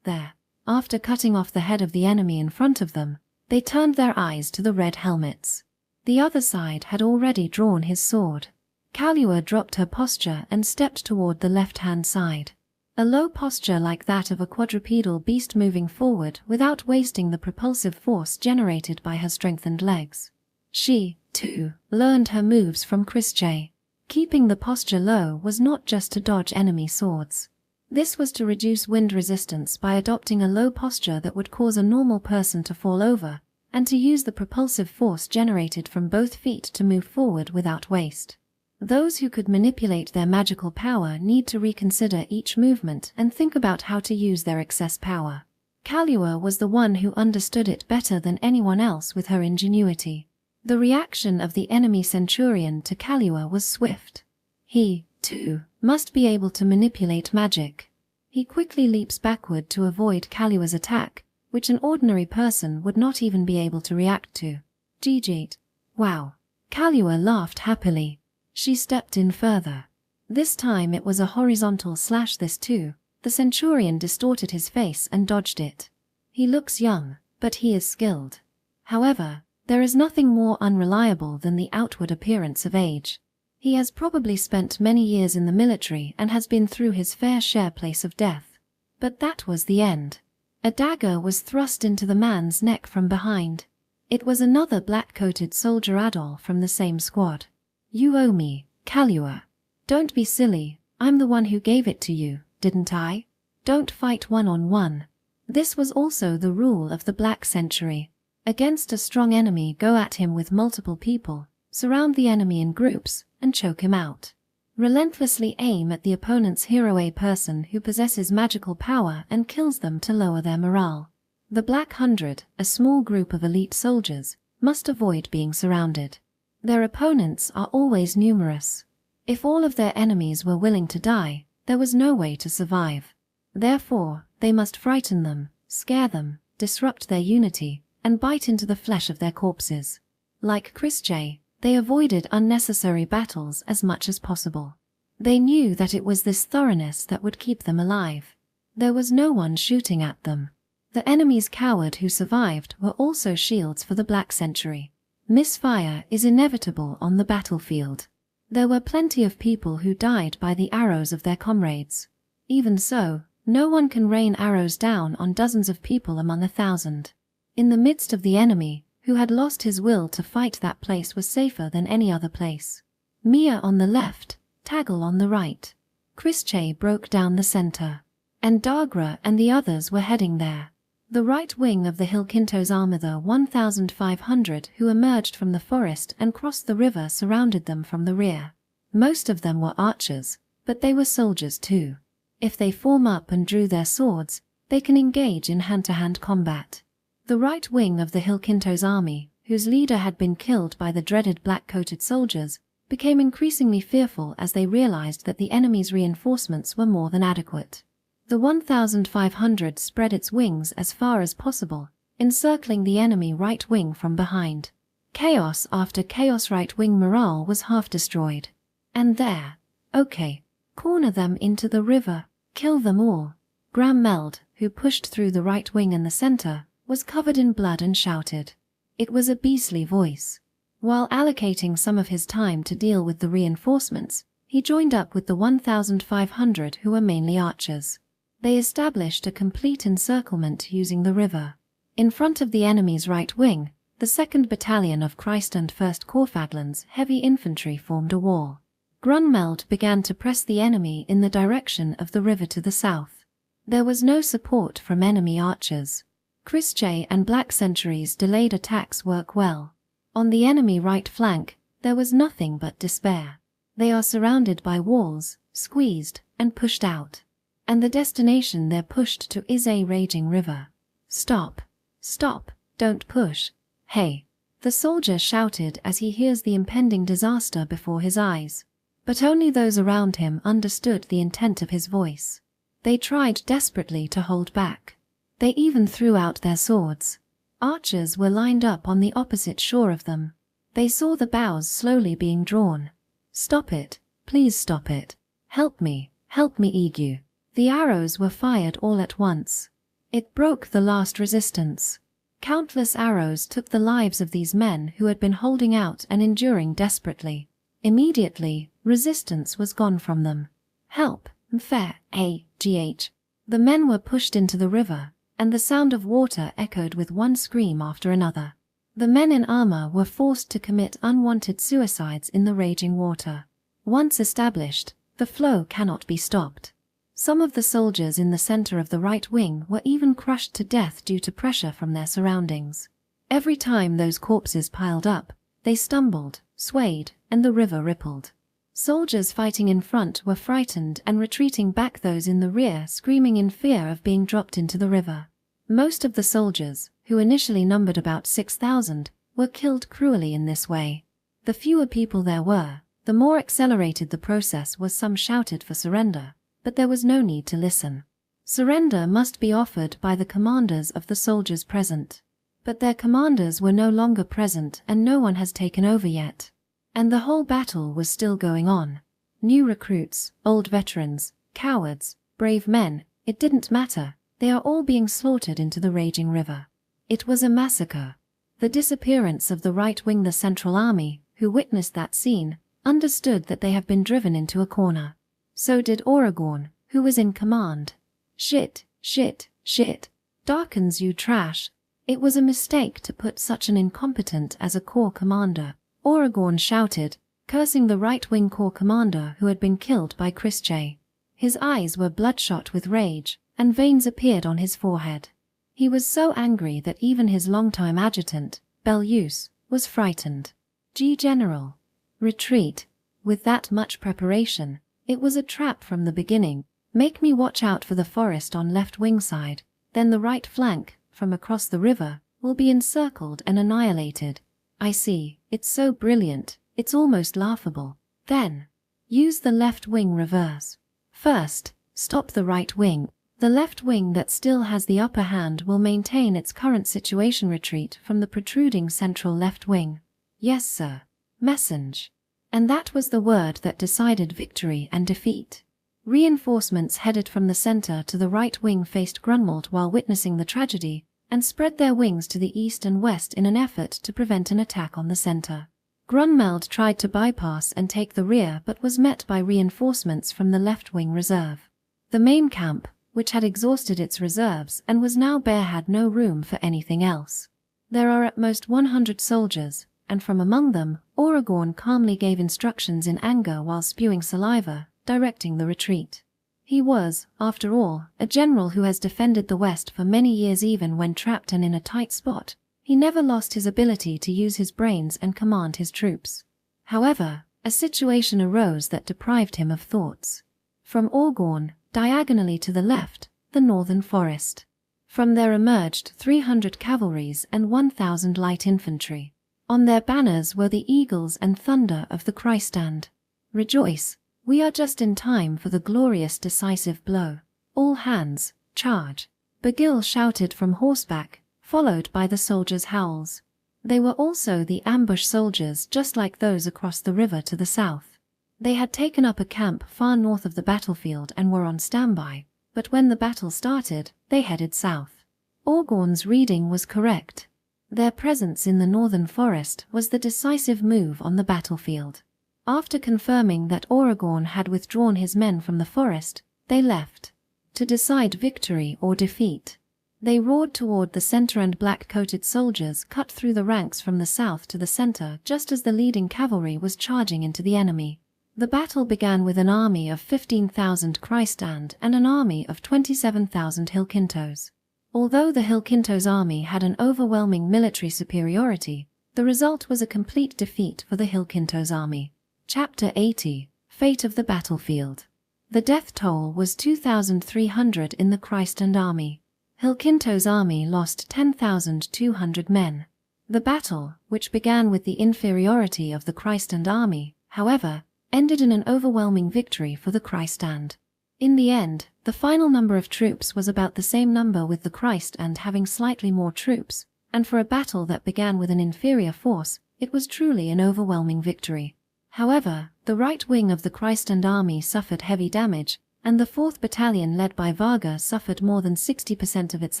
there. After cutting off the head of the enemy in front of them, they turned their eyes to the red helmets. The other side had already drawn his sword. Kaluuya dropped her posture and stepped toward the left-hand side. A low posture like that of a quadrupedal beast moving forward without wasting the propulsive force generated by her strengthened legs. She, too, learned her moves from Chris J. Keeping the posture low was not just to dodge enemy swords. This was to reduce wind resistance by adopting a low posture that would cause a normal person to fall over, and to use the propulsive force generated from both feet to move forward without waste. Those who could manipulate their magical power need to reconsider each movement and think about how to use their excess power. Kaluuya was the one who understood it better than anyone else with her ingenuity. The reaction of the enemy centurion to Kaluuya was swift. He, too, must be able to manipulate magic. He quickly leaps backward to avoid Kaluuya's attack, which an ordinary person would not even be able to react to. GG. Wow. Kaluuya laughed happily. She stepped in further. This time it was a horizontal slash this too. The centurion distorted his face and dodged it. He looks young, but he is skilled. However, there is nothing more unreliable than the outward appearance of age. He has probably spent many years in the military and has been through his fair share place of death. But that was the end. A dagger was thrust into the man's neck from behind. It was another black-coated soldier Adol from the same squad. You owe me, Kaluuya. Don't be silly, I'm the one who gave it to you, didn't I? Don't fight one-on-one. This was also the rule of the Black Century. Against a strong enemy, go at him with multiple people, surround the enemy in groups, and choke him out. Relentlessly aim at the opponent's hero, a person who possesses magical power, and kills them to lower their morale. The Black Hundred, a small group of elite soldiers, must avoid being surrounded. Their opponents are always numerous. If all of their enemies were willing to die, there was no way to survive. Therefore, they must frighten them, scare them, disrupt their unity, and bite into the flesh of their corpses. Like Chris J., they avoided unnecessary battles as much as possible. They knew that it was this thoroughness that would keep them alive. There was no one shooting at them. The enemies cowered who survived were also shields for the Black Century. Misfire is inevitable on the battlefield. There were plenty of people who died by the arrows of their comrades. Even so, no one can rain arrows down on dozens of people among 1,000. In the midst of the enemy, who had lost his will to fight, that place was safer than any other place. Mia on the left, Taggle on the right. Chris Che broke down the center. and Dagra and the others were heading there. The right wing of the Hilkintos army, the 1,500 who emerged from the forest and crossed the river, surrounded them from the rear. Most of them were archers, but they were soldiers too. If they form up and drew their swords, they can engage in hand-to-hand combat. The right wing of the Hilkintos army, whose leader had been killed by the dreaded black-coated soldiers, became increasingly fearful as they realized that the enemy's reinforcements were more than adequate. The 1,500 spread its wings as far as possible, encircling the enemy right wing from behind. Chaos after chaos. Right wing morale was half destroyed. And there. Okay. Corner them into the river. Kill them all. Grammeld, who pushed through the right wing in the center, was covered in blood and shouted. It was a beastly voice. While allocating some of his time to deal with the reinforcements, he joined up with the 1,500 who were mainly archers. They established a complete encirclement using the river. In front of the enemy's right wing, the 2nd Battalion of Christ and 1st Corfaglan's heavy infantry formed a wall. Grunmeld began to press the enemy in the direction of the river to the south. There was no support from enemy archers. Christjay and Black Sentries' delayed attacks work well. On the enemy right flank, there was nothing but despair. They are surrounded by walls, squeezed, and pushed out. And the destination they're pushed to is a raging river. Stop. Stop. Don't push. Hey. The soldier shouted as he hears the impending disaster before his eyes. But only those around him understood the intent of his voice. They tried desperately to hold back. They even threw out their swords. Archers were lined up on the opposite shore of them. They saw the bows slowly being drawn. Stop it. Please stop it. Help me, Egu. The arrows were fired all at once. It broke the last resistance. Countless arrows took the lives of these men who had been holding out and enduring desperately. Immediately, resistance was gone from them. Help, Mfair, A.G.H. The men were pushed into the river, and the sound of water echoed with one scream after another. The men in armor were forced to commit unwanted suicides in the raging water. Once established, the flow cannot be stopped. Some of the soldiers in the center of the right wing were even crushed to death due to pressure from their surroundings. Every time those corpses piled up, they stumbled, swayed, and the river rippled. Soldiers fighting in front were frightened and retreating back, those in the rear screaming in fear of being dropped into the river. Most of the soldiers, who initially numbered about 6,000, were killed cruelly in this way. The fewer people there were, the more accelerated the process was. Some shouted for surrender, but there was no need to listen. Surrender must be offered by the commanders of the soldiers present. But their commanders were no longer present, and no one has taken over yet. And the whole battle was still going on. New recruits, old veterans, cowards, brave men, it didn't matter, they are all being slaughtered into the raging river. It was a massacre. The disappearance of the right wing. The Central Army, who witnessed that scene, understood that they have been driven into a corner. So did Oregon, who was in command. Shit, shit, shit. Darkens, you trash. It was a mistake to put such an incompetent as a corps commander, Oregon shouted, cursing the right-wing corps commander who had been killed by Christjay. His eyes were bloodshot with rage, and veins appeared on his forehead. He was so angry that even his longtime adjutant, Belleuse, was frightened. General. Retreat. With that much preparation, it was a trap from the beginning. Make me watch out for the forest on left wing side, then the right flank, from across the river, will be encircled and annihilated. I see, it's so brilliant, it's almost laughable. Then, use the left wing reverse. First, stop the right wing. The left wing that still has the upper hand will maintain its current situation. Retreat from the protruding central left wing. Yes, sir. Messenge. And that was the word that decided victory and defeat. Reinforcements headed from the center to the right wing faced Grunwald while witnessing the tragedy, and spread their wings to the east and west in an effort to prevent an attack on the center. Grunmeld tried to bypass and take the rear but was met by reinforcements from the left wing reserve. The main camp, which had exhausted its reserves and was now bare, had no room for anything else. There are at most 100 soldiers, and from among them, Oregon calmly gave instructions in anger while spewing saliva, directing the retreat. He was, after all, a general who has defended the West for many years even when trapped and in a tight spot. He never lost his ability to use his brains and command his troops. However, a situation arose that deprived him of thoughts. From Orgorn, diagonally to the left, the northern forest. From there emerged 300 cavalries and 1,000 light infantry. On their banners were the eagles and thunder of the Crystand. Rejoice, we are just in time for the glorious decisive blow. All hands, charge! Bagil shouted from horseback, followed by the soldiers' howls. They were also the ambush soldiers just like those across the river to the south. They had taken up a camp far north of the battlefield and were on standby, but when the battle started, they headed south. Orgorn's reading was correct. Their presence in the northern forest was the decisive move on the battlefield. After confirming that Aragorn had withdrawn his men from the forest, they left. To decide victory or defeat. They roared toward the center and black-coated soldiers cut through the ranks from the south to the center just as the leading cavalry was charging into the enemy. The battle began with an army of 15,000 Crystand and an army of 27,000 Hilkintos. Although the Hilkintos army had an overwhelming military superiority, the result was a complete defeat for the Hilkintos army. Chapter 80, Fate of the Battlefield. The death toll was 2,300 in the Crystand army. Hilkintos' army lost 10,200 men. The battle, which began with the inferiority of the Crystand army, however, ended in an overwhelming victory for the Crystand. In the end, the final number of troops was about the same number with the Crystand having slightly more troops, and for a battle that began with an inferior force, it was truly an overwhelming victory. However, the right wing of the Crystand army suffered heavy damage, and the 4th Battalion led by Varga suffered more than 60% of its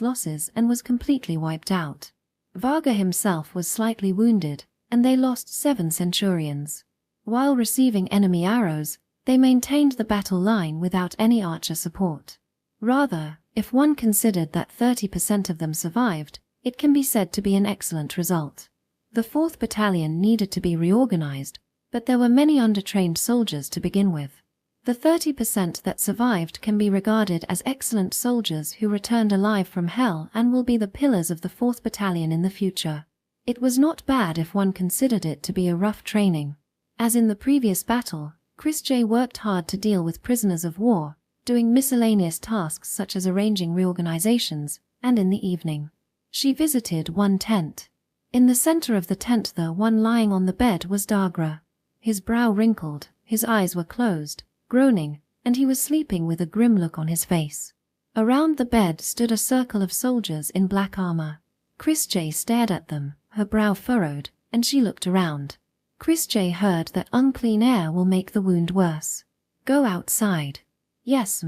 losses and was completely wiped out. Varga himself was slightly wounded, and they lost 7 centurions. While receiving enemy arrows, they maintained the battle line without any archer support. Rather, if one considered that 30% of them survived, it can be said to be an excellent result. The 4th Battalion needed to be reorganized, but there were many undertrained soldiers to begin with. The 30% that survived can be regarded as excellent soldiers who returned alive from hell and will be the pillars of the 4th Battalion in the future. It was not bad if one considered it to be a rough training. As in the previous battle, Chris worked hard to deal with prisoners of war, doing miscellaneous tasks such as arranging reorganizations, and in the evening, she visited one tent. In the center of the tent, the one lying on the bed, was Dagra. His brow wrinkled, his eyes were closed, groaning, and he was sleeping with a grim look on his face. Around the bed stood a circle of soldiers in black armor. Chris stared at them, her brow furrowed, and she looked around. Chris heard that unclean air will make the wound worse. Go outside. Yes,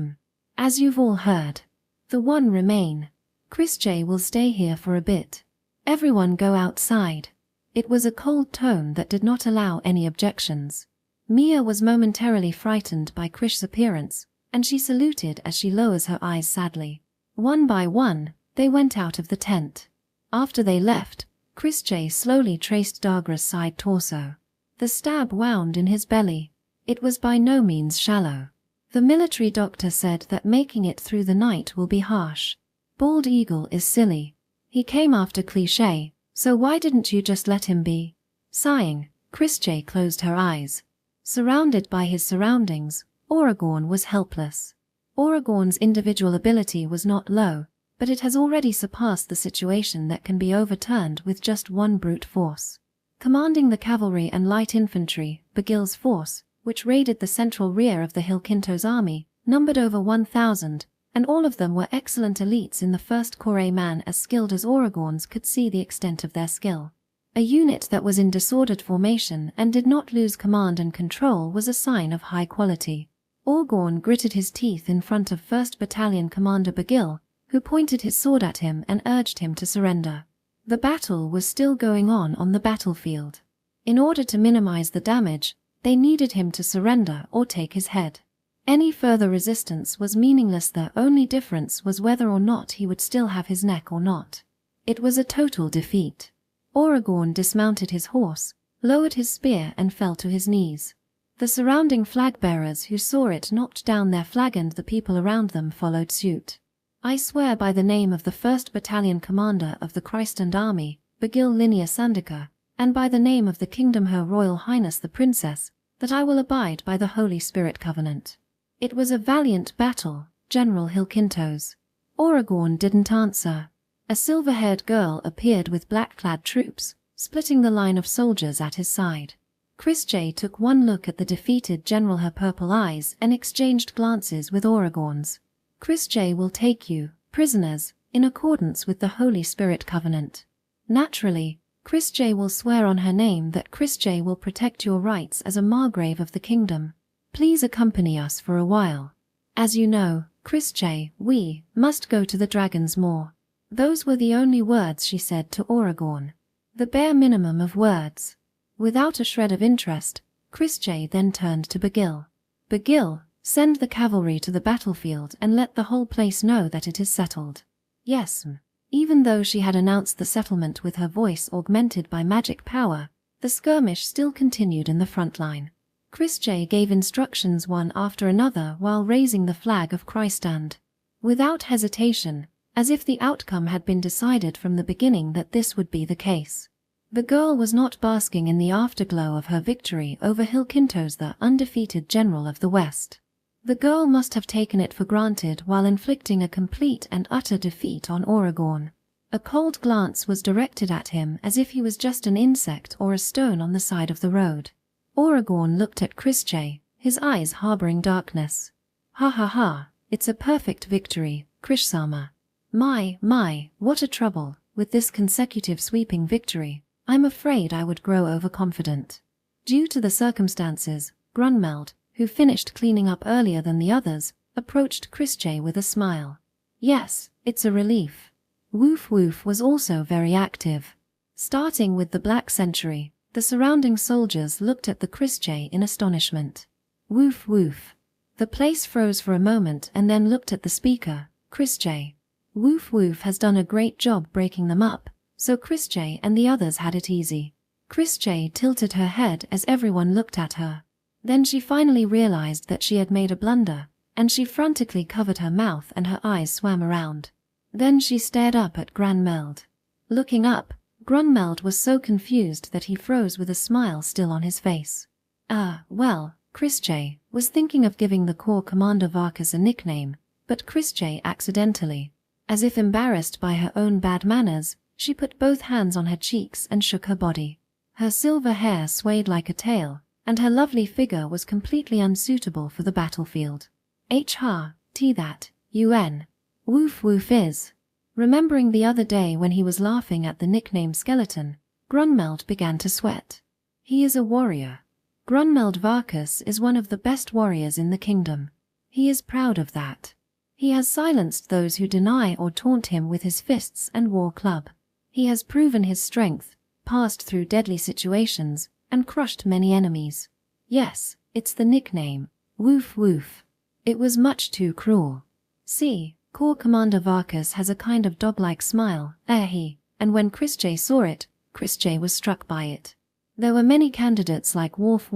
as you've all heard. The one remain. Chris will stay here for a bit. Everyone go outside. It was a cold tone that did not allow any objections. Mia was momentarily frightened by Krish's appearance, and she saluted as she lowers her eyes sadly. One by one, they went out of the tent. After they left, Chris slowly traced Dagra's side torso. The stab wound in his belly. It was by no means shallow. The military doctor said that making it through the night will be harsh. Bald eagle is silly. He came after cliché, so why didn't you just let him be? Sighing, Chris closed her eyes. Surrounded by his surroundings, Aragorn was helpless. Aragorn's individual ability was not low, but it has already surpassed the situation that can be overturned with just one brute force. Commanding the cavalry and light infantry, Bagil's force, which raided the central rear of the Hilkintos army, numbered over 1,000, and all of them were excellent elites in the first corps man as skilled as Aragorn's could see the extent of their skill. A unit that was in disordered formation and did not lose command and control was a sign of high quality. Aragorn gritted his teeth in front of 1st Battalion Commander Bagil, who pointed his sword at him and urged him to surrender. The battle was still going on the battlefield. In order to minimize the damage, they needed him to surrender or take his head. Any further resistance was meaningless. The only difference was whether or not he would still have his neck or not. It was a total defeat. Aragorn dismounted his horse, lowered his spear and fell to his knees. The surrounding flag-bearers who saw it knocked down their flag and the people around them followed suit. I swear by the name of the 1st Battalion Commander of the Christend Army, Bagil Linia Sandika, and by the name of the Kingdom Her Royal Highness the Princess, that I will abide by the Holy Spirit Covenant. It was a valiant battle, General Hilkintos. Aragorn didn't answer. A silver-haired girl appeared with black-clad troops, splitting the line of soldiers at his side. Chris J took one look at the defeated general, her purple eyes, and exchanged glances with Aragorn's. Chris J will take you, prisoners, in accordance with the Holy Spirit Covenant. Naturally, Chris J will swear on her name that Chris J will protect your rights as a Margrave of the kingdom. Please accompany us for a while. As you know, Chris J, we must go to the Dragon's Maw. Those were the only words she said to Aragorn. The bare minimum of words. Without a shred of interest, Chris J then turned to Bagil. Bagil, send the cavalry to the battlefield and let the whole place know that it is settled. Yes. Even though she had announced the settlement with her voice augmented by magic power, the skirmish still continued in the front line. Chris J gave instructions one after another while raising the flag of Christend. Without hesitation, as if the outcome had been decided from the beginning that this would be the case. The girl was not basking in the afterglow of her victory over Hilkintos, the undefeated general of the West. The girl must have taken it for granted while inflicting a complete and utter defeat on Aragorn. A cold glance was directed at him as if he was just an insect or a stone on the side of the road. Aragorn looked at Chris J, his eyes harboring darkness. Ha ha ha, it's a perfect victory, Krishsama. My, what a trouble, with this consecutive sweeping victory. I'm afraid I would grow overconfident. Due to the circumstances, Grunmeld, who finished cleaning up earlier than the others, approached Chris J with a smile. Yes, it's a relief. Woof Woof was also very active. Starting with the Black Century, the surrounding soldiers looked at the Chris J in astonishment. Woof Woof. The place froze for a moment and then looked at the speaker, Chris J. Woof Woof has done a great job breaking them up, so Chris J and the others had it easy. Chris J tilted her head as everyone looked at her. Then she finally realized that she had made a blunder, and she frantically covered her mouth and her eyes swam around. Then she stared up at Grunmeld. Looking up, Grunmeld was so confused that he froze with a smile still on his face. Well, Chris J was thinking of giving the Corps Commander Varkas a nickname, but Chris J accidentally. As if embarrassed by her own bad manners, she put both hands on her cheeks and shook her body. Her silver hair swayed like a tail, and her lovely figure was completely unsuitable for the battlefield. That, UN. Woof Woof is. Remembering the other day when he was laughing at the nickname Skeleton, Grunmeld began to sweat. He is a warrior. Grunmeld Varkas is one of the best warriors in the kingdom. He is proud of that. He has silenced those who deny or taunt him with his fists and war club. He has proven his strength, passed through deadly situations, and crushed many enemies. Yes, it's the nickname, Woof Woof. It was much too cruel. See, Corps Commander Varkas has a kind of dog-like smile, and when Chris J saw it, Chris J was struck by it. There were many candidates like Worf,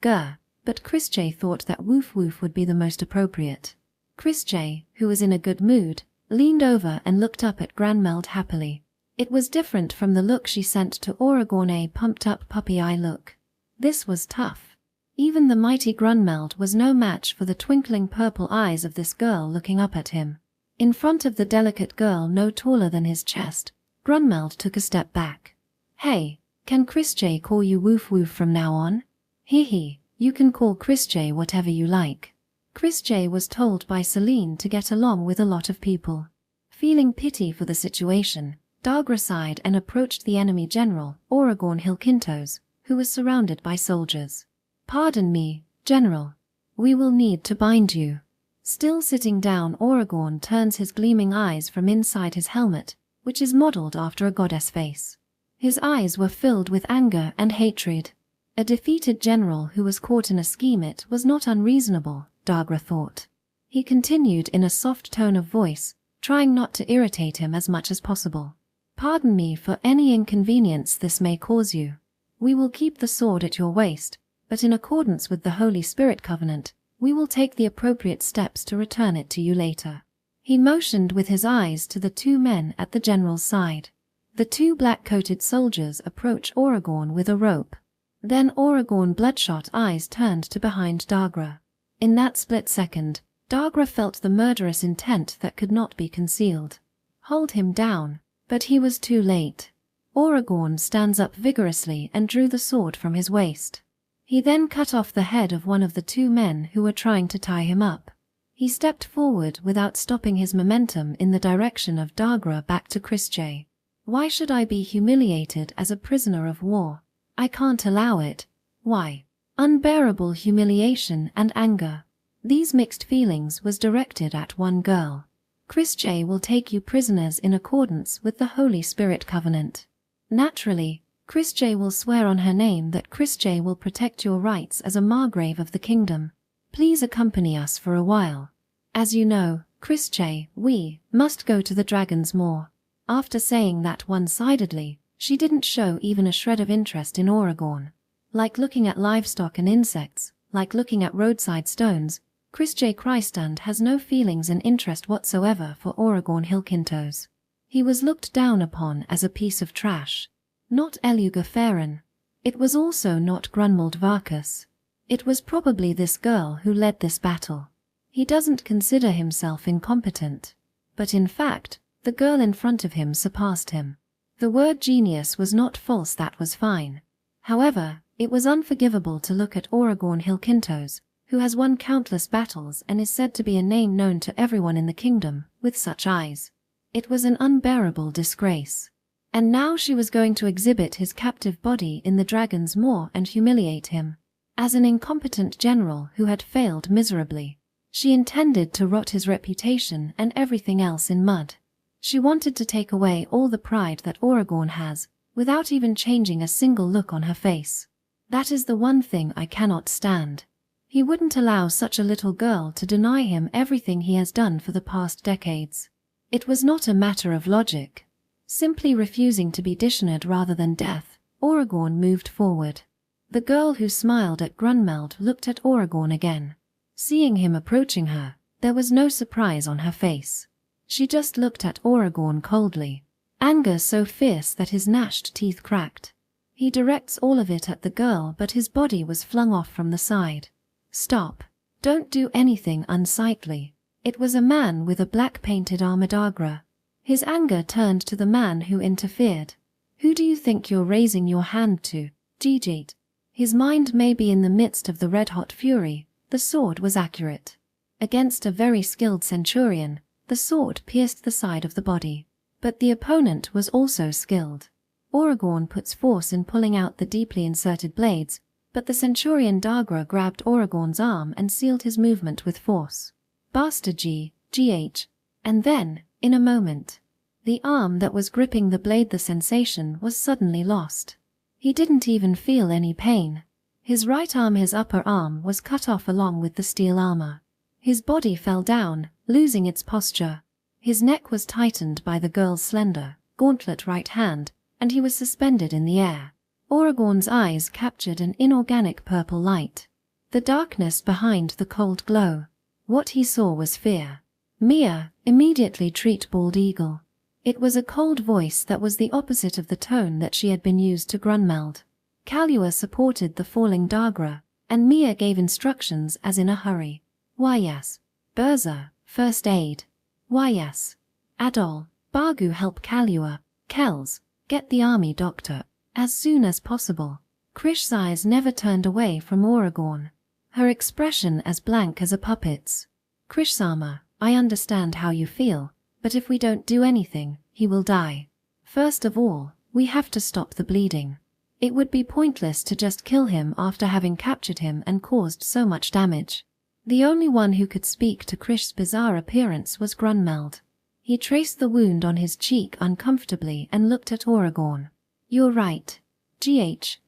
but Chris J thought that Woof Woof would be the most appropriate. Chris J, who was in a good mood, leaned over and looked up at Grunmeld happily. It was different from the look she sent to Aragorn, a pumped-up puppy-eye look. This was tough. Even the mighty Grunmeld was no match for the twinkling purple eyes of this girl looking up at him. In front of the delicate girl no taller than his chest, Grunmeld took a step back. Hey, can Chris J call you Woof Woof from now on? You can call Chris J whatever you like. Chris J was told by Celine to get along with a lot of people. Feeling pity for the situation, Dagra sighed and approached the enemy general, Aragorn Hilkintos, who was surrounded by soldiers. Pardon me, General. We will need to bind you. Still sitting down, Aragorn turns his gleaming eyes from inside his helmet, which is modeled after a goddess face. His eyes were filled with anger and hatred. A defeated general who was caught in a scheme. It was not unreasonable, Dagra thought. He continued in a soft tone of voice, trying not to irritate him as much as possible. Pardon me for any inconvenience this may cause you. We will keep the sword at your waist, but in accordance with the Holy Spirit covenant, we will take the appropriate steps to return it to you later." He motioned with his eyes to the two men at the general's side. The two black-coated soldiers approach Aragorn with a rope. Then Aragorn's bloodshot eyes turned to behind Dagra. In that split second, Dagra felt the murderous intent that could not be concealed. Hold him down, but he was too late. Aragorn stands up vigorously and drew the sword from his waist. He then cut off the head of one of the two men who were trying to tie him up. He stepped forward without stopping his momentum in the direction of Dagra back to Christjay. "Why should I be humiliated as a prisoner of war? I can't allow it. Why?" Unbearable humiliation and anger. These mixed feelings was directed at one girl. "Christjay will take you prisoners in accordance with the Holy Spirit covenant. Naturally, Christjay will swear on her name that Christjay will protect your rights as a Margrave of the kingdom. Please accompany us for a while. As you know, Christjay, we must go to the Dragon's Maw." After saying that one-sidedly, she didn't show even a shred of interest in Aragorn. Like looking at livestock and insects, like looking at roadside stones, Christjay Christand has no feelings and interest whatsoever for Aragorn Hilkintos. He was looked down upon as a piece of trash. Not Eluga Farron. It was also not Grunwald Varkus. It was probably this girl who led this battle. He doesn't consider himself incompetent. But in fact, the girl in front of him surpassed him. The word genius was not false, that was fine. However, it was unforgivable to look at Aragorn Hilkintos, who has won countless battles and is said to be a name known to everyone in the kingdom, with such eyes. It was an unbearable disgrace. And now she was going to exhibit his captive body in the Dragon's Maw and humiliate him. As an incompetent general who had failed miserably, she intended to rot his reputation and everything else in mud. She wanted to take away all the pride that Aragorn has, without even changing a single look on her face. That is the one thing I cannot stand. He wouldn't allow such a little girl to deny him everything he has done for the past decades. It was not a matter of logic. Simply refusing to be dishonored rather than death, Aragorn moved forward. The girl who smiled at Grunwald looked at Aragorn again. Seeing him approaching her, there was no surprise on her face. She just looked at Aragorn coldly, anger so fierce that his gnashed teeth cracked. He directs all of it at the girl, but his body was flung off from the side. "Stop. Don't do anything unsightly." It was a man with a black-painted armor Dagra. His anger turned to the man who interfered. "Who do you think you're raising your hand to, Gigit?" His mind may be in the midst of the red-hot fury. The sword was accurate. Against a very skilled centurion, the sword pierced the side of the body. But the opponent was also skilled. Aragorn puts force in pulling out the deeply inserted blades, but the centurion Dagra grabbed Aragorn's arm and sealed his movement with force. Bastard GH. And then, in a moment, the arm that was gripping the blade, the sensation was suddenly lost. He didn't even feel any pain. His right arm, his upper arm, was cut off along with the steel armor. His body fell down, losing its posture. His neck was tightened by the girl's slender, gauntlet right hand, and he was suspended in the air. Aragorn's eyes captured an inorganic purple light. The darkness behind the cold glow. What he saw was fear. "Mia, immediately treat Bald Eagle." It was a cold voice that was the opposite of the tone that she had been used to Grunwald. Kalua supported the falling Dagra, and Mia gave instructions as in a hurry. "Why yes. Berza, first aid. Why yes. Adol, Bargu, help Kalua. Kells, get the army doctor, as soon as possible." Krish's eyes never turned away from Aragorn. Her expression as blank as a puppet's. "Krishsama, I understand how you feel, but if we don't do anything, he will die. First of all, we have to stop the bleeding. It would be pointless to just kill him after having captured him and caused so much damage." The only one who could speak to Krish's bizarre appearance was Grunwald. He traced the wound on his cheek uncomfortably and looked at Aragorn. "You're right. GH.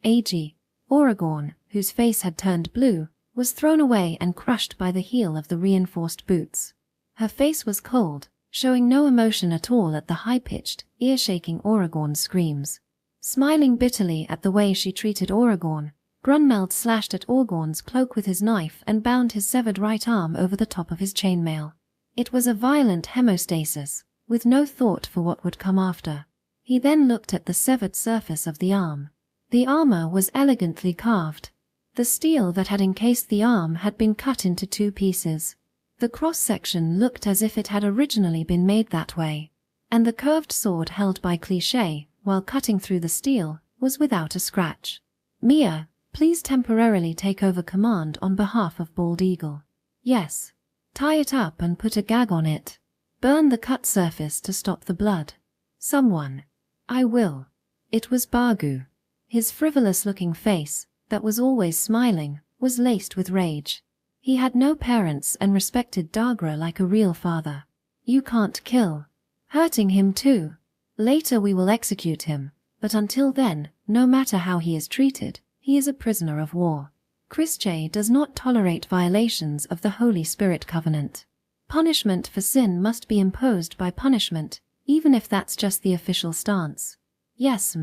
Aragorn, whose face had turned blue, was thrown away and crushed by the heel of the reinforced boots. Her face was cold, showing no emotion at all at the high-pitched, ear-shaking Aragorn's screams. Smiling bitterly at the way she treated Aragorn, Grunmeld slashed at Orgorn's cloak with his knife and bound his severed right arm over the top of his chainmail. It was a violent hemostasis, with no thought for what would come after. He then looked at the severed surface of the arm. The armor was elegantly carved. The steel that had encased the arm had been cut into 2 pieces. The cross-section looked as if it had originally been made that way, and the curved sword held by Cliché, while cutting through the steel, was without a scratch. Mia, please temporarily take over command on behalf of Bald Eagle. Yes. Tie it up and put a gag on it. Burn the cut surface to stop the blood. Someone. I will. It was Bargu. His frivolous-looking face, that was always smiling, was laced with rage. He had no parents and respected Dagra like a real father. You can't kill. Hurting him too. Later we will execute him, but until then, no matter how he is treated, he is a prisoner of war. Chrische does not tolerate violations of the Holy Spirit Covenant. Punishment for sin must be imposed by punishment, even if that's just the official stance. Yes,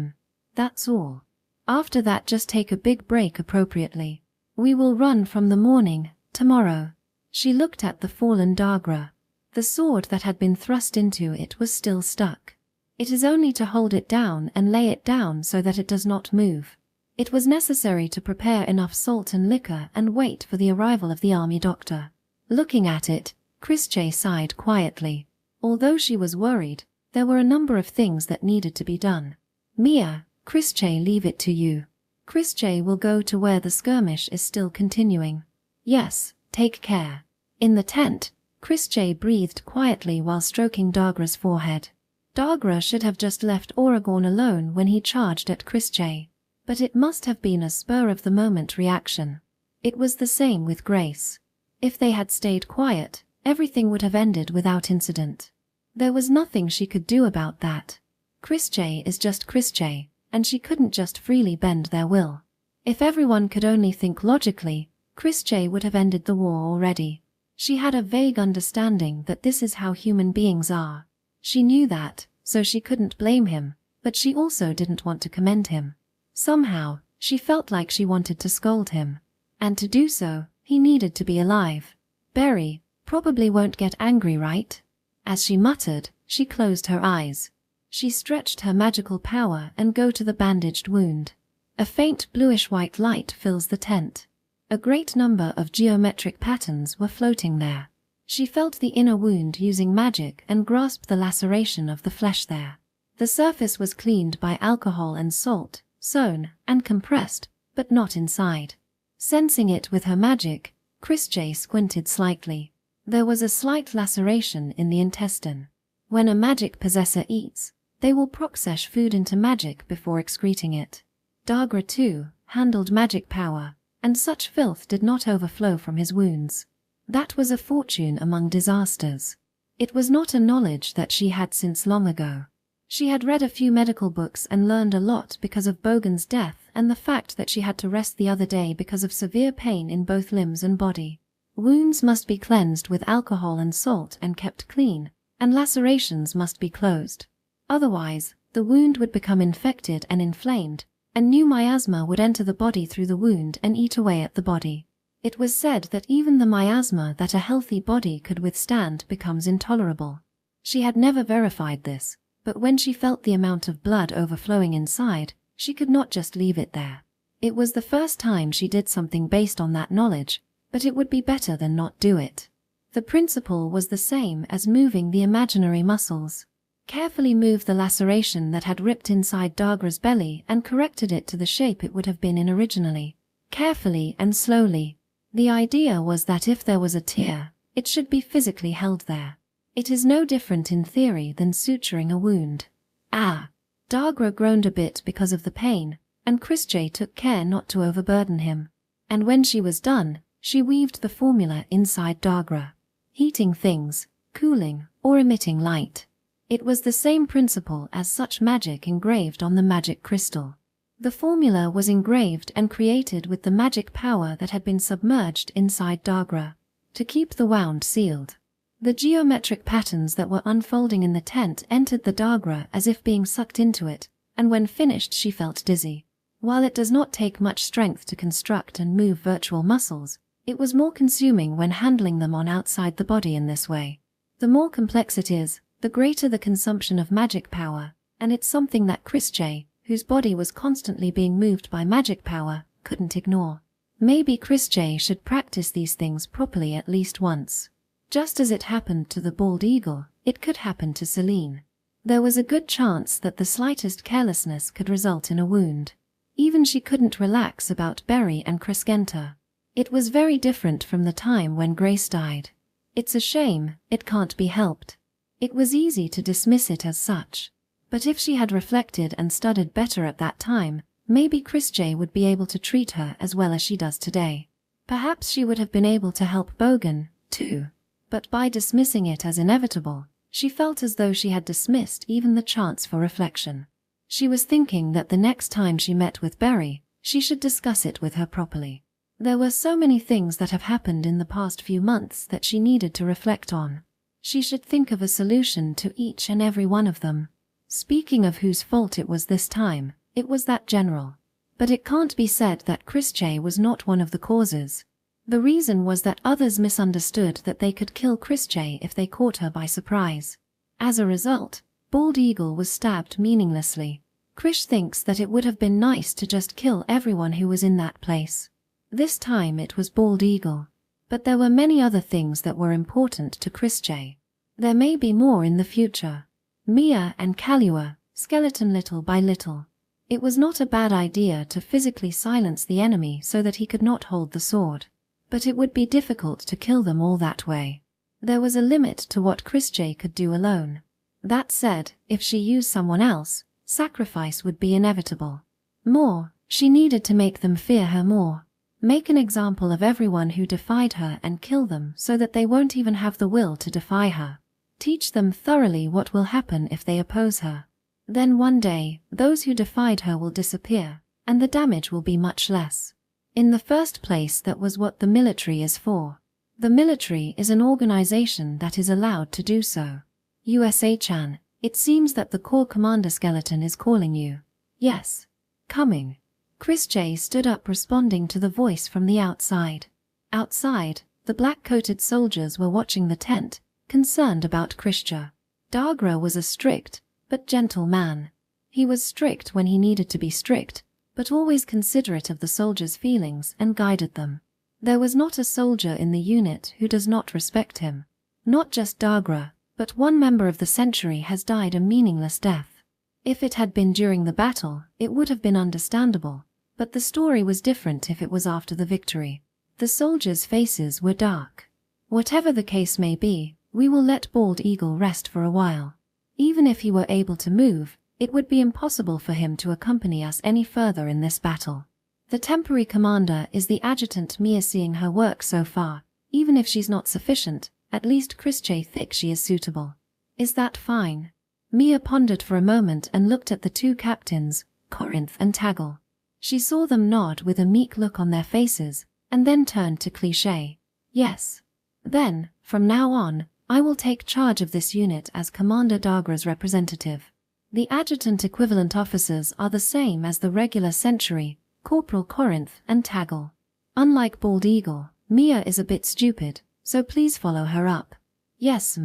that's all. After that, just take a big break appropriately. We will run from the morning, tomorrow. She looked at the fallen Dagra. The sword that had been thrust into it was still stuck. It is only to hold it down and lay it down so that it does not move. It was necessary to prepare enough salt and liquor and wait for the arrival of the army doctor. Looking at it, Chrische sighed quietly. Although she was worried, there were a number of things that needed to be done. Mia, Chrische, leave it to you. Chrische will go to where the skirmish is still continuing. Yes, take care. In the tent, Chrische breathed quietly while stroking Dagra's forehead. Dagra should have just left Orgorn alone when he charged at Chrische. But it must have been a spur-of-the-moment reaction. It was the same with Grace. If they had stayed quiet, everything would have ended without incident. There was nothing she could do about that. Chrische is just Chrische, and she couldn't just freely bend their will. If everyone could only think logically, Chrische would have ended the war already. She had a vague understanding that this is how human beings are. She knew that, so she couldn't blame him, but she also didn't want to commend him. Somehow, she felt like she wanted to scold him. And to do so, he needed to be alive. Berry probably won't get angry, right? As she muttered, she closed her eyes. She stretched her magical power and go to the bandaged wound. A faint bluish-white light fills the tent. A great number of geometric patterns were floating there. She felt the inner wound using magic and grasped the laceration of the flesh there. The surface was cleaned by alcohol and salt, sewn and compressed, but not inside. Sensing it with her magic, Chrische squinted slightly. There was a slight laceration in the intestine. When a magic possessor eats, they will process food into magic before excreting it. Dagra, too, handled magic power, and such filth did not overflow from his wounds. That was a fortune among disasters. It was not a knowledge that she had since long ago. She had read a few medical books and learned a lot because of Bogan's death and the fact that she had to rest the other day because of severe pain in both limbs and body. Wounds must be cleansed with alcohol and salt and kept clean, and lacerations must be closed. Otherwise, the wound would become infected and inflamed, and new miasma would enter the body through the wound and eat away at the body. It was said that even the miasma that a healthy body could withstand becomes intolerable. She had never verified this, but when she felt the amount of blood overflowing inside, she could not just leave it there. It was the first time she did something based on that knowledge, but it would be better than not do it. The principle was the same as moving the imaginary muscles. Carefully move the laceration that had ripped inside Dagra's belly and corrected it to the shape it would have been in originally. Carefully and slowly. The idea was that if there was a tear, it should be physically held there. It is no different in theory than suturing a wound. Ah! Dagra groaned a bit because of the pain, and Chrische took care not to overburden him. And when she was done, she weaved the formula inside Dagra. Heating things, cooling, or emitting light. It was the same principle as such magic engraved on the magic crystal. The formula was engraved and created with the magic power that had been submerged inside Dagra, to keep the wound sealed. The geometric patterns that were unfolding in the tent entered the Dagra as if being sucked into it, and when finished she felt dizzy. While it does not take much strength to construct and move virtual muscles, it was more consuming when handling them on outside the body in this way. The more complex it is, the greater the consumption of magic power, and it's something that Chris J, whose body was constantly being moved by magic power, couldn't ignore. Maybe Chris J should practice these things properly at least once. Just as it happened to the bald eagle, it could happen to Celine. There was a good chance that the slightest carelessness could result in a wound. Even she couldn't relax about Berry and Crescenta. It was very different from the time when Grace died. It's a shame, it can't be helped. It was easy to dismiss it as such. But if she had reflected and studied better at that time, maybe Chris J would be able to treat her as well as she does today. Perhaps she would have been able to help Bogan, too. But by dismissing it as inevitable, she felt as though she had dismissed even the chance for reflection. She was thinking that the next time she met with Berry, she should discuss it with her properly. There were so many things that have happened in the past few months that she needed to reflect on. She should think of a solution to each and every one of them. Speaking of whose fault it was this time, it was that general. But it can't be said that Chris J was not one of the causes. The reason was that others misunderstood that they could kill Chris J if they caught her by surprise. As a result, Bald Eagle was stabbed meaninglessly. Krish thinks that it would have been nice to just kill everyone who was in that place. This time it was Bald Eagle. But there were many other things that were important to Chris J. There may be more in the future. Mia and Kalua, skeleton little by little. It was not a bad idea to physically silence the enemy so that he could not hold the sword. But it would be difficult to kill them all that way. There was a limit to what Chris J could do alone. That said, if she used someone else, sacrifice would be inevitable. More, she needed to make them fear her more. Make an example of everyone who defied her and kill them so that they won't even have the will to defy her. Teach them thoroughly what will happen if they oppose her. Then one day, those who defied her will disappear, and the damage will be much less. In the first place, that was what the military is for. The military is an organization that is allowed to do so. USA-chan, it seems that the Corps Commander Skeleton is calling you. Yes. Coming. Chris J stood up, responding to the voice from the outside. Outside, the black-coated soldiers were watching the tent, concerned about Krishja. Dagra was a strict, but gentle man. He was strict when he needed to be strict, but always considerate of the soldiers' feelings and guided them. There was not a soldier in the unit who does not respect him. Not just Dagra, but one member of the Century has died a meaningless death. If it had been during the battle, it would have been understandable, but the story was different if it was after the victory. The soldiers' faces were dark. Whatever the case may be, we will let Bald Eagle rest for a while. Even if he were able to move, it would be impossible for him to accompany us any further in this battle. The temporary commander is the adjutant. Mia, seeing her work so far, even if she's not sufficient, at least Chris J thinks she is suitable. Is that fine? Mia pondered for a moment and looked at the two captains, Corinth and Taggle. She saw them nod with a meek look on their faces, and then turned to Cliché. Yes. Then, from now on, I will take charge of this unit as Commander Dagra's representative. The adjutant equivalent officers are the same as the regular Century, Corporal Corinth and Taggle. Unlike Bald Eagle, Mia is a bit stupid, so please follow her up. Yes,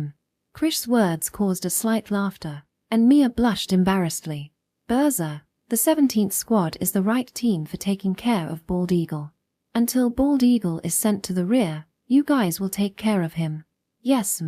Krish's words caused a slight laughter, and Mia blushed embarrassedly. Berza, the 17th Squad is the right team for taking care of Bald Eagle. Until Bald Eagle is sent to the rear, you guys will take care of him. Yes,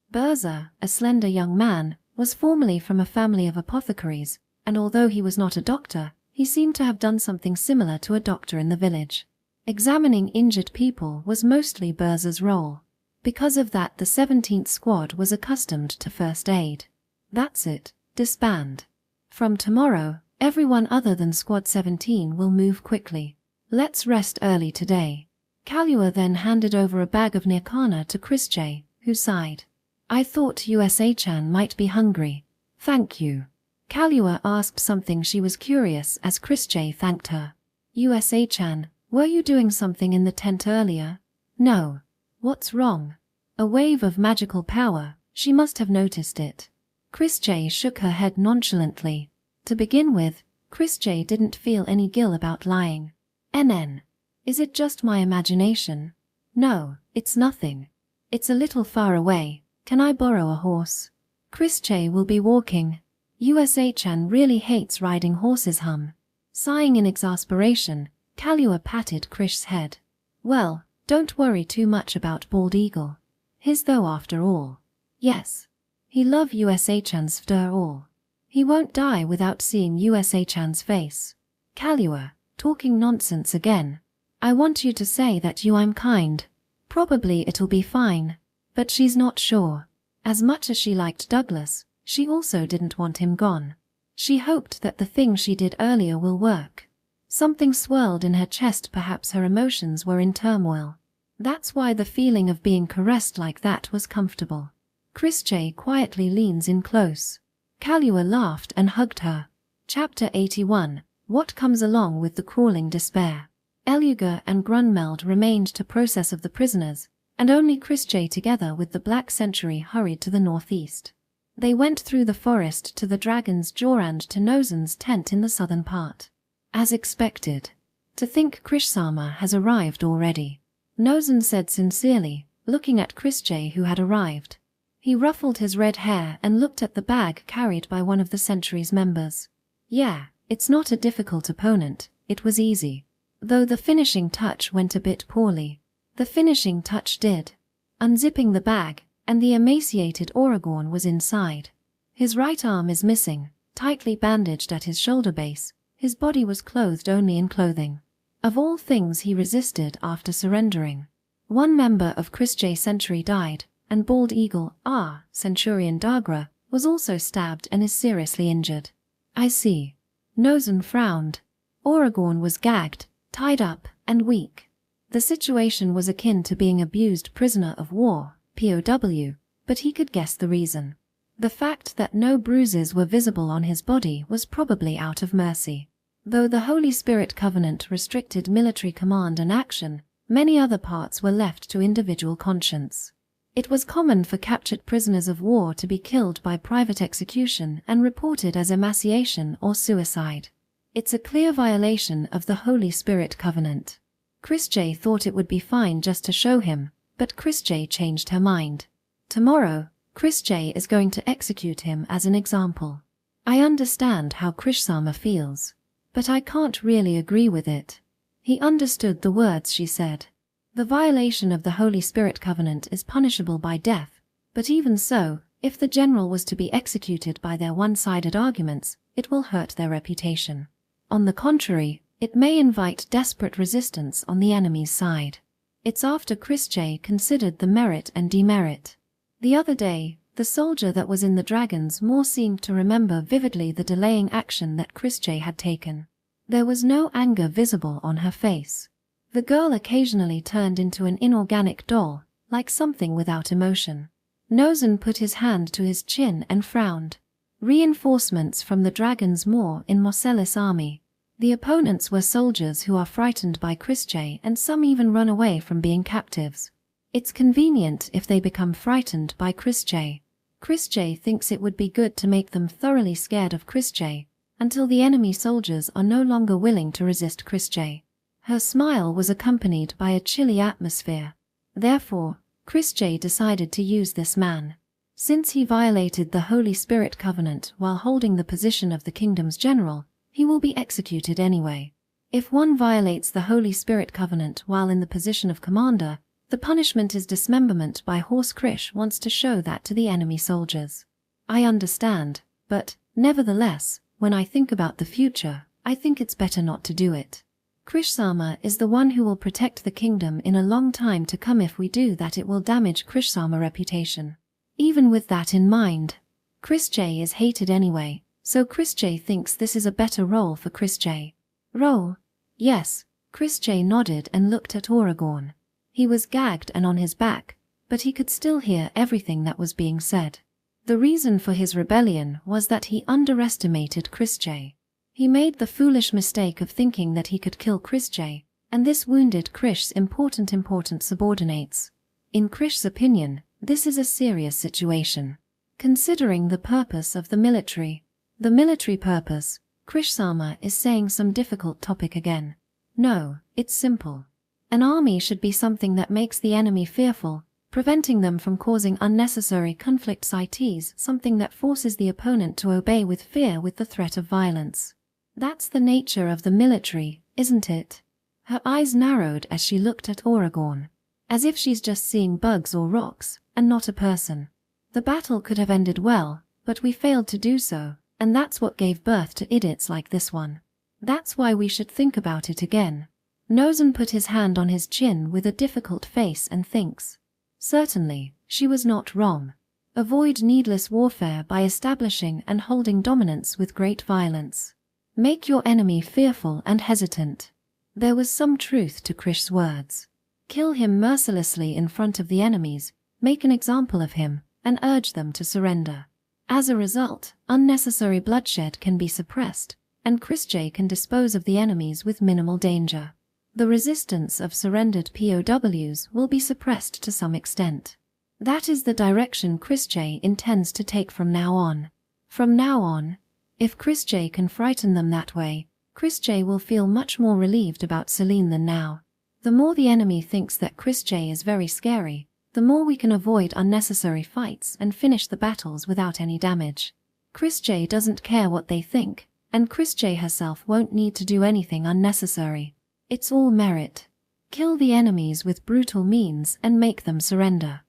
Berza, a slender young man, was formerly from a family of apothecaries, and although he was not a doctor, he seemed to have done something similar to a doctor in the village. Examining injured people was mostly Berza's role. Because of that, the 17th Squad was accustomed to first aid. That's it, disband. From tomorrow, everyone other than Squad 17 will move quickly. Let's rest early today. Kalua then handed over a bag of Nirkana to Chris J, who sighed. I thought USA-chan might be hungry. Thank you. Kalua asked something. She was curious as Chris J thanked her. USA-chan, were you doing something in the tent earlier? No. What's wrong? A wave of magical power. She must have noticed it. Chris J shook her head nonchalantly. To begin with, Chris didn't feel any guilt about lying. NN. Is it just my imagination? No, it's nothing. It's a little far away. Can I borrow a horse? Chris will be walking. USA-chan really hates riding horses. Sighing in exasperation, Kalua patted Krish's head. Well, don't worry too much about Bald Eagle. His though after all. Yes. He love USA-chan's after all. He won't die without seeing USA-chan's face. Kalua, talking nonsense again. I want you to say that I'm kind. Probably it'll be fine. But she's not sure. As much as she liked Douglas, she also didn't want him gone. She hoped that the thing she did earlier will work. Something swirled in her chest, perhaps her emotions were in turmoil. That's why the feeling of being caressed like that was comfortable. Chris quietly leans in close. Kalua laughed and hugged her. Chapter 81. What comes along with the crawling despair? Eluga and Grunmeld remained to process of the prisoners, and only Chris together with the Black Century hurried to the northeast. They went through the forest to the Dragon's Jaw and to Nozen's tent in the southern part. As expected. To think Krishsama has arrived already. Nozen said sincerely, looking at Chris who had arrived. He ruffled his red hair and looked at the bag carried by one of the Century's members. Yeah, it's not a difficult opponent, it was easy. Though the finishing touch went a bit poorly. The finishing touch did. Unzipping the bag, and the emaciated Aragorn was inside. His right arm is missing, tightly bandaged at his shoulder base. His body was clothed only in clothing. Of all things he resisted after surrendering. One member of Chris Century died, and Bald Eagle, Centurion Dagra, was also stabbed and is seriously injured. I see. Nozen frowned. Aragorn was gagged, tied up, and weak. The situation was akin to being abused prisoner of war, POW, but he could guess the reason. The fact that no bruises were visible on his body was probably out of mercy. Though the Holy Spirit Covenant restricted military command and action, many other parts were left to individual conscience. It was common for captured prisoners of war to be killed by private execution and reported as emaciation or suicide. It's a clear violation of the Holy Spirit Covenant. Chris thought it would be fine just to show him, but Chris changed her mind. Tomorrow, Chris is going to execute him as an example. I understand how Krishsama feels, but I can't really agree with it. He understood the words she said. The violation of the Holy Spirit Covenant is punishable by death, but even so, if the general was to be executed by their one-sided arguments, it will hurt their reputation. On the contrary, it may invite desperate resistance on the enemy's side. It's after Chris considered the merit and demerit. The other day, the soldier that was in the Dragon's Maw seemed to remember vividly the delaying action that Chris had taken. There was no anger visible on her face. The girl occasionally turned into an inorganic doll, like something without emotion. Nozen put his hand to his chin and frowned. Reinforcements from the Dragon's Maw in Marcellus' army. The opponents were soldiers who are frightened by Chris and some even run away from being captives. It's convenient if they become frightened by Chris Chris thinks it would be good to make them thoroughly scared of Chris until the enemy soldiers are no longer willing to resist Chris Her smile was accompanied by a chilly atmosphere. Therefore, Chris decided to use this man. Since he violated the Holy Spirit Covenant while holding the position of the kingdom's general, he will be executed anyway. If one violates the Holy Spirit Covenant while in the position of commander, the punishment is dismemberment by Horse. Chris wants to show that to the enemy soldiers. I understand, but, nevertheless, when I think about the future, I think it's better not to do it. Krishsama is the one who will protect the kingdom in a long time to come. If we do that, it will damage Krishsama's reputation. Even with that in mind, Chris is hated anyway, so Chris thinks this is a better role for Chris Role? Yes, Chris nodded and looked at Aragorn. He was gagged and on his back, but he could still hear everything that was being said. The reason for his rebellion was that he underestimated Chris He made the foolish mistake of thinking that he could kill Chris and this wounded Chris' important subordinates. In Chris' opinion, this is a serious situation. Considering the purpose of the military purpose, Krishsama is saying some difficult topic again. No, it's simple. An army should be something that makes the enemy fearful, preventing them from causing unnecessary conflict, it something that forces the opponent to obey with fear with the threat of violence. That's the nature of the military, isn't it? Her eyes narrowed as she looked at Aragorn, as if she's just seeing bugs or rocks, and not a person. The battle could have ended well, but we failed to do so, and that's what gave birth to idiots like this one. That's why we should think about it again. Nozen put his hand on his chin with a difficult face and thinks. Certainly, she was not wrong. Avoid needless warfare by establishing and holding dominance with great violence. Make your enemy fearful and hesitant. There was some truth to Krish's words. Kill him mercilessly in front of the enemies, make an example of him, and urge them to surrender. As a result, unnecessary bloodshed can be suppressed, and Krishj can dispose of the enemies with minimal danger. The resistance of surrendered POWs will be suppressed to some extent. That is the direction Krishj intends to take from now on. From now on, if Krishj can frighten them that way, Krishj will feel much more relieved about Selene than now. The more the enemy thinks that Krishj is very scary, the more we can avoid unnecessary fights and finish the battles without any damage. Krishj doesn't care what they think, and Krishj herself won't need to do anything unnecessary. It's all merit. Kill the enemies with brutal means and make them surrender.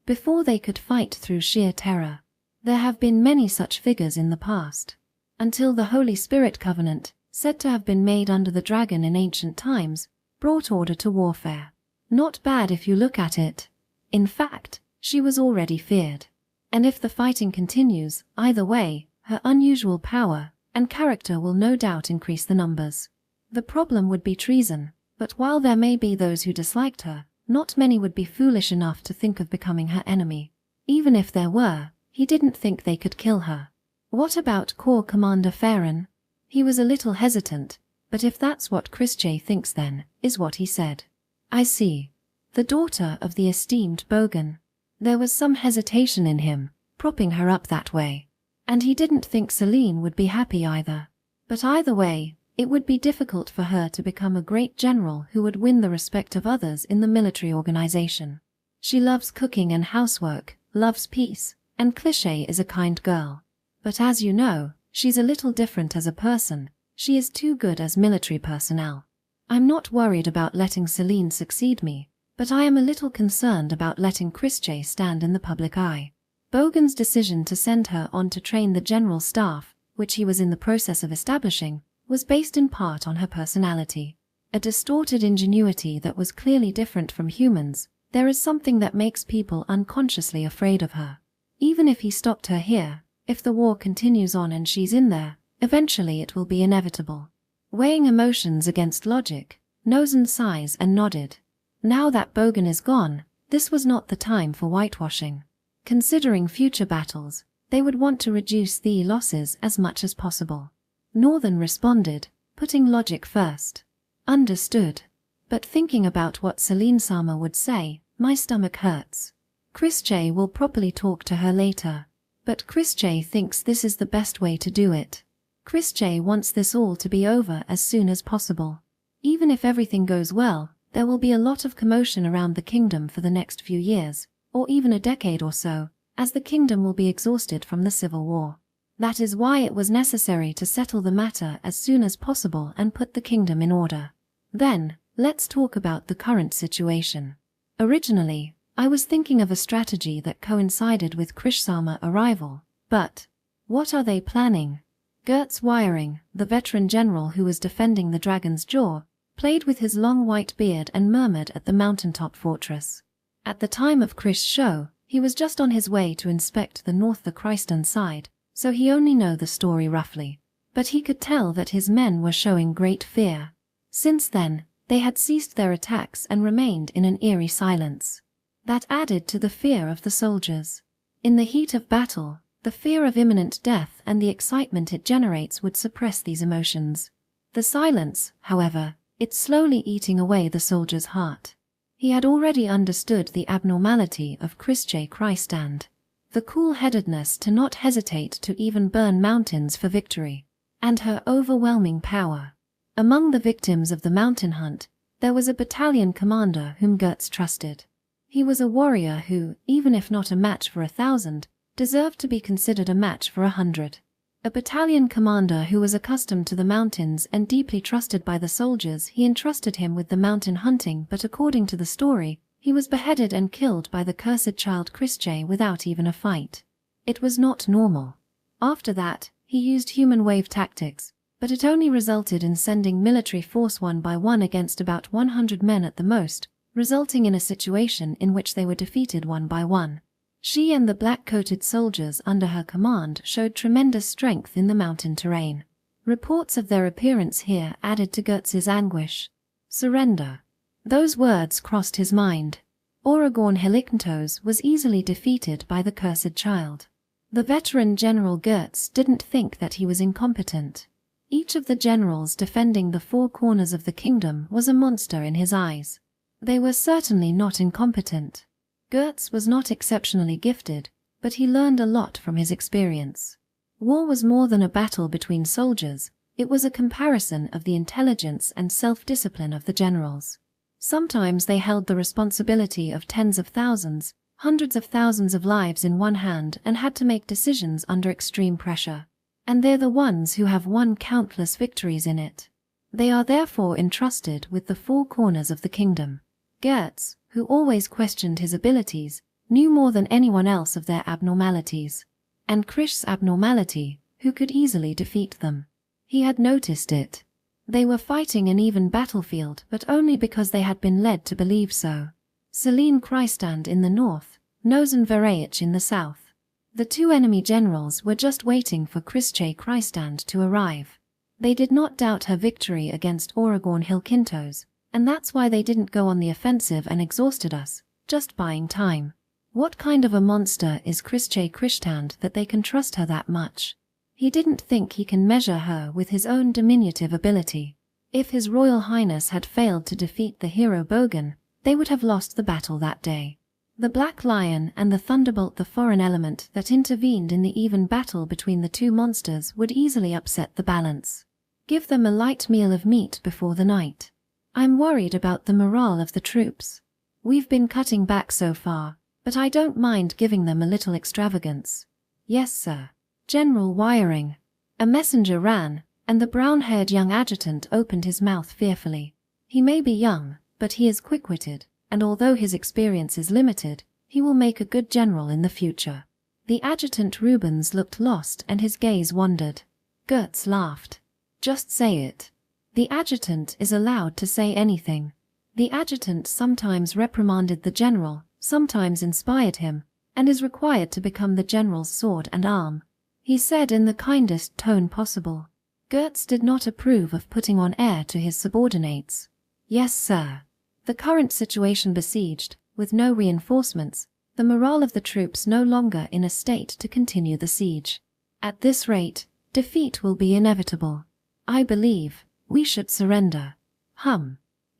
Before they could fight through sheer terror. There have been many such figures in the past. Until the Holy Spirit Covenant, said to have been made under the dragon in ancient times, brought order to warfare. Not bad if you look at it. In fact, she was already feared. And if the fighting continues, either way, her unusual power and character will no doubt increase the numbers. The problem would be treason, but while there may be those who disliked her, not many would be foolish enough to think of becoming her enemy. Even if there were, he didn't think they could kill her. What about Corps Commander Farron? He was a little hesitant, but if that's what Krishj thinks then, is what he said. I see. The daughter of the esteemed Bogan. There was some hesitation in him, propping her up that way. And he didn't think Selene would be happy either. But either way, it would be difficult for her to become a great general who would win the respect of others in the military organization. She loves cooking and housework, loves peace, and Cliché is a kind girl. But as you know, she's a little different as a person. She is too good as military personnel. I'm not worried about letting Selene succeed me, but I am a little concerned about letting Krishj stand in the public eye. Bogan's decision to send her on to train the general staff, which he was in the process of establishing, was based in part on her personality. A distorted ingenuity that was clearly different from humans. There is something that makes people unconsciously afraid of her. Even if he stopped her here, if the war continues on and she's in there, eventually it will be inevitable. Weighing emotions against logic, Nozen sighs and nodded. Now that Bogan is gone, this was not the time for whitewashing. Considering future battles, they would want to reduce the losses as much as possible. Northern responded, putting logic first. Understood. But thinking about what Selene Sama would say, my stomach hurts. Krishj will properly talk to her later. But Krishj thinks this is the best way to do it. Krishj wants this all to be over as soon as possible. Even if everything goes well, there will be a lot of commotion around the kingdom for the next few years, or even a decade or so, as the kingdom will be exhausted from the civil war. That is why it was necessary to settle the matter as soon as possible and put the kingdom in order. Then, let's talk about the current situation. Originally, I was thinking of a strategy that coincided with Krishsama arrival, but what are they planning? Gertz Wiring, the veteran general who was defending the dragon's jaw, played with his long white beard and murmured at the mountaintop fortress. At the time of Krish's show, he was just on his way to inspect the North the Christen side, so he only know the story roughly. But he could tell that his men were showing great fear. Since then, they had ceased their attacks and remained in an eerie silence. That added to the fear of the soldiers. In the heat of battle, the fear of imminent death and the excitement it generates would suppress these emotions. The silence, however, it's slowly eating away the soldier's heart. He had already understood the abnormality of Krishj Christand. The cool-headedness to not hesitate to even burn mountains for victory. and her overwhelming power. Among the victims of the mountain hunt, there was a battalion commander whom Gertz trusted. He was a warrior who, even if not a match for 1,000, deserved to be considered a match for 100. A battalion commander who was accustomed to the mountains and deeply trusted by the soldiers. He entrusted him with the mountain hunting, but according to the story, he was beheaded and killed by the cursed child Chrische without even a fight. It was not normal. After that, he used human wave tactics, but it only resulted in sending military force one by one against about 100 men at the most, resulting in a situation in which they were defeated one by one. She and the black-coated soldiers under her command showed tremendous strength in the mountain terrain. Reports of their appearance here added to Gertz's anguish. Surrender. Those words crossed his mind. Aragorn Hilkintos was easily defeated by the cursed child. The veteran General Gertz didn't think that he was incompetent. Each of the generals defending the four corners of the kingdom was a monster in his eyes. They were certainly not incompetent. Gertz was not exceptionally gifted, but he learned a lot from his experience. War was more than a battle between soldiers, it was a comparison of the intelligence and self-discipline of the generals. Sometimes they held the responsibility of tens of thousands, hundreds of thousands of lives in one hand and had to make decisions under extreme pressure. And they're the ones who have won countless victories in it. They are therefore entrusted with the four corners of the kingdom. Gertz, who always questioned his abilities, knew more than anyone else of their abnormalities. And Krish's abnormality, who could easily defeat them. He had noticed it. They were fighting an even battlefield, but only because they had been led to believe so. Selene Krystand in the north, Nozen Vereich in the south. The two enemy generals were just waiting for Chrische Krystand to arrive. They did not doubt her victory against Aragorn Hilkintos, and that's why they didn't go on the offensive and exhausted us, just buying time. What kind of a monster is Chrische Krystand that they can trust her that much? He didn't think he can measure her with his own diminutive ability. If His Royal Highness had failed to defeat the hero Bogan, they would have lost the battle that day. The Black Lion and the Thunderbolt, the foreign element that intervened in the even battle between the two monsters, would easily upset the balance. Give them a light meal of meat before the night. I'm worried about the morale of the troops. We've been cutting back so far, but I don't mind giving them a little extravagance. Yes, sir. General Wiring. A messenger ran, and the brown-haired young adjutant opened his mouth fearfully. He may be young, but he is quick-witted, and although his experience is limited, he will make a good general in the future. The adjutant Rubens looked lost and his gaze wandered. Gertz laughed. Just say it. The adjutant is allowed to say anything. The adjutant sometimes reprimanded the general, sometimes inspired him, and is required to become the general's sword and arm. He said in the kindest tone possible. Gertz did not approve of putting on air to his subordinates. Yes, sir. The current situation besieged, with no reinforcements, the morale of the troops no longer in a state to continue the siege. At this rate, defeat will be inevitable. I believe we should surrender.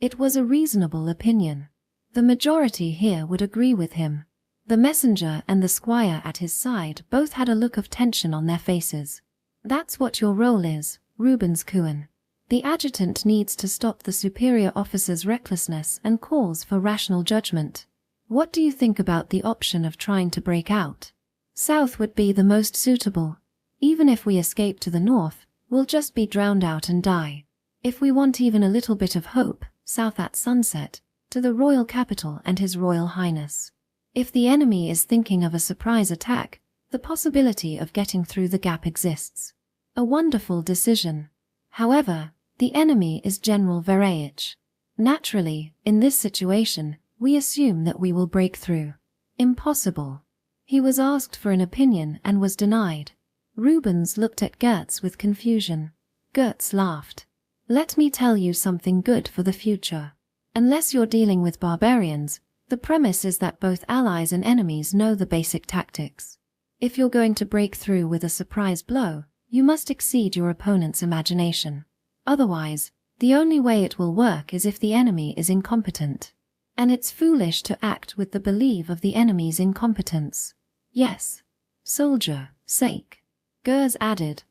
It was a reasonable opinion. The majority here would agree with him. The messenger and the squire at his side both had a look of tension on their faces. That's what your role is, Rubens Kuhn. The adjutant needs to stop the superior officer's recklessness and calls for rational judgment. What do you think about the option of trying to break out? South would be the most suitable. Even if we escape to the north, we'll just be drowned out and die. If we want even a little bit of hope, south at sunset, to the royal capital and His Royal Highness. If the enemy is thinking of a surprise attack, the possibility of getting through the gap exists. A wonderful decision. However, the enemy is General Vereich. Naturally, in this situation, we assume that we will break through. Impossible. He was asked for an opinion and was denied. Rubens looked at Gertz with confusion. Gertz laughed. Let me tell you something good for the future. Unless you're dealing with barbarians, the premise is that both allies and enemies know the basic tactics. If you're going to break through with a surprise blow, you must exceed your opponent's imagination. Otherwise, the only way it will work is if the enemy is incompetent. And it's foolish to act with the belief of the enemy's incompetence. Yes. Soldier, sake. Gertz added,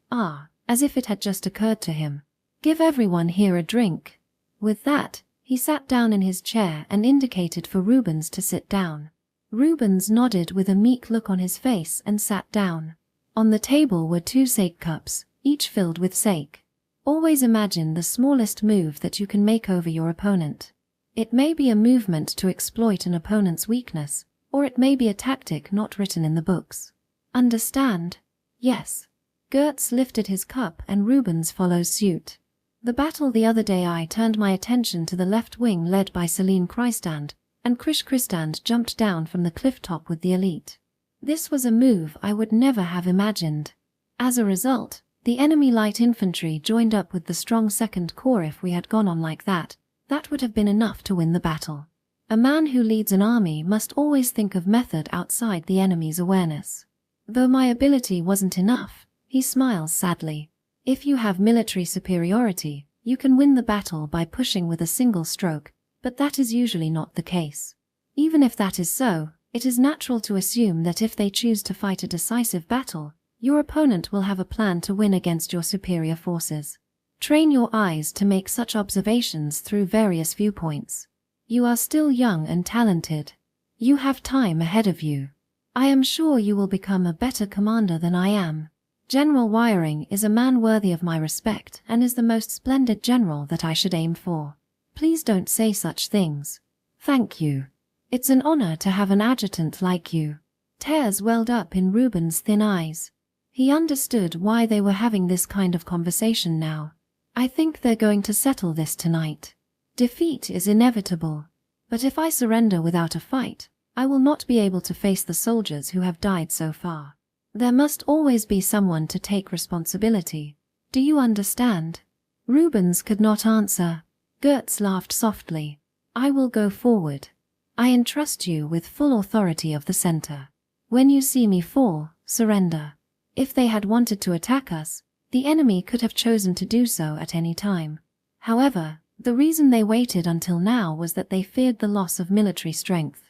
as if it had just occurred to him. Give everyone here a drink. With that, he sat down in his chair and indicated for Rubens to sit down. Rubens nodded with a meek look on his face and sat down. On the table were 2 sake cups, each filled with sake. Always imagine the smallest move that you can make over your opponent. It may be a movement to exploit an opponent's weakness, or it may be a tactic not written in the books. Understand? Yes. Gertz lifted his cup and Rubens follows suit. The battle the other day I turned my attention to the left wing led by Celine Christand, and Krish Christand jumped down from the cliff top with the elite. This was a move I would never have imagined. As a result, the enemy light infantry joined up with the strong second corps. If we had gone on like that, that would have been enough to win the battle. A man who leads an army must always think of method outside the enemy's awareness. Though my ability wasn't enough, he smiles sadly. If you have military superiority, you can win the battle by pushing with a single stroke, but that is usually not the case. Even if that is so, it is natural to assume that if they choose to fight a decisive battle, your opponent will have a plan to win against your superior forces. Train your eyes to make such observations through various viewpoints. You are still young and talented. You have time ahead of you. I am sure you will become a better commander than I am. General Wiring is a man worthy of my respect and is the most splendid general that I should aim for. Please don't say such things. Thank you. It's an honor to have an adjutant like you. Tears welled up in Rubens' thin eyes. He understood why they were having this kind of conversation now. I think they're going to settle this tonight. Defeat is inevitable. But if I surrender without a fight, I will not be able to face the soldiers who have died so far. There must always be someone to take responsibility. Do you understand? Rubens could not answer. Gertz laughed softly. I will go forward. I entrust you with full authority of the center. When you see me fall, surrender. If they had wanted to attack us, the enemy could have chosen to do so at any time. However, the reason they waited until now was that they feared the loss of military strength.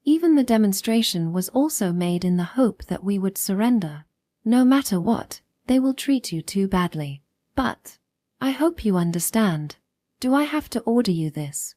Even the demonstration was also made in the hope that we would surrender. No matter what, they will treat you too badly. But I hope you understand. Do I have to order you this,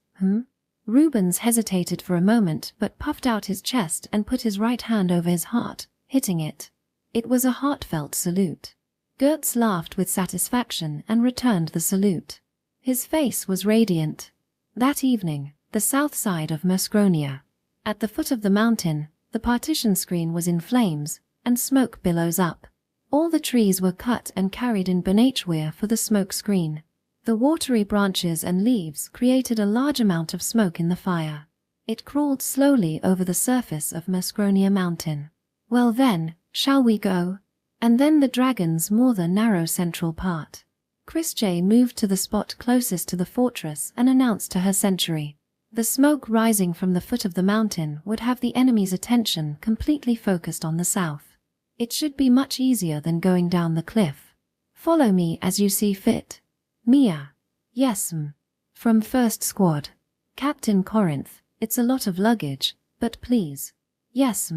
Rubens hesitated for a moment but puffed out his chest and put his right hand over his heart, hitting it. It was a heartfelt salute. Gertz laughed with satisfaction and returned the salute. His face was radiant. That evening, the south side of Muscronia. At the foot of the mountain, the partition screen was in flames, and smoke billows up. All the trees were cut and carried in Benachweir for the smoke screen. The watery branches and leaves created a large amount of smoke in the fire. It crawled slowly over the surface of Muscronia mountain. Well then, shall we go? And then the dragon's more than narrow central part. Chrisje moved to the spot closest to the fortress and announced to her sentry. The smoke rising from the foot of the mountain would have the enemy's attention completely focused on the south. It should be much easier than going down the cliff. Follow me as you see fit. Mia. Yes, From first squad. Captain Corinth, it's a lot of luggage, but please. Yes,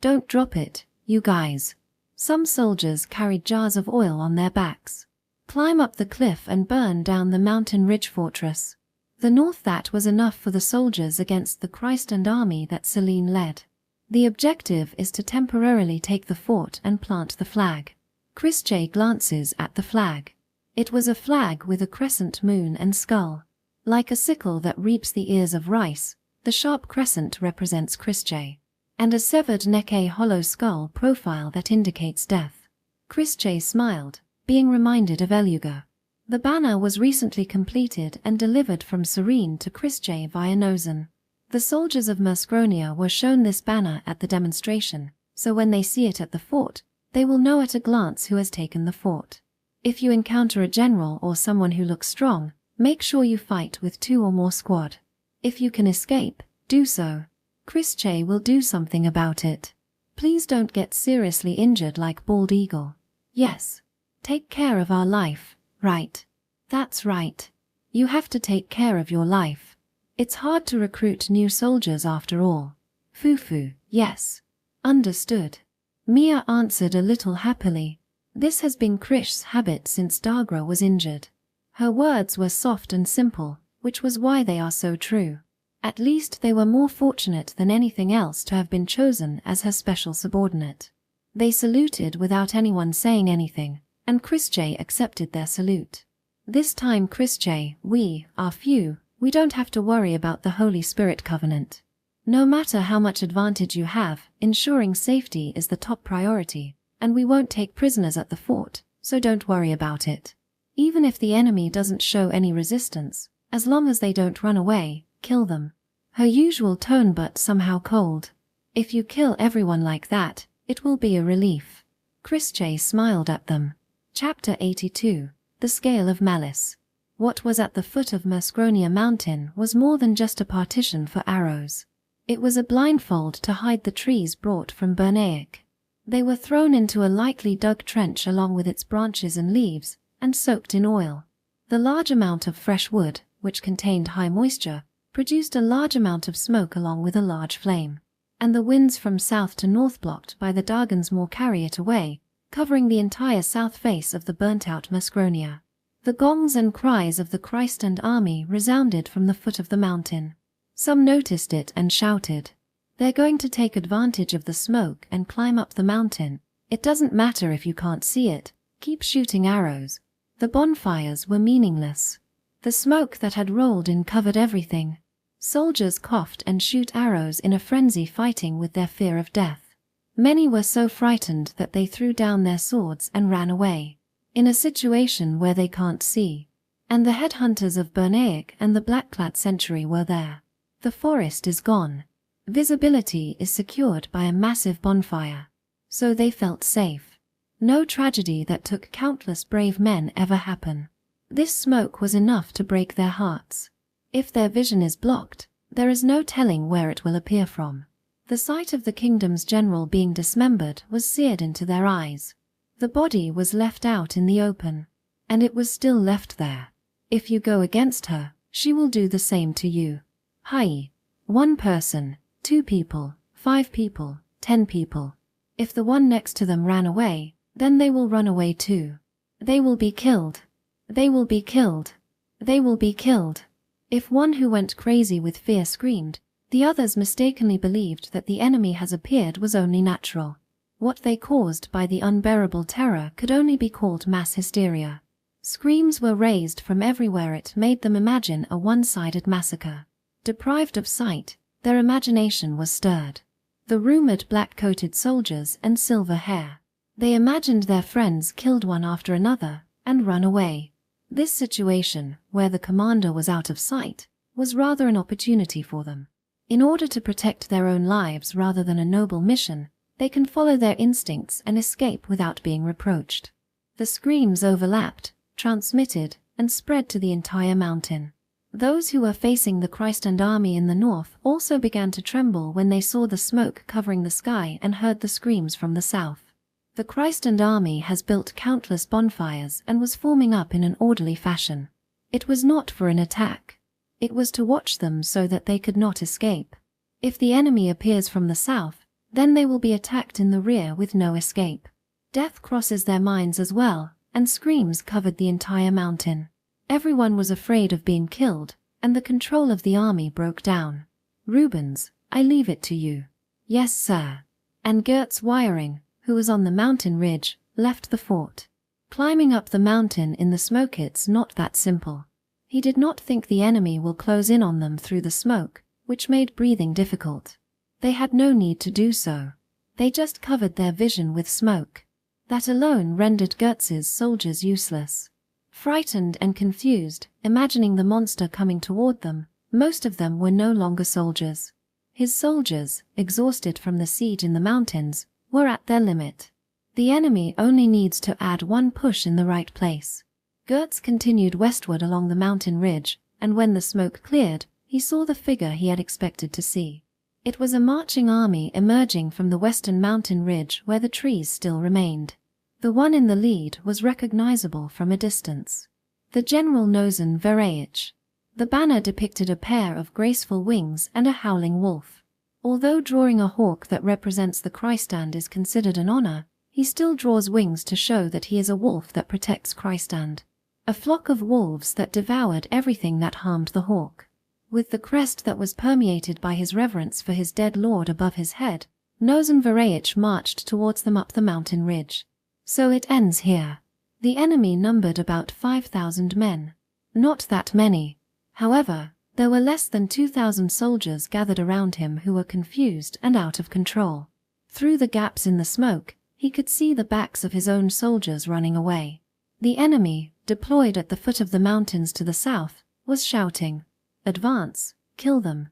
Don't drop it, you guys. Some soldiers carried jars of oil on their backs. Climb up the cliff and burn down the mountain ridge fortress. The north that was enough for the soldiers against the Christand army that Celine led. The objective is to temporarily take the fort and plant the flag. Chrisje glances at the flag. It was a flag with a crescent moon and skull. Like a sickle that reaps the ears of rice, the sharp crescent represents Chrisje, and a severed neck a hollow skull profile that indicates death. Chrisje smiled, being reminded of Eluga. The banner was recently completed and delivered from Serene to Chrisje via Nozan. The soldiers of Muscronia were shown this banner at the demonstration, so when they see it at the fort, they will know at a glance who has taken the fort. If you encounter a general or someone who looks strong, make sure you fight with 2 or more squad. If you can escape, do so. Chrisje will do something about it. Please don't get seriously injured like Bald Eagle. Yes. Take care of our life, right? That's right. You have to take care of your life. It's hard to recruit new soldiers after all. Fufu, yes. Understood. Mia answered a little happily. This has been Krish's habit since Dagra was injured. Her words were soft and simple, which was why they are so true. At least they were more fortunate than anything else to have been chosen as her special subordinate. They saluted without anyone saying anything, and Krishj accepted their salute. This time Krishj, we are few, we don't have to worry about the Holy Spirit covenant. No matter how much advantage you have, ensuring safety is the top priority, and we won't take prisoners at the fort, so don't worry about it. Even if the enemy doesn't show any resistance, as long as they don't run away, kill them. Her usual tone but somehow cold. If you kill everyone like that, it will be a relief. Krishj smiled at them. Chapter 82. The Scale of Malice. What was at the foot of Muscronia Mountain was more than just a partition for arrows. It was a blindfold to hide the trees brought from Bernaic. They were thrown into a lightly dug trench along with its branches and leaves, and soaked in oil. The large amount of fresh wood, which contained high moisture, produced a large amount of smoke along with a large flame, and the winds from south to north blocked by the Dargans Moor carry it away, covering the entire south face of the burnt-out Muscronia. The gongs and cries of the Christ and army resounded from the foot of the mountain. Some noticed it and shouted, "They're going to take advantage of the smoke and climb up the mountain. It doesn't matter if you can't see it, keep shooting arrows." The bonfires were meaningless. The smoke that had rolled in covered everything. Soldiers coughed and shoot arrows in a frenzy, fighting with their fear of death. Many were so frightened that they threw down their swords and ran away. In a situation where they can't see. And the headhunters of Bernaic and the Blackclad Century were there. The forest is gone. Visibility is secured by a massive bonfire. So they felt safe. No tragedy that took countless brave men ever happen. This smoke was enough to break their hearts. If their vision is blocked, there is no telling where it will appear from. The sight of the kingdom's general being dismembered was seared into their eyes. The body was left out in the open, and it was still left there. If you go against her, she will do the same to you. Hi. 1 person, 2 people, 5 people, 10 people. If the one next to them ran away, then they will run away too. They will be killed. They will be killed. They will be killed. If one who went crazy with fear screamed, the others mistakenly believed that the enemy has appeared was only natural. What they caused by the unbearable terror could only be called mass hysteria. Screams were raised from everywhere. It made them imagine a one-sided massacre. Deprived of sight, their imagination was stirred. The rumored black-coated soldiers and silver hair. They imagined their friends killed one after another and run away. This situation, where the commander was out of sight, was rather an opportunity for them. In order to protect their own lives rather than a noble mission, they can follow their instincts and escape without being reproached. The screams overlapped, transmitted, and spread to the entire mountain. Those who were facing the Christ and army in the north also began to tremble when they saw the smoke covering the sky and heard the screams from the south. The Christ and army has built countless bonfires and was forming up in an orderly fashion. It was not for an attack. It was to watch them so that they could not escape. If the enemy appears from the south, then they will be attacked in the rear with no escape. Death crosses their minds as well, and screams covered the entire mountain. Everyone was afraid of being killed, and the control of the army broke down. "Rubens, I leave it to you." "Yes, sir." And Gertz Wiring, who was on the mountain ridge, left the fort. Climbing up the mountain in the smoke, it's not that simple. He did not think the enemy will close in on them through the smoke, which made breathing difficult. They had no need to do so. They just covered their vision with smoke. That alone rendered Gertz's soldiers useless. Frightened and confused, imagining the monster coming toward them, most of them were no longer soldiers. His soldiers, exhausted from the siege in the mountains, were at their limit. The enemy only needs to add one push in the right place. Gertz continued westward along the mountain ridge, and when the smoke cleared, he saw the figure he had expected to see. It was a marching army emerging from the western mountain ridge where the trees still remained. The one in the lead was recognizable from a distance. The General Nozen Vereich. The banner depicted a pair of graceful wings and a howling wolf. Although drawing a hawk that represents the Christstand is considered an honor, He still draws wings to show that he is a wolf that protects Christand. A flock of wolves that devoured everything that harmed the hawk. With the crest that was permeated by his reverence for his dead lord above his head, Nosem Vareich marched towards them up the mountain ridge. So it ends here. The enemy numbered about 5,000 men. Not that many. However, there were less than 2,000 soldiers gathered around him who were confused and out of control. Through the gaps in the smoke, he could see the backs of his own soldiers running away. The enemy, deployed at the foot of the mountains to the south, was shouting, "Advance, kill them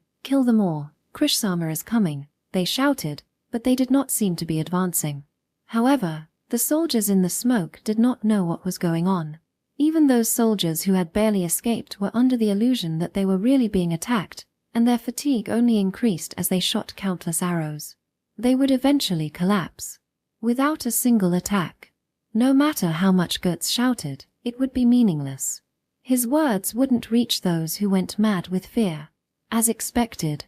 all, Krishsama is coming," they shouted, but they did not seem to be advancing. However, the soldiers in the smoke did not know what was going on. Even those soldiers who had barely escaped were under the illusion that they were really being attacked, and their fatigue only increased as they shot countless arrows. They would eventually collapse. Without a single attack. No matter how much Götz shouted, it would be meaningless. His words wouldn't reach those who went mad with fear. As expected,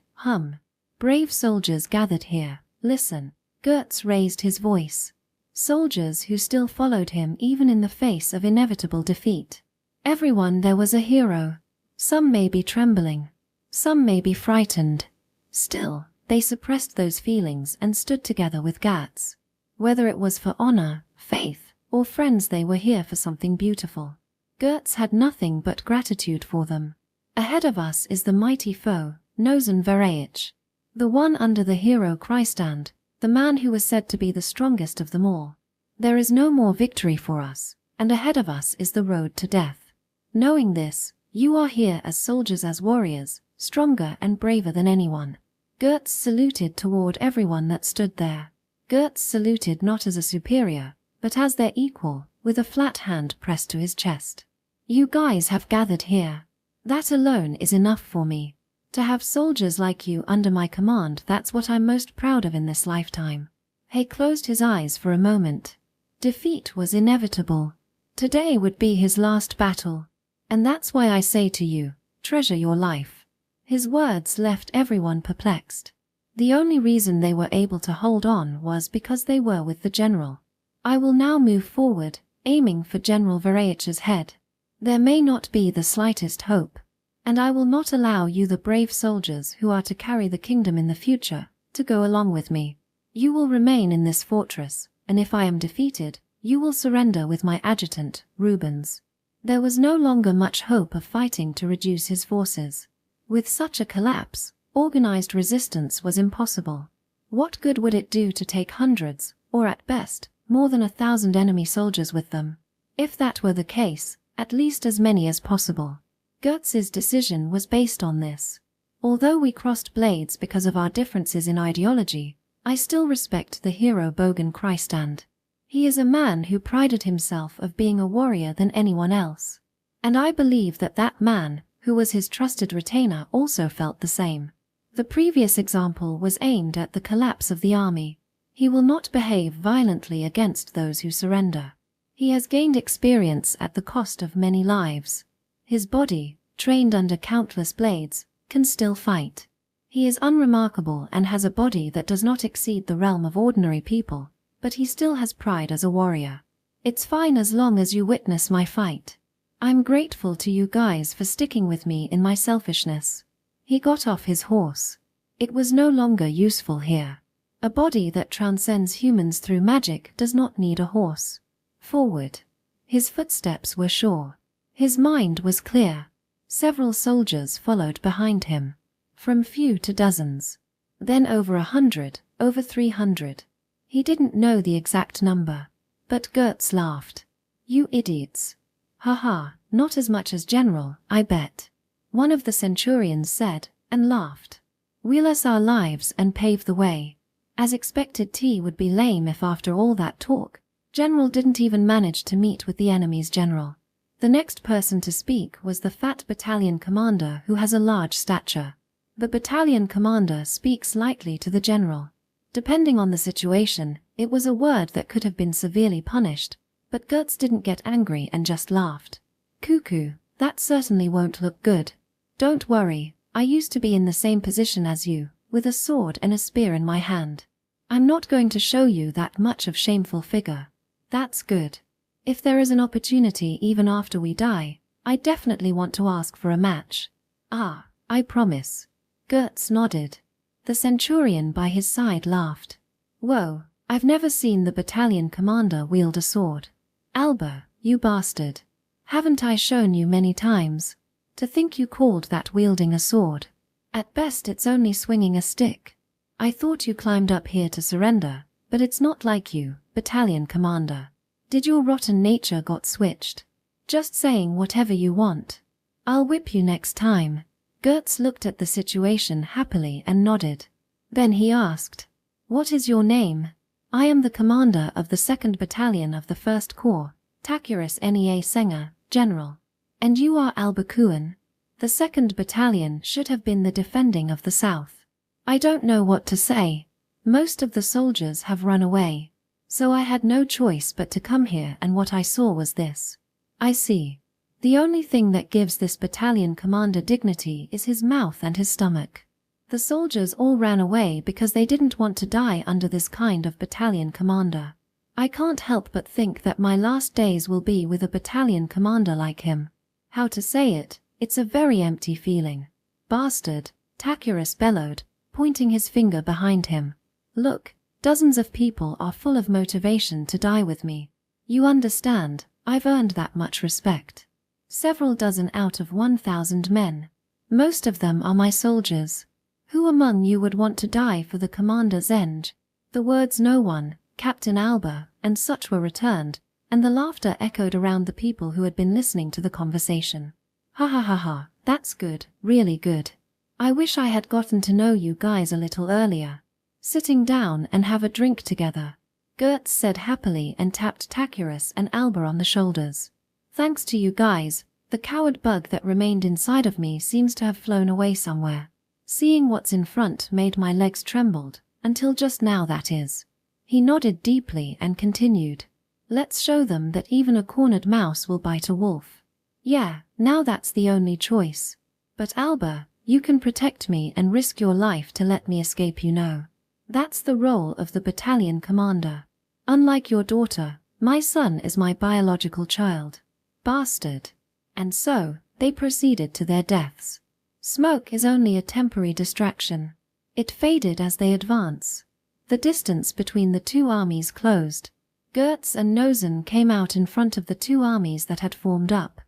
brave soldiers gathered here, listen. Götz raised his voice. Soldiers who still followed him even in the face of inevitable defeat. Everyone there was a hero. Some may be trembling. Some may be frightened. Still, they suppressed those feelings and stood together with Götz. Whether it was for honor, faith, or friends, they were here for something beautiful. Götz had nothing but gratitude for them. Ahead of us is the mighty foe, Nosem Vareich. The one under the hero Christand, the man who was said to be the strongest of them all. There is no more victory for us, and ahead of us is the road to death. Knowing this, you are here as soldiers, as warriors, stronger and braver than anyone. Götz saluted toward everyone that stood there. Götz saluted not as a superior, but as their equal, with a flat hand pressed to his chest. You guys have gathered here. That alone is enough for me. To have soldiers like you under my command, that's what I'm most proud of in this lifetime. He closed his eyes for a moment. Defeat was inevitable. Today would be his last battle. And that's why I say to you, treasure your life. His words left everyone perplexed. The only reason they were able to hold on was because they were with the general. I will now move forward, aiming for General Vareich's head. There may not be the slightest hope, and I will not allow you, the brave soldiers who are to carry the kingdom in the future, to go along with me. You will remain in this fortress, and if I am defeated, you will surrender with my adjutant, Rubens. There was no longer much hope of fighting to reduce his forces. With such a collapse, organized resistance was impossible. What good would it do to take hundreds, or at best, more than 1,000 enemy soldiers with them? If that were the case, at least as many as possible. Götz's decision was based on this. Although we crossed blades because of our differences in ideology, I still respect the hero Bogan Christand. He is a man who prided himself of being a warrior than anyone else. And I believe that that man, who was his trusted retainer, also felt the same. The previous example was aimed at the collapse of the army. He will not behave violently against those who surrender. He has gained experience at the cost of many lives. His body, trained under countless blades, can still fight. He is unremarkable and has a body that does not exceed the realm of ordinary people, but he still has pride as a warrior. It's fine as long as you witness my fight. I'm grateful to you guys for sticking with me in my selfishness. He got off his horse. It was no longer useful here. A body that transcends humans through magic does not need a horse. Forward. His footsteps were sure. His mind was clear. Several soldiers followed behind him. From few to dozens. Then over 100, over 300. He didn't know the exact number. But Götz laughed. You idiots. Haha, not as much as General, I bet. One of the centurions said, and laughed. We'll us our lives and pave the way. As expected, tea would be lame if after all that talk, General didn't even manage to meet with the enemy's general. The next person to speak was the fat battalion commander who has a large stature. The battalion commander speaks lightly to the general. Depending on the situation, it was a word that could have been severely punished, but Götz didn't get angry and just laughed. Cuckoo, that certainly won't look good. Don't worry, I used to be in the same position as you, with a sword and a spear in my hand. I'm not going to show you that much of shameful figure. That's good. If there is an opportunity even after we die, I definitely want to ask for a match. Ah, I promise. Gertz nodded. The centurion by his side laughed. Whoa, I've never seen the battalion commander wield a sword. Alba, you bastard. Haven't I shown you many times? To think you called that wielding a sword. At best it's only swinging a stick. I thought you climbed up here to surrender, but it's not like you, battalion commander. Did your rotten nature got switched? Just saying whatever you want. I'll whip you next time. Gertz looked at the situation happily and nodded. Then he asked, What is your name? I am the commander of the 2nd Battalion of the 1st Corps, Tacuris Nea Senger, General. And you are Albacuan? The 2nd Battalion should have been the defending of the South. I don't know what to say. Most of the soldiers have run away. So I had no choice but to come here, and what I saw was this. I see. The only thing that gives this battalion commander dignity is his mouth and his stomach. The soldiers all ran away because they didn't want to die under this kind of battalion commander. I can't help but think that my last days will be with a battalion commander like him. How to say it, it's a very empty feeling. Bastard, Tacuris bellowed, pointing his finger behind him. Look, dozens of people are full of motivation to die with me. You understand, I've earned that much respect. Several dozen out of 1,000 men. Most of them are my soldiers. Who among you would want to die for the commander Zenge? The words no one, Captain Alba, and such were returned, and the laughter echoed around the people who had been listening to the conversation. Ha ha ha ha, that's good, really good. I wish I had gotten to know you guys a little earlier. Sitting down and have a drink together, Gertz said happily and tapped Tacuris and Alba on the shoulders. Thanks to you guys, the coward bug that remained inside of me seems to have flown away somewhere. Seeing what's in front made my legs trembled, until just now that is. He nodded deeply and continued. Let's show them that even a cornered mouse will bite a wolf. Yeah, now that's the only choice. But Alba, you can protect me and risk your life to let me escape, you know. That's the role of the battalion commander. Unlike your daughter, my son is my biological child. Bastard. And so, they proceeded to their deaths. Smoke is only a temporary distraction. It faded as they advance. The distance between the two armies closed. Gertz and Nozen came out in front of the two armies that had formed up.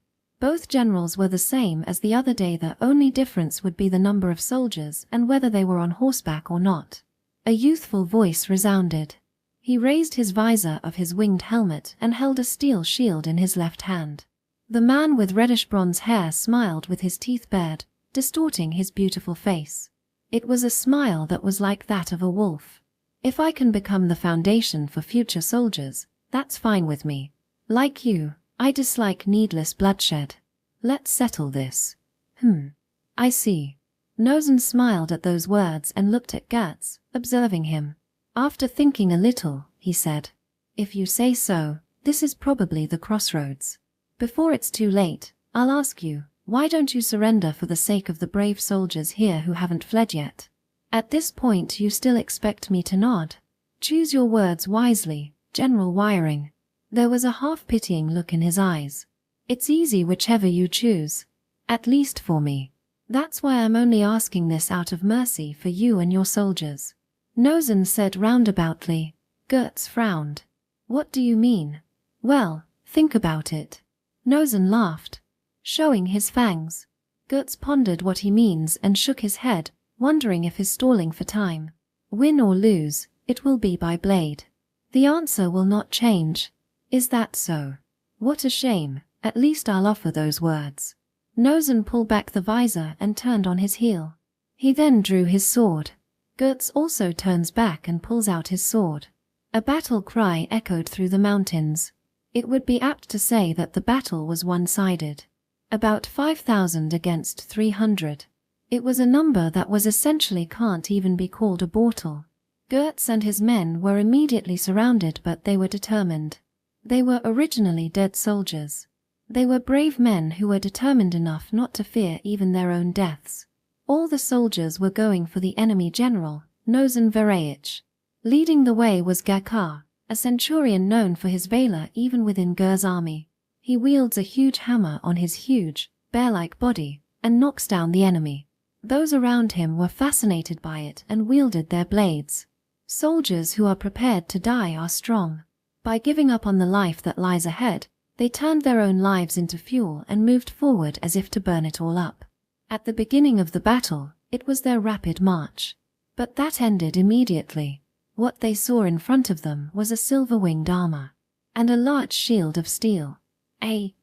Both generals were the same as the other day, the only difference would be the number of soldiers and whether they were on horseback or not. A youthful voice resounded. He raised his visor of his winged helmet and held a steel shield in his left hand. The man with reddish-bronze hair smiled with his teeth bared, distorting his beautiful face. It was a smile that was like that of a wolf. If I can become the foundation for future soldiers, that's fine with me. Like you, I dislike needless bloodshed. Let's settle this. I see. Nozen smiled at those words and looked at Gertz, observing him. After thinking a little, he said, If you say so, this is probably the crossroads. Before it's too late, I'll ask you, why don't you surrender for the sake of the brave soldiers here who haven't fled yet? At this point you still expect me to nod? Choose your words wisely, General Wiring. There was a half-pitying look in his eyes. It's easy whichever you choose. At least for me. That's why I'm only asking this out of mercy for you and your soldiers. Nozen said roundaboutly. Gertz frowned. What do you mean? Well, think about it. Nozen laughed, showing his fangs. Gertz pondered what he means and shook his head, wondering if he's stalling for time. Win or lose, it will be by blade. The answer will not change. Is that so? What a shame, at least I'll offer those words. Nozen pulled back the visor and turned on his heel. He then drew his sword. Gertz also turns back and pulls out his sword. A battle cry echoed through the mountains. It would be apt to say that the battle was one-sided. About 5,000 against 300. It was a number that was essentially can't even be called a mortal. Gertz and his men were immediately surrounded, but they were determined. They were originally dead soldiers. They were brave men who were determined enough not to fear even their own deaths. All the soldiers were going for the enemy general, Nozen Vereich. Leading the way was Gakar, a centurion known for his valor even within Ger's army. He wields a huge hammer on his huge, bear-like body and knocks down the enemy. Those around him were fascinated by it and wielded their blades. Soldiers who are prepared to die are strong. By giving up on the life that lies ahead, they turned their own lives into fuel and moved forward as if to burn it all up. At the beginning of the battle, it was their rapid march. But that ended immediately. What they saw in front of them was a silver-winged armor and a large shield of steel. A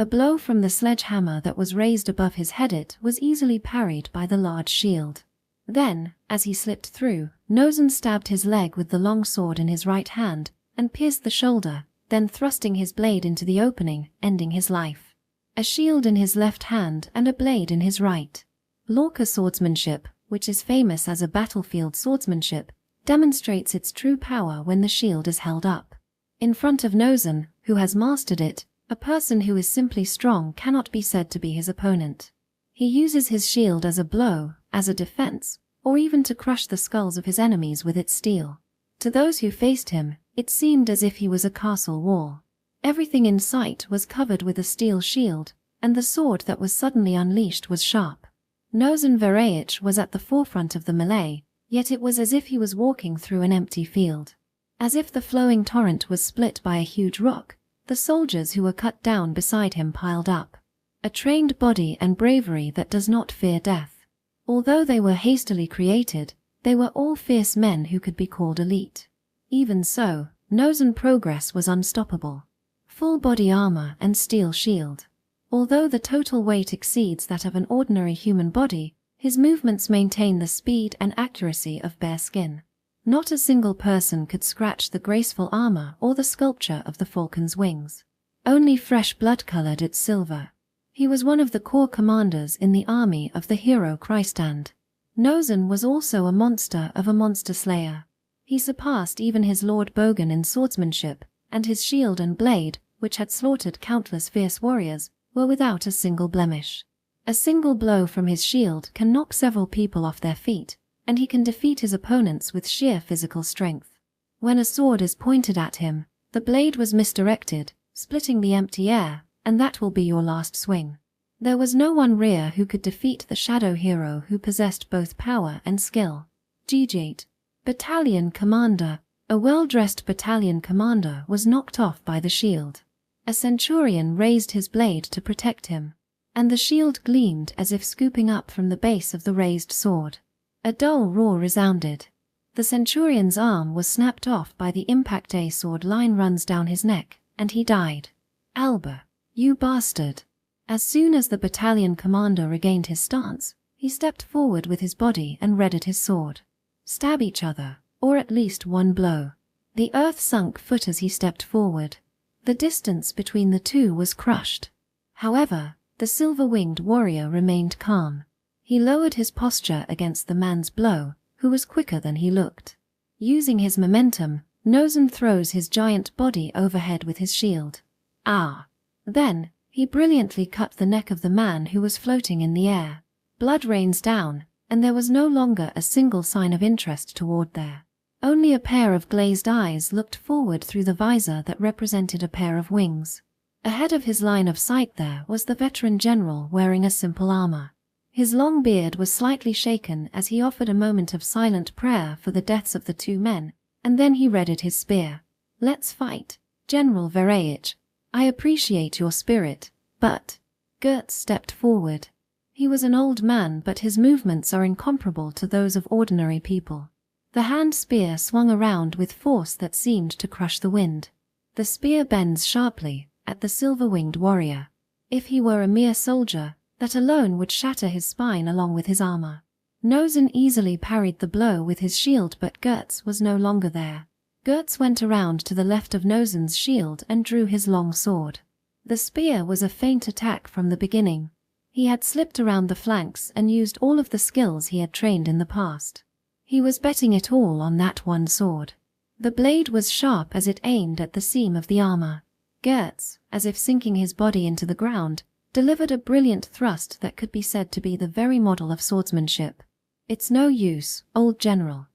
blow from the sledgehammer that was raised above his head was easily parried by the large shield. Then, as he slipped through, Nozen stabbed his leg with the long sword in his right hand and pierced the shoulder, then thrusting his blade into the opening, ending his life. A shield in his left hand and a blade in his right. Lorca swordsmanship, which is famous as a battlefield swordsmanship, demonstrates its true power when the shield is held up. In front of Nozen, who has mastered it, a person who is simply strong cannot be said to be his opponent. He uses his shield as a blow, as a defense, or even to crush the skulls of his enemies with its steel. To those who faced him, it seemed as if he was a castle wall. Everything in sight was covered with a steel shield, and the sword that was suddenly unleashed was sharp. Nozen Vereich was at the forefront of the melee, yet it was as if he was walking through an empty field. As if the flowing torrent was split by a huge rock, the soldiers who were cut down beside him piled up. A trained body and bravery that does not fear death. Although they were hastily created, they were all fierce men who could be called elite. Even so, Nozen's progress was unstoppable. Full body armor and steel shield. Although the total weight exceeds that of an ordinary human body, his movements maintain the speed and accuracy of bare skin. Not a single person could scratch the graceful armor or the sculpture of the falcon's wings. Only fresh blood colored its silver. He was one of the core commanders in the army of the hero Chrystand. Nozen was also a monster of a monster slayer. He surpassed even his Lord Bogan in swordsmanship, and his shield and blade, which had slaughtered countless fierce warriors, were without a single blemish. A single blow from his shield can knock several people off their feet, and he can defeat his opponents with sheer physical strength. When a sword is pointed at him, the blade was misdirected, splitting the empty air, and that will be your last swing. There was no one rear who could defeat the shadow hero who possessed both power and skill. Gijate, battalion commander. A well-dressed battalion commander was knocked off by the shield. A centurion raised his blade to protect him, and the shield gleamed as if scooping up from the base of the raised sword. A dull roar resounded. The centurion's arm was snapped off by the impact. A sword line runs down his neck, and he died. Alba, you bastard. As soon as the battalion commander regained his stance, he stepped forward with his body and readied his sword. Stab each other, or at least one blow. The earth sunk foot as he stepped forward. The distance between the two was crushed. However, the silver-winged warrior remained calm. He lowered his posture against the man's blow, who was quicker than he looked. Using his momentum, Nozen throws his giant body overhead with his shield. Ah! Then, he brilliantly cut the neck of the man who was floating in the air. Blood rains down, and there was no longer a single sign of interest toward there. Only a pair of glazed eyes looked forward through the visor that represented a pair of wings. Ahead of his line of sight there was the veteran general wearing a simple armor. His long beard was slightly shaken as he offered a moment of silent prayer for the deaths of the two men, and then he readied his spear. Let's fight, General Vereich. I appreciate your spirit, but... Gert stepped forward. He was an old man, but his movements are incomparable to those of ordinary people. The hand spear swung around with force that seemed to crush the wind. The spear bends sharply at the silver-winged warrior. If he were a mere soldier, that alone would shatter his spine along with his armor. Nozen easily parried the blow with his shield, but Gertz was no longer there. Gertz went around to the left of Nozen's shield and drew his long sword. The spear was a feint attack from the beginning. He had slipped around the flanks and used all of the skills he had trained in the past. He was betting it all on that one sword. The blade was sharp as it aimed at the seam of the armor. Gertz, as if sinking his body into the ground, delivered a brilliant thrust that could be said to be the very model of swordsmanship. It's no use, old general.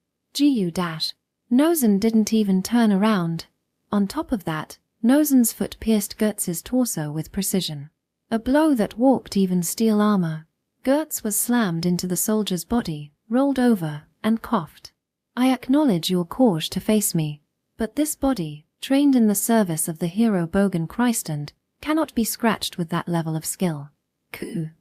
Nozen didn't even turn around. On top of that, Nozen's foot pierced Gertz's torso with precision. A blow that warped even steel armor. Gertz was slammed into the soldier's body, rolled over, and coughed. I acknowledge your courage to face me, but this body, trained in the service of the hero Bogan Christend, cannot be scratched with that level of skill.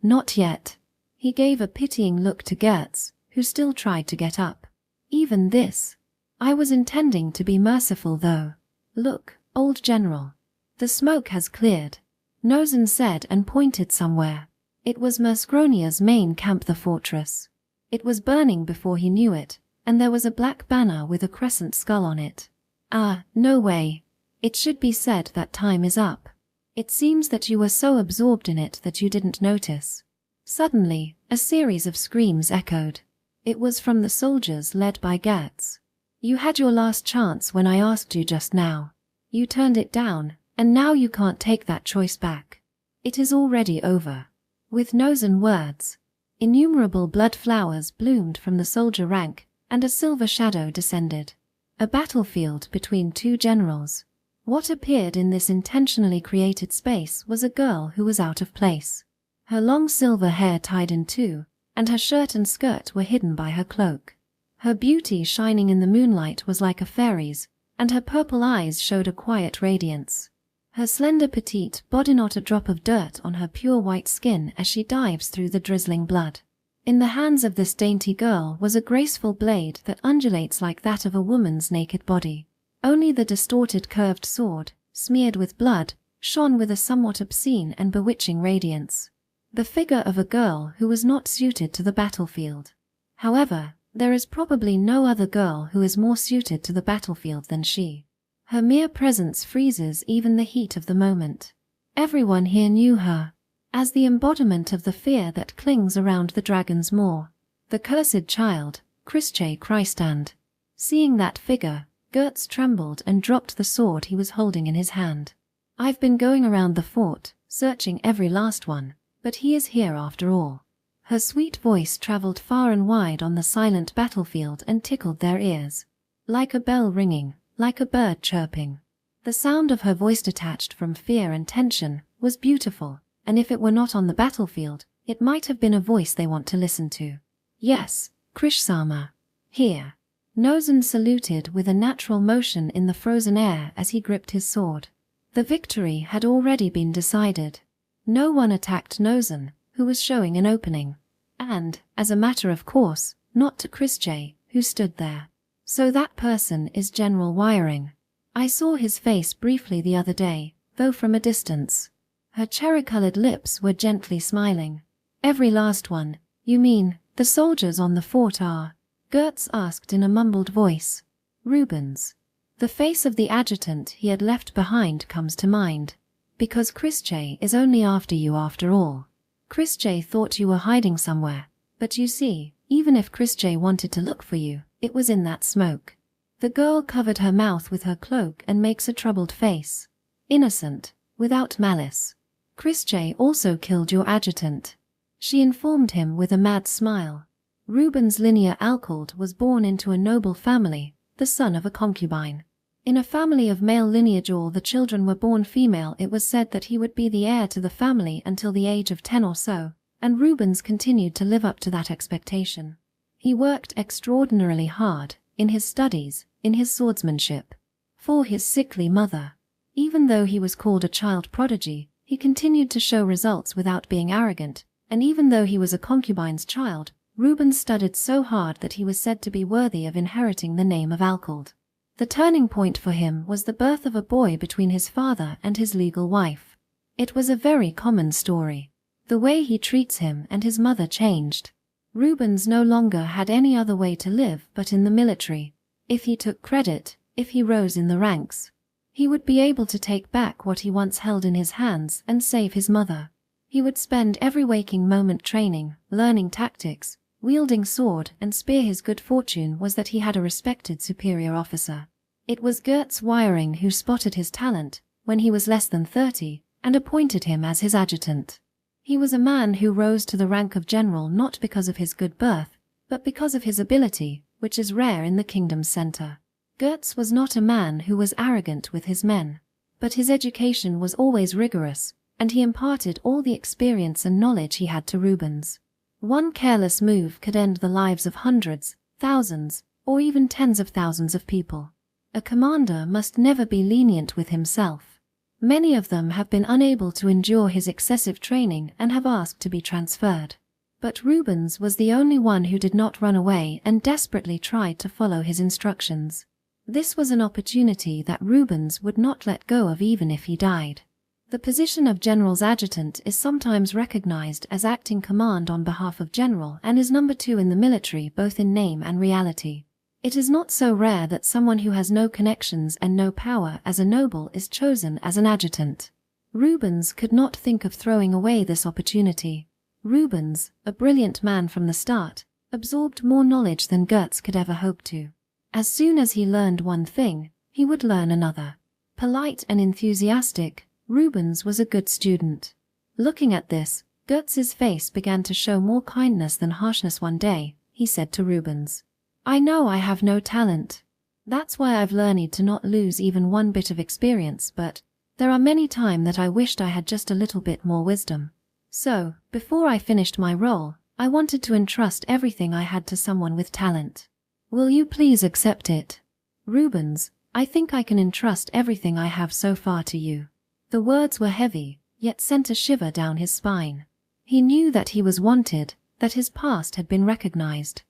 Not yet. He gave a pitying look to Gertz, who still tried to get up. Even this. I was intending to be merciful though. Look, old general. The smoke has cleared. Nozen said and pointed somewhere. It was Merskronia's main camp, the fortress. It was burning before he knew it, and there was a black banner with a crescent skull on it. Ah, no way. It should be said that time is up. It seems that you were so absorbed in it that you didn't notice. Suddenly, a series of screams echoed. It was from the soldiers led by Gertz. You had your last chance when I asked you just now. You turned it down, and now you can't take that choice back. It is already over. With Nozen words, innumerable blood flowers bloomed from the soldier rank, and a silver shadow descended. A battlefield between two generals. What appeared in this intentionally created space was a girl who was out of place. Her long silver hair tied in two, and her shirt and skirt were hidden by her cloak. Her beauty shining in the moonlight was like a fairy's, and her purple eyes showed a quiet radiance. Her slender petite body not a drop of dirt on her pure white skin as she dives through the drizzling blood. In the hands of this dainty girl was a graceful blade that undulates like that of a woman's naked body. Only the distorted curved sword, smeared with blood, shone with a somewhat obscene and bewitching radiance. The figure of a girl who was not suited to the battlefield. However, there is probably no other girl who is more suited to the battlefield than she. Her mere presence freezes even the heat of the moment. Everyone here knew her as the embodiment of the fear that clings around the dragon's maw. The cursed child, Chrische Christand. Seeing that figure, Gertz trembled and dropped the sword he was holding in his hand. I've been going around the fort, searching every last one, but he is here after all. Her sweet voice traveled far and wide on the silent battlefield and tickled their ears. Like a bell ringing, like a bird chirping. The sound of her voice detached from fear and tension was beautiful, and if it were not on the battlefield, it might have been a voice they want to listen to. Yes, Krishsama. Here. Nozen saluted with a natural motion in the frozen air as he gripped his sword. The victory had already been decided. No one attacked Nozen, who was showing an opening. And, as a matter of course, not to Chrische, who stood there. So that person is General Wiring. I saw his face briefly the other day, though from a distance. Her cherry-colored lips were gently smiling. Every last one. You mean, the soldiers on the fort are? Gertz asked in a mumbled voice. Rubens. The face of the adjutant he had left behind comes to mind. Because Chrische is only after you after all. Chrische thought you were hiding somewhere, but you see, even if Chrische wanted to look for you, it was in that smoke. The girl covered her mouth with her cloak and makes a troubled face. Innocent, without malice. Chrische also killed your adjutant. She informed him with a mad smile. Rubens Linear Alcald was born into a noble family, the son of a concubine. In a family of male lineage all the children were born female. It was said that he would be the heir to the family until the age of 10 or so, and Rubens continued to live up to that expectation. He worked extraordinarily hard, in his studies, in his swordsmanship. For his sickly mother. Even though he was called a child prodigy, he continued to show results without being arrogant, and even though he was a concubine's child, Rubens studied so hard that he was said to be worthy of inheriting the name of Alcald. The turning point for him was the birth of a boy between his father and his legal wife. It was a very common story. The way he treats him and his mother changed. Rubens no longer had any other way to live but in the military. If he took credit, if he rose in the ranks, he would be able to take back what he once held in his hands and save his mother. He would spend every waking moment training, learning tactics, wielding sword and spear. His good fortune was that he had a respected superior officer. It was Gertz Wiring who spotted his talent when he was less than 30 and appointed him as his adjutant. He was a man who rose to the rank of general not because of his good birth, but because of his ability, which is rare in the kingdom's center. Goetz was not a man who was arrogant with his men, but his education was always rigorous, and he imparted all the experience and knowledge he had to Rubens. One careless move could end the lives of hundreds, thousands, or even tens of thousands of people. A commander must never be lenient with himself. Many of them have been unable to endure his excessive training and have asked to be transferred. But Rubens was the only one who did not run away and desperately tried to follow his instructions. This was an opportunity that Rubens would not let go of even if he died. The position of general's adjutant is sometimes recognized as acting command on behalf of general and is number 2 in the military both in name and reality. It is not so rare that someone who has no connections and no power as a noble is chosen as an adjutant. Rubens could not think of throwing away this opportunity. Rubens, a brilliant man from the start, absorbed more knowledge than Goetz could ever hope to. As soon as he learned one thing, he would learn another. Polite and enthusiastic, Rubens was a good student. Looking at this, Goetz's face began to show more kindness than harshness. One day, he said to Rubens, "I know I have no talent. That's why I've learned to not lose even one bit of experience, but there are many times that I wished I had just a little bit more wisdom. So, before I finished my role, I wanted to entrust everything I had to someone with talent. Will you please accept it? Rubens, I think I can entrust everything I have so far to you." The words were heavy, yet sent a shiver down his spine. He knew that he was wanted, that his past had been recognized.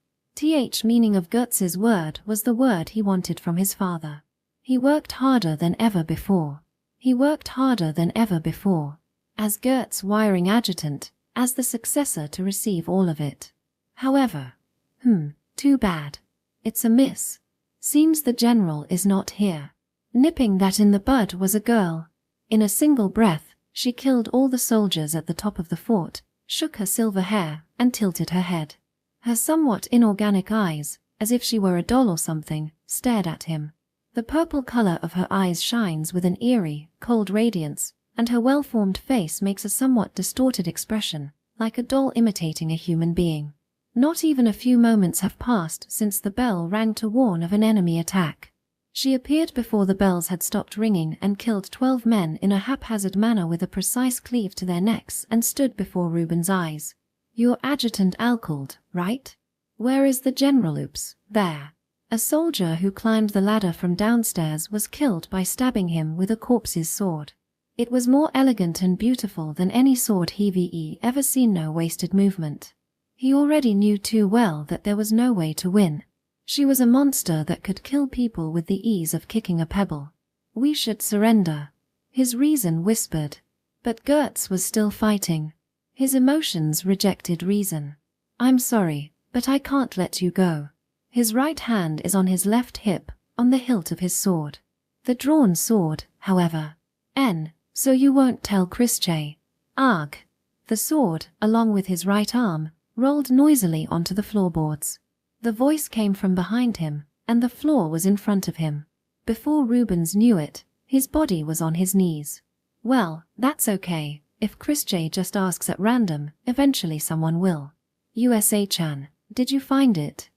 Meaning of Goetz's word was the word he wanted from his father. He worked harder than ever before. He worked harder than ever before. As Goetz's wiring adjutant, as the successor to receive all of it. However, too bad. It's a miss. Seems the general is not here. Nipping that in the bud was a girl. In a single breath, she killed all the soldiers at the top of the fort, shook her silver hair, and tilted her head. Her somewhat inorganic eyes, as if she were a doll or something, stared at him. The purple color of her eyes shines with an eerie, cold radiance, and her well-formed face makes a somewhat distorted expression, like a doll imitating a human being. Not even a few moments have passed since the bell rang to warn of an enemy attack. She appeared before the bells had stopped ringing and killed 12 men in a haphazard manner with a precise cleave to their necks and stood before Rubens' eyes. "You're Adjutant Alcald, right? Where is the general?" "Oops, there." A soldier who climbed the ladder from downstairs was killed by stabbing him with a corpse's sword. It was more elegant and beautiful than any sword he've ever seen. No wasted movement. He already knew too well that there was no way to win. She was a monster that could kill people with the ease of kicking a pebble. "We should surrender," his reason whispered. But Goetz was still fighting. His emotions rejected reason. "I'm sorry, but I can't let you go." His right hand is on his left hip, on the hilt of his sword. The drawn sword, however. So you won't tell Chrische. Arg. The sword, along with his right arm, rolled noisily onto the floorboards. The voice came from behind him, and the floor was in front of him. Before Rubens knew it, his body was on his knees. Well, that's okay. If Chrische just asks at random, eventually someone will. USA-chan, did you find it?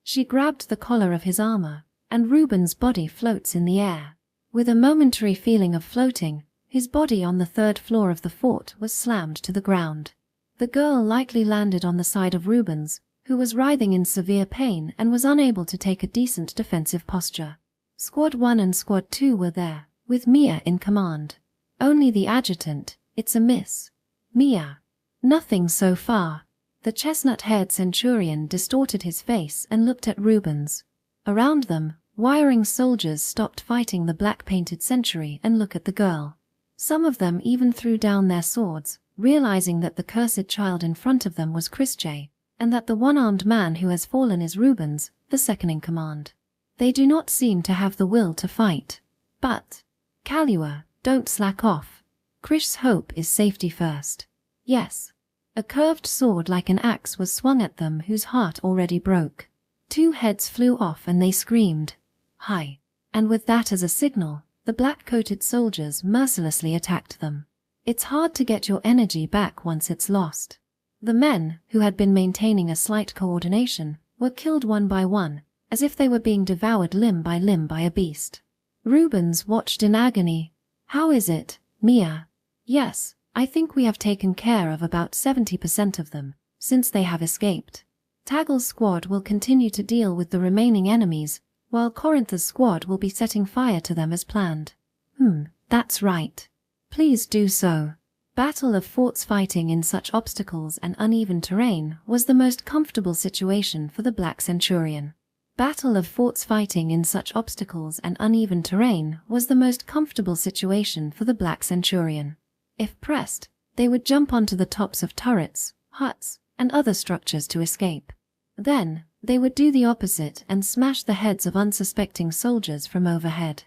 She grabbed the collar of his armor, and Rubens' body floats in the air. With a momentary feeling of floating, his body on the 3rd floor of the fort was slammed to the ground. The girl lightly landed on the side of Rubens, who was writhing in severe pain and was unable to take a decent defensive posture. Squad 1 and Squad 2 were there, with Mia in command. Only the adjutant. It's a miss. Mia. Nothing so far. The chestnut-haired centurion distorted his face and looked at Rubens. Around them, wiring soldiers stopped fighting the black-painted sentry and looked at the girl. Some of them even threw down their swords, realizing that the cursed child in front of them was Chrische, and that the one-armed man who has fallen is Rubens, the second in command. They do not seem to have the will to fight. But, Kalua, don't slack off. Krish's hope is safety first. Yes. A curved sword like an axe was swung at them whose heart already broke. 2 heads flew off and they screamed, "Hi!" And with that as a signal, the black-coated soldiers mercilessly attacked them. It's hard to get your energy back once it's lost. The men, who had been maintaining a slight coordination, were killed one by one, as if they were being devoured limb by a beast. Rubens watched in agony. "How is it, Mia?" "Yes, I think we have taken care of about 70% of them, since they have escaped. Taggle's squad will continue to deal with the remaining enemies, while Corinth's squad will be setting fire to them as planned." That's right. Please do so." Battle of forts. Fighting in such obstacles and uneven terrain was the most comfortable situation for the Black Centurion. Battle of forts. Fighting in such obstacles and uneven terrain was the most comfortable situation for the Black Centurion. If pressed, they would jump onto the tops of turrets, huts, and other structures to escape. Then, they would do the opposite and smash the heads of unsuspecting soldiers from overhead.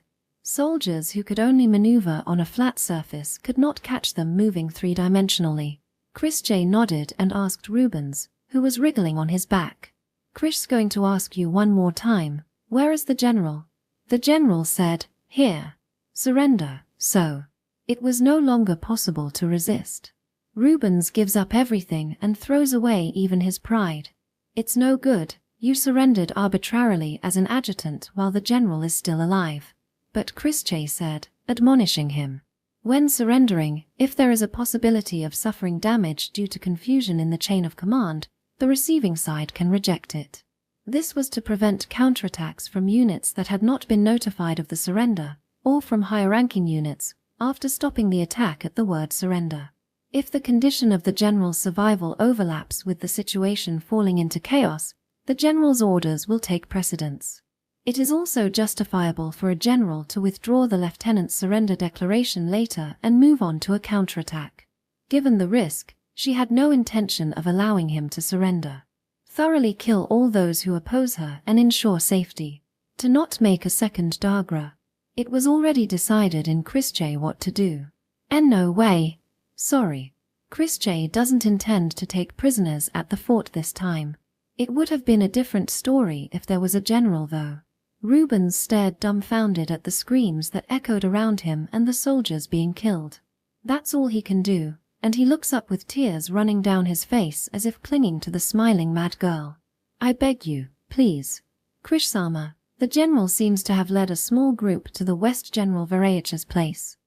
Soldiers who could only maneuver on a flat surface could not catch them moving three-dimensionally. Chris J nodded and asked Rubens, who was wriggling on his back. "Chris, going to ask you one more time, where is the general?" The general said, "Here. Surrender." So, it was no longer possible to resist. Rubens gives up everything and throws away even his pride. "It's no good, you surrendered arbitrarily as an adjutant while the general is still alive." But Chris J said, admonishing him, "When surrendering, if there is a possibility of suffering damage due to confusion in the chain of command, the receiving side can reject it." This was to prevent counterattacks from units that had not been notified of the surrender, or from higher-ranking units, after stopping the attack at the word surrender. If the condition of the general's survival overlaps with the situation falling into chaos, the general's orders will take precedence. It is also justifiable for a general to withdraw the lieutenant's surrender declaration later and move on to a counterattack. Given the risk, she had no intention of allowing him to surrender. Thoroughly kill all those who oppose her and ensure safety. To not make a second Dagra. It was already decided in Chris J what to do. And no way. Sorry. Chris J doesn't intend to take prisoners at the fort this time. It would have been a different story if there was a general though. Rubens stared dumbfounded at the screams that echoed around him and the soldiers being killed. That's all he can do, and he looks up with tears running down his face as if clinging to the smiling mad girl. "I beg you, please. Krishsama." The general seems to have led a small group to the West General Varaich's place.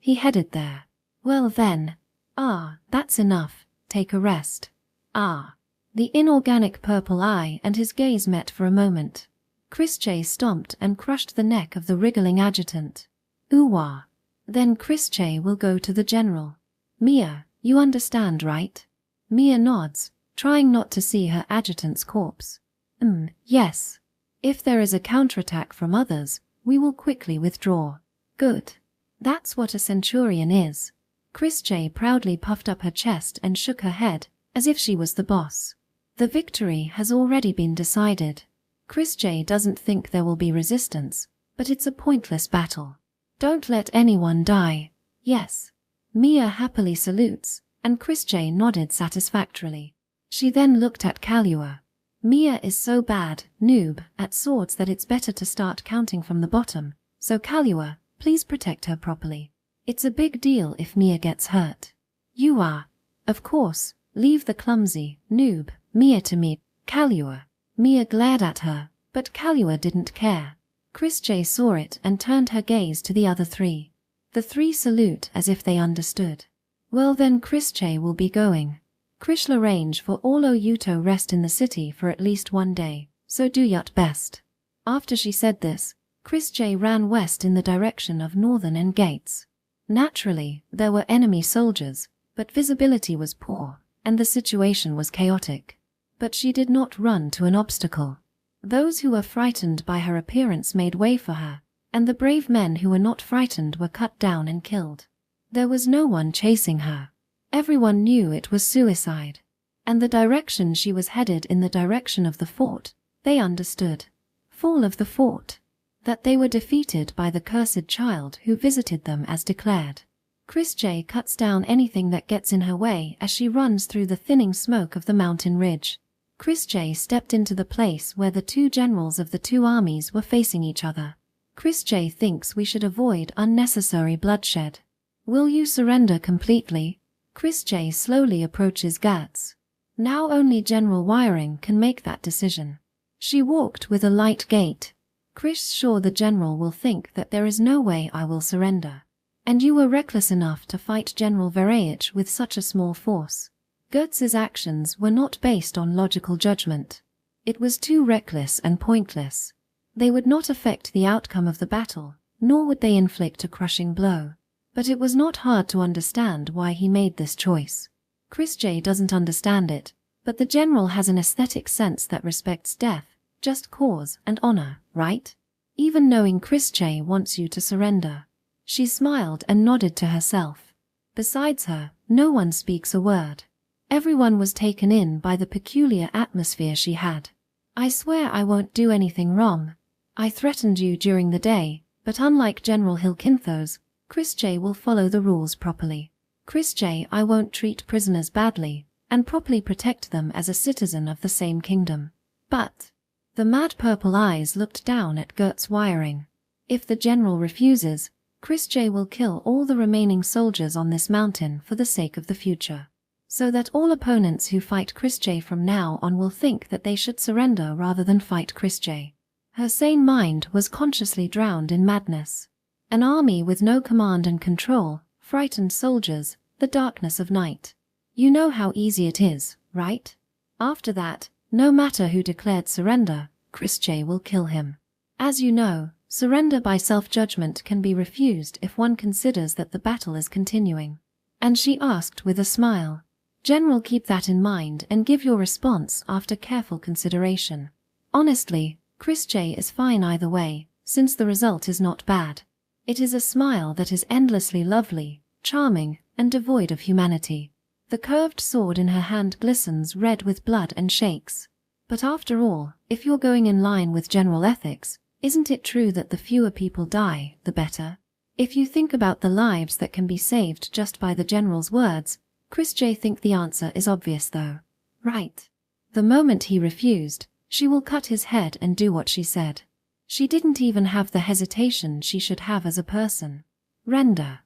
He headed there. "Well then. That's enough. Take a rest." The inorganic purple eye and his gaze met for a moment. Chris J stomped and crushed the neck of the wriggling adjutant. "Ooh-wah. Then Chris J will go to the general. Mia, you understand, right?" Mia nods, trying not to see her adjutant's corpse. Yes. If there is a counterattack from others, we will quickly withdraw." "Good. That's what a centurion is." Chris J proudly puffed up her chest and shook her head, as if she was the boss. "The victory has already been decided. Chris J doesn't think there will be resistance, but it's a pointless battle. Don't let anyone die." "Yes." Mia happily salutes, and Chris J nodded satisfactorily. She then looked at Kalua. "Mia is so bad, noob, at swords that it's better to start counting from the bottom, so Kalua, please protect her properly. It's a big deal if Mia gets hurt." "You are." "Of course, leave the clumsy, noob, Mia to me, Kalua." Mia glared at her, but Kalua didn't care. Chris J saw it and turned her gaze to the other three. The three salute as if they understood. "Well then Chris J will be going. Krishla arrange for all Oyuto rest in the city for at least one day, so do your best." After she said this, Chris J ran west in the direction of Northern and Gates. Naturally, there were enemy soldiers, but visibility was poor, and the situation was chaotic. But she did not run to an obstacle. Those who were frightened by her appearance made way for her, and the brave men who were not frightened were cut down and killed. There was no one chasing her. Everyone knew it was suicide. And the direction she was headed in the direction of the fort, they understood. Fall of the fort. That they were defeated by the cursed child who visited them as declared. Chris J cuts down anything that gets in her way as she runs through the thinning smoke of the mountain ridge. Chris J stepped into the place where the two generals of the two armies were facing each other. Chris J thinks we should avoid unnecessary bloodshed. "Will you surrender completely?" Chris J slowly approaches Gats. Now only General Wiring can make that decision. She walked with a light gait. Krish, sure the general will think that there is no way I will surrender. And you were reckless enough to fight General Vereich with such a small force. Gertz's actions were not based on logical judgment. It was too reckless and pointless. They would not affect the outcome of the battle, nor would they inflict a crushing blow. But it was not hard to understand why he made this choice. Chris J doesn't understand it, but the general has an aesthetic sense that respects death, just cause and honor, right? Even knowing Chris J wants you to surrender. She smiled and nodded to herself. Besides her, no one speaks a word. Everyone was taken in by the peculiar atmosphere she had. I swear I won't do anything wrong. I threatened you during the day, but unlike General Hilkintos, Chris J will follow the rules properly. Chris J, I won't treat prisoners badly, and properly protect them as a citizen of the same kingdom. But the mad purple eyes looked down at Gert's wiring. If the general refuses, Chris J will kill all the remaining soldiers on this mountain for the sake of the future. So that all opponents who fight Chris J from now on will think that they should surrender rather than fight Chris J. Her sane mind was consciously drowned in madness. An army with no command and control, frightened soldiers, the darkness of night. You know how easy it is, right? After that, no matter who declared surrender, Chris J will kill him. As you know, surrender by self-judgment can be refused if one considers that the battle is continuing. And she asked with a smile, General, keep that in mind and give your response after careful consideration. Honestly, Chris J is fine either way, since the result is not bad. It is a smile that is endlessly lovely, charming, and devoid of humanity. The curved sword in her hand glistens red with blood and shakes. But after all, if you're going in line with general ethics, isn't it true that the fewer people die, the better? If you think about the lives that can be saved just by the general's words, Chris J think the answer is obvious though. Right. The moment he refused, she will cut his head and do what she said. She didn't even have the hesitation she should have as a person. Render.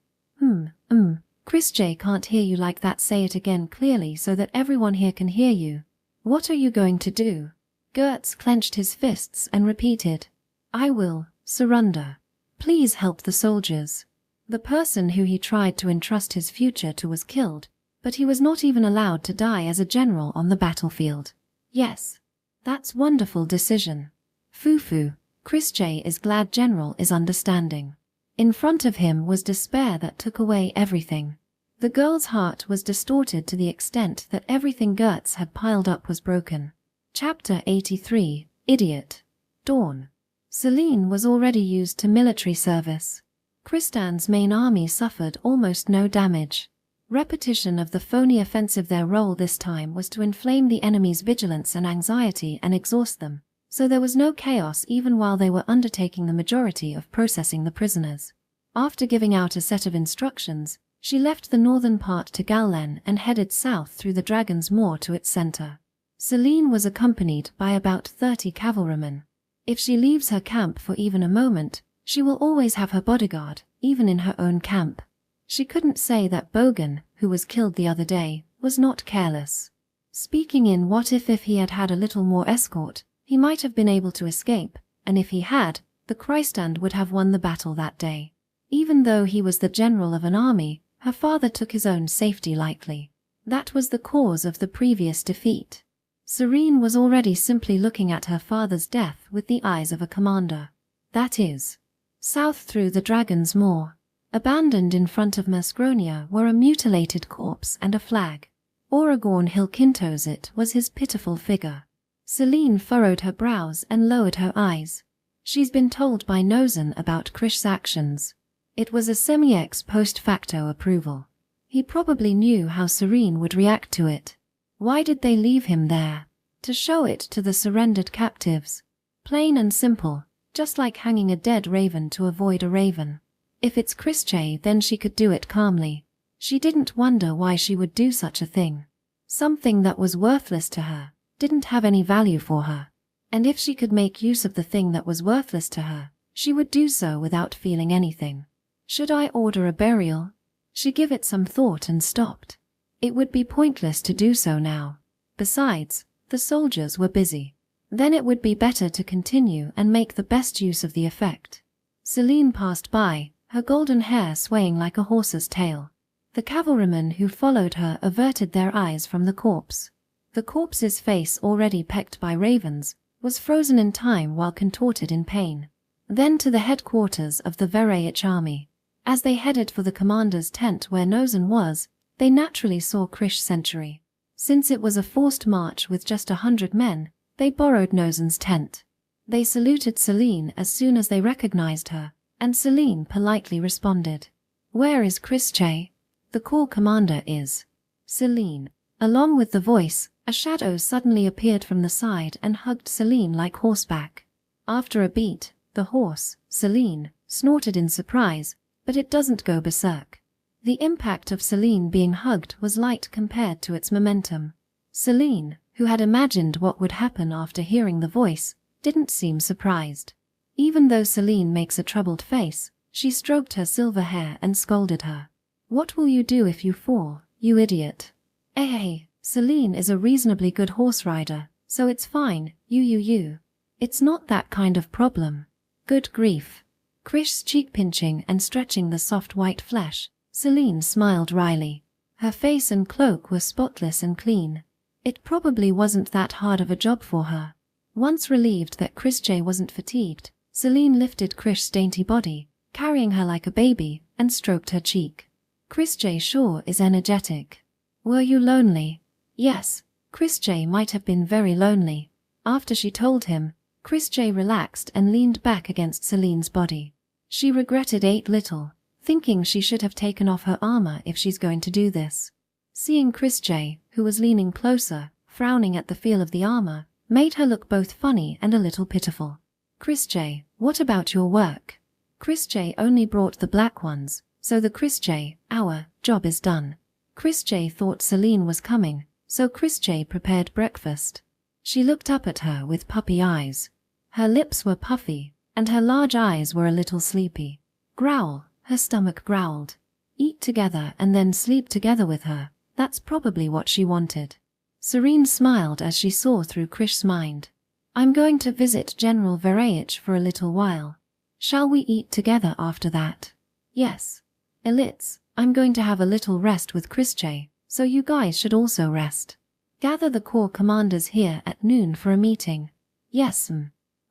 Chris J can't hear you like that. Say it again clearly so that everyone here can hear you. What are you going to do? Gertz clenched his fists and repeated, I will surrender. Please help the soldiers. The person who he tried to entrust his future to was killed, but he was not even allowed to die as a general on the battlefield. Yes. That's wonderful decision. Fufu, Chris J is glad General is understanding. In front of him was despair that took away everything. The girl's heart was distorted to the extent that everything Gertz had piled up was broken. Chapter 83, Idiot. Dawn. Celine was already used to military service. Kristan's main army suffered almost no damage. Repetition of the phony offensive. Their role this time was to inflame the enemy's vigilance and anxiety and exhaust them, so there was no chaos even while they were undertaking the majority of processing the prisoners. After giving out a set of instructions, she left the northern part to Gallen and headed south through the Dragon's Moor to its center. Celine was accompanied by about 30 cavalrymen. If she leaves her camp for even a moment, she will always have her bodyguard, even in her own camp. She couldn't say that Bogan, who was killed the other day, was not careless. Speaking in what if he had had a little more escort, he might have been able to escape, and if he had, the Kreistand would have won the battle that day. Even though he was the general of an army, her father took his own safety lightly. That was the cause of the previous defeat. Serene was already simply looking at her father's death with the eyes of a commander. That is, south through the Dragon's Moor. Abandoned in front of Mascronia were a mutilated corpse and a flag. Aragorn Hilkintos, it was his pitiful figure. Celine furrowed her brows and lowered her eyes. She's been told by Nozen about Krish's actions. It was a semi-ex post facto approval. He probably knew how Serene would react to it. Why did they leave him there? To show it to the surrendered captives. Plain and simple, just like hanging a dead raven to avoid a raven. If it's Chris J, then she could do it calmly. She didn't wonder why she would do such a thing. Something that was worthless to her, didn't have any value for her. And if she could make use of the thing that was worthless to her, she would do so without feeling anything. Should I order a burial? She gave it some thought and stopped. It would be pointless to do so now. Besides, the soldiers were busy. Then it would be better to continue and make the best use of the effect. Selene passed by, her golden hair swaying like a horse's tail. The cavalrymen who followed her averted their eyes from the corpse. The corpse's face, already pecked by ravens, was frozen in time while contorted in pain. Then to the headquarters of the Verayich army. As they headed for the commander's tent where Nozan was, they naturally saw Krish Century. Since it was a forced march with just 100 men, they borrowed Nozan's tent. They saluted Selene as soon as they recognized her, and Selene politely responded. "Where is Krish? The corps commander is." Selene. Along with the voice, a shadow suddenly appeared from the side and hugged Selene like horseback. After a beat, the horse, Selene, snorted in surprise, but it doesn't go berserk. The impact of Selene being hugged was light compared to its momentum. Selene, who had imagined what would happen after hearing the voice, didn't seem surprised. Even though Selene makes a troubled face, she stroked her silver hair and scolded her. "What will you do if you fall, you idiot?" Hey, Selene is a reasonably good horse rider, so it's fine, you. It's not that kind of problem. Good grief. Krish's cheek pinching and stretching the soft white flesh, Selene smiled wryly. Her face and cloak were spotless and clean. It probably wasn't that hard of a job for her. Once relieved that Krish wasn't fatigued, Selene lifted Krish's dainty body, carrying her like a baby, and stroked her cheek. Krish sure is energetic. Were you lonely? Yes, Krish might have been very lonely. After she told him, Krish relaxed and leaned back against Selene's body. She regretted a little, thinking she should have taken off her armor if she's going to do this. Seeing Krish, who was leaning closer, frowning at the feel of the armor, made her look both funny and a little pitiful. Krish, what about your work? Krish only brought the black ones, so the Krish, our job is done. Krish thought Selene was coming, so Krish prepared breakfast. She looked up at her with puppy eyes. Her lips were puffy, and her large eyes were a little sleepy. Growl, her stomach growled. Eat together and then sleep together with her, that's probably what she wanted. Serene smiled as she saw through Krish's mind. I'm going to visit General Verayich for a little while. Shall we eat together after that? Yes. Elitz, I'm going to have a little rest with Krish, so you guys should also rest. Gather the corps commanders here at noon for a meeting. Yes,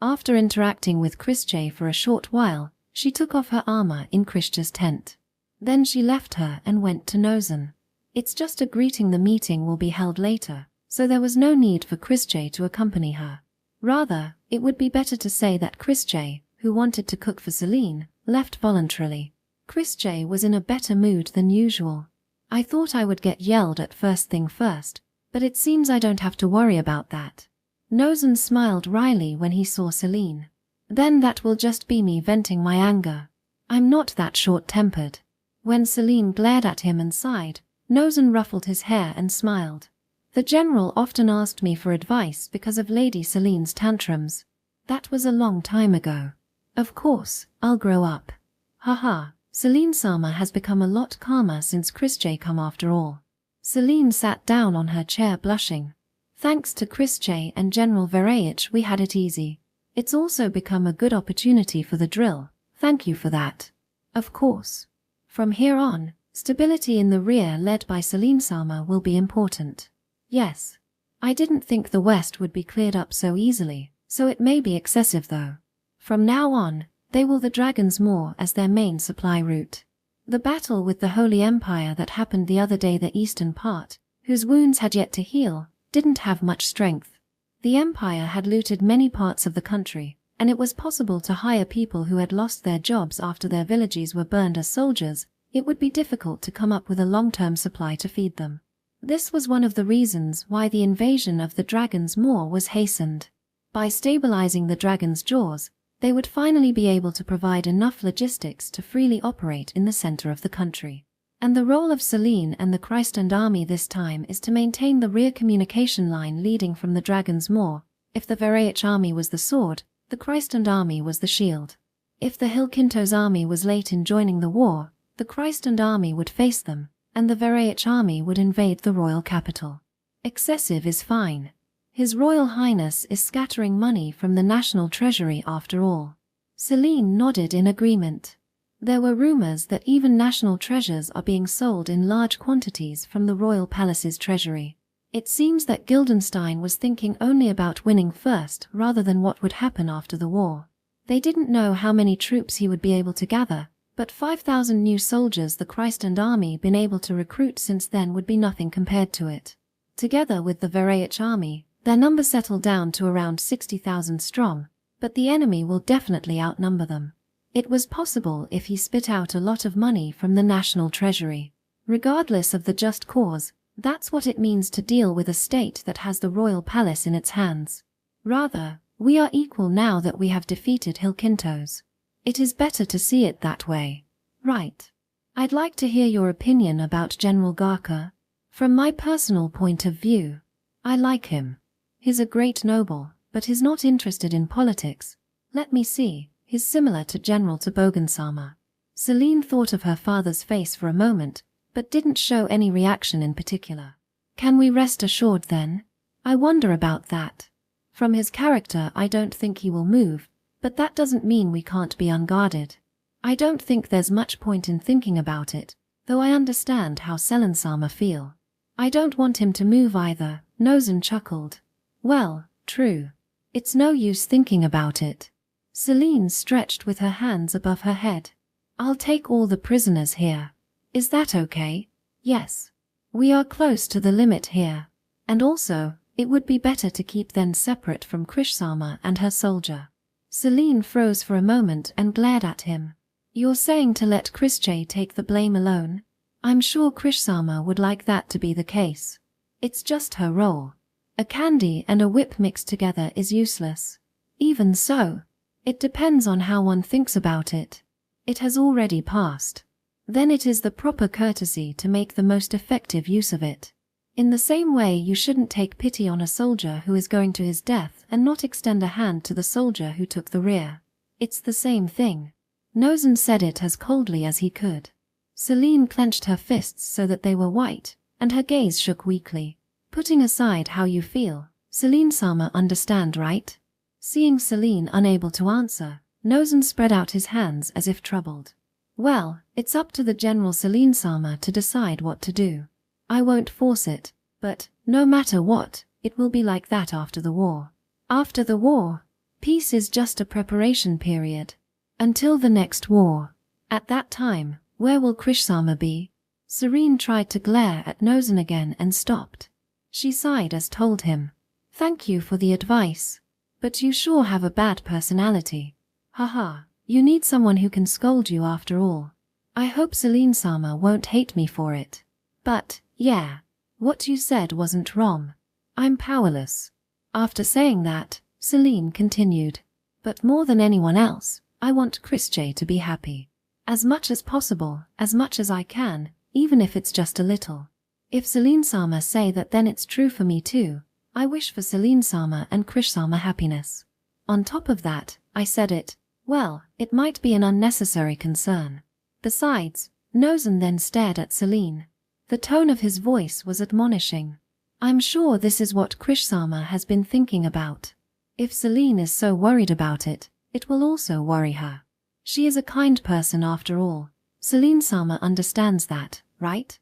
After interacting with Krish for a short while, she took off her armor in Krish's tent. Then she left her and went to Nozan. It's just a greeting. The meeting will be held later, so there was no need for Krish to accompany her. Rather, it would be better to say that Krish, who wanted to cook for Selene, left voluntarily. Krish was in a better mood than usual. I thought I would get yelled at first thing first, but it seems I don't have to worry about that. Nozan smiled wryly when he saw Selene. Then that will just be me venting my anger. I'm not that short-tempered. When Selene glared at him and sighed, Nozan ruffled his hair and smiled. The general often asked me for advice because of Lady Selene's tantrums. That was a long time ago. Of course, I'll grow up. Haha, Selene Sama has become a lot calmer since Krish come after all. Selene sat down on her chair blushing. Thanks to Krish and General Verayich we had it easy. It's also become a good opportunity for the drill. Thank you for that. Of course. From here on, stability in the rear led by Selene Sama will be important. Yes. I didn't think the West would be cleared up so easily, so it may be excessive though. From now on, they will the Dragon's Maw as their main supply route. The battle with the Holy Empire that happened the other day, the eastern part, whose wounds had yet to heal, didn't have much strength. The Empire had looted many parts of the country, and it was possible to hire people who had lost their jobs after their villages were burned as soldiers. It would be difficult to come up with a long-term supply to feed them. This was one of the reasons why the invasion of the Dragon's Maw was hastened. By stabilizing the dragon's jaws, they would finally be able to provide enough logistics to freely operate in the center of the country. And the role of Selene and the Christend army this time is to maintain the rear communication line leading from the Dragon's Maw. If the Verayich army was the sword, the Christend army was the shield. If the Hilkintos army was late in joining the war, the Christend army would face them, and the Verayich army would invade the royal capital. Excessive is fine. His Royal Highness is scattering money from the national treasury after all. Celine nodded in agreement. There were rumors that even national treasures are being sold in large quantities from the royal palace's treasury. It seems that Guildenstern was thinking only about winning first rather than what would happen after the war. They didn't know how many troops he would be able to gather, but 5,000 new soldiers the Christend army been able to recruit since then would be nothing compared to it. Together with the Veraic army, their number settled down to around 60,000 strong, but the enemy will definitely outnumber them. It was possible if he spit out a lot of money from the national treasury. Regardless of the just cause, that's what it means to deal with a state that has the royal palace in its hands. Rather, we are equal now that we have defeated Hilkintos. It is better to see it that way. Right. I'd like to hear your opinion about General Garca. From my personal point of view, I like him. He's a great noble, but he's not interested in politics. Let me see, he's similar to General Toboggansama. Celine thought of her father's face for a moment, but didn't show any reaction in particular. Can we rest assured then? I wonder about that. From his character I don't think he will move, but that doesn't mean we can't be unguarded. I don't think there's much point in thinking about it, though I understand how Selenansama feel. I don't want him to move either, Nozen chuckled. Well, true. It's no use thinking about it. Celine stretched with her hands above her head. I'll take all the prisoners here. Is that okay? Yes. We are close to the limit here. And also, it would be better to keep them separate from Krishsama and her soldier. Celine froze for a moment and glared at him. You're saying to let Krische take the blame alone? I'm sure Krishsama would like that to be the case. It's just her role. A candy and a whip mixed together is useless. Even so, it depends on how one thinks about it. It has already passed. Then it is the proper courtesy to make the most effective use of it. In the same way, you shouldn't take pity on a soldier who is going to his death and not extend a hand to the soldier who took the rear. It's the same thing. Nozen said it as coldly as he could. Celine clenched her fists so that they were white, and her gaze shook weakly. Putting aside how you feel, Celine-sama understand, right? Seeing Celine unable to answer, Nozen spread out his hands as if troubled. Well, it's up to the General Celine-sama to decide what to do. I won't force it, but, no matter what, it will be like that after the war. After the war, peace is just a preparation period. Until the next war. At that time, where will Krishsama be? Serene tried to glare at Nozen again and stopped. She sighed as told him, Thank you for the advice. But you sure have a bad personality. Haha, you need someone who can scold you after all. I hope Celine-sama won't hate me for it. But, yeah, what you said wasn't wrong. I'm powerless. After saying that, Celine continued. But more than anyone else, I want Krische to be happy. As much as possible, as much as I can, even if it's just a little. If Celine-sama say that, then it's true for me too. I wish for Celine-sama and Krishsama happiness. On top of that, I said it, well, it might be an unnecessary concern. Besides, Nozen then stared at Celine. The tone of his voice was admonishing. I'm sure this is what Krishsama has been thinking about. If Celine is so worried about it, it will also worry her. She is a kind person after all. Celine-sama understands that, right?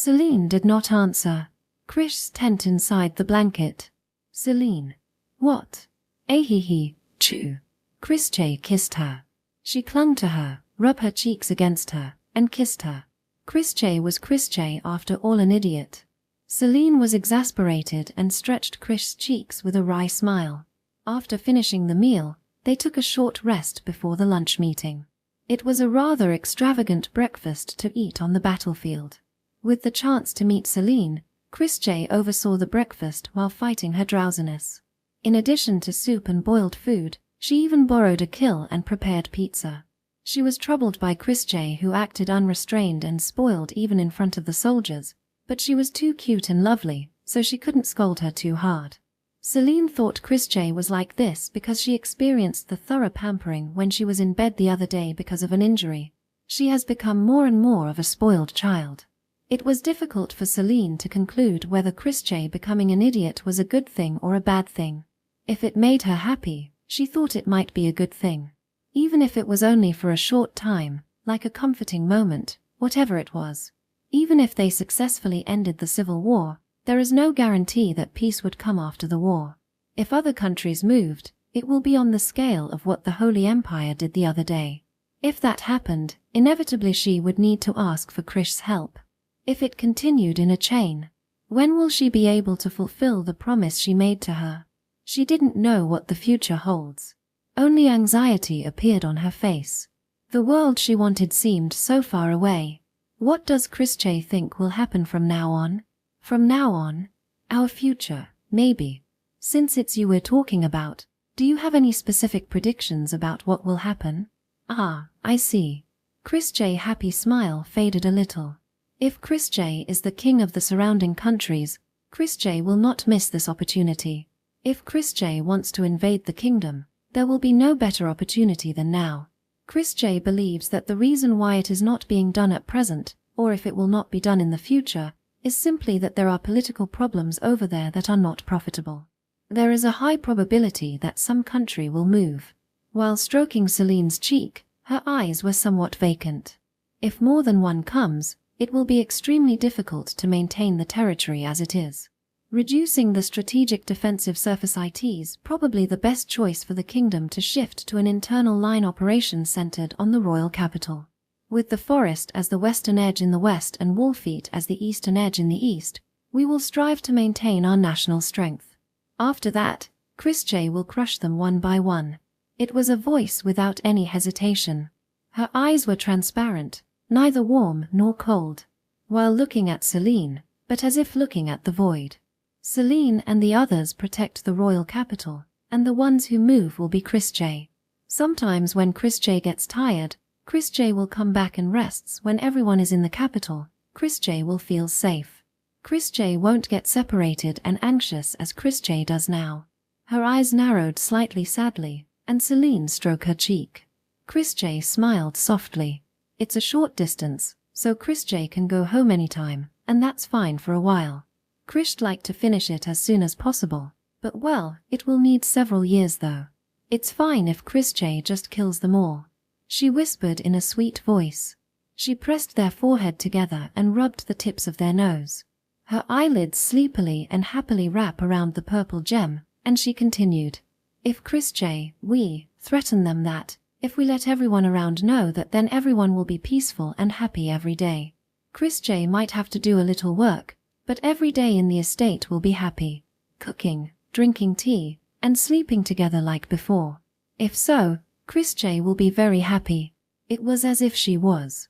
Celine did not answer. Krish's tent inside the blanket. Celine. What? Ahihi, chew. Krische kissed her. She clung to her, rubbed her cheeks against her, and kissed her. Krische was Krische after all, an idiot. Celine was exasperated and stretched Krish's cheeks with a wry smile. After finishing the meal, they took a short rest before the lunch meeting. It was a rather extravagant breakfast to eat on the battlefield. With the chance to meet Celine, Krische oversaw the breakfast while fighting her drowsiness. In addition to soup and boiled food, she even borrowed a kill and prepared pizza. She was troubled by Krische, who acted unrestrained and spoiled even in front of the soldiers, but she was too cute and lovely, so she couldn't scold her too hard. Celine thought Krische was like this because she experienced the thorough pampering when she was in bed the other day because of an injury. She has become more and more of a spoiled child. It was difficult for Celine to conclude whether Christie becoming an idiot was a good thing or a bad thing. If it made her happy, she thought it might be a good thing. Even if it was only for a short time, like a comforting moment, whatever it was. Even if they successfully ended the civil war, there is no guarantee that peace would come after the war. If other countries moved, it will be on the scale of what the Holy Empire did the other day. If that happened, inevitably she would need to ask for Krish's help. If it continued in a chain, when will she be able to fulfill the promise she made to her? She didn't know what the future holds. Only anxiety appeared on her face. The world she wanted seemed so far away. What does Christie think will happen from now on? From now on? Our future, maybe. Since it's you we're talking about, do you have any specific predictions about what will happen? Ah, I see. Christie's happy smile faded a little. If Christie is the king of the surrounding countries, Christie will not miss this opportunity. If Christie wants to invade the kingdom, there will be no better opportunity than now. Christie believes that the reason why it is not being done at present, or if it will not be done in the future, is simply that there are political problems over there that are not profitable. There is a high probability that some country will move. While stroking Celine's cheek, her eyes were somewhat vacant. If more than one comes, it will be extremely difficult to maintain the territory as it is. Reducing the strategic defensive surface it is probably the best choice for the kingdom to shift to an internal line operation centered on the royal capital. With the forest as the western edge in the west and Wolfeet as the eastern edge in the east, we will strive to maintain our national strength. After that, Christie will crush them one by one. It was a voice without any hesitation. Her eyes were transparent, neither warm nor cold, while looking at Celine, but as if looking at the void. Celine and the others protect the royal capital, and the ones who move will be Christie. Sometimes when Christie gets tired, Christie will come back and rests. When everyone is in the capital, Christie will feel safe. Christie won't get separated and anxious as Christie does now. Her eyes narrowed slightly sadly, and Celine stroked her cheek. Christie smiled softly. It's a short distance, so Christie can go home anytime, and that's fine for a while. Chris'd like to finish it as soon as possible, but well, it will need several years though. It's fine if Christie just kills them all. She whispered in a sweet voice. She pressed their forehead together and rubbed the tips of their nose. Her eyelids sleepily and happily wrap around the purple gem, and she continued. If Christie, we threaten them that, if we let everyone around know that then everyone will be peaceful and happy every day. Christie might have to do a little work, but every day in the estate will be happy, cooking, drinking tea, and sleeping together like before. If so, Christie will be very happy. It was as if she was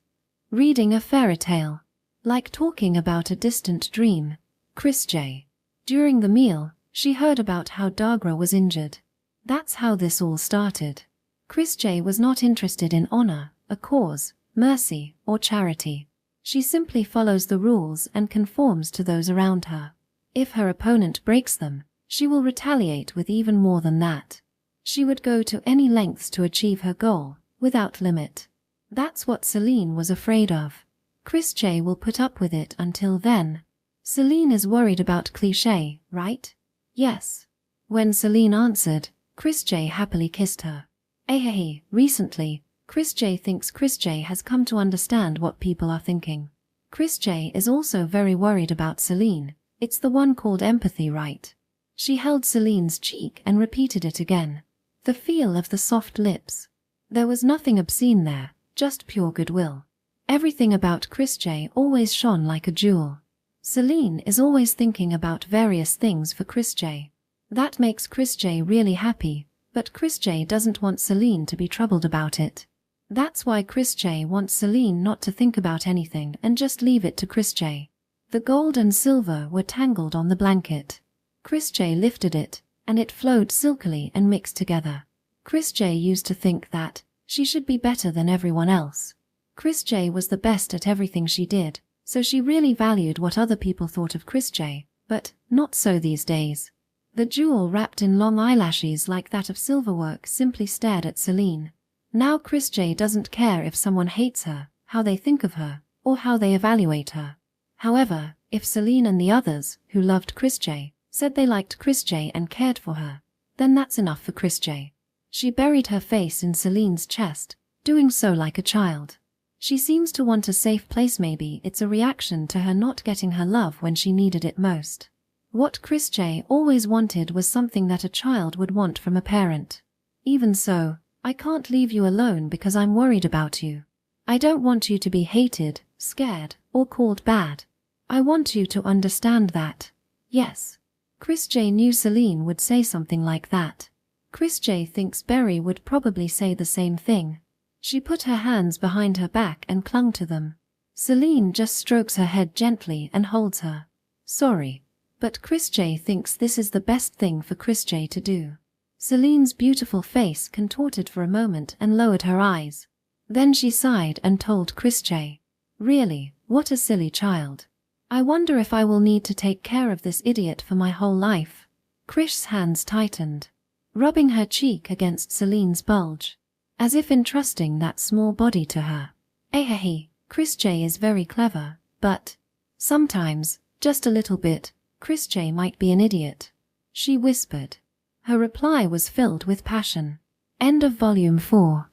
reading a fairy tale, like talking about a distant dream. Christie. During the meal, she heard about how Dagra was injured. That's how this all started. Christie was not interested in honor, a cause, mercy, or charity. She simply follows the rules and conforms to those around her. If her opponent breaks them, she will retaliate with even more than that. She would go to any lengths to achieve her goal, without limit. That's what Celine was afraid of. Christie will put up with it until then. Celine is worried about cliché, right? Yes. When Celine answered, Christie happily kissed her. Recently, Christie thinks Christie has come to understand what people are thinking. Christie is also very worried about Celine. It's the one called empathy, right? She held Celine's cheek and repeated it again. The feel of the soft lips. There was nothing obscene there, just pure goodwill. Everything about Christie always shone like a jewel. Celine is always thinking about various things for Christie. That makes Christie really happy, but Christie doesn't want Celine to be troubled about it. That's why Christie wants Celine not to think about anything and just leave it to Christie. The gold and silver were tangled on the blanket. Christie lifted it, and it flowed silkily and mixed together. Christie used to think that she should be better than everyone else. Christie was the best at everything she did, so she really valued what other people thought of Christie, but not so these days. The jewel wrapped in long eyelashes like that of silverwork simply stared at Celine. Now Christie doesn't care if someone hates her, how they think of her, or how they evaluate her. However, if Celine and the others, who loved Chris J, said they liked Chris J and cared for her, then that's enough for Chris J. She buried her face in Celine's chest, doing so like a child. She seems to want a safe place. Maybe it's a reaction to her not getting her love when she needed it most. What Chris J always wanted was something that a child would want from a parent. Even so, I can't leave you alone because I'm worried about you. I don't want you to be hated, scared, or called bad. I want you to understand that. Yes. Chris J knew Celine would say something like that. Chris J thinks Berry would probably say the same thing. She put her hands behind her back and clung to them. Celine just strokes her head gently and holds her. Sorry. But Chris J thinks this is the best thing for Chris J to do. Celine's beautiful face contorted for a moment and lowered her eyes. Then she sighed and told Chris J. Really, what a silly child. I wonder if I will need to take care of this idiot for my whole life. Chris's hands tightened, rubbing her cheek against Celine's bulge, as if entrusting that small body to her. Chris J is very clever, but sometimes, just a little bit, Chris J might be an idiot, she whispered. Her reply was filled with passion. End of Volume 4.